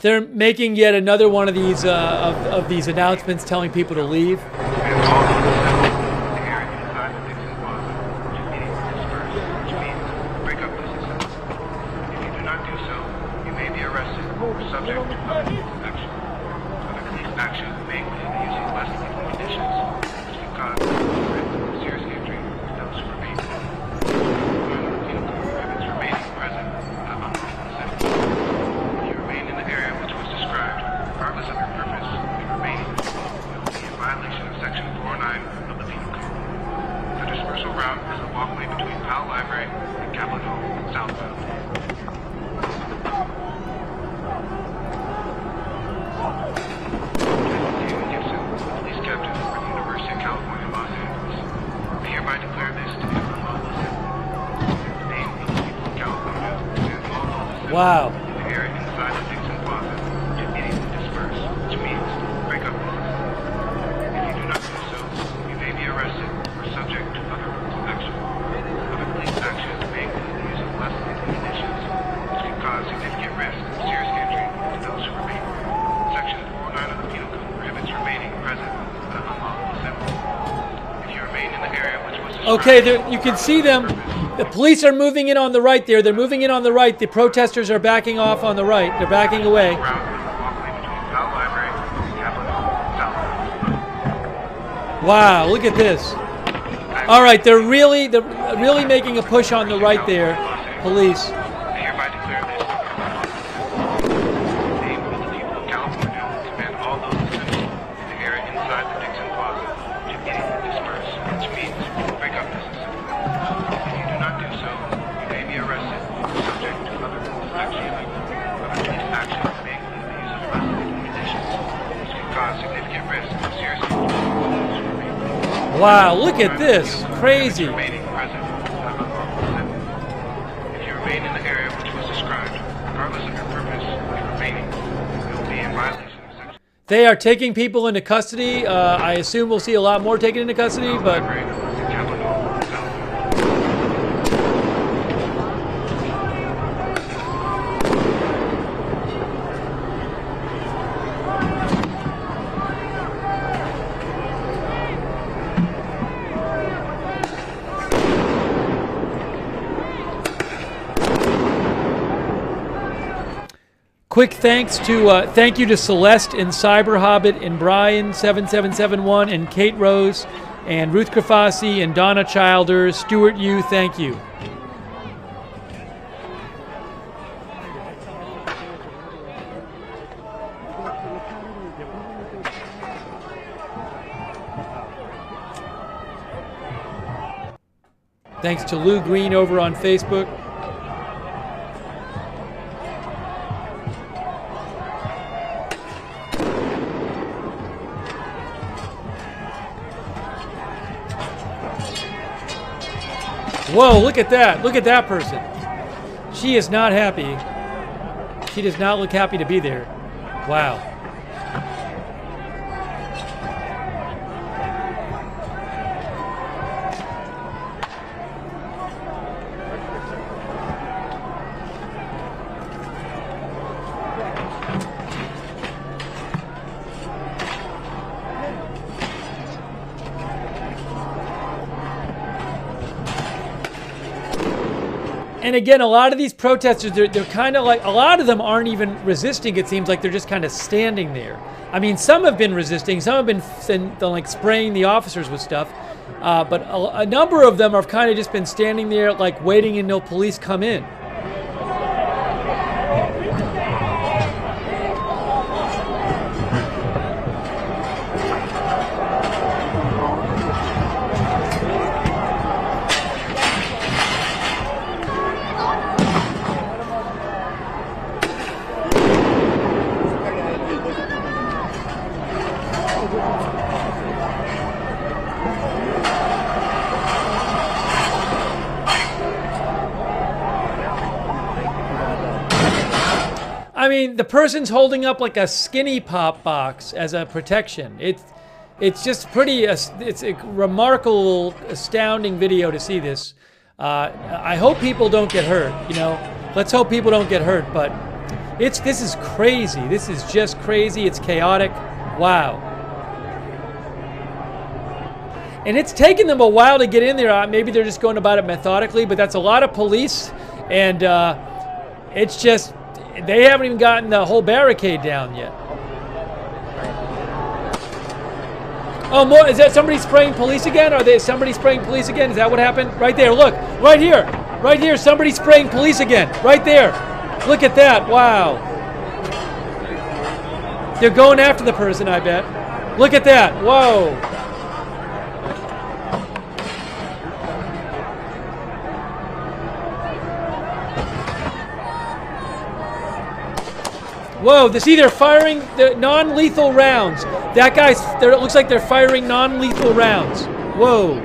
They're making yet another one of these announcements telling people to leave. Wow. Okay, you can see them. The police are moving in on the right there. They're moving in on the right. The protesters are backing off on the right. They're backing away. Wow, look at this. All right, they're really making a push on the right there, police. Wow, look at this. Crazy. If you remain in the area which was described, regardless of your purpose of remaining, you will be in violation of section. They are taking people into custody. I assume we'll see a lot more taken into custody, but... Quick thanks to thank you to Celeste and Cyber Hobbit and Brian 7771 and Kate Rose and Ruth Krafasi and Donna Childers, Stuart Yu, thank you. Thanks to Lou Green over on Facebook. Whoa, look at that. Look at that person. She is not happy. She does not look happy to be there. Wow. And again, a lot of these protesters, they're kind of like, a lot of them aren't even resisting. It seems like they're just kind of standing there. I mean, some have been resisting. Some have been like spraying the officers with stuff. But a number of them have kind of just been standing there like waiting until police come in. I mean, the person's holding up like a skinny pop box as a protection. It's just pretty, it's a remarkable, astounding video to see this. I hope people don't get hurt, you know. Let's hope people don't get hurt, but this is crazy. This is just crazy. It's chaotic. Wow. And it's taken them a while to get in there. Maybe they're just going about it methodically, but that's a lot of police, and it's just, they haven't even gotten the whole barricade down yet. Oh, more, is that somebody spraying police again? Are they somebody spraying police again? Is that what happened? Right there, look, right here, somebody spraying police again, right there. Look at that, wow. They're going after the person, I bet. Look at that, whoa. Whoa, see, they're firing the non-lethal rounds. That guy's, it looks like they're firing non-lethal rounds. Whoa.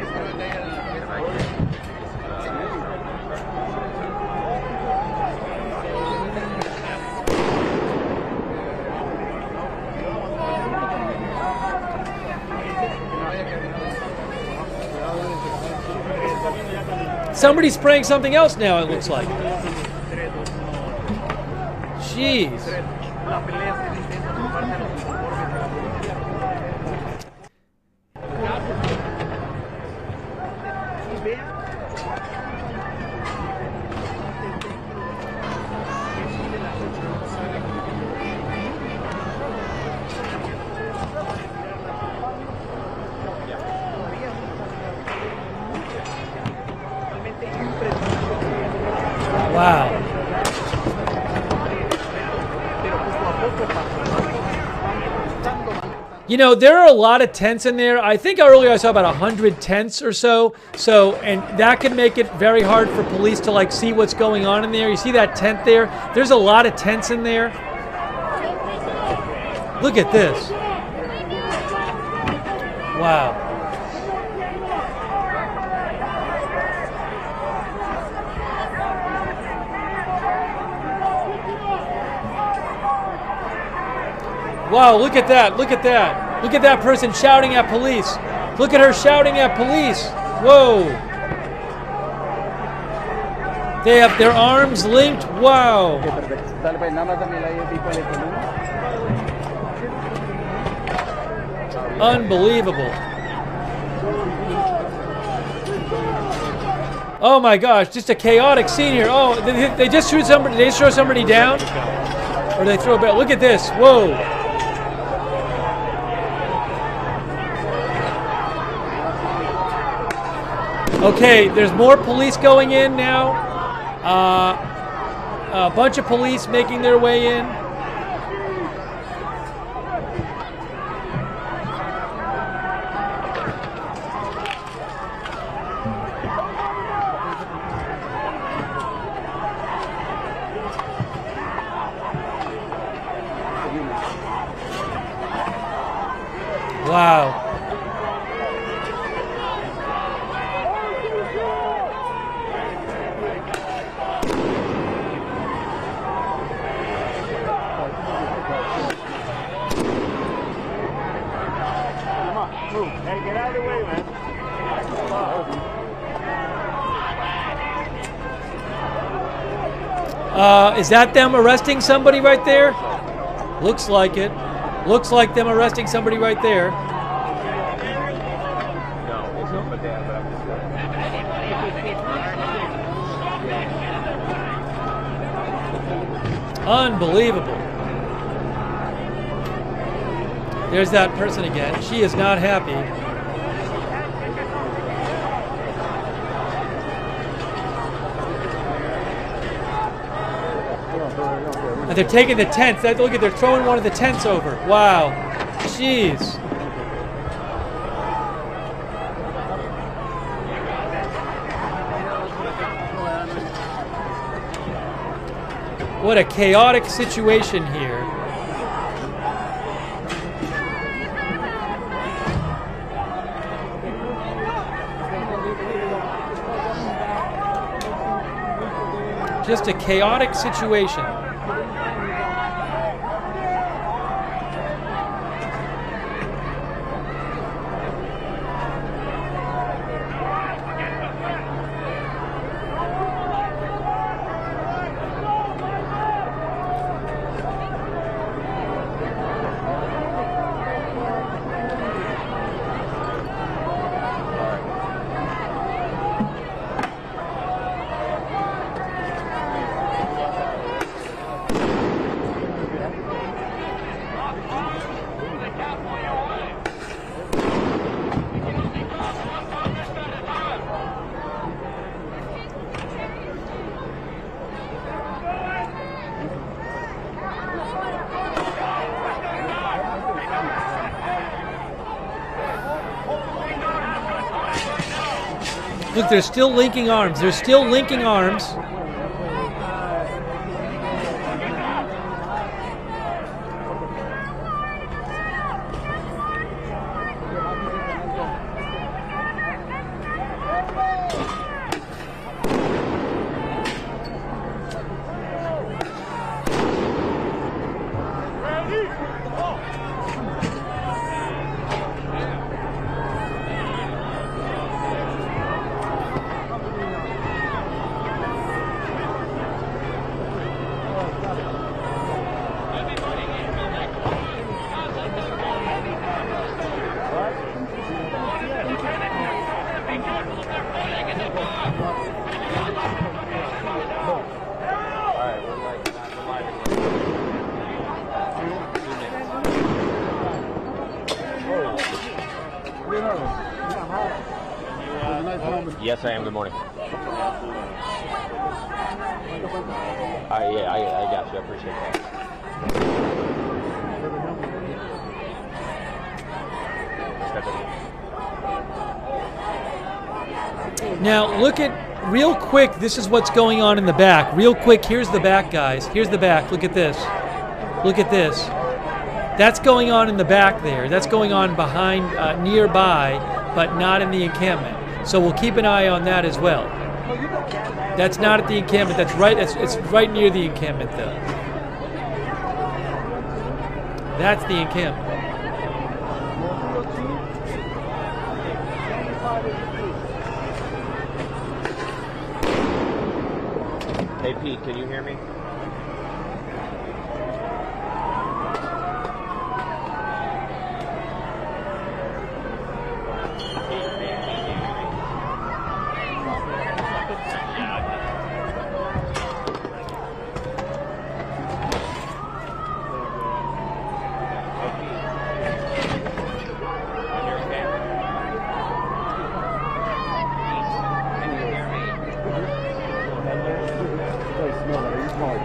Somebody's spraying something else now, it looks like. Jeez. Wow. You know, there are a lot of tents in there. I think earlier I saw about 100 tents or so. And that can make it very hard for police to like see what's going on in there. You see that tent there? There's a lot of tents in there. Look at this. Wow. Wow, look at that, look at that. Look at that person shouting at police. Look at her shouting at police. Whoa. They have their arms linked. Wow. Unbelievable. Oh my gosh, just a chaotic scene here. Oh, they just shoot somebody, they just throw somebody down? Or they throw back. Look at this, whoa. Okay, there's more police going in now. A bunch of police making their way in. Wow. Is that them arresting somebody right there? Looks like it. Looks like them arresting somebody right there. Unbelievable. There's that person again. She is not happy. And they're taking the tents. Look at, they're throwing one of the tents over. Wow. Jeez. What a chaotic situation here. Just a chaotic situation. Look, they're still linking arms. They're still linking arms. Sam, good morning. Yeah, I got you. I appreciate that. Now, look at, real quick, this is what's going on in the back. Real quick, here's the back, guys. Here's the back. Look at this. Look at this. That's going on in the back there. That's going on behind, nearby, but not in the encampment. So we'll keep an eye on that as well. That's not at the encampment. That's right. It's right near the encampment, though. That's the encampment. Hey, Pete, can you hear me?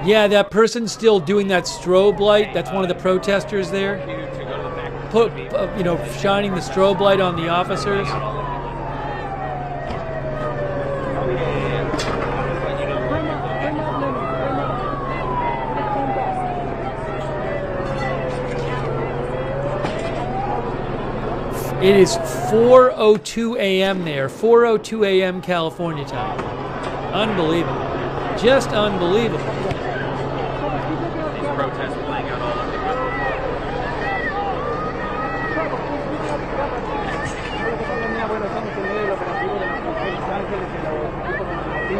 Yeah, that person's still doing that strobe light. That's one of the protesters there. Shining the strobe light on the officers. It is 4:02 a.m. there. 4:02 a.m. California time. Unbelievable. Just unbelievable. Protests playing out all over the country. Bueno, estamos en medio del operativo de los Ángeles y los equipos de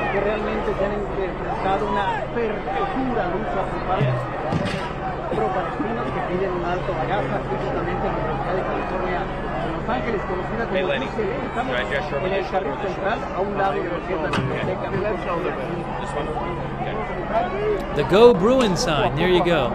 que realmente tienen enfrentado una apertura lucha por parte de pro-palestinos que piden un alto a Gaza, específicamente en la Universidad de California en Los Ángeles, conocida como UCLA. Estamos en el carril central a un lado de lo que es la biblioteca. The Go Bruin sign. There you go.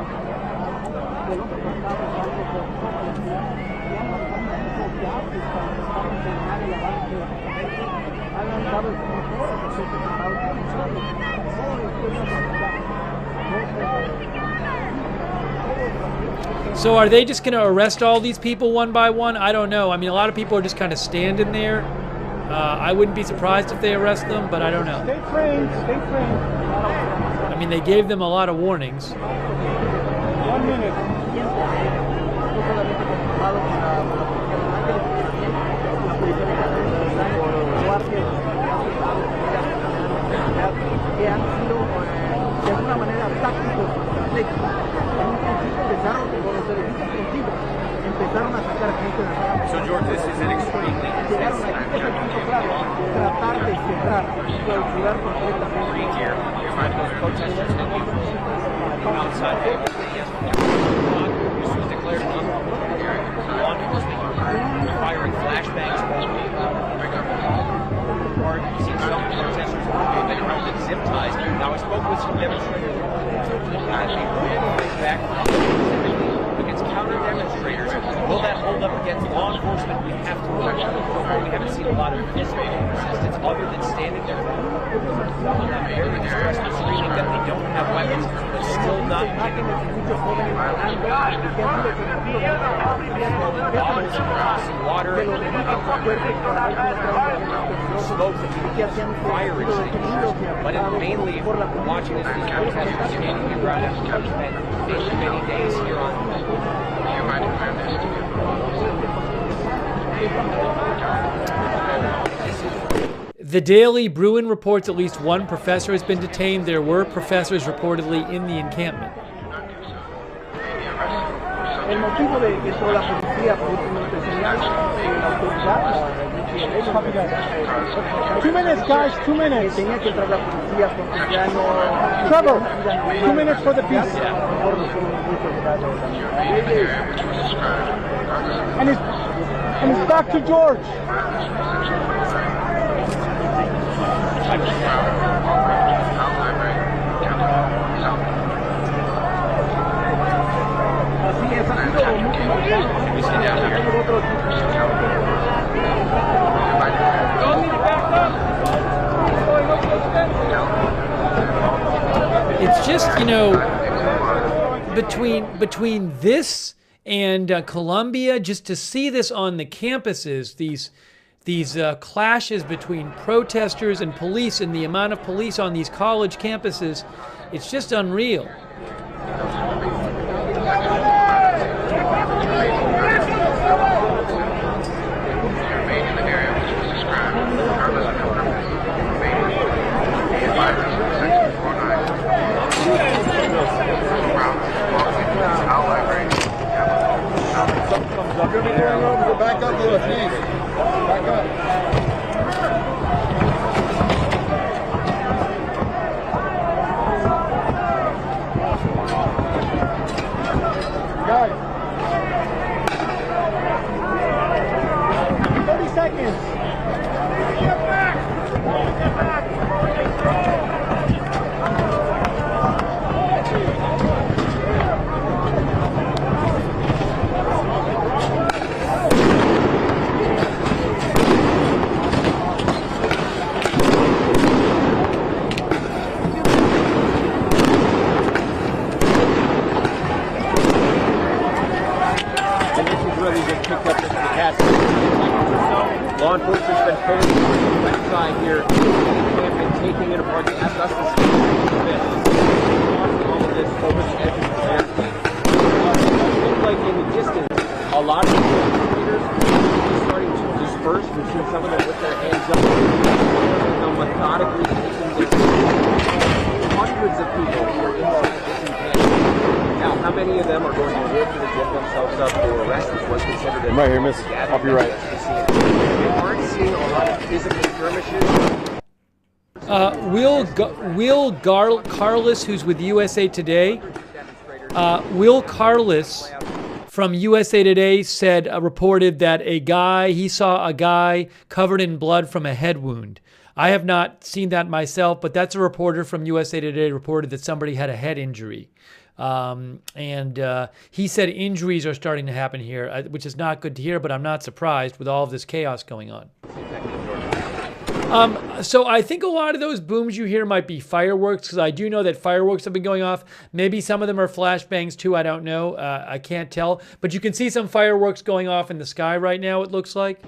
So are they just going to arrest all these people one by one? I don't know. I mean, a lot of people are just kind of standing there. I wouldn't be surprised if they arrest them, but I don't know. Stay framed, stay framed. I mean, they gave them a lot of warnings. 1 minute. Que han sido de alguna manera tácticos, estratégicos. En un principio empezaron con los servicios contigo, empezaron a sacar gente de la So George, this is an extremely llegaron aquí, este es el punto clave, tratar de cerrar, clausurar completamente. You find those protesters that you outside yesterday. This was declared unlawful. Law enforcement firing flashbangs on people. Or you see some protesters that are with zip ties. Now I spoke with some demonstrators back against counter demonstrators. Will that hold up against law enforcement? We have to look. So far we haven't seen a lot of physical resistance other than standing there very distressed and screaming that they don't have weapons, but still not giving bottles and tossing water smoke that fire extinguishers. But mainly watching as these protesters standing here around and spent many days here on The Daily Bruin reports at least one professor has been detained. There were professors reportedly in the encampment. El motivo de que toda la policía, por último, señal, la autoridad. 2 minutes, guys, 2 minutes. Tenía que entrar la policía porque ya no. Trevor, 2 minutes for the peace. And it's back to George. Así es, ha sido muy you know, between this and Columbia, just to see this on the campuses, these clashes between protesters and police, and the amount of police on these college campuses, it's just unreal. Back up a little, please. Back up. Guys. 30 seconds. Get back. Get back. Law enforcement's been pulling the left side here and taking it apart. They asked us to see this. All of this over the edges of the landscape. It looks like in the distance, a lot of leaders are starting to disperse. We've seen some of them with their hands up. They're methodically taking this. Hundreds of people are inside this encampment. Now, how many of them are going to live to get themselves up for arrest, which was considered a right here, miss. Off your right. We aren't seeing a lot of physical skirmishes. Will Carlos, who's with USA Today, Will Carlos from USA Today said, reported that he saw a guy covered in blood from a head wound. I have not seen that myself, but that's a reporter from USA Today reported that somebody had a head injury. And he said injuries are starting to happen here, which is not good to hear, but I'm not surprised with all of this chaos going on. So I think a lot of those booms you hear might be fireworks, because I do know that fireworks have been going off. Maybe some of them are flashbangs too, I don't know. I can't tell. But you can see some fireworks going off in the sky right now, it looks like.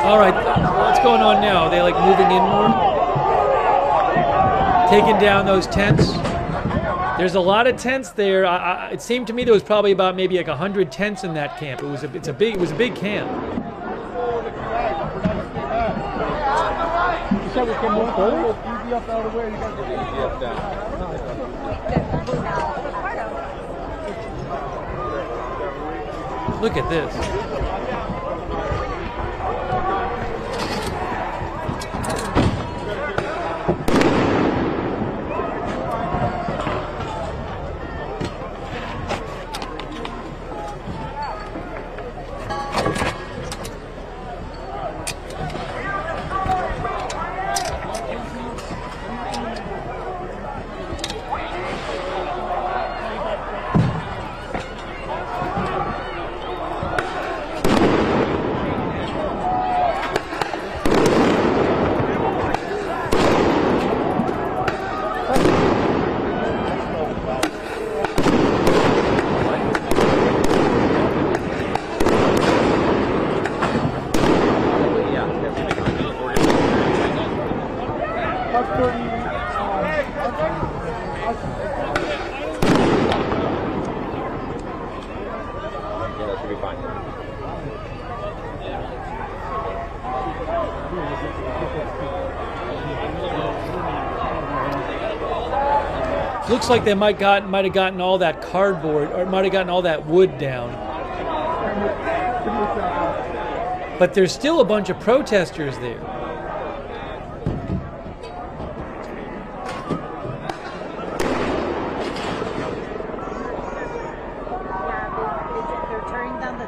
All right, what's going on now? Are they like moving in more? Taking down those tents? There's a lot of tents there. It seemed to me there was probably about maybe like 100 tents in that camp. It was a big camp. Look at this. Looks like they might have gotten all that cardboard, or might have gotten all that wood down. But there's still a bunch of protesters there. They're tearing down the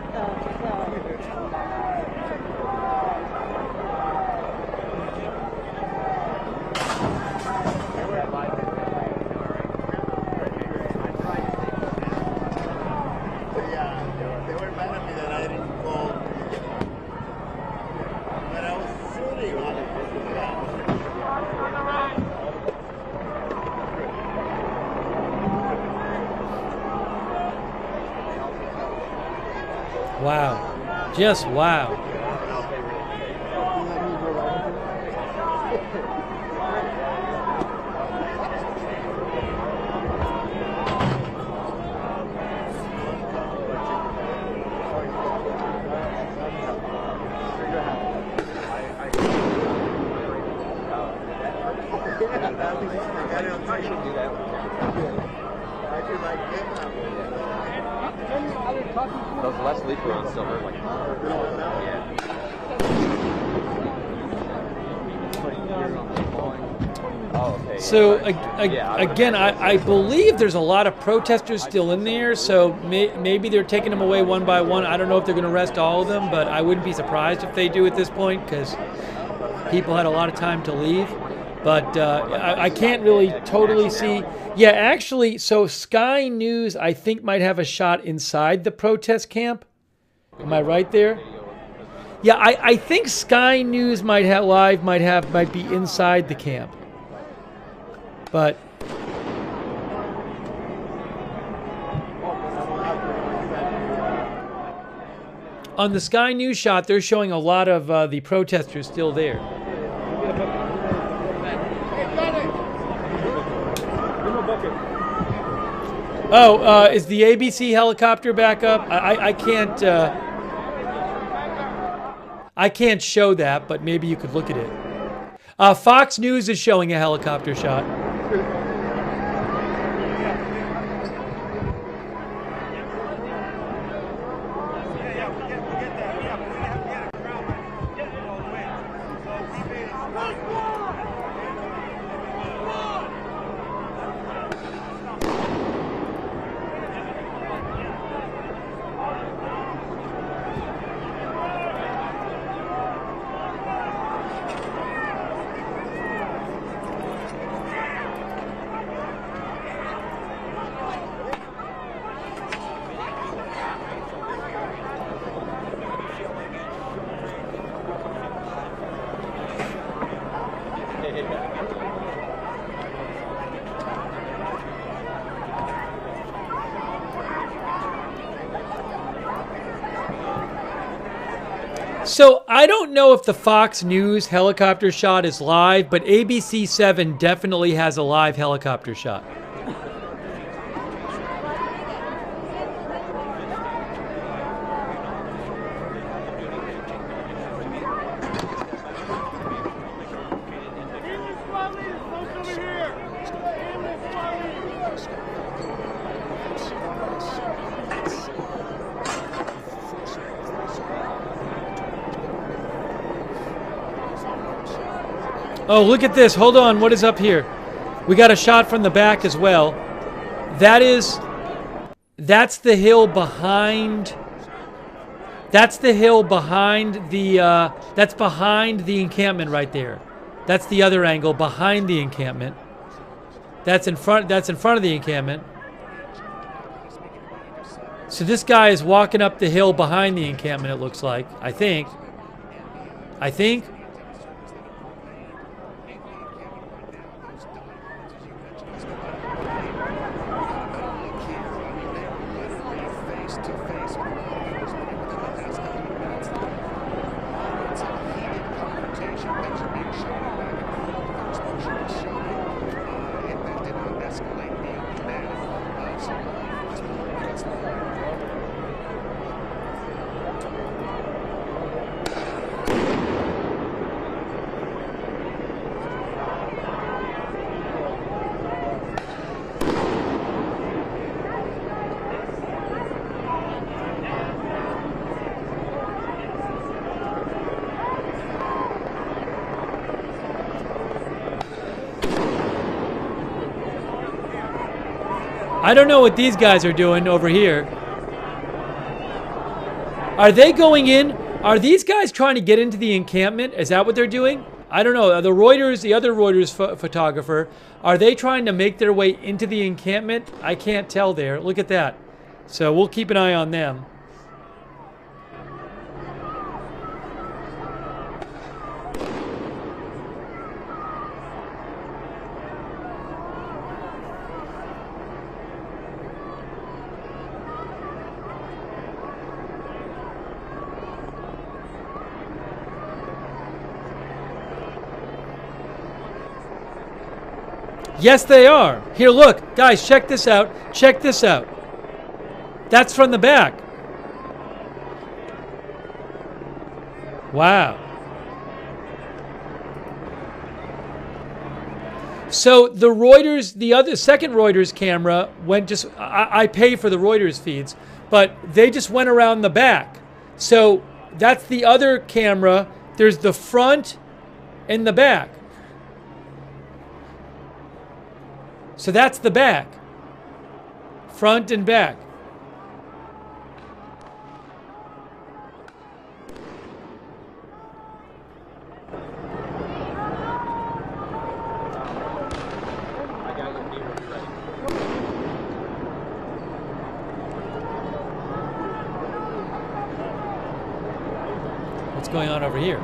Wow. Just wow. Those less leaper on silver, like, yeah. Oh, okay. So again, I believe there's a lot of protesters still in there, so maybe they're taking them away one by one. I don't know if they're going to arrest all of them, but I wouldn't be surprised if they do at this point because people had a lot of time to leave. But I can't really totally see. Yeah, actually, so Sky News, I think, might have a shot inside the protest camp. Am I right there? Yeah, I think Sky News might be inside the camp. But on the Sky News shot, they're showing a lot of the protesters still there. Oh, is the ABC helicopter back up? I can't show that, but maybe you could look at it. Fox News is showing a helicopter shot. So I don't know if the Fox News helicopter shot is live, but ABC 7 definitely has a live helicopter shot. Oh, look at this. Hold on. What is up here? We got a shot from the back as well. That's the hill behind. That's the hill behind the, that's behind the encampment right there. That's the other angle behind the encampment. That's in front of the encampment. So this guy is walking up the hill behind the encampment, it looks like. I think. I don't know what these guys are doing over here. Are they going in? Are these guys trying to get into the encampment? Is that what they're doing? I don't know. The Reuters, the other Reuters photographer, are they trying to make their way into the encampment? I can't tell there. Look at that. So we'll keep an eye on them. Yes, they are. Here, look. Guys, check this out. Check this out. That's from the back. Wow. So the Reuters, the other second Reuters camera went just, I pay for the Reuters feeds, but they just went around the back. So that's the other camera. There's the front and the back. So that's the back. Front and back. What's going on over here?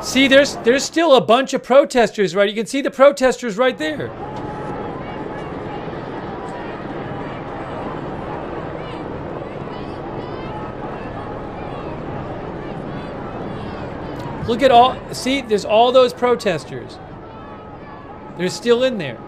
See, there's still a bunch of protesters, right? You can see the protesters right there. Look at all, see, there's all those protesters. They're still in there.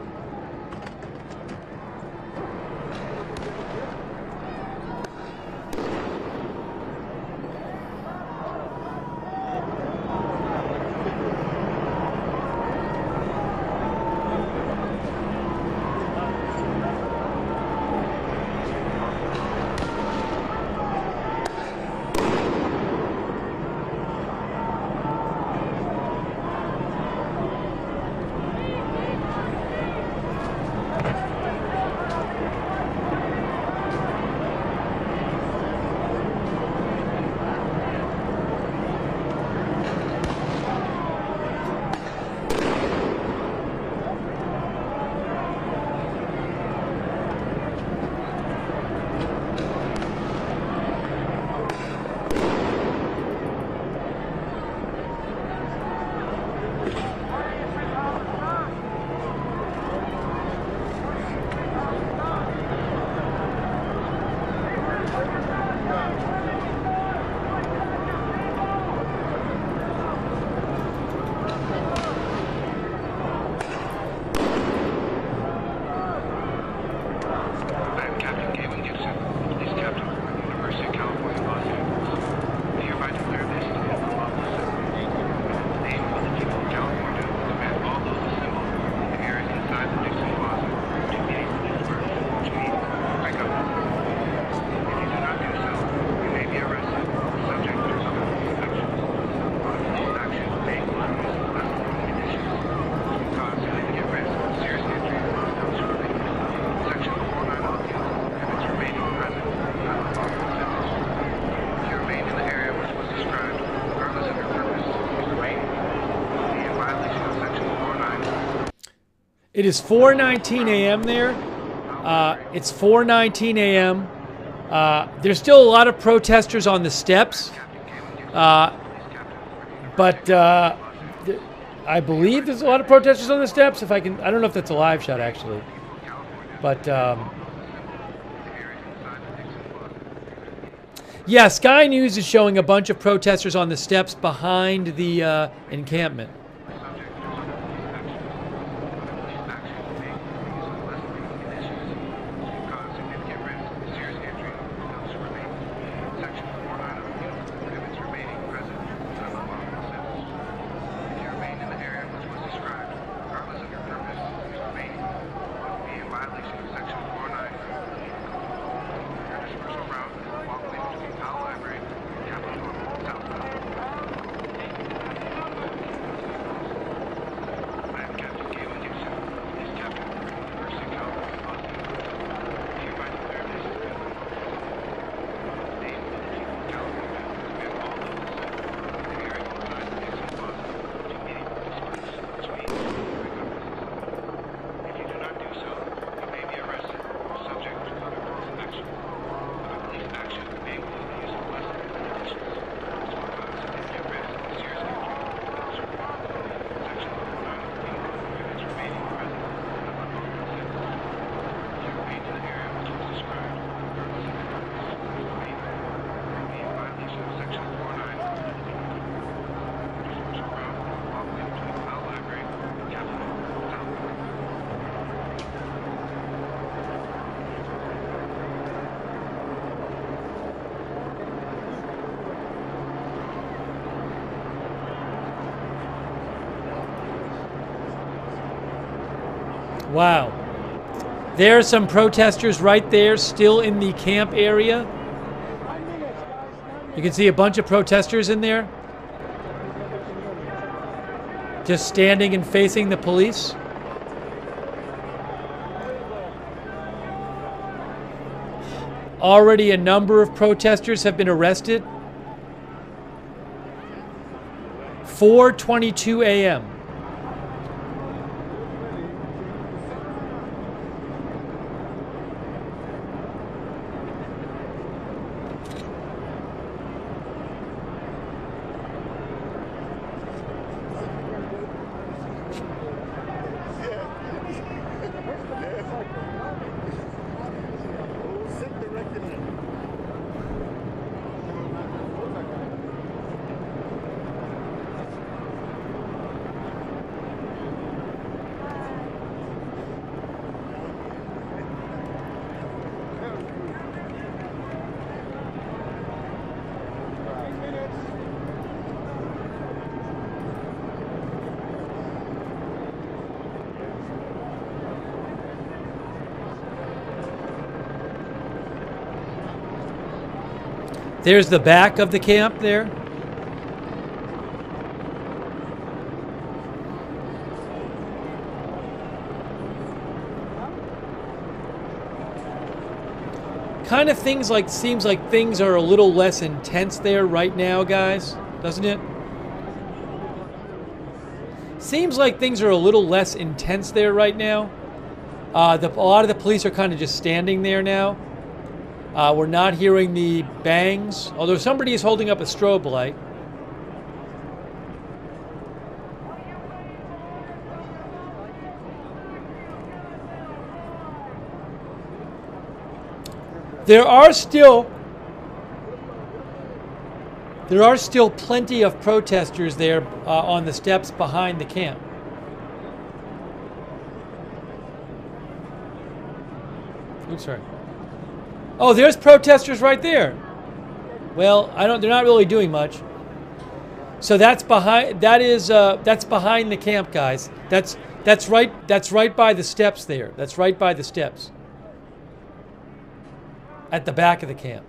It is 4:19 a.m. there. It's 4:19 a.m. There's still a lot of protesters on the steps, but I believe there's a lot of protesters on the steps. If I can, I don't know if that's a live shot actually, but yeah, Sky News is showing a bunch of protesters on the steps behind the encampment. Wow. There are some protesters right there still in the camp area. You can see a bunch of protesters in there. Just standing and facing the police. Already a number of protesters have been arrested. 4:22 a.m. There's the back of the camp there. Kind of seems like things are a little less intense there right now, guys, doesn't it? Seems like things are a little less intense there right now. A lot of the police are kind of just standing there now. We're not hearing the bangs, although somebody is holding up a strobe light. There are still plenty of protesters there on the steps behind the camp. Oops, sorry. Oh, there's protesters right there. Well, they're not really doing much. So that's behind the camp, guys. That's right by the steps there. That's right by the steps. At the back of the camp.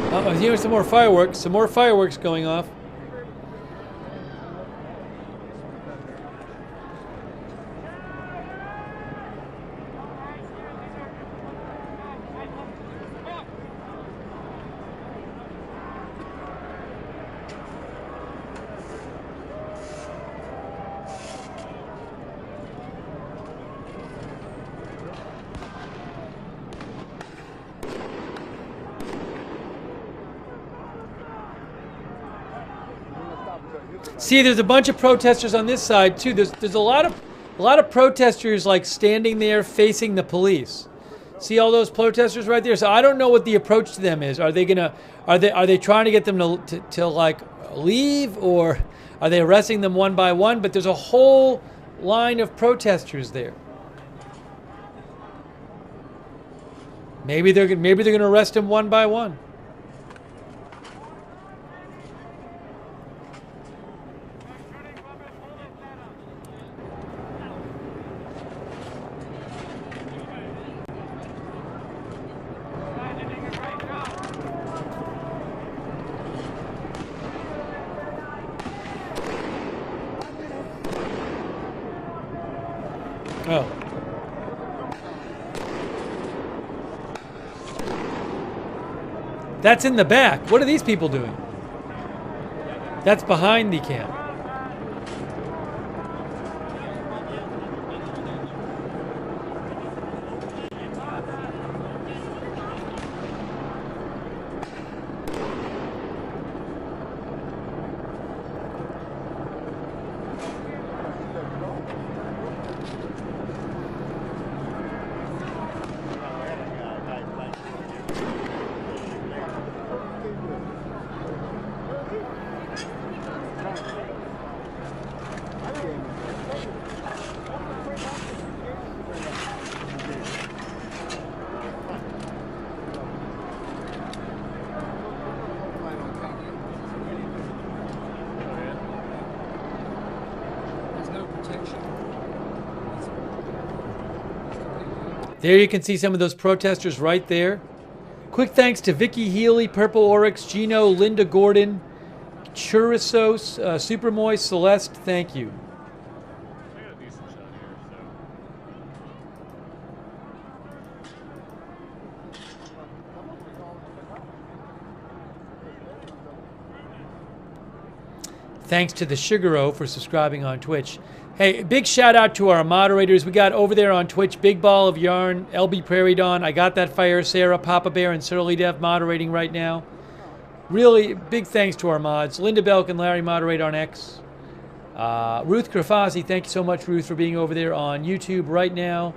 Oh, here's some more fireworks. Some more fireworks going off. See, there's a bunch of protesters on this side too. There's a lot of protesters like standing there facing the police. See all those protesters right there? So I don't know what the approach to them is. Are they trying to get them to like leave, or are they arresting them one by one? But there's a whole line of protesters there. Maybe they're going to arrest them one by one. Oh. That's in the back. What are these people doing? That's behind the camp. There you can see some of those protesters right there. Quick thanks to Vicky Healy, Purple Oryx, Gino, Linda Gordon, Churisos, Supermoist, Celeste, thank you. Thanks to the Sugaro for subscribing on Twitch. Hey, big shout out to our moderators. We got over there on Twitch, Big Ball of Yarn, LB Prairie Dawn, I Got That Fire, Sarah, Papa Bear, and Surly Dev moderating right now. Really big thanks to our mods. Linda Belk and Larry moderate on X. Ruth Krafazi, thank you so much, Ruth, for being over there on YouTube right now.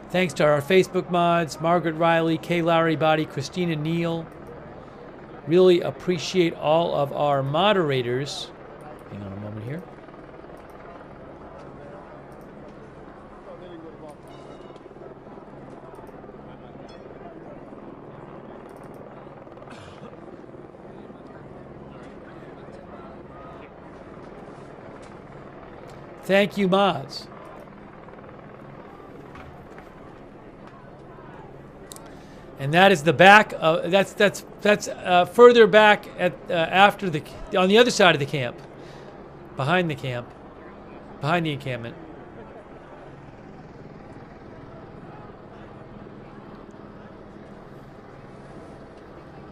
Thanks to our Facebook mods, Margaret Riley, Kay Lowry Body, Christina Neal. Really appreciate all of our moderators. Hang on a moment here. Thank you, mods. And that is the back. That's further back at after the on the other side of the camp, behind the camp, behind the encampment.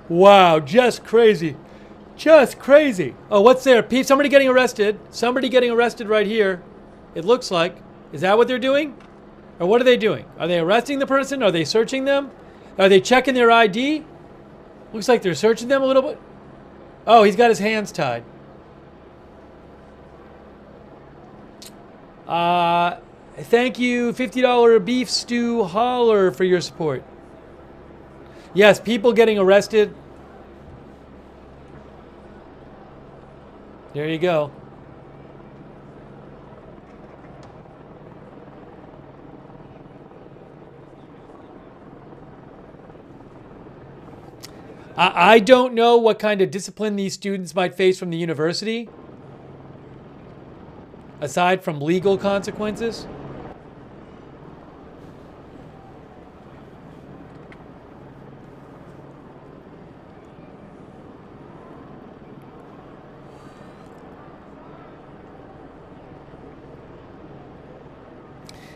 Wow, just crazy. Just crazy. Oh, what's there? Somebody getting arrested. Somebody getting arrested right here. It looks like. Is that what they're doing? Or what are they doing? Are they arresting the person? Are they searching them? Are they checking their ID? Looks like they're searching them a little bit. Oh, he's got his hands tied. Thank you, $50 beef stew holler for your support. Yes, people getting arrested. There you go. I don't know what kind of discipline these students might face from the university, aside from legal consequences.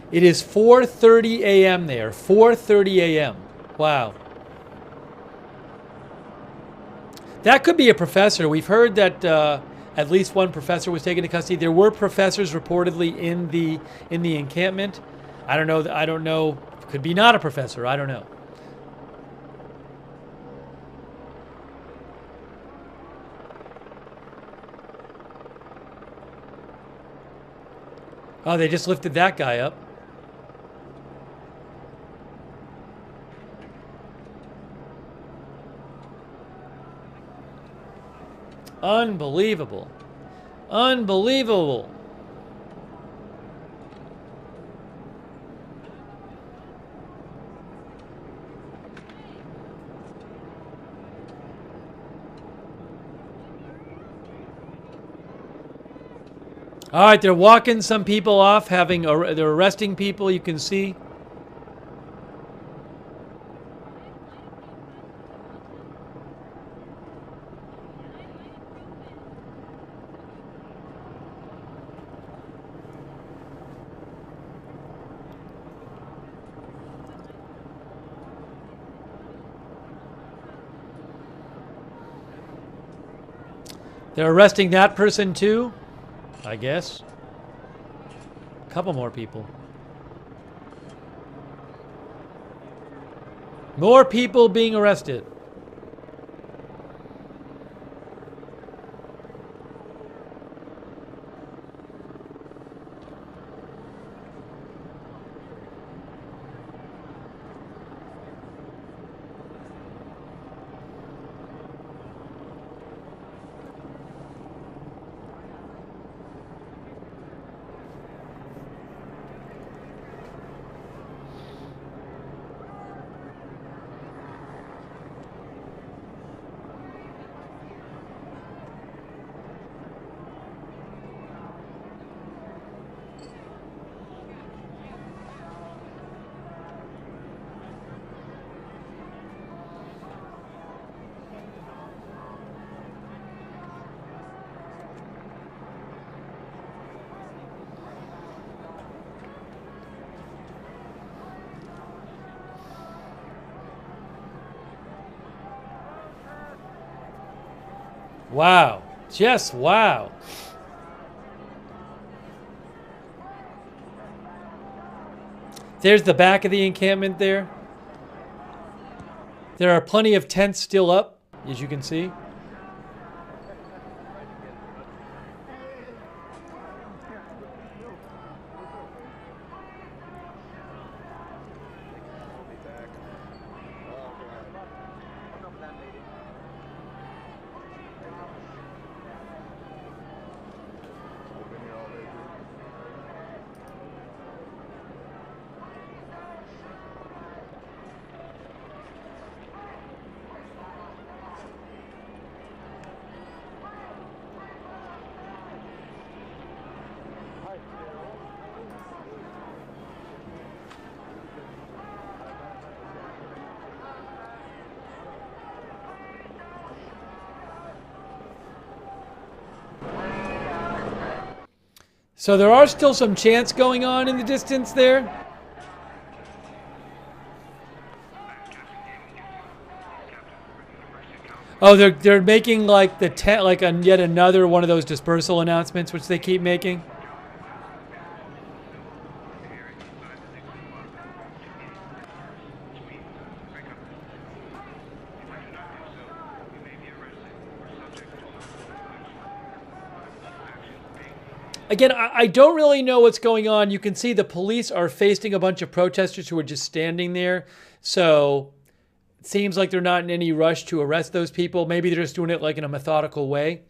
It is 4:30 a.m. there. 4:30 a.m. Wow. That could be a professor. We've heard that at least one professor was taken into custody. There were professors reportedly in the encampment. I don't know. I don't know. Could be not a professor. I don't know. Oh, they just lifted that guy up. Unbelievable. Unbelievable. All right, they're walking some people off, they're arresting people, you can see. They're arresting that person too, I guess. A couple more people. More people being arrested. Wow. Just wow. There's the back of the encampment there. There are plenty of tents still up, as you can see. So there are still some chants going on in the distance there. Oh, they're making like the tent, like yet another one of those dispersal announcements, which they keep making. Again, I don't really know what's going on. You can see the police are facing a bunch of protesters who are just standing there. So it seems like they're not in any rush to arrest those people. Maybe they're just doing it like in a methodical way.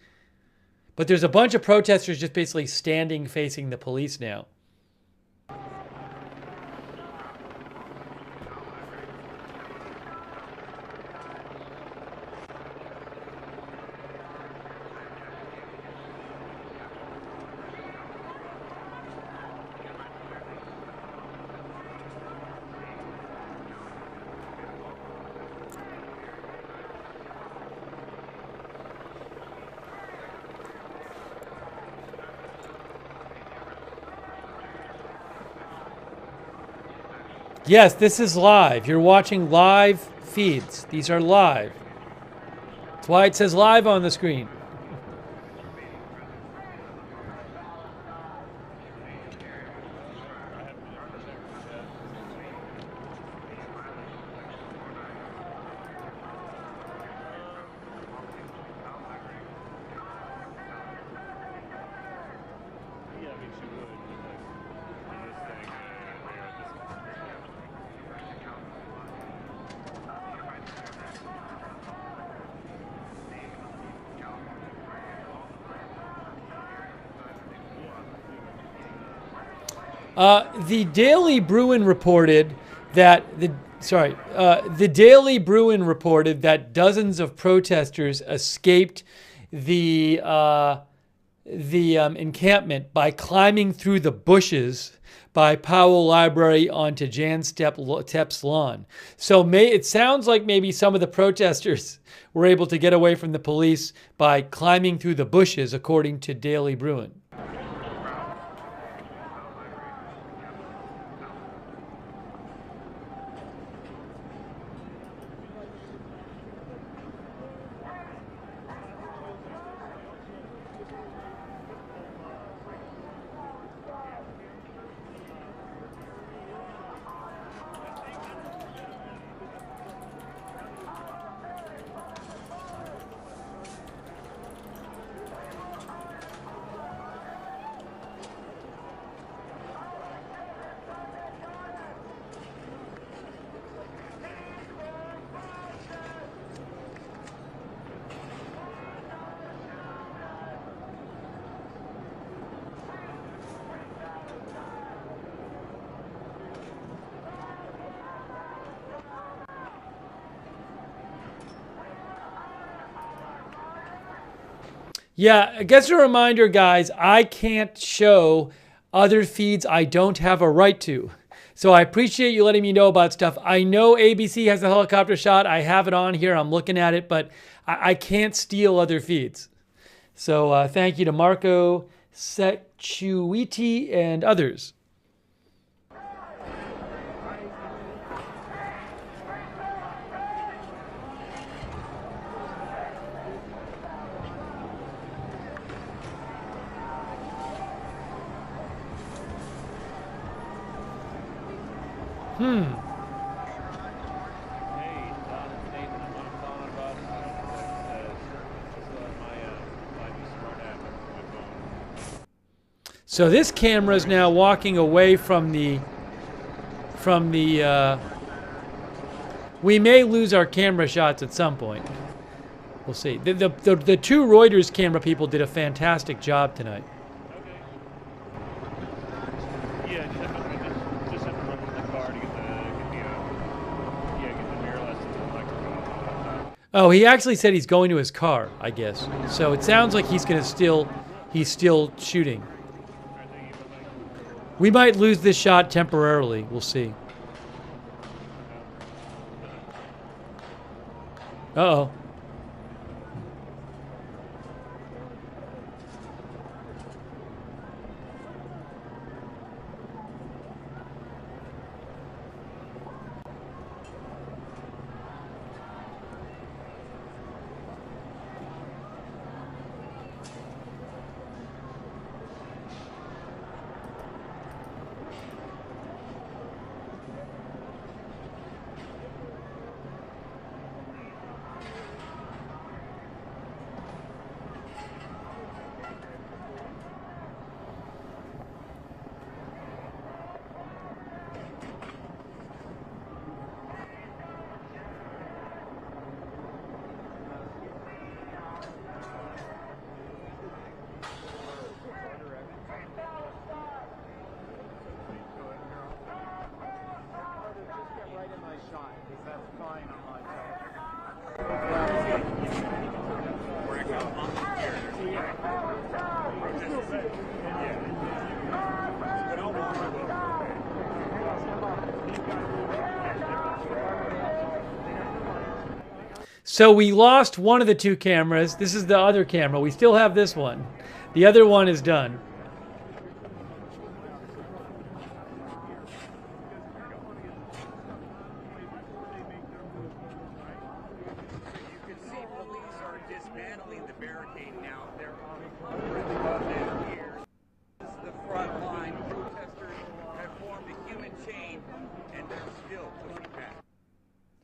But there's a bunch of protesters just basically standing facing the police now. Yes, this is live. You're watching live feeds. These are live. That's why it says live on the screen. The Daily Bruin reported that the Daily Bruin reported that dozens of protesters escaped the encampment by climbing through the bushes by Powell Library onto Jan Stepp's lawn. So it sounds like maybe some of the protesters were able to get away from the police by climbing through the bushes, according to Daily Bruin. Yeah, I guess a reminder, guys, I can't show other feeds I don't have a right to. So I appreciate you letting me know about stuff. I know ABC has a helicopter shot. I have it on here. I'm looking at it, but I can't steal other feeds. So thank you to Marco Sechuiti and others. So this camera is now walking away from the we may lose our camera shots at some point. We'll see. The two Reuters camera people did a fantastic job tonight. Yeah, just have to run to the car to get the mirrorless and the microphone. Oh, he actually said he's going to his car, I guess. So it sounds like he's still shooting. We might lose this shot temporarily. We'll see. Uh-oh. So we lost one of the two cameras. This is the other camera. We still have this one. The other one is done. You can see police are dismantling the barricade now. They're on here. This is the front line. Protesters have formed a human chain, and they're still pushing back.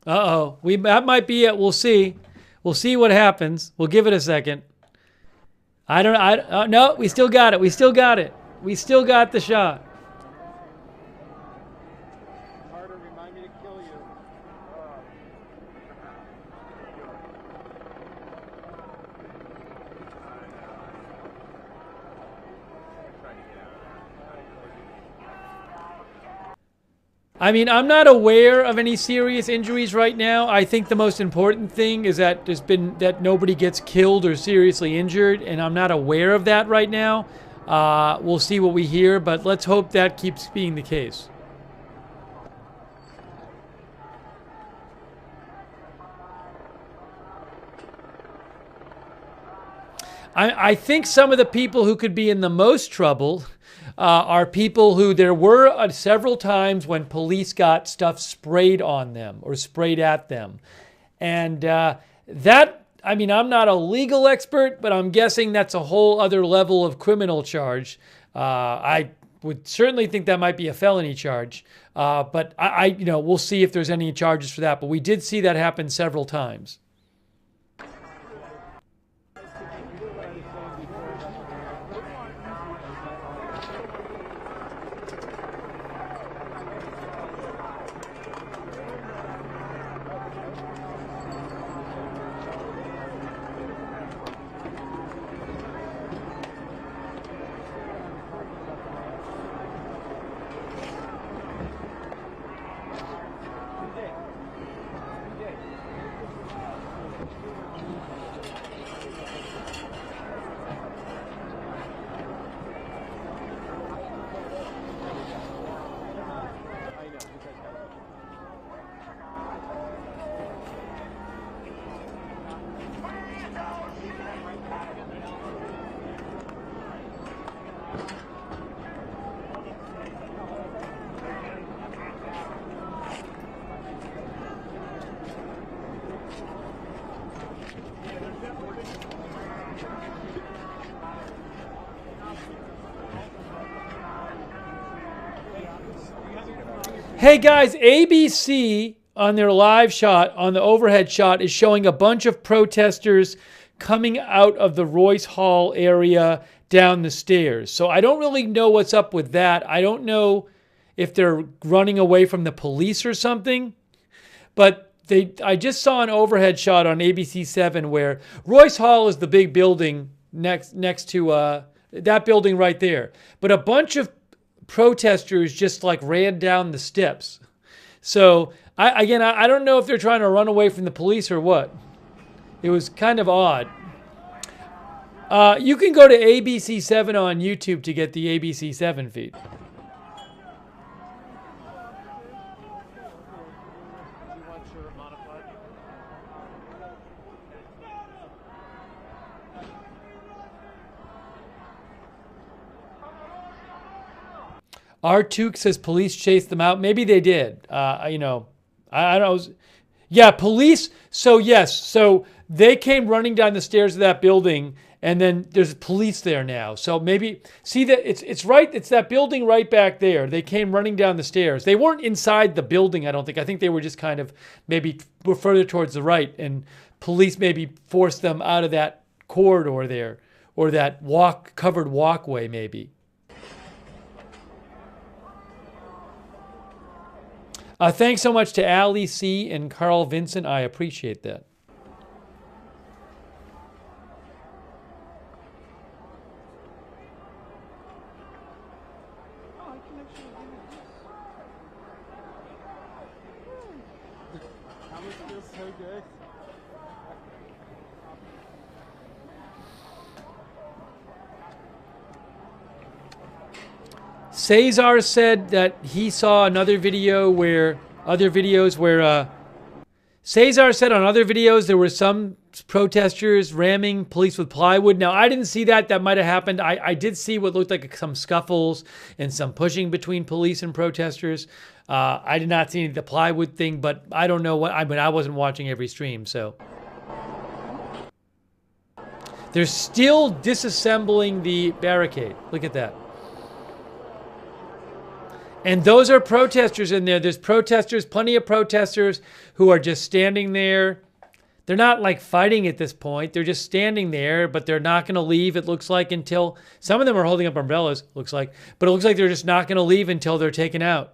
Uh-oh. That might be it. We'll see. We'll see what happens. We'll give it a second. No, we still got it. We still got it. We still got the shot. Carter, remind me to kill you. I mean, I'm not aware of any serious injuries right now. I think the most important thing is that that nobody gets killed or seriously injured, and I'm not aware of that right now. We'll see what we hear, but let's hope that keeps being the case. I think some of the people who could be in the most trouble are people who there were several times when police got stuff sprayed on them or sprayed at them. And that, I mean, I'm not a legal expert, but I'm guessing that's a whole other level of criminal charge. I would certainly think that might be a felony charge. But we'll see if there's any charges for that. But we did see that happen several times. Hey guys, ABC on their live shot, on the overhead shot, is showing a bunch of protesters coming out of the Royce Hall area down the stairs. So I don't really know what's up with that. I don't know if they're running away from the police or something. But I just saw an overhead shot on ABC7 where Royce Hall is the big building next to that building right there. But a bunch of protesters just like ran down the steps. So I don't know if they're trying to run away from the police or what. It was kind of odd. You can go to ABC7 on YouTube to get the ABC7 feed. Artuk says police chased them out. Maybe they did. I don't know. Yeah, police. So yes. So they came running down the stairs of that building, and then there's police there now. So maybe see that it's right. It's that building right back there. They came running down the stairs. They weren't inside the building, I don't think. I think they were just kind of maybe were further towards the right, and police maybe forced them out of that corridor there, or that covered walkway maybe. Thanks so much to Ali C. and Carl Vincent. I appreciate that. Cesar said that he saw other videos where Cesar said on other videos there were some protesters ramming police with plywood. Now, I didn't see that. That might have happened. I did see what looked like some scuffles and some pushing between police and protesters. I did not see the plywood thing, but I don't know what. I wasn't watching every stream, so. They're still disassembling the barricade. Look at that. And those are protesters in there. There's protesters, plenty of protesters who are just standing there. They're not like fighting at this point. They're just standing there, but they're not going to leave, it looks like, until some of them are holding up umbrellas, looks like. But it looks like they're just not going to leave until they're taken out.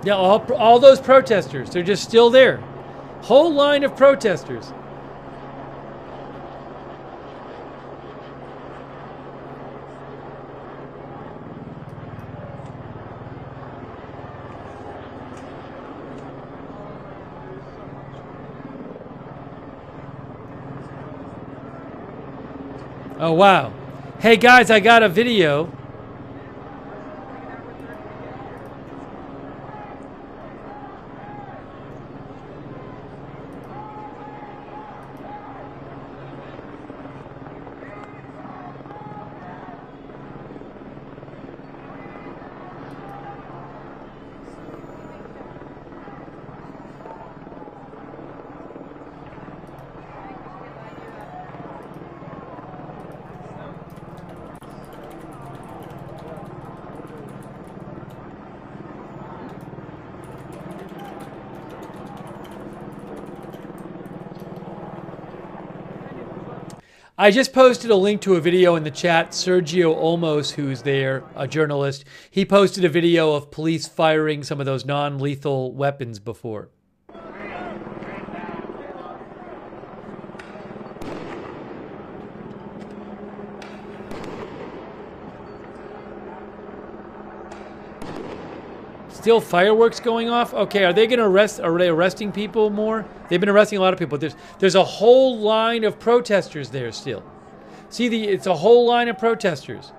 Yeah, all those protesters, they're just still there. Whole line of protesters. Oh, wow. Hey, guys, I got a video. I just posted a link to a video in the chat. Sergio Olmos, who's there, a journalist, he posted a video of police firing some of those non-lethal weapons before. Still fireworks going off? Okay, are they going to arrest? Are they arresting people more? They've been arresting a lot of people. There's a whole line of protesters there still. See, it's a whole line of protesters.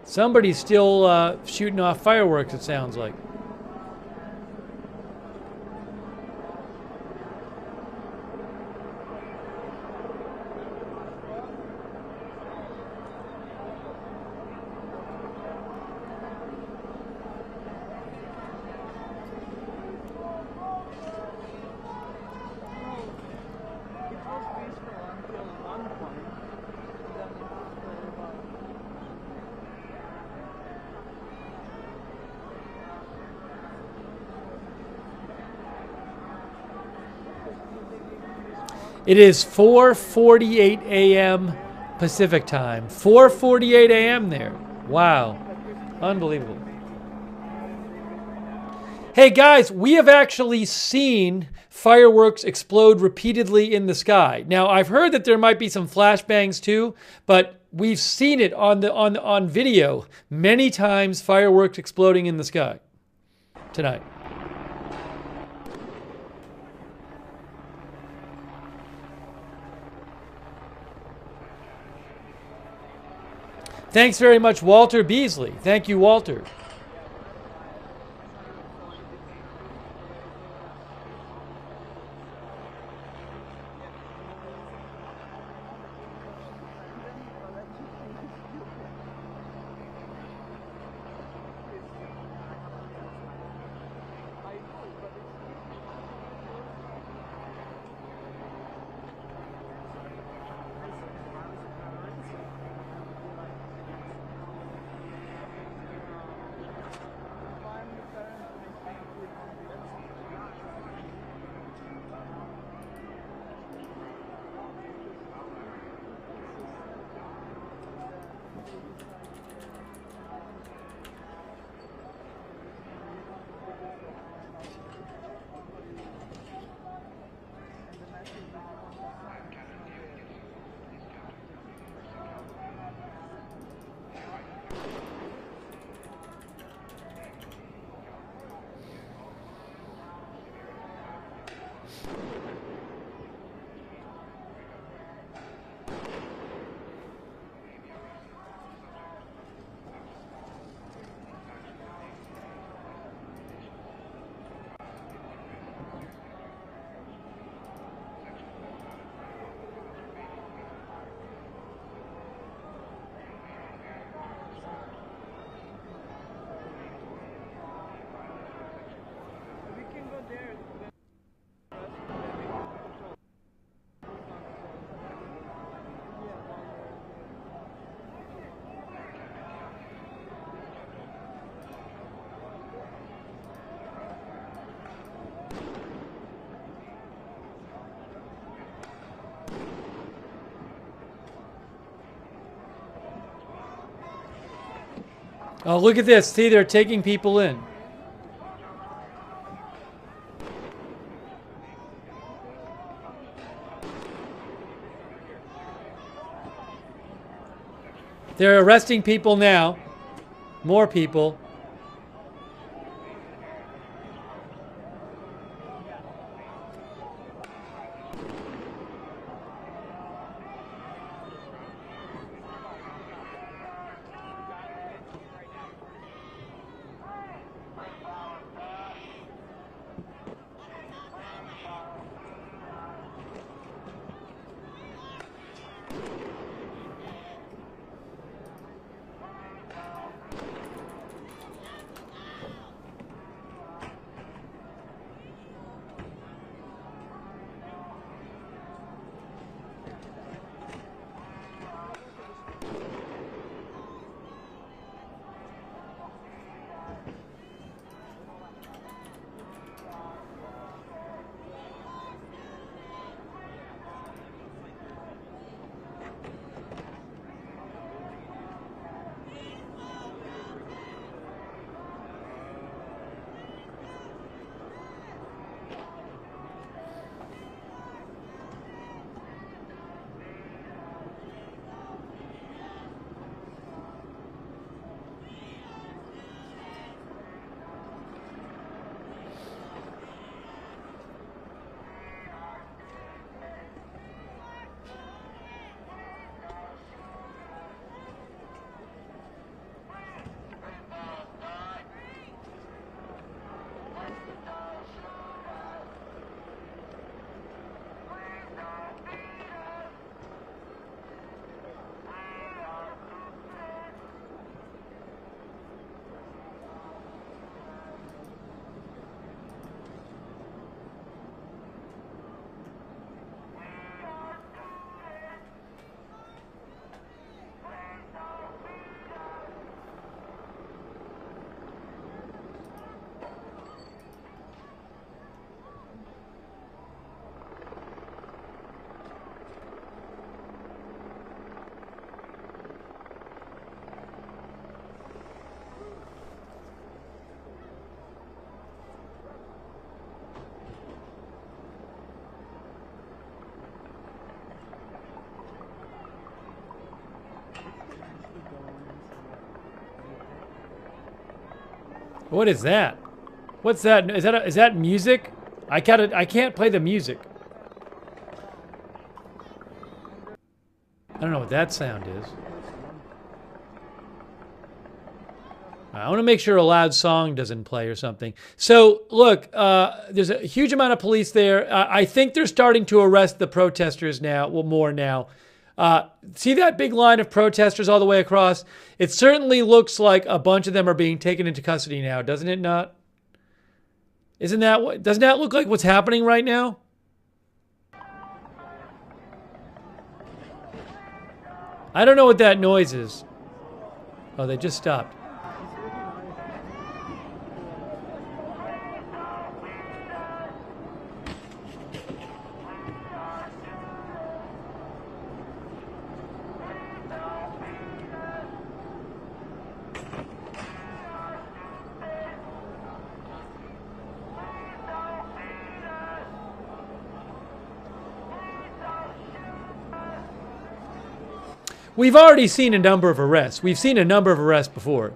Somebody's still shooting off fireworks, it sounds like. It is 4:48 a.m. Pacific time. 4:48 a.m. there. Wow. Unbelievable. Hey guys, we have actually seen fireworks explode repeatedly in the sky. Now, I've heard that there might be some flashbangs too, but we've seen it on video many times, fireworks exploding in the sky tonight. Thanks very much, Walter Beasley. Thank you, Walter. Oh, look at this. See, they're taking people in. They're arresting people now. More people. What is that? What's that? Is that music? I can't play the music. I don't know what that sound is. I want to make sure a loud song doesn't play or something. So, look, there's a huge amount of police there. I think they're starting to arrest the protesters now, well, more now. See that big line of protesters all the way across? It certainly looks like a bunch of them are being taken into custody now, doesn't it not? Doesn't that look like what's happening right now? I don't know what that noise is. Oh, they just stopped. We've already seen a number of arrests. We've seen a number of arrests before.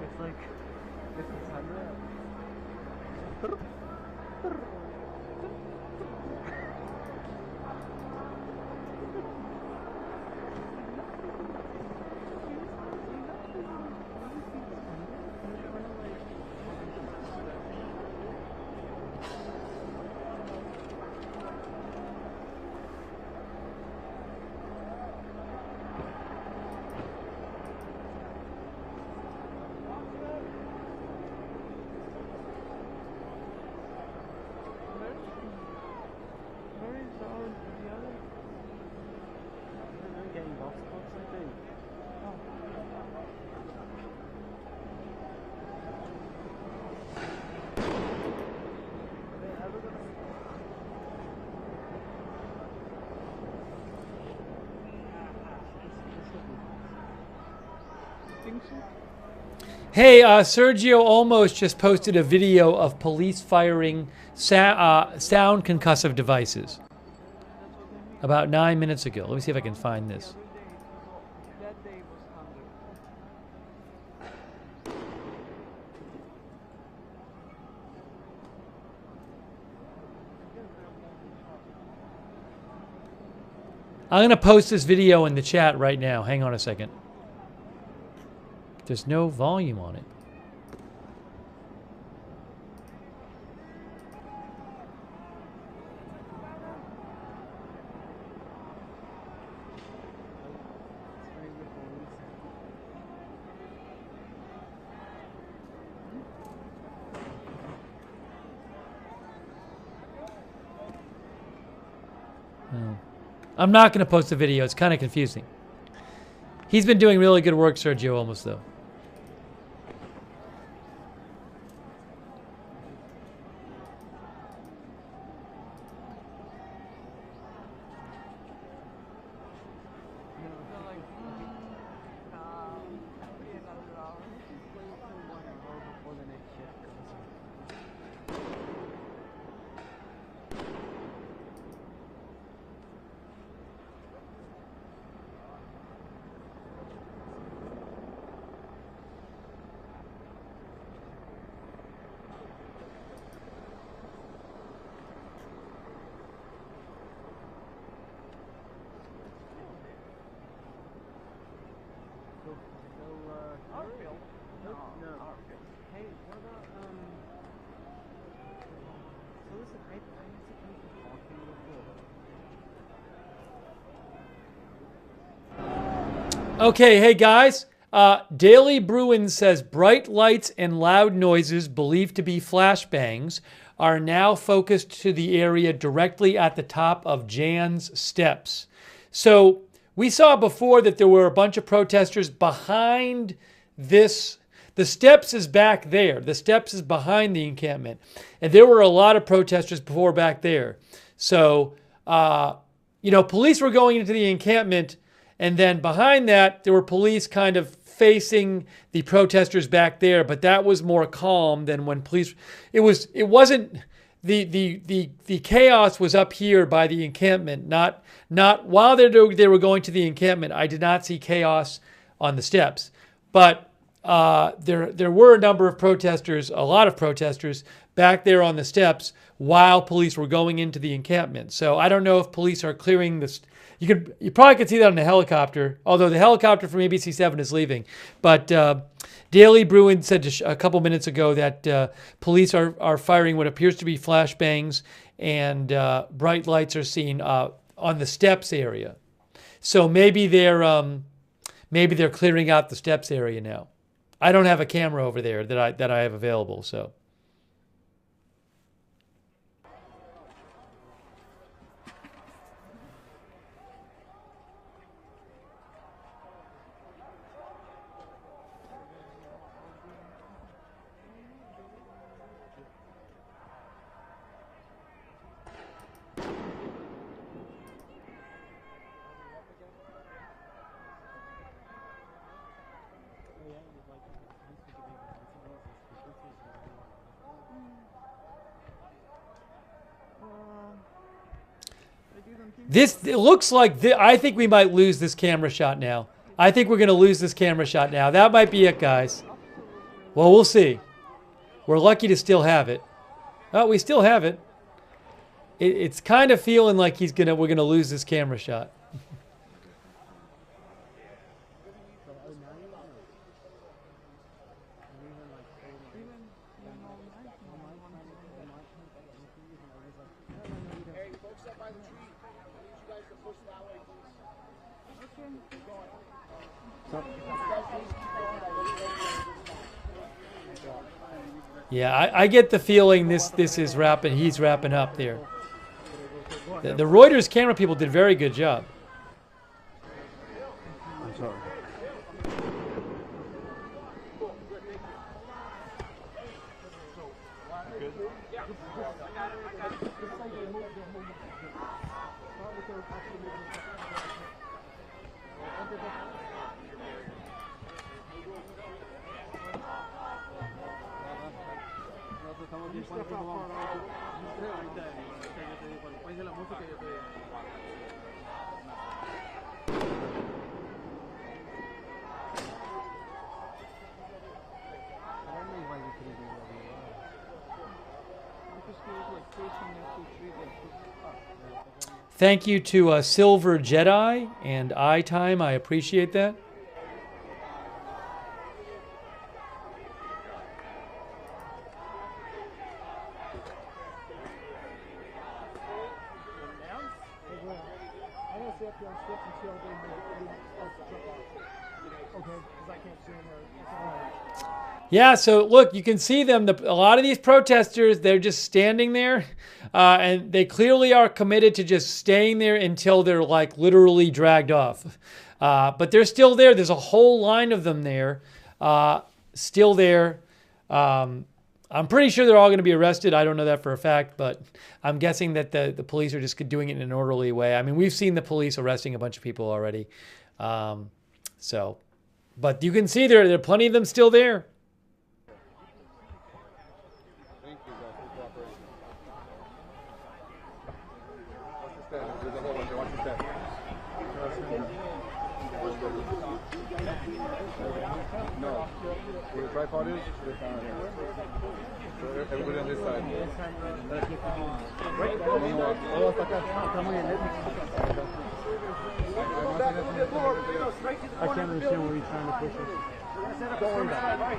It's like, this is hundred. Hey, Sergio almost just posted a video of police firing sound concussive devices about 9 minutes ago. Let me see if I can find this. I'm going to post this video in the chat right now. Hang on a second. There's no volume on it. Oh. I'm not going to post the video. It's kind of confusing. He's been doing really good work, Sergio, almost, though. Okay, hey guys. Daily Bruin says bright lights and loud noises believed to be flashbangs are now focused to the area directly at the top of Jan's steps. So we saw before that there were a bunch of protesters behind this. The steps is back there. The steps is behind the encampment. And there were a lot of protesters before back there. So, police were going into the encampment, and then behind that, there were police kind of facing the protesters back there, but that was more calm than when police. It wasn't the chaos was up here by the encampment, not while they were going to the encampment. I did not see chaos on the steps, but there were a number of protesters, a lot of protesters back there on the steps while police were going into the encampment. So I don't know if police are clearing this. You probably could see that on a helicopter, although the helicopter from ABC7 is leaving. But Daily Bruin said a couple minutes ago that police are firing what appears to be flashbangs, and bright lights are seen on the steps area. So maybe they're clearing out the steps area now. I don't have a camera over there that I have available, so. It looks like I think we might lose this camera shot now. I think we're going to lose this camera shot now. That might be it, guys. Well, we'll see. We're lucky to still have it. Oh, we still have it. It's kind of feeling like we're going to lose this camera shot. Yeah, I get the feeling this is wrapping. He's wrapping up there. The Reuters camera people did a very good job. I'm sorry. Thank you to Silver Jedi and iTime. I appreciate that. Yeah, so look, you can see them. A lot of these protesters, they're just standing there, and they clearly are committed to just staying there until they're like literally dragged off. But they're still there. There's a whole line of them there, still there. I'm pretty sure they're all going to be arrested. I don't know that for a fact, but I'm guessing that the police are just doing it in an orderly way. I mean, we've seen the police arresting a bunch of people already. But you can see there are plenty of them still there. Tripod is? So everybody on this side. I can't understand where he's trying to push us. Don't worry about it.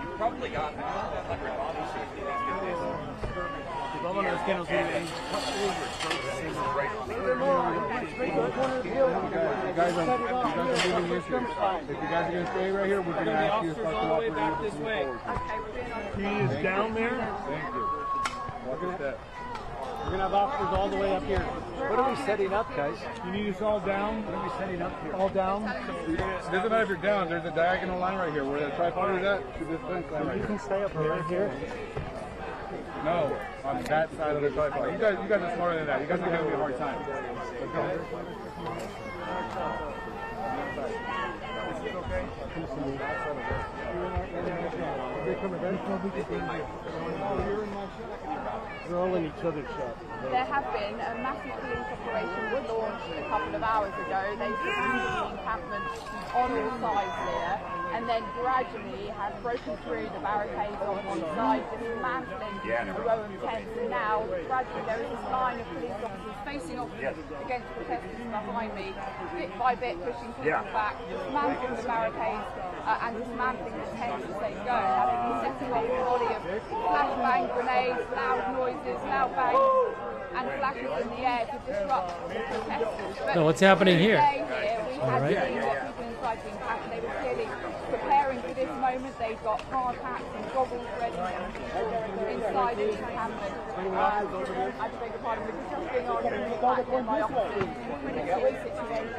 You probably got Vámonos, que nos viven. You guys are moving this way. If you guys are going to stay right here, we're going to ask you to start cooperating with us. He is down there. Thank you. Look at that. We're gonna have officers all the way up here. What are we setting up, guys? You need us all down. What are we setting up here? All down. It doesn't matter if you're down. There's a diagonal line right here where the tripod is at. To this fence line right You can here. stay up right here. No, on that side of the tripod. You guys are smarter than that. You guys are giving me a hard time. They're all in each other's shop. There have been a massive police operation was launched a couple of hours ago. They surrounded the encampment on all sides here, and then gradually have broken through the barricades on one side, dismantling a row of tents. And now, gradually, there is this line of police officers facing off against protesters behind me, bit by bit pushing people back, dismantling the barricades and dismantling the tents as they go. Setting off a volley of flashbang grenades, loud noises, loud bangs, and flashes in the air to disrupt the protesters. So what's happening here? We had seen what people inside the encampment. They were clearly preparing for this moment. They've got hard hats and goggles ready inside the encampment. I beg your pardon, we're just being argued back here by officers. Pretty silly situation.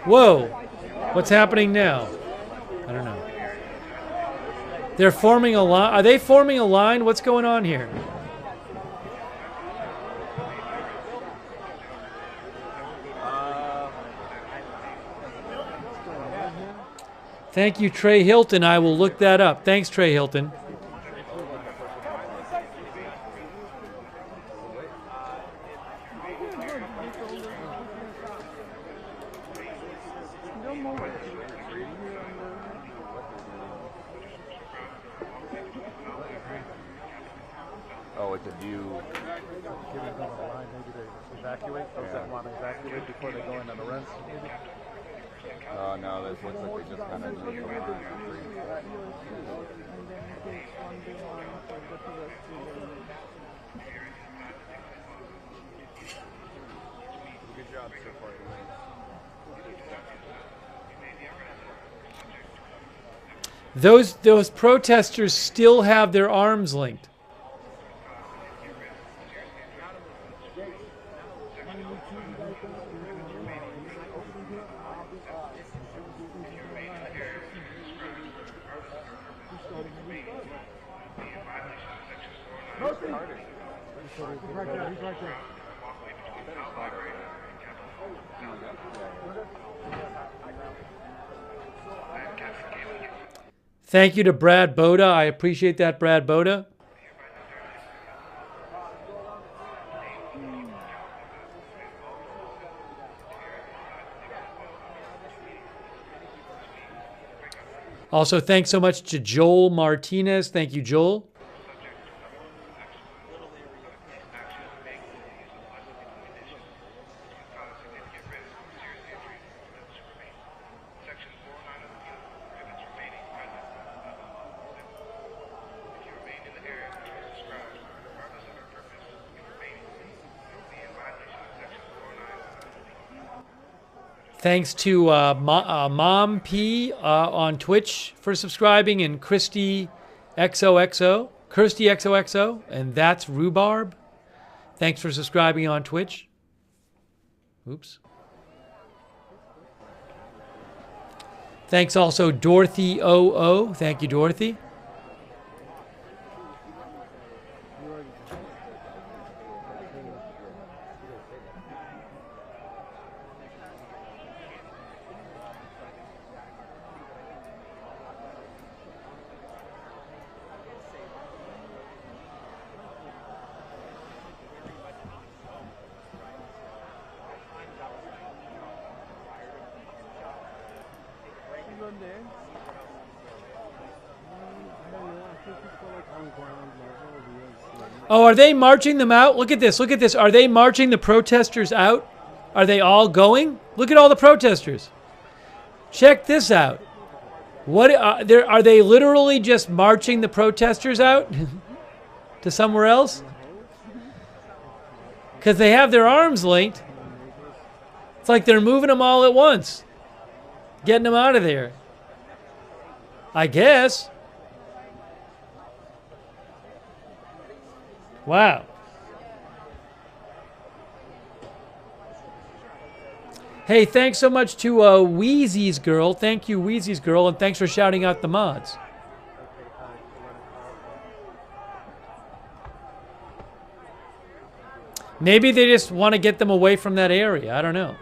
Whoa! What's happening now? I don't know. They're forming a line. Are they forming a line? What's going on here? Thank you, Trey Hilton. I will look that up. Thanks, Trey Hilton. Oh, it's a view. Giving them a line, maybe they evacuate. Those that want to evacuate before they go in on the runs. Oh no, this looks like they just kind of moved the line. Good job so far. Those protesters still have their arms linked. Thank you to Brad Boda. I appreciate that, Brad Boda. Also, thanks so much to Joel Martinez. Thank you, Joel. Thanks to Mom P on Twitch for subscribing, and Kirsty XOXO, and that's Rhubarb. Thanks for subscribing on Twitch. Oops. Thanks also Dorothy OO. Thank you, Dorothy. Oh, are they marching them out? Look at this. Look at this. Are they marching the protesters out? Are they all going? Look at all the protesters. Check this out. What are they literally just marching the protesters out to somewhere else? Because they have their arms linked. It's like they're moving them all at once. Getting them out of there. I guess. Wow. Hey, thanks so much to Wheezy's Girl. Thank you, Wheezy's Girl, and thanks for shouting out the mods. Maybe they just want to get them away from that area. I don't know.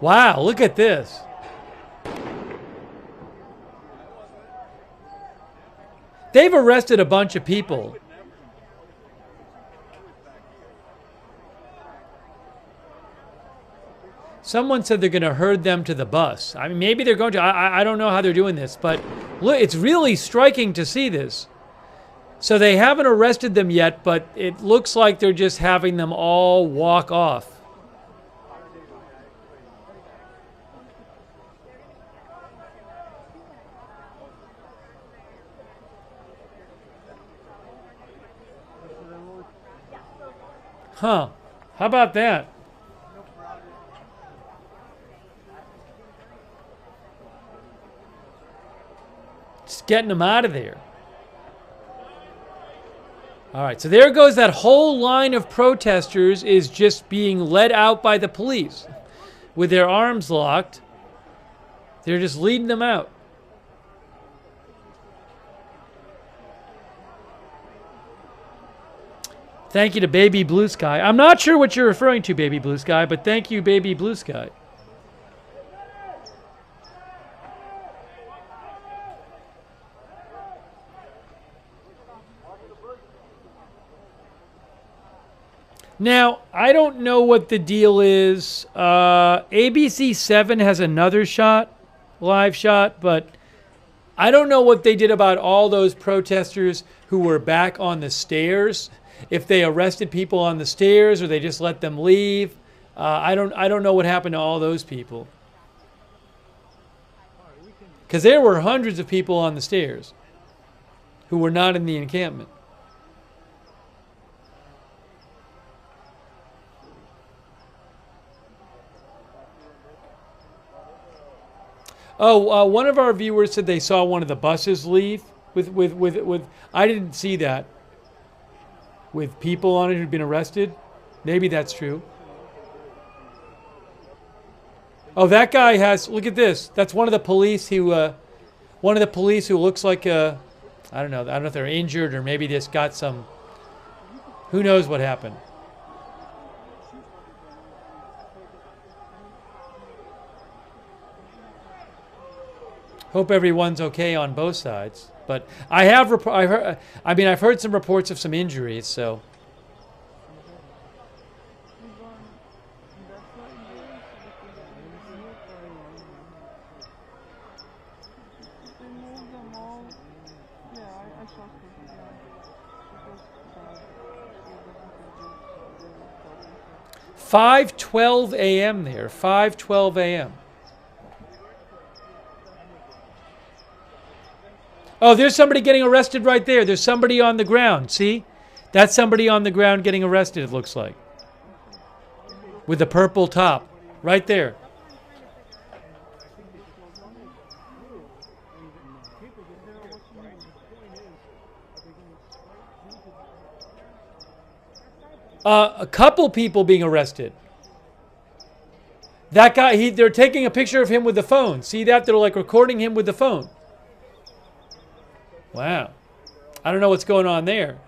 Wow, look at this. They've arrested a bunch of people. Someone said they're going to herd them to the bus. I mean, maybe they're going to. I don't know how they're doing this, but look, it's really striking to see this. So they haven't arrested them yet, but it looks like they're just having them all walk off. Huh. How about that? Just getting them out of there. All right, so there goes that whole line of protesters is just being led out by the police with their arms locked. They're just leading them out. Thank you to Baby Blue Sky. I'm not sure what you're referring to, Baby Blue Sky, but thank you, Baby Blue Sky. Now, I don't know what the deal is. ABC 7 has another shot, live shot, but I don't know what they did about all those protesters who were back on the stairs. If they arrested people on the stairs or they just let them leave. I don't know what happened to all those people. Because there were hundreds of people on the stairs who were not in the encampment. Oh, one of our viewers said they saw one of the buses leave with I didn't see that. With people on it who'd been arrested. Maybe that's true. Oh, that guy has, look at this. That's one of the police who looks like I don't know if they're injured or maybe just got some, who knows what happened. Hope everyone's okay on both sides. But I've heard some reports of some injuries, so. "5:12 a.m. there. 5:12 a.m. Oh, there's somebody getting arrested right there. There's somebody on the ground. See? That's somebody on the ground getting arrested, it looks like. With the purple top. Right there. A couple people being arrested. That guy, they're taking a picture of him with the phone. See that? They're like recording him with the phone. Wow. I don't know what's going on there.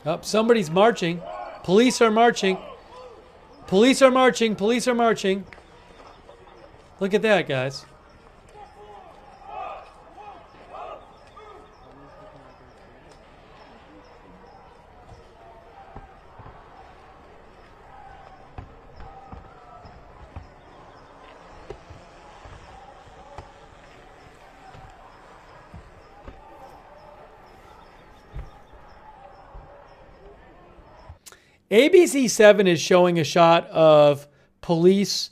Oh, somebody's marching. Police are marching. Police are marching. Police are marching. Look at that, guys. ABC7 is showing a shot of police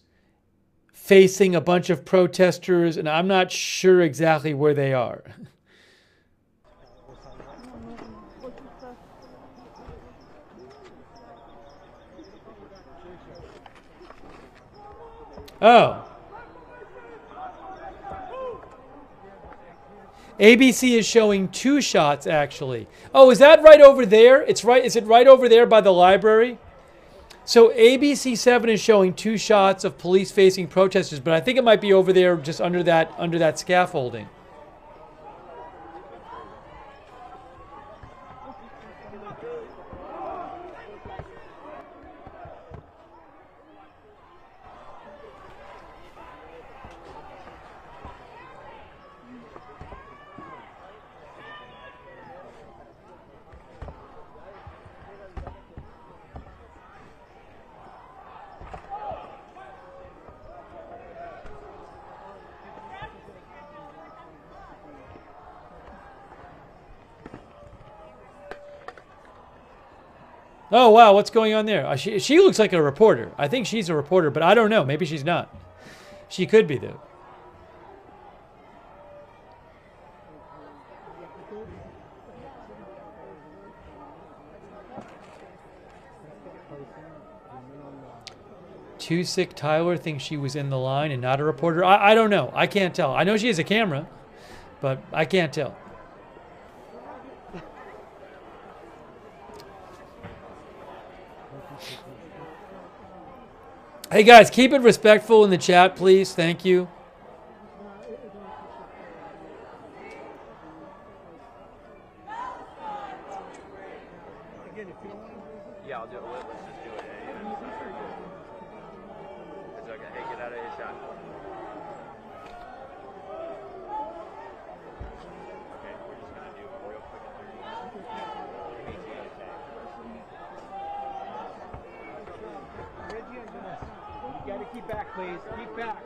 facing a bunch of protesters, and I'm not sure exactly where they are. Oh. ABC is showing 2 shots, actually. Oh, is that right over there? It's right. Is it right over there by the library? So ABC7 is showing 2 shots of police facing protesters, but I think it might be over there just under that scaffolding. Oh, wow, what's going on there? She looks like a reporter. I think she's a reporter, but I don't know. Maybe she's not. She could be, though. Too Sick Tyler thinks she was in the line and not a reporter. I don't know. I can't tell. I know she has a camera, but I can't tell. Hey guys, keep it respectful in the chat, please. Thank you. Yeah, I'll do it. Let's just do it. It's okay. Hey, get out of his shot. Okay, we're just gonna do a real quick You gotta keep back, please. Keep back.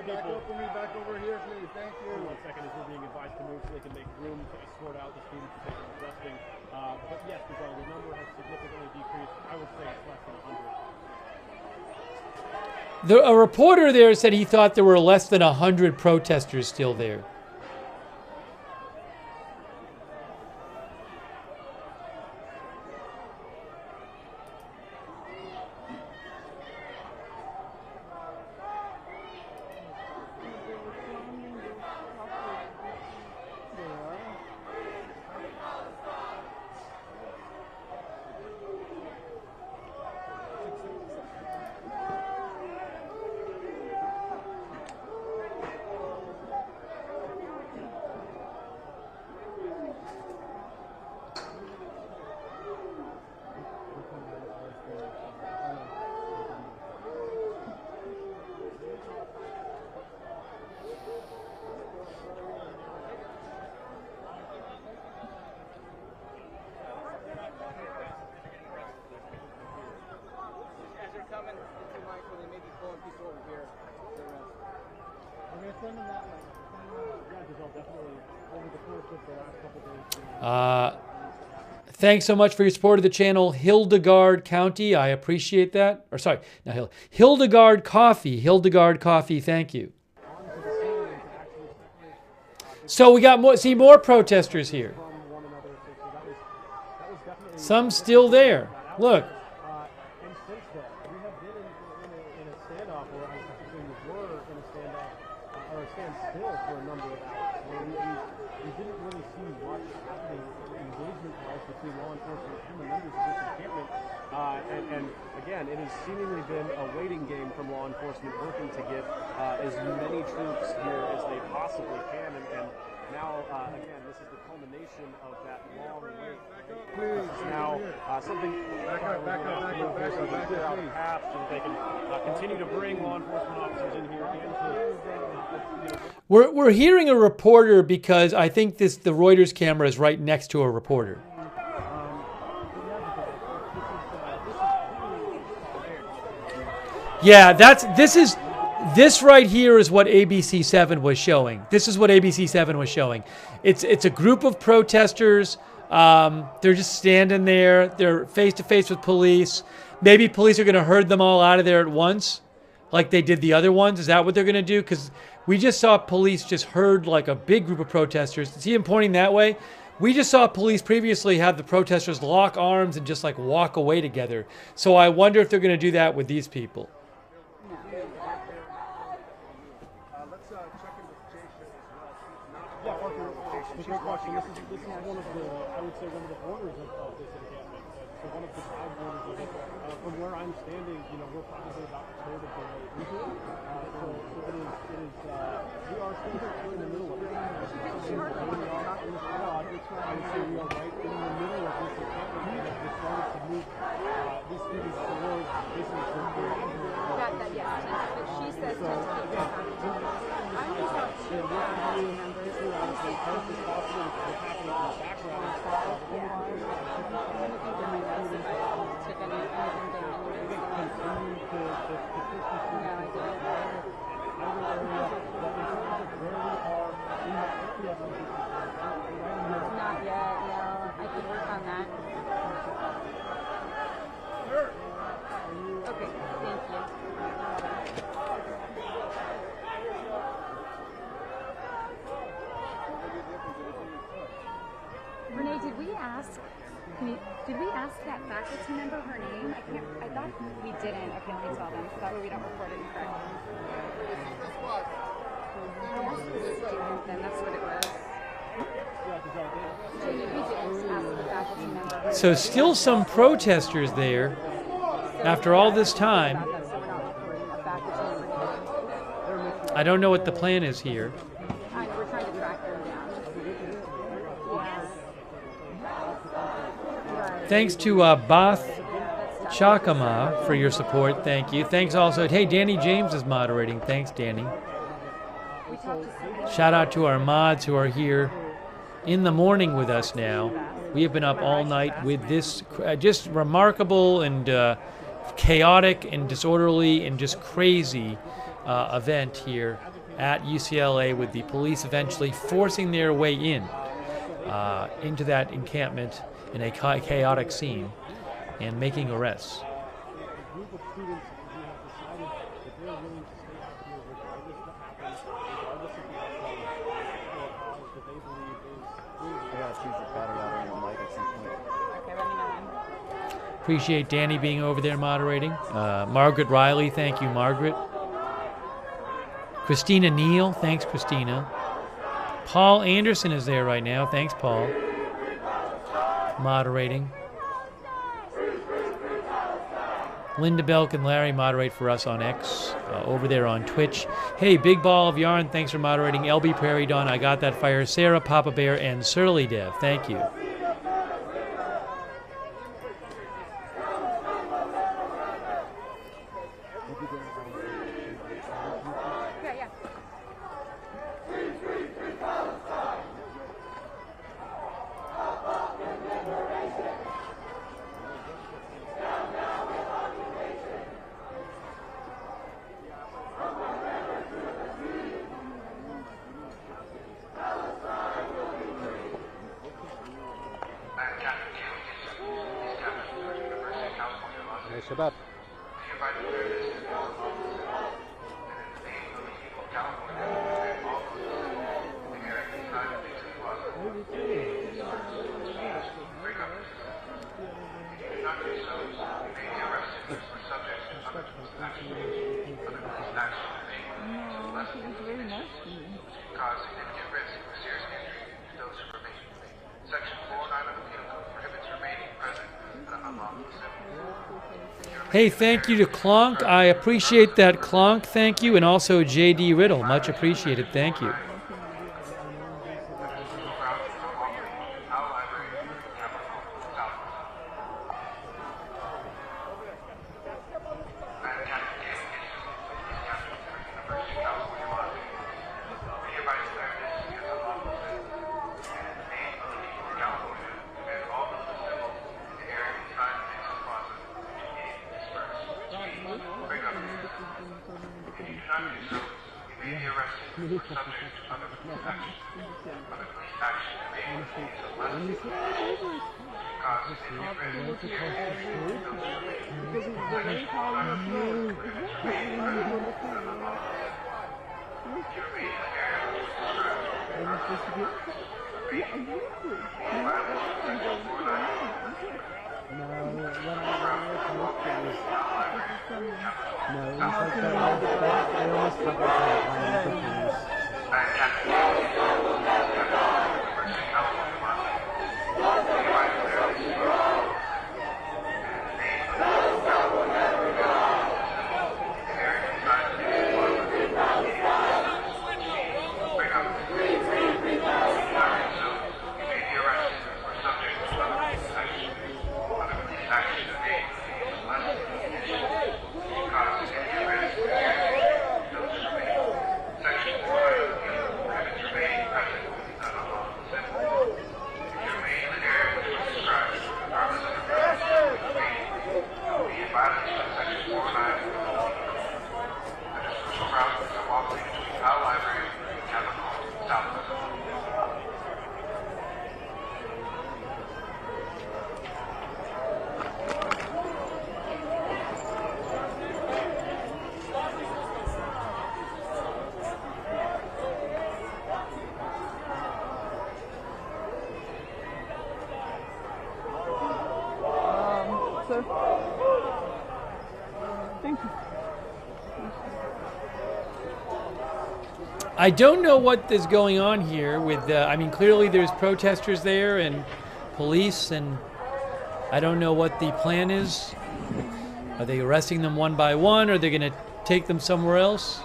Back up for me, back over here, please. Thank you. 1 second, as we're being advised to move so they can make room to escort out the students to take them resting. But yes, the number has significantly decreased. I would say it's less than 100. A reporter there said he thought there were less than 100 protesters still there. Thanks so much for your support of the channel, Hildegard County. I appreciate that. Or sorry, not Hill. Hildegard Coffee. Hildegard Coffee, thank you. So we got more protesters here. Some still there. Look. And since then, we have been in a standoff, or I think we were in a standoff, or a standstill for a number of hours, where we didn't really see much happening engagement-wise between law enforcement and the members of this encampment. And again, it has seemingly been a waiting game from law enforcement working to get as many troops here as they possibly can. And now, again, this is the culmination of that long wait. This is now something back up, clear out the path so that they can continue to bring law enforcement officers in here into. We're hearing a reporter because I think the Reuters camera is right next to a reporter. Yeah, this right here is what ABC7 was showing. This is what ABC7 was showing. It's a group of protesters. They're just standing there. They're face to face with police. Maybe police are going to herd them all out of there at once, like they did the other ones. Is that what they're going to do? Because we just saw police just herd like a big group of protesters. See him pointing that way? We just saw police previously have the protesters lock arms and just like walk away together. So I wonder if they're going to do that with these people. Great question. This is one of the, I would say, one of the borders of this encampment. So one of the side borders of it. From where I'm standing, we're probably about a third of the way into it. So it is, we are still in the middle of it. I would say we are right in the middle of this encampment that we're starting to move these students towards basically Yes, but she says 10 to 15 I only saw 2 faculty members. Not yet, no. I could work on that. Okay, thank you. Renee, did we ask that faculty member her name? I thought we didn't. Okay, let me tell them. So that way we don't record it incorrectly. I asked the student, then that's what it was. So we didn't ask the faculty member. So still some protesters there after all this time. I don't know what the plan is here. We're trying to track them down. Thanks to Bath Chakama for your support. Thank you. Thanks also. Hey, Danny James is moderating. Thanks, Danny. Shout out to our mods who are here in the morning with us now. We have been up all night with this just remarkable and chaotic and disorderly and just crazy event here at UCLA, with the police eventually forcing their way into that encampment in a chaotic scene and making arrests. Appreciate Danny being over there moderating. Margaret Riley, thank you, Margaret. Christina Neal, thanks, Christina. Paul Anderson is there right now. Thanks, Paul. Moderating. Linda Belk and Larry moderate for us on X, over there on Twitch. Hey, Big Ball of Yarn, thanks for moderating. LB Prairie Dawn, I Got That Fire. Sarah, Papa Bear, and Surly Dev, thank you. Shabbat. Cause significant risk of serious injury to those who remain. Section 409 of the Penal Code prohibits remaining present at an unlawful Hey, thank you to Clonk. I appreciate that, Clonk. Thank you. And also JD Riddle. Much appreciated. Thank you. I don't know what is going on here with, I mean, clearly there's protesters there and police, and I don't know what the plan is. Are they arresting them one by one, or are they going to take them somewhere else?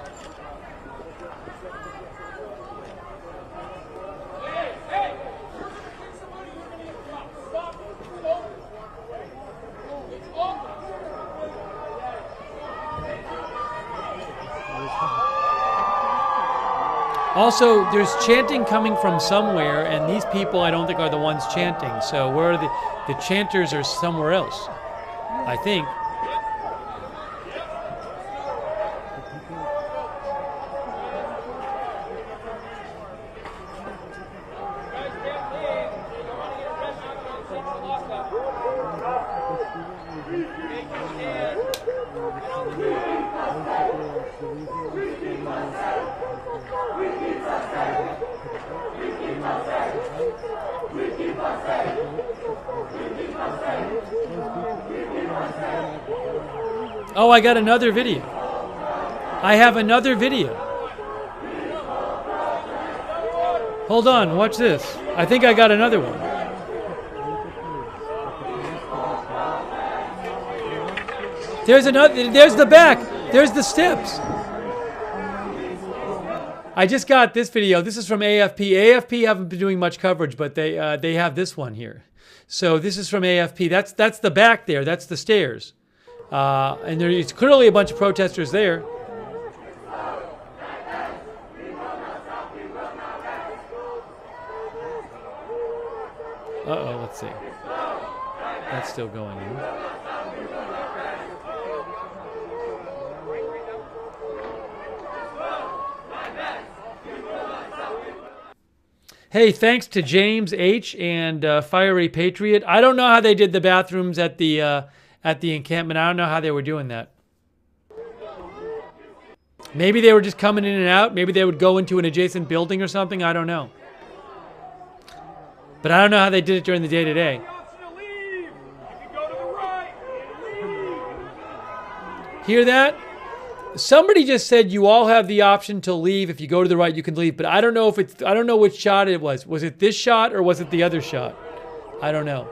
Also, there's chanting coming from somewhere, and these people I don't think are the ones chanting. So where are the chanters are somewhere else, I think. Oh, I got another video. I have another video. Hold on, watch this. I think I got another one. There's another, there's the back. There's the steps. I just got this video. This is from AFP. AFP haven't been doing much coverage, but they have this one here. So this is from AFP. That's the back there. That's the stairs. And there's clearly a bunch of protesters there. Uh-oh, let's see. That's still going on. Hey, thanks to James H. and Fiery Patriot. I don't know how they did the bathrooms at the encampment. I don't know how they were doing that. Maybe they were just coming in and out. Maybe they would go into an adjacent building or something. I don't know. But I don't know how they did it during the day today. Hear that? Somebody just said you all have the option to leave. If you go to the right, you can leave. But I don't know if it's, I don't know which shot it was. Was it this shot or was it the other shot? I don't know.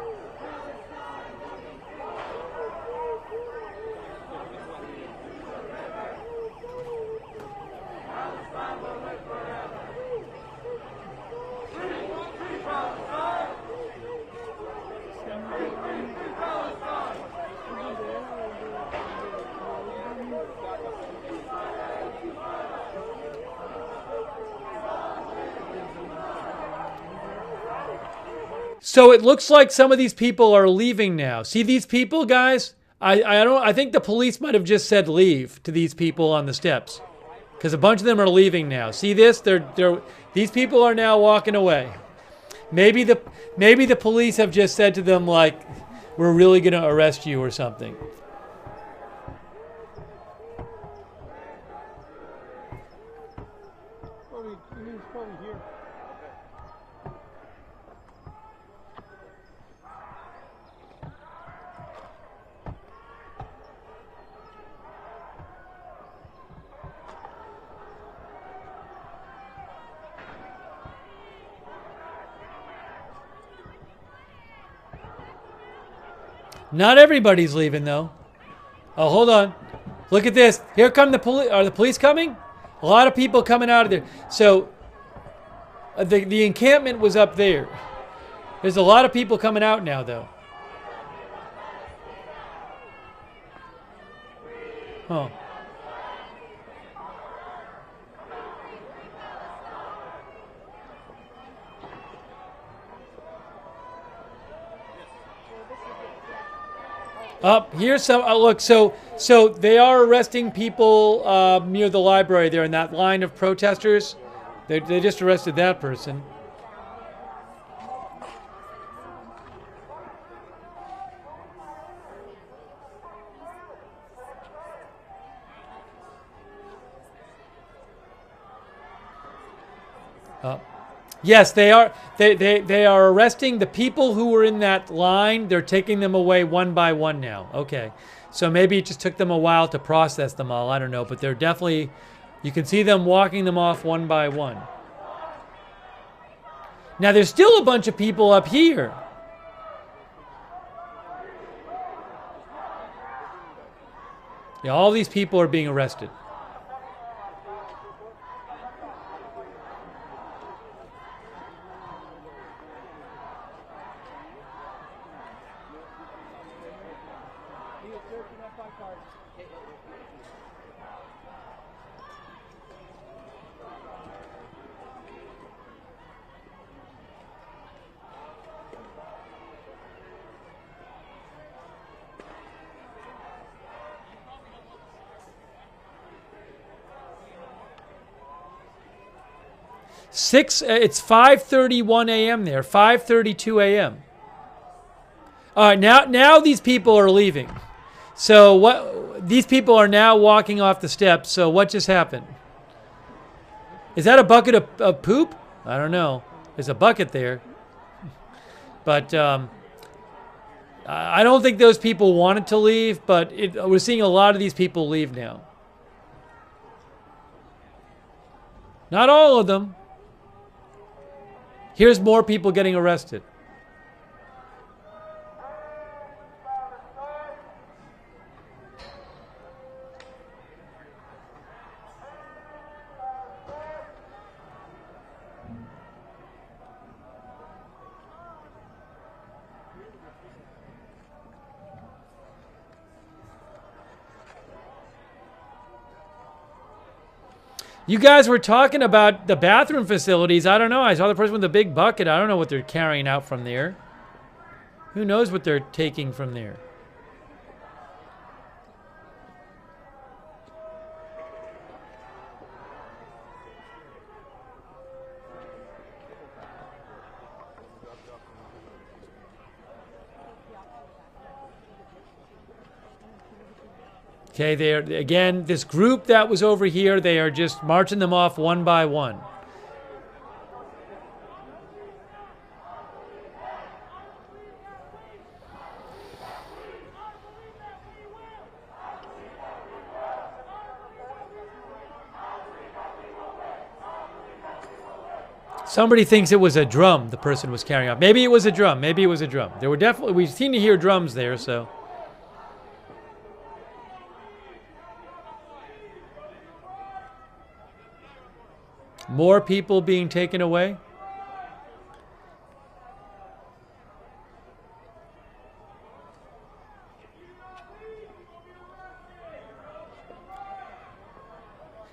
So it looks like some of these people are leaving now. See these people, guys? I think the police might have just said leave to these people on the steps, because a bunch of them are leaving now. See this? These people are now walking away. Maybe the police have just said to them, like, we're really going to arrest you or something. Not everybody's leaving, though. Oh, hold on. Look at this. Here come the police. Are the police coming? A lot of people coming out of there. So, the encampment was up there. There's a lot of people coming out now, though. Huh. Here's some. Look, so they are arresting people near the library there in that line of protesters. They just arrested that person. Yes, they are. They are arresting the people who were in that line. They're taking them away one by one now. Okay, so maybe it just took them a while to process them all. I don't know, but they're definitely. You can see them walking them off one by one. Now there's still a bunch of people up here. Yeah, all these people are being arrested. It's 5:31 a.m. there, 5:32 a.m. All right, now these people are leaving. So what? These people are now walking off the steps. So what just happened? Is that a bucket of poop? I don't know. There's a bucket there. But I don't think those people wanted to leave, but we're seeing a lot of these people leave now. Not all of them. Here's more people getting arrested. You guys were talking about the bathroom facilities. I don't know. I saw the person with the big bucket. I don't know what they're carrying out from there. Who knows what they're taking from there? Okay, they're again, this group that was over here, they are just marching them off one by one. Somebody thinks it was a drum the person was carrying off. Maybe it was a drum. Maybe it was a drum. There were definitely, we seem to hear drums there, so. More people being taken away?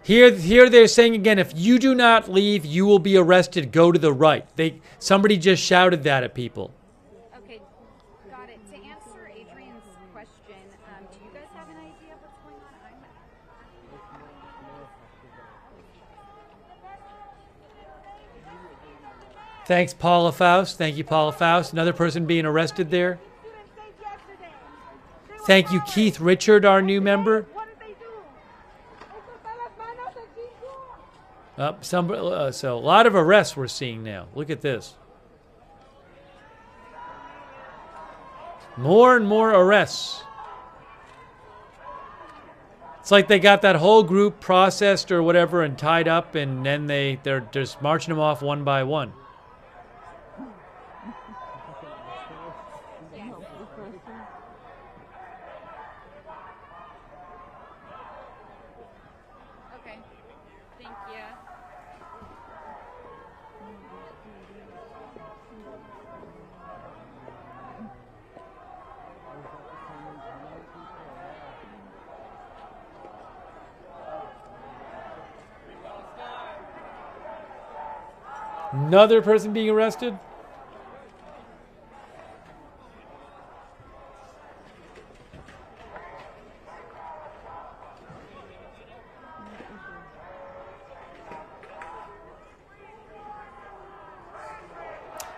Here they're saying again, if you do not leave, you will be arrested. Go to the right. Somebody just shouted that at people. Do you guys have an idea of what's going on? Thanks, Paula Faust. Thank you, Paula Faust. Another person being arrested there. Thank you, Keith Richard, our new member. So a lot of arrests we're seeing now. Look at this. More and more arrests. It's like they got that whole group processed or whatever and tied up, and then they're just marching them off one by one. Okay. Thank you. Another person being arrested.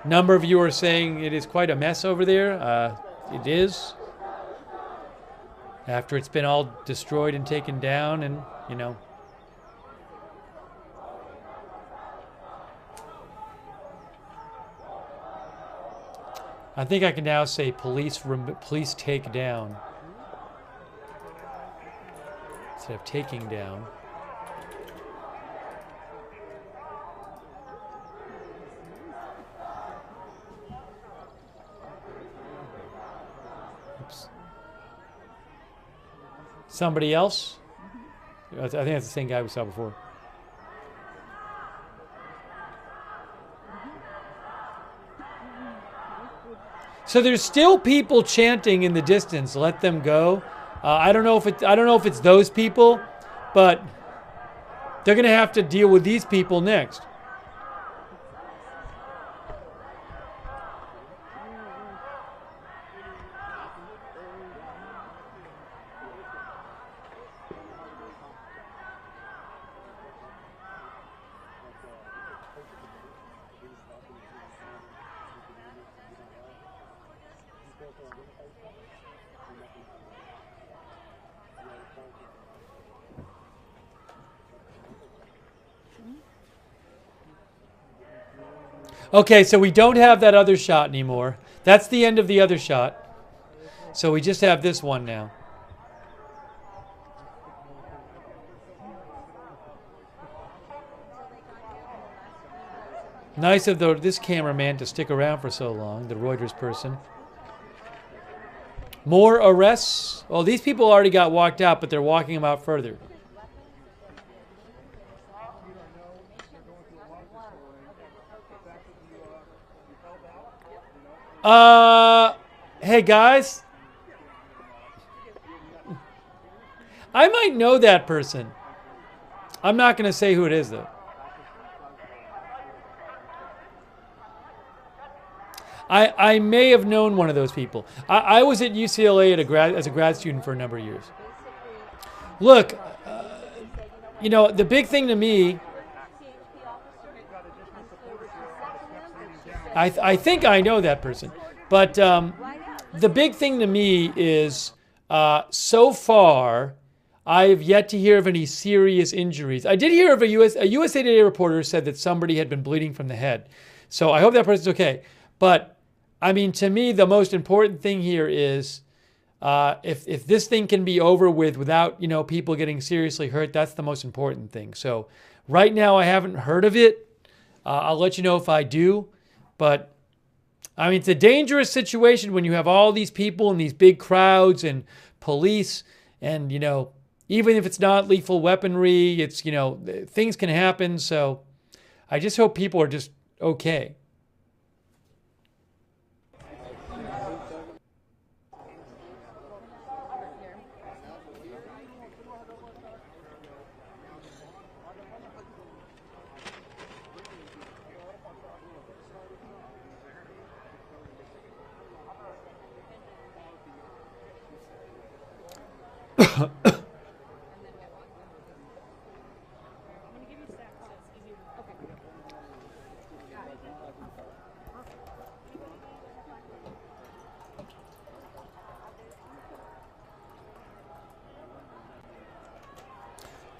Number of you are saying it is quite a mess over there. It is. After it's been all destroyed and taken down, and you know. I think I can now say police take down instead of taking down. Oops. Somebody else? I think that's the same guy we saw before. So there's still people chanting in the distance, "Let them go." I don't know if it's those people, but they're going to have to deal with these people next. Okay, so we don't have that other shot anymore. That's the end of the other shot. So we just have this one now. Nice of this cameraman to stick around for so long, the Reuters person. More arrests. Oh, these people already got walked out, but they're walking them out further. Hey guys. I might know that person. I'm not going to say who it is though. I may have known one of those people. I was at UCLA as a grad student for a number of years. Look, you know, the big thing to me, I think I know that person, but the big thing to me is so far I've yet to hear of any serious injuries. I did hear of a USA Today reporter said that somebody had been bleeding from the head, so I hope that person's okay. But I mean, to me, the most important thing here is if this thing can be over with without, you know, people getting seriously hurt, that's the most important thing. So right now I haven't heard of it. I'll let you know if I do. But I mean, it's a dangerous situation when you have all these people and these big crowds and police and, you know, even if it's not lethal weaponry, it's, you know, things can happen. So I just hope people are just okay.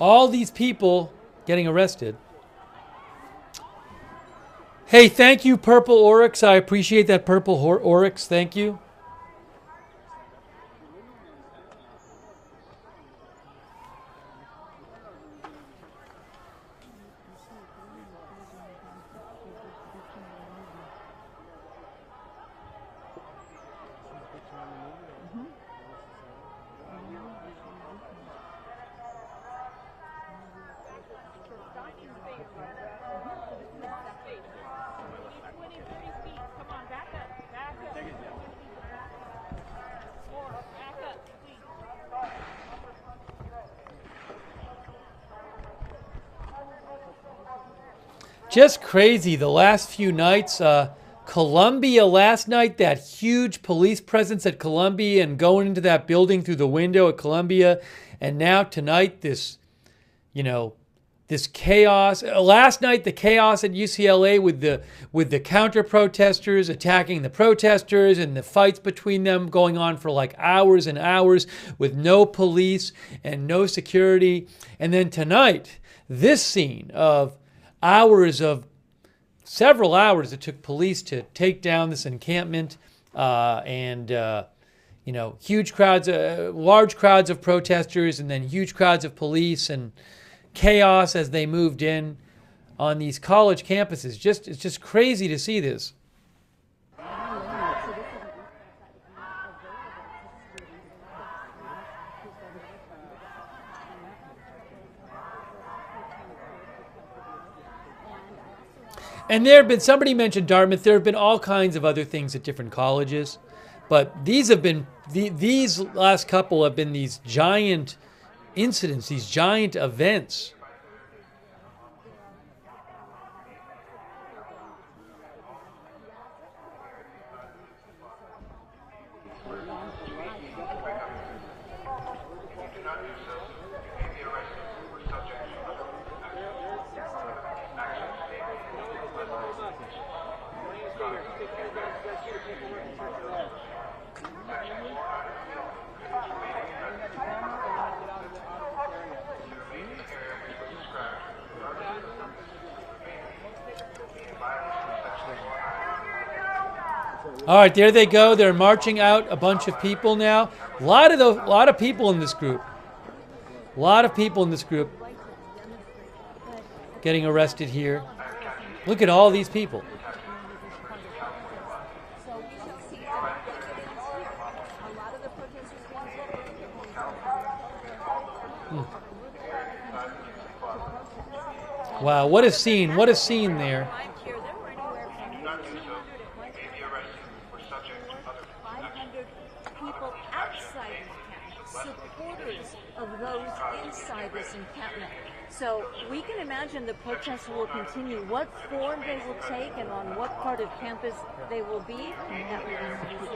All these people getting arrested. Hey, thank you, Purple Oryx. I appreciate that, Purple Oryx. Thank you. Just crazy. The last few nights, Columbia last night, that huge police presence at Columbia and going into that building through the window at Columbia. And now tonight, this, this chaos. Last night, the chaos at UCLA with the counter protesters attacking the protesters and the fights between them going on for like hours and hours with no police and no security. And then tonight, this scene of several hours it took police to take down this encampment, and huge crowds, large crowds of protesters, and then huge crowds of police and chaos as they moved in on these college campuses. It's just crazy to see this. And there have been, somebody mentioned Dartmouth, there have been all kinds of other things at different colleges. But these have been, these last couple have been these giant incidents, these giant events. All right, there they go. They're marching out a bunch of people now. A lot of people in this group. A lot of people in this group getting arrested here. Look at all these people. Wow, what a scene. What a scene there. This encampment. So we can imagine the protests will continue. What form they will take and on what part of campus they will be, that remains to be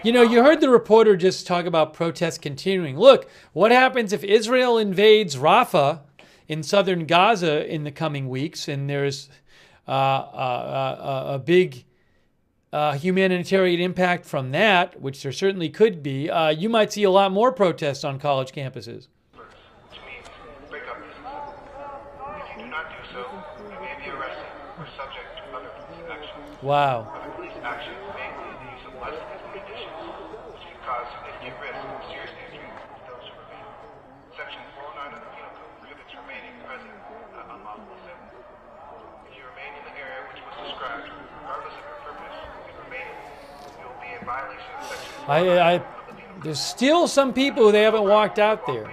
seen. You heard the reporter just talk about protests continuing. Look, what happens if Israel invades Rafah in southern Gaza in the coming weeks, and there's a big humanitarian impact from that, which there certainly could be. You might see a lot more protests on college campuses. Wow. There's still some people who they haven't walked out there.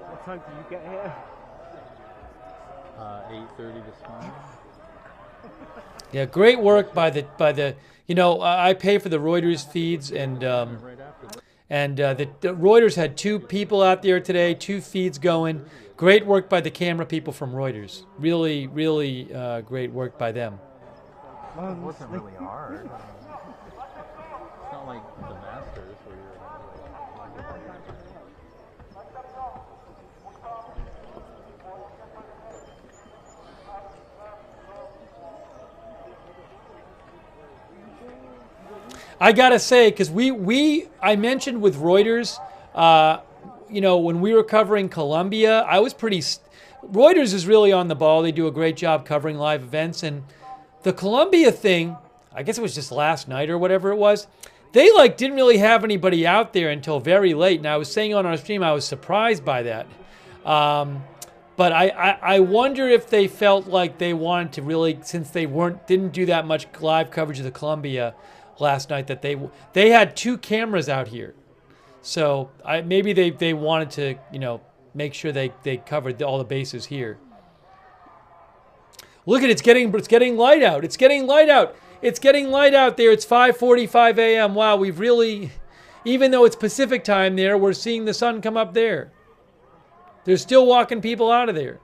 What time did you get here? 8:30 this morning. Yeah, great work by the. You know, I pay for the Reuters feeds, and the Reuters had 2 people out there today, 2 feeds going. Great work by the camera people from Reuters. Really, really great work by them. Well, it wasn't really hard. It's not like the Masters where you're. I gotta say, because I mentioned with Reuters, you know, when we were covering Columbia, I was pretty. Reuters is really on the ball. They do a great job covering live events, and the Columbia thing, I guess it was just last night or whatever it was. They didn't really have anybody out there until very late, and I was saying on our stream I was surprised by that. But I wonder if they felt like they wanted to really, since they didn't do that much live coverage of the Columbia last night, that they had 2 cameras out here, so maybe they wanted to, you know, make sure they covered all the bases here. Look at it, it's getting light out. It's getting light out. It's getting light out there. It's 5:45 a.m. Wow, we've really, even though it's Pacific time there, we're seeing the sun come up there. They're still walking people out of there.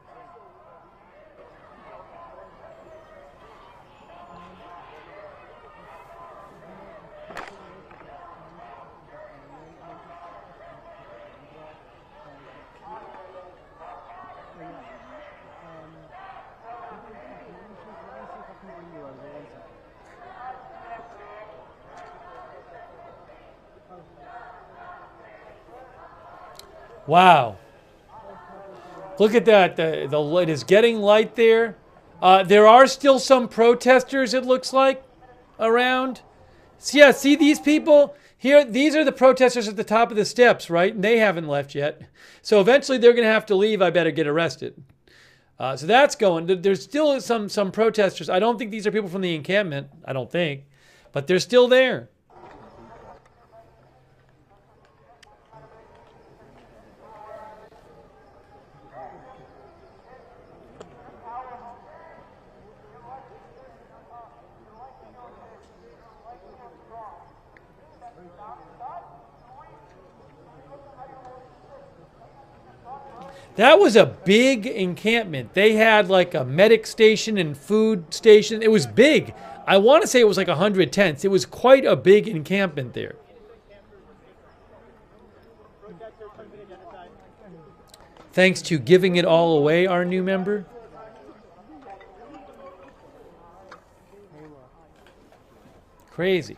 Wow. Look at that. The light is getting light there. There are still some protesters, it looks like, around. So yeah, see these people here? These are the protesters at the top of the steps, right? And they haven't left yet. So eventually they're going to have to leave. I better get arrested. So that's going. There's still some protesters. I don't think these are people from the encampment. I don't think. But they're still there. That was a big encampment. They had like a medic station and food station. It was big. I want to say it was like 100 tents. It was quite a big encampment there. Thanks to Giving It All Away, our new member. Crazy.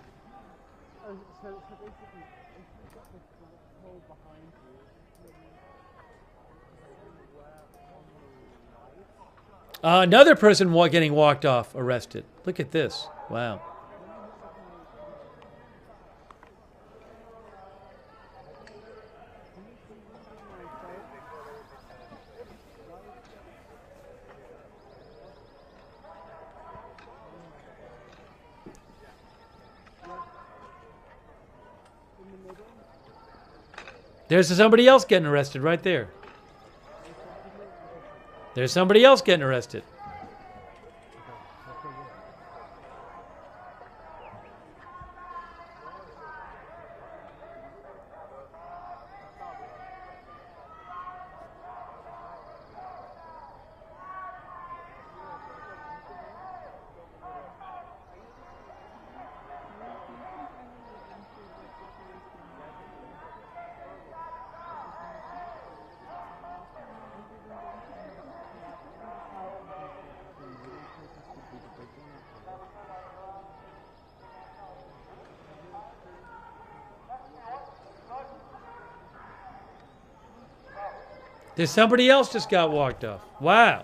Another person getting walked off, arrested. Look at this. Wow. There's somebody else getting arrested right there. There's somebody else getting arrested. There's somebody else just got walked off. Wow.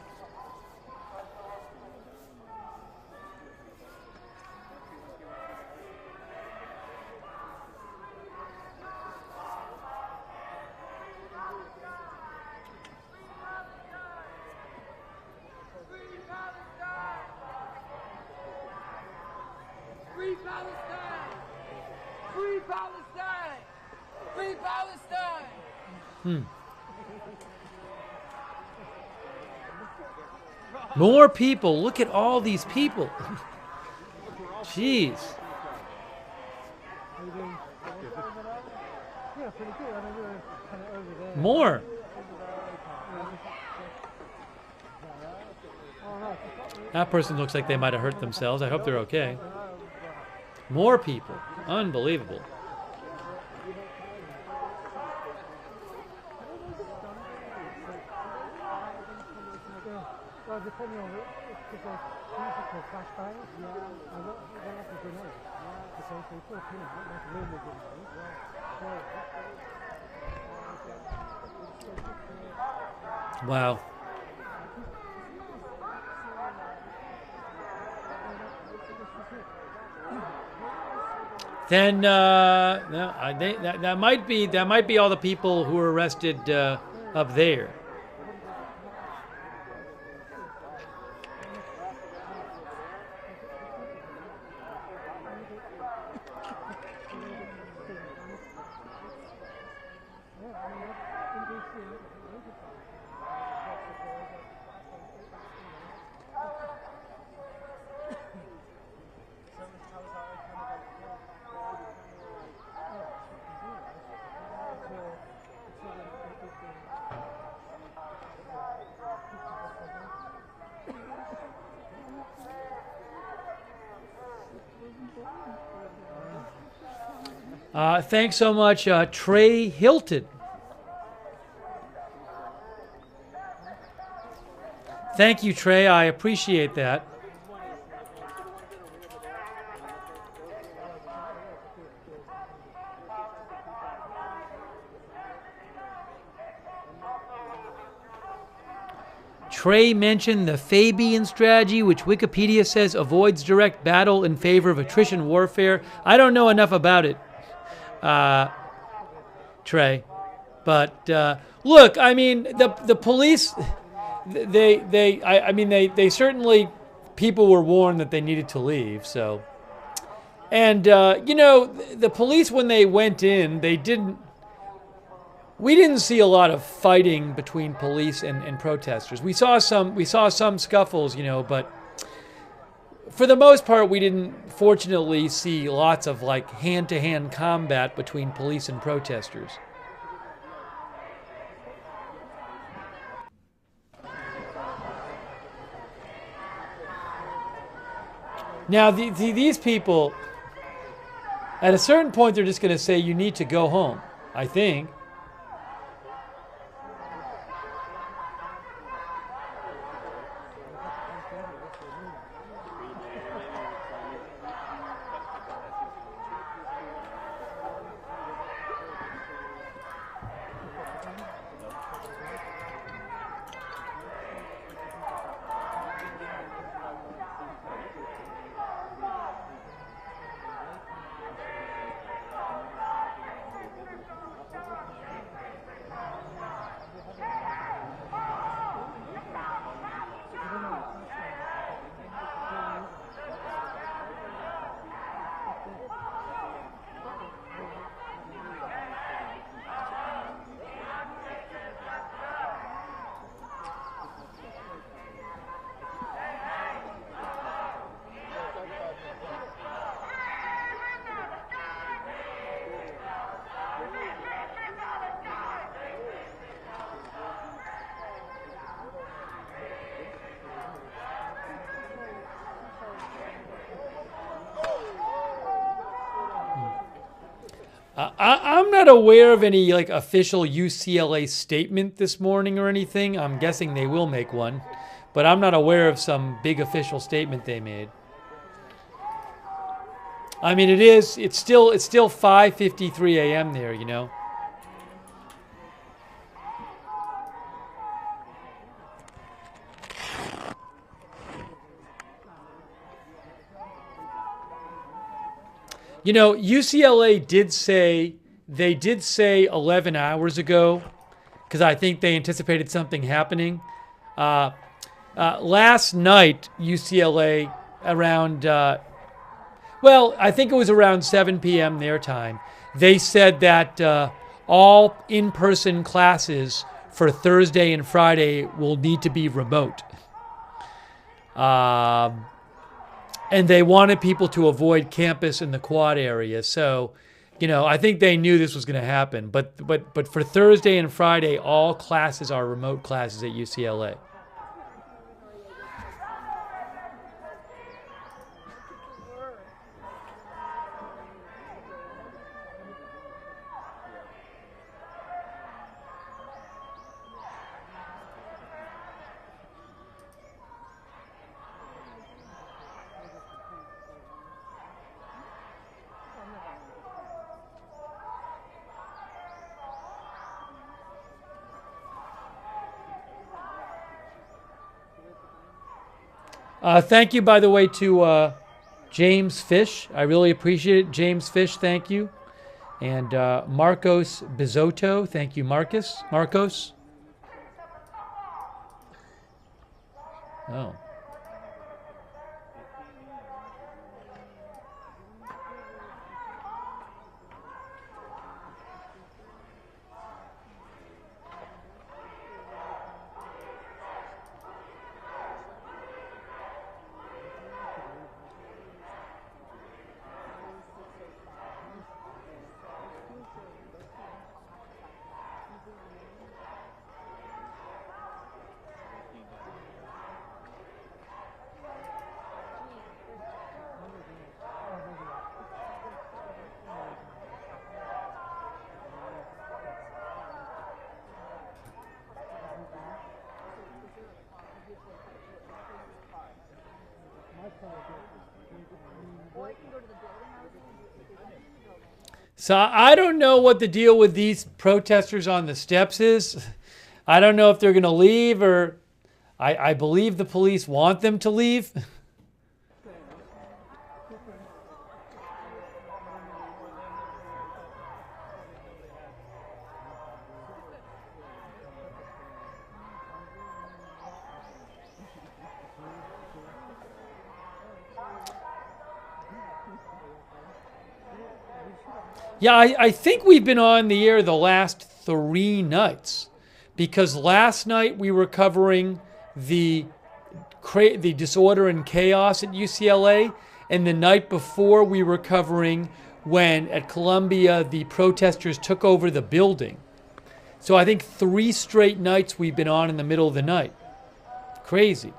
Free Palestine! Free Palestine! Free Palestine! More people. Look at all these people. Jeez. More. That person looks like they might have hurt themselves. I hope they're okay. More people. Unbelievable. Wow. Then no, that might be all the people who were arrested up there. Thanks so much, Trey Hilton. Thank you, Trey. I appreciate that. Trey mentioned the Fabian strategy, which Wikipedia says avoids direct battle in favor of attrition warfare. I don't know enough about it, Trey. But look, I mean, the police, they certainly, people were warned that they needed to leave. So, and you know, the police, when they went in, we didn't see a lot of fighting between police and protesters. We saw some scuffles, you know, but for the most part, we didn't, fortunately, see lots of like hand-to-hand combat between police and protesters. Now, these people, at a certain point, they're just going to say, you need to go home, I think. I'm not aware of any like official UCLA statement this morning or anything. I'm guessing they will make one, but I'm not aware of some big official statement they made. I mean, it's still 5:53 a.m. there, you know. You know, UCLA did say 11 hours ago, because I think they anticipated something happening. Last night, UCLA around, well, I think it was around 7 p.m. their time, they said that all in-person classes for Thursday and Friday will need to be remote. And they wanted people to avoid campus in the quad area. So, you know, I think they knew this was going to happen. But for Thursday and Friday, all classes are remote classes at UCLA. Thank you, by the way, to James Fish. I really appreciate it. James Fish, thank you. And Marcos Bizotto, thank you, Marcos. Oh. So I don't know what the deal with these protesters on the steps is. I don't know if they're going to leave, or I believe the police want them to leave. Yeah, I think we've been on the air the last 3 nights, because last night we were covering the disorder and chaos at UCLA, and the night before we were covering when at Columbia the protesters took over the building. So I think 3 straight nights we've been on in the middle of the night. Crazy.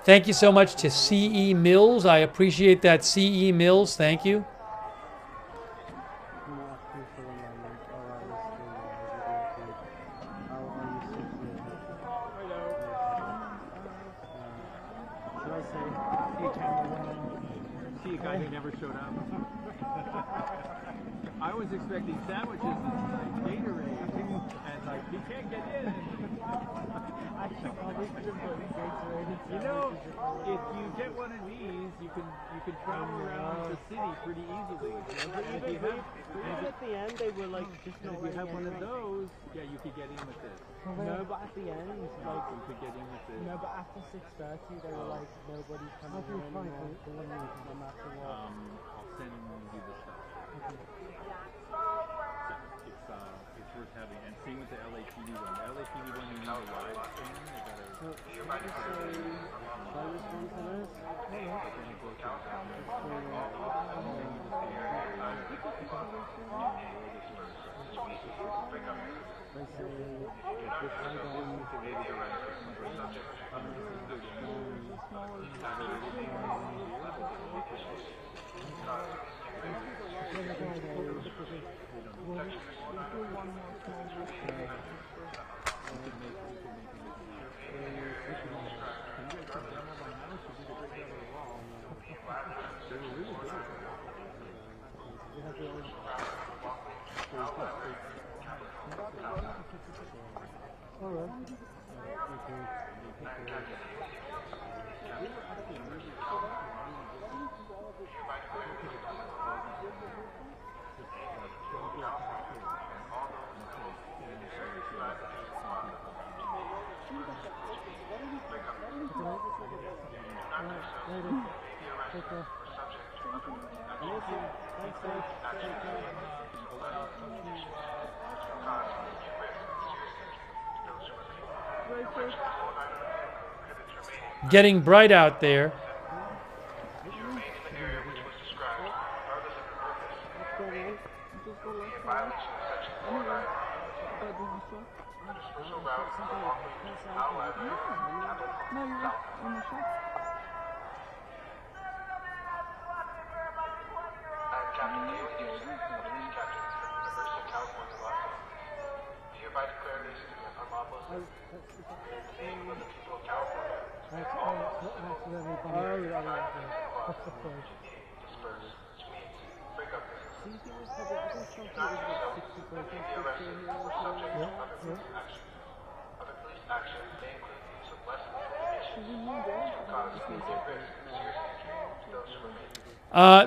Thank you so much to C.E. Mills. I appreciate that, C.E. Mills. Thank you. See a guy who never showed up. I was expecting sandwiches and like Gatorade, and like he can't get in. You know, if you get one of these, you can travel around the city pretty easily. And if you have, at the end, they were like just and if you have one of those, yeah, you could get in with this. No, but at the end, like you could get in with this. No, but after 6:30, they were like nobody's coming in anymore. No matter what. I'll send you the stuff. It's worth having. And same with the LAPD one. The LAPD one, you need a live stream. Getting bright out there.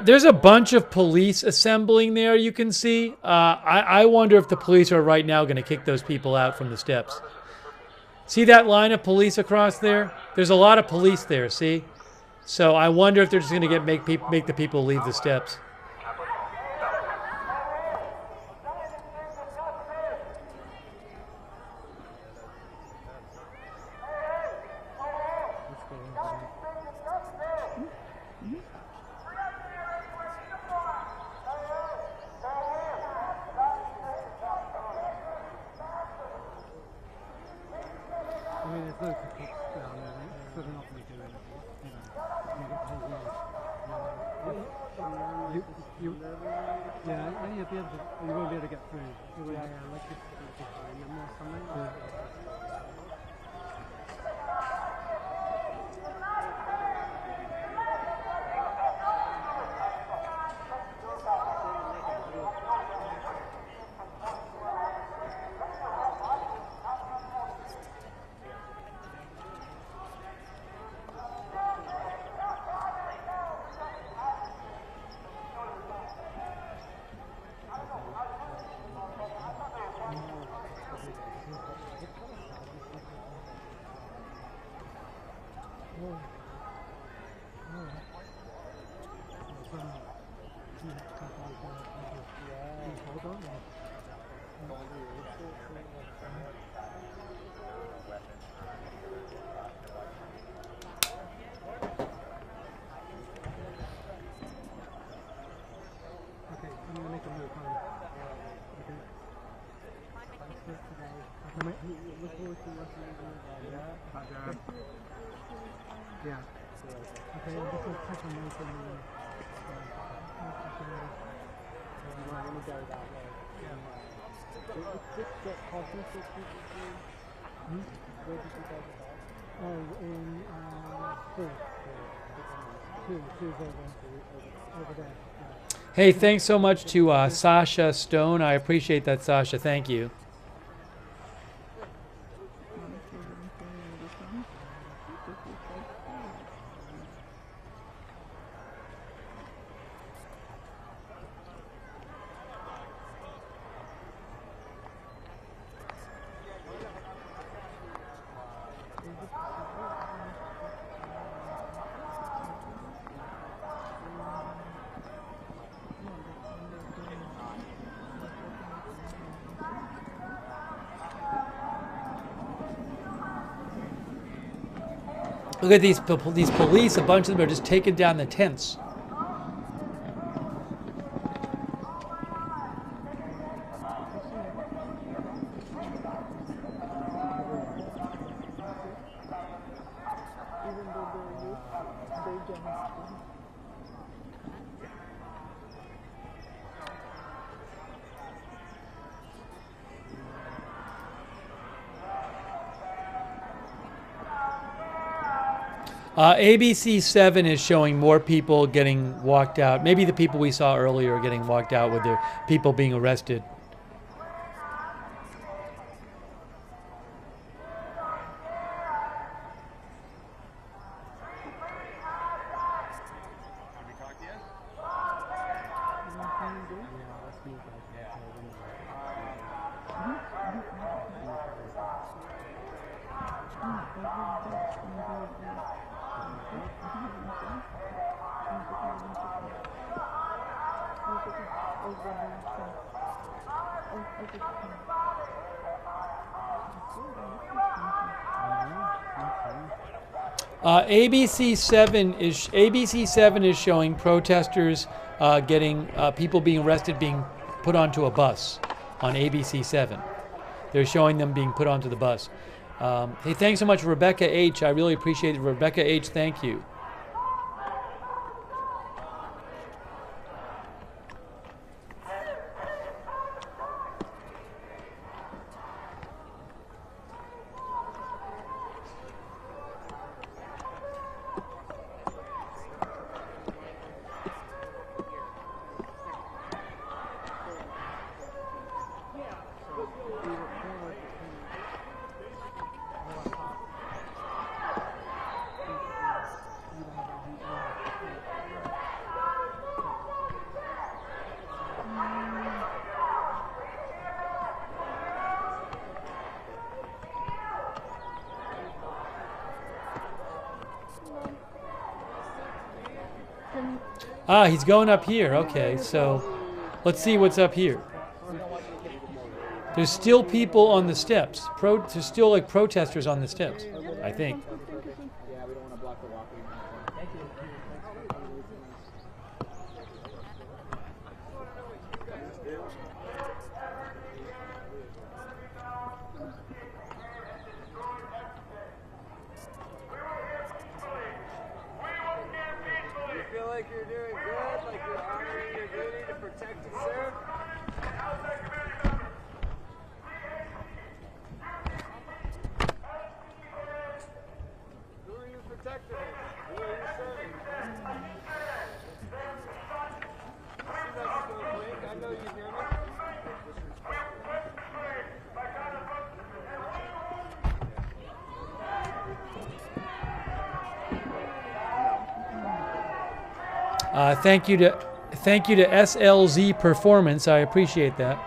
There's a bunch of police assembling there, you can see. I wonder if the police are right now going to kick those people out from the steps. See that line of police across there? There's a lot of police there, see? So I wonder if they're just going to make the people leave the steps. Hey, thanks so much to Sasha Stone. I appreciate that, Sasha. Thank you. Look at these police, a bunch of them are just taking down the tents. ABC 7 is showing more people getting walked out. Maybe the people we saw earlier are getting walked out with the people being arrested. ABC 7 is showing protesters getting people being arrested, being put onto a bus on ABC 7. They're showing them being put onto the bus. Hey, thanks so much, Rebecca H. I really appreciate it. Rebecca H. Thank you. Ah, he's going up here. Okay, so let's see what's up here. There's still people on the steps. There's still like protesters on the steps, I think. Thank you to SLZ Performance. I appreciate that.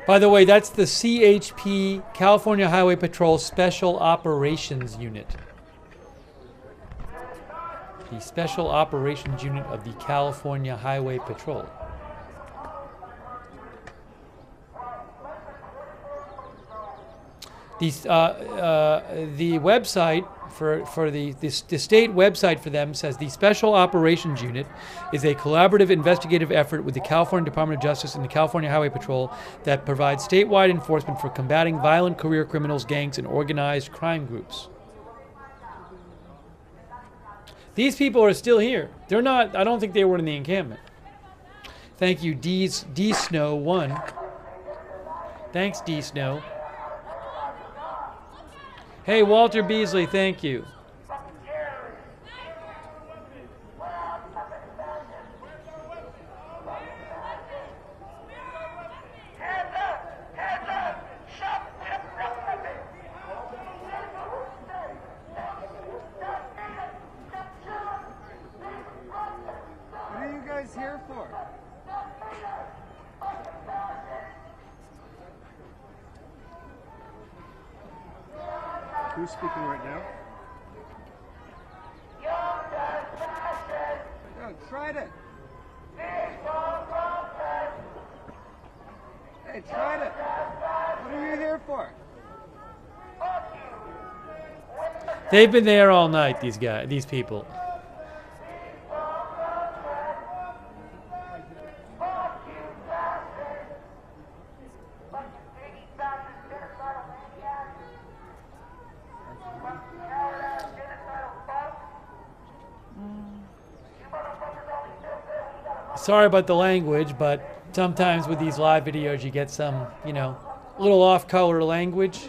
By the way, that's the CHP, California Highway Patrol Special Operations Unit. The Special Operations Unit of the California Highway Patrol. The website for the state website for them says the Special Operations Unit is a collaborative investigative effort with the California Department of Justice and the California Highway Patrol that provides statewide enforcement for combating violent career criminals, gangs, and organized crime groups. These people are still here. They're not, I don't think they were in the encampment. Thank you, D Snow 1. Thanks, D Snow. Hey, Walter Beasley, thank you. Who's speaking right now? Yo, tried it. Hey, tried it. What are you here for? They've been there all night, these people. Sorry about the language, but sometimes with these live videos you get some, you know, little off-color language.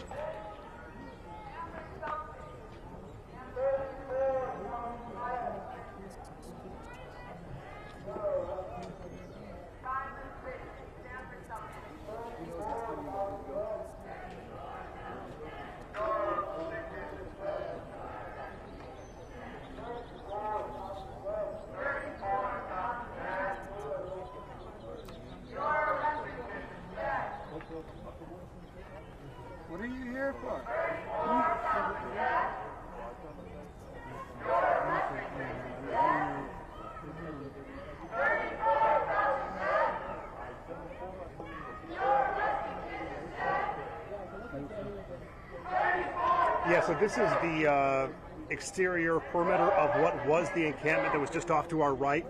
What are you here for? Yeah, so this is the exterior perimeter of what was the encampment that was just off to our right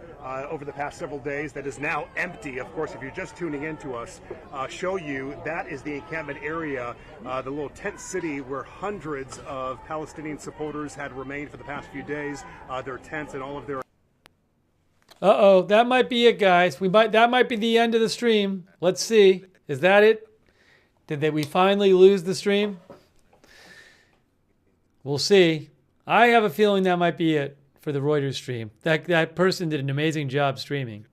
over the past several days that is now empty. Of course, if you're just tuning in to us, show you that is the encampment area, the little tent city where hundreds of Palestinian supporters had remained for the past few days, their tents and all of their... Uh-oh, that might be it, guys. That might be the end of the stream. Let's see. Is that it? Did we finally lose the stream? We'll see. I have a feeling that might be it for the Reuters stream. That person did an amazing job streaming.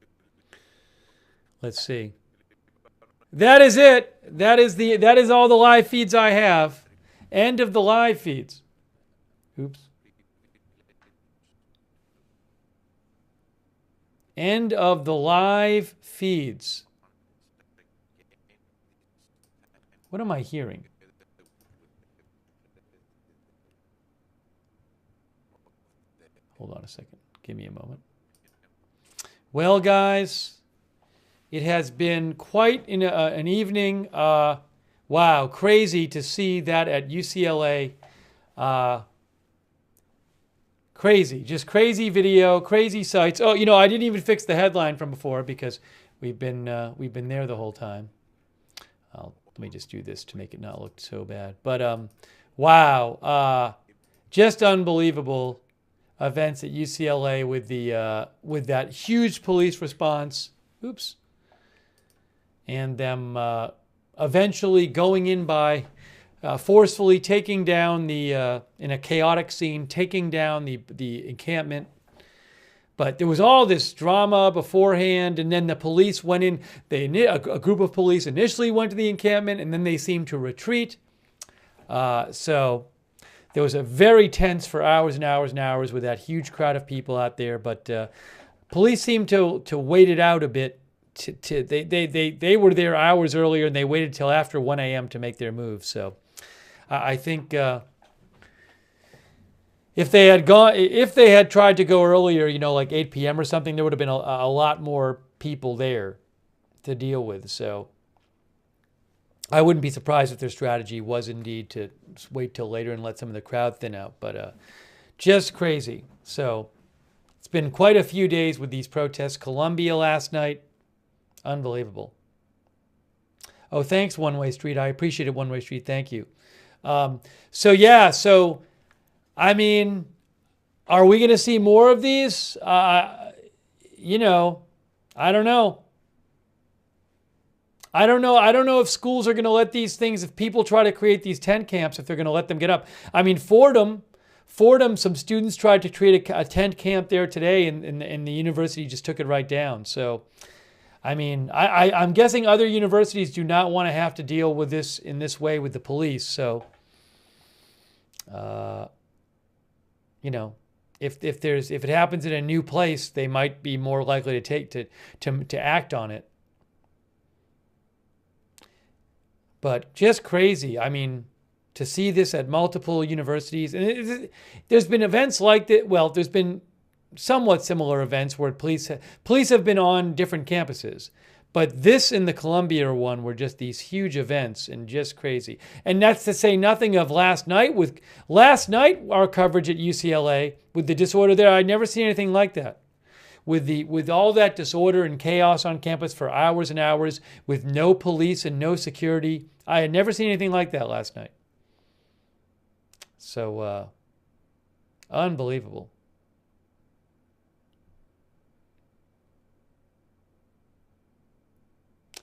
Let's see. That is it. That is all the live feeds I have. End of the live feeds. Oops. End of the live feeds. What am I hearing? Hold on a second. Give me a moment. Well, guys, it has been quite an evening. Wow, crazy to see that at UCLA. Crazy, just crazy video, crazy sights. Oh, you know, I didn't even fix the headline from before because we've been there the whole time. Let me just do this to make it not look so bad. But wow, just unbelievable events at UCLA with that huge police response. Oops. And them eventually going in by forcefully taking down in a chaotic scene, taking down the encampment. But there was all this drama beforehand, and then the police went in. A group of police initially went to the encampment, and then they seemed to retreat. So there was a very tense for hours and hours and hours with that huge crowd of people out there. But police seemed to wait it out a bit. They were there hours earlier, and they waited till after 1 a.m. to make their move. So I think if they had tried to go earlier, you know, like 8 p.m. or something, there would have been a lot more people there to deal with. So I wouldn't be surprised if their strategy was indeed to wait till later and let some of the crowd thin out. But just crazy. So it's been quite a few days with these protests. Columbia last night. Unbelievable. Oh, thanks, One Way Street. I appreciate it, One Way Street. Thank you. So I mean, are we going to see more of these? You know, I don't know. I don't know if schools are going to let these things, if people try to create these tent camps, if they're going to let them get up. I mean, Fordham, some students tried to create a tent camp there today, and the university just took it right down. So, I mean, I'm guessing other universities do not want to have to deal with this in this way with the police. So, you know, if it happens in a new place, they might be more likely to act on it. But just crazy. I mean, to see this at multiple universities. And there's been events like that. Well, there's been somewhat similar events where police have been on different campuses. But this and the Columbia one were just these huge events and just crazy. And that's to say nothing of last night, our coverage at UCLA with the disorder there. I'd never seen anything like that. With all that disorder and chaos on campus for hours and hours, with no police and no security. I had never seen anything like that last night. So, unbelievable.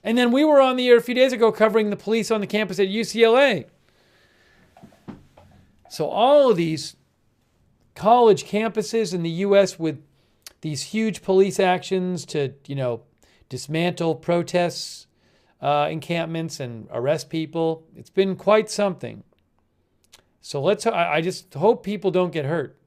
And then we were on the air a few days ago covering the police on the campus at UCLA. So all of these college campuses in the U.S. with these huge police actions to, dismantle protests, encampments, and arrest people. It's been quite something. So I just hope people don't get hurt.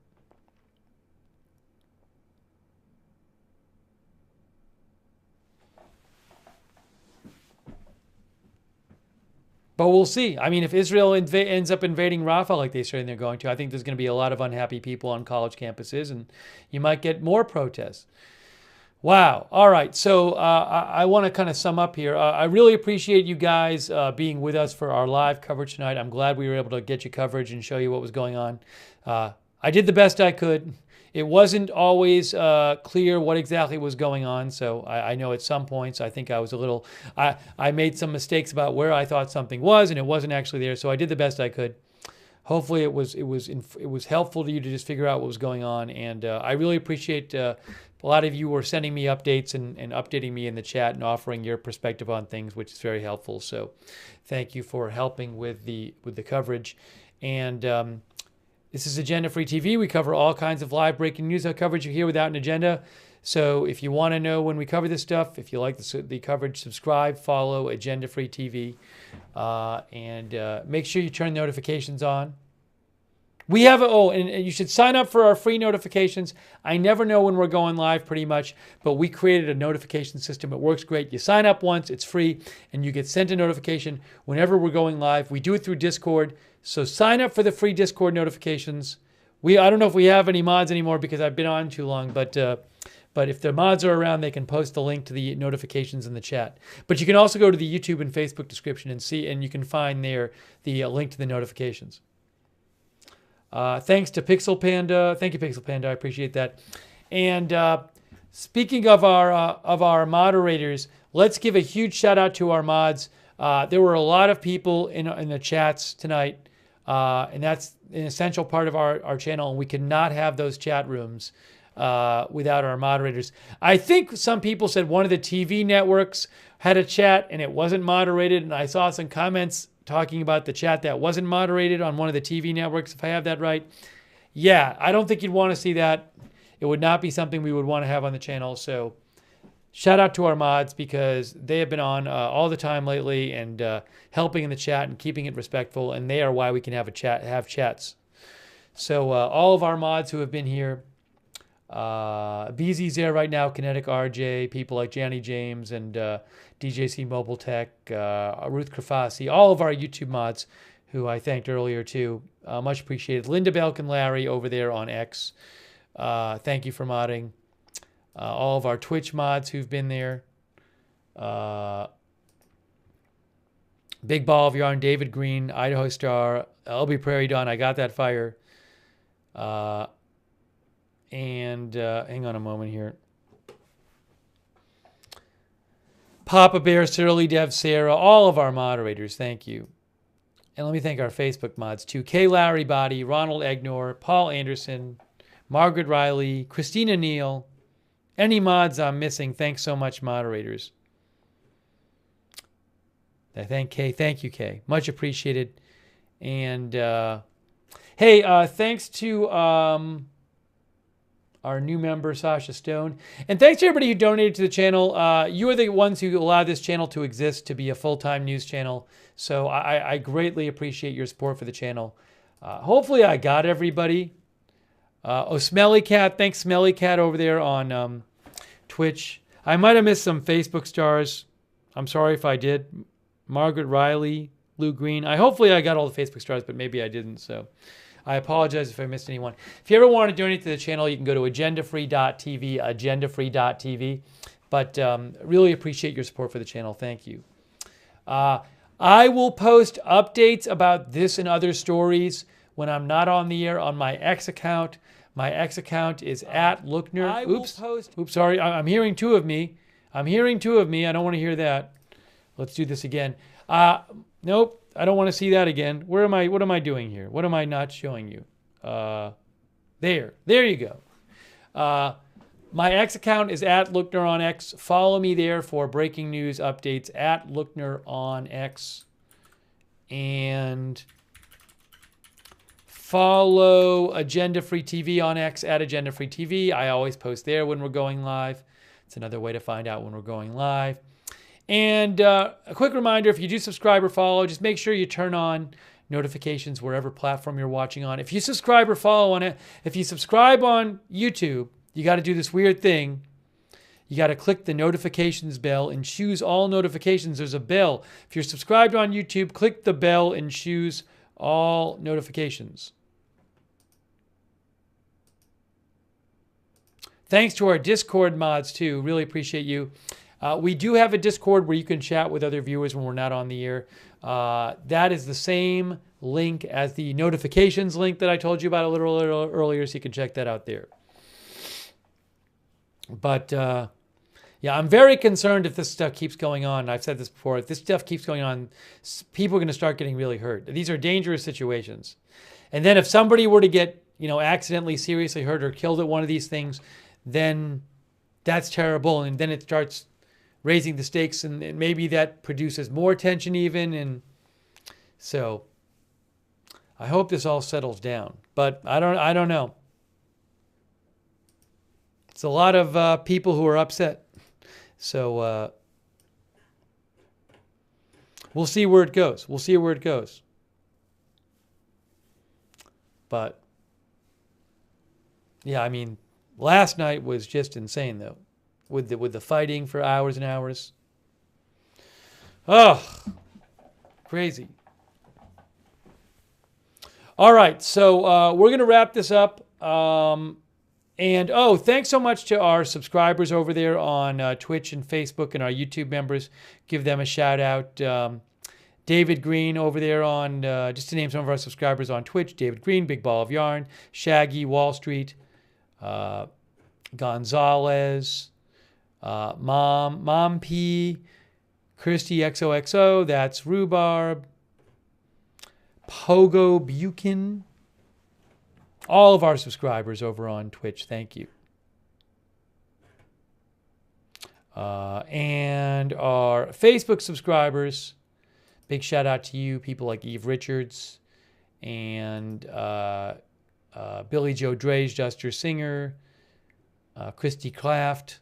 But we'll see. I mean, if Israel ends up invading Rafah like they say they're going to, I think there's going to be a lot of unhappy people on college campuses, and you might get more protests. Wow. All right. So I want to kind of sum up here. I really appreciate you guys being with us for our live coverage tonight. I'm glad we were able to get you coverage and show you what was going on. I did the best I could. It wasn't always clear what exactly was going on. So I know at some points I think I was I made some mistakes about where I thought something was, and it wasn't actually there. So I did the best I could. Hopefully it was helpful to you to just figure out what was going on. And I really appreciate a lot of you were sending me updates and updating me in the chat and offering your perspective on things, which is very helpful. So thank you for helping with the coverage. And this is Agenda Free TV. We cover all kinds of live breaking news coverage you hear without an agenda. So if you want to know when we cover this stuff, if you like the coverage, subscribe, follow Agenda Free TV, and make sure you turn notifications on. We have and you should sign up for our free notifications. I never know when we're going live pretty much, but we created a notification system. It works great. You sign up once, it's free, and you get sent a notification whenever we're going live. We do it through Discord. So sign up for the free Discord notifications. I don't know if we have any mods anymore because I've been on too long, but if the mods are around, they can post the link to the notifications in the chat. But you can also go to the YouTube and Facebook description and you can find there the link to the notifications. Thanks to Pixel Panda. Thank you, Pixel Panda. I appreciate that. And speaking of our moderators, let's give a huge shout out to our mods. There were a lot of people in the chats tonight, and that's an essential part of our channel, and we could not have those chat rooms without our moderators. I think some people said one of the TV networks had a chat and it wasn't moderated, and I saw some comments talking about the chat that wasn't moderated on one of the TV networks, if I have that right. Yeah, I don't think you'd want to see that. It would not be something we would want to have on the channel. So shout out to our mods because they have been on all the time lately and helping in the chat and keeping it respectful, and they are why we can have chats. So all of our mods who have been here, BZ's there right now, Kinetic RJ, people like Janny James and DJC Mobile Tech, Ruth Krafasi, all of our YouTube mods who I thanked earlier too. Much appreciated. Linda Belk and Larry over there on X. Thank you for modding. All of our Twitch mods who've been there. Big Ball of Yarn, David Green, Idaho Star, LB Prairie Dawn, I Got That Fire. And hang on a moment here. Papa Bear, Surly Dev, Sarah, all of our moderators, thank you. And let me thank our Facebook mods too. K. Larry Body, Ronald Egnor, Paul Anderson, Margaret Riley, Christina Neal. Any mods I'm missing, thanks so much, moderators. I thank Kay. Thank you, Kay. Much appreciated. And hey, thanks to our new member, Sasha Stone. And thanks to everybody who donated to the channel. You are the ones who allowed this channel to exist, to be a full-time news channel. So I greatly appreciate your support for the channel. Hopefully I got everybody. Smelly Cat. Thanks, Smelly Cat, over there on Twitch. I might have missed some Facebook stars. I'm sorry if I did. Margaret Riley, Lou Green. Hopefully I got all the Facebook stars, but maybe I didn't. So I apologize if I missed anyone. If you ever want to donate to the channel, you can go to agendafree.tv, agendafree.tv. But really appreciate your support for the channel. Thank you. I will post updates about this and other stories when I'm not on the air on my X account. My X account is at Lookner. Oops, sorry. I'm hearing two of me. I don't want to hear that. Let's do this again. Nope. I don't want to see that again. What am I doing here? What am I not showing you? There you go. My X account is at Lookner on X. Follow me there for breaking news updates at Lookner on X. And follow Agenda Free TV on X at Agenda Free TV. I always post there when we're going live. It's another way to find out when we're going live. And a quick reminder, if you do subscribe or follow, just make sure you turn on notifications wherever platform you're watching on. If you subscribe or follow on it, if you subscribe on YouTube, you got to do this weird thing. You got to click the notifications bell and choose all notifications. There's a bell. If you're subscribed on YouTube, click the bell and choose all notifications. Thanks to our Discord mods too. Really appreciate you. We do have a Discord where you can chat with other viewers when we're not on the air. That is the same link as the notifications link that I told you about a little earlier, so you can check that out there. But yeah, I'm very concerned if this stuff keeps going on. I've said this before. If this stuff keeps going on, people are going to start getting really hurt. These are dangerous situations. And then if somebody were to get, accidentally seriously hurt or killed at one of these things, then that's terrible. And then it starts raising the stakes, and maybe that produces more tension even. And so I hope this all settles down. But I don't know. It's a lot of people who are upset. So we'll see where it goes. But yeah, I mean, last night was just insane though, with the fighting for hours and hours. Oh, crazy. All right, so we're gonna wrap this up. And thanks so much to our subscribers over there on Twitch and Facebook, and our YouTube members. Give them a shout out. David Green over there on, just to name some of our subscribers on Twitch, David Green, Big Ball of Yarn, Shaggy, Wall Street, Gonzalez, Mom P, Christy XOXO, that's Rhubarb, Pogo Buchan, all of our subscribers over on Twitch, thank you. And our Facebook subscribers, big shout out to you, people like Eve Richards and Billy Joe Drage, Duster Singer, Christy Claft,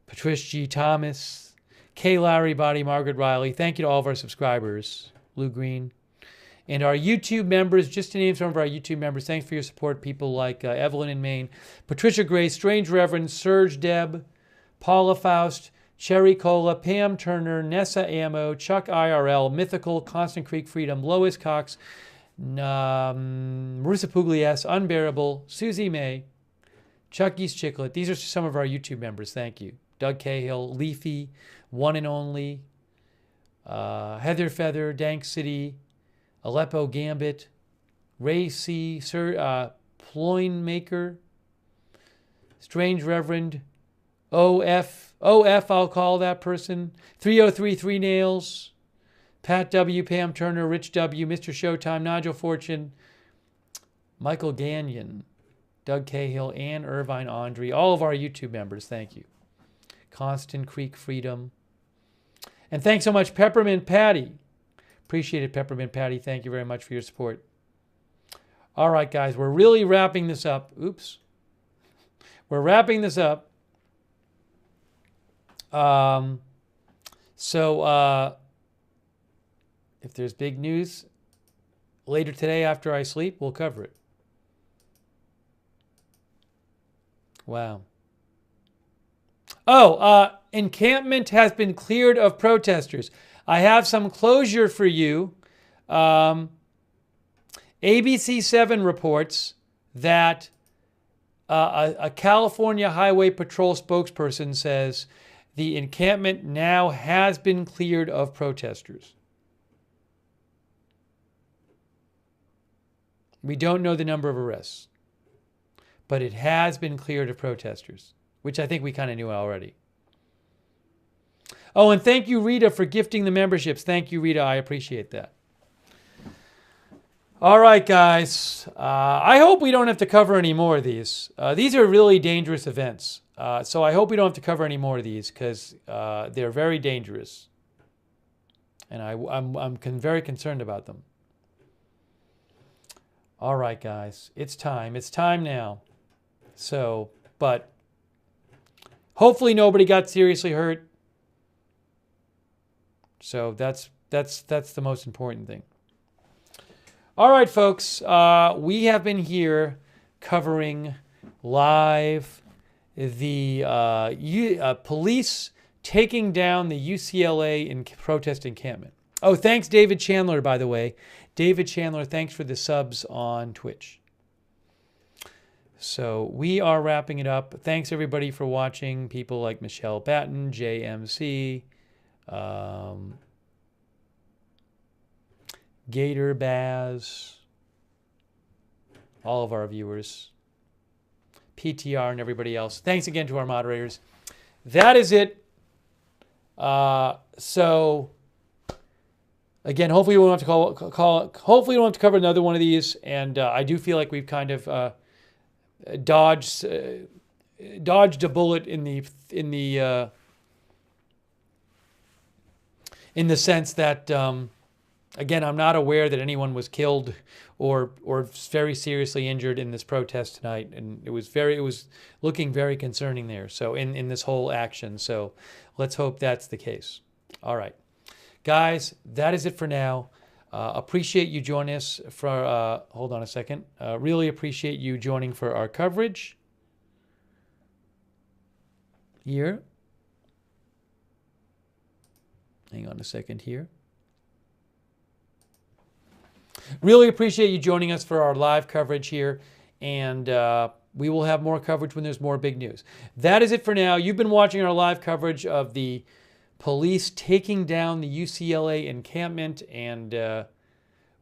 Patricia G. Thomas, Kay Larry Body, Margaret Riley. Thank you to all of our subscribers, Lou Green. And our YouTube members, just to name some of our YouTube members, thanks for your support. People like Evelyn in Maine, Patricia Gray, Strange Reverend, Serge Deb, Paula Faust, Cherry Cola, Pam Turner, Nessa Ammo, Chuck IRL, Mythical, Constant Creek Freedom, Lois Cox, Marissa Pugliese, Unbearable, Susie May, Chucky's Chiclet. These are some of our YouTube members. Thank you. Doug Cahill, Leafy, One and Only, Heather Feather, Dank City, Aleppo Gambit, Ray C, Sir Ploin Maker, Strange Reverend, OF, I'll call that person, 3033 Nails, Pat W, Pam Turner, Rich W, Mr. Showtime, Nigel Fortune, Michael Gagnon, Doug Cahill, Ann Irvine, Andre, all of our YouTube members, thank you. Constant Creek Freedom. And thanks so much, Peppermint Patty. Appreciate it, Peppermint Patty. Thank you very much for your support. All right, guys, we're really wrapping this up. Oops. We're wrapping this up. So if there's big news later today after I sleep, we'll cover it. Wow. Oh, Encampment has been cleared of protesters. I have some closure for you. ABC7 reports that a California Highway Patrol spokesperson says the encampment now has been cleared of protesters. We don't know the number of arrests, but it has been cleared of protesters, which I think we kind of knew already. Oh, and thank you, Rita, for gifting the memberships. Thank you, Rita. I appreciate that. All right, guys. I hope we don't have to cover any more of these. These are really dangerous events. So I hope we don't have to cover any more of these because they're very dangerous. And I'm very concerned about them. All right, guys. It's time. It's time now. So, but hopefully nobody got seriously hurt. So that's the most important thing. All right, folks. We have been here covering live the police taking down the UCLA protest encampment. Oh, thanks, David Chandler, by the way. David Chandler, thanks for the subs on Twitch. So we are wrapping it up. Thanks, everybody, for watching. People like Michelle Batten, JMC, Gator Baz, all of our viewers, PTR, and everybody else. Thanks again to our moderators. That is it. So again, hopefully we won't have to hopefully we don't have to cover another one of these. And I do feel like we've kind of dodged a bullet in the sense that. Again, I'm not aware that anyone was killed or very seriously injured in this protest tonight, and it was looking very concerning there. So in this whole action, so let's hope that's the case. All right, guys, that is it for now. Appreciate you joining us for. Hold on a second. Really appreciate you joining for our coverage here. Hang on a second here. Really appreciate you joining us for our live coverage here, and we will have more coverage when there's more big news. That is it for now. You've been watching our live coverage of the police taking down the UCLA encampment, and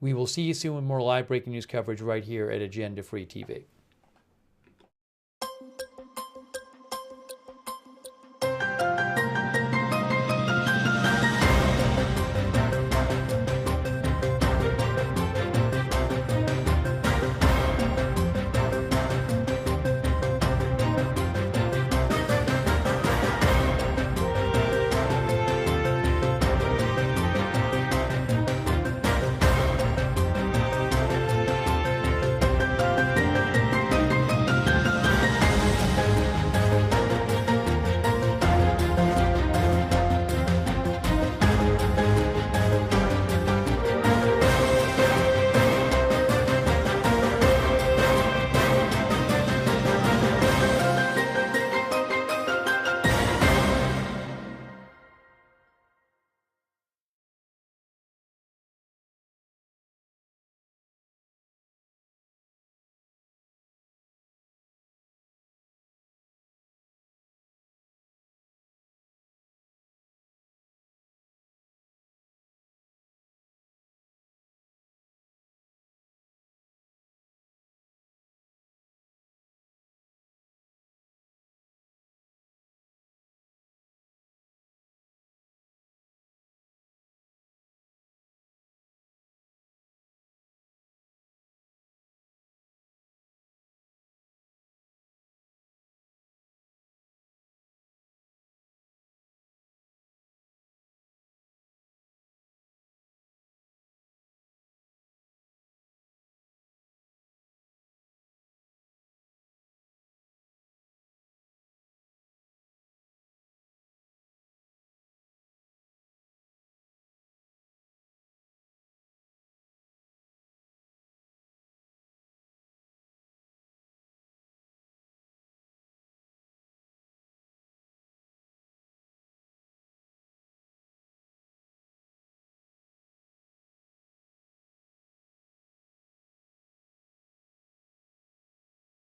we will see you soon with more live breaking news coverage right here at Agenda Free TV.